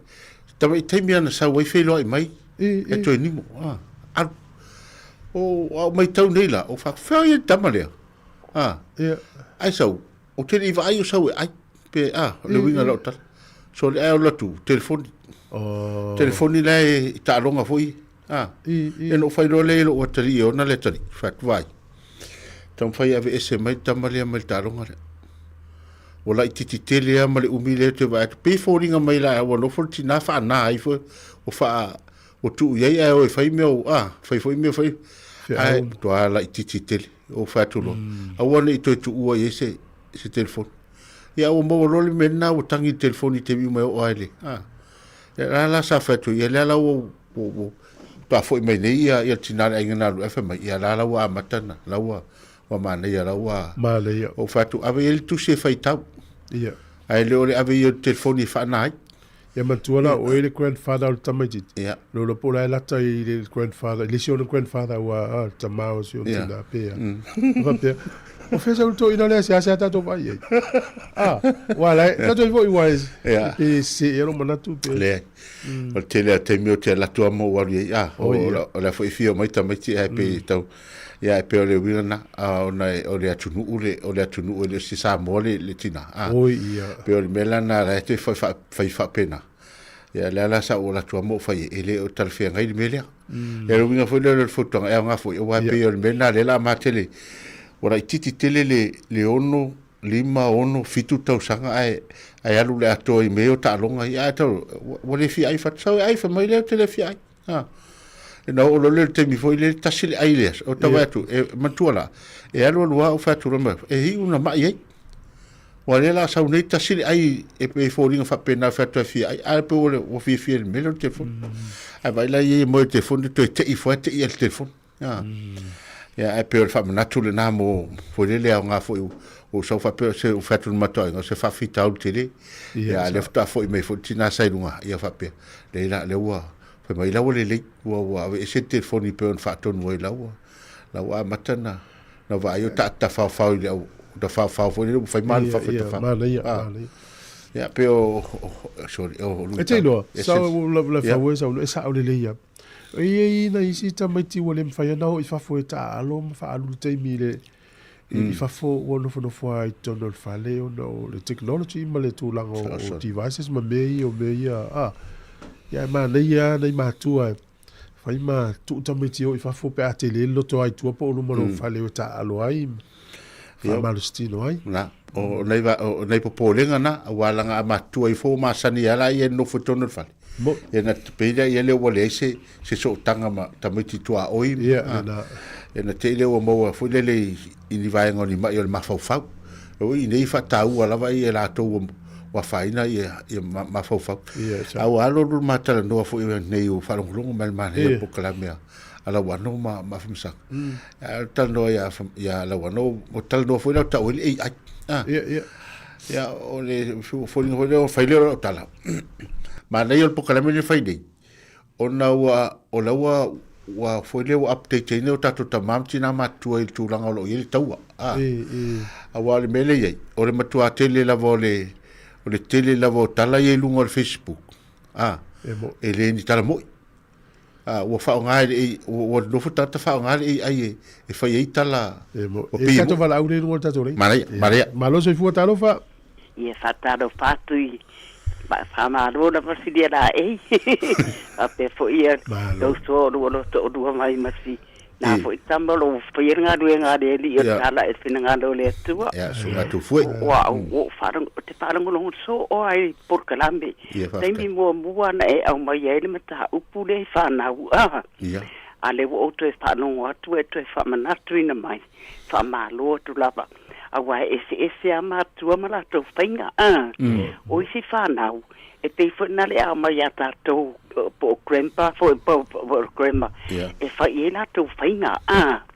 tama taimia na sa wai felo ai mai e to ni mo o mai tau nei la o fa fa tama le ai sau o te ni vai o sau ai pe le winga lo tal so le ai lo tu telefoni le ta longa foi e no fai lo le lo o tari o na le tari fat vai tam fai ave ese mai tamale mai taronga le o lai titi tele a male umile te vai pe foringa mai la o no for tina fa na ai fo o fa o tu ye ai o fai meu fai foi meu fai ai to ala titi tele o fa tu lo a wona i to tu o ese telefone ya o mo lo le mena o tangi telefoni te vi mai o ai ya la sa fa tu ye la o pa foi mai nei ia tina ai ngana lu fa mai ia la wa matana la wa mana ia la wa male o fatu ave ele tu se fai tau ia ai le ore ave o telefoni fa nai ia matuala o ele grandfather o tamajit ia lo pola la tai le grandfather le sio grandfather wa tamao sio tina pe va pe o fez o to ina le sia ta to vai wala na to voi wise e se era mana tu pe le o tele te mio te la tua mo wa o la foi fio mai tamati ai pe tau ia pe ole wina ona ole atunu ole si Sāmoa le tina ia pe ole melana la te fai pena ia la sa o la tua mo fai ele o tal fia ngai melia ia lo winga foi le foto e nga foi o wa pe ole mena le la matele ora titi tele le ono lima ono fitu tau sanga ai alu le ato i meo ta longa ia tau wale fi ai fat so ai fa mai le tele fi ai no o le te mi foi le tasile ai le o tawa tu e matuala e alu lua o fatu rama e hi una mai ai wale la sa unei tasile ai e pe foringa fa pena fatu fi ai al pe o fi el melo telefon ai vai la i mo telefon te i fo te i el telefon ia e pe fa manatu le na mo foi le nga foi o so fa pe se o fatu matoi no se fa fita o tele ia le fa foi me foi tina sai lunga ia fa pe le la le wa fa mai la wole le wa e se telefoni pe on fa ton mo la wa matana na va yo ta fa le da fa foi le fa mal fa fa ia pe o sorry o e te lo sa la fa we sa o le ia e na isi tamaiti wale mfaya na ho i fa fo ta alo fa alu te mile i fa fo wono fo no fo ai tono fa le no le technology ma le tu lango o devices ma me ya ma le ya nei ma tu ai fa ma tu tamaiti o i fa fo pe atele lo to ai tu po no mo fa le ta alo ai fa ma stino ai na o nei po lenga na wala nga ma tu ai fo ma sani ala i no fo tono fa e na peida ia le wale se so tanga ma tamiti tua oi e na te le o mo fo le ini vai ngoni ma yo ma fau o i nei fa tau ala vai e la to wa faina ia ma fau au alo lu mata no fo nei o fa longo mal he po kala mea ala wa no ma fumsa tal no ya la wa no o tal no fo la ta o ya o le fo le fa le tala ma nei o pokalame le fai dei ona o la wa foi le update nei o tato tamam tina matua i tulanga lo i taua a wa le mele ye o le matua tele la vole o le tele la vo tala ye lungo o Facebook e le ni tala mo o fa ngai o no fa tata fa ngai ai e fai ai tala o pe tato vala au le lungo tato le Maria malo se fu talo fa ia fa talo fatui ba fama ro na fasidia da a pe fo ia do so do to mai masi na fo tambalo fo nga de li ala e fina nga do le tu ya so nga tu foi wa o farang te farang lo so o ai por kalambe tem mo na e au mai ele mata upu le fa na Ale wo to fa no atu e to fa manatu ina mai. Fa malo tu lava. Awa ese ama tu amala to fainga. O isi fa nau. E te funa le ama ya tato po grandpa po grandma. E fa ina to fainga.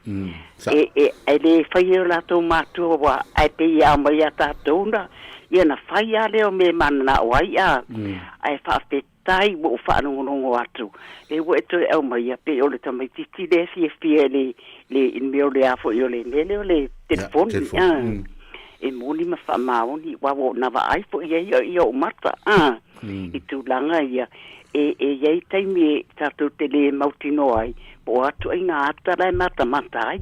E le fa ina to matu wa e te ama ya tato na. Ia na fai ale o me mana wai ai fa tai wo fa no atu e wo to e mai pe o le tamai titi de si le in me le afo yo le telefone e moni ma fa maoni wa wo na va ai fo yo mata i tu langa ia e ye tai me tatu tele mautino ai po atu ai na ata la mata ai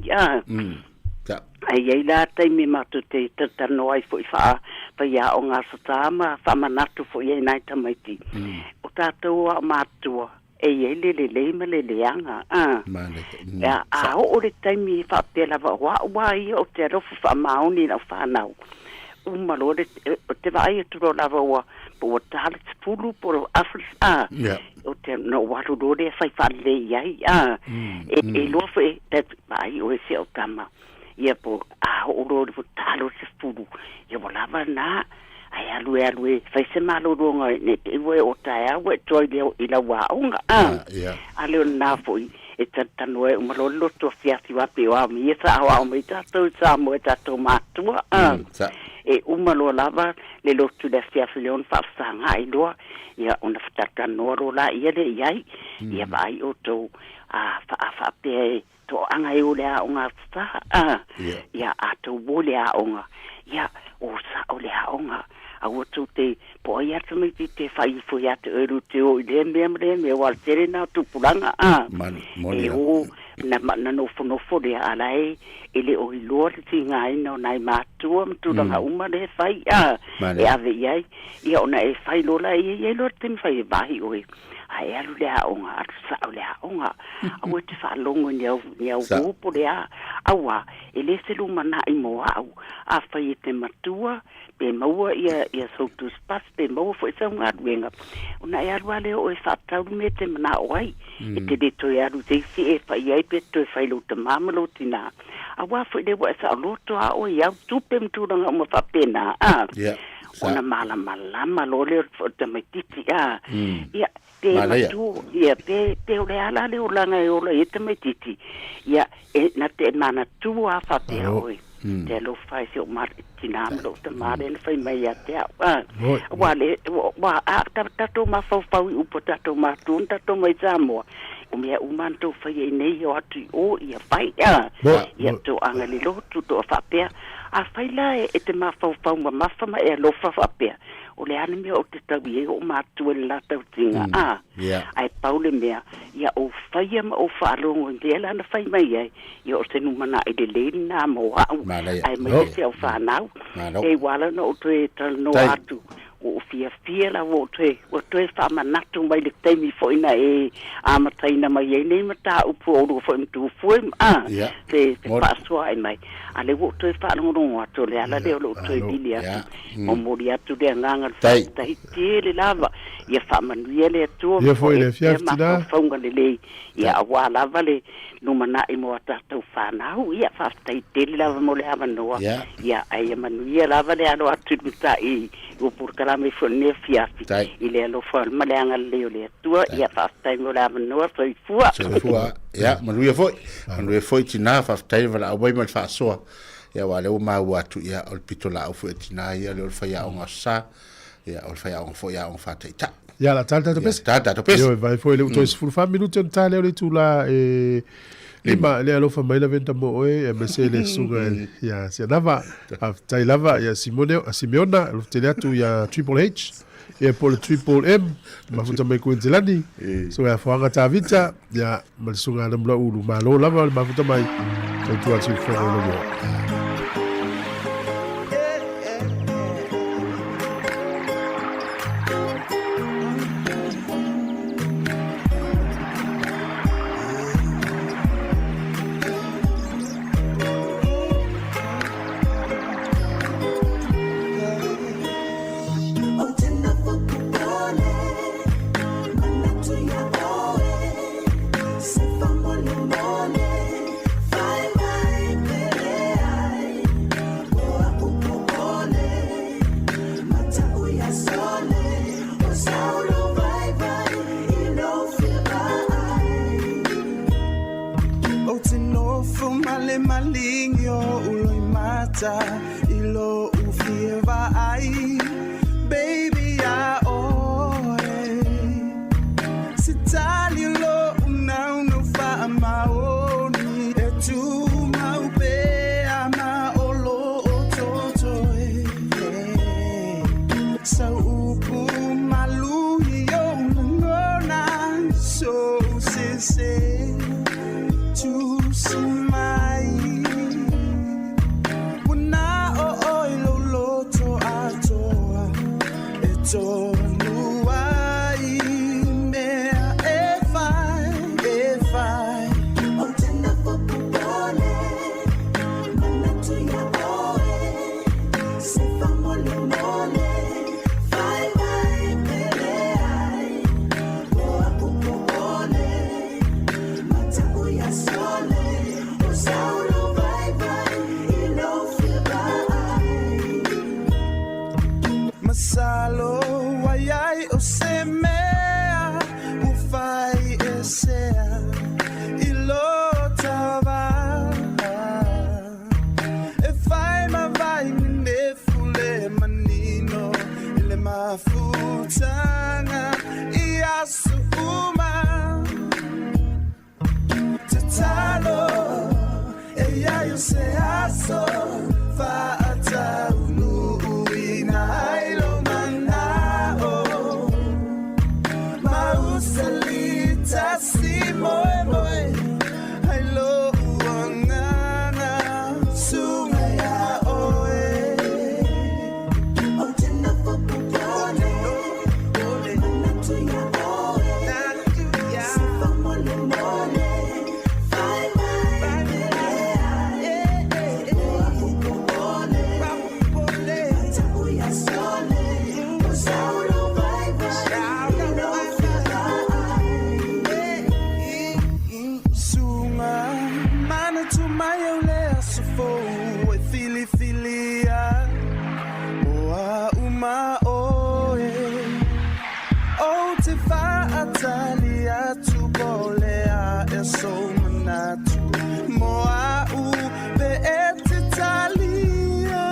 ai la tai me matu te tano ai fo fa ia o ngā satama fa manatu fo ia nai tamaiti o tātou a matua e le ma le leanga ya a o le taimi fa pela wa i o te rofu fa mauni na fa nau malo o te vai tu ro lava wa po tale fulu por afris o te no wa ro de fa le ai e lo fe te vai o se o tama ia po o ro de talo se fulu ia lava na ai alue fai se malo ronga ne te we o taia we toi de i la wa unga ale na foi e tano e malo lo to fia wa pe wa mi sa wa mi ta to Sāmoa ta to matua e malo lava le lo tu de fia filion fa sanga i do ia ona fata no ro la ia le ia ia vai o to fa pe to anga i ole a unga fa ia a to bole a unga ia o sa ole a unga a wotu te po ia tumi te fai fo ia te eru te o le me wa tere na tu pulanga e o na no fo de alai ele o ilor ti ngai no nai matu tu nga uma de fai e ave ia ona e fai lola e lo te fai vai o ai alu le onga sa le onga a wo te fa longo ni au po le awa ele se lu mana i mo au a fai te matua pe maua ia so tu spas pe maua foi sa nga wenga una ia wale o fa tau me te mana wai e te de to ia lu te si e fa ia pe to fa lu te mamalo tina awa foi de wa sa lo to a o ia tu pem tu nga mo fa pena ona mala lo le te metiti ia te matu ia pe le ala le ulanga e ola ite metiti ia na te mana tu a fa pe oi te lo fai se o mar tinam lo te mare le fai mai te wa le wa ta to ma fa u po ta to ma tu ta to mai Sāmoa o mea umanto fai nei o atu o ia fai ia to anga li lo tu to fa pe a fai la e te ma fa ma ma e lo fa pe o le ane mea o te tawi e o mātua le la tau tinga ai paule mea ia o whaia ma o whaalongo i te na whai mai ai ia o te numana i le leini nā mo au ai mai te au whanau e wala na o tue tal no atu o fia la o tue whamanatu mai le teimi foina e amataina mai e nei mata upu o ruo foim tu fuim te whaasua ai mai a le o tue whanongo atu le ala le o lo tue dili atu o mori atu le nganga tai le lava ia whamanuia le atu ia foi le fiaftina whaunga le lei ia awa lava le numana i mo atatau whanau ia whaftai tele lava mo le hawa noa ia ai manuia lava le alo atu mta i o purkala me fone fiafi i le alo whal maleanga leo le atua ia whaftai mo le hawa noa soifua ia manuia foi tina whaftai wala awai mal whaasoa ia wale o mau atu ia o pito la ufu e tina ia le o whaia o ngasa ia o whaia o ngafo ia o ngafata ita ia la tata to pes ia vai foi le uto is full 5 minutos en tale o le tula lima le alo fa mai la venta mo e mese le suga ia sia lava tai lava ia Simeona lo tele atu ia Triple H ia por le Triple M ma futa mai ko Zelandi so ia foanga tavita ia ma suga na mla ulu ma lo lava ma futa mai tu atu fo lo Say, ita ilo ufiva ai baby ya ore sitali lo una fa maoni e tu mau pe ama olo toto so upu malu yo ngona so sise tu simai una o ilo loto atoa eto nuai me if I oh tenda popole manatu ya boe se fa mole mole fai vai pele ai o apupole mataku ya sole o saulo vai vai ilo fibai masalo wayai o semea o fai esea ilo tava e fai ma vai ne fule manino ile mafutanga iasu uma tatalo e ia se aso fa ata unu ina ilo manao mausalita simoe moe ilo uangana sumaya oe o tena popole manatu ya oe sifa mole mole fai mai o apupole mataku ya sole o saulo vai vai ilo sunga manatu mai ole asofo e filia oa uma oe o te fa atalia tu bolea e so manatu moa u pe et italia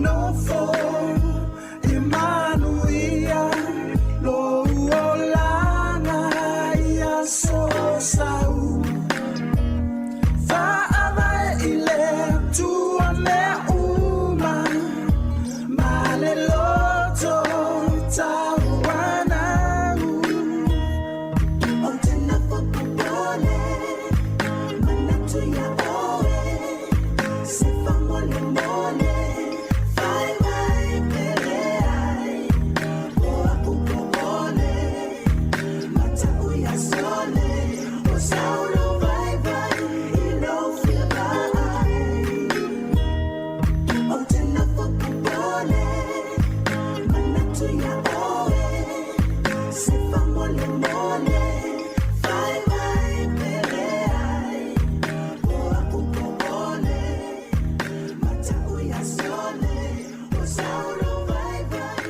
no fo Emmanuia lo olana ia so sau fa ava ile tu ane uma male loto tawana o tena popole manatu ya oe se fa mole mole fai vai pele ai o apupole mataku ya sole o saulo vai vai ilo fibai o tena popole manatu ya oe se fa mole mole fai vai pele ai o apupole mataku ya sole o saulo vai vai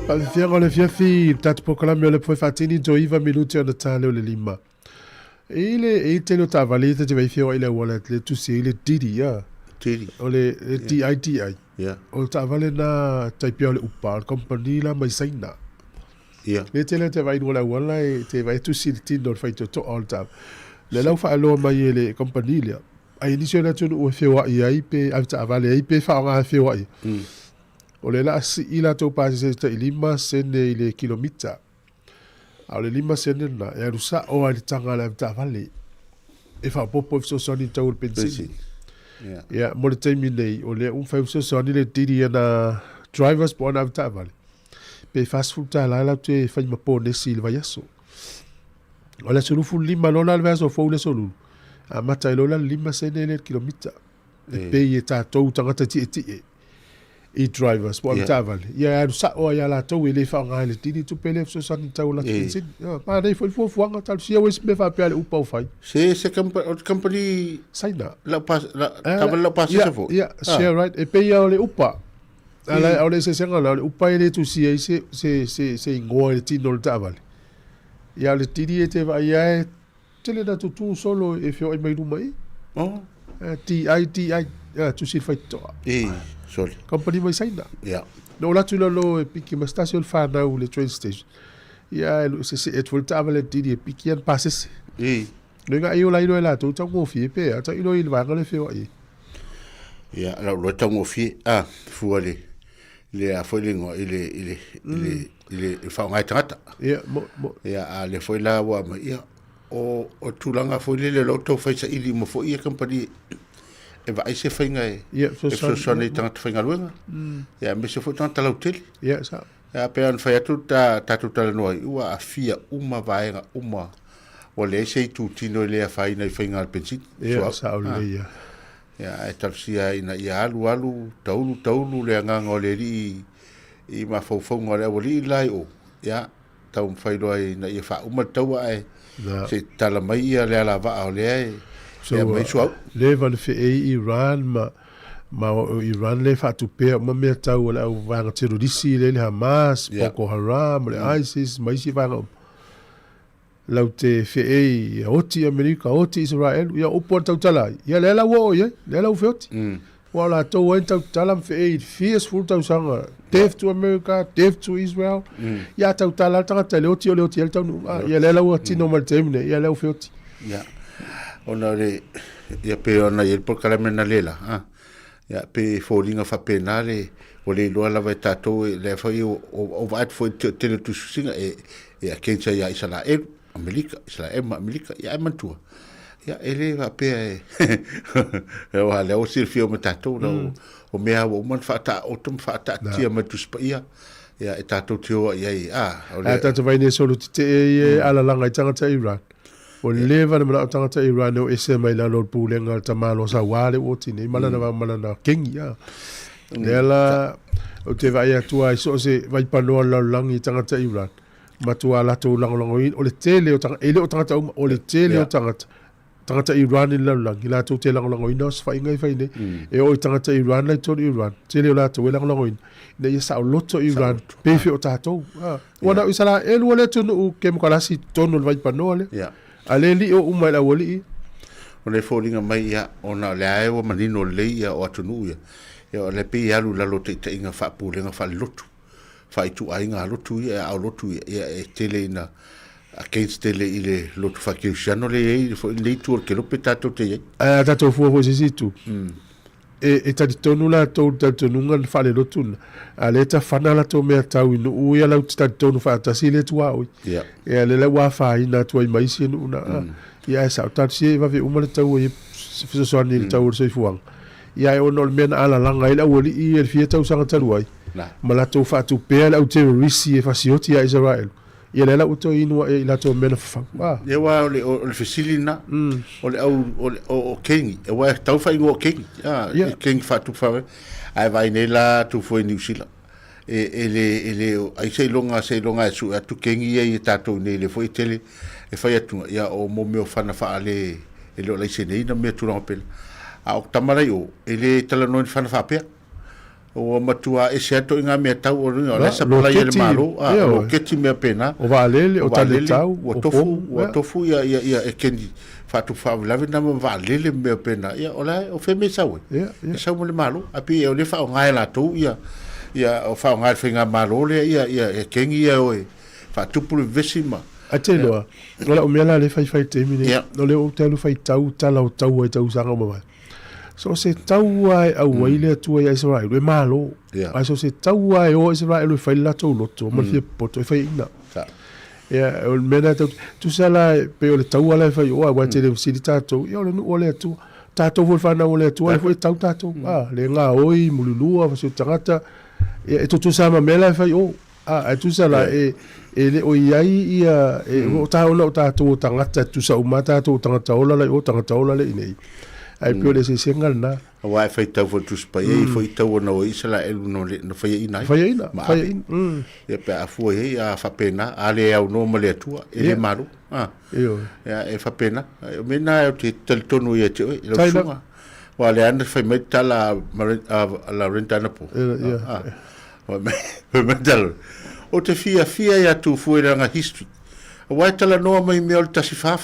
Palifianga o le fiafi, tatu pokalame o le poe fatini joiva minuti o na tale o le lima. E te lo tavale te vai fio ile wala le tusi ile didi ya. Didi. O le DIDI. Yeah. O tavale na taipia o le upa, company la mai saina. Yeah. Le te vai wala te vai tusi le tino o fai to all time. Le lau fa alo mai le company le. Ai nisio na tunu o fio ai pe au tavale ai pe fa nga fio ai. O le la si ila tau pasi se ta ilima sene ile kilomita. A le lima sene na e arusa o ali tanga la ta vale. E fa popo so soni tau le pensin. Yeah. Ya mo le taimi nei o le un fa so soni le tiri na drivers po na ta vale. Pe fast food ta la te fa ma po ne silva yaso. O le sulu fu lima no na verso fo le sulu. A mata lo la lima sene le kilomita. E pe ye ta tau tanga ta ti e drivers po Yeah. taval ya sa o ya la to ile fa nga le tini tu pele so sa ni tau la tinsin pa dai fo nga tal si wes me fa pele u pau fai se company saina la pas la tava la pas se fo ya share right e pe ya le upa ala ole se senga la upa ile tu si se ngo le tino le taval ya le tini e te va ya tele da tu solo e fio e mai mai oh ti tu si fai to sorry company mai saina no la tu lo e piki ma station fa na le train station se et volta avale di piki an passes no nga io la ilo la tu ta mo fi pe ta ilo il va le feo la lo ta mo fi fuale le a foi lingo ile fa ngai tata le foi la wa ma o tulanga foi le lo to fa sa ili mo foi company e vai se fa ngai so sone tanga fa ngai luenga me se foi tanta lautel sa pe an fa tu ta tu ta no ua afia uma vaenga uma o le se tu tino le fa ina fa ngai pensi sa o le e tarsia ina ia alu taulu le anga ngole i ma fo ngole o li lai o tau fai loi na ia fa uma tau ai se tala mai ia le ala va o le mai so le va le fe Iran ma Iran le fa tu pe ma me tau le au va terroristi le Hamas Boko Haram le ISIS mai si va lau te fe oti Amerika oti Israel ia opo tau tala ia le la wo ia le la feoti wala to went tau tala fe fierce full tau sanga death to America death to Israel ia tau tala tanga le oti el tau ia le la oti no mal temne ia le feoti ona le ia pe ona il por kala mena lela ia pe folinga fa penale o le lo la vai tato le fa o va foi tele tu singa e a kencha ia isala Amerika Amerika ia mantua ia ele va pe o le o sirfio matato o mea o man fata o tum fata tia matu spaia ia e tato tio ia o tato vai ne solo te ala langa tanga Iran o leva na mala tanga Iran o ese mai la lo pulenga tamalo sa wale o tini malana king ia nela o te vai atua so se vai panoa la langi tanga Iran matua la to langolangoin o le tele o tanga ele o tanga o le tele o tanga Iran la langi la to tele langolangoin no fa ingai fa ine e o tanga Iran la to Iran tele la to langolangoin ne ia sa loto Iran pe fe o tato wana usala elu ole to no kem kala si tono vai panoa le ale li o umai la woli o le folinga mai ia ona le ai o manino le ia o atunu ia le pe alu la lote te inga fa pulenga fa lotu fa itu ainga lotu ia au lotu ia e tele ina against tele ile lotu fa ke siano le fo le tu ke lo petato te tato fu si tu e ta di tonu la to nunga fa le lotu ale ta fana la to me tau inu u ia la ta tonu fa ta si le tu au ia le wa fa ina tu ai mai si una ia sa ta si va ve uma tau e fiso so ni tau so fuang ia o no men ala langa ila woli i e fie tau sanga talu ai ma la to fa tu pe la o terroristi e fasioti a Israel ia le la uto inu e la to men fa ia wa o fisilina o le o king e wa tau fa ingo king king fa tu fa ai vai nela tu foi New Zealand ele ai sei longa su tu king ia tato ne le foi tele e fa tu ia o mo me fa na fa ale ele o le sene na me tu no pel a o tamara yo ele tala no fa na fa pe o matua e se to inga me tau o le sa pala ia le malo o keti me pena o valele o tale tau o tofu ia e kendi fa tu fa lave na valele me pena ia o la o fe me sa e sa mo le malo api e o le fa o ngai la tu ia o fa o ngai finga malo le ia e kengi ia o fa tu pu vesima atelo ola o mela le fai te mine no le o telu fai tau tala o tau e tau sanga mo so se tau ai au waile tu ai Israel e malo ai so se tau ai o Israel e fai la tau loto ma fie poto e fai ina o mena tu sala pe o le tau ala fai o ai te le sili tato yo le no ole tu tato vol fa na ole tu ai foi tau tato le nga oi mululua fa se tangata e tu sama mela fai o tu sala e le o iai ia o tato tangata tu sa umata tu tangata ola le o tangata ola le nei ai pio le se sengal na wa fai tau fo tu spa e foi tau no isla el no no fai ina e pe a foi a fa pena ale au no male tua e maru e fa pena me na te tel tonu ia te lo sunga wa le anda fai meta la renta na po me dal o te fia ia tu foi nga history wa tala no mai me o tasi fa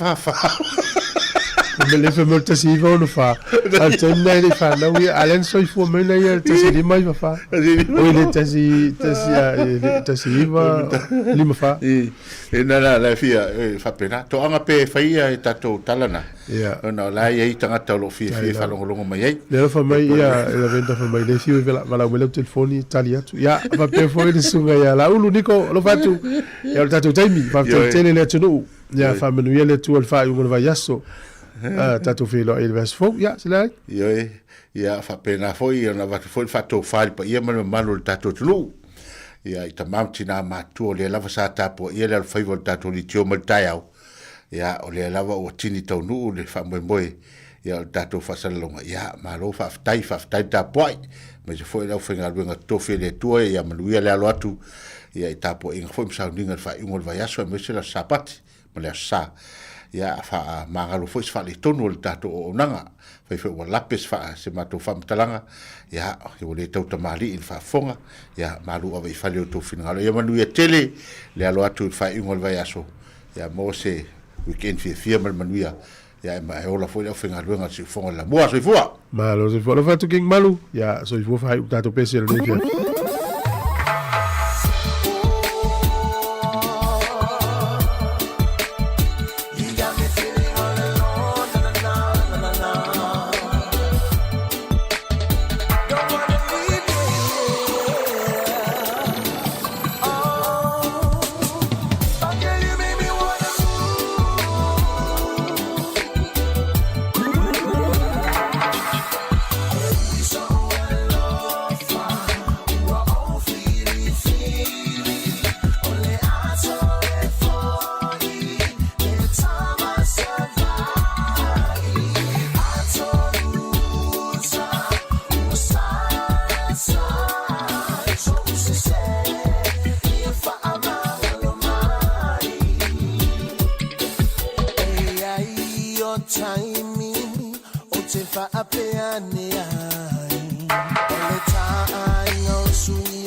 le fe mo tasi va no fa al tena le fa na wi alen so fu me na ya tasi li mai fa o le tasi va li ma fa e na la fia fa pena to anga pe faia e tato talana na la ia tanga talo fi fa longo mai ai le fa mai ia la venta fa mai le fi vela la mo le telefoni talia tu ya fa pe foi le sunga ya la ulu niko lo fatu ya lo tato taimi fa tele le tunu ya fa menu le tu al fa un va yaso tato filo il vas fo ya sela ya fa pena foi na va foi fatto fal pa ia malo tato tunu ya ita mamtina matu le lava sa tapo ia le fa vol tato li tio maltaiao ya o le lava o tini tau nu le fa moe ya tato fa salonga ya malo fa tai tapo me se foi la fenga luenga tofe le tua ya maluia le alo atu ya tapo inga foi msa ninga fa ingol va yaso me se la sapati me le sa ya fa mangalo foi fa le tonu le tato o nanga fa wa lapes fa se mato fa mtalanga ya o le tau tamali il fa fonga ya malu ave fa le to finalo ya maluia tele le alo atu fa ingol va yaso ya mo se weekend fia mal manuia ya ma ola foi la fenga luenga se fonga la moa se fua malo se fua lo fatu king malu ya so fua fa tato pese le fia Apeane ai, ole ta ai no sui